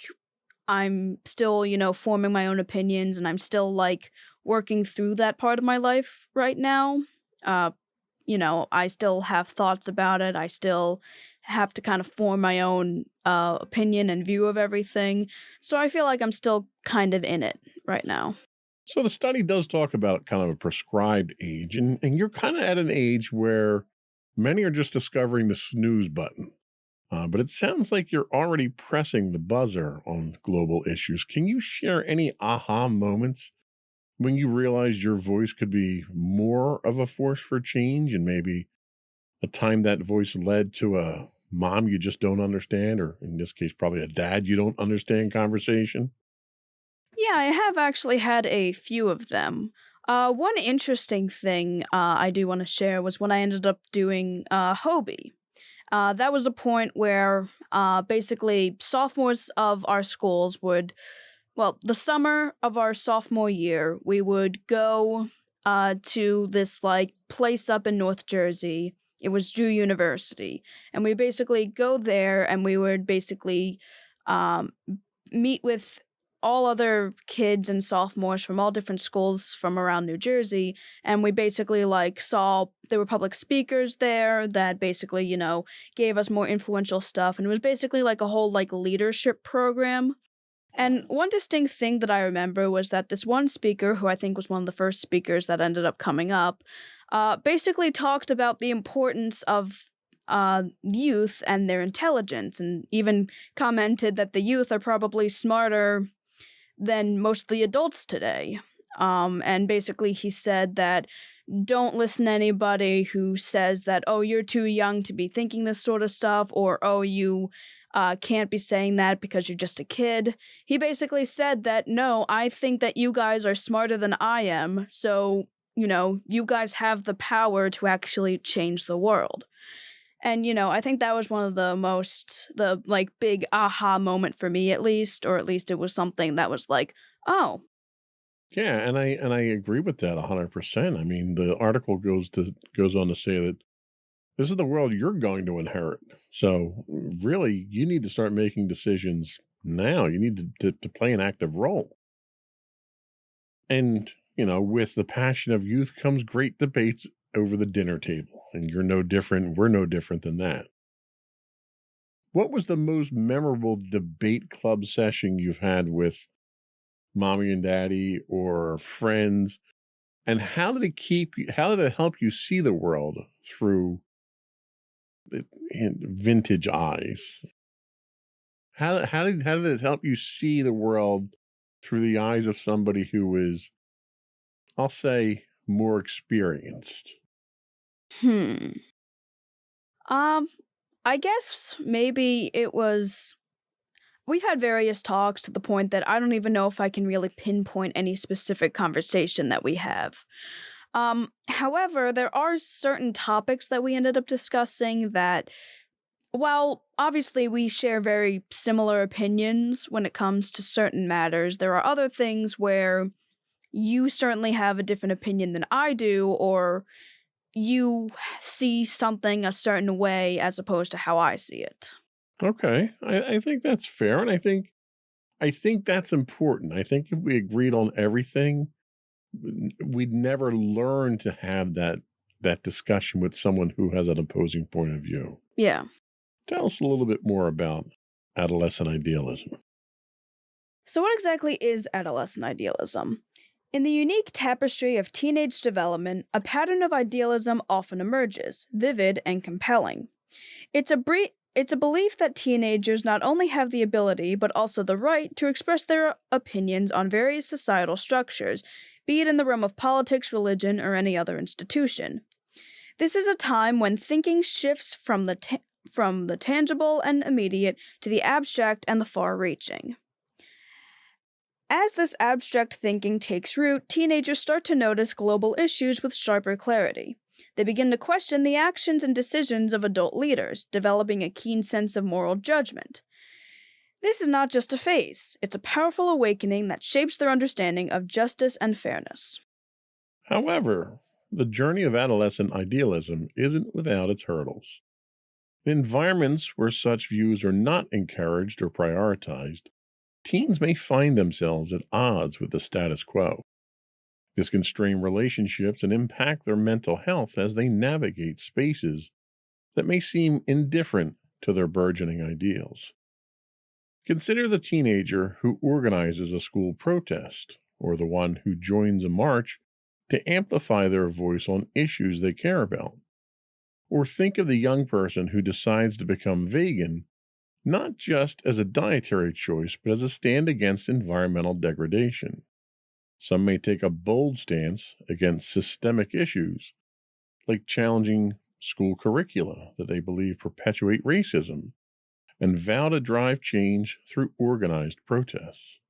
I'm still, forming my own opinions and I'm still like working through that part of my life right now. I still have thoughts about it. I still have to kind of form my own opinion and view of everything. So I feel like I'm still kind of in it right now. So the study does talk about kind of a prescribed age, and you're kind of at an age where many are just discovering the snooze button. But it sounds like you're already pressing the buzzer on global issues. Can you share any aha moments when you realized your voice could be more of a force for change, and maybe a time that voice led to a mom you just don't understand, or in this case, probably a dad you don't understand conversation? Yeah, I have actually had a few of them. One interesting thing I do want to share was when I ended up doing Hobie. That was a point where basically sophomores of our schools the summer of our sophomore year, we would go to this like place up in North Jersey. It was Drew University. And we basically go there and we would basically um, meet with all other kids and sophomores from all different schools from around New Jersey, and we basically saw there were public speakers there that basically, gave us more influential stuff, and it was basically like a whole leadership program. And one distinct thing that I remember was that this one speaker, who I think was one of the first speakers that ended up coming up, basically talked about the importance of youth and their intelligence, and even commented that the youth are probably smarter than most of the adults today. And basically he said that don't listen to anybody who says that, oh, you're too young to be thinking this sort of stuff, or, oh, you can't be saying that because you're just a kid. He basically said that, no, I think that you guys are smarter than I am, so, you guys have the power to actually change the world. And, I think that was one of the big aha moment for me, at least, or at least it was something that was like, oh. Yeah, and I agree with that 100%. I mean, the article goes on to say that this is the world you're going to inherit. So really, you need to start making decisions now. You need to play an active role. And, with the passion of youth comes great debates over the dinner table, and you're no different. We're no different than that. What was the most memorable debate club session you've had with mommy and daddy or friends? And how did it help you see the world through vintage eyes? How did it help you see the world through the eyes of somebody who is I'll say, more experienced? I guess maybe it was. We've had various talks to the point that I don't even know if I can really pinpoint any specific conversation that we have. However, there are certain topics that we ended up discussing that, while obviously we share very similar opinions when it comes to certain matters, there are other things where you certainly have a different opinion than I do, or you see something a certain way as opposed to how I see it. Okay, I think that's fair, and I think that's important. I think if we agreed on everything, we'd never learn to have that discussion with someone who has an opposing point of view. Yeah. Tell us a little bit more about adolescent idealism. So, what exactly is adolescent idealism? In the unique tapestry of teenage development, a pattern of idealism often emerges, vivid and compelling. It's a belief that teenagers not only have the ability, but also the right to express their opinions on various societal structures, be it in the realm of politics, religion, or any other institution. This is a time when thinking shifts from the tangible and immediate to the abstract and the far-reaching. As this abstract thinking takes root, teenagers start to notice global issues with sharper clarity. They begin to question the actions and decisions of adult leaders, developing a keen sense of moral judgment. This is not just a phase, it's a powerful awakening that shapes their understanding of justice and fairness. However, the journey of adolescent idealism isn't without its hurdles. In environments where such views are not encouraged or prioritized, teens may find themselves at odds with the status quo. This can strain relationships and impact their mental health as they navigate spaces that may seem indifferent to their burgeoning ideals. Consider the teenager who organizes a school protest, or the one who joins a march to amplify their voice on issues they care about. Or think of the young person who decides to become vegan, not just as a dietary choice, but as a stand against environmental degradation. Some may take a bold stance against systemic issues, like challenging school curricula that they believe perpetuate racism, and vow to drive change through organized protests.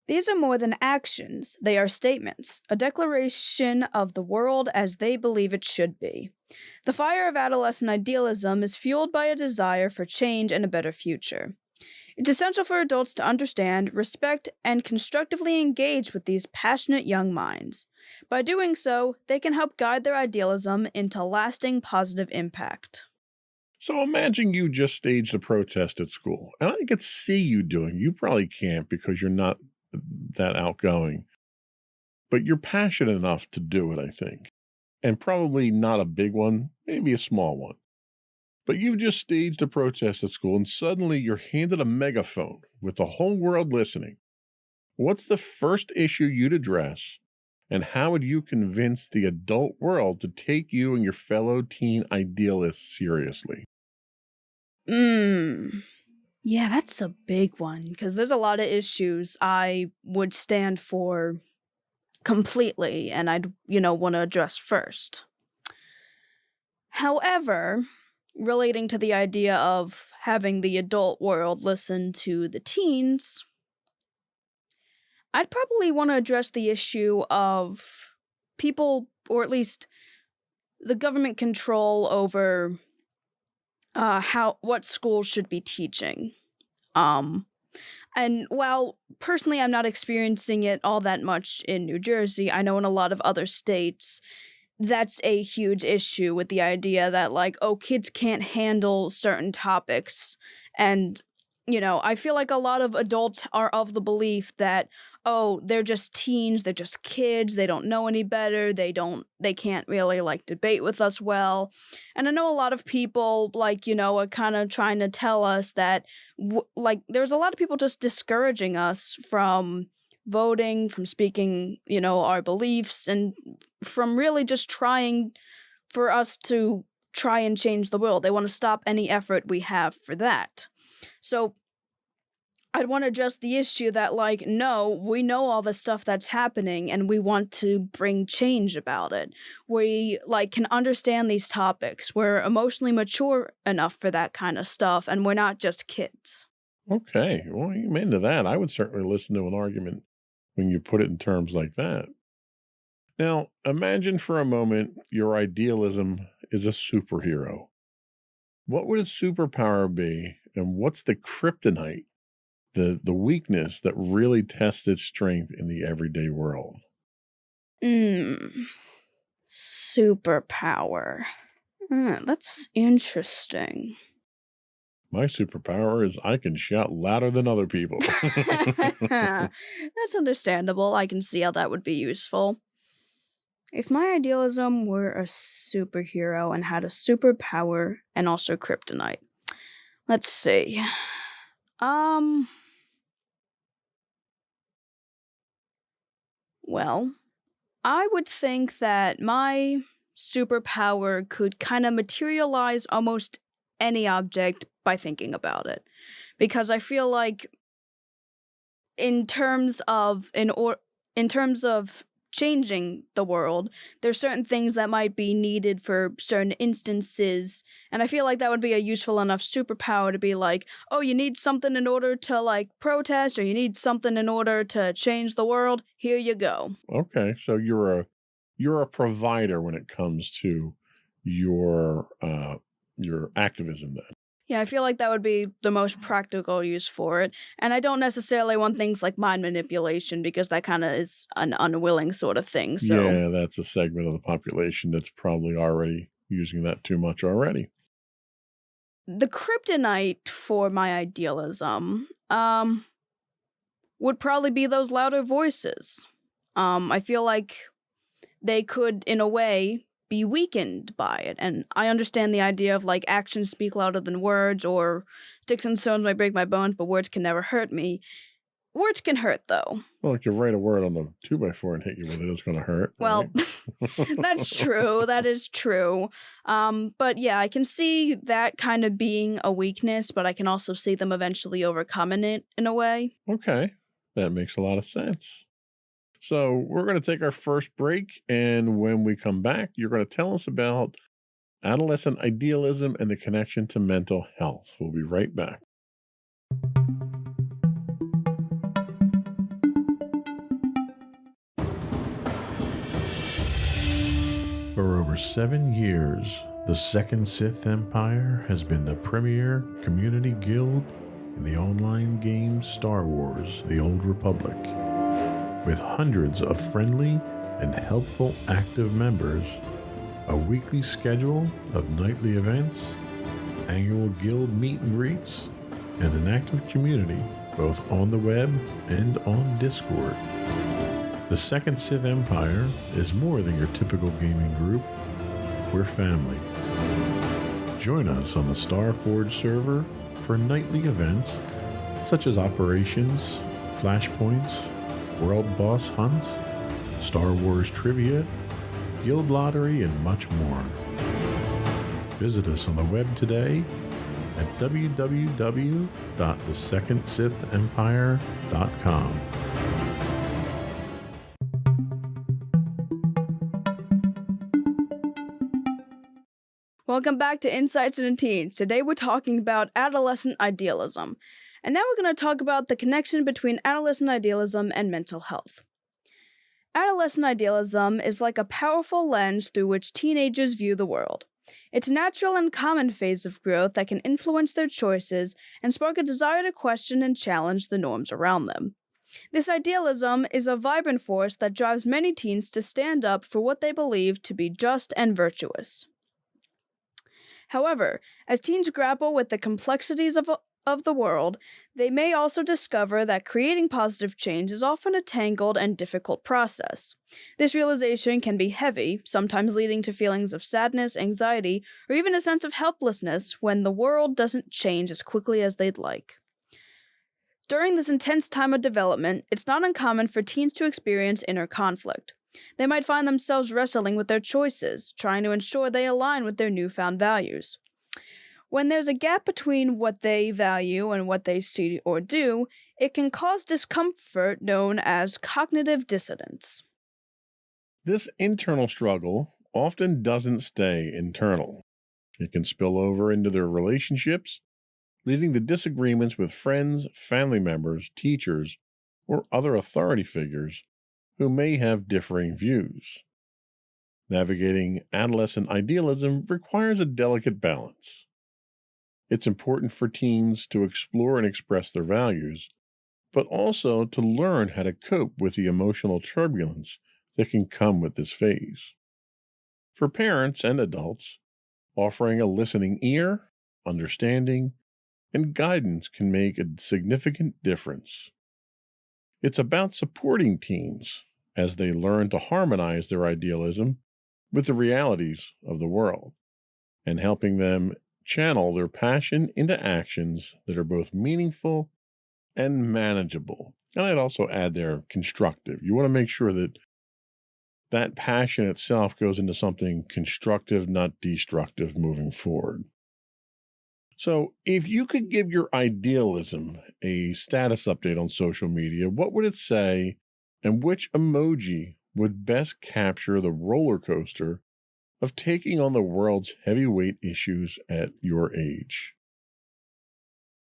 These are more than actions, they are statements, a declaration of the world as they believe it should be. The fire of adolescent idealism is fueled by a desire for change and a better future. It's essential for adults to understand, respect, and constructively engage with these passionate young minds. By doing so, they can help guide their idealism into lasting positive impact. So imagine you just staged a protest at school, and I could see you doing. You probably can't because you're not that outgoing, but you're passionate enough to do it, I think. And probably not a big one, maybe a small one. But you've just staged a protest at school and suddenly you're handed a megaphone with the whole world listening. What's the first issue you'd address, and how would you convince the adult world to take you and your fellow teen idealists seriously? Yeah, that's a big one, because there's a lot of issues I would stand for completely and I'd, want to address first. However, relating to the idea of having the adult world listen to the teens, I'd probably want to address the issue of people, or at least the government control over what schools should be teaching. And while personally I'm not experiencing it all that much in New Jersey, I know in a lot of other states that's a huge issue with the idea that, kids can't handle certain topics. And, I feel like a lot of adults are of the belief that, they're just teens, they're just kids, they don't know any better, they can't really, debate with us well. And I know a lot of people, are kind of trying to tell us that, there's a lot of people just discouraging us from voting, from speaking, our beliefs, and from really just trying for us to try and change the world. They want to stop any effort we have for that. So I'd want to address the issue that, like, no, we know all the stuff that's happening and we want to bring change about it. We, like, can understand these topics. We're emotionally mature enough for that kind of stuff, and we're not just kids. Okay, well, you into that. I would certainly listen to an argument when you put it in terms like that. Now, imagine for a moment your idealism is a superhero. What would a superpower be, and what's the kryptonite, the weakness that really tests its strength in the everyday world? Superpower. That's interesting. My superpower is I can shout louder than other people. That's understandable. I can see how that would be useful. If my idealism were a superhero and had a superpower and also kryptonite. Let's see. Well, I would think that my superpower could kind of materialize almost any object by thinking about it. Because I feel like in terms of changing the world, there's certain things that might be needed for certain instances, and I feel like that would be a useful enough superpower to be like, oh, you need something in order to, like, protest, or you need something in order to change the world, here you go. Okay, so you're a provider when it comes to your activism then. Yeah, I feel like that would be the most practical use for it. And I don't necessarily want things like mind manipulation, because that kind of is an unwilling sort of thing. So Yeah, that's a segment of the population that's probably already using that too much already. the kryptonite for my idealism would probably be those louder voices. I feel like they could, in a way, be weakened by it. And I understand the idea of, like, actions speak louder than words, or sticks and stones might break my bones, but words can never hurt me. Words can hurt, though. Well, if you write a word on the 2x4 and hit you with it, it's going to hurt. Well, right? that's true. That is true. But yeah, I can see that kind of being a weakness, but I can also see them eventually overcoming it in a way. Okay, that makes a lot of sense. So we're going to take our first break, and when we come back, you're going to tell us about adolescent idealism and the connection to mental health. We'll be right back. For over 7 years, the Second Sith Empire has been the premier community guild in the online game Star Wars: The Old Republic. With hundreds of friendly and helpful active members, a weekly schedule of nightly events, annual guild meet and greets, and an active community both on the web and on Discord. The Second Sith Empire is more than your typical gaming group. We're family. Join us on the Starforge server for nightly events such as operations, flashpoints, world boss hunts, Star Wars trivia, guild lottery, and much more. Visit us on the web today at www.thesecondsithempire.com. Welcome back to Insights into Teens. Today we're talking about adolescent idealism. And now we're going to talk about the connection between adolescent idealism and mental health. Adolescent idealism is like a powerful lens through which teenagers view the world. It's a natural and common phase of growth that can influence their choices and spark a desire to question and challenge the norms around them. This idealism is a vibrant force that drives many teens to stand up for what they believe to be just and virtuous. However, as teens grapple with the complexities of the world, they may also discover that creating positive change is often a tangled and difficult process. This realization can be heavy, sometimes leading to feelings of sadness, anxiety, or even a sense of helplessness when the world doesn't change as quickly as they'd like. During this intense time of development, it's not uncommon for teens to experience inner conflict. They might find themselves wrestling with their choices, trying to ensure they align with their newfound values. When there's a gap between what they value and what they see or do, it can cause discomfort known as cognitive dissonance. This internal struggle often doesn't stay internal. It can spill over into their relationships, leading to disagreements with friends, family members, teachers, or other authority figures who may have differing views. Navigating adolescent idealism requires a delicate balance. It's important for teens to explore and express their values, but also to learn how to cope with the emotional turbulence that can come with this phase. For parents and adults, offering a listening ear, understanding, and guidance can make a significant difference. It's about supporting teens as they learn to harmonize their idealism with the realities of the world, and helping them channel their passion into actions that are both meaningful and manageable. And I'd also add there constructive. You want to make sure that that passion itself goes into something constructive, not destructive moving forward. So, if you could give your idealism a status update on social media, what would it say, and which emoji would best capture the roller coaster of taking on the world's heavyweight issues at your age?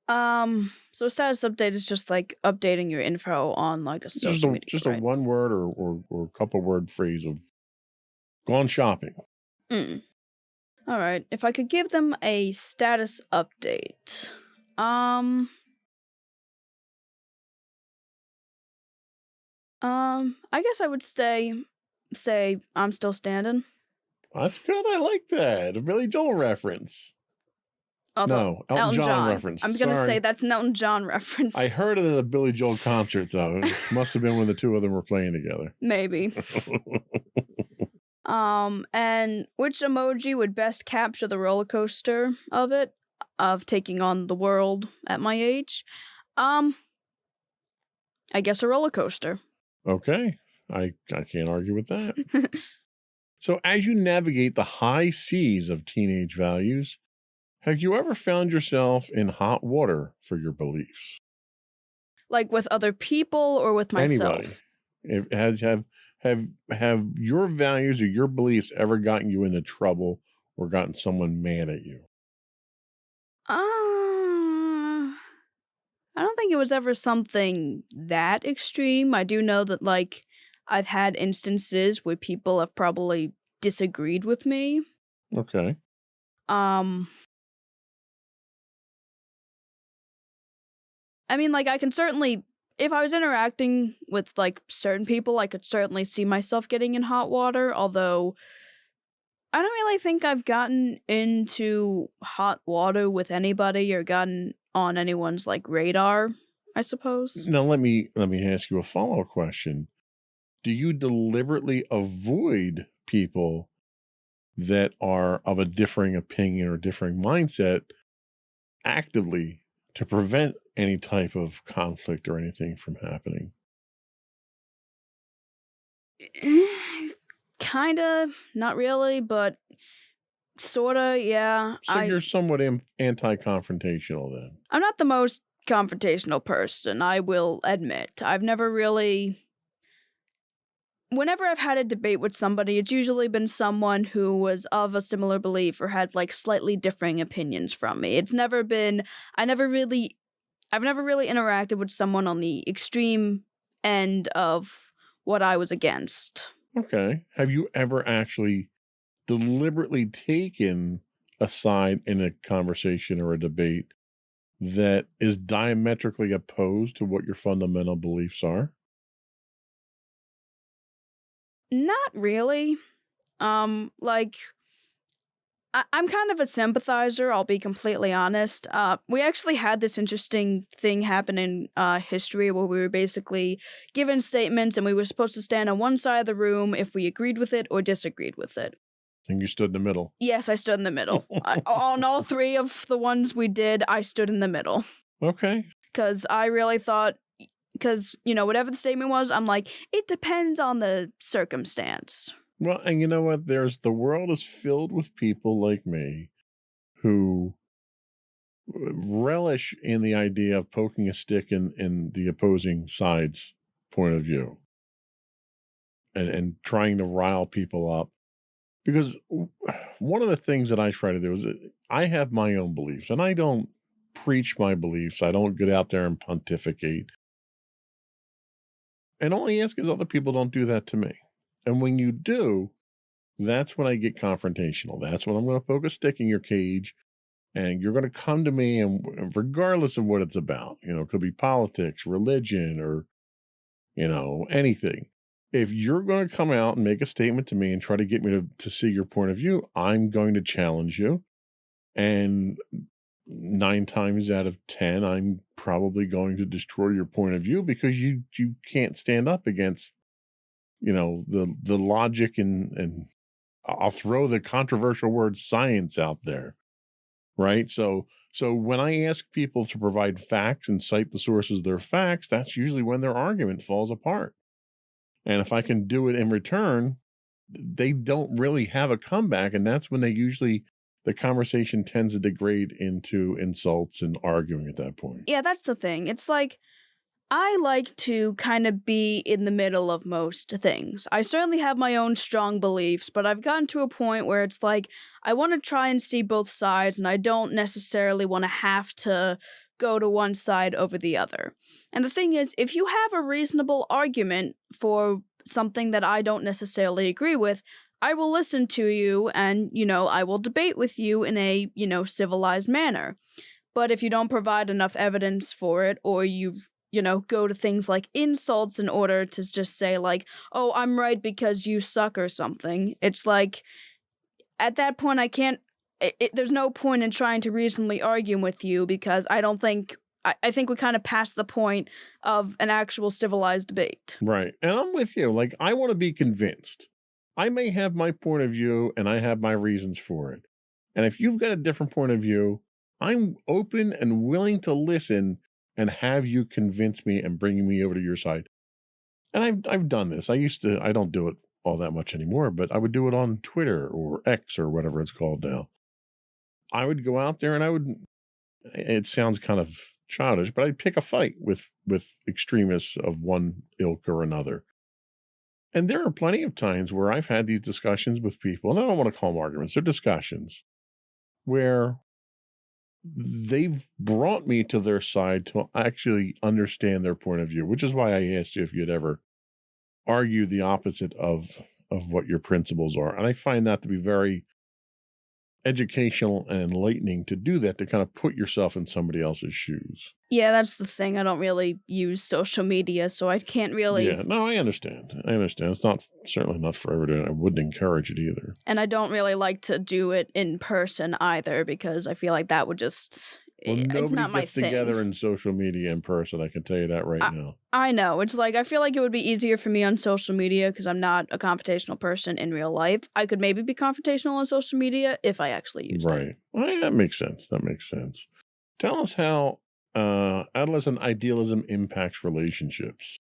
So status update is just like updating your info on like a social media, Just right? a one word or couple word phrase of gone shopping. All right. If I could give them a status update, I guess I would say I'm still standing. That's good. I like that. A Billy Joel reference. Although, No, Elton John reference. I'm gonna Sorry. say that's an Elton John reference. I heard it at a Billy Joel concert, though. It must have been when the two of them were playing together. Maybe. And which emoji would best capture the roller coaster of taking on the world at my age? I guess a roller coaster. Okay. I can't argue with that. So as you navigate the high seas of teenage values, have you ever found yourself in hot water for your beliefs? Like with other people or with myself? Anybody. Have your values or your beliefs ever gotten you into trouble or gotten someone mad at you? I don't think it was ever something that extreme. I do know that, like, I've had instances where people have probably disagreed with me. Okay. I mean, like, I can certainly, if I was interacting with, like, certain people, I could certainly see myself getting in hot water, although I don't really think I've gotten into hot water with anybody or gotten on anyone's, like, radar, I suppose. Now let me ask you a follow-up question. Do you deliberately avoid people that are of a differing opinion or differing mindset actively to prevent any type of conflict or anything from happening? Kinda, not really, but sorta, yeah. So you're somewhat anti-confrontational then. I'm not the most confrontational person, I will admit. I've never really... Whenever I've had a debate with somebody, it's usually been someone who was of a similar belief or had, like, slightly differing opinions from me. It's never been... I've never really interacted with someone on the extreme end of what I was against. Okay. Have you ever actually deliberately taken a side in a conversation or a debate that is diametrically opposed to what your fundamental beliefs are? Not really. Like, I'm kind of a sympathizer, I'll be completely honest. We actually had this interesting thing happen in history where we were basically given statements and we were supposed to stand on one side of the room if we agreed with it or disagreed with it. And you stood in the middle. Yes, I stood in the middle. On all three of the ones we did, I stood in the middle. Okay. Because I really thought... Because, you know, whatever the statement was, I'm like, it depends on the circumstance. Well, and you know what? The world is filled with people like me who relish in the idea of poking a stick in the opposing side's point of view and trying to rile people up. Because one of the things that I try to do is I have my own beliefs, and I don't preach my beliefs. I don't get out there and pontificate. And all I ask is other people don't do that to me. And when you do, that's when I get confrontational. That's when I'm going to poke a stick in your cage, and you're going to come to me, and regardless of what it's about, it could be politics, religion, or, anything. If you're going to come out and make a statement to me and try to get me to see your point of view, I'm going to challenge you. And 9 times out of 10, I'm probably going to destroy your point of view because you can't stand up against, the logic and I'll throw the controversial word science out there, right? So when I ask people to provide facts and cite the sources of their facts, that's usually when their argument falls apart. And if I can do it in return, they don't really have a comeback. And that's when the conversation tends to degrade into insults and arguing at that point. Yeah, that's the thing. It's like, I like to kind of be in the middle of most things. I certainly have my own strong beliefs, but I've gotten to a point where it's like, I want to try and see both sides, and I don't necessarily want to have to go to one side over the other. And the thing is, if you have a reasonable argument for something that I don't necessarily agree with, I will listen to you and, I will debate with you in a, civilized manner. But if you don't provide enough evidence for it, or you go to things like insults in order to just say like, oh, I'm right because you suck or something, it's like, at that point, there's no point in trying to reasonably argue with you because I think we kind of passed the point of an actual civilized debate. Right. And I'm with you. Like, I want to be convinced. I may have my point of view and I have my reasons for it. And if you've got a different point of view, I'm open and willing to listen and have you convince me and bring me over to your side. And I've done this. I don't do it all that much anymore, but I would do it on Twitter or X or whatever it's called now. I would go out there and it sounds kind of childish, but I'd pick a fight with extremists of one ilk or another. And there are plenty of times where I've had these discussions with people, and I don't want to call them arguments, they're discussions, where they've brought me to their side to actually understand their point of view, which is why I asked you if you'd ever argue the opposite of what your principles are. And I find that to be very educational and enlightening to do that, to kind of put yourself in somebody else's shoes. Yeah, that's the thing. I don't really use social media, so I can't really... Yeah, no, I understand. It's certainly not for everyone. I wouldn't encourage it either. And I don't really like to do it in person either, because I feel like that would just... Well, it's not nobody my gets thing. together in social media in person. I can tell you that right now. I know. It's like, I feel like it would be easier for me on social media because I'm not a confrontational person in real life. I could maybe be confrontational on social media if I actually used it. Right. Well, that makes sense. Tell us how adolescent idealism impacts relationships.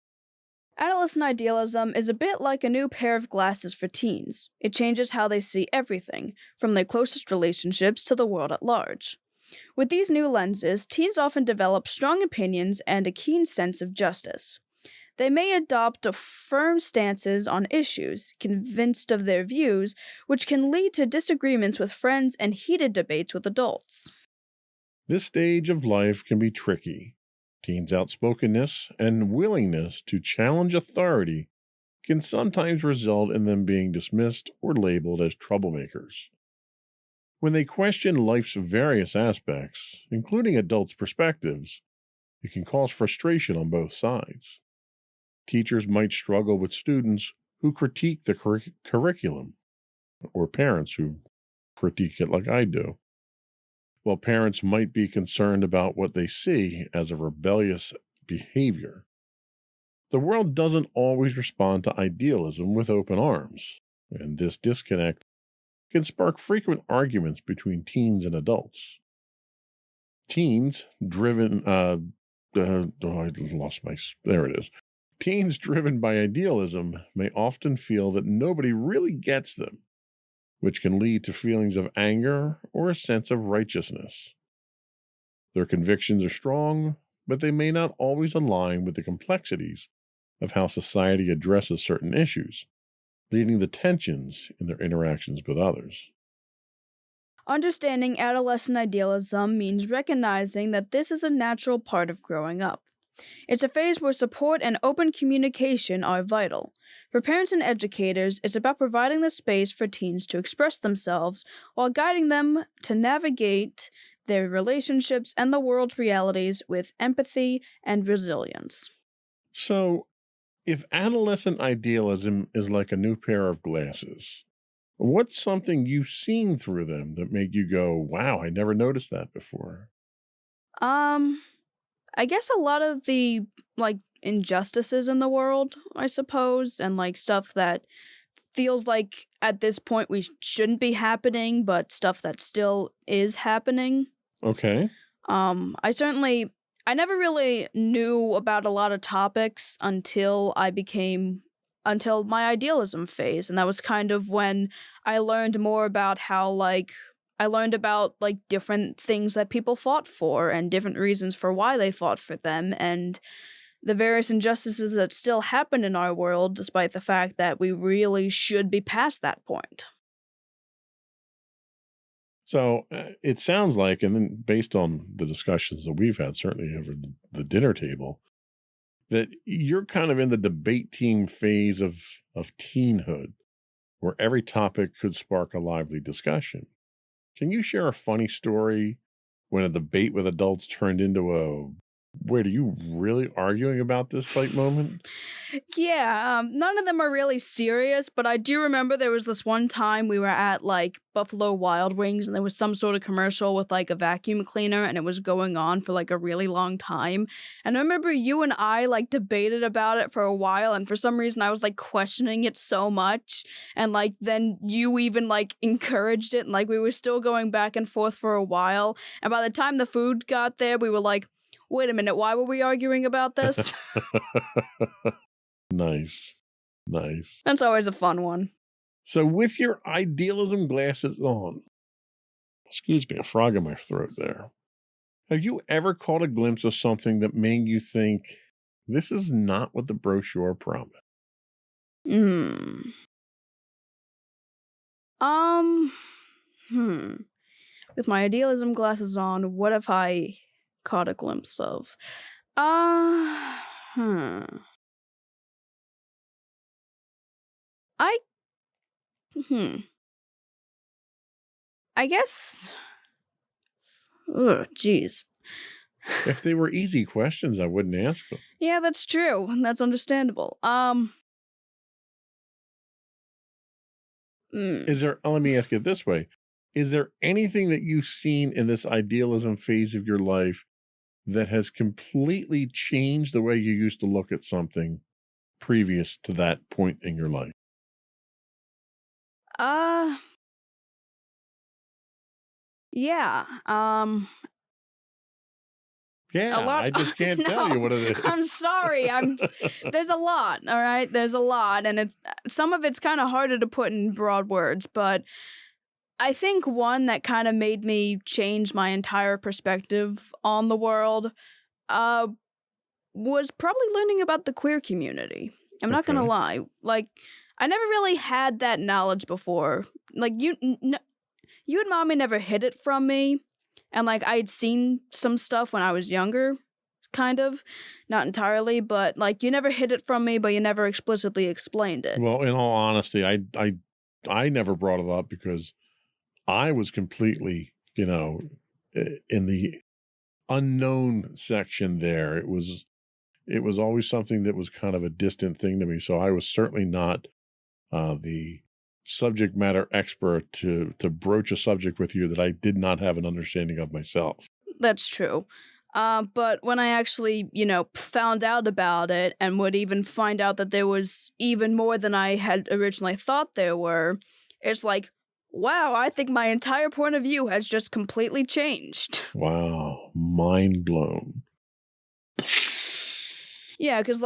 Adolescent idealism is a bit like a new pair of glasses for teens. It changes how they see everything, from their closest relationships to the world at large. With these new lenses, teens often develop strong opinions and a keen sense of justice. They may adopt firm stances on issues, convinced of their views, which can lead to disagreements with friends and heated debates with adults. This stage of life can be tricky. Teens' outspokenness and willingness to challenge authority can sometimes result in them being dismissed or labeled as troublemakers. When they question life's various aspects, including adults' perspectives, it can cause frustration on both sides. Teachers might struggle with students who critique the curriculum, or parents who critique it like I do, while parents might be concerned about what they see as a rebellious behavior. The world doesn't always respond to idealism with open arms, and this disconnect can spark frequent arguments between teens and adults. Teens driven by idealism may often feel that nobody really gets them, which can lead to feelings of anger or a sense of righteousness. Their convictions are strong, but they may not always align with the complexities of how society addresses certain issues, leading to tensions in their interactions with others. Understanding adolescent idealism means recognizing that this is a natural part of growing up. It's a phase where support and open communication are vital. For parents and educators, it's about providing the space for teens to express themselves while guiding them to navigate their relationships and the world's realities with empathy and resilience. So, if adolescent idealism is like a new pair of glasses, what's something you've seen through them that make you go, wow, I never noticed that before? I guess a lot of the injustices in the world, I suppose, and stuff that feels like at this point we shouldn't be happening, but stuff that still is happening. Okay. I never really knew about a lot of topics until my idealism phase, and that was kind of when I learned more about how different things that people fought for and different reasons for why they fought for them and the various injustices that still happen in our world despite the fact that we really should be past that point. So it sounds like, and then based on the discussions that we've had, certainly over the dinner table, that you're kind of in the debate team phase of teenhood, where every topic could spark a lively discussion. Can you share a funny story when a debate with adults turned into a wait, are you really arguing about this type moment? Yeah, none of them are really serious, but I do remember there was this one time we were at Buffalo Wild Wings and there was some sort of commercial with a vacuum cleaner and it was going on for a really long time. And I remember you and I debated about it for a while and for some reason I was questioning it so much and then you even encouraged it and we were still going back and forth for a while. And by the time the food got there, we were wait a minute, why were we arguing about this? Nice. That's always a fun one. So with your idealism glasses on, excuse me, a frog in my throat there. Have you ever caught a glimpse of something that made you think, this is not what the brochure promised? With my idealism glasses on, what have I caught a glimpse of? I guess. Oh, jeez. If they were easy questions, I wouldn't ask them. Yeah, that's true. That's understandable. Let me ask it this way. Is there anything that you've seen in this idealism phase of your life that has completely changed the way you used to look at something previous to that point in your life? Yeah. Yeah, I just can't tell you what it is. I'm sorry. There's a lot, all right? There's a lot, and some of it's kind of harder to put in broad words, but I think one that kind of made me change my entire perspective on the world was probably learning about the queer community. I'm not going to lie. I never really had that knowledge before. You and Mommy never hid it from me. And I'd seen some stuff when I was younger, kind of, not entirely, but you never hid it from me, but you never explicitly explained it. Well, in all honesty, I never brought it up because I was completely, in the unknown section there. It was always something that was kind of a distant thing to me. So I was certainly not the subject matter expert to broach a subject with you that I did not have an understanding of myself. That's true. But when I actually, found out about it and would even find out that there was even more than I had originally thought there were, it's wow, I think my entire point of view has just completely changed. Wow, mind blown. Yeah, because,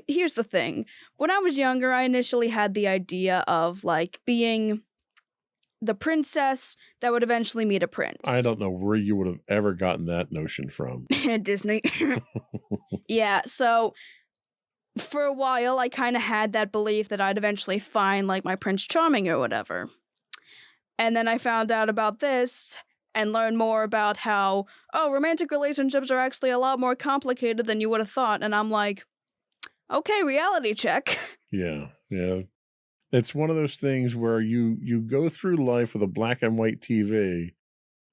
here's the thing. When I was younger, I initially had the idea of, being the princess that would eventually meet a prince. I don't know where you would have ever gotten that notion from. Disney. Yeah, so for a while, I kind of had that belief that I'd eventually find, like, my Prince Charming or whatever. And then I found out about this and learned more about how, romantic relationships are actually a lot more complicated than you would have thought. And I'm like, okay, reality check. Yeah. It's one of those things where you go through life with a black and white TV,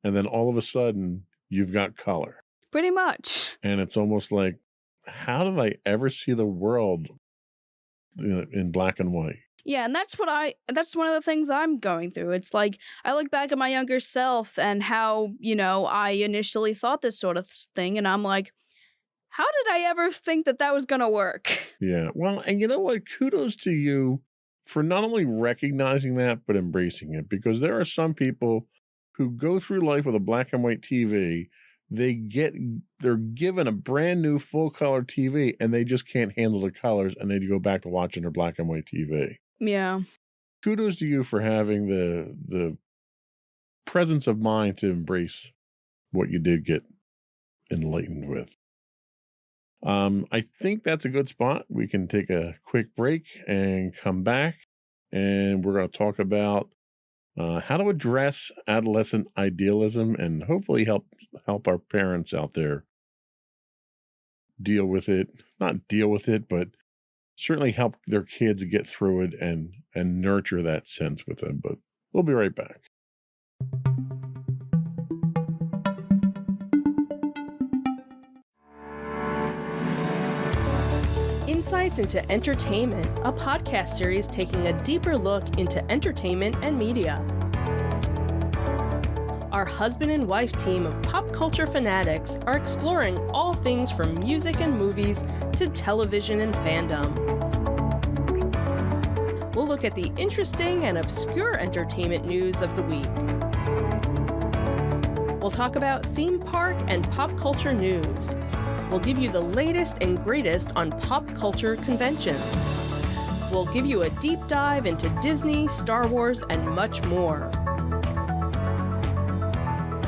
and then all of a sudden, you've got color. Pretty much. And it's almost like, how did I ever see the world in black and white? Yeah, and that's one of the things I'm going through. It's like, I look back at my younger self and how, I initially thought this sort of thing, and I'm like, how did I ever think that was going to work? Yeah, well, and you know what? Kudos to you for not only recognizing that, but embracing it, because there are some people who go through life with a black and white TV. They're given a brand new full color TV, and they just can't handle the colors, and they go back to watching their black and white TV. Yeah. Kudos to you for having the presence of mind to embrace what you did get enlightened with. I think that's a good spot. We can take a quick break and come back, and we're going to talk about how to address adolescent idealism and hopefully help our parents out there not deal with it, but certainly help their kids get through it and nurture that sense with them. But we'll be right back. Insights into Entertainment, a podcast series taking a deeper look into entertainment and media. Our husband and wife team of pop culture fanatics are exploring all things from music and movies to television and fandom. We'll look at the interesting and obscure entertainment news of the week. We'll talk about theme park and pop culture news. We'll give you the latest and greatest on pop culture conventions. We'll give you a deep dive into Disney, Star Wars, and much more.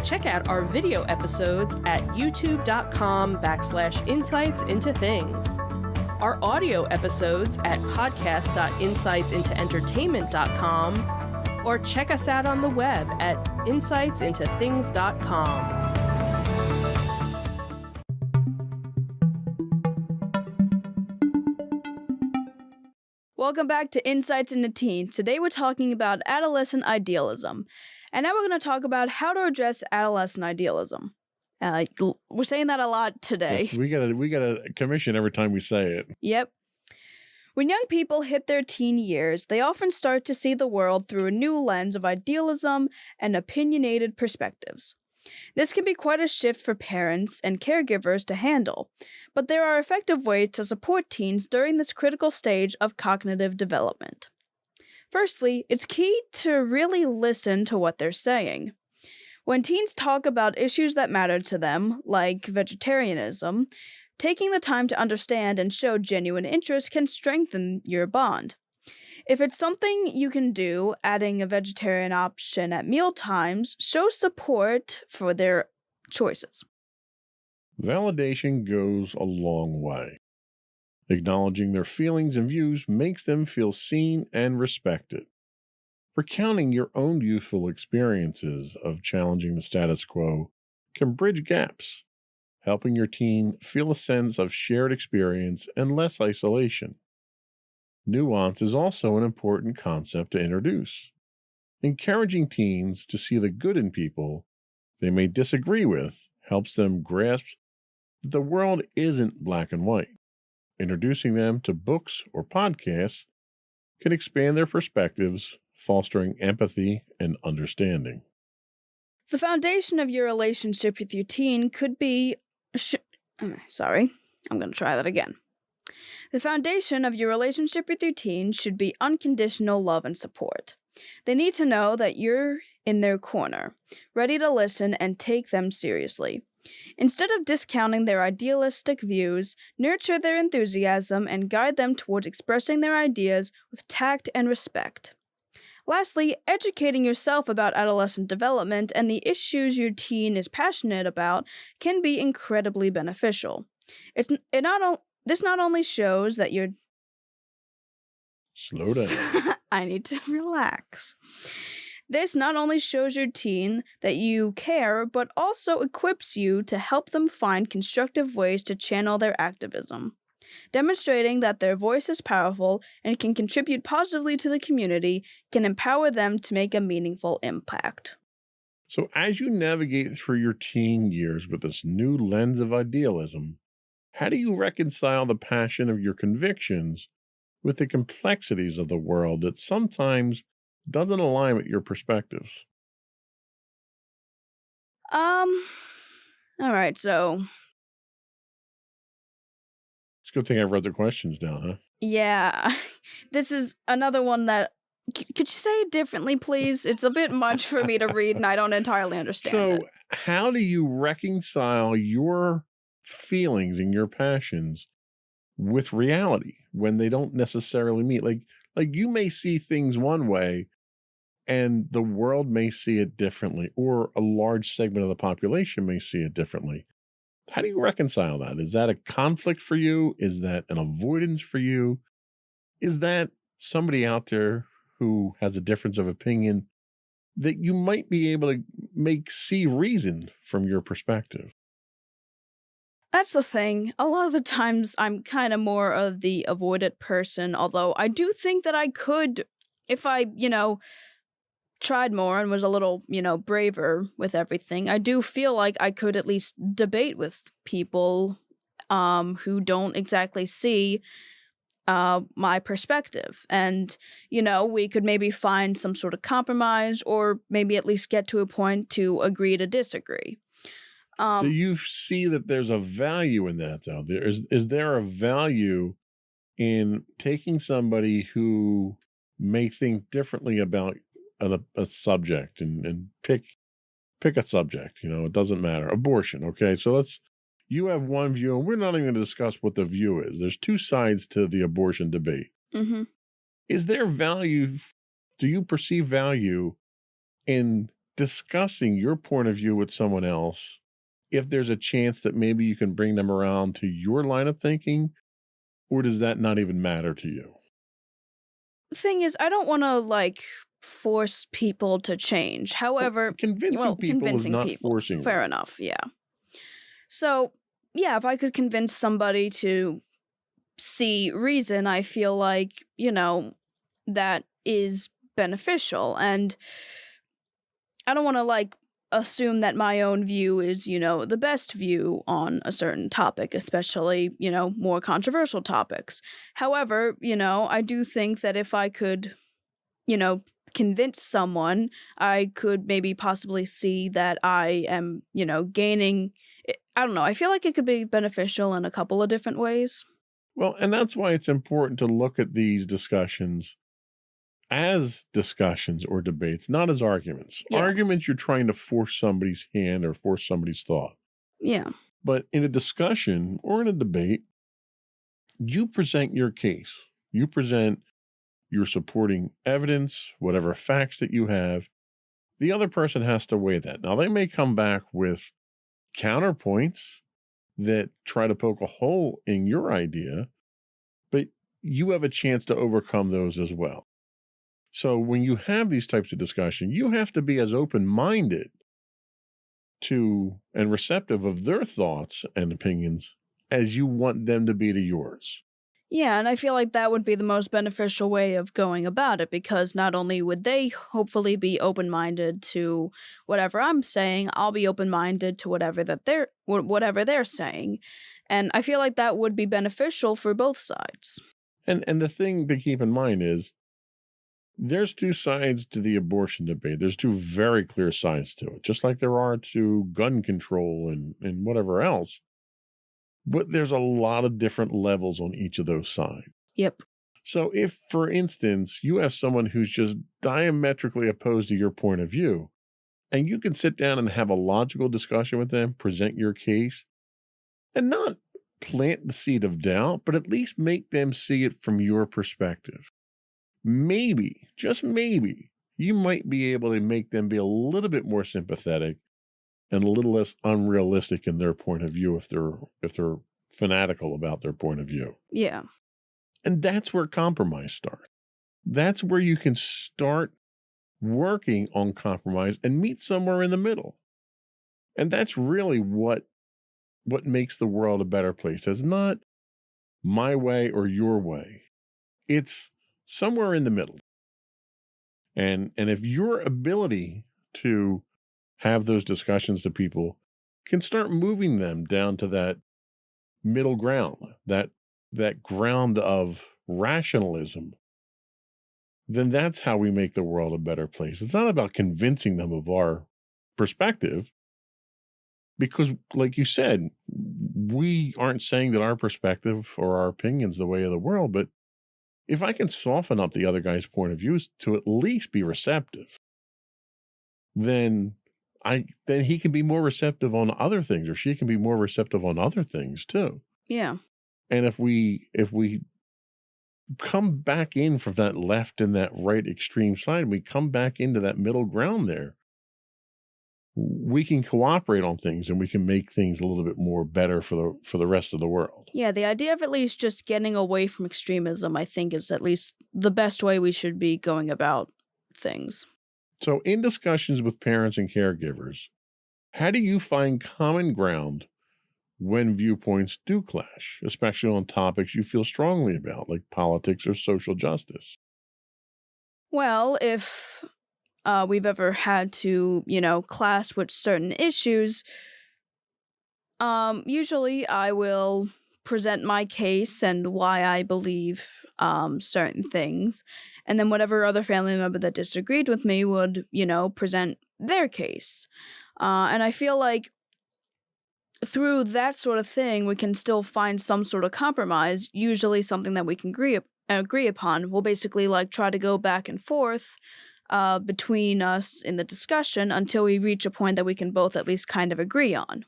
Check out our video episodes at youtube.com/insightsintothings. Our audio episodes at podcast.insightsintoentertainment.com, or check us out on the web at insightsintothings.com. Welcome back to Insights into Teens. Today we're talking about adolescent idealism. And now we're going to talk about how to address adolescent idealism. We're saying that a lot today. Yes, we got a commission every time we say it. Yep. When young people hit their teen years, they often start to see the world through a new lens of idealism and opinionated perspectives. This can be quite a shift for parents and caregivers to handle, but there are effective ways to support teens during this critical stage of cognitive development. Firstly, it's key to really listen to what they're saying. When teens talk about issues that matter to them, like vegetarianism, taking the time to understand and show genuine interest can strengthen your bond. If it's something you can do, adding a vegetarian option at mealtimes shows support for their choices. Validation goes a long way. Acknowledging their feelings and views makes them feel seen and respected. Recounting your own youthful experiences of challenging the status quo can bridge gaps, helping your teen feel a sense of shared experience and less isolation. Nuance is also an important concept to introduce. Encouraging teens to see the good in people they may disagree with helps them grasp that the world isn't black and white. Introducing them to books or podcasts can expand their perspectives, fostering empathy and understanding. The foundation of your relationship with your teen could be... The foundation of your relationship with your teen should be unconditional love and support. They need to know that you're in their corner, ready to listen and take them seriously. Instead of discounting their idealistic views, nurture their enthusiasm and guide them towards expressing their ideas with tact and respect. Lastly, educating yourself about adolescent development and the issues your teen is passionate about can be incredibly beneficial. This not only shows that you're Slow down. I need to relax. This not only shows your teen that you care, but also equips you to help them find constructive ways to channel their activism. Demonstrating that their voice is powerful and can contribute positively to the community can empower them to make a meaningful impact. So, as you navigate through your teen years with this new lens of idealism, how do you reconcile the passion of your convictions with the complexities of the world that sometimes doesn't align with your perspectives? All right, so It's a good thing I wrote the questions down, huh? yeah, this is another one that could you say it differently, please? It's a bit much for me to read, and I don't entirely understand it. So, how do you reconcile your feelings and your passions with reality when they don't necessarily meet? Like you may see things one way and the world may see it differently, or a large segment of the population may see it differently. How do you reconcile that? Is that a conflict for you? Is that an avoidance for you? Is that somebody out there who has a difference of opinion that you might be able to see reason from your perspective? That's the thing. A lot of the times I'm kind of more of the avoidant person, although I do think that I could, if I, tried more and was a little, braver with everything. I do feel like I could at least debate with people who don't exactly see my perspective. And, we could maybe find some sort of compromise or maybe at least get to a point to agree to disagree. Do you see that there's a value in that, though? Is there a value in taking somebody who may think differently about a subject and pick a subject? It doesn't matter. Abortion, okay? So you have one view, and we're not even going to discuss what the view is. There's two sides to the abortion debate. Mm-hmm. Is there value? Do you perceive value in discussing your point of view with someone else if there's a chance that maybe you can bring them around to your line of thinking, or does that not even matter to you? The thing is, I don't want to, force people to change. However, Convincing people is not forcing Fair them. enough, yeah. So, yeah, if I could convince somebody to see reason, I feel like, that is beneficial. And I don't want to, assume that my own view is, the best view on a certain topic, especially, more controversial topics. However, I do think that if I could, convince someone, I could maybe possibly see that I am, gaining. I don't know. I feel like it could be beneficial in a couple of different ways. Well, and that's why it's important to look at these discussions as discussions or debates, not as arguments. Yeah. Arguments, you're trying to force somebody's hand or force somebody's thought. Yeah. But in a discussion or in a debate, you present your case. You present your supporting evidence, whatever facts that you have. The other person has to weigh that. Now, they may come back with counterpoints that try to poke a hole in your idea, but you have a chance to overcome those as well. So when you have these types of discussion, you have to be as open-minded to and receptive of their thoughts and opinions as you want them to be to yours. Yeah, and I feel like that would be the most beneficial way of going about it, because not only would they hopefully be open-minded to whatever I'm saying, I'll be open-minded to whatever they're saying. And I feel like that would be beneficial for both sides. And the thing to keep in mind is there's two sides to the abortion debate. There's two very clear sides to it, just like there are to gun control and whatever else. But there's a lot of different levels on each of those sides. Yep. So if, for instance, you have someone who's just diametrically opposed to your point of view, and you can sit down and have a logical discussion with them, present your case, and not plant the seed of doubt, but at least make them see it from your perspective. Maybe, just maybe, you might be able to make them be a little bit more sympathetic and a little less unrealistic in their point of view if they're fanatical about their point of view. Yeah. And that's where compromise starts. That's where you can start working on compromise and meet somewhere in the middle. And that's really what makes the world a better place. It's not my way or your way. It's somewhere in the middle. And if your ability to have those discussions to people can start moving them down to that middle ground, that ground of rationalism, then that's how we make the world a better place. It's not about convincing them of our perspective, because like you said, we aren't saying that our perspective or our opinion's the way of the world, but if I can soften up the other guy's point of view to at least be receptive, then he can be more receptive on other things, or she can be more receptive on other things too. Yeah. And if we come back in from that left and that right extreme side, we come back into that middle ground there, we can cooperate on things and we can make things a little bit more better for the rest of the world. Yeah, the idea of at least just getting away from extremism, I think, is at least the best way we should be going about things. So in discussions with parents and caregivers, how do you find common ground when viewpoints do clash, especially on topics you feel strongly about, like politics or social justice? Well, if we've ever had to, clash with certain issues, usually I will present my case and why I believe certain things. And then whatever other family member that disagreed with me would, present their case. And I feel like through that sort of thing, we can still find some sort of compromise, usually something that we can agree upon. We'll basically try to go back and forth between us in the discussion until we reach a point that we can both at least kind of agree on.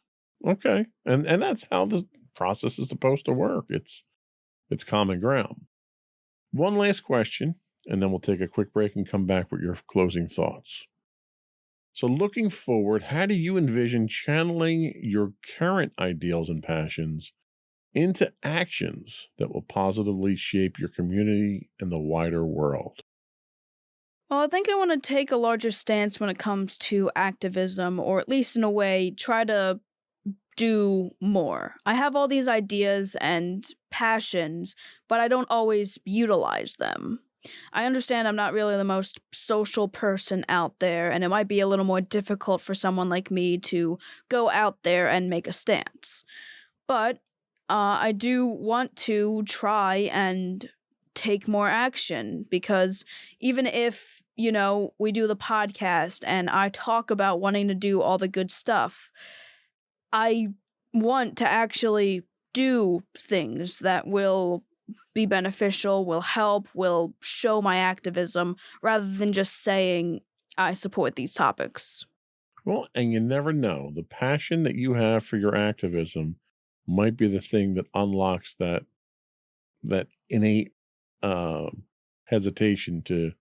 Okay. And that's how the process is supposed to work. It's common ground. One last question, and then we'll take a quick break and come back with your closing thoughts. So looking forward, how do you envision channeling your current ideals and passions into actions that will positively shape your community and the wider world? Well, I think I want to take a larger stance when it comes to activism, or at least in a way, try to do more. I have all these ideas and passions, but I don't always utilize them. I understand I'm not really the most social person out there, and it might be a little more difficult for someone like me to go out there and make a stance. But I do want to try and take more action, because even if, we do the podcast and I talk about wanting to do all the good stuff, I want to actually do things that will be beneficial, will help, will show my activism, rather than just saying I support these topics. Well, and you never know. The passion that you have for your activism might be the thing that unlocks that innate hesitation to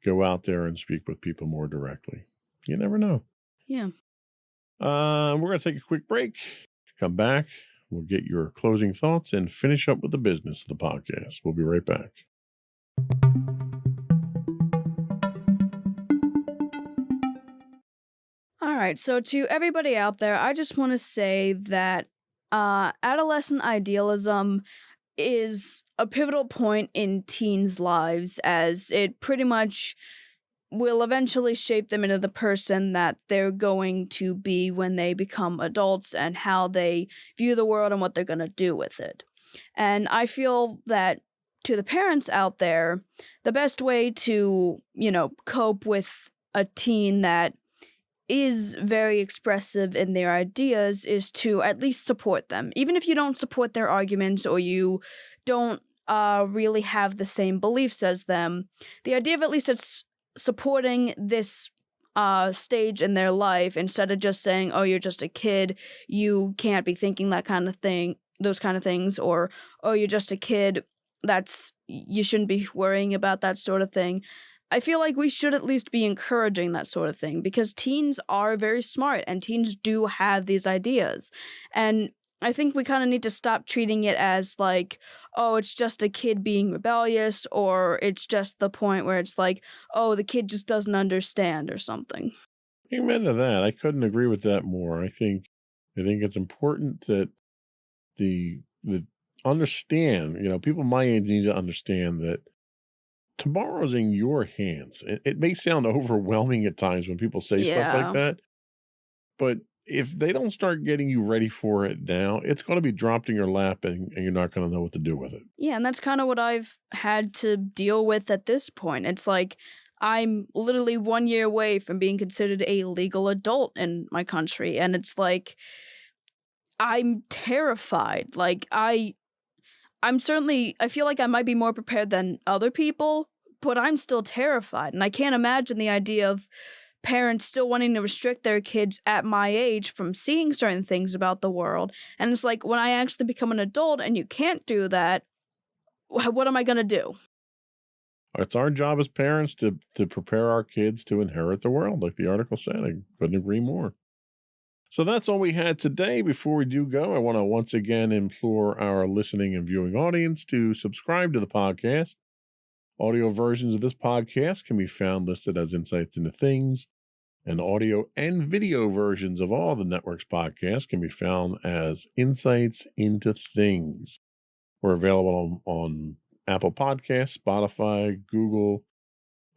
go out there and speak with people more directly. You never know. Yeah. We're going to take a quick break. Come back. We'll get your closing thoughts and finish up with the business of the podcast. We'll be right back. All right. So to everybody out there, I just want to say that adolescent idealism is a pivotal point in teens' lives, as it pretty much will eventually shape them into the person that they're going to be when they become adults, and how they view the world and what they're going to do with it. And I feel that to the parents out there, the best way to, cope with a teen that is very expressive in their ideas is to at least support them. Even if you don't support their arguments, or you don't really have the same beliefs as them, the idea of at least supporting this stage in their life, instead of just saying, oh, you're just a kid, you can't be thinking that kind of thing, those kind of things, or, oh, you're just a kid, you shouldn't be worrying about that sort of thing. I feel like we should at least be encouraging that sort of thing because teens are very smart and teens do have these ideas. And I think we kind of need to stop treating it as like, oh, it's just a kid being rebellious, or it's just the point where it's like, oh, the kid just doesn't understand or something. Amen to that. I couldn't agree with that more. I think it's important that the understand, people my age need to understand that tomorrow's in your hands. It may sound overwhelming at times when people say stuff like Yeah. that, but if they don't start getting you ready for it now, it's going to be dropped in your lap and you're not going to know what to do with it. Yeah, and that's kind of what I've had to deal with at this point. It's like I'm literally 1 year away from being considered a legal adult in my country, and it's like I'm terrified. Like I feel like I might be more prepared than other people, but I'm still terrified, and I can't imagine the idea of parents still wanting to restrict their kids at my age from seeing certain things about the world. And it's like when I actually become an adult and you can't do that, what am I going to do? It's our job as parents to prepare our kids to inherit the world, like the article said. I couldn't agree more. So that's all we had today. Before we do go, I want to once again implore our listening and viewing audience to subscribe to the podcast. Audio versions of this podcast can be found listed as Insights into Things, and audio and video versions of all the network's podcasts can be found as Insights into Things. We're available on Apple Podcasts, Spotify, Google,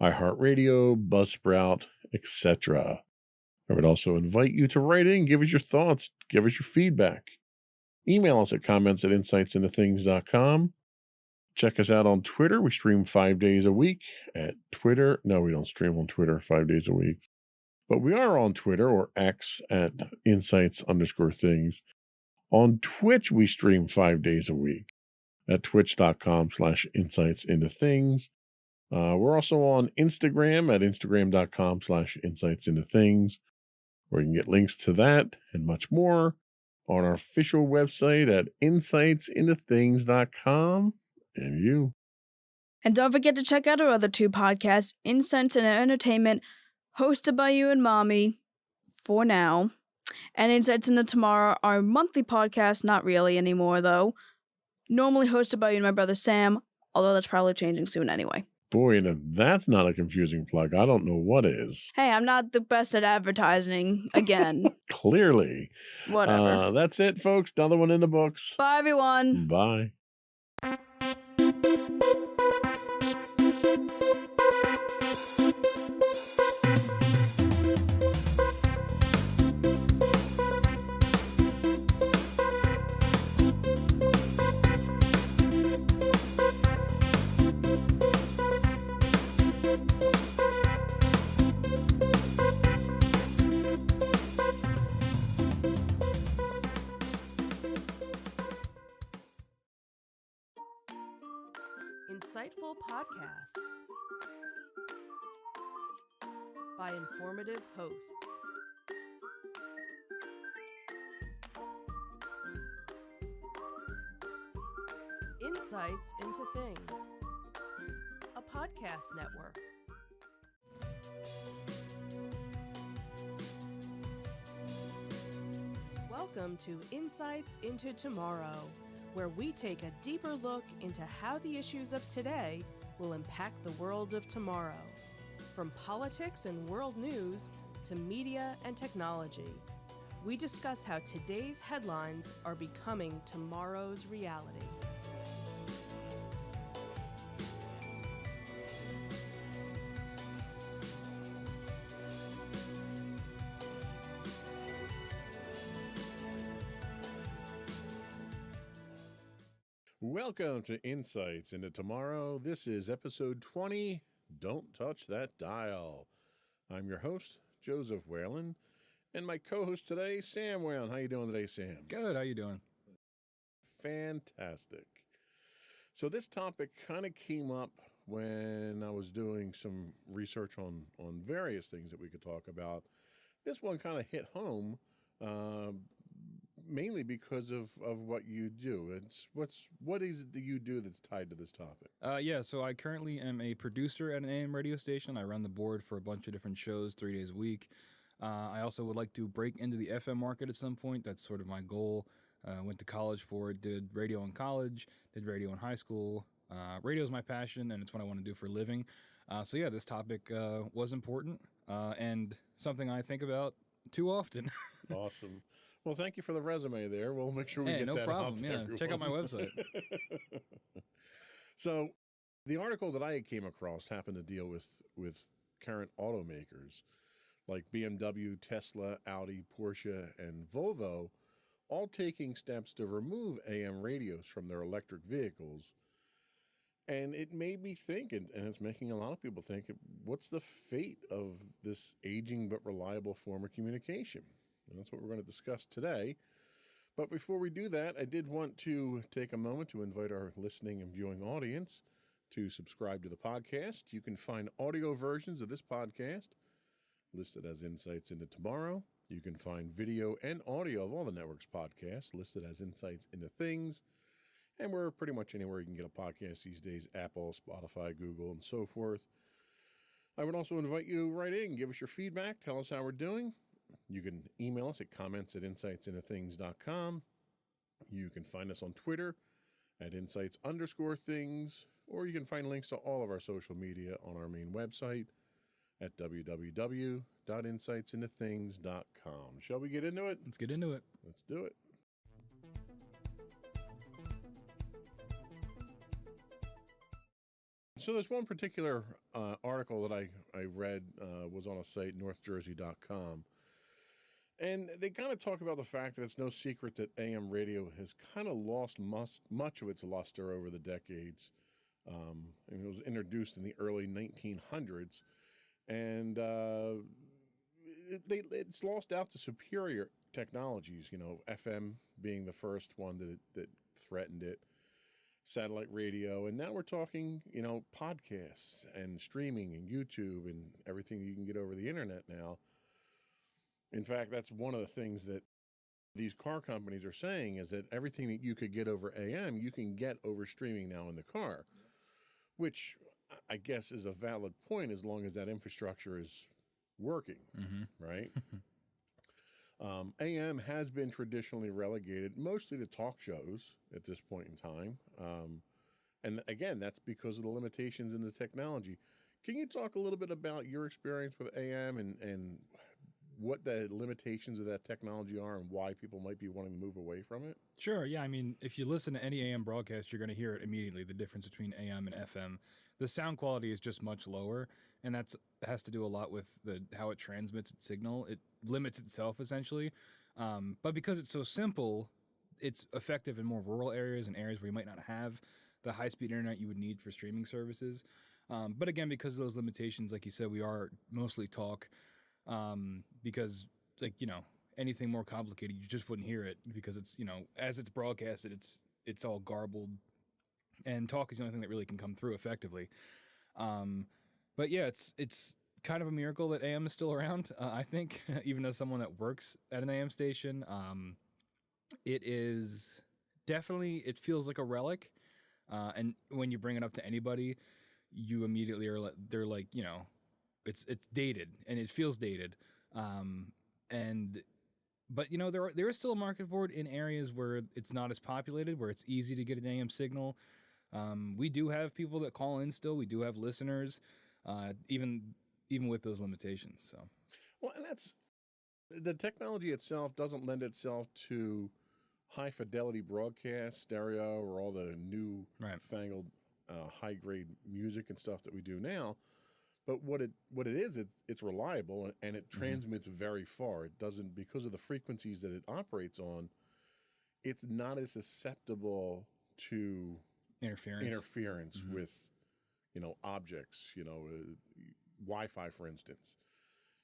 iHeartRadio, Buzzsprout, etc. I would also invite you to write in, give us your thoughts, give us your feedback. Email us at comments@insightsintothings.com. Check us out on Twitter. We stream 5 days a week at Twitter. No, we don't stream on Twitter 5 days a week. But we are on Twitter, or X, at insights_things. On Twitch, we stream 5 days a week at twitch.com/insightsintothings. We're also on Instagram at instagram.com/insightsintothings, where you can get links to that and much more on our official website at insightsintothings.com. And you. And don't forget to check out our other two podcasts, Insights and Entertainment, hosted by you and Mommy, for now, and Insights into Tomorrow, our monthly podcast, not really anymore though, normally hosted by you and my brother Sam, although that's probably changing soon anyway. Boy, and if that's not a confusing plug, I don't know what is. Hey, I'm not the best at advertising, again. Clearly. Whatever. That's it, folks. Another one in the books. Bye, everyone. Bye. Insightful podcasts by informative hosts. Insights into Things, a podcast network. Welcome to Insights into Tomorrow, where we take a deeper look into how the issues of today will impact the world of tomorrow. From politics and world news to media and technology, we discuss how today's headlines are becoming tomorrow's reality. Welcome to Insights into Tomorrow. This is episode 20, Don't Touch That Dial. I'm your host, Joseph Whalen, and my co-host today, Sam Whalen. How you doing today, Sam? Good. How you doing? Fantastic. So this topic kind of came up when I was doing some research on various things that we could talk about. This one kind of hit home, mainly because of what you do. What is it that you do that's tied to this topic? Yeah, so I currently am a producer at an AM radio station. I run the board for a bunch of different shows 3 days a week. I also would like to break into the FM market at some point. That's sort of my goal. Went to college for it, did radio in college, did radio in high school. Radio is my passion, and it's what I want to do for a living. So yeah, this topic was important and something I think about too often. Awesome. Well, thank you for the resume there. We'll make sure we get no that problem. out to Yeah, everyone. check out my website. So, the article that I came across happened to deal with current automakers like BMW, Tesla, Audi, Porsche, and Volvo, all taking steps to remove AM radios from their electric vehicles. And it made me think, and it's making a lot of people think, what's the fate of this aging but reliable form of communication? And that's what we're going to discuss today. But before we do that, I did want to take a moment to invite our listening and viewing audience to subscribe to the podcast. You can find audio versions of this podcast listed as Insights into Tomorrow. You can find video and audio of all the network's podcasts listed as Insights into Things. And we're pretty much anywhere you can get a podcast these days, Apple, Spotify, Google, and so forth. I would also invite you to write in, give us your feedback, tell us how we're doing. You can email us at comments@insightsintothings.com. You can find us on Twitter at insights_things, or you can find links to all of our social media on our main website at www.insightsintothings.com. Shall we get into it? Let's get into it. Let's do it. So there's one particular article that I read was on a site, northjersey.com. And they kind of talk about the fact that it's no secret that AM radio has kind of lost much of its luster over the decades. And it was introduced in the early 1900s. And it's lost out to superior technologies, FM being the first one that threatened it, satellite radio, and now we're talking, podcasts and streaming and YouTube and everything you can get over the internet now. In fact, that's one of the things that these car companies are saying is that everything that you could get over AM, you can get over streaming now in the car, which I guess is a valid point as long as that infrastructure is working, right? AM has been traditionally relegated mostly to talk shows at this point in time. And again, that's because of the limitations in the technology. Can you talk a little bit about your experience with AM and what the limitations of that technology are and why people might be wanting to move away from it? Sure, yeah. I mean, if you listen to any AM broadcast, you're going to hear it immediately, the difference between AM and FM. The sound quality is just much lower, and that has to do a lot with how it transmits its signal. It limits itself, essentially. But because it's so simple, it's effective in more rural areas and areas where you might not have the high-speed internet you would need for streaming services. But again, because of those limitations, like you said, we are mostly talk. Because anything more complicated, you just wouldn't hear it because it's, as it's broadcasted, it's all garbled, and talk is the only thing that really can come through effectively. But yeah, it's kind of a miracle that AM is still around. I think even as someone that works at an AM station, it is definitely, it feels like a relic. And when you bring it up to anybody, you immediately they're like, it's dated and it feels dated. But there is still a market for it in areas where it's not as populated, where it's easy to get an AM signal. We do have people that call in still. We do have listeners, even with those limitations. So, well, and that's the technology itself doesn't lend itself to high fidelity broadcast, stereo, or all the new fangled high grade music and stuff that we do now. But what it is, it's reliable and it transmits very far. It doesn't, because of the frequencies that it operates on, it's not as susceptible to interference with, objects, Wi-Fi, for instance.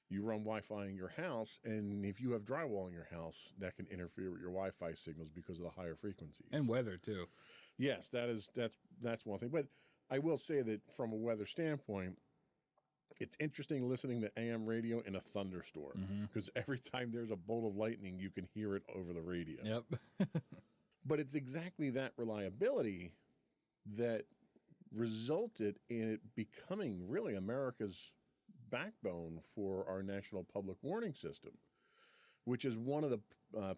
You run Wi-Fi in your house, and if you have drywall in your house, that can interfere with your Wi-Fi signals because of the higher frequencies. And weather too. Yes, that's one thing. But I will say that from a weather standpoint, It's interesting listening to AM radio in a thunderstorm because every time there's a bolt of lightning, you can hear it over the radio. Yep. But it's exactly that reliability that resulted in it becoming really America's backbone for our national public warning system, which is one of the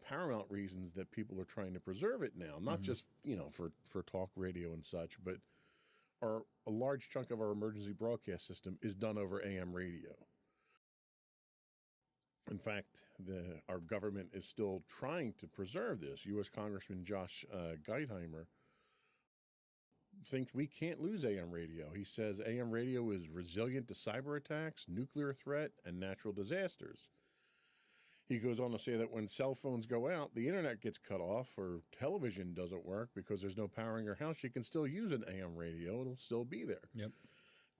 paramount reasons that people are trying to preserve it now, not just, for talk radio and such, but a large chunk of our emergency broadcast system is done over AM radio. In fact, our government is still trying to preserve this. U.S. Congressman Josh Geitheimer thinks we can't lose AM radio. He says AM radio is resilient to cyber attacks, nuclear threat, and natural disasters. He goes on to say that when cell phones go out, the internet gets cut off, or television doesn't work because there's no power in your house, you can still use an AM radio. It'll still be there. Yep.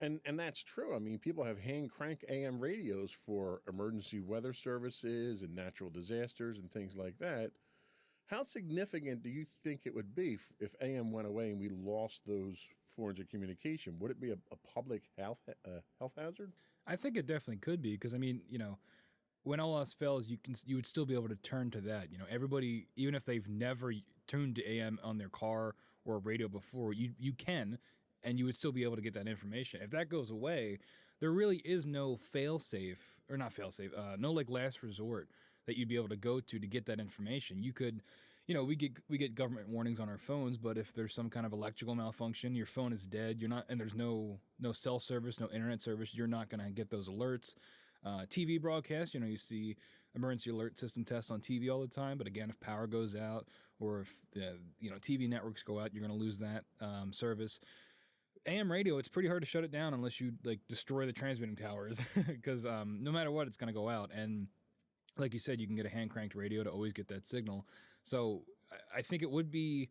And that's true. I mean, people have hand crank AM radios for emergency weather services and natural disasters and things like that. How significant do you think it would be if AM went away and we lost those forms of communication? Would it be a public health hazard? I think it definitely could be because, I mean, when all else fails, you would still be able to turn to that. Everybody, even if they've never tuned to AM on their car or radio before, you can, and you would still be able to get that information. If that goes away, there really is no fail-safe, or not fail-safe, no like last resort that you'd be able to go to get that information. You could, we get government warnings on our phones, but if there's some kind of electrical malfunction, your phone is dead, and there's no cell service, no internet service, you're not going to get those alerts. TV broadcast, you see emergency alert system tests on TV all the time. But again, if power goes out or if the TV networks go out, you're going to lose that service. AM radio, it's pretty hard to shut it down unless you destroy the transmitting towers because no matter what, it's going to go out. And like you said, you can get a hand cranked radio to always get that signal. So I think it would be,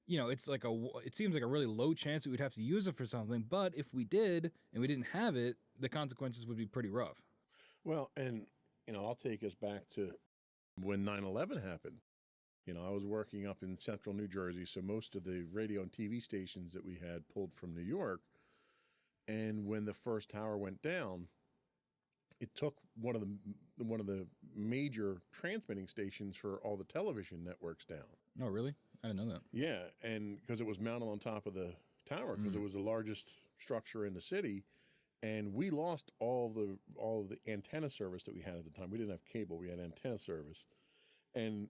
it seems like a really low chance that we'd have to use it for something. But if we did and we didn't have it, the consequences would be pretty rough. Well, and, I'll take us back to when 9/11 happened. I was working up in central New Jersey, so most of the radio and TV stations that we had pulled from New York. And when the first tower went down, it took one of the major transmitting stations for all the television networks down. Oh, really? I didn't know that. Yeah, and because it was mounted on top of the tower, because it was the largest structure in the city. And we lost all of the antenna service that we had at the time. We didn't have cable; we had antenna service, and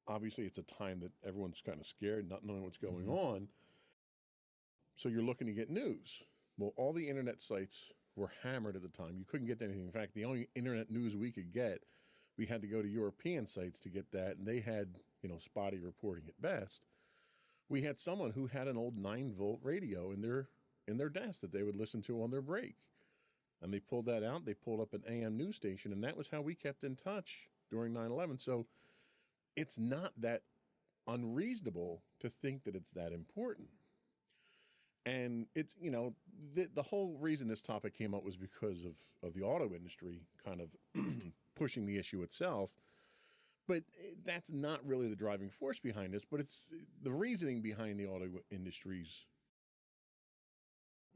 obviously, it's a time that everyone's kind of scared, not knowing what's going on. So you're looking to get news. Well, all the internet sites were hammered at the time. You couldn't get anything. In fact, the only internet news we could get, we had to go to European sites to get that, and they had spotty reporting at best. We had someone who had an old 9-volt radio in their desk that they would listen to on their break. And they pulled that out. They pulled up an AM news station, and that was how we kept in touch during 9/11. So it's not that unreasonable to think that it's that important. And it's, the whole reason this topic came up was because of the auto industry kind of pushing the issue itself. But that's not really the driving force behind this, but it's the reasoning behind the auto industry's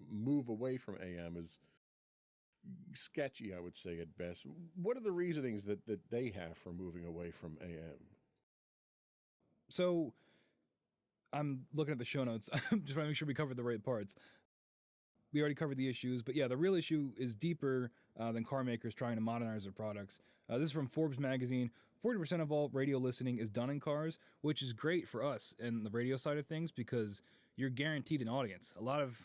move away from AM is sketchy, I would say, at best. What are the reasonings that they have for moving away from AM? So I'm looking at the show notes. I'm just trying to make sure we covered the right parts. We already covered the issues, but yeah, the real issue is deeper than car makers trying to modernize their products. This is from Forbes magazine. 40% of all radio listening is done in cars, which is great for us and the radio side of things because you're guaranteed an audience. A lot of,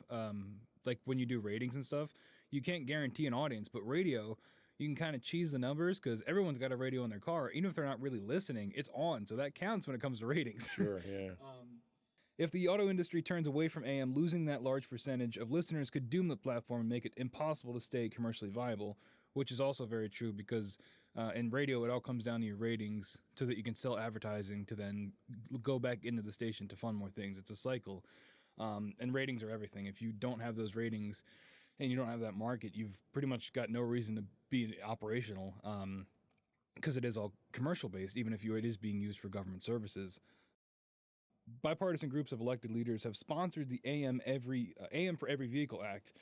like when you do ratings and stuff, you can't guarantee an audience, but radio, you can kind of cheese the numbers because everyone's got a radio in their car. Even if they're not really listening, it's on. So that counts when it comes to ratings. Sure, yeah. If the auto industry turns away from AM, losing that large percentage of listeners could doom the platform and make it impossible to stay commercially viable, which is also very true because in radio, it all comes down to your ratings so that you can sell advertising to then go back into the station to fund more things. It's a cycle. And ratings are everything. If you don't have those ratings and you don't have that market, you've pretty much got no reason to be operational because it is all commercial based, even if it is being used for government services. Bipartisan groups of elected leaders have sponsored the AM for Every Vehicle Act,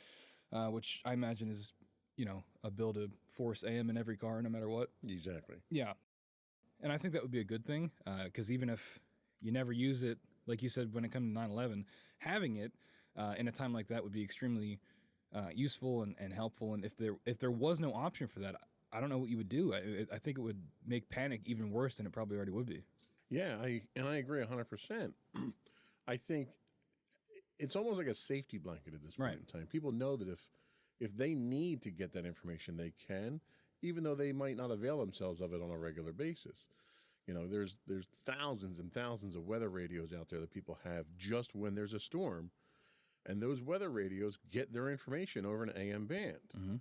which I imagine is a bill to force AM in every car no matter what. Exactly. Yeah. And I think that would be a good thing, because even if you never use it, like you said, when it comes to 9/11, having it in a time like that would be extremely useful and helpful. And if there was no option for that, I don't know what you would do. I think it would make panic even worse than it probably already would be. Yeah, I agree 100%. I think it's almost like a safety blanket at this point in time. People know that if they need to get that information, they can, even though they might not avail themselves of it on a regular basis. There's thousands and thousands of weather radios out there that people have just when there's a storm, and those weather radios get their information over an AM band. Mm-hmm.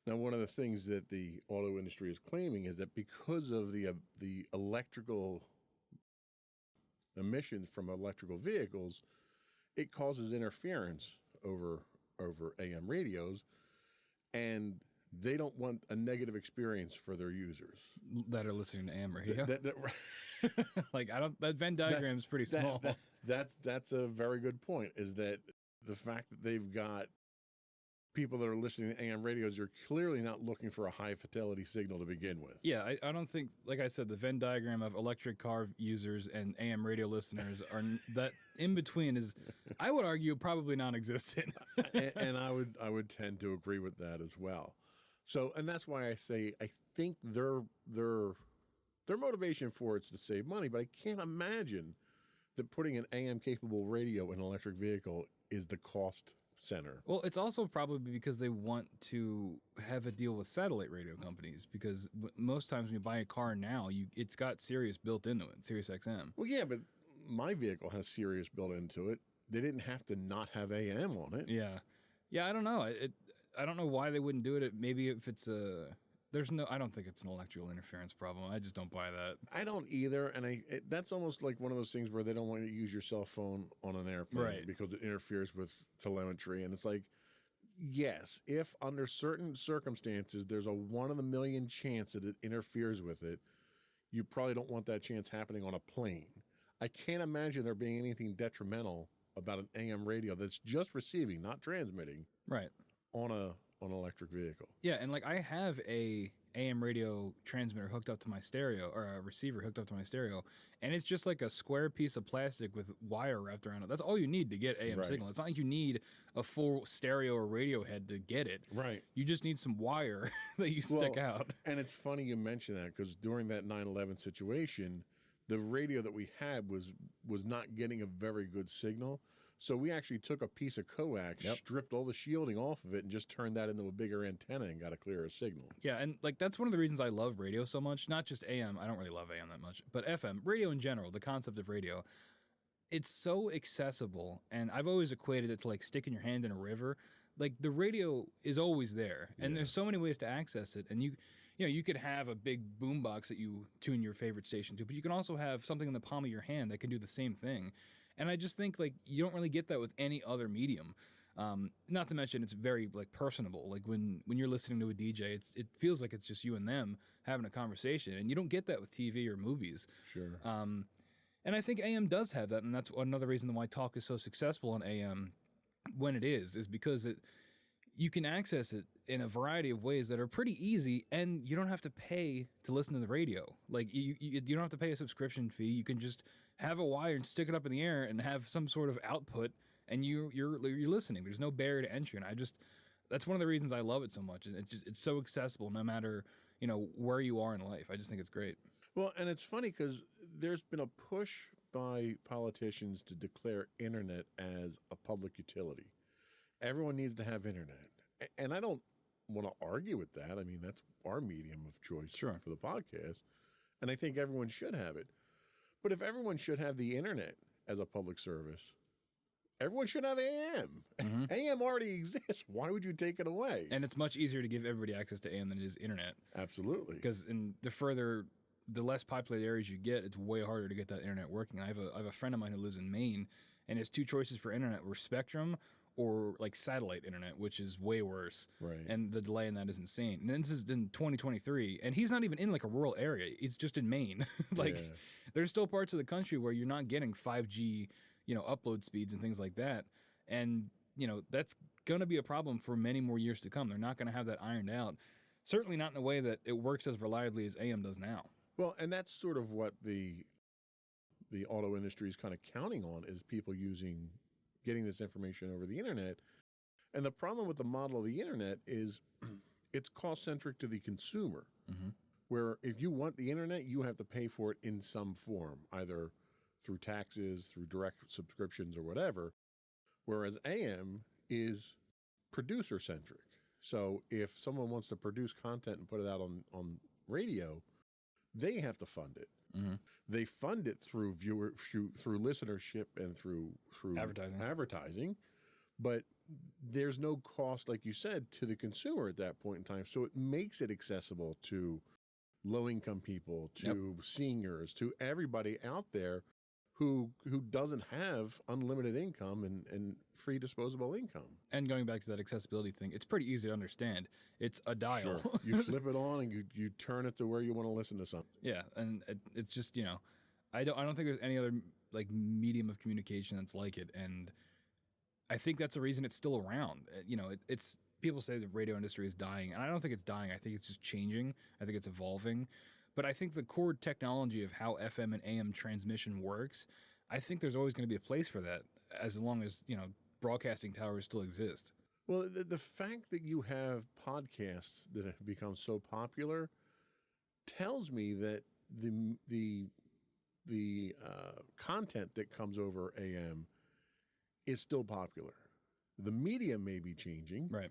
Now, one of the things that the auto industry is claiming is that because of the electrical emissions from electrical vehicles, it causes interference over AM radios, and they don't want a negative experience for their users that are listening to AM radio. Like, that Venn diagram is pretty small. That's a very good point, is that the fact that they've got people that are listening to AM radios are clearly not looking for a high fidelity signal to begin with. Yeah, I don't think, like I said, the Venn diagram of electric car users and AM radio listeners are that in between is, I would argue, probably non-existent. and I would tend to agree with that as well. So, and that's why I say I think their motivation for it's to save money, but I can't imagine that putting an AM capable radio in an electric vehicle is the cost center. Well, it's also probably because they want to have a deal with satellite radio companies, because most times when you buy a car now, it's got Sirius built into it, Sirius XM. Well, yeah, but my vehicle has Sirius built into it. They didn't have to not have AM on it. Yeah, I don't know. I don't know why they wouldn't do it. Maybe if it's I don't think it's an electrical interference problem. I just don't buy that. I don't either, and that's almost like one of those things where they don't want you to use your cell phone on an airplane because it interferes with telemetry. And it's like, yes, if under certain circumstances there's a 1 in a million chance that it interferes with it, you probably don't want that chance happening on a plane. I can't imagine there being anything detrimental about an AM radio that's just receiving, not transmitting, on an electric vehicle. Yeah, and like I have a AM radio transmitter hooked up to my stereo, or a receiver hooked up to my stereo, and it's just like a square piece of plastic with wire wrapped around it. That's all you need to get AM signal. It's not like you need a full stereo or radio head to get it. Right. You just need some wire that you stick out. And it's funny you mention that, because during that 9/11 situation, the radio that we had was not getting a very good signal. So we actually took a piece of coax, stripped all the shielding off of it, and just turned that into a bigger antenna and got a clearer signal. Yeah, and like that's one of the reasons I love radio so much. Not just AM. I don't really love AM that much, but FM, radio in general, the concept of radio. It's so accessible, and I've always equated it to like sticking your hand in a river. Like the radio is always there, and there's so many ways to access it. And you could have a big boombox that you tune your favorite station to, but you can also have something in the palm of your hand that can do the same thing. And I just think like you don't really get that with any other medium. Not to mention it's very like personable. Like when you're listening to a DJ, it feels like it's just you and them having a conversation, and you don't get that with TV or movies. Sure. And I think AM does have that, and that's another reason why talk is so successful on AM when it is because you can access it in a variety of ways that are pretty easy, and you don't have to pay to listen to the radio. Like you don't have to pay a subscription fee. You can just have a wire and stick it up in the air and have some sort of output, and you're listening. There's no barrier to entry, and that's one of the reasons I love it so much. And it's so accessible no matter where you are in life. I just think it's great. Well, and it's funny because there's been a push by politicians to declare internet as a public utility. Everyone needs to have internet. And I don't want to argue with that. I mean, that's our medium of choice for the podcast. And I think everyone should have it. But if everyone should have the internet as a public service, everyone should have AM. Mm-hmm. AM already exists. Why would you take it away? And it's much easier to give everybody access to AM than it is internet. Absolutely. Because the less populated areas you get, it's way harder to get that internet working. I have a friend of mine who lives in Maine, and his two choices for internet were Spectrum or like satellite internet, which is way worse. Right. And the delay in that is insane. And this is in 2023, and he's not even in like a rural area. It's just in Maine. There's still parts of the country where you're not getting 5G, upload speeds and things like that. And, that's going to be a problem for many more years to come. They're not going to have that ironed out. Certainly not in a way that it works as reliably as AM does now. Well, and that's sort of what the auto industry is kind of counting on, is people getting this information over the internet. And the problem with the model of the internet is it's cost-centric to the consumer, where if you want the internet, you have to pay for it in some form, either through taxes, through direct subscriptions, or whatever, whereas AM is producer-centric. So if someone wants to produce content and put it out on radio, they have to fund it. They fund it through through listenership and through advertising, but there's no cost, like you said, to the consumer at that point in time. So it makes it accessible to low-income people, to seniors, to everybody out there who doesn't have unlimited income and free disposable income. And going back to that accessibility thing, it's pretty easy to understand. It's a dial. Sure. You flip it on and you turn it to where you want to listen to something. Yeah, and it's just, I don't think there's any other like medium of communication that's like it, and I think that's the reason it's still around. It's people say the radio industry is dying, and I don't think it's dying. I think it's just changing. I think it's evolving. But I think the core technology of how FM and AM transmission works, I think there's always going to be a place for that as long as, broadcasting towers still exist. Well, the fact that you have podcasts that have become so popular tells me that the content that comes over AM is still popular. The media may be changing, right?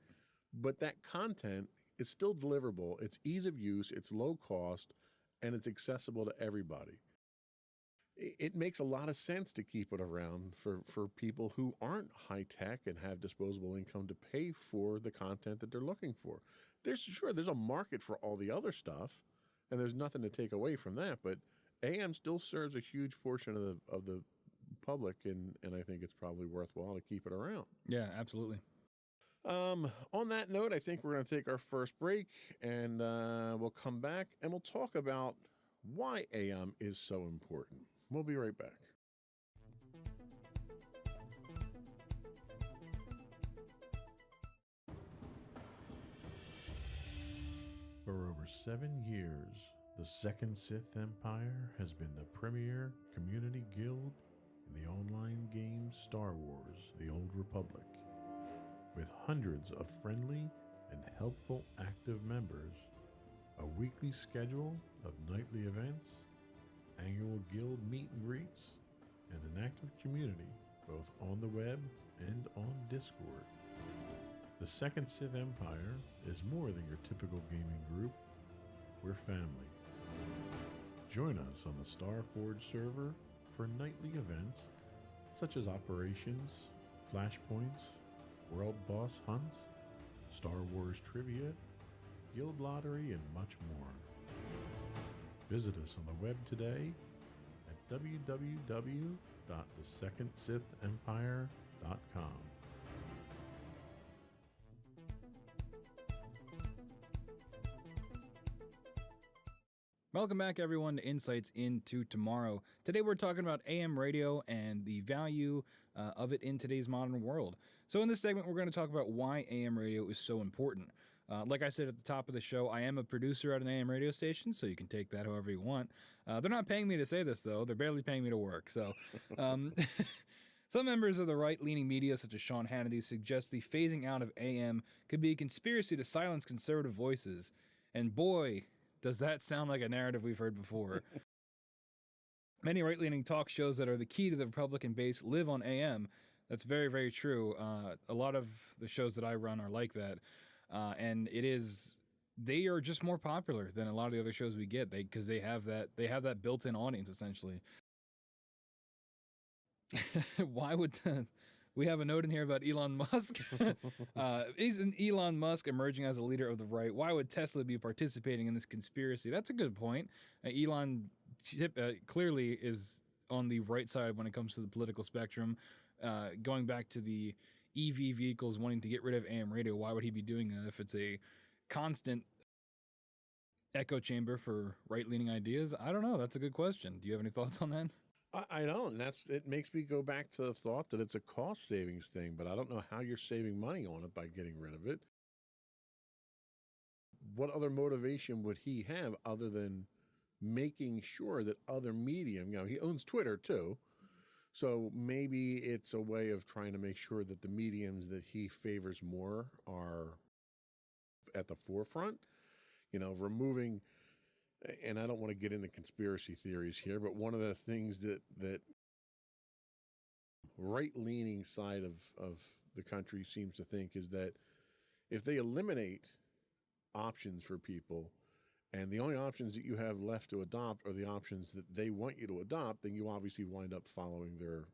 But that content is still deliverable. It's ease of use, it's low cost, and it's accessible to everybody. It makes a lot of sense to keep it around for people who aren't high tech and have disposable income to pay for the content that they're looking for. There's a market for all the other stuff, and there's nothing to take away from that. But AM still serves a huge portion of the public, and I think it's probably worthwhile to keep it around. Yeah, absolutely. On that note, I think we're going to take our first break, and we'll come back and we'll talk about why AM is so important. We'll be right back. For over 7 years, the Second Sith Empire has been the premier community guild in the online game Star Wars: The Old Republic. With hundreds of friendly and helpful active members, a weekly schedule of nightly events, annual guild meet and greets, and an active community both on the web and on Discord. The Second Sith Empire is more than your typical gaming group. We're family. Join us on the Starforge server for nightly events such as operations, flashpoints, world boss hunts, Star Wars trivia, guild lottery, and much more. Visit us on the web today at www.thesecondsithempire.com. Welcome back, everyone, to Insights into Tomorrow. Today we're talking about AM radio and the value of it in today's modern world. So in this segment, we're going to talk about why AM radio is so important. Like I said at the top of the show, I am a producer at an AM radio station, so you can take that however you want. They're not paying me to say this, though. They're barely paying me to work. So some members of the right-leaning media, such as Sean Hannity, suggest the phasing out of AM could be a conspiracy to silence conservative voices. And boy, does that sound like a narrative we've heard before. Many right-leaning talk shows that are the key to the Republican base live on AM. That's very, very true. A lot of the shows that I run are like that. And they are just more popular than a lot of the other shows we get because they have that built-in audience, essentially. Why would... We have a note in here about Elon Musk. Isn't Elon Musk emerging as a leader of the right? Why would Tesla be participating in this conspiracy? That's a good point. Elon clearly is on the right side when it comes to the political spectrum. Going back to the EV vehicles wanting to get rid of AM radio, why would he be doing that if it's a constant echo chamber for right-leaning ideas? I don't know. That's a good question. Do you have any thoughts on that? I don't. And it makes me go back to the thought that it's a cost savings thing, but I don't know how you're saving money on it by getting rid of it. What other motivation would he have other than making sure that other medium, he owns Twitter too. So maybe it's a way of trying to make sure that the mediums that he favors more are at the forefront, removing, and I don't want to get into conspiracy theories here, but one of the things that right-leaning side of the country seems to think is that if they eliminate options for people, and the only options that you have left to adopt are the options that they want you to adopt, then you obviously wind up following their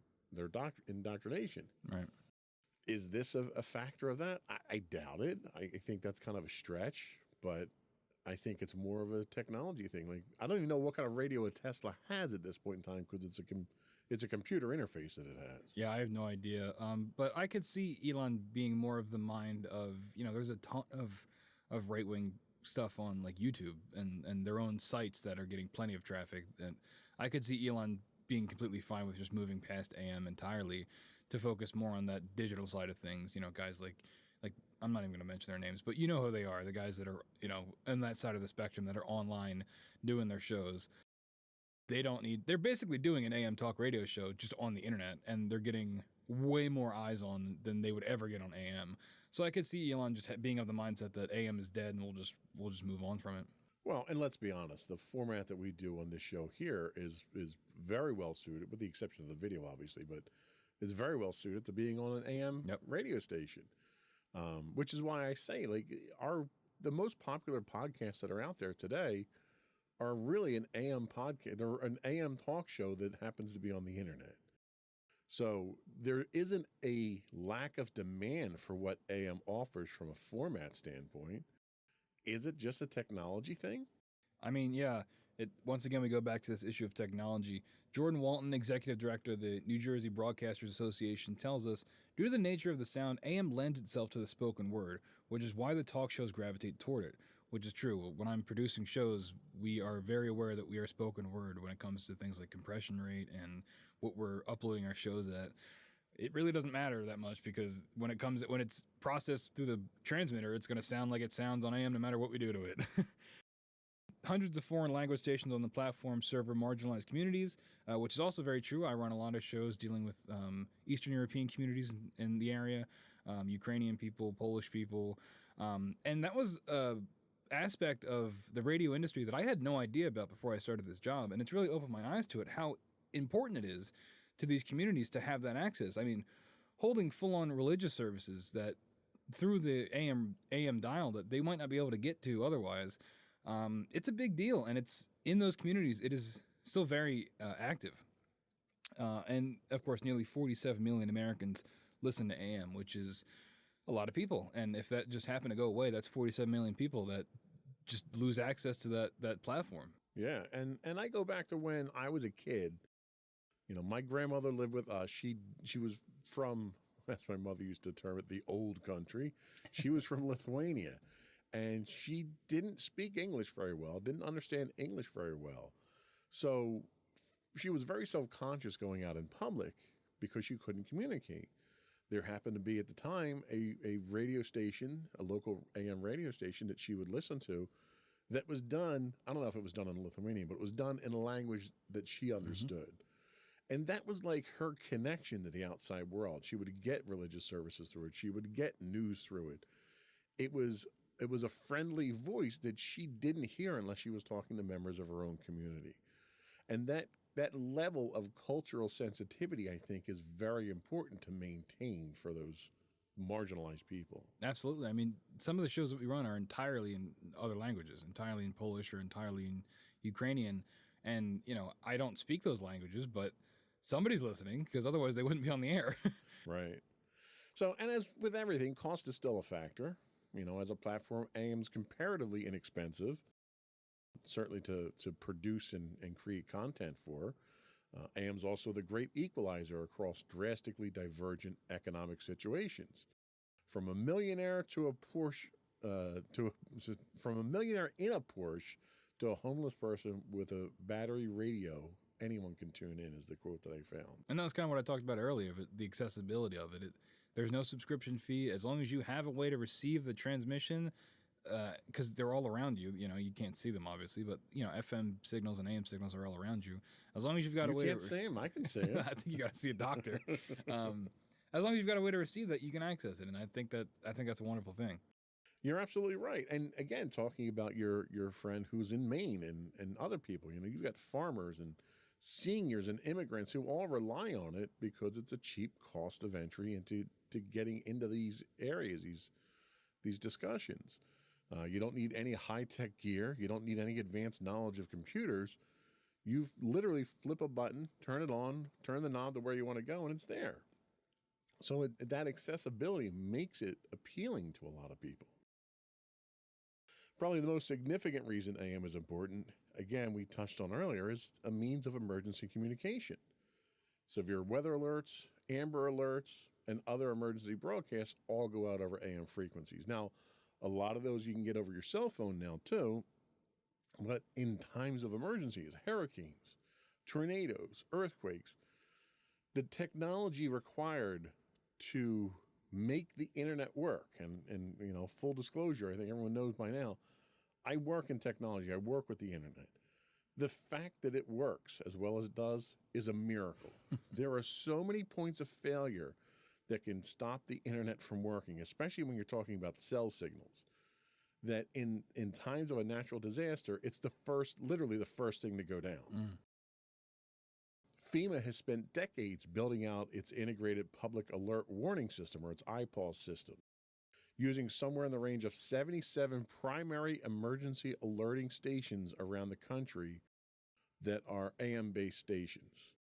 indoctrination. Right. Is this a factor of that? I doubt it. I think that's kind of a stretch, but I think it's more of a technology thing. Like, I don't even know what kind of radio a Tesla has at this point in time because it's a computer interface that it has. Yeah, I have no idea. But I could see Elon being more of the mind of, there's a ton of right-wing stuff on like YouTube and their own sites that are getting plenty of traffic. And I could see Elon being completely fine with just moving past AM entirely to focus more on that digital side of things. Guys like I'm not even going to mention their names, but you know who they are, the guys that are, on that side of the spectrum that are online doing their shows. They're basically doing an AM talk radio show just on the internet, and they're getting way more eyes on than they would ever get on AM. So I could see Elon just being of the mindset that AM is dead and we'll just move on from it. Well, and let's be honest, the format that we do on this show here is very well suited, with the exception of the video, obviously, but it's very well suited to being on an AM radio station, which is why I say, like, the most popular podcasts that are out there today are really an AM podcast. They're an AM talk show that happens to be on the internet. So there isn't a lack of demand for what AM offers from a format standpoint. Is it just a technology thing? I mean, yeah. Once again, we go back to this issue of technology. Jordan Walton, executive director of the New Jersey Broadcasters Association, tells us, due to the nature of the sound, AM lends itself to the spoken word, which is why the talk shows gravitate toward it, which is true. When I'm producing shows, we are very aware that we are spoken word when it comes to things like compression rate and what we're uploading our shows at. It really doesn't matter that much because when it's processed through the transmitter, it's going to sound like it sounds on AM no matter what we do to it. Hundreds of foreign language stations on the platform serve marginalized communities, which is also very true. I run a lot of shows dealing with Eastern European communities in the area, Ukrainian people, Polish people, and that was an aspect of the radio industry that I had no idea about before I started this job, and it's really opened my eyes to it, how important it is to these communities to have that access. I mean, holding full-on religious services that through the AM dial that they might not be able to get to otherwise. It's a big deal, and it's in those communities. It is still very active, and of course, nearly 47 million Americans listen to AM, which is a lot of people. And if that just happened to go away, that's 47 million people that just lose access to that platform. Yeah, and I go back to when I was a kid. My grandmother lived with us. She was from, as my mother used to term it, the old country. She was from Lithuania. And she didn't speak English very well, didn't understand English very well. So she was very self-conscious going out in public because she couldn't communicate. There happened to be at the time a radio station, a local AM radio station that she would listen to that was done, I don't know if it was done in Lithuanian, but it was done in a language that she understood. Mm-hmm. And that was like her connection to the outside world. She would get religious services through it. She would get news through it. It was a friendly voice that she didn't hear unless she was talking to members of her own community. And that level of cultural sensitivity, I think, is very important to maintain for those marginalized people. Absolutely. I mean, some of the shows that we run are entirely in other languages, entirely in Polish or entirely in Ukrainian. And, I don't speak those languages, but somebody's listening because otherwise they wouldn't be on the air. Right. So, and as with everything, cost is still a factor. As a platform, AM's comparatively inexpensive, certainly to produce and create content for. AM's also the great equalizer across drastically divergent economic situations. From a millionaire to a Porsche, from a millionaire in a Porsche to a homeless person with a battery radio anyone can tune in, is the quote that I found. And that was kind of what I talked about earlier, the accessibility of it. There's no subscription fee. As long as you have a way to receive the transmission, because they're all around you. You know, you can't see them, obviously, but, you know, FM signals and AM signals are all around you. As long as you've got a way You can't see them. I can see them. I think you got to see a doctor. As long as you've got a way to receive that, you can access it. And I think that's a wonderful thing. You're absolutely right. And again, talking about your friend who's in Maine and other people, you know, you've got farmers and seniors and immigrants who all rely on it because it's a cheap cost of entry into getting into these areas, these discussions. You don't need any high-tech gear. You don't need any advanced knowledge of computers. You literally flip a button, turn it on, turn the knob to where you want to go, and it's there. So that accessibility makes it appealing to a lot of people. Probably the most significant reason AM is important, again, we touched on earlier, is a means of emergency communication. Severe weather alerts, Amber alerts, and other emergency broadcasts all go out over AM frequencies. Now, a lot of those you can get over your cell phone now too, but in times of emergencies, hurricanes, tornadoes, earthquakes, the technology required to make the internet work, and you know, full disclosure, I think everyone knows by now, I work in technology, I work with the internet. The fact that it works as well as it does is a miracle. There are so many points of failure that can stop the internet from working, especially when you're talking about cell signals, that in times of a natural disaster, it's literally the first thing to go down. FEMA has spent decades building out its integrated public alert warning system, or its IPAWS system, using somewhere in the range of 77 primary emergency alerting stations around the country that are AM-based stations.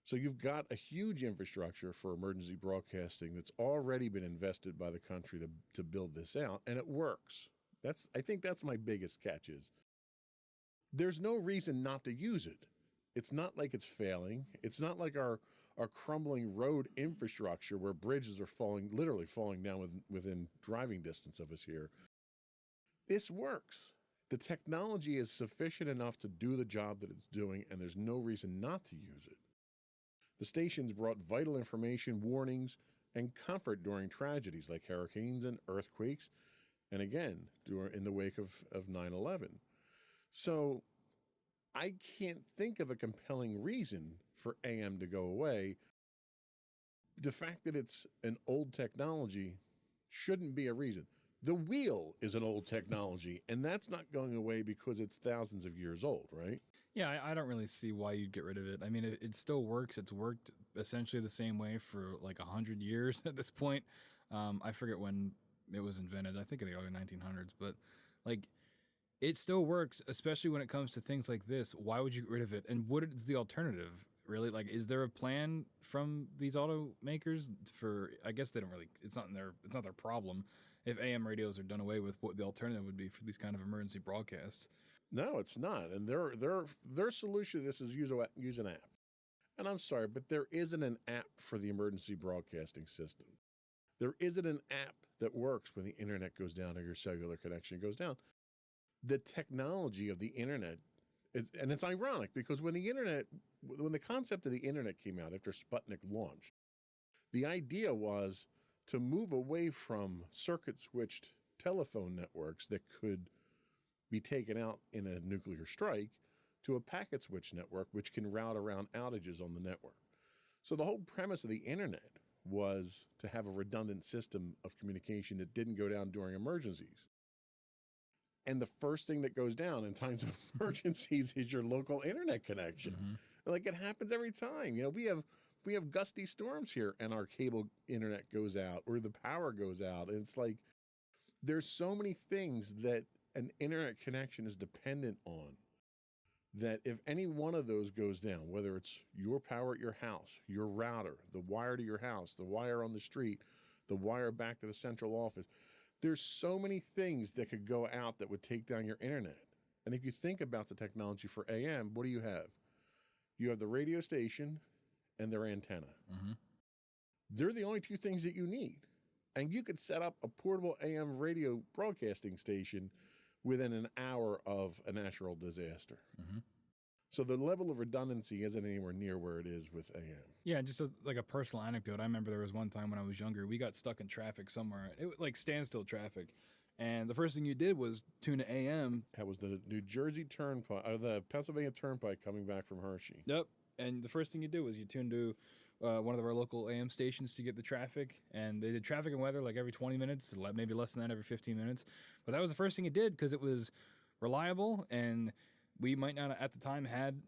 So you've got a huge infrastructure for emergency broadcasting that's already been invested by the country to build this out, and it works. I think that's my biggest catch is there's no reason not to use it. It's not like it's failing. It's not like our crumbling road infrastructure where bridges are literally falling down within driving distance of us here. This works. The technology is sufficient enough to do the job that it's doing, and there's no reason not to use it. The stations brought vital information, warnings, and comfort during tragedies like hurricanes and earthquakes, and again, in the wake of 9/11. So I can't think of a compelling reason for AM to go away. The fact that it's an old technology shouldn't be a reason. The wheel is an old technology, and that's not going away because it's thousands of years old, right? Yeah, I don't really see why you'd get rid of it. I mean, it still works. It's worked essentially the same way for like 100 years at this point. I forget when it was invented. I think in the early 1900s, but like it still works, especially when it comes to things like this. Why would you get rid of it? And what is the alternative? Really? Like, is there a plan from these automakers for, I guess they don't really, it's not their problem if AM radios are done away with, what the alternative would be for these kind of emergency broadcasts. No, it's not. And their solution to this is use an app. And I'm sorry, but there isn't an app for the emergency broadcasting system. There isn't an app that works when the internet goes down or your cellular connection goes down. The technology of the internet, and it's ironic because when the concept of the internet came out after Sputnik launched, the idea was to move away from circuit-switched telephone networks that could be taken out in a nuclear strike to a packet switch network which can route around outages on the network. So the whole premise of the internet was to have a redundant system of communication that didn't go down during emergencies. And the first thing that goes down in times of emergencies is your local internet connection. Mm-hmm. Like it happens every time. You know, we have gusty storms here and our cable internet goes out or the power goes out. And it's like there's so many things that an internet connection is dependent on that if any one of those goes down, whether it's your power at your house, your router, the wire to your house, the wire on the street, the wire back to the central office, there's so many things that could go out that would take down your internet. And if you think about the technology for AM, what do you have? You have the radio station and their antenna. Mm-hmm. They're the only two things that you need. And you could set up a portable AM radio broadcasting station within an hour of a natural disaster. Mm-hmm. So the level of redundancy isn't anywhere near where it is with AM. Yeah, just like a personal anecdote. I remember there was one time when I was younger, we got stuck in traffic somewhere. It was like standstill traffic. And the first thing you did was tune to AM. That was the New Jersey Turnpike, or the Pennsylvania Turnpike coming back from Hershey. Yep. And the first thing you do was you tuned to one of our local AM stations to get the traffic. And they did traffic and weather like every 20 minutes, maybe less than that, every 15 minutes. But that was the first thing you did because it was reliable, and we might not at the time had,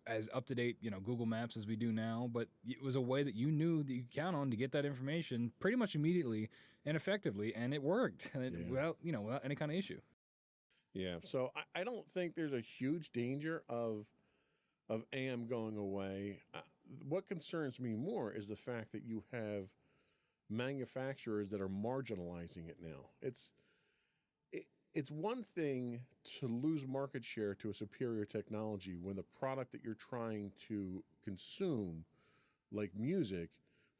as up-to-date, Google Maps as we do now, but it was a way that you knew that you could count on to get that information pretty much immediately and effectively, and it worked without any kind of issue. Yeah, so I don't think there's a huge danger of AM going away. What concerns me more is the fact that you have manufacturers that are marginalizing it now. It's one thing to lose market share to a superior technology when the product that you're trying to consume, like music,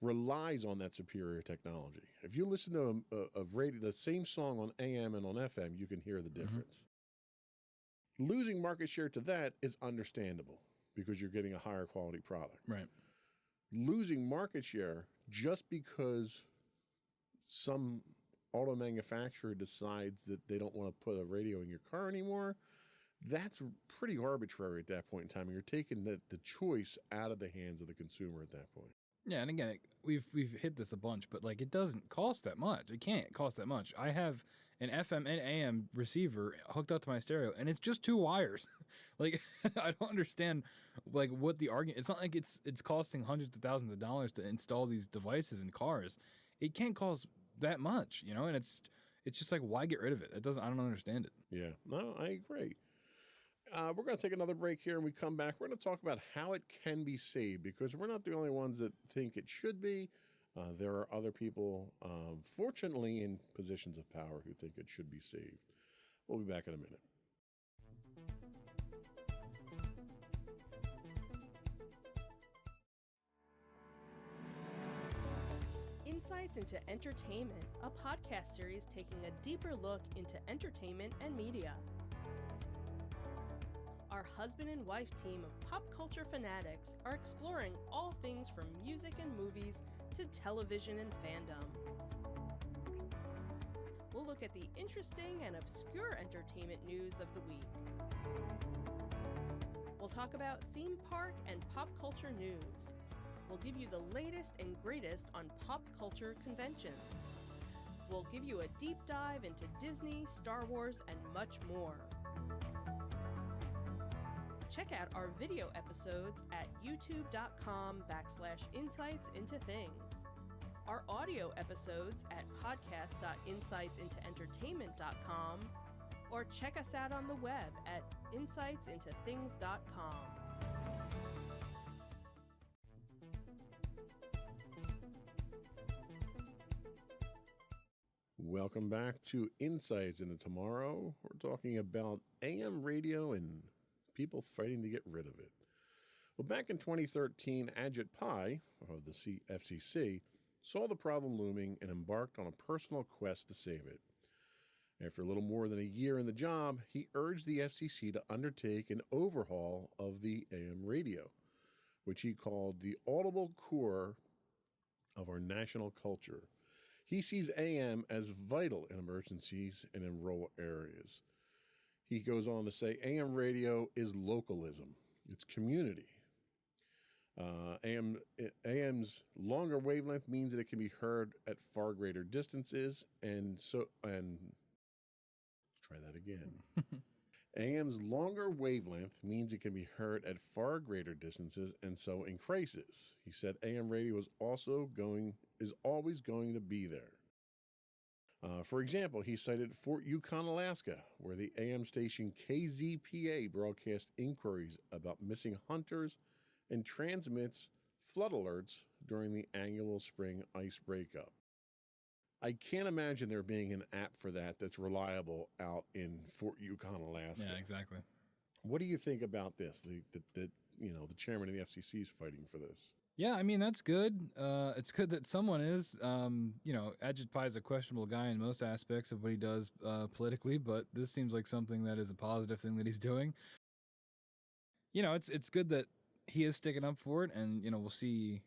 relies on that superior technology. If you listen to a radio, the same song on AM and on FM, you can hear the difference. Mm-hmm. Losing market share to that is understandable because you're getting a higher quality product. Right. Losing market share just because some auto manufacturer decides that they don't want to put a radio in your car anymore, that's pretty arbitrary at that point in time. And you're taking the choice out of the hands of the consumer at that point. Yeah, and again, we've hit this a bunch, but like it doesn't cost that much. It can't cost that much. I have an FM and AM receiver hooked up to my stereo, and it's just 2 wires. Like I don't understand like what the argument. It's not like it's costing hundreds of thousands of dollars to install these devices in cars. It can't cost that much, and it's just like, why get rid of it? I don't understand it. Yeah, no, I agree. We're going to take another break here, and we come back. We're going to talk about how it can be saved, because we're not the only ones that think it should be. There are other people, fortunately, in positions of power who think it should be saved. We'll be back in a minute. Insights into Entertainment, a podcast series taking a deeper look into entertainment and media. Our husband and wife team of pop culture fanatics are exploring all things from music and movies to television and fandom. We'll look at the interesting and obscure entertainment news of the week. We'll talk about theme park and pop culture news. We'll give you the latest and greatest on pop culture conventions. We'll give you a deep dive into Disney, Star Wars, and much more. Check out our video episodes at youtube.com/insightsintothings. Our audio episodes at podcast.insightsintoentertainment.com, or check us out on the web at insightsintothings.com. Welcome back to Insights into Tomorrow. We're talking about AM radio and people fighting to get rid of it. Well, back in 2013, Ajit Pai of the FCC saw the problem looming and embarked on a personal quest to save it. After a little more than a year in the job, he urged the FCC to undertake an overhaul of the AM radio, which he called the audible core of our national culture. He sees AM as vital in emergencies and in rural areas. He goes on to say AM radio is localism. It's community. AM's longer wavelength means that it can be heard at far greater distances, try that again. AM's longer wavelength means it can be heard at far greater distances, and so increases. He said AM radio is always going to be there. For example, he cited Fort Yukon, Alaska, where the AM station KZPA broadcasts inquiries about missing hunters and transmits flood alerts during the annual spring ice breakup. I can't imagine there being an app for that that's reliable out in Fort Yukon, Alaska. Yeah, exactly. What do you think about this? The chairman of the FCC is fighting for this. Yeah, I mean, that's good. It's good that someone is. Ajit Pai is a questionable guy in most aspects of what he does politically, but this seems like something that is a positive thing that he's doing. it's good that he is sticking up for it, and we'll see,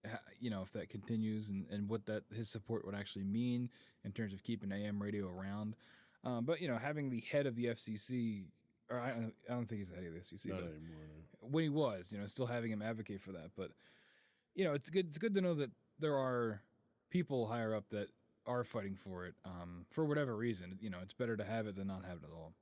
if that continues and what that his support would actually mean in terms of keeping AM radio around. But having the head of the FCC, or I don't think he's the head of the FCC, Not but anymore. No. when he was, still having him advocate for that. But it's good. It's good to know that there are people higher up that are fighting for it, for whatever reason. It's better to have it than not have it at all.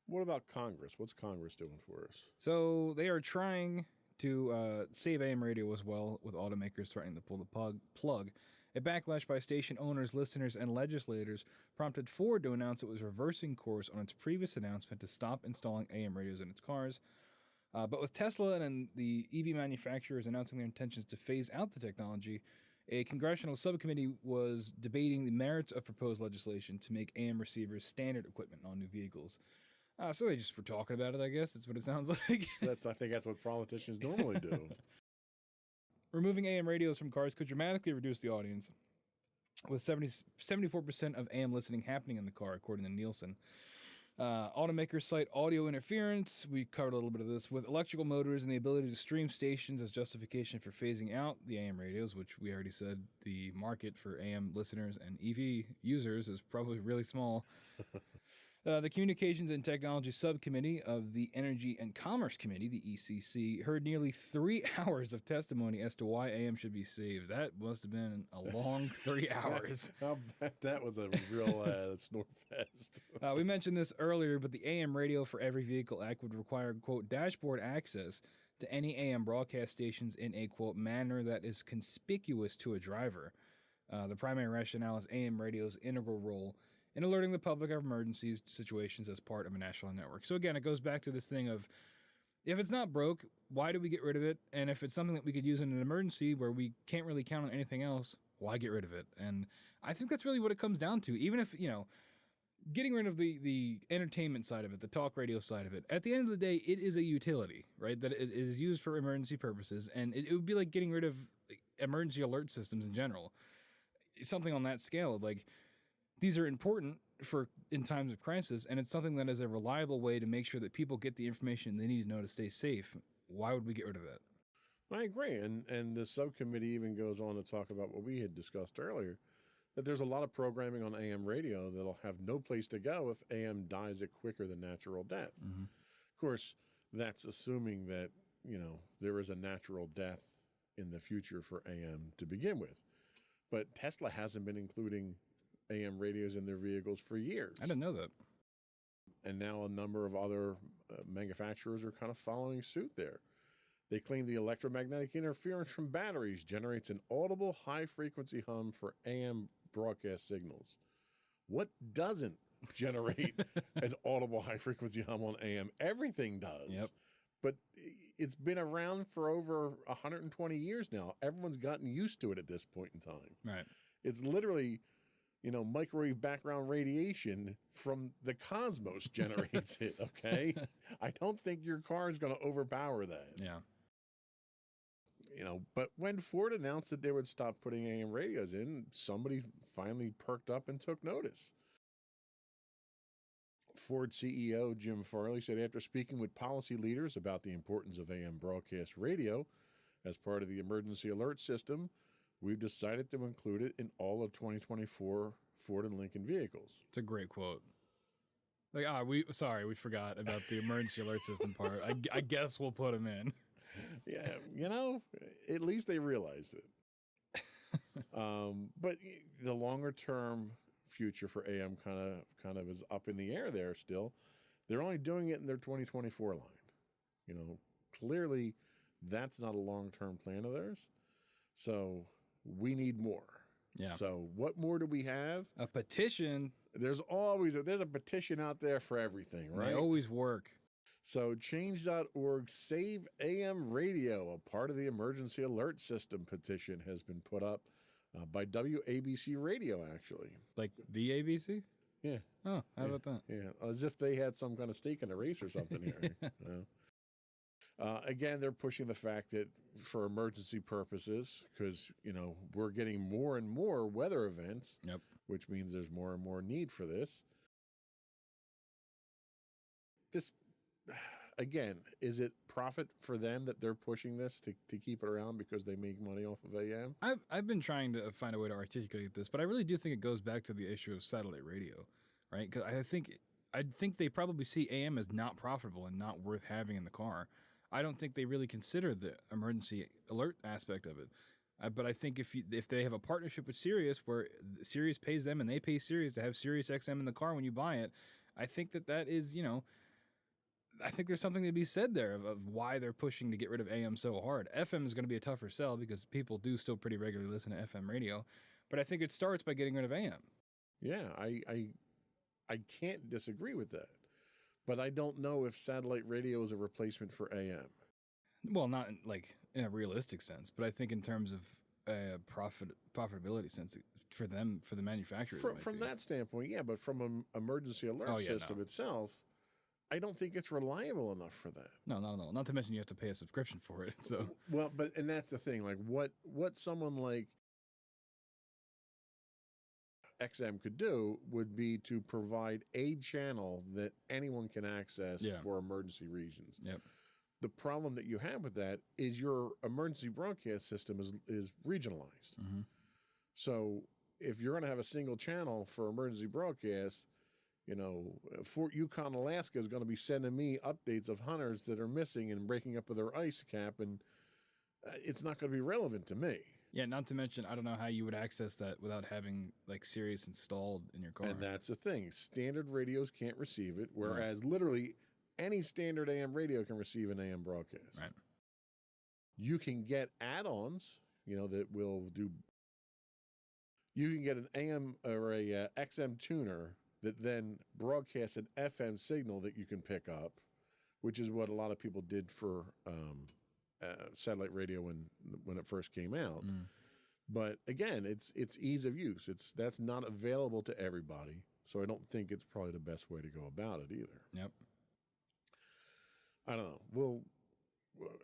What about Congress? What's Congress doing for us? So they are trying to save AM radio as well, with automakers threatening to pull the plug. A backlash by station owners, listeners, and legislators prompted Ford to announce it was reversing course on its previous announcement to stop installing AM radios in its cars. But with Tesla and the EV manufacturers announcing their intentions to phase out the technology, a congressional subcommittee was debating the merits of proposed legislation to make AM receivers standard equipment on new vehicles. So they just were talking about it, I guess. That's what it sounds like. I think that's what politicians normally do. Removing AM radios from cars could dramatically reduce the audience, with 74% of AM listening happening in the car, according to Nielsen. Automakers cite audio interference. We covered a little bit of this with electrical motors and the ability to stream stations as justification for phasing out the AM radios, which we already said the market for AM listeners and EV users is probably really small. The Communications and Technology Subcommittee of the Energy and Commerce Committee, the ECC, heard nearly 3 hours of testimony as to why AM should be saved. That must have been a long 3 hours. I'll bet that was a real snore fest. We mentioned this earlier, but the AM Radio for Every Vehicle Act would require, quote, dashboard access to any AM broadcast stations in a, quote, manner that is conspicuous to a driver. The primary rationale is AM radio's integral role in alerting the public of emergency situations as part of a national network. So again, it goes back to this thing of, if it's not broke, why do we get rid of it? And if it's something that we could use in an emergency where we can't really count on anything else, why get rid of it? And I think that's really what it comes down to. Even if, getting rid of the entertainment side of it, the talk radio side of it, at the end of the day, it is a utility, right? That it is used for emergency purposes. And it would be like getting rid of emergency alert systems in general. Something on that scale, like, these are important for in times of crisis, and it's something that is a reliable way to make sure that people get the information they need to know to stay safe. Why would we get rid of that? I agree. And the subcommittee even goes on to talk about what we had discussed earlier, that there's a lot of programming on AM radio that'll have no place to go if AM dies a quicker than natural death. Mm-hmm. Of course, that's assuming that, there is a natural death in the future for AM to begin with. But Tesla hasn't been including AM radios in their vehicles for years. I didn't know that. And now a number of other manufacturers are kind of following suit there. They claim the electromagnetic interference from batteries generates an audible high-frequency hum for AM broadcast signals. What doesn't generate an audible high-frequency hum on AM? Everything does. Yep. But it's been around for over 120 years now. Everyone's gotten used to it at this point in time. Right. It's literally, microwave background radiation from the cosmos generates it, okay? I don't think your car is going to overpower that. Yeah. But when Ford announced that they would stop putting AM radios in, somebody finally perked up and took notice. Ford CEO Jim Farley said after speaking with policy leaders about the importance of AM broadcast radio as part of the emergency alert system, we've decided to include it in all of 2024 Ford and Lincoln vehicles. It's a great quote. Like, we forgot about the emergency alert system part. I guess we'll put them in. Yeah, at least they realized it. But the longer term future for AM kind of is up in the air there still. They're only doing it in their 2024 line. Clearly that's not a long-term plan of theirs. So we need more. Yeah. So what more do we have? A petition. There's a petition out there for everything, right? They always work. So change.org Save AM Radio, a part of the emergency alert system petition, has been put up by WABC Radio, actually. Like the ABC? Yeah. Oh, how about that? Yeah, as if they had some kind of stake in the race or something here. Again, they're pushing the fact that for emergency purposes, because, we're getting more and more weather events, Yep. which means there's more and more need for this. again, is it profit for them that they're pushing this to keep it around because they make money off of AM? I've been trying to find a way to articulate this, but I really do think it goes back to the issue of satellite radio, right? Because I think they probably see AM as not profitable and not worth having in the car. I don't think they really consider the emergency alert aspect of it. But I think if they have a partnership with Sirius, where Sirius pays them and they pay Sirius to have Sirius XM in the car when you buy it, I think that is, I think there's something to be said there of why they're pushing to get rid of AM so hard. FM is going to be a tougher sell because people do still pretty regularly listen to FM radio, but I think it starts by getting rid of AM. Yeah, I can't disagree with that, but I don't know if satellite radio is a replacement for AM. Well, not in a realistic sense, but I think in terms of profitability sense for them, for the manufacturer. From that standpoint, yeah, but from an emergency alert system itself, I don't think it's reliable enough for that. No, not at all. Not to mention you have to pay a subscription for it. So and that's the thing. Like what someone like XM could do would be to provide a channel that anyone can access for emergency regions. Yep. The problem that you have with that is your emergency broadcast system is regionalized. Mm-hmm. So if you're going to have a single channel for emergency broadcast, Fort Yukon, Alaska is going to be sending me updates of hunters that are missing and breaking up with their ice cap, and it's not going to be relevant to me. Yeah, not to mention, I don't know how you would access that without having Sirius installed in your car. And that's the thing. Standard radios can't receive it, whereas literally any standard AM radio can receive an AM broadcast. Right. You can get add-ons, that will do. You can get an AM or a XM tuner that then broadcasts an FM signal that you can pick up, which is what a lot of people did for satellite radio when it first came out. Mm. But again, it's ease of use. That's not available to everybody, so I don't think it's probably the best way to go about it either. Yep. I don't know.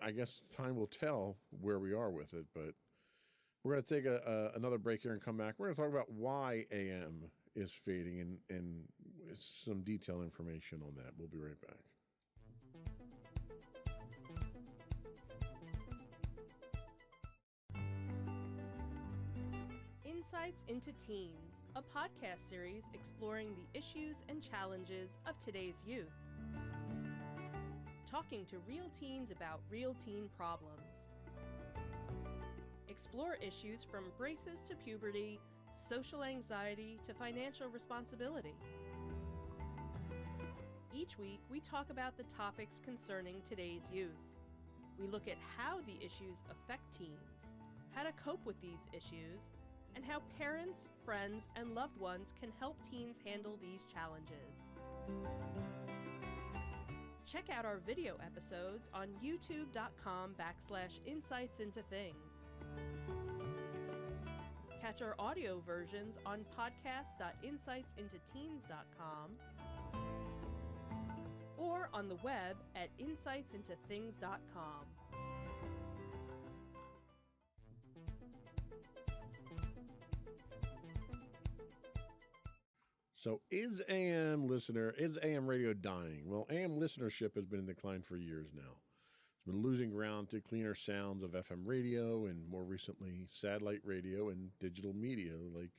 I guess time will tell where we are with it, but we're going to take another break here and come back. We're going to talk about why AM is fading and some detailed information on that. We'll be right back. Insights into Teens, a podcast series exploring the issues and challenges of today's youth. Talking to real teens about real teen problems. Explore issues from braces to puberty, social anxiety to financial responsibility. Each week, we talk about the topics concerning today's youth. We look at how the issues affect teens, how to cope with these issues, and how parents, friends, and loved ones can help teens handle these challenges. Check out our video episodes on youtube.com/insightsintothings. Catch our audio versions on podcast.insightsintoteens.com or on the web at insightsintothings.com. So is AM radio dying? Well, AM listenership has been in decline for years now. It's been losing ground to cleaner sounds of FM radio and more recently satellite radio and digital media like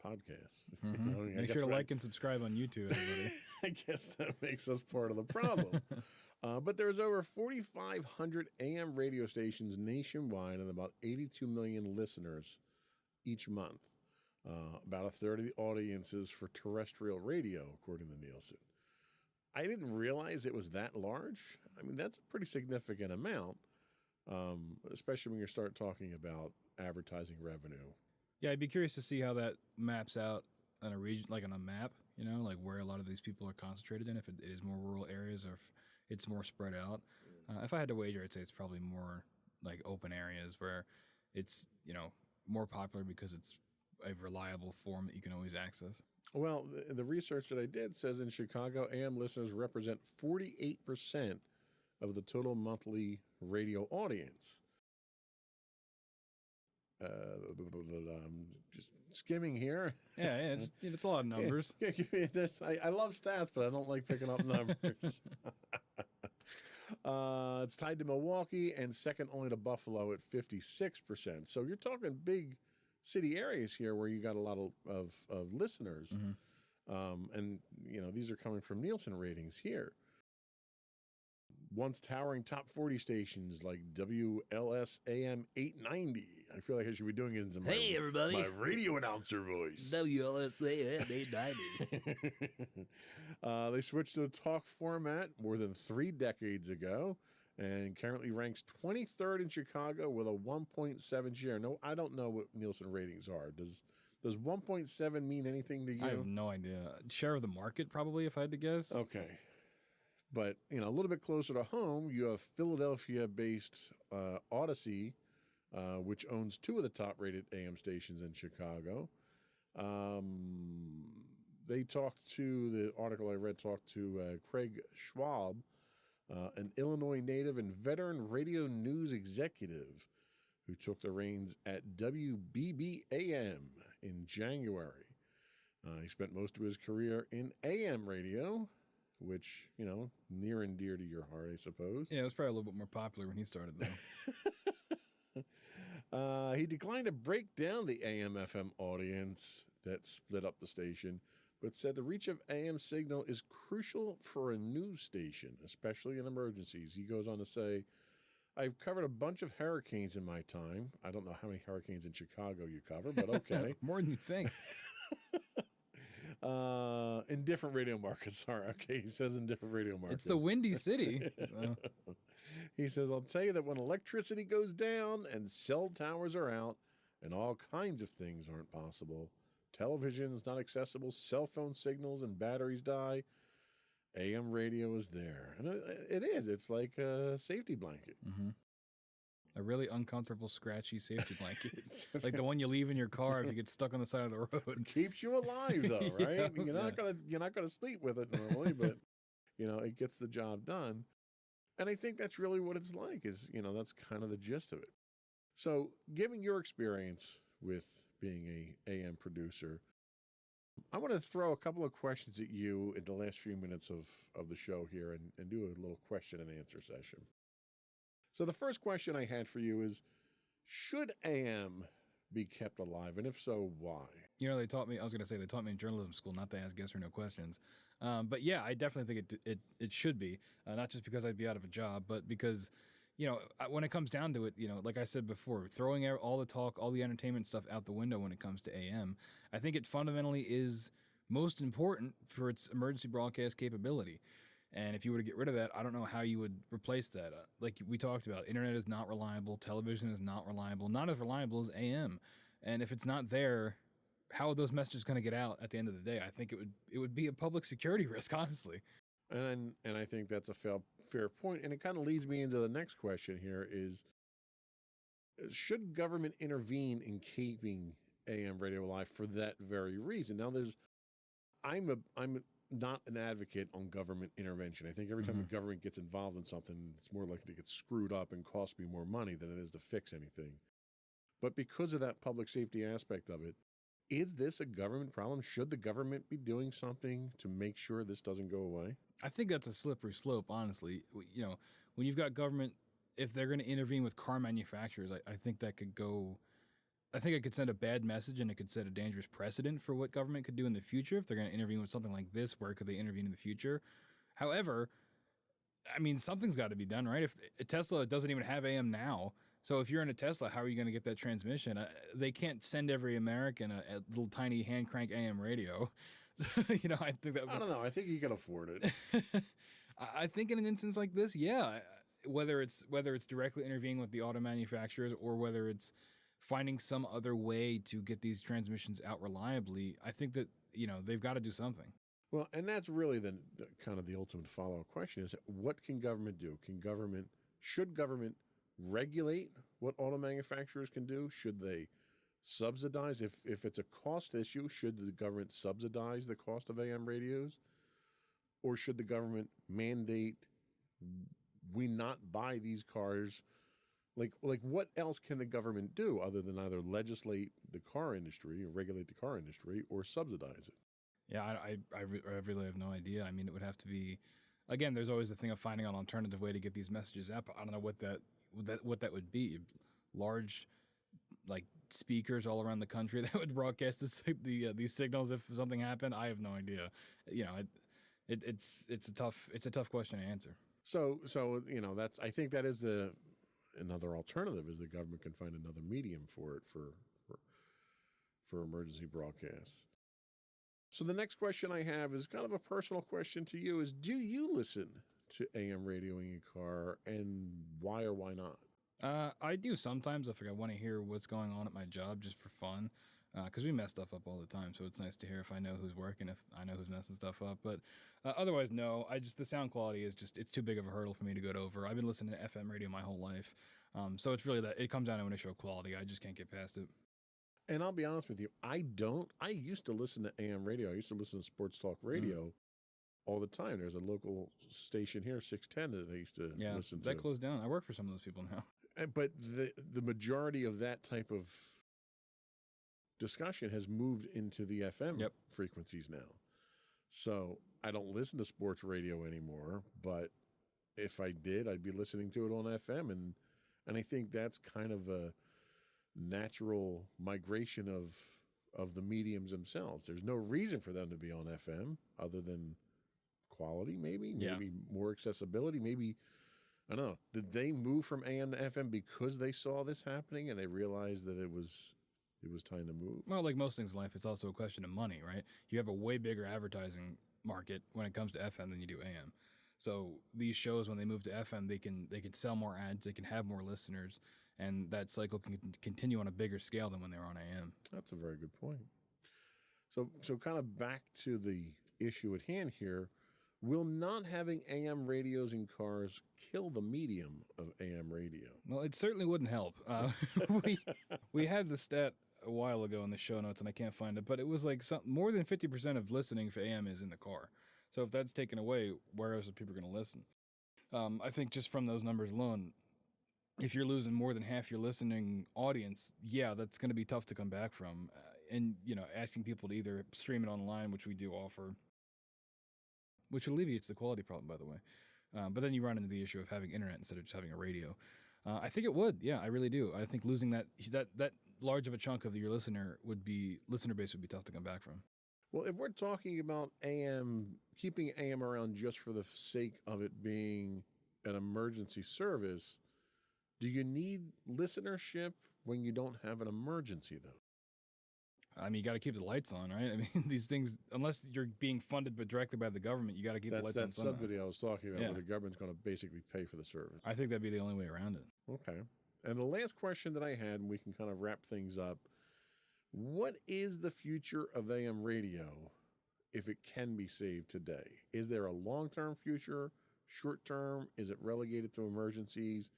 podcasts. Mm-hmm. Make sure to like and subscribe on YouTube, everybody. I guess that makes us part of the problem. But there's over 4,500 AM radio stations nationwide and about 82 million listeners each month. About a third of the audiences for terrestrial radio, according to Nielsen. I didn't realize it was that large. I mean, that's a pretty significant amount, especially when you start talking about advertising revenue. Yeah, I'd be curious to see how that maps out on a region, like on a map, where a lot of these people are concentrated in, if it is more rural areas or if it's more spread out. If I had to wager, I'd say it's probably more like open areas where it's, more popular because it's a reliable form that you can always access. Well, the research that I did says in Chicago, AM listeners represent 48% of the total monthly radio audience. I'm just skimming here. Yeah, it's a lot of numbers. Yeah, give me this. I love stats, but I don't like picking up numbers. It's tied to Milwaukee and second only to Buffalo at 56%. So you're talking big city areas here where you got a lot of listeners. And, these are coming from Nielsen ratings here. Once towering top 40 stations like WLS AM 890. I feel like I should be doing it in Hey, everybody. my radio announcer voice. WLS AM 890. They switched to a talk format more than 3 decades ago and currently ranks 23rd in Chicago with a 1.7 share. No, I don't know what Nielsen ratings are. Does 1.7 mean anything to you? I have no idea. Share of the market, probably, if I had to guess. Okay. But, a little bit closer to home, you have Philadelphia-based Odyssey, which owns 2 of the top-rated AM stations in Chicago. They talked to, the article I read talked to Craig Schwab, an Illinois native and veteran radio news executive who took the reins at WBBAM in January. He spent most of his career in AM radio, which, near and dear to your heart, I suppose. Yeah, it was probably a little bit more popular when he started, though. He declined to break down the AM/FM audience that split up the station, but said the reach of AM signal is crucial for a news station, especially in emergencies. He goes on to say, I've covered a bunch of hurricanes in my time. I don't know how many hurricanes in Chicago you cover, but okay. More than you think. In different radio markets. Sorry, okay. He says in different radio markets. It's the Windy City. So. He says, I'll tell you that when electricity goes down and cell towers are out and all kinds of things aren't possible, television's not accessible, cell phone signals and batteries die, AM radio is there. And it is. It's like a safety blanket. Mm-hmm. A really uncomfortable, scratchy safety blanket. Like the one you leave in your car if you get stuck on the side of the road. Keeps you alive, though, right? Yeah, You're not gonna sleep with it normally, but it gets the job done. And I think that's really what it's like. Is that's kind of the gist of it. So, given your experience with being a AM producer, I want to throw a couple of questions at you in the last few minutes of the show here, and do a little question and answer session. So the first question I had for you is, should AM be kept alive? And if so, why? They taught me in journalism school not to ask yes or no questions. But yeah, I definitely think it should be, not just because I'd be out of a job, but because, when it comes down to it, like I said before, throwing out all the talk, all the entertainment stuff out the window when it comes to AM, I think it fundamentally is most important for its emergency broadcast capability. And if you were to get rid of that, I don't know how you would replace that. Like we talked about, internet is not reliable, television is not reliable, not as reliable as AM. And if it's not there, how are those messages going to get out at the end of the day? I think it would be a public security risk, honestly. And I think that's a fair point. And it kind of leads me into the next question here is, should government intervene in keeping AM radio alive for that very reason? Now, I'm not an advocate on government intervention. I think every time the government gets involved in something, it's more likely to get screwed up and cost me more money than it is to fix anything. But because of that public safety aspect of it, is this a government problem? Should the government be doing something to make sure this doesn't go away? I think that's a slippery slope, honestly. When you've got government, if they're going to intervene with car manufacturers, I think that could go... I think it could send a bad message, and it could set a dangerous precedent for what government could do in the future if they're going to intervene with something like this. Where could they intervene in the future? However, I mean, something's got to be done, right? If Tesla doesn't even have AM now, so if you're in a Tesla, how are you going to get that transmission? They can't send every American a little tiny hand crank AM radio. I think that. I don't know. I think you can afford it. I think in an instance like this, yeah. Whether it's directly intervening with the auto manufacturers or whether it's finding some other way to get these transmissions out reliably, I think that, they've got to do something. Well, and that's really the kind of the ultimate follow-up question is, what can government do? Should government regulate what auto manufacturers can do? Should they subsidize? If it's a cost issue, should the government subsidize the cost of AM radios? Or should the government mandate we not buy these cars Like what else can the government do other than either legislate the car industry or regulate the car industry or subsidize it? Yeah, I really have no idea. I mean, it would have to be, again, there's always the thing of finding an alternative way to get these messages out. I don't know what that would be. Large, like, speakers all around the country that would broadcast these signals if something happened. I have no idea. You know, it's a tough question to answer. So that's, I think that is another alternative, is the government can find another medium for it for emergency broadcasts. So the next question I have is kind of a personal question to you: is do you listen to AM radio in your car, and why or why not? I do sometimes if I want to hear what's going on at my job just for fun, because we mess stuff up all the time. So it's nice to hear if I know who's working, if I know who's messing stuff up. But otherwise, no. The sound quality is just, it's too big of a hurdle for me to get over. I've been listening to FM radio my whole life, so it's really that it comes down to an issue of quality. I just can't get past it. And I'll be honest with you, I used to listen to AM radio. I used to listen to sports talk radio all the time. There's a local station here, 610, that I used to listen to. That closed down. I work for some of those people now. But the majority of that type of discussion has moved into the FM frequencies now. So I don't listen to sports radio anymore, but if I did, I'd be listening to it on FM. And I think that's kind of a natural migration of the mediums themselves. There's no reason for them to be on FM other than quality, maybe more accessibility, maybe. I don't know. Did they move from AM to FM because they saw this happening and they realized that it was time to move? Well, like most things in life, it's also a question of money, right? You have a way bigger advertising market when it comes to FM than you do AM. So these shows, when they move to FM, they can sell more ads, they can have more listeners, and that cycle can continue on a bigger scale than when they were on AM. That's a very good point. So kind of back to the issue at hand here. Will not having AM radios in cars kill the medium of AM radio? Well, it certainly wouldn't help. We had the stat a while ago in the show notes, and I can't find it, but it was like more than 50% of listening for AM is in the car. So if that's taken away, where else are people going to listen? I think just from those numbers alone, if you're losing more than half your listening audience, that's going to be tough to come back from. And, asking people to either stream it online, which we do offer, which alleviates the quality problem, by the way. But then you run into the issue of having internet instead of just having a radio. I think it would. Yeah, I really do. I think losing that large of a chunk of your listener base would be tough to come back from. Well, if we're talking about AM, keeping AM around just for the sake of it being an emergency service, do you need listenership when you don't have an emergency, though? I mean, you got to keep the lights on, right? I mean, these things, unless you're being funded directly by the government, you got to keep the lights on. That's that subsidy I was talking about, where the government's going to basically pay for the service. I think that'd be the only way around it. Okay. And the last question that I had, and we can kind of wrap things up, what is the future of AM radio if it can be saved today? Is there a long-term future, short-term? Is it relegated to emergencies?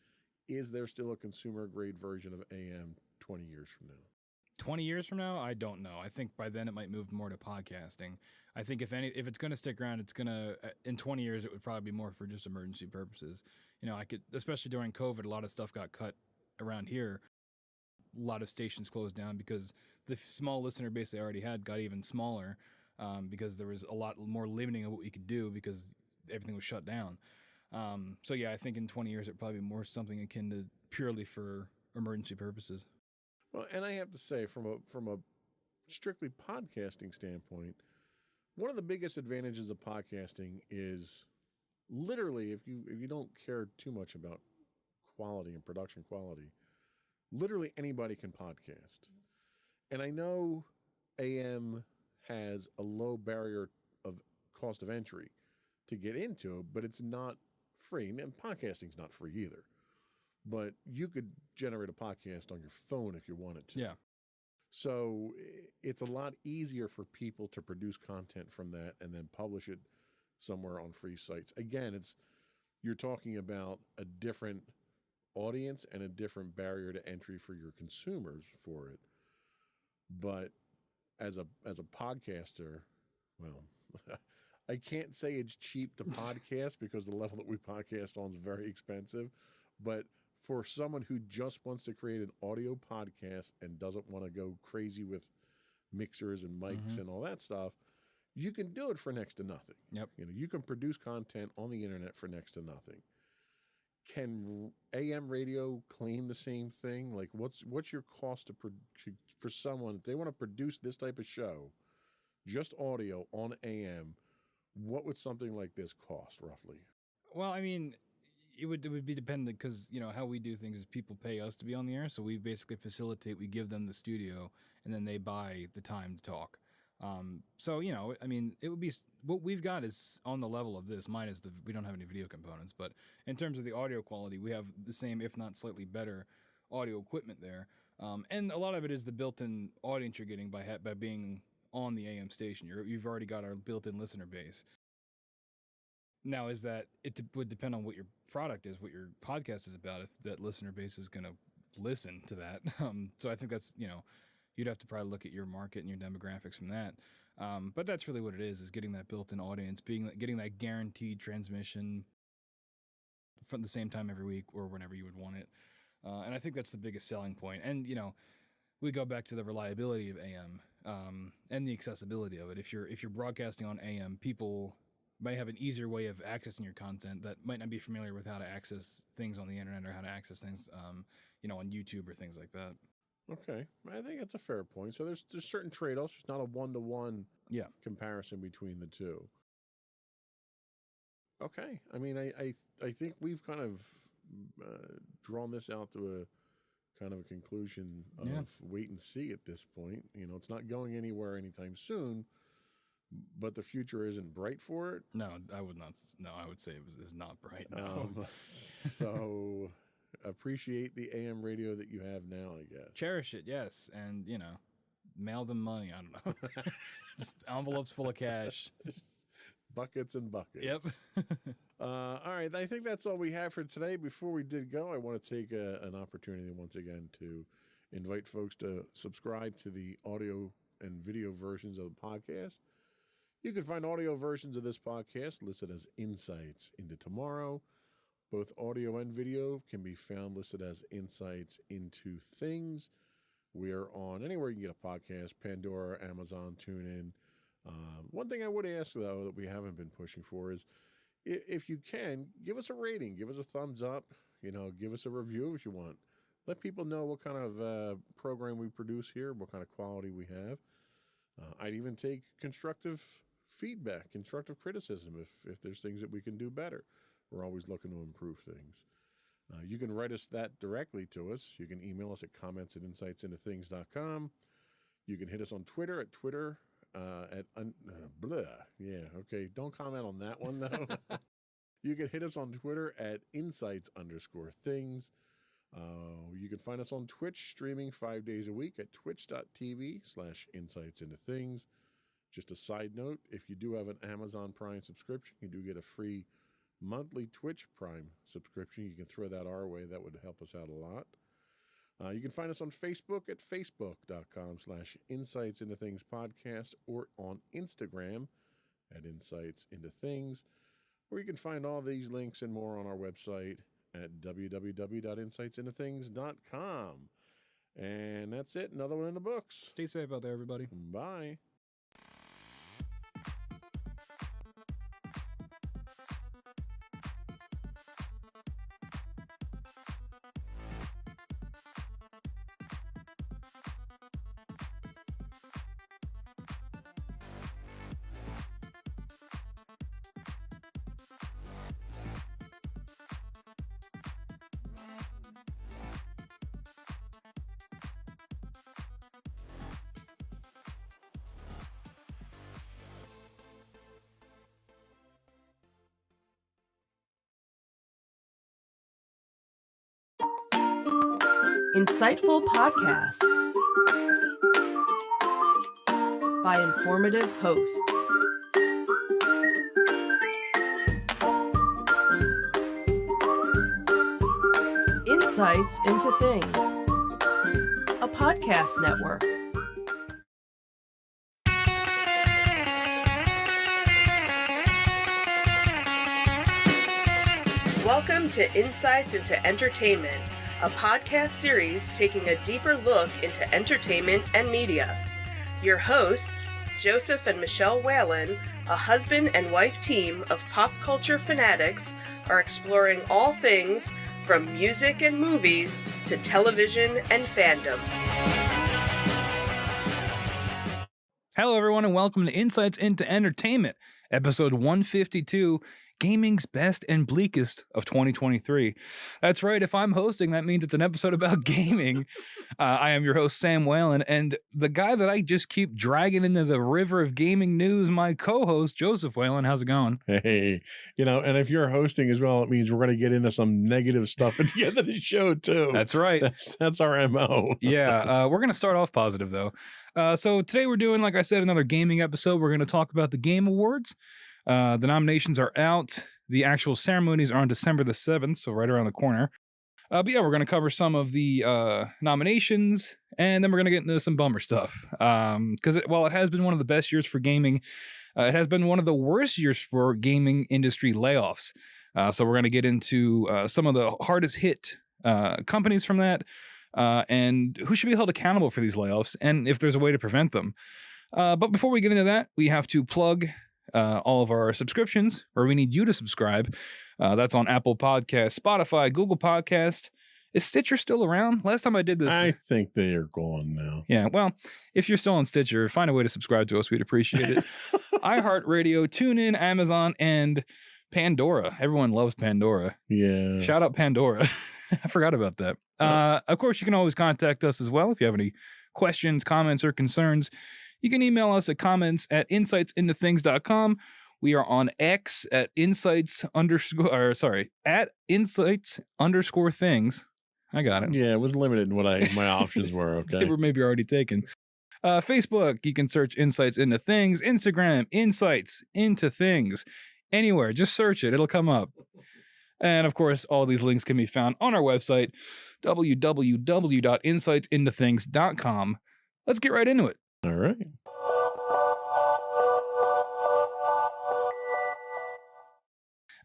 Is there still a consumer-grade version of AM 20 years from now? 20 years from now, I don't know. I think by then it might move more to podcasting. I think if it's going to stick around, it's going to, in 20 years, it would probably be more for just emergency purposes. Especially during COVID, a lot of stuff got cut around here. A lot of stations closed down because the small listener base they already had got even smaller because there was a lot more limiting of what we could do because everything was shut down. I think in 20 years, it'd probably be more something akin to purely for emergency purposes. Well, and I have to say, from a strictly podcasting standpoint, one of the biggest advantages of podcasting is literally, if you don't care too much about quality and production quality, literally anybody can podcast. And I know AM has a low barrier of cost of entry to get into, but it's not free. And podcasting's not free either. But you could generate a podcast on your phone if you wanted to. Yeah. So it's a lot easier for people to produce content from that and then publish it somewhere on free sites. Again, you're talking about a different audience and a different barrier to entry for your consumers for it. But as a podcaster, well, I can't say it's cheap to podcast because the level that we podcast on is very expensive. But for someone who just wants to create an audio podcast and doesn't want to go crazy with mixers and mics and all that stuff, you can do it for next to nothing. Yep. You can produce content on the internet for next to nothing. Can AM radio claim the same thing? Like, what's your cost for someone if they want to produce this type of show, just audio on AM? What would something like this cost roughly? Well, I mean, it would be dependent because, how we do things is people pay us to be on the air. So we basically facilitate, we give them the studio and then they buy the time to talk. So, I mean, it would be, what we've got is on the level of this, minus we don't have any video components, but in terms of the audio quality, we have the same, if not slightly better audio equipment there. And a lot of it is the built-in audience you're getting by being on the AM station. You've already got our built-in listener base. Now, is that it would depend on what your product is, what your podcast is about, if that listener base is going to listen to that. So I think that's, you'd have to probably look at your market and your demographics from that. But that's really what it is getting that built-in audience, getting that guaranteed transmission from the same time every week or whenever you would want it. And I think that's the biggest selling point. And, we go back to the reliability of AM and the accessibility of it. If you're broadcasting on AM, people might have an easier way of accessing your content that might not be familiar with how to access things on the internet or how to access things, on YouTube or things like that. Okay, I think that's a fair point. So there's certain trade-offs. There's not a one-to-one comparison between the two. Okay, I mean, I think we've kind of drawn this out to a kind of a conclusion of wait and see at this point. It's not going anywhere anytime soon, but the future isn't bright for it. No, I would not. No, I would say it's not bright now. So appreciate the AM radio that you have now, I guess. Cherish it, yes, and mail them money. I don't know, just envelopes full of cash, buckets and buckets. Yep. All right, I think that's all we have for today. Before we did go, I want to take an opportunity once again to invite folks to subscribe to the audio and video versions of the podcast. You can find audio versions of this podcast listed as Insights into Tomorrow. Both audio and video can be found listed as Insights into Things. We are on anywhere you can get a podcast, Pandora, Amazon, TuneIn. One thing I would ask, though, that we haven't been pushing for is if you can, give us a rating, give us a thumbs up, give us a review if you want. Let people know what kind of program we produce here, what kind of quality we have. I'd even take constructive feedback, constructive criticism if there's things that we can do better. We're always looking to improve things. You can write us that directly to us. You can email us at comments@insightsintothings.com. You can hit us on Twitter at Twitter Yeah, okay. Don't comment on that one, though. You can hit us on Twitter at insights_things. You can find us on Twitch, streaming 5 days a week at twitch.tv/insightsintothings. Just a side note, if you do have an Amazon Prime subscription, you do get a free monthly Twitch Prime subscription. You can throw that our way. That would help us out a lot. You can find us on Facebook at facebook.com/insightsintothingspodcast or on Instagram at insightsintothings, or you can find all these links and more on our website at www.insightsintothings.com. And that's it. Another one in the books. Stay safe out there, everybody. Bye. Insightful podcasts by informative hosts. Insights into Things, a podcast network. Welcome Welcome to Insights into Entertainment, a podcast series taking a deeper look into entertainment and media. Your hosts, Joseph and Michelle Whalen, a husband and wife team of pop culture fanatics, are exploring all things from music and movies to television and fandom. Hello, everyone, and welcome to Insights into Entertainment, episode 152, Gaming's Best and Bleakest of 2023. That's right, if I'm hosting, that means it's an episode about gaming. I am your host, Sam Whalen, and the guy that I just keep dragging into the river of gaming news, my co-host, Joseph Whalen. How's it going? Hey, and if you're hosting as well, it means we're going to get into some negative stuff at the end of the show, too. That's right. That's our MO. Yeah, we're going to start off positive, though. So today we're doing, like I said, another gaming episode. We're going to talk about the Game Awards. The nominations are out. The actual ceremonies are on December the 7th, so right around the corner. But yeah, we're going to cover some of the nominations, and then we're going to get into some bummer stuff. Because while it has been one of the best years for gaming, it has been one of the worst years for gaming industry layoffs. So we're going to get into some of the hardest hit companies from that. And who should be held accountable for these layoffs, and if there's a way to prevent them. But before we get into that, we have to plug all of our subscriptions, or we need you to subscribe. That's on Apple Podcasts, Spotify, Google Podcast. Is Stitcher still around? Last time I did this, I think they are gone now. Yeah, well, if you're still on Stitcher, find a way to subscribe to us. We'd appreciate it. iHeartRadio, TuneIn, Amazon, and Pandora. Everyone loves Pandora. Yeah. Shout out Pandora. I forgot about that. Of course, you can always contact us as well if you have any questions, comments, or concerns. You can email us at comments@insightsintothings.com. We are on X at insights_things. I got it. Yeah, it was limited in what my options were. Okay. They were maybe already taken. Facebook, you can search Insights Into Things. Instagram, Insights Into Things. Anywhere, just search it. It'll come up. And of course, all these links can be found on our website, www.insightsintothings.com. Let's get right into it. All right.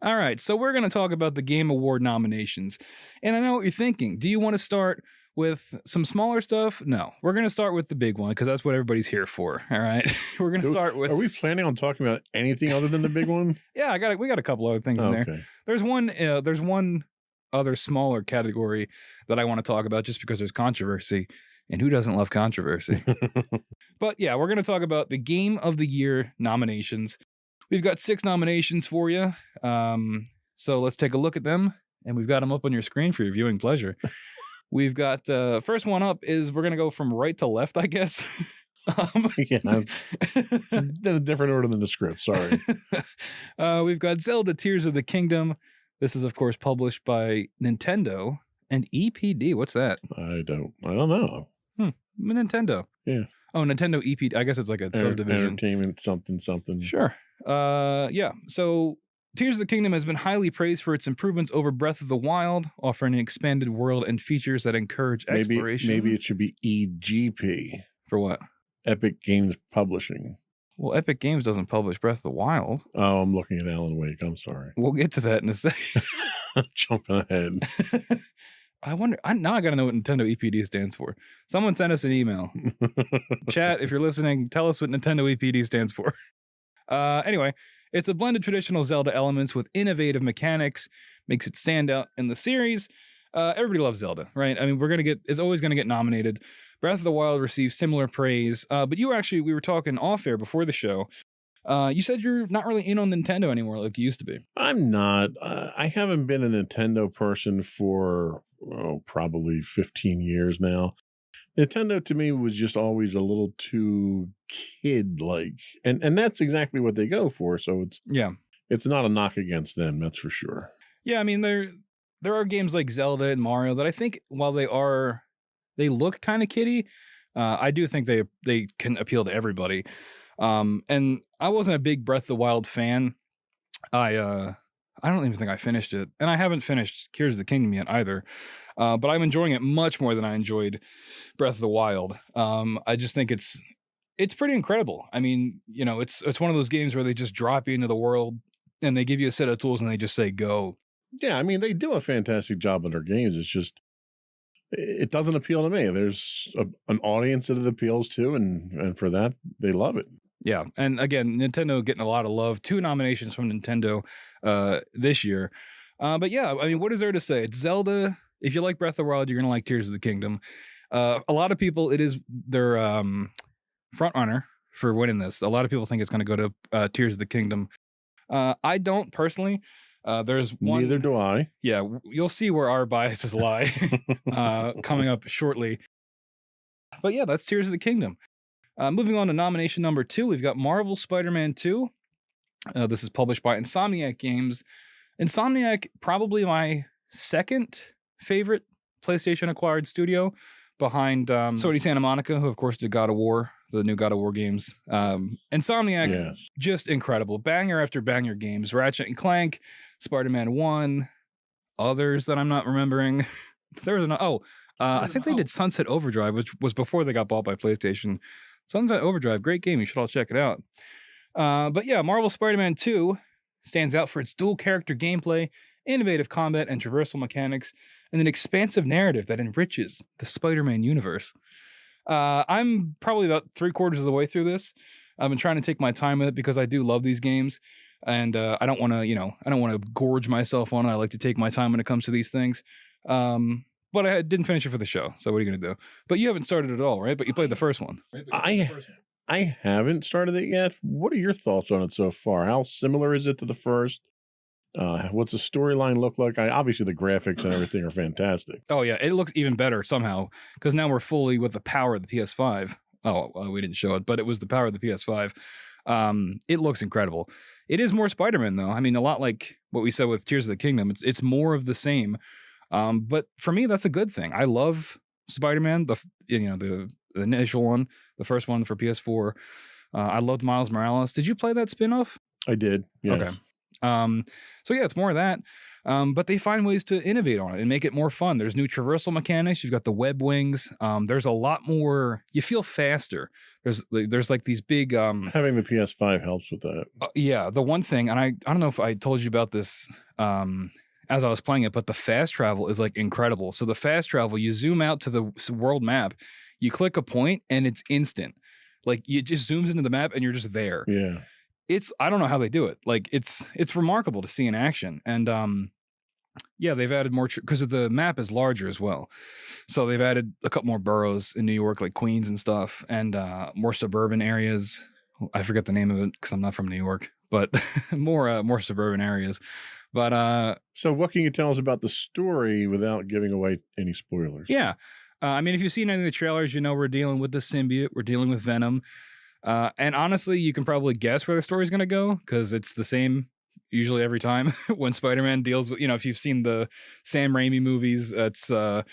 All right, so we're going to talk about the Game Award nominations. And I know what you're thinking. Do you want to start with some smaller stuff? No, we're going to start with the big one because that's what everybody's here for. All right, we're going to start with. Are we planning on talking about anything other than the big one? Yeah, we got a couple other things in there. There's one other smaller category that I want to talk about just because there's controversy, and who doesn't love controversy? But yeah, we're going to talk about the Game of the Year nominations. We've got 6 nominations for you. So let's take a look at them, and we've got them up on your screen for your viewing pleasure. We've got first one up is we're going to go from right to left, I guess. Yeah, it's in a different order than the script. Sorry. We've got Zelda Tears of the Kingdom. This is, of course, published by Nintendo and EPD. What's that? I don't know. Nintendo. Yeah. Oh, Nintendo EPD. I guess it's like a subdivision. Entertainment something. Sure. Yeah. So Tears of the Kingdom has been highly praised for its improvements over Breath of the Wild, offering an expanded world and features that encourage exploration. Maybe it should be EGP. For what? Epic Games Publishing. Well, Epic Games doesn't publish Breath of the Wild. Oh, I'm looking at Alan Wake. I'm sorry. We'll get to that in a second. Jumping ahead. I wonder. Now I got to know what Nintendo EPD stands for. Someone send us an email. Chat, if you're listening, tell us what Nintendo EPD stands for. Anyway, it's a blend of traditional Zelda elements with innovative mechanics, makes it stand out in the series. Everybody loves Zelda, right? I mean, it's always going to get nominated. Breath of the Wild received similar praise, but we were talking off air before the show. You said you're not really in on Nintendo anymore like you used to be. I'm not. I haven't been a Nintendo person for probably 15 years now. Nintendo to me was just always a little too kid-like, and that's exactly what they go for. So it's not a knock against them, that's for sure. Yeah, I mean there are games like Zelda and Mario that I think while they look kind of kiddie, I do think they can appeal to everybody. And I wasn't a big Breath of the Wild fan. I don't even think I finished it, and I haven't finished Tears of the Kingdom yet either. But I'm enjoying it much more than I enjoyed Breath of the Wild. I just think it's pretty incredible. I mean, it's one of those games where they just drop you into the world and they give you a set of tools and they just say go. Yeah, I mean, they do a fantastic job on their games. It's just, it doesn't appeal to me. There's an audience that it appeals to, and for that, they love it. Yeah, and again, Nintendo getting a lot of love. 2 nominations from Nintendo this year. But yeah, I mean, what is there to say? It's Zelda. If you like Breath of the Wild, you're gonna like Tears of the Kingdom. A lot of people, it is their front runner for winning this. A lot of people think it's gonna go to Tears of the Kingdom. I don't personally. There's one. Neither do I. Yeah, you'll see where our biases lie coming up shortly. But yeah, that's Tears of the Kingdom. Moving on to nomination number 2, we've got Marvel Spider-Man 2. This is published by Insomniac Games. Insomniac, probably my second favorite PlayStation-acquired studio, behind Sony Santa Monica, who of course did God of War, the new God of War games. Insomniac, Yes. just incredible. Banger after banger games. Ratchet and Clank, Spider-Man 1, others that I'm not remembering. There was I think they did Sunset Overdrive, which was before they got bought by PlayStation. Sunset Overdrive, great game. You should all check it out. But yeah, Marvel Spider-Man 2 stands out for its dual character gameplay, innovative combat and traversal mechanics, and an expansive narrative that enriches the Spider-Man universe. I'm probably about 3/4 of the way through this. I've been trying to take my time with it because I do love these games, and I don't want to, gorge myself on it. I like to take my time when it comes to these things. But I didn't finish it for the show, so what are you going to do? But you haven't started at all, right? But you played the first one. I haven't started it yet. What are your thoughts on it so far? How similar is it to the first? What's the storyline look like? Obviously, the graphics and everything are fantastic. Oh, yeah. It looks even better somehow because now we're fully with the power of the PS5. Oh, we didn't show it, but it was the power of the PS5. It looks incredible. It is more Spider-Man, though. I mean, a lot like what we said with Tears of the Kingdom. It's more of the same. But for me, that's a good thing. I love Spider-Man, the initial one, the first one for PS4. I loved Miles Morales. Did you play that spin-off? I did, yes. Okay. So yeah, it's more of that. But they find ways to innovate on it and make it more fun. There's new traversal mechanics. You've got the web wings. There's a lot more. You feel faster. There's like these big. Having the PS5 helps with that. Yeah, the one thing, and I don't know if I told you about this. As I was playing it, but the fast travel is like incredible. So the fast travel, you zoom out to the world map, you click a point, and it's instant. Like it just zooms into the map, and you're just there. Yeah. I don't know how they do it. Like it's remarkable to see in action. And yeah, they've added more because the map is larger as well. So they've added a couple more boroughs in New York, like Queens and stuff, and more suburban areas. I forget the name of it because I'm not from New York, but more suburban areas. But so what can you tell us about the story without giving away any spoilers? Yeah. I mean, if you've seen any of the trailers, you know we're dealing with the symbiote. We're dealing with Venom. And honestly, you can probably guess where the story's going to go because it's the same usually every time when Spider-Man deals with, if you've seen the Sam Raimi movies, it's a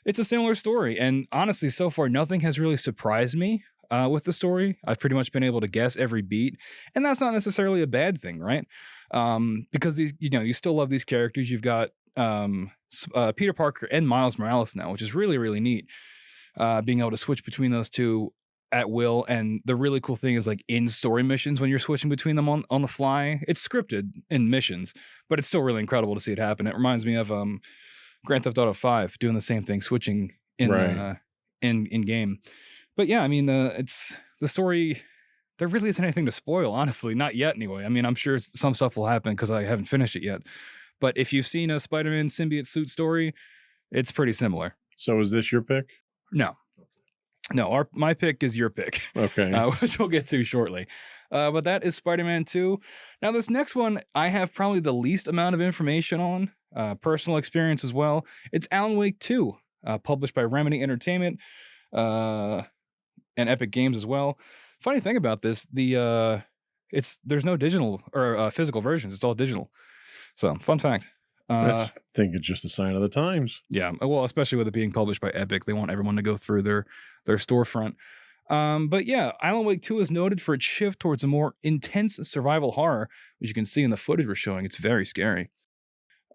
similar story. And honestly, so far, nothing has really surprised me with the story. I've pretty much been able to guess every beat. And that's not necessarily a bad thing, right? Because these, you still love these characters. You've got Peter Parker and Miles Morales now, which is really, really neat. Being able to switch between those two at will. And the really cool thing is like in story missions when you're switching between them on the fly. It's scripted in missions, but it's still really incredible to see it happen. It reminds me of Grand Theft Auto 5 doing the same thing, switching in in game. But yeah, I mean it's the story. There really isn't anything to spoil, honestly. Not yet, anyway. I mean, I'm sure some stuff will happen because I haven't finished it yet. But if you've seen a Spider-Man symbiote suit story, it's pretty similar. So is this your pick? No, my pick is your pick. Okay. Which we'll get to shortly. But that is Spider-Man 2. Now, this next one, I have probably the least amount of information on, personal experience as well. It's Alan Wake 2, published by Remedy Entertainment and Epic Games as well. Funny thing about this, there's no digital or physical versions. It's all digital. So, fun fact. I think it's just a sign of the times. Yeah, well, especially with it being published by Epic, they want everyone to go through their storefront. But yeah, Alan Wake 2 is noted for its shift towards a more intense survival horror, which you can see in the footage we're showing. It's very scary.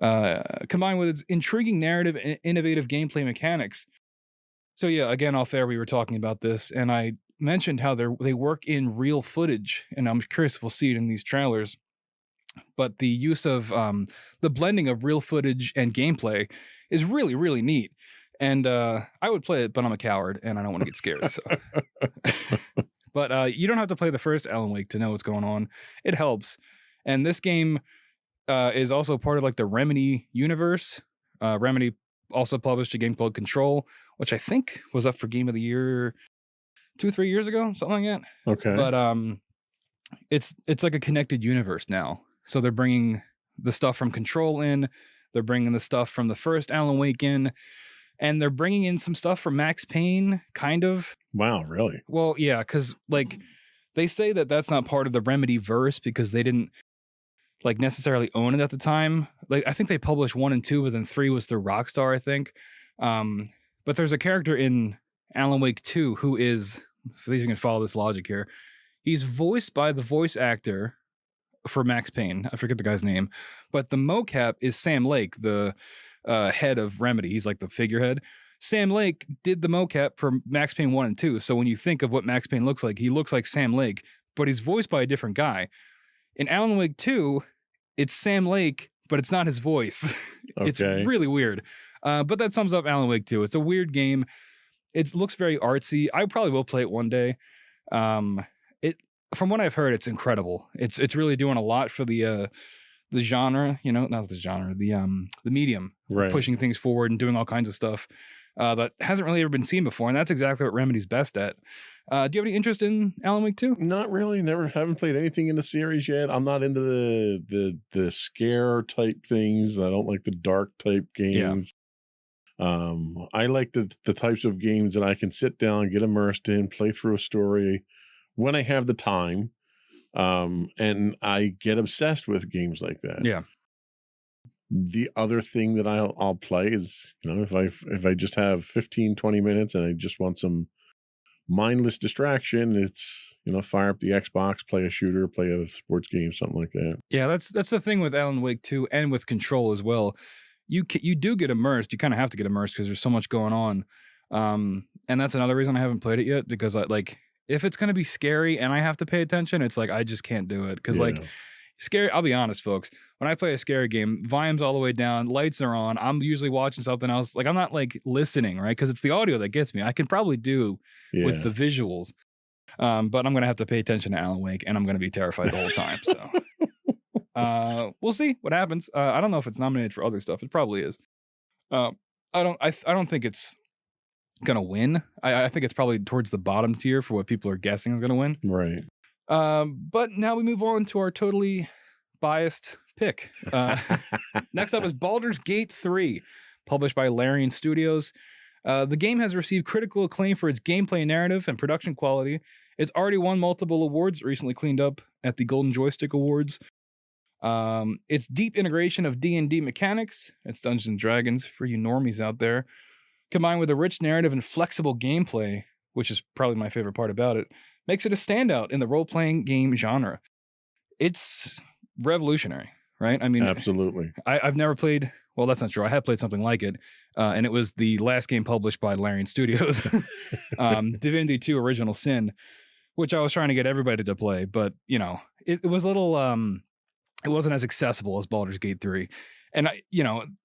Combined with its intriguing narrative and innovative gameplay mechanics. So yeah, again, off air, we were talking about this, and I mentioned how they work in real footage, and I'm curious if we'll see it in these trailers. but the use of the blending of real footage and gameplay is really, really neat. And I would play it, but I'm a coward and I don't want to get scared. So, but you don't have to play the first Alan Wake to know what's going on. It helps. And this game is also part of like the Remedy universe. Remedy also published a game called Control, which I think was up for Game of the Year 2-3 years ago, something like that. Okay. But it's like a connected universe now. So they're bringing the stuff from Control in, they're bringing the stuff from the first Alan Wake in, and they're bringing in some stuff from Max Payne, kind of. Wow, really? Well, yeah, because like they say that that's not part of the Remedy verse because they didn't like necessarily own it at the time. Like I think they published 1 and 2, but then 3 was through Rockstar, I think. But there's a character in Alan Wake 2 who is, for these you can follow this logic here, he's voiced by the voice actor for Max Payne. I forget the guy's name, but the mocap is Sam Lake, the head of Remedy. He's like the figurehead. Sam Lake did the mocap for Max Payne 1 and 2. So when you think of what Max Payne looks like, he looks like Sam Lake, but he's voiced by a different guy. In Alan Wake 2, it's Sam Lake, but it's not his voice. It's really weird. But that sums up Alan Wake 2. It's a weird game. It looks very artsy. I probably will play it one day. From what I've heard, it's incredible. It's really doing a lot for the genre, you know, not the genre, the medium, Right. pushing things forward and doing all kinds of stuff that hasn't really ever been seen before, and that's exactly what Remedy's best at. Do you have any interest in Alan Wake 2? Not really. Haven't played anything in the series yet. I'm not into the scare type things. I don't like the dark type games. I like the types of games that I can sit down, get immersed in, play through a story when I have the time. And I get obsessed with games like that. Yeah. The other thing that I'll play is, you know, if I just have 15, 20 minutes and I just want some mindless distraction, it's, you know, fire up the Xbox, play a shooter, play a sports game, something like that. Yeah, that's the thing with Alan Wake 2 and with Control as well. You do get immersed. You kind of have to get immersed because there's so much going on. And that's another reason I haven't played it yet, because like if it's going to be scary and I have to pay attention, it's like I just can't do it. Because like scary, I'll be honest, folks, when I play a scary game, volume's all the way down, lights are on, I'm usually watching something else. Like I'm not like listening, right? Because it's the audio that gets me. I can probably do with the visuals. But I'm going to have to pay attention to Alan Wake, and I'm going to be terrified the whole time. So we'll see what happens. I don't know if it's nominated for other stuff. It probably is. I don't think it's going to win. I think it's probably towards the bottom tier for what people are guessing is going to win. Right. But now we move on to our totally biased pick. Next up is Baldur's Gate 3, published by Larian Studios. The game has received critical acclaim for its gameplay narrative and production quality. It's already won multiple awards, recently cleaned up at the Golden Joystick Awards. Its deep integration of D&D mechanics, it's Dungeons and Dragons for you normies out there, combined with a rich narrative and flexible gameplay, which is probably my favorite part about it, makes it a standout in the role-playing game genre. It's revolutionary, right? I mean, absolutely. I've never played, well, that's not true. I have played something like it, and it was the last game published by Larian Studios, Divinity 2 Original Sin, which I was trying to get everybody to play, but, you know, it was a little, it wasn't as accessible as Baldur's Gate 3. And,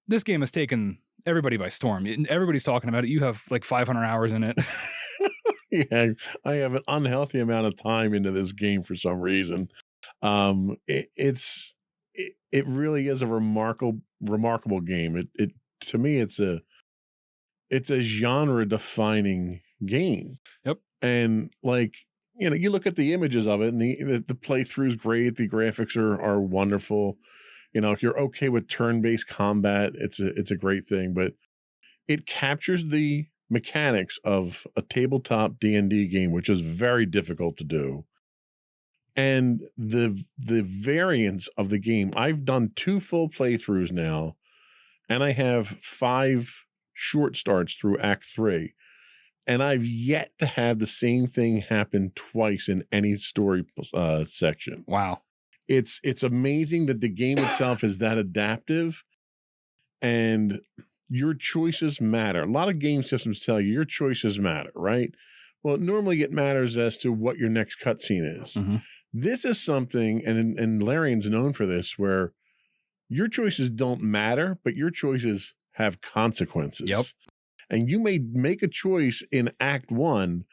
this game has taken everybody by storm. Everybody's talking about it. You have like 500 hours in it. Yeah, I have an unhealthy amount of time into this game for some reason. It really is a remarkable game. It to me, it's a genre defining game. Yep. And like, you know, you look at the images of it, and the playthrough's great. The graphics are wonderful. You know, if you're okay with turn-based combat, it's a great thing. But it captures the mechanics of a tabletop D&D game, which is very difficult to do. And the variance of the game. I've done 2 full playthroughs now, and I have 5 short starts through Act 3. And I've yet to have the same thing happen twice in any story section. Wow. It's amazing that the game itself is that adaptive, and your choices matter. A lot of game systems tell you your choices matter, right? Well, normally it matters as to what your next cutscene is. Mm-hmm. This is something, and Larian's known for this, where your choices don't matter, but your choices have consequences. Yep. And you may make a choice in Act 1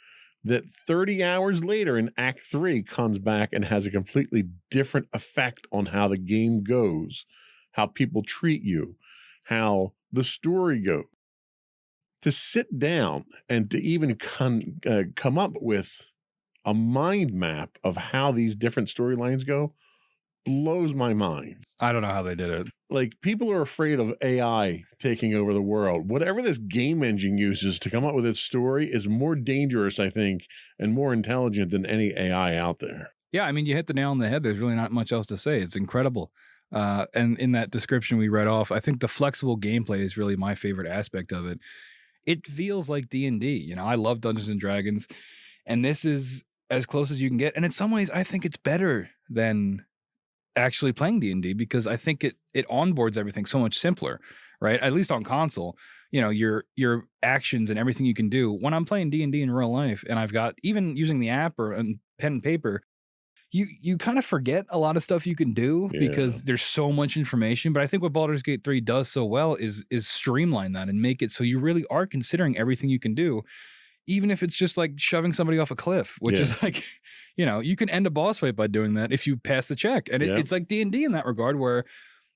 that 30 hours later in Act 3 comes back and has a completely different effect on how the game goes, how people treat you, how the story goes. To sit down and to even come up with a mind map of how these different storylines go blows my mind. I don't know how they did it. Like, people are afraid of AI taking over the world. Whatever this game engine uses to come up with its story is more dangerous, I think, and more intelligent than any AI out there. Yeah, I mean, you hit the nail on the head. There's really not much else to say. It's incredible. And in that description we read off, I think the flexible gameplay is really my favorite aspect of it. It feels like D&D. You know, I love Dungeons and Dragons, and this is as close as you can get. And in some ways, I think it's better than actually playing D&D because I think it onboards everything so much simpler, right? At least on console, you know, your actions and everything you can do. When I'm playing D&D in real life, and I've got, even using the app or pen and paper, you kind of forget a lot of stuff you can do because there's so much information. But I think what Baldur's Gate 3 does so well is streamline that and make it so you really are considering everything you can do, even if it's just like shoving somebody off a cliff, which is like, you know, you can end a boss fight by doing that if you pass the check. And it's like D&D in that regard, where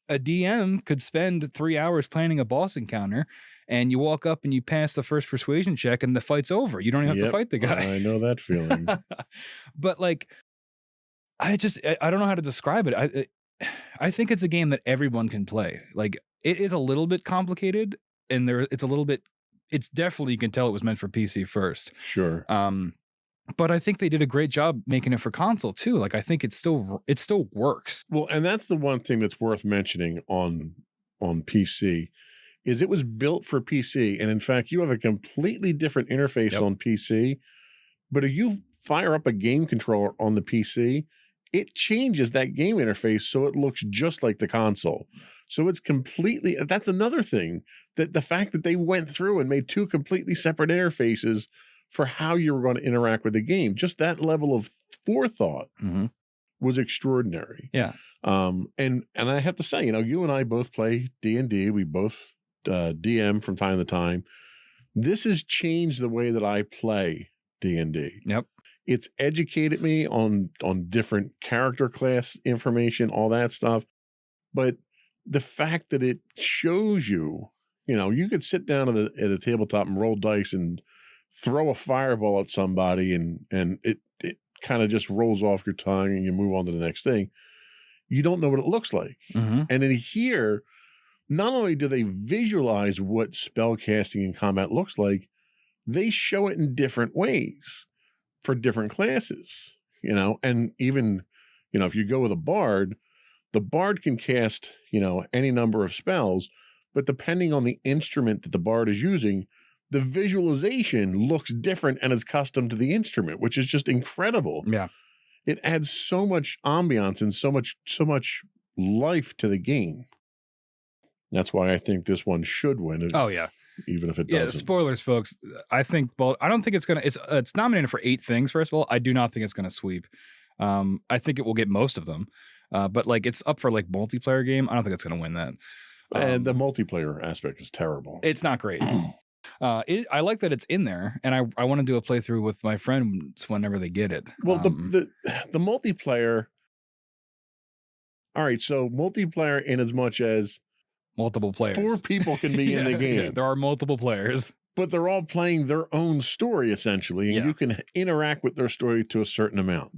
a DM could spend 3 hours planning a boss encounter, and you walk up and you pass the first persuasion check and the fight's over. You don't even have to fight the guy. I know that feeling. But like, I don't know how to describe it. I think it's a game that everyone can play. Like, it is a little bit complicated, and it's definitely, you can tell it was meant for PC first. Sure. But I think they did a great job making it for console too. Like, I think it still works. Well, and that's the one thing that's worth mentioning on PC is it was built for PC. And in fact, you have a completely different interface on PC, but if you fire up a game controller on the PC, it changes that game interface so it looks just like the console. So it's completely, that's another thing, that the fact that they went through and made two completely separate interfaces for how you were going to interact with the game, just that level of forethought was extraordinary. Yeah. And I have to say, you know, you and I both play D&D. We both DM from time to time. This has changed the way that I play D&D. Yep. It's educated me on different character class information, all that stuff. But the fact that it shows you, you know, you could sit down at a tabletop and roll dice and throw a fireball at somebody, and it kind of just rolls off your tongue and you move on to the next thing. You don't know what it looks like. And in here, not only do they visualize what spellcasting and combat looks like, they show it in different ways for different classes, you know. And even, you know, if you go with a bard, the bard can cast, you know, any number of spells, but depending on the instrument that the bard is using, the visualization looks different and is custom to the instrument, which is just incredible. Yeah. It adds so much ambiance and so much life to the game. That's why I think this one should win. Oh yeah. Even if it doesn't. Yeah, spoilers, folks. I don't think it's gonna. It's nominated for 8 things. First of all, I do not think it's gonna sweep. I think it will get most of them. But like, it's up for like multiplayer game. I don't think it's gonna win that. And the multiplayer aspect is terrible. It's not great. I like that it's in there, and I want to do a playthrough with my friends whenever they get it. Well, the multiplayer. All right, so multiplayer in as much as multiple players, 4 people can be in the game. Yeah, there are multiple players, but they're all playing their own story essentially, and you can interact with their story to a certain amount.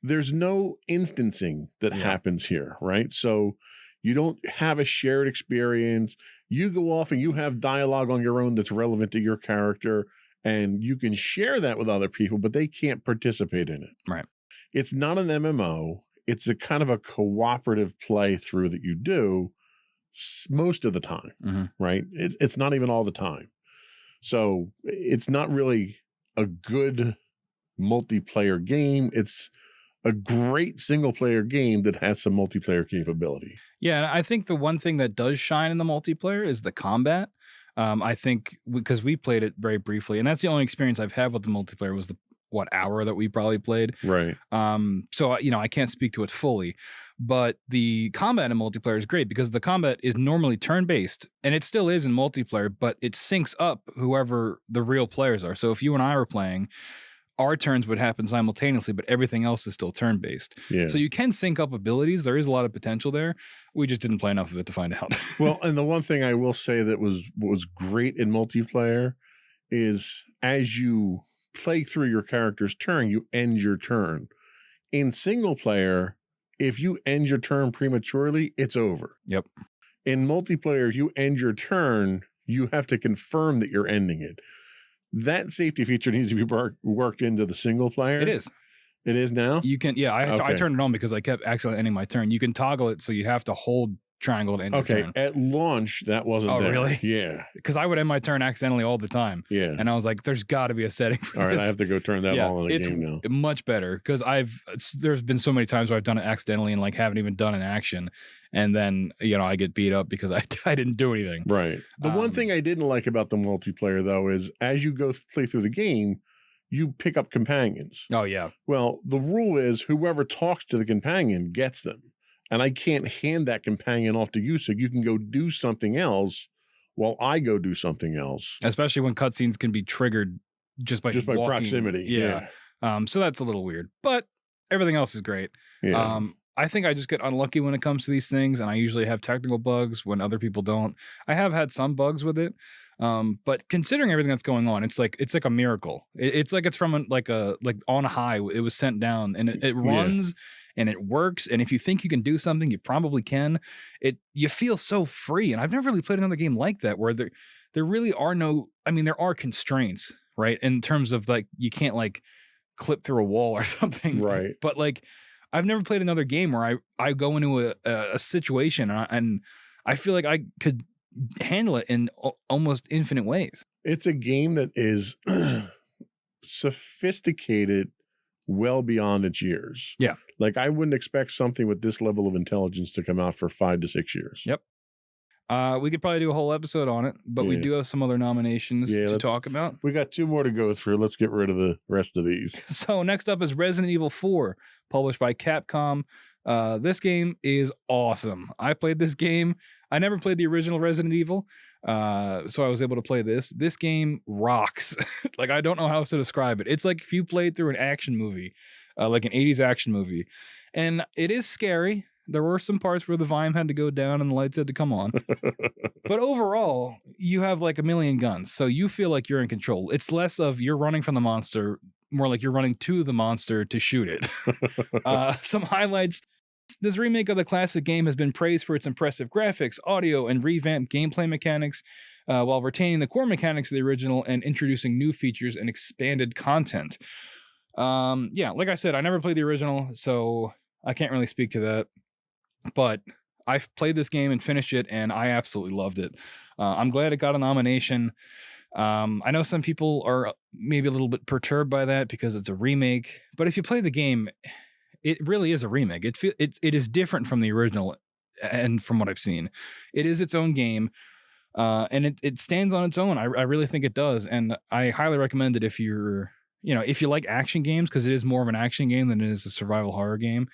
There's no instancing that happens here, right? So you don't have a shared experience. You go off and you have dialogue on your own that's relevant to your character, and you can share that with other people, but they can't participate in it. Right. It's not an MMO. It's a kind of a cooperative play through that you do most of the time, right? It's not even all the time. So it's not really a good multiplayer game. It's a great single player game that has some multiplayer capability. Yeah, I think the one thing that does shine in the multiplayer is the combat. I think because we played it very briefly, and that's the only experience I've had with the multiplayer hour that we probably played. Right. So I can't speak to it fully, but the combat in multiplayer is great because the combat is normally turn-based, and it still is in multiplayer, but it syncs up whoever the real players are. So if you and I were playing, our turns would happen simultaneously, but everything else is still turn-based. Yeah. So you can sync up abilities. There is a lot of potential there. We just didn't play enough of it to find out. Well, and the one thing I will say that was great in multiplayer is as you play through your character's turn, you end your turn. In single player, if you end your turn prematurely, it's over. Yep. In multiplayer, if you end your turn, you have to confirm that you're ending it. That safety feature needs to be worked into the single player. It is. It is now? You can, yeah, I Okay. turned it on because I kept accidentally ending my turn. You can toggle it so you have to hold triangle to end your Okay, turn. at launch, that wasn't Oh, there. really? Yeah, Because I would end my turn accidentally all the time. yeah. And I was like, there's got to be a setting for All right, this. I have to go turn that on in the it's game now. much better because there's been so many times where I've done it accidentally and like haven't even done an action, and then I get beat up because I didn't do anything. Right. The one thing I didn't like about the multiplayer, though, is as you go play through the game, you pick up companions. Oh yeah, Well, the rule is whoever talks to the companion gets them. And I can't hand that companion off to you so you can go do something else while I go do something else. especially when cutscenes can be triggered just by walking. proximity. Yeah. So that's a little weird, but everything else is great. Yeah. I think I just get unlucky when it comes to these things, and I usually have technical bugs when other people don't. I have had some bugs with it, but considering everything that's going on, it's like a miracle. It's like it's from like on high. It was sent down, and it runs. And it works. And if you think you can do something, you probably can. You feel so free. And I've never really played another game like that where there really are there are constraints, right? In terms of like, you can't like clip through a wall or something. Right. But like, I've never played another game where I go into a situation and I feel like I could handle it in almost infinite ways. It's a game that is sophisticated well beyond its years. Yeah. Like I wouldn't expect something with this level of intelligence to come out for 5 to 6 years. Yep. We could probably do a whole episode on it, but we Yeah. do have some other nominations to let's- talk about. We got 2 more to go through. Let's get rid of the rest of these. So next up is Resident Evil 4, published by Capcom. This game is awesome. I played this game. I never played the original Resident Evil, so I was able to play this. This game rocks. Like, I don't know how else to describe it. It's like if you played through an action movie, like an 80s action movie. And it is scary. There were some parts where the volume had to go down and the lights had to come on. But overall, you have like a million guns. So you feel like you're in control. It's less of you're running from the monster, more like you're running to the monster to shoot it. Some highlights. This remake of the classic game has been praised for its impressive graphics, audio, and revamped gameplay mechanics, while retaining the core mechanics of the original and introducing new features and expanded content. Like I said, I never played the original, so I can't really speak to that. But I've played this game and finished it, and I absolutely loved it. I'm glad it got a nomination. I know some people are maybe a little bit perturbed by that because it's a remake, but if you play the game, it really is a remake. It is different from the original, and from what I've seen, it is its own game, and it stands on its own. I really think it does, and I highly recommend it if you're if you like action games, because it is more of an action game than it is a survival horror game.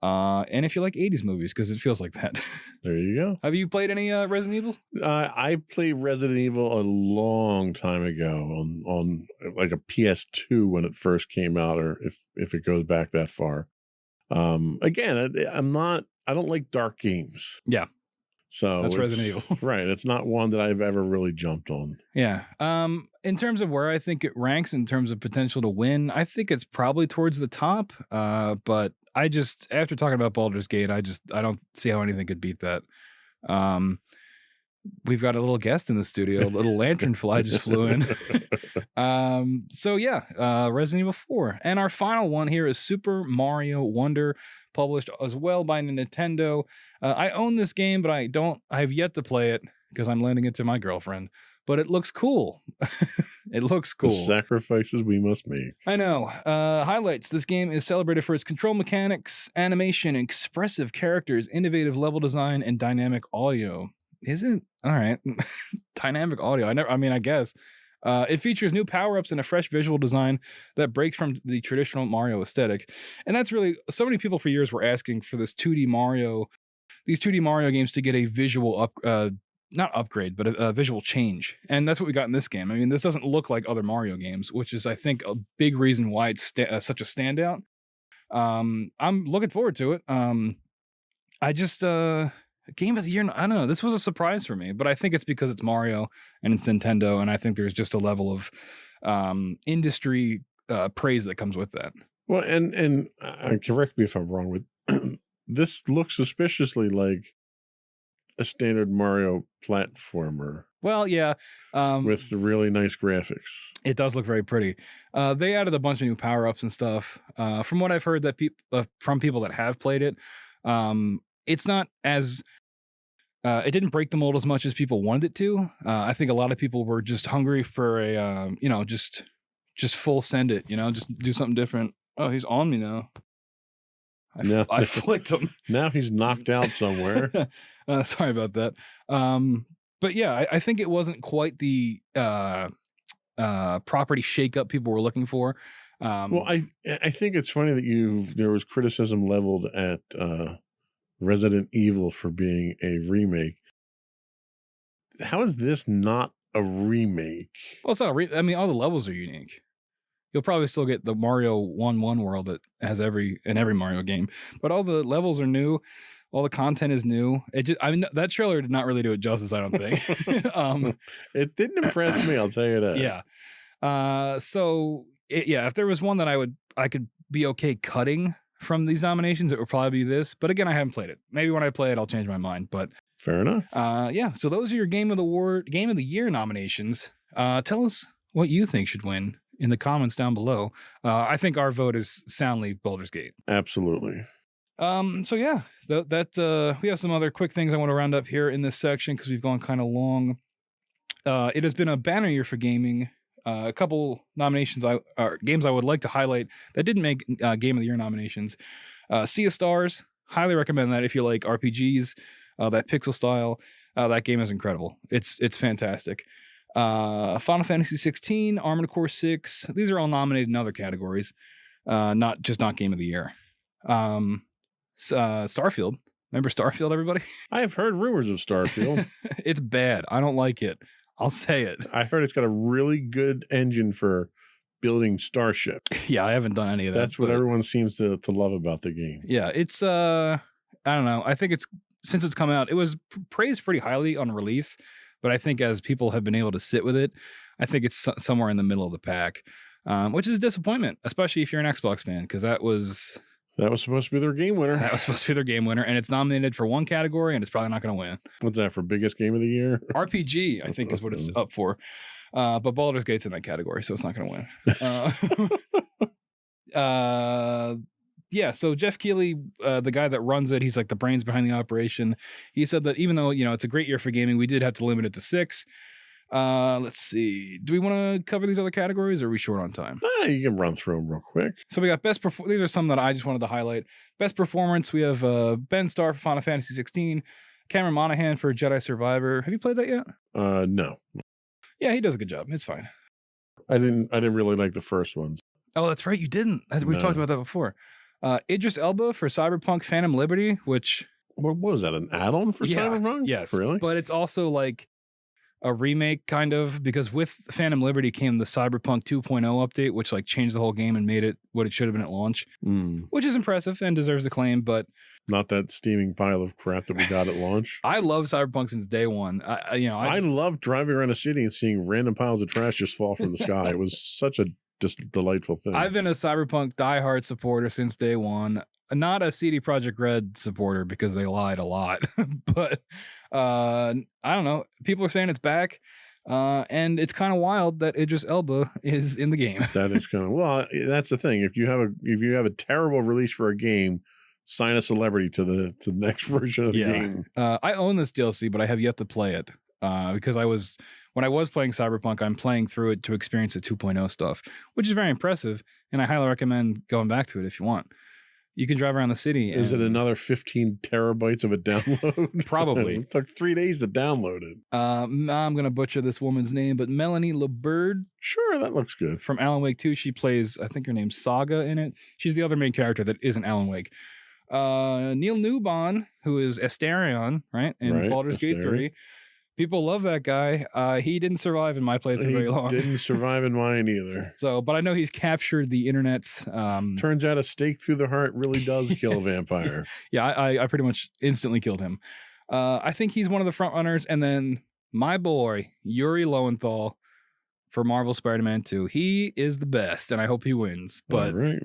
And if you like 80s movies, because it feels like that. There you go. Have you played any Resident Evil? I played Resident Evil a long time ago on like a PS2 when it first came out, or if it goes back that far. Again, I don't like dark games. Yeah. So That's Resident Evil. Right. It's not one that I've ever really jumped on. Yeah. In terms of where I think it ranks in terms of potential to win, I think it's probably towards the top. But I just, after talking about Baldur's Gate, I don't see how anything could beat that. We've got a little guest in the studio, a little lanternfly just flew in. Resident Evil 4. And our final one here is Super Mario Wonder, published as well by Nintendo. I own this game, but I have yet to play it because I'm lending it to my girlfriend. But it looks cool. It looks cool. The sacrifices we must make. I know. Highlights. This game is celebrated for its control mechanics, animation, expressive characters, innovative level design, and dynamic audio. Is it? All right. Dynamic audio. I guess. It features new power-ups and a fresh visual design that breaks from the traditional Mario aesthetic. And that's really, so many people for years were asking for these 2D Mario games to get a visual not upgrade, but a visual change. And that's what we got in this game. I mean, this doesn't look like other Mario games, which is, I think, a big reason why it's such a standout. I'm looking forward to it. I just, Game of the Year, I don't know. This was a surprise for me, but I think it's because it's Mario and it's Nintendo, and I think there's just a level of industry praise that comes with that. Well, and correct me if I'm wrong, with this looks suspiciously like a standard Mario platformer. Well, yeah. With really nice graphics. It does look very pretty. They added a bunch of new power-ups and stuff. From what I've heard that from people that have played it, it's not as... it didn't break the mold as much as people wanted it to. I think a lot of people were just hungry for a, just full send it, just do something different. Oh, he's on me now. I flicked him. Now he's knocked out somewhere. Sorry about that. But yeah, I think it wasn't quite the property shakeup people were looking for. Well, I think it's funny that there was criticism leveled at Resident Evil for being a remake. How is this not a remake? Well, it's not I mean, all the levels are unique. You'll probably still get the Mario 1-1 world that has in every Mario game, but all the levels are new. All the content is new. That trailer did not really do it justice, I don't think. It didn't impress me, I'll tell you that. Yeah. If there was one that I could be okay cutting from these nominations, it would probably be this. But again, I haven't played it. Maybe when I play it, I'll change my mind. But fair enough. Yeah. So those are your Game of the Year nominations. Tell us what you think should win in the comments down below. I think our vote is soundly Baldur's Gate. Absolutely. So yeah, we have some other quick things I want to round up here in this section because we've gone kind of long. It has been a banner year for gaming. A couple nominations games I would like to highlight that didn't make Game of the Year nominations. Sea of Stars, highly recommend that if you like RPGs, that pixel style. That game is incredible. It's fantastic. Final Fantasy 16, Armored Core 6. These are all nominated in other categories, not Game of the Year. Starfield. Remember Starfield, everybody? I have heard rumors of Starfield. It's bad. I don't like it. I'll say it. I heard it's got a really good engine for building Starship. Yeah, I haven't done any of that. That's what everyone seems to love about the game. Yeah, it's I don't know. I think since it's come out, it was praised pretty highly on release, but I think as people have been able to sit with it, I think it's somewhere in the middle of the pack, which is a disappointment, especially if you're an Xbox fan, because that was supposed to be their game winner. That was supposed to be their game winner, and it's nominated for one category, and it's probably not going to win. What's that, for biggest game of the year? RPG, I think, is what it's up for. But Baldur's Gate's in that category, so it's not going to win. Yeah, so Jeff Keighley, the guy that runs it, he's like the brains behind the operation. He said that even though, it's a great year for gaming, we did have to limit it to 6. Let's see. Do we want to cover these other categories, or are we short on time? You can run through them real quick. So we got these are some that I just wanted to highlight. Best performance, we have Ben Starr for Final Fantasy 16, Cameron Monaghan for Jedi Survivor. Have you played that yet? No. Yeah, he does a good job. It's fine. I didn't really like the first ones. Oh, that's right. You didn't. We've talked about that before. Idris Elba for Cyberpunk Phantom Liberty, which... What was that, an add-on for Cyberpunk? Yes. Really? But it's also like a remake, kind of, because with Phantom Liberty came the Cyberpunk 2.0 update, which like changed the whole game and made it what it should have been at launch, which is impressive and deserves acclaim, but... Not that steaming pile of crap that we got at launch. I love Cyberpunk since day one. I love driving around a city and seeing random piles of trash just fall from the sky. It was such a just delightful thing. I've been a Cyberpunk diehard supporter since day one. Not a CD Projekt Red supporter because they lied a lot, but I don't know. People are saying it's back, and it's kind of wild that Idris Elba is in the game. That is kind of that's the thing. If you have a terrible release for a game, sign a celebrity to the next version of the game. I own this DLC, but I have yet to play it because when I was playing Cyberpunk, I'm playing through it to experience the 2.0 stuff, which is very impressive, and I highly recommend going back to it if you want. You can drive around the city. Is it and- another 15 terabytes of a download? Probably. It took 3 days to download it. I'm gonna butcher this woman's name, but Melanie LeBird Sure, that looks good. from Alan Wake 2. She plays, I think her name's Saga in it. She's the other main character that isn't Alan Wake. Neil Newbon, who is Asterion, right? In Right, Baldur's Gate Astarion. 3. People love that guy. He didn't survive in my playthrough very long. Didn't survive in mine either. So, but I know he's captured the internet's. Turns out a stake through the heart really does kill a vampire. Yeah, I pretty much instantly killed him. I think he's one of the front runners, and then my boy Yuri Lowenthal for Marvel Spider-Man 2. He is the best, and I hope he wins. But All right.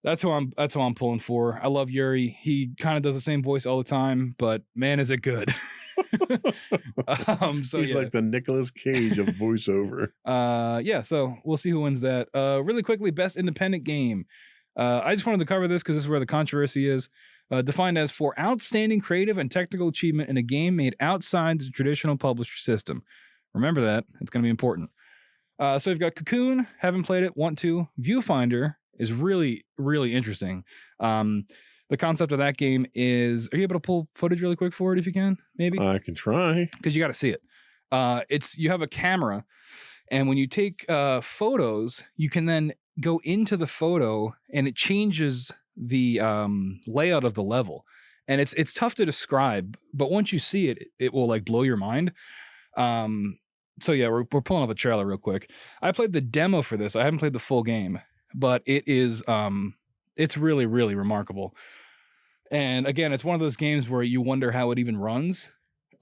that's who I'm pulling for. I love Yuri. He kind of does the same voice all the time, but man, is it good. So He's yeah. like the Nicolas Cage of voiceover. Yeah, so we'll see who wins that. Really quickly, best independent game. I just wanted to cover this because this is where the controversy is. Defined as for outstanding creative and technical achievement in a game made outside the traditional publisher system. Remember that. It's going to be important. So we've got Cocoon. Haven't played it. Want to. Viewfinder is really, really interesting. The concept of that game is, are you able to pull footage really quick for it if you can? Maybe? I can try. Because you got to see it. You have a camera, and when you take photos, you can then go into the photo, and it changes the layout of the level. And it's tough to describe, but once you see it, it will like blow your mind. So yeah, we're pulling up a trailer real quick. I played the demo for this. I haven't played the full game, but it is it's really, really remarkable. And again, it's one of those games where you wonder how it even runs.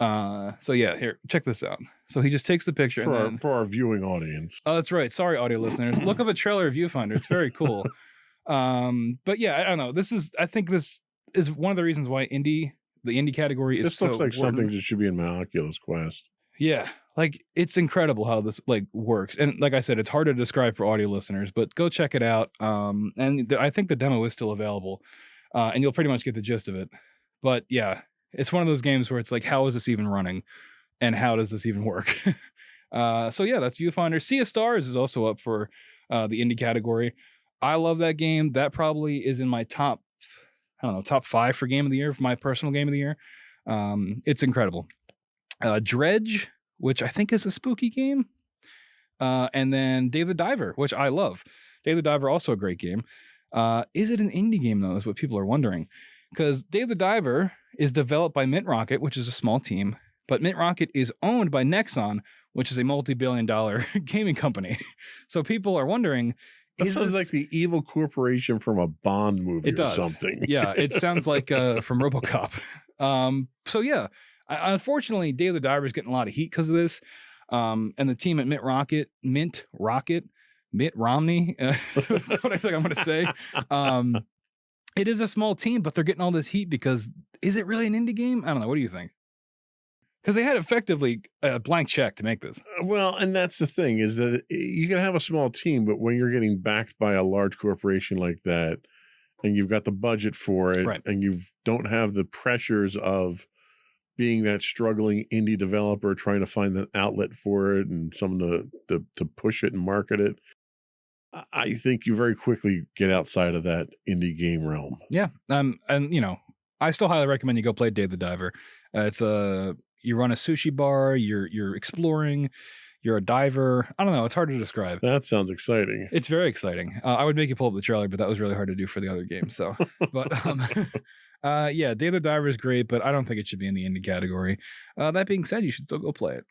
So yeah, here, check this out. So he just takes the picture For our viewing audience. Oh, that's right. Sorry, audio listeners. Look up a trailer of Viewfinder. It's very cool. But yeah, I don't know. I think this is one of the reasons why the indie category is This looks so like important. something that should be in my Oculus Quest. Yeah, like it's incredible how this like works. And like I said, it's hard to describe for audio listeners, but go check it out. And I think the demo is still available, and you'll pretty much get the gist of it. But yeah, it's one of those games where it's like, how is this even running, and how does this even work? So yeah, that's Viewfinder. Sea of Stars is also up for the indie category. I love that game. That probably is in my top 5 for game of the year, for my personal game of the year. It's incredible. Dredge, which I think is a spooky game. And then Dave the Diver, which I love. Dave the Diver, also a great game. Is it an indie game, though, is what people are wondering. Because Dave the Diver is developed by Mint Rocket, which is a small team. But Mint Rocket is owned by Nexon, which is a multi-billion-dollar gaming company. So people are wondering, That is sounds this- like the evil corporation from a Bond movie It does. or something. Yeah, it sounds like from RoboCop. So yeah, unfortunately, Dave the Diver is getting a lot of heat because of this. And the team at Mitt Romney, that's what I think I'm going to say. It is a small team, but they're getting all this heat because is it really an indie game? I don't know. What do you think? Because they had effectively a blank check to make this. Well, and that's the thing is that you can have a small team, but when you're getting backed by a large corporation like that, and you've got the budget for it, Right. and you don't have the pressures of being that struggling indie developer trying to find an outlet for it and someone to push it and market it, I think you very quickly get outside of that indie game realm. Yeah. And I still highly recommend you go play Dave the Diver. You run a sushi bar, you're exploring, you're a diver. I don't know, it's hard to describe. That sounds exciting. It's very exciting. I would make you pull up the trailer, but that was really hard to do for the other game. So, but yeah, Dave the Diver is great, but I don't think it should be in the indie category. That being said, you should still go play it.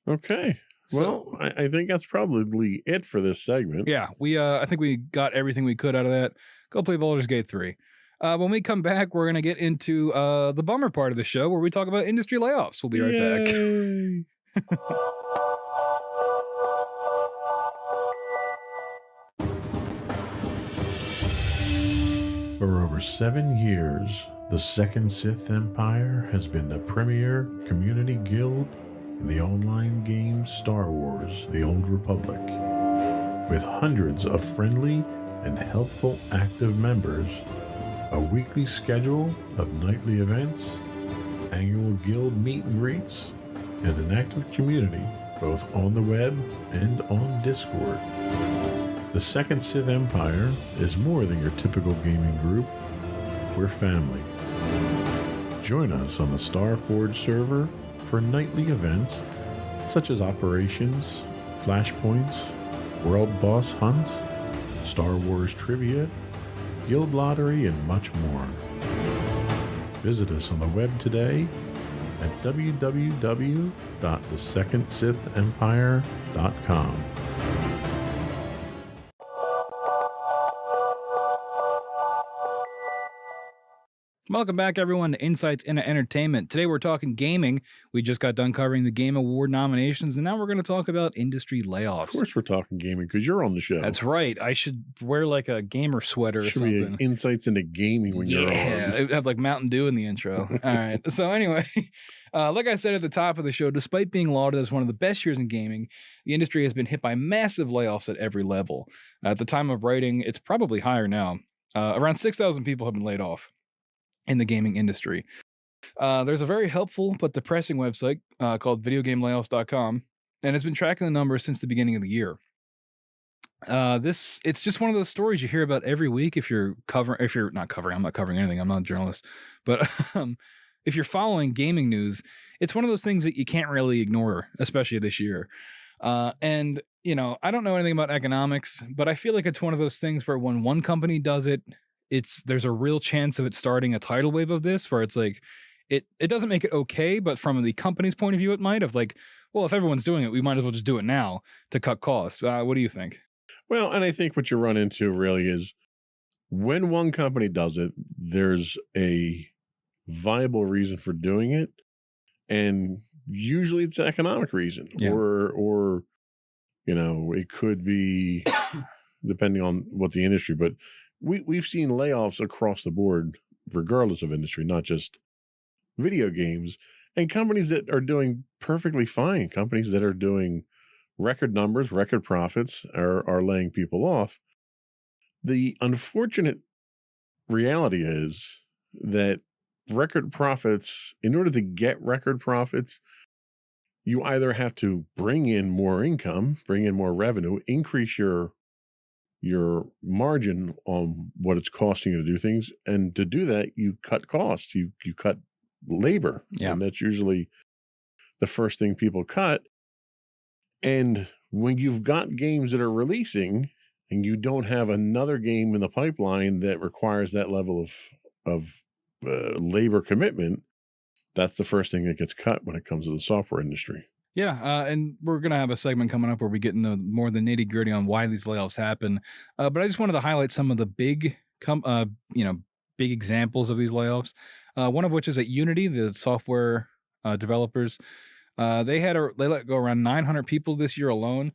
Okay. Well, I think that's probably it for this segment. Yeah, I think we got everything we could out of that. Go play Baldur's Gate 3. When we come back, we're going to get into the bummer part of the show where we talk about industry layoffs. We'll be right back. Yay. For over 7 years, the Second Sith Empire has been the premier community guild in the online game Star Wars: The Old Republic. With hundreds of friendly and helpful active members, a weekly schedule of nightly events, annual guild meet and greets, and an active community both on the web and on Discord. The Second Sith Empire is more than your typical gaming group. we're family. Join us on the Starforge server for nightly events such as operations, flashpoints, world boss hunts, Star Wars trivia, guild lottery, and much more. Visit us on the web today at www.thesecondsithempire.com. Welcome back, everyone, to Insights into Entertainment. Today we're talking gaming. We just got done covering the Game Award nominations, and now we're going to talk about industry layoffs. Of course we're talking gaming because you're on the show. That's right. I should wear like a gamer sweater or Should be something. Insights into gaming when you're on. Yeah, it'd have like Mountain Dew in the intro. All right. So anyway, like I said at the top of the show, despite being lauded as one of the best years in gaming, the industry has been hit by massive layoffs at every level. At the time of writing, it's probably higher now. Around 6,000 people have been laid off in the gaming industry. There's a very helpful but depressing website called videogamelayoffs.com, and it's been tracking the numbers since the beginning of the year. It's just one of those stories you hear about every week if you're not covering, I'm not covering anything, I'm not a journalist, but if you're following gaming news, it's one of those things that you can't really ignore, especially this year. And you know, I don't know anything about economics, but I feel like it's one of those things where when one company does it, there's a real chance of it starting a tidal wave of this, where it's like it doesn't make it okay, but from the company's point of view, it might have like, well, if everyone's doing it, we might as well just do it now to cut costs. What do you think? Well, and I think what you run into really is when one company does it, there's a viable reason for doing it, and usually it's an economic reason, Yeah. or you know, it could be depending on what the industry, but we've seen layoffs across the board, regardless of industry, not just video games, and companies that are doing perfectly fine, companies that are doing record numbers, record profits are laying people off. The unfortunate reality is that record profits, in order to get record profits, you either have to bring in more income, bring in more revenue, increase your margin on what it's costing you to do things. And to do that, you cut costs, you cut labor. Yeah. And that's usually the first thing people cut. And when you've got games that are releasing and you don't have another game in the pipeline that requires that level of labor commitment, that's the first thing that gets cut when it comes to the software industry. Yeah, and we're going to have a segment coming up where we get into more of the nitty gritty on why these layoffs happen. But I just wanted to highlight some of the big examples of these layoffs. One of which is at Unity, the software developers. They let go around 900 people this year alone.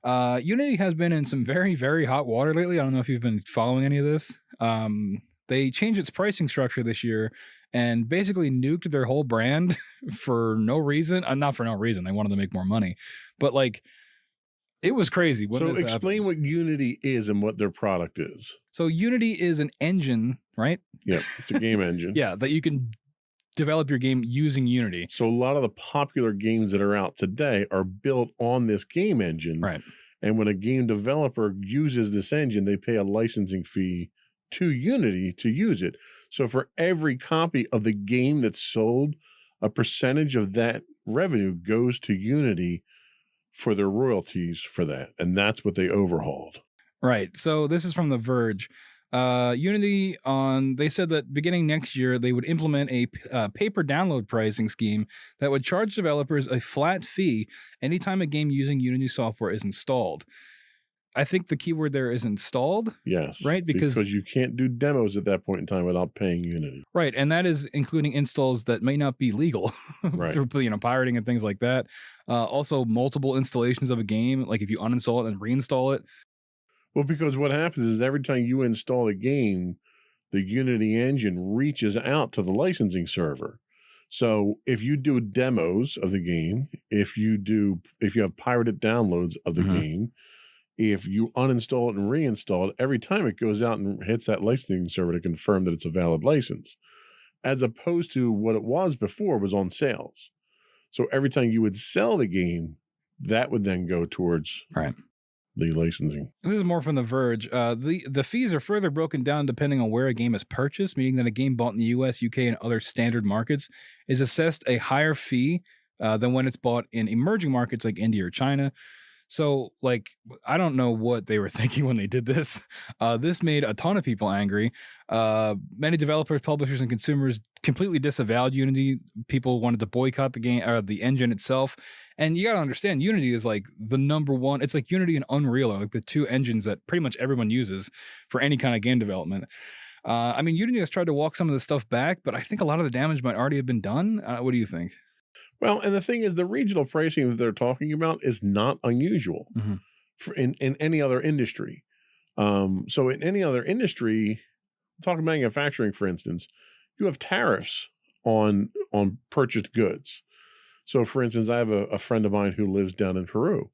Unity has been in some very, very hot water lately. I don't know if you've been following any of this. They changed its pricing structure this year and basically nuked their whole brand for no reason. Not for no reason. They wanted to make more money. But like, it was crazy. So explain what Unity is and what their product is. So Unity is an engine, right? Yeah, it's a game engine. Yeah, that you can develop your game using Unity. So a lot of the popular games that are out today are built on this game engine. Right. And when a game developer uses this engine, they pay a licensing fee to Unity to use it. So for every copy of the game that's sold, a percentage of that revenue goes to Unity for their royalties for that. And that's what they overhauled. Right. So this is from The Verge. Unity they said that beginning next year, they would implement a pay-per download pricing scheme that would charge developers a flat fee anytime a game using Unity software is installed. I think the keyword there is installed. Yes. Right? Because you can't do demos at that point in time without paying Unity. Right. And that is including installs that may not be legal Right. through pirating and things like that. Also, multiple installations of a game, like if you uninstall it and reinstall it. Well, because what happens is every time you install a game, the Unity engine reaches out to the licensing server. So if you do demos of the game, if you have pirated downloads of the game, if you uninstall it and reinstall it, every time it goes out and hits that licensing server to confirm that it's a valid license, as opposed to what it was before was on sales. So every time you would sell the game, that would then go towards the licensing. This is more from The Verge. The fees are further broken down depending on where a game is purchased, meaning that a game bought in the US, UK, and other standard markets is assessed a higher fee than when it's bought in emerging markets like India or China. So, like, I don't know what they were thinking when they did this. This made a ton of people angry. Many developers, publishers, and consumers completely disavowed Unity. People wanted to boycott the game or the engine itself. And you got to understand, Unity is like the number one. It's like Unity and Unreal are like the two engines that pretty much everyone uses for any kind of game development. I mean, Unity has tried to walk some of this stuff back, but I think a lot of the damage might already have been done. What do you think? Well, and the thing is, the regional pricing that they're talking about is not unusual in any other industry. So in any other industry, talking manufacturing, for instance, you have tariffs on purchased goods. So, for instance, I have a friend of mine who lives down in Peru.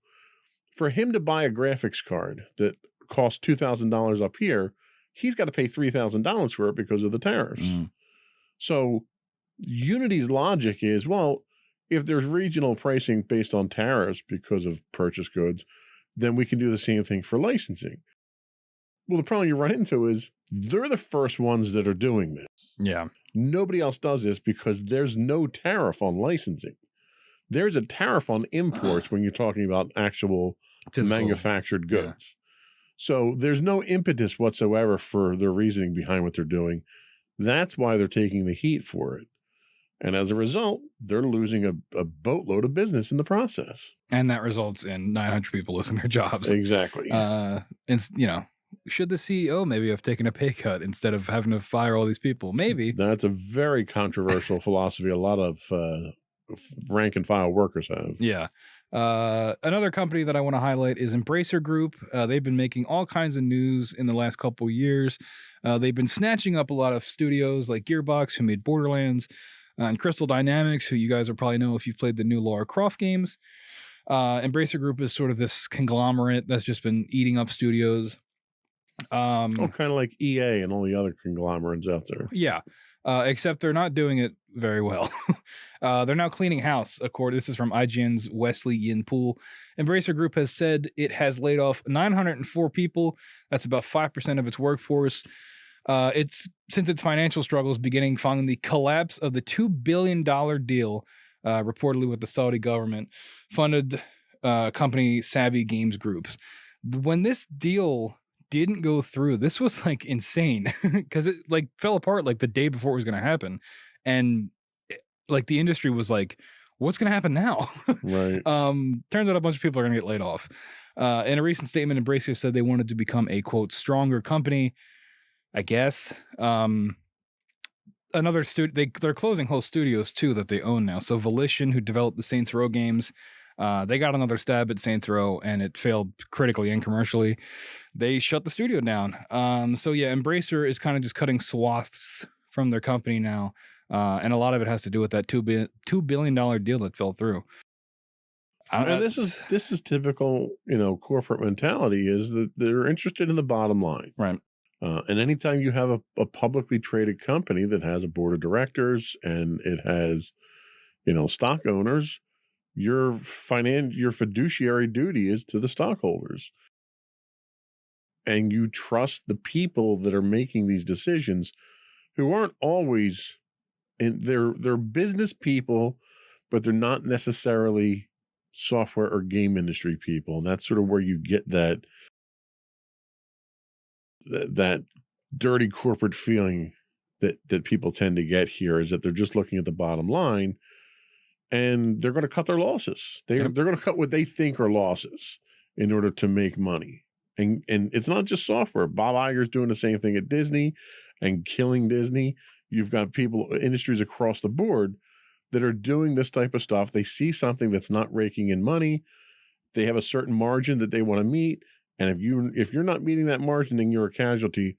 For him to buy a graphics card that costs $2,000 up here, he's got to pay $3,000 for it because of the tariffs. So Unity's logic is, well, if there's regional pricing based on tariffs because of purchased goods, then we can do the same thing for licensing. Well, the problem you run into is they're the first ones that are doing this. Yeah. Nobody else does this because there's no tariff on licensing. There's a tariff on imports when you're talking about actual Physical. manufactured goods. So there's no impetus whatsoever for their reasoning behind what they're doing. That's why they're taking the heat for it. And as a result, they're losing a boatload of business in the process. And that results in 900 people losing their jobs. Exactly. And, you know, should the CEO maybe have taken a pay cut instead of having to fire all these people? Maybe. That's a very controversial philosophy a lot of rank and file workers have. Yeah. Another company that I want to highlight is Embracer Group. They've been making all kinds of news in the last couple of years. They've been snatching up a lot of studios like Gearbox, who made Borderlands, and Crystal Dynamics, who you guys will probably know if you've played the new Lara Croft games. Embracer Group is sort of this conglomerate that's just been eating up studios. Kind of like EA and all the other conglomerates out there. Yeah. Except they're not doing it very well. They're now cleaning house. This is from IGN's Wesley Yin-Poole. Embracer Group has said it has laid off 904 people. That's about 5% of its workforce. It's since its financial struggles beginning following the collapse of the $2 billion deal, reportedly with the Saudi government, funded company Sabi Games Groups. When this deal didn't go through, this was like insane because it like fell apart like the day before it was going to happen. And like the industry was like, what's going to happen now? Right. Turns out a bunch of people are going to get laid off. In a recent statement, Embracer said they wanted to become a, quote, stronger company, I guess. They're closing whole studios too that they own now. So Volition, who developed the Saints Row games, they got another stab at Saints Row and it failed critically and commercially. They shut the studio down. So yeah, Embracer is kind of just cutting swaths from their company now. And a lot of it has to do with that $2 billion deal that fell through. And this is typical, corporate mentality is that they're interested in the bottom line. Right. And anytime you have a publicly traded company that has a board of directors and it has, stock owners, your fiduciary duty is to the stockholders. And you trust the people that are making these decisions who aren't always they're business people, but they're not necessarily software or game industry people. And that's sort of where you get that dirty corporate feeling that people tend to get here, is that they're just looking at the bottom line and they're going to cut their losses. They're going to cut what they think are losses in order to make money. And it's not just software. Bob Iger's doing the same thing at Disney and killing Disney. You've got industries across the board that are doing this type of stuff. They see something that's not raking in money. They have a certain margin that they want to meet. And if you're not meeting that margin, then you're a casualty.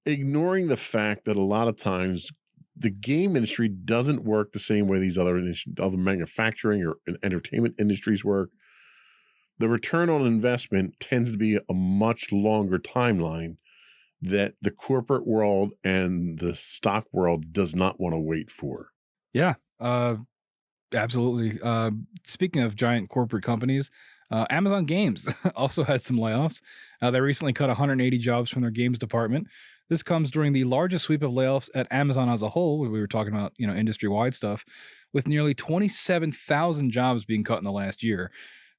Ignoring the fact that a lot of times the game industry doesn't work the same way these other manufacturing or entertainment industries work. The return on investment tends to be a much longer timeline that the corporate world and the stock world does not want to wait for. Yeah, absolutely. Speaking of giant corporate companies, Amazon Games also had some layoffs. They recently cut 180 jobs from their games department. This comes during the largest sweep of layoffs at Amazon as a whole, where we were talking about, industry-wide stuff, with nearly 27,000 jobs being cut in the last year.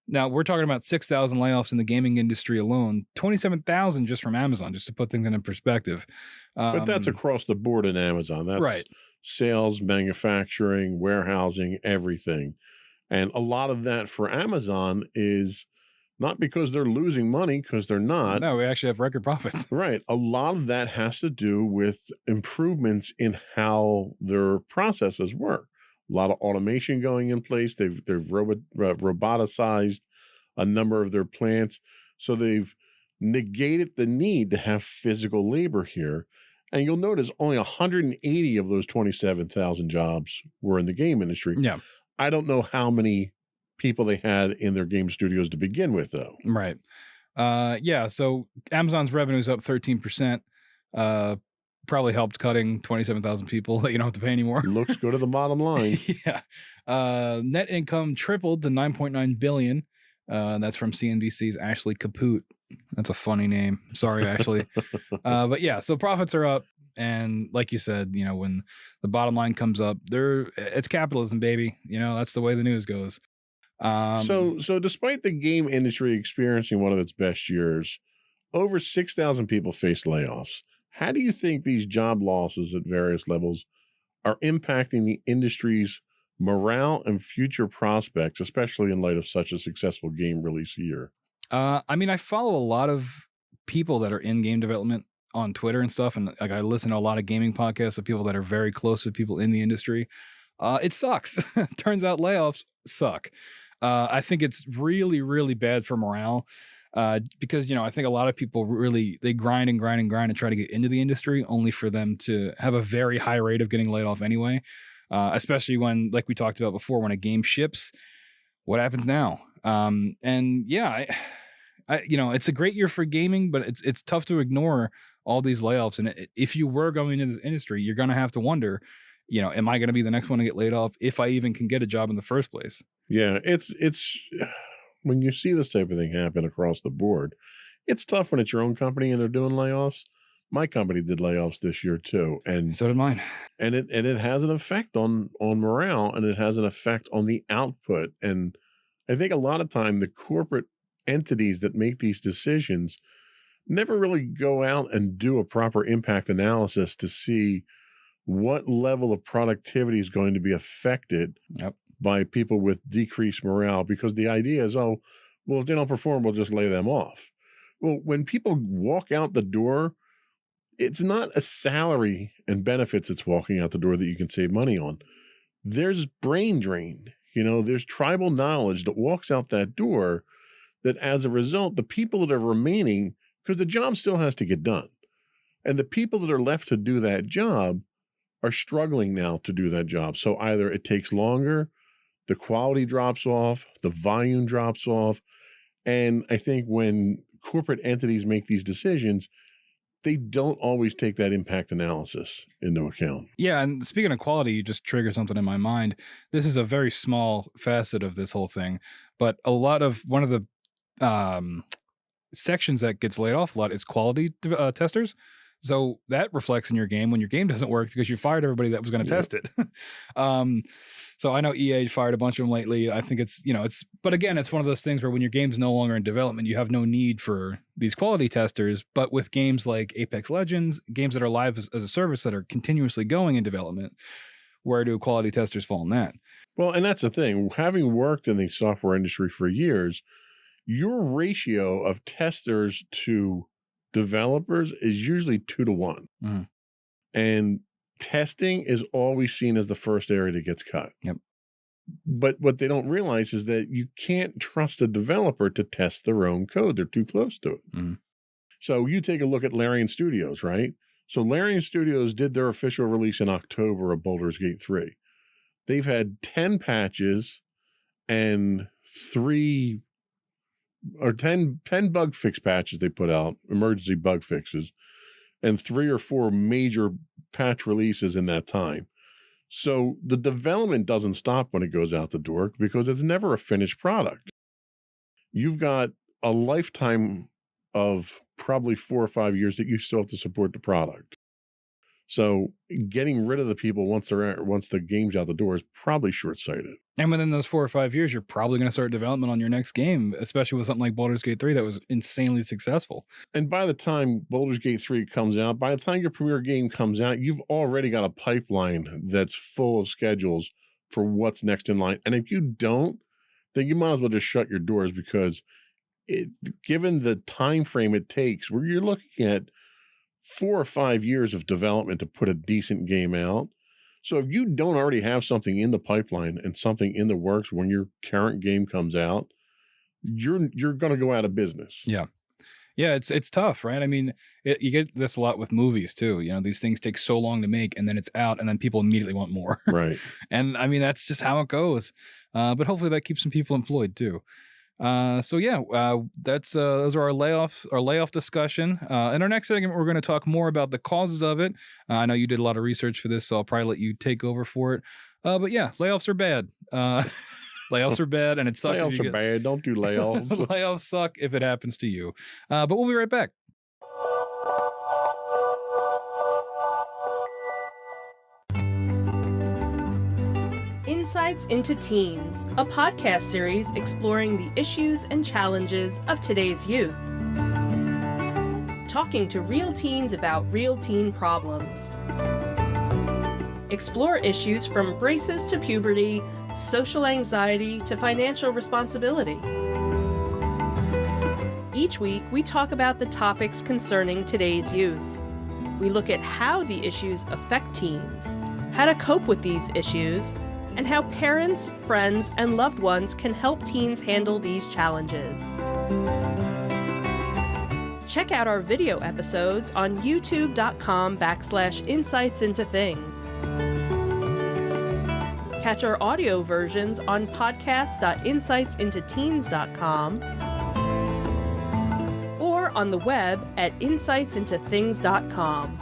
Now, we're talking about 6,000 layoffs in the gaming industry alone, 27,000 just from Amazon, just to put things in perspective. But that's across the board in Amazon. That's right. Sales, manufacturing, warehousing, everything. And a lot of that for Amazon is not because they're losing money, because they're not. No, we actually have record profits. Right. A lot of that has to do with improvements in how their processes work. A lot of automation going in place. They've roboticized a number of their plants. So they've negated the need to have physical labor here. And you'll notice only 180 of those 27,000 jobs were in the game industry. Yeah. I don't know how many people they had in their game studios to begin with, though. Right. Yeah. So Amazon's revenue is up 13%. Probably helped cutting 27,000 people that you don't have to pay anymore. Looks good at the bottom line. Yeah. Net income tripled to $9.9 billion. That's from CNBC's Ashley Kaput. That's a funny name. Sorry, Ashley. But yeah, so profits are up. And like you said, when the bottom line comes up, it's capitalism, baby. That's the way the news goes. So despite the game industry experiencing one of its best years, over 6,000 people faced layoffs. How do you think these job losses at various levels are impacting the industry's morale and future prospects, especially in light of such a successful game release year? I follow a lot of people that are in game development on Twitter and stuff, and I listen to a lot of gaming podcasts of people that are very close to people in the industry. It sucks. Turns out layoffs suck. I think it's really, really bad for morale. Because, I think a lot of people really, they grind and try to get into the industry only for them to have a very high rate of getting laid off anyway. Especially when, like we talked about before, when a game ships, what happens now? And yeah, it's a great year for gaming, but it's tough to ignore all these layoffs. And if you were going into this industry, you're going to have to wonder, am I going to be the next one to get laid off if I even can get a job in the first place? Yeah, it's when you see this type of thing happen across the board, it's tough when it's your own company and they're doing layoffs. My company did layoffs this year too, and so did mine. And it has an effect on morale, and it has an effect on the output. And I think a lot of time the corporate entities that make these decisions never really go out and do a proper impact analysis to see what level of productivity is going to be affected by people with decreased morale, because the idea is, oh, well, if they don't perform, we'll just lay them off. Well, when people walk out the door, it's not a salary and benefits that's walking out the door that you can save money on. There's brain drain. There's tribal knowledge that walks out that door that as a result, the people that are remaining, because the job still has to get done, and the people that are left to do that job are struggling now to do that job. So either it takes longer, the quality drops off, the volume drops off. And I think when corporate entities make these decisions, they don't always take that impact analysis into account. Yeah, and speaking of quality, you just triggered something in my mind. This is a very small facet of this whole thing, but one of the sections that gets laid off a lot is quality testers. So that reflects in your game when your game doesn't work because you fired everybody that was going to test it. So I know EA fired a bunch of them lately. I think but again, it's one of those things where when your game's no longer in development, you have no need for these quality testers. But with games like Apex Legends, games that are live as a service that are continuously going in development, where do quality testers fall in that? Well, and that's the thing. Having worked in the software industry for years, your ratio of testers to developers is usually 2 to 1. Mm-hmm. And testing is always seen as the first area that gets cut. Yep. But what they don't realize is that you can't trust a developer to test their own code. They're too close to it. Mm-hmm. So you take a look at Larian Studios, right? So Larian Studios did their official release in October of Baldur's Gate 3. They've had 10 patches and 10 bug fix patches they put out, emergency bug fixes, and 3 or 4 major patch releases in that time. So the development doesn't stop when it goes out the door because it's never a finished product. you've got a lifetime of probably 4 or 5 years that you still have to support the product. So getting rid of the people once the game's out the door is probably short-sighted. And within those 4 or 5 years, you're probably going to start development on your next game, especially with something like Baldur's Gate 3 that was insanely successful. And by the time Baldur's Gate 3 comes out, by the time your premier game comes out, you've already got a pipeline that's full of schedules for what's next in line. And if you don't, then you might as well just shut your doors, because given the time frame it takes, where you're looking at 4 or 5 years of development to put a decent game out. So if you don't already have something in the pipeline and something in the works when your current game comes out, you're going to go out of business. Yeah. Yeah, it's tough, right? I mean, you get this a lot with movies too. You know, these things take so long to make, and then it's out, and then people immediately want more. Right. And I mean, that's just how it goes. But hopefully that keeps some people employed too. So yeah, that's those are our layoff discussion. In our next segment, we're going to talk more about the causes of it. I know you did a lot of research for this, so I'll probably let you take over for it. But yeah, layoffs are bad. Layoffs are bad, and it sucks. Layoffs are bad. Don't do layoffs. Layoffs suck if it happens to you. But we'll be right back. Insights into Teens, a podcast series exploring the issues and challenges of today's youth. Talking to real teens about real teen problems. Explore issues from braces to puberty, social anxiety to financial responsibility. Each week, we talk about the topics concerning today's youth. We look at how the issues affect teens, how to cope with these issues, and how parents, friends, and loved ones can help teens handle these challenges. Check out our video episodes on youtube.com/insightsintothings. Catch our audio versions on podcast.insightsintoteens.com or on the web at insightsintothings.com.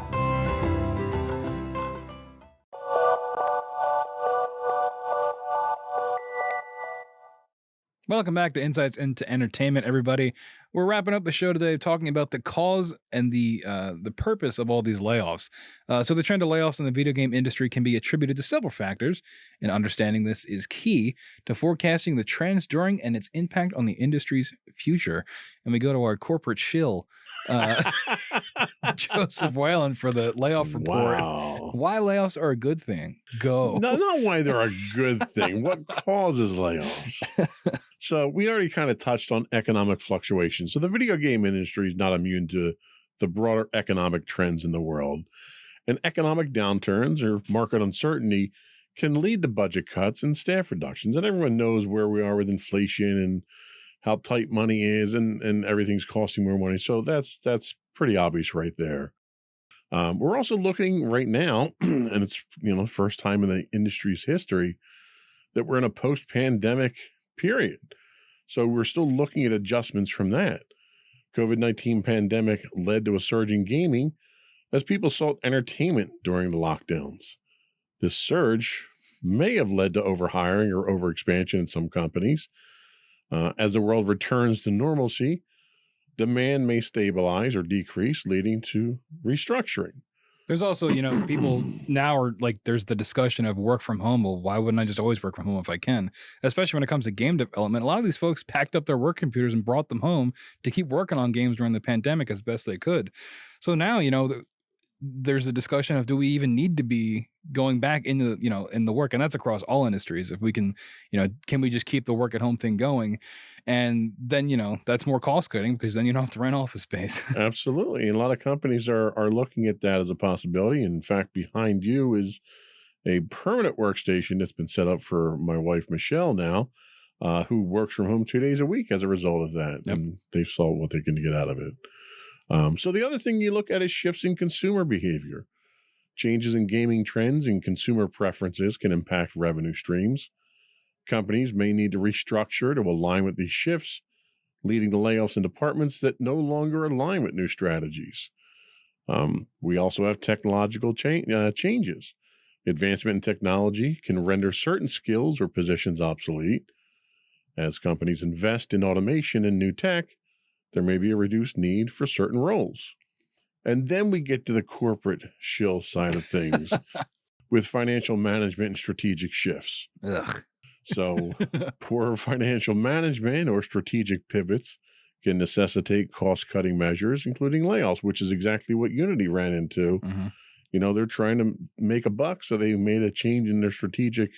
Welcome back to Insights into Entertainment, everybody. We're wrapping up the show today talking about the cause and the purpose of all these layoffs. So the trend of layoffs in the video game industry can be attributed to several factors, and understanding this is key to forecasting the trends during and its impact on the industry's future. And we go to our corporate shill, Joseph Whalen, for the layoff report. Wow. Why layoffs are a good thing. Go. No, not why they're a good thing. What causes layoffs? So we already kind of touched on economic fluctuations. So the video game industry is not immune to the broader economic trends in the world. And economic downturns or market uncertainty can lead to budget cuts and staff reductions. And everyone knows where we are with inflation and how tight money is, and everything's costing more money. So that's pretty obvious right there. We're also looking right now, and it's first time in the industry's history that we're in a post-pandemic period. So we're still looking at adjustments from that. COVID-19 pandemic led to a surge in gaming as people sought entertainment during the lockdowns. This surge may have led to overhiring or overexpansion in some companies. As the world returns to normalcy, demand may stabilize or decrease, leading to restructuring. There's also, people now are like, there's the discussion of work from home. Well, why wouldn't I just always work from home if I can? Especially when it comes to game development. A lot of these folks packed up their work computers and brought them home to keep working on games during the pandemic as best they could. So now, there's a discussion of, do we even need to be going back into, in the work? And that's across all industries. If we can, can we just keep the work at home thing going? And then, that's more cost cutting, because then you don't have to rent office space. Absolutely. And a lot of companies are looking at that as a possibility. In fact, behind you is a permanent workstation that's been set up for my wife, Michelle, now, who works from home 2 days a week as a result of that. Yep. And they've saw what they can get out of it. So the other thing you look at is shifts in consumer behavior. Changes in gaming trends and consumer preferences can impact revenue streams. Companies may need to restructure to align with these shifts, leading to layoffs in departments that no longer align with new strategies. We also have technological changes. Advancement in technology can render certain skills or positions obsolete. As companies invest in automation and new tech, there may be a reduced need for certain roles. And then we get to the corporate shill side of things with financial management and strategic shifts. Ugh. So poor financial management or strategic pivots can necessitate cost-cutting measures, including layoffs, which is exactly what Unity ran into. Mm-hmm. You know, they're trying to make a buck, so they made a change in their strategic,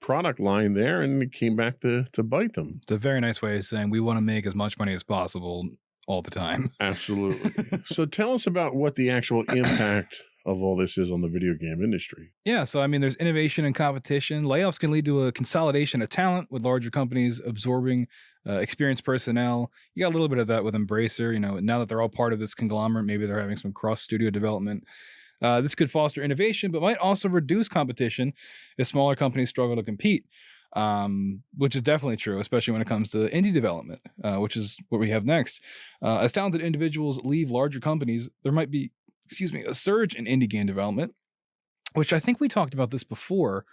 product line there, and it came back to bite them. It's a very nice way of saying we want to make as much money as possible all the time. Absolutely. So tell us about what the actual impact of all this is on the video game industry. Yeah, so I mean, there's innovation and competition. Layoffs can lead to a consolidation of talent, with larger companies absorbing experienced personnel. You got a little bit of that with Embracer. Now that they're all part of this conglomerate, maybe they're having some cross-studio development. This could foster innovation, but might also reduce competition if smaller companies struggle to compete, which is definitely true, especially when it comes to indie development, which is what we have next. As talented individuals leave larger companies, there might be a surge in indie game development, which I think we talked about this before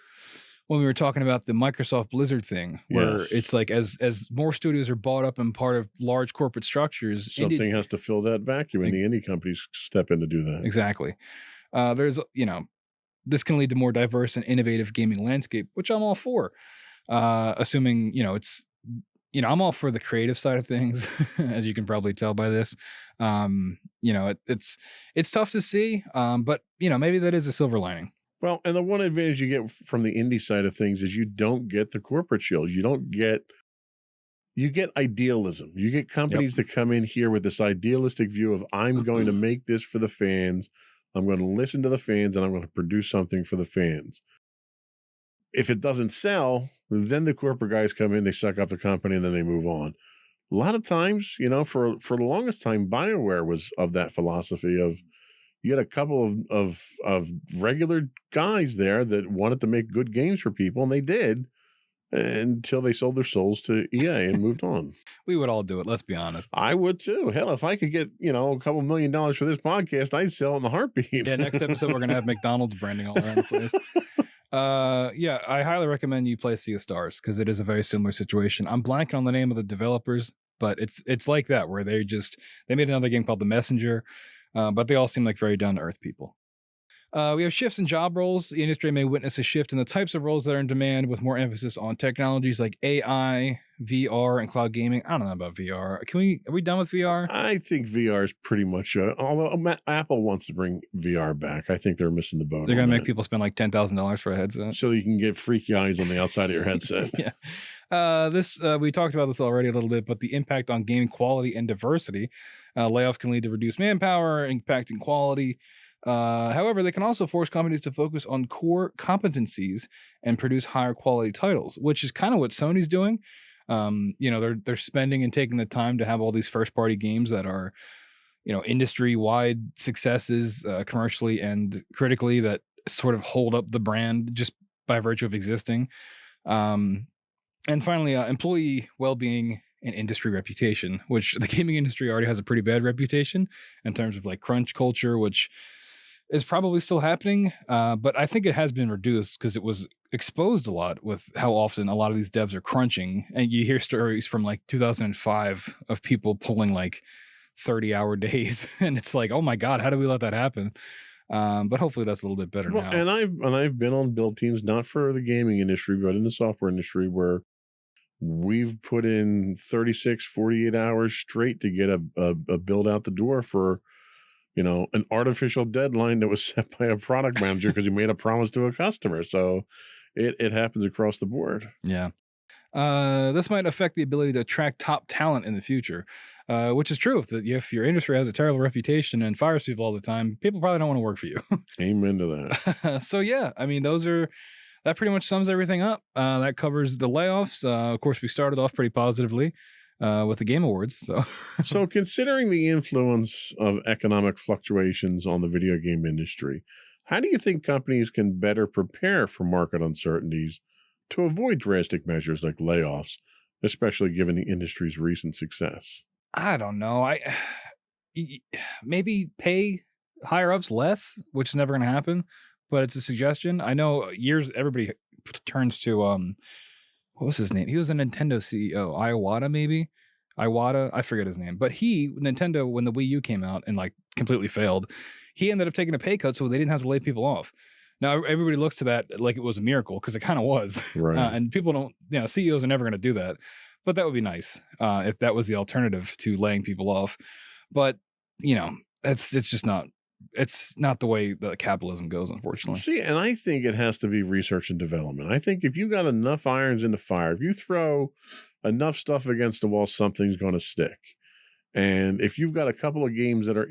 when we were talking about the Microsoft Blizzard thing, where Yes. it's like as more studios are bought up and part of large corporate structures, Something has to fill that vacuum, and the indie companies step in to do that. Exactly. There's, this can lead to more diverse and innovative gaming landscape, which I'm all for. Assuming, it's, I'm all for the creative side of things, as you can probably tell by this. It's tough to see, but maybe that is a silver lining. Well, and the one advantage you get from the indie side of things is you don't get the corporate shield. You get idealism. You get companies that come in here with this idealistic view of, I'm going to make this for the fans. I'm going to listen to the fans, and I'm going to produce something for the fans. If it doesn't sell, then the corporate guys come in, they suck up the company, and then they move on. A lot of times, for the longest time, BioWare was of that philosophy of, you had a couple of regular guys there that wanted to make good games for people, and they did, until they sold their souls to EA and moved on. We would all do it, let's be honest. I would too. Hell, if I could get, a couple $1 million for this podcast, I'd sell it in a heartbeat. Yeah, next episode we're gonna have McDonald's branding all around the place. Yeah, I highly recommend you play Sea of Stars, because it is a very similar situation. I'm blanking on the name of the developers, but it's like that, where they made another game called The Messenger, but they all seem like very down-to-earth people. We have shifts in job roles. The industry may witness a shift in the types of roles that are in demand, with more emphasis on technologies like AI, VR, and cloud gaming. I don't know about VR. Are we done with VR? I think VR is pretty much, although Apple wants to bring VR back, I think they're missing the boat. They're going to make people spend like $10,000 for a headset. So you can get freaky eyes on the outside of your headset. Yeah. We talked about this already a little bit, but the impact on gaming quality and diversity. Layoffs can lead to reduced manpower, impacting quality. However, they can also force companies to focus on core competencies and produce higher quality titles, which is kind of what Sony's doing. They're spending and taking the time to have all these first party games that are, industry wide successes, commercially and critically, that sort of hold up the brand just by virtue of existing. And finally, employee well-being and industry reputation, which the gaming industry already has a pretty bad reputation in terms of like crunch culture, which is probably still happening. But I think it has been reduced because it was exposed a lot with how often a lot of these devs are crunching. And you hear stories from like 2005 of people pulling like 30-hour days. And it's like, oh my God, how do we let that happen? But hopefully that's a little bit better now. And I've been on build teams, not for the gaming industry, but in the software industry, where we've put in 36, 48 hours straight to get a build out the door for, an artificial deadline that was set by a product manager because he made a promise to a customer. So it happens across the board. Yeah. This might affect the ability to attract top talent in the future, which is true. If your industry has a terrible reputation and fires people all the time, people probably don't want to work for you. Amen to that. So yeah, I mean, that pretty much sums everything up. That covers the layoffs. Of course, we started off pretty positively with the Game Awards. So considering the influence of economic fluctuations on the video game industry, how do you think companies can better prepare for market uncertainties to avoid drastic measures like layoffs, especially given the industry's recent success? I don't know. Maybe pay higher ups less, which is never going to happen, but it's a suggestion. I know everybody turns to, what was his name? He was a Nintendo CEO, Iwata maybe. Iwata, I forget his name. But Nintendo, when the Wii U came out and like completely failed, he ended up taking a pay cut so they didn't have to lay people off. Now everybody looks to that like it was a miracle because it kind of was. Right. And people don't, CEOs are never going to do that. But that would be nice if that was the alternative to laying people off. But, it's not the way that capitalism goes, unfortunately. See, and I think it has to be research and development. I think if you got enough irons in the fire, if you throw enough stuff against the wall, something's going to stick. And if you've got a couple of games that are